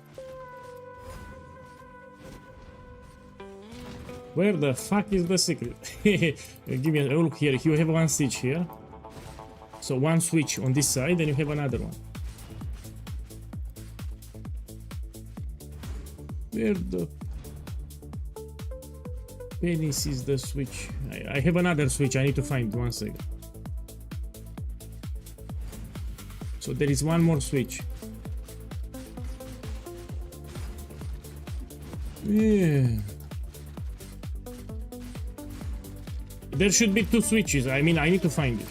Where the fuck is the secret? Give me a look here. You have one switch here. So one switch on this side, and you have another one. Where the penis is the switch? I have another switch. I need to find one second. So there is one more switch. Yeah. There should be 2 switches. I mean, I need to find it.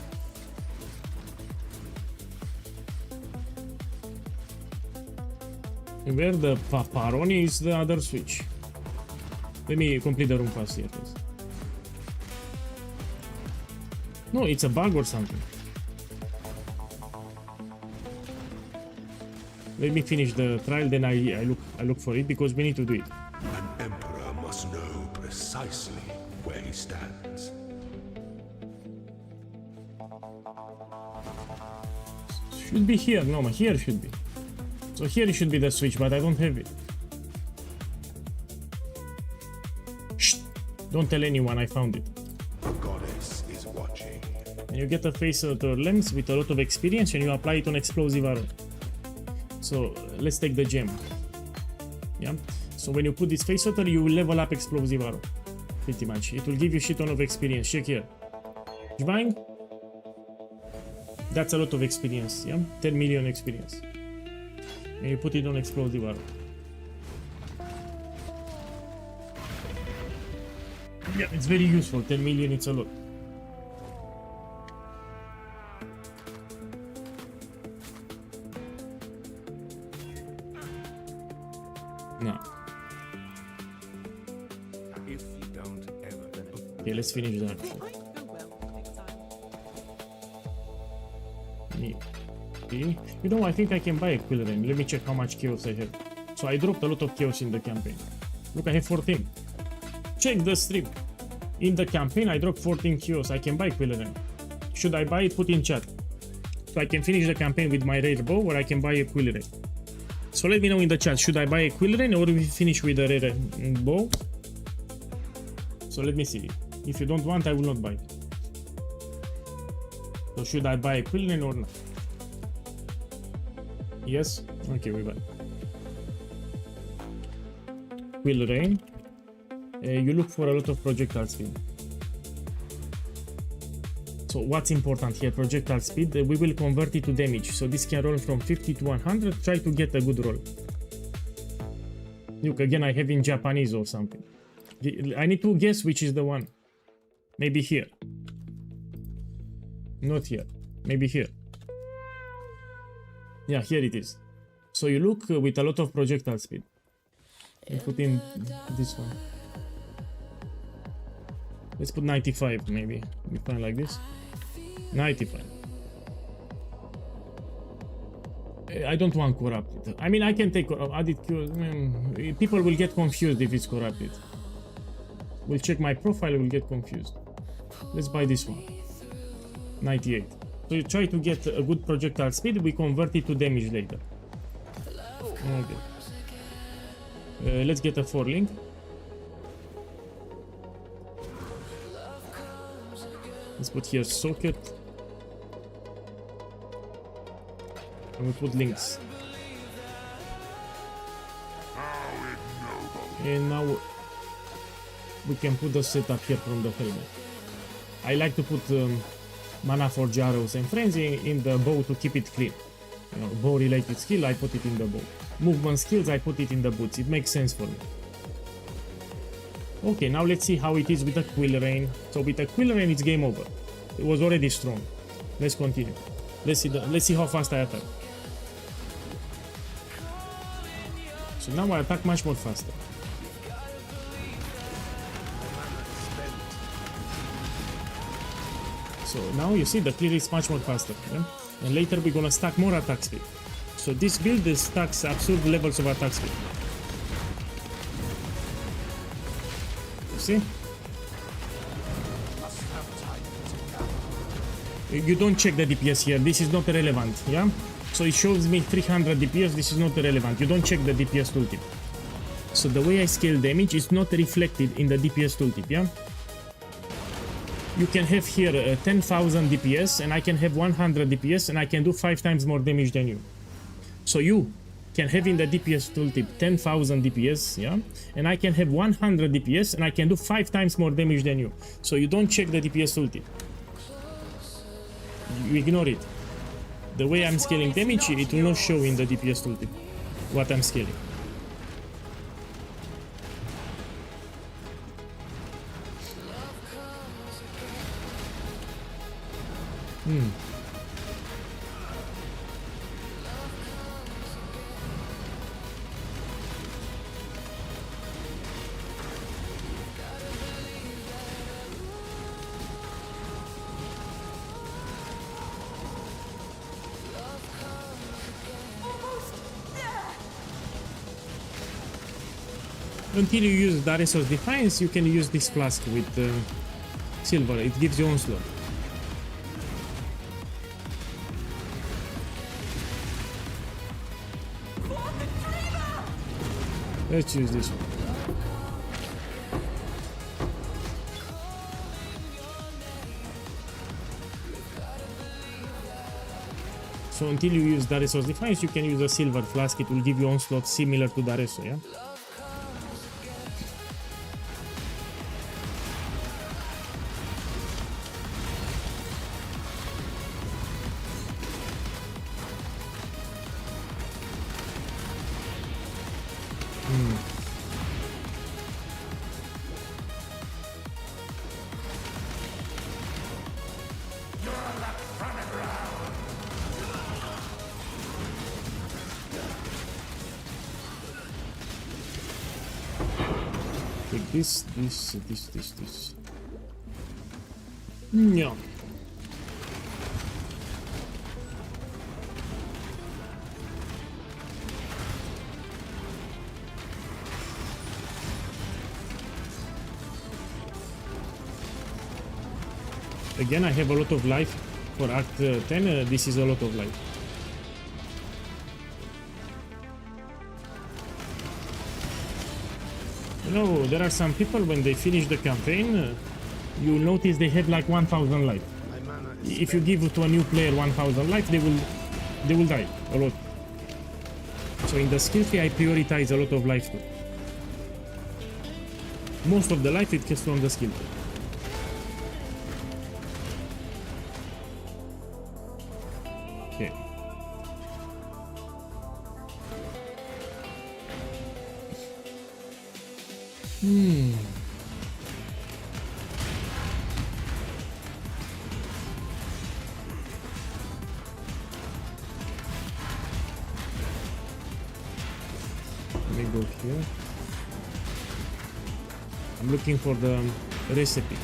Where the pepperoni is the other switch. Let me complete the room pass here, please. No, it's a bug or something. Let me finish the trial, then I look for it, because we need to do it. An emperor must know precisely where he stands. Should be here. No, here should be. So here should be the switch, but I don't have it. Shh! Don't tell anyone I found it. The goddess is watching. And you get a face lens with a lot of experience, and you apply it on explosive arrow. So let's take the gem. Yeah. So when you put this face filter, you will level up explosive arrow. Pretty much. It will give you shit ton of experience. Check here. You buying? That's a lot of experience. Yeah. 10 million experience. And you put it on explosive arrow. Yeah, it's very useful. 10 million, it's a lot. No. If you don't ever... Okay, let's finish that. You know, I think I can buy a quill ring. Let me check how much chaos I have. So I dropped a lot of chaos in the campaign. Look, I have 14. Check the stream. In the campaign, I dropped 14 chaos. I can buy quill ring. Should I buy it? Put in chat. So I can finish the campaign with my rare bow, or I can buy a quill ring. So let me know in the chat. Should I buy a quill ring, or we finish with a rare bow? So let me see. If you don't want, I will not buy it. So should I buy a quill ring or not? Yes? Okay, we buy. Quill rain. You look for a lot of projectile speed. So what's important here? Projectile speed. We will convert it to damage. So this can roll from 50 to 100. Try to get a good roll. Look, again, I have in Japanese or something. I need to guess which is the one. Maybe here. Not here. Maybe here. Yeah, here it is. So you look with a lot of projectile speed. You put in this one. Let's put 95 maybe. We find like this. 95. I don't want corrupted. I mean, I can take added Q. People will get confused if it's corrupted. We'll check my profile, we'll get confused. Let's buy this one. 98. So you try to get a good projectile speed, we convert it to damage later. Okay. Let's get a 4-link. Let's put here socket. And we put links. And now we can put the setup here from the helmet. I like to put mana forge arrows and frenzy in the bow to keep it clean. You know, bow related skill, I put it in the bow. Movement skills, I put it in the boots. It makes sense for me. Okay, now let's see how it is with the Quill Rain. So with the Quill Rain, it's game over. It was already strong. Let's continue. Let's see how fast I attack. So now I attack much more faster. So now you see the clear is much more faster. Yeah? And later we're gonna stack more attack speed. So this build stacks absurd levels of attack speed. You see? You don't check the DPS here. This is not relevant. Yeah? So it shows me 300 DPS. This is not relevant. You don't check the DPS tooltip. So the way I scale damage is not reflected in the DPS tooltip. Yeah? You can have here 10,000 DPS and I can have 100 DPS and I can do 5 times more damage than you. So you can have in the DPS tooltip 10,000 DPS, yeah, and I can have 100 DPS and I can do 5 times more damage than you. So you don't check the DPS tooltip. You ignore it. The way I'm scaling damage, it will not show in the DPS tooltip what I'm scaling. Until you use Darius' Defiance, you can use this flask with silver. It gives you onslaught. Let's use this one. So until you use Darius' Defiance, you can use a silver flask. It will give you onslaught similar to Darius, yeah? Take this. Yeah. Again, I have a lot of life for Act 10. This is a lot of life. You know, there are some people when they finish the campaign, you'll notice they have like 1,000 life. If you give to a new player 1,000 life, they will die a lot. So in the skill tree, I prioritize a lot of life too. Most of the life it gets from the skill tree. Okay. Let me go here. I'm looking for the recipe.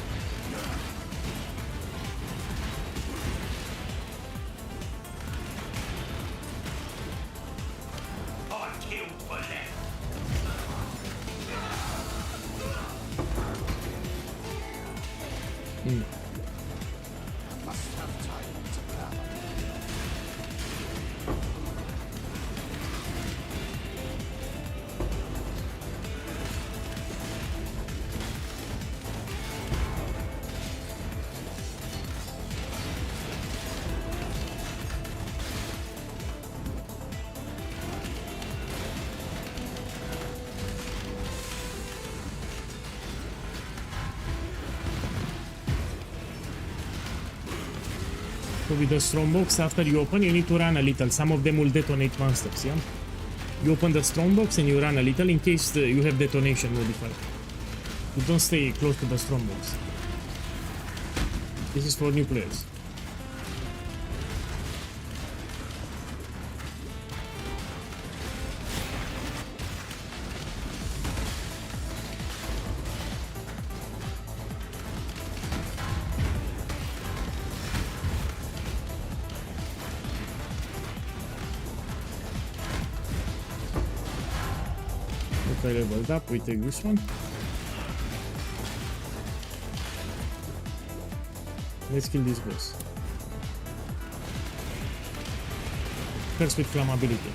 So with the strongbox, after you open, you need to run a little. Some of them will detonate monsters, yeah? You open the strongbox and you run a little in case you have detonation modified. You don't stay close to the strongholds. This is for new players. Okay, leveled up, we take this one. Let's kill this boss. First with flammability.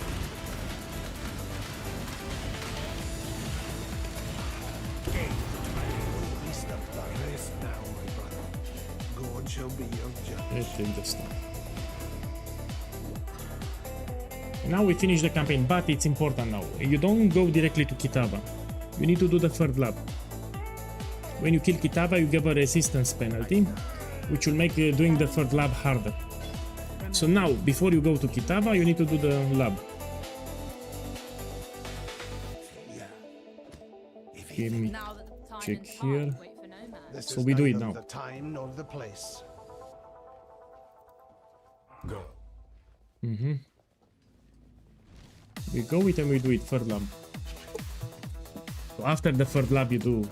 God shall be your judge. Let's take this now. Now we finish the campaign, but it's important now. You don't go directly to Kitava. You need to do the third lab. When you kill Kitava, you give a resistance penalty, which will make doing the third lab harder. So now, before you go to Kitava, you need to do the lab. Give me check here. So we do it now. The time nor the place. Go. We go it and we do it third lab. So after the third lab you do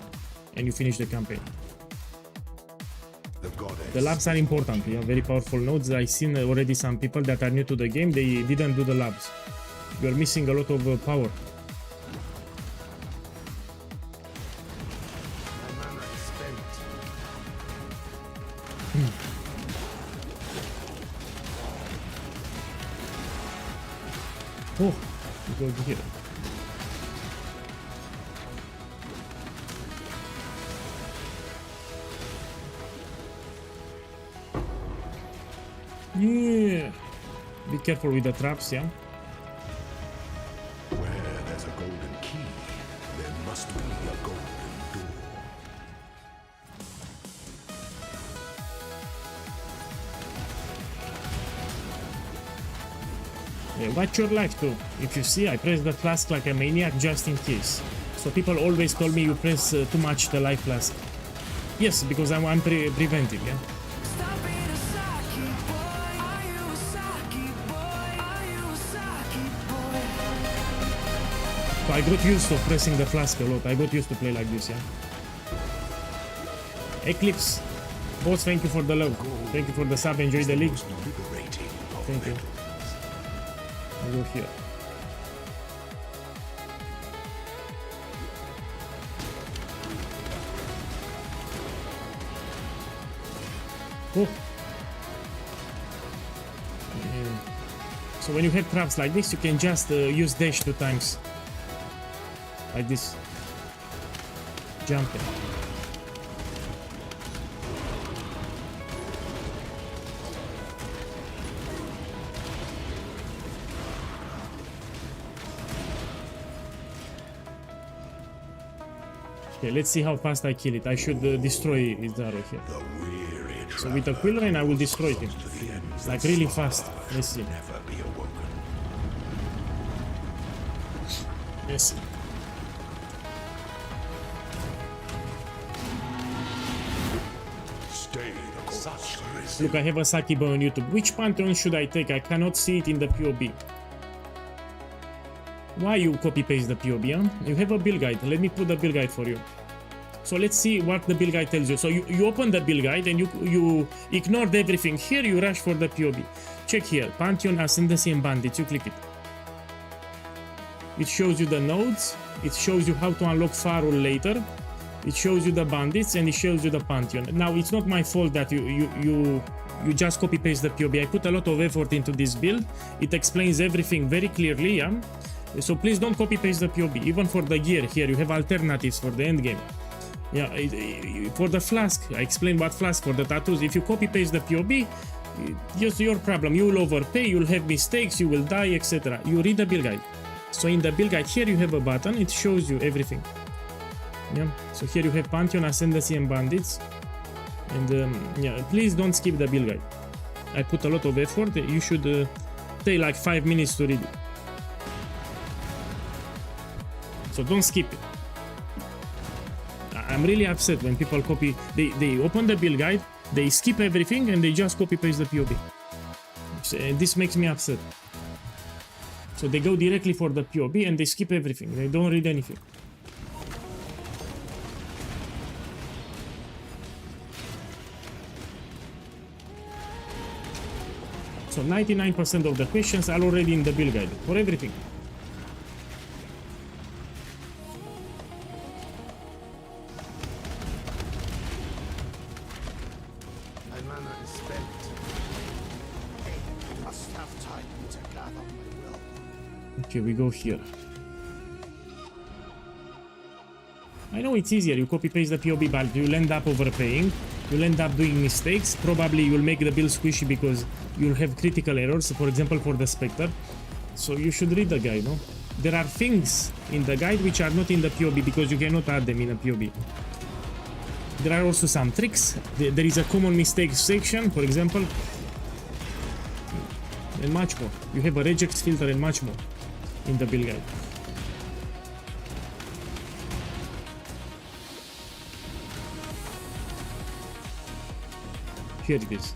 and you finish the campaign. The labs are important, yeah, very powerful nodes. I've seen already some people that are new to the game, they didn't do the labs. You're missing a lot of power. My mana is spent. Oh, we go here. Yeah. Be careful with the traps, yeah. Where there's a golden key, there must be a golden door. Yeah, watch your life too. If you see, I press the flask like a maniac just in case. So people always told me you press too much the life flask. Yes, because I'm preventive, yeah. So I got used to pressing the flask a lot. I got used to play like this, yeah. Eclipse, boss, thank you for the love. Thank you for the sub. Enjoy the league. Thank you. I'll go here. Oh. Yeah. So when you have traps like this, you can just use dash 2 times. Like this. Jumping. Okay, let's see how fast I kill it. I should destroy his arrow here. So with a quill rain I will destroy him. Like really fast. Let's see. Yes. Look, I have a Saki boy on YouTube. Which Pantheon should I take? I cannot see it in the POB. Why you copy-paste the POB, huh? You have a build guide. Let me put the build guide for you. So let's see what the build guide tells you. So you open the build guide and you ignored everything. Here you rush for the POB. Check here. Pantheon, Ascendancy and Bandits. You click it. It shows you the nodes. It shows you how to unlock Farul later. It shows you the bandits and it shows you the Pantheon. Now it's not my fault that you just copy paste the POB. I put a lot of effort into this build. It explains everything very clearly, yeah? So please don't copy paste the POB. Even for the gear here, you have alternatives for the end game. Yeah, for the flask, I explained what flask for the tattoos. If you copy paste the POB, just your problem. You will overpay, you'll have mistakes, you will die, etc. You read the build guide. So in the build guide here you have a button. It shows you everything. Yeah, so here you have Pantheon, Ascendancy and Bandits. And yeah, please don't skip the build guide. I put a lot of effort. You should take like 5 minutes to read it. So don't skip it. I'm really upset when people copy. They open the build guide, they skip everything, and they just copy paste the POB. So, this makes me upset. So they go directly for the POB and they skip everything. They don't read anything. So 99% of the questions are already in the build guide for everything. My mana is spent. I must have time to gather my will. Okay, we go here. I know it's easier, you copy paste the POB, but you'll end up overpaying. You'll end up doing mistakes. Probably you'll make the build squishy because you'll have critical errors, for example, for the Spectre. So you should read the guide, no? There are things in the guide which are not in the POB because you cannot add them in a POB. There are also some tricks. There is a common mistakes section, for example, and much more. You have a regex filter and much more in the build guide. Here it is.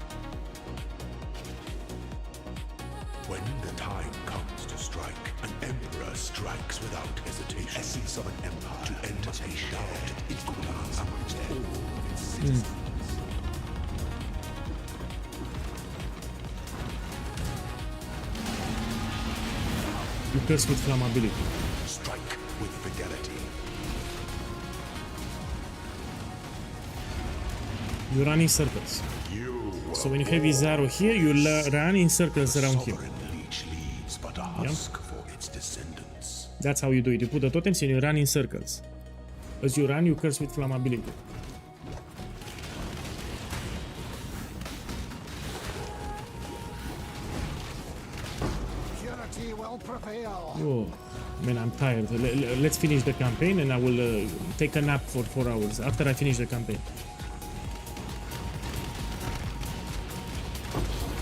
When the time comes to strike, an emperor strikes without hesitation. The essence of an empire to entertain doubt equally amongst all of its citizens. You curse with flammability. Strike with fidelity. You run in circles. So when you have his arrow here, you run in circles around him. Yeah. That's how you do it. You put the totems and you run in circles. As you run, you curse with flammability. Purity will prevail. Oh, man, I'm tired. Let's finish the campaign and I will take a nap for 4 hours after I finish the campaign.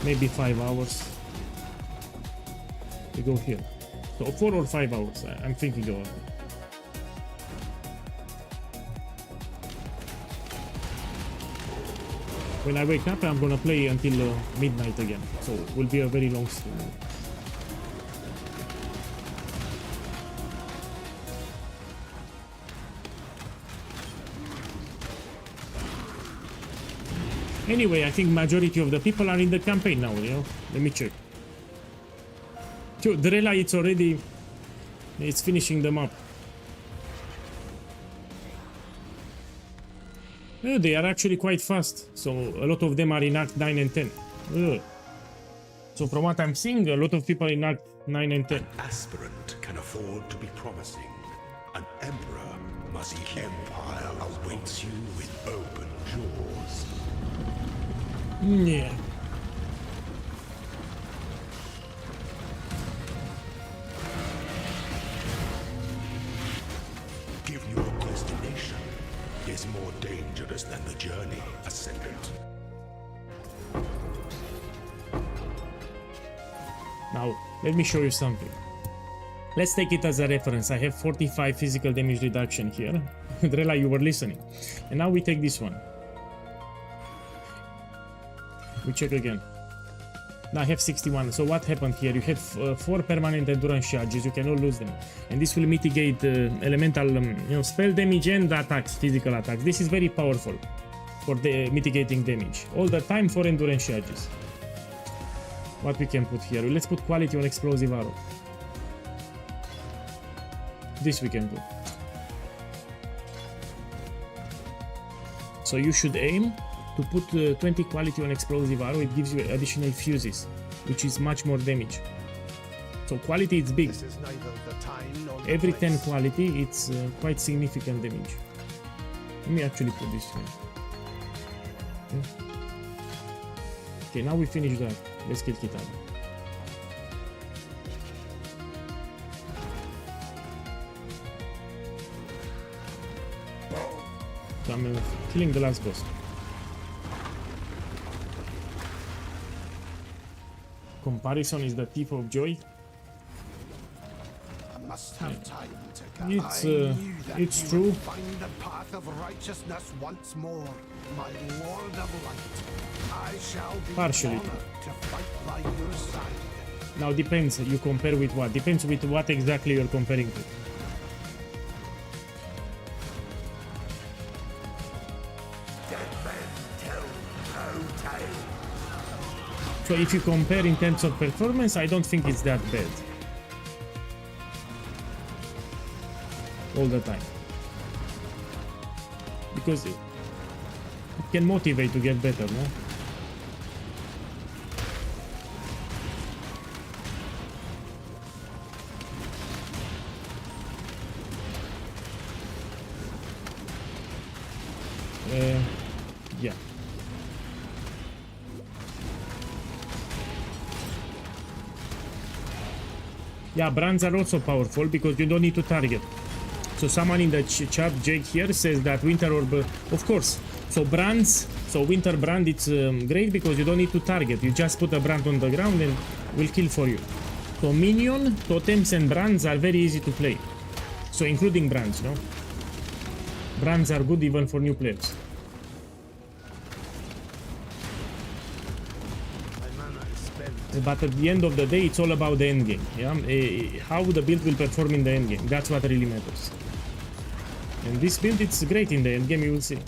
Maybe 5 hours. We go here. So 4 or 5 hours, I'm thinking of it. When I wake up, I'm gonna play until midnight again. So it will be a very long stream. Anyway, I think majority of the people are in the campaign now, you know? Let me check. Drella, it's finishing them up. Oh, they are actually quite fast. So a lot of them are in Act 9 and 10. Oh. So from what I'm seeing, a lot of people in Act 9 and 10. An aspirant can afford to be promising. An emperor must keep. Empire awaits you with open jaws. Yeah. Give your destination is more dangerous than the journey, Ascendant. Now, let me show you something. Let's take it as a reference. I have 45 physical damage reduction here. Drella, you were listening. And now we take this one. We check again. Now I have 61. So what happened here? You have 4 permanent endurance charges. You cannot lose them, and this will mitigate elemental, spell damage and attacks, physical attacks. This is very powerful for the mitigating damage. All the time 4 endurance charges. What we can put here? Let's put quality on explosive arrow. This we can put. So you should aim to put 20 quality on explosive arrow. It gives you additional fuses, which is much more damage. So quality is big. Every 10 quality, it's quite significant damage. Let me actually put this one. Okay, now we finish that. Let's kill Kitana. So I'm killing the last boss. Comparison is the thief of joy. I must have time to It's true. Find the path of righteousness once more, my Lord of Light. I shall be Partially. honored to fight by your side. Now depends, you compare with what? Depends with what exactly you're comparing to. So if you compare in terms of performance, I don't think it's that bad. All the time. Because it can motivate to get better, no? Yeah. Yeah, brands are also powerful because you don't need to target. So someone in the chat, Jake here, says that Winter Orb, of course. So brands, so Winter Brand, it's great because you don't need to target. You just put a brand on the ground and will kill for you. So minion, totems and brands are very easy to play. So including brands, no? Brands are good even for new players. But at the end of the day, it's all about the end game. Yeah, how the build will perform in the end game. That's what really matters. And this build, it's great in the end game. You will see.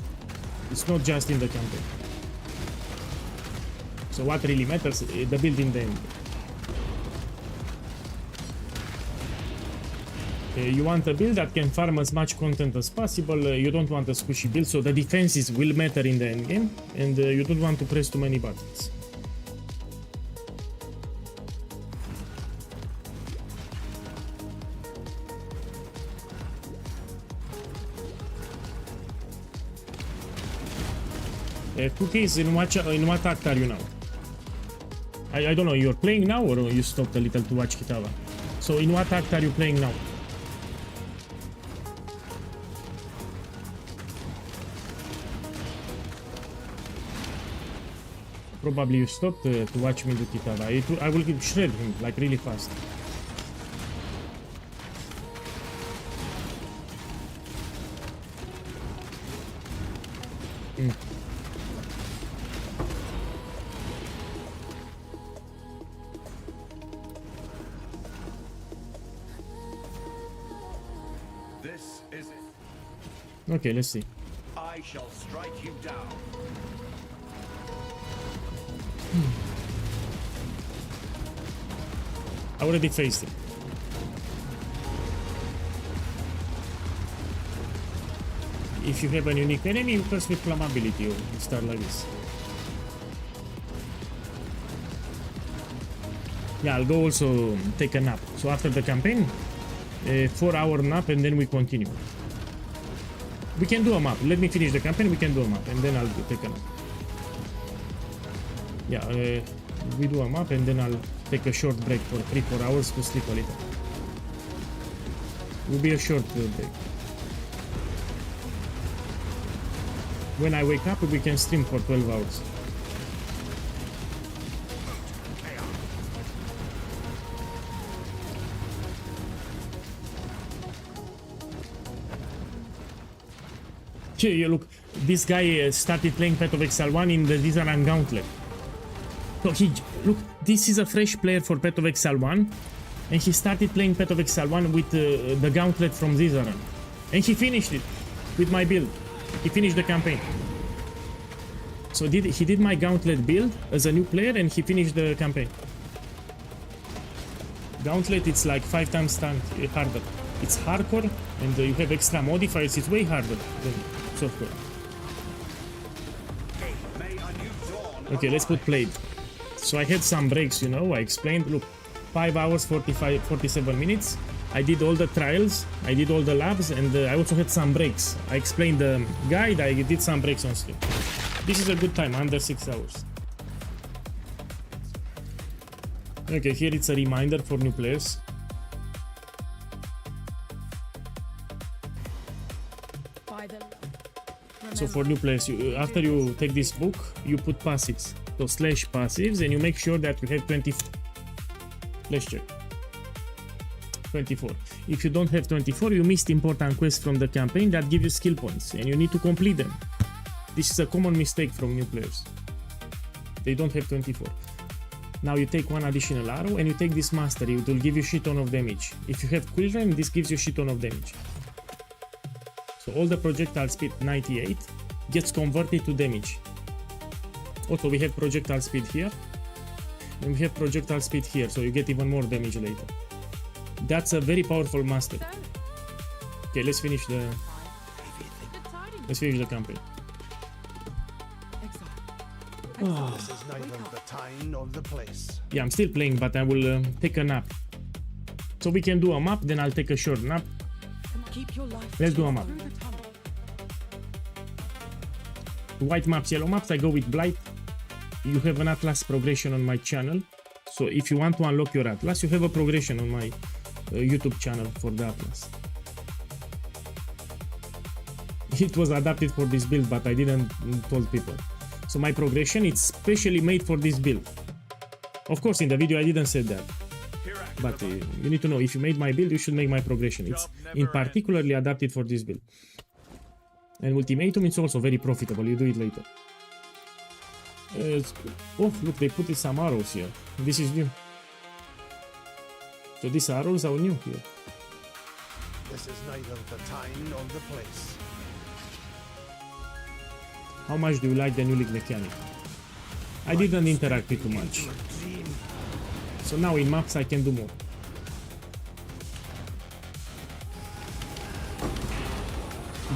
It's not just in the campaign. So what really matters? The build in the end game. You want a build that can farm as much content as possible. You don't want a squishy build, so the defenses will matter in the end game, and you don't want to press too many buttons. Cookies, in what act are you now? I don't know, you're playing now or you stopped a little to watch Kitava? So in what act are you playing now? Probably you stopped to watch me do Kitava. I will shred him like really fast. This is it. Okay, let's see. I shall strike you down. I already faced it. If you have a unique enemy, you press with flammability or start like this. Yeah, I'll go also take a nap. So after the campaign, 4-hour nap and then we continue. We can do a map. Let me finish the campaign, we can do a map and then I'll take a nap. Yeah, we do a map and then I'll take a short break for 3-4 hours to sleep a little. Will be a short break. When I wake up, we can stream for 12 hours. Here, look, this guy started playing Path of Exile 1 in the Vizaran Gauntlet. So look, this is a fresh player for Path of Exile 1, and he started playing Path of Exile 1 with the Gauntlet from Vizaran. And he finished it with my build. He finished the campaign. So he did my Gauntlet build as a new player, and he finished the campaign. Gauntlet, it's like 5 times harder. It's hardcore, and you have extra modifiers. It's way harder than softcore. Okay, let's put played. So I had some breaks, you know, I explained. Look, 5 hours, 47 minutes. I did all the trials, I did all the labs, and I also had some breaks. I explained the guide, I did some breaks on stream. This is a good time, under 6 hours. Okay, here it's a reminder for new players. So for new players, after you take this book, you put passives. So /passives, and you make sure that you have 20. Let's check. 24. If you don't have 24, you missed important quests from the campaign that give you skill points, and you need to complete them. This is a common mistake from new players. They don't have 24. Now you take one additional arrow, and you take this mastery, it will give you shit ton of damage. If you have quill rem, this gives you shit ton of damage. So all the projectile speed 98 gets converted to damage. Also, we have projectile speed here, and we have projectile speed here, so you get even more damage later. That's a very powerful master. Okay, let's finish the campaign. This is neither the time nor the place. Yeah, I'm still playing, but I will take a nap. So we can do a map, then I'll take a short nap. Let's do a map. White maps, yellow maps, I go with Blight. You have an Atlas progression on my channel. So if you want to unlock your Atlas, you have a progression on my YouTube channel for the Atlas. It was adapted for this build, but I didn't told people. So my progression, it's specially made for this build. Of course, in the video I didn't say that. But you need to know, if you made my build, you should make my progression. It's in particularly adapted for this build. And Ultimatum is also very profitable, you do it later. Oh, look, they put some arrows here. This is new. So these arrows are new here. This is neither the time nor the place. How much do you like the new league mechanic? I didn't interact with too much. So now in maps I can do more.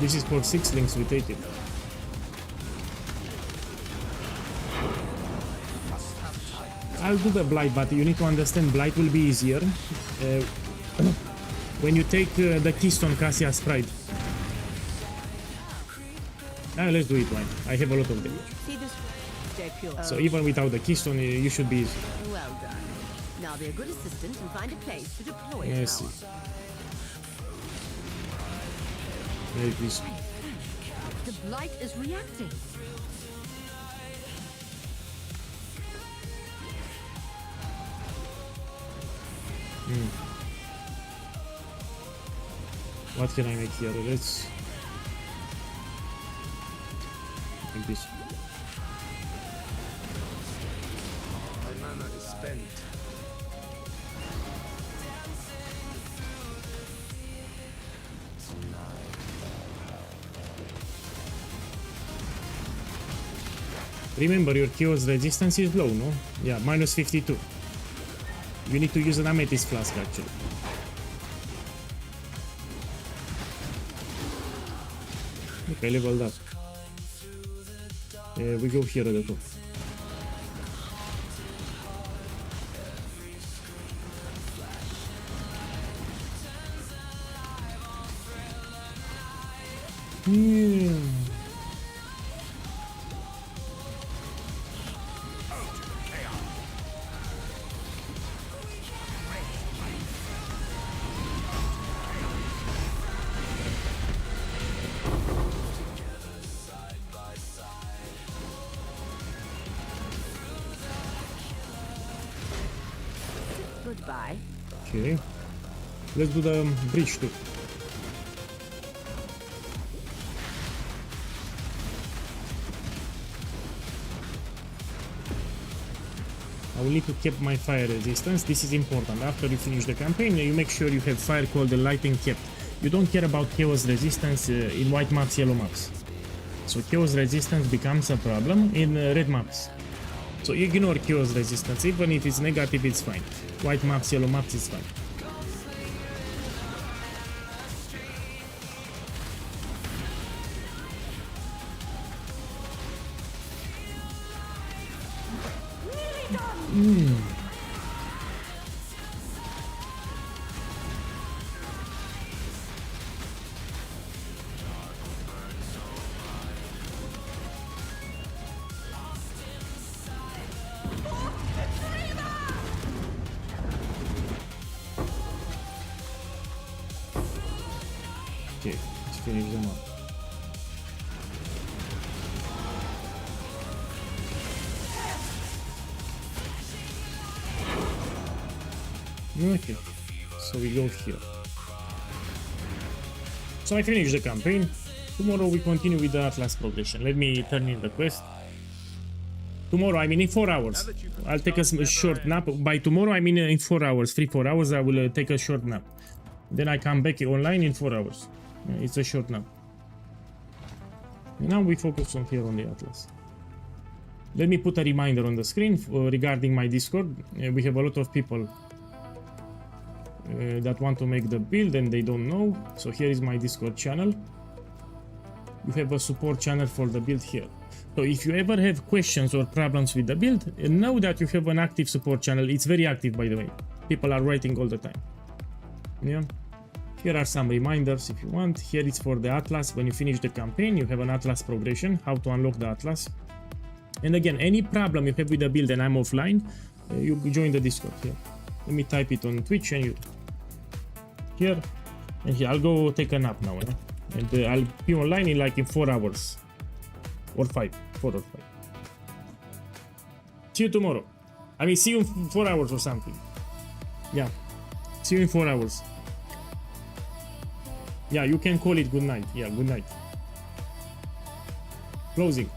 This is for 6 links, we take it. I'll do the Blight, but you need to understand Blight will be easier when you take the Keystone Cassia Sprite. Let's do it one. I have a lot of damage. So even without the Keystone, you should be easy. Well done. Now be a good assistant and find a place to deploy it. Yes. Very please. The Blight is reacting. What can I make here? Let's make this. My mana is spent. Remember, your chaos resistance is low, no? Yeah, minus 52. You need to use an amethyst flask actually. Okay, leveled up. We go here at the top. Goodbye. Okay. Let's do the bridge too. I will need to keep my fire resistance. This is important. After you finish the campaign, you make sure you have fire, cold, and lightning kept. You don't care about chaos resistance in white maps, yellow maps. So chaos resistance becomes a problem in red maps. So you ignore chaos resistance. Even if it's negative, it's fine. White maps, yellow maps, it's fine. Okay, let's finish them up. Okay, So we go here. So I finished the campaign. Tomorrow we continue with the Atlas progression. Let me turn in the quest. Tomorrow, I mean in 4 hours. I'll take a short nap. By tomorrow, I mean in 4 hours. 3-4 hours, I will take a short nap. Then I come back online in 4 hours. It's a short nap. And now we focus on here on the Atlas. Let me put a reminder on the screen regarding my Discord. We have a lot of people that want to make the build and they don't know. So here is my Discord channel. You have a support channel for the build here. So if you ever have questions or problems with the build, know that you have an active support channel. It's very active, by the way. People are writing all the time. Yeah. Here are some reminders if you want. Here it's for the Atlas. When you finish the campaign, you have an Atlas progression, how to unlock the Atlas. And again, any problem you have with the build and I'm offline, you join the Discord here. Let me type it on Twitch and you here and here. I'll go take a nap now, and I'll be online in like in 4 hours or 4 or 5. See you tomorrow. I mean, see you in 4 hours or something. Yeah, see you in 4 hours. Yeah, you can call it good night. Yeah, good night. Closing.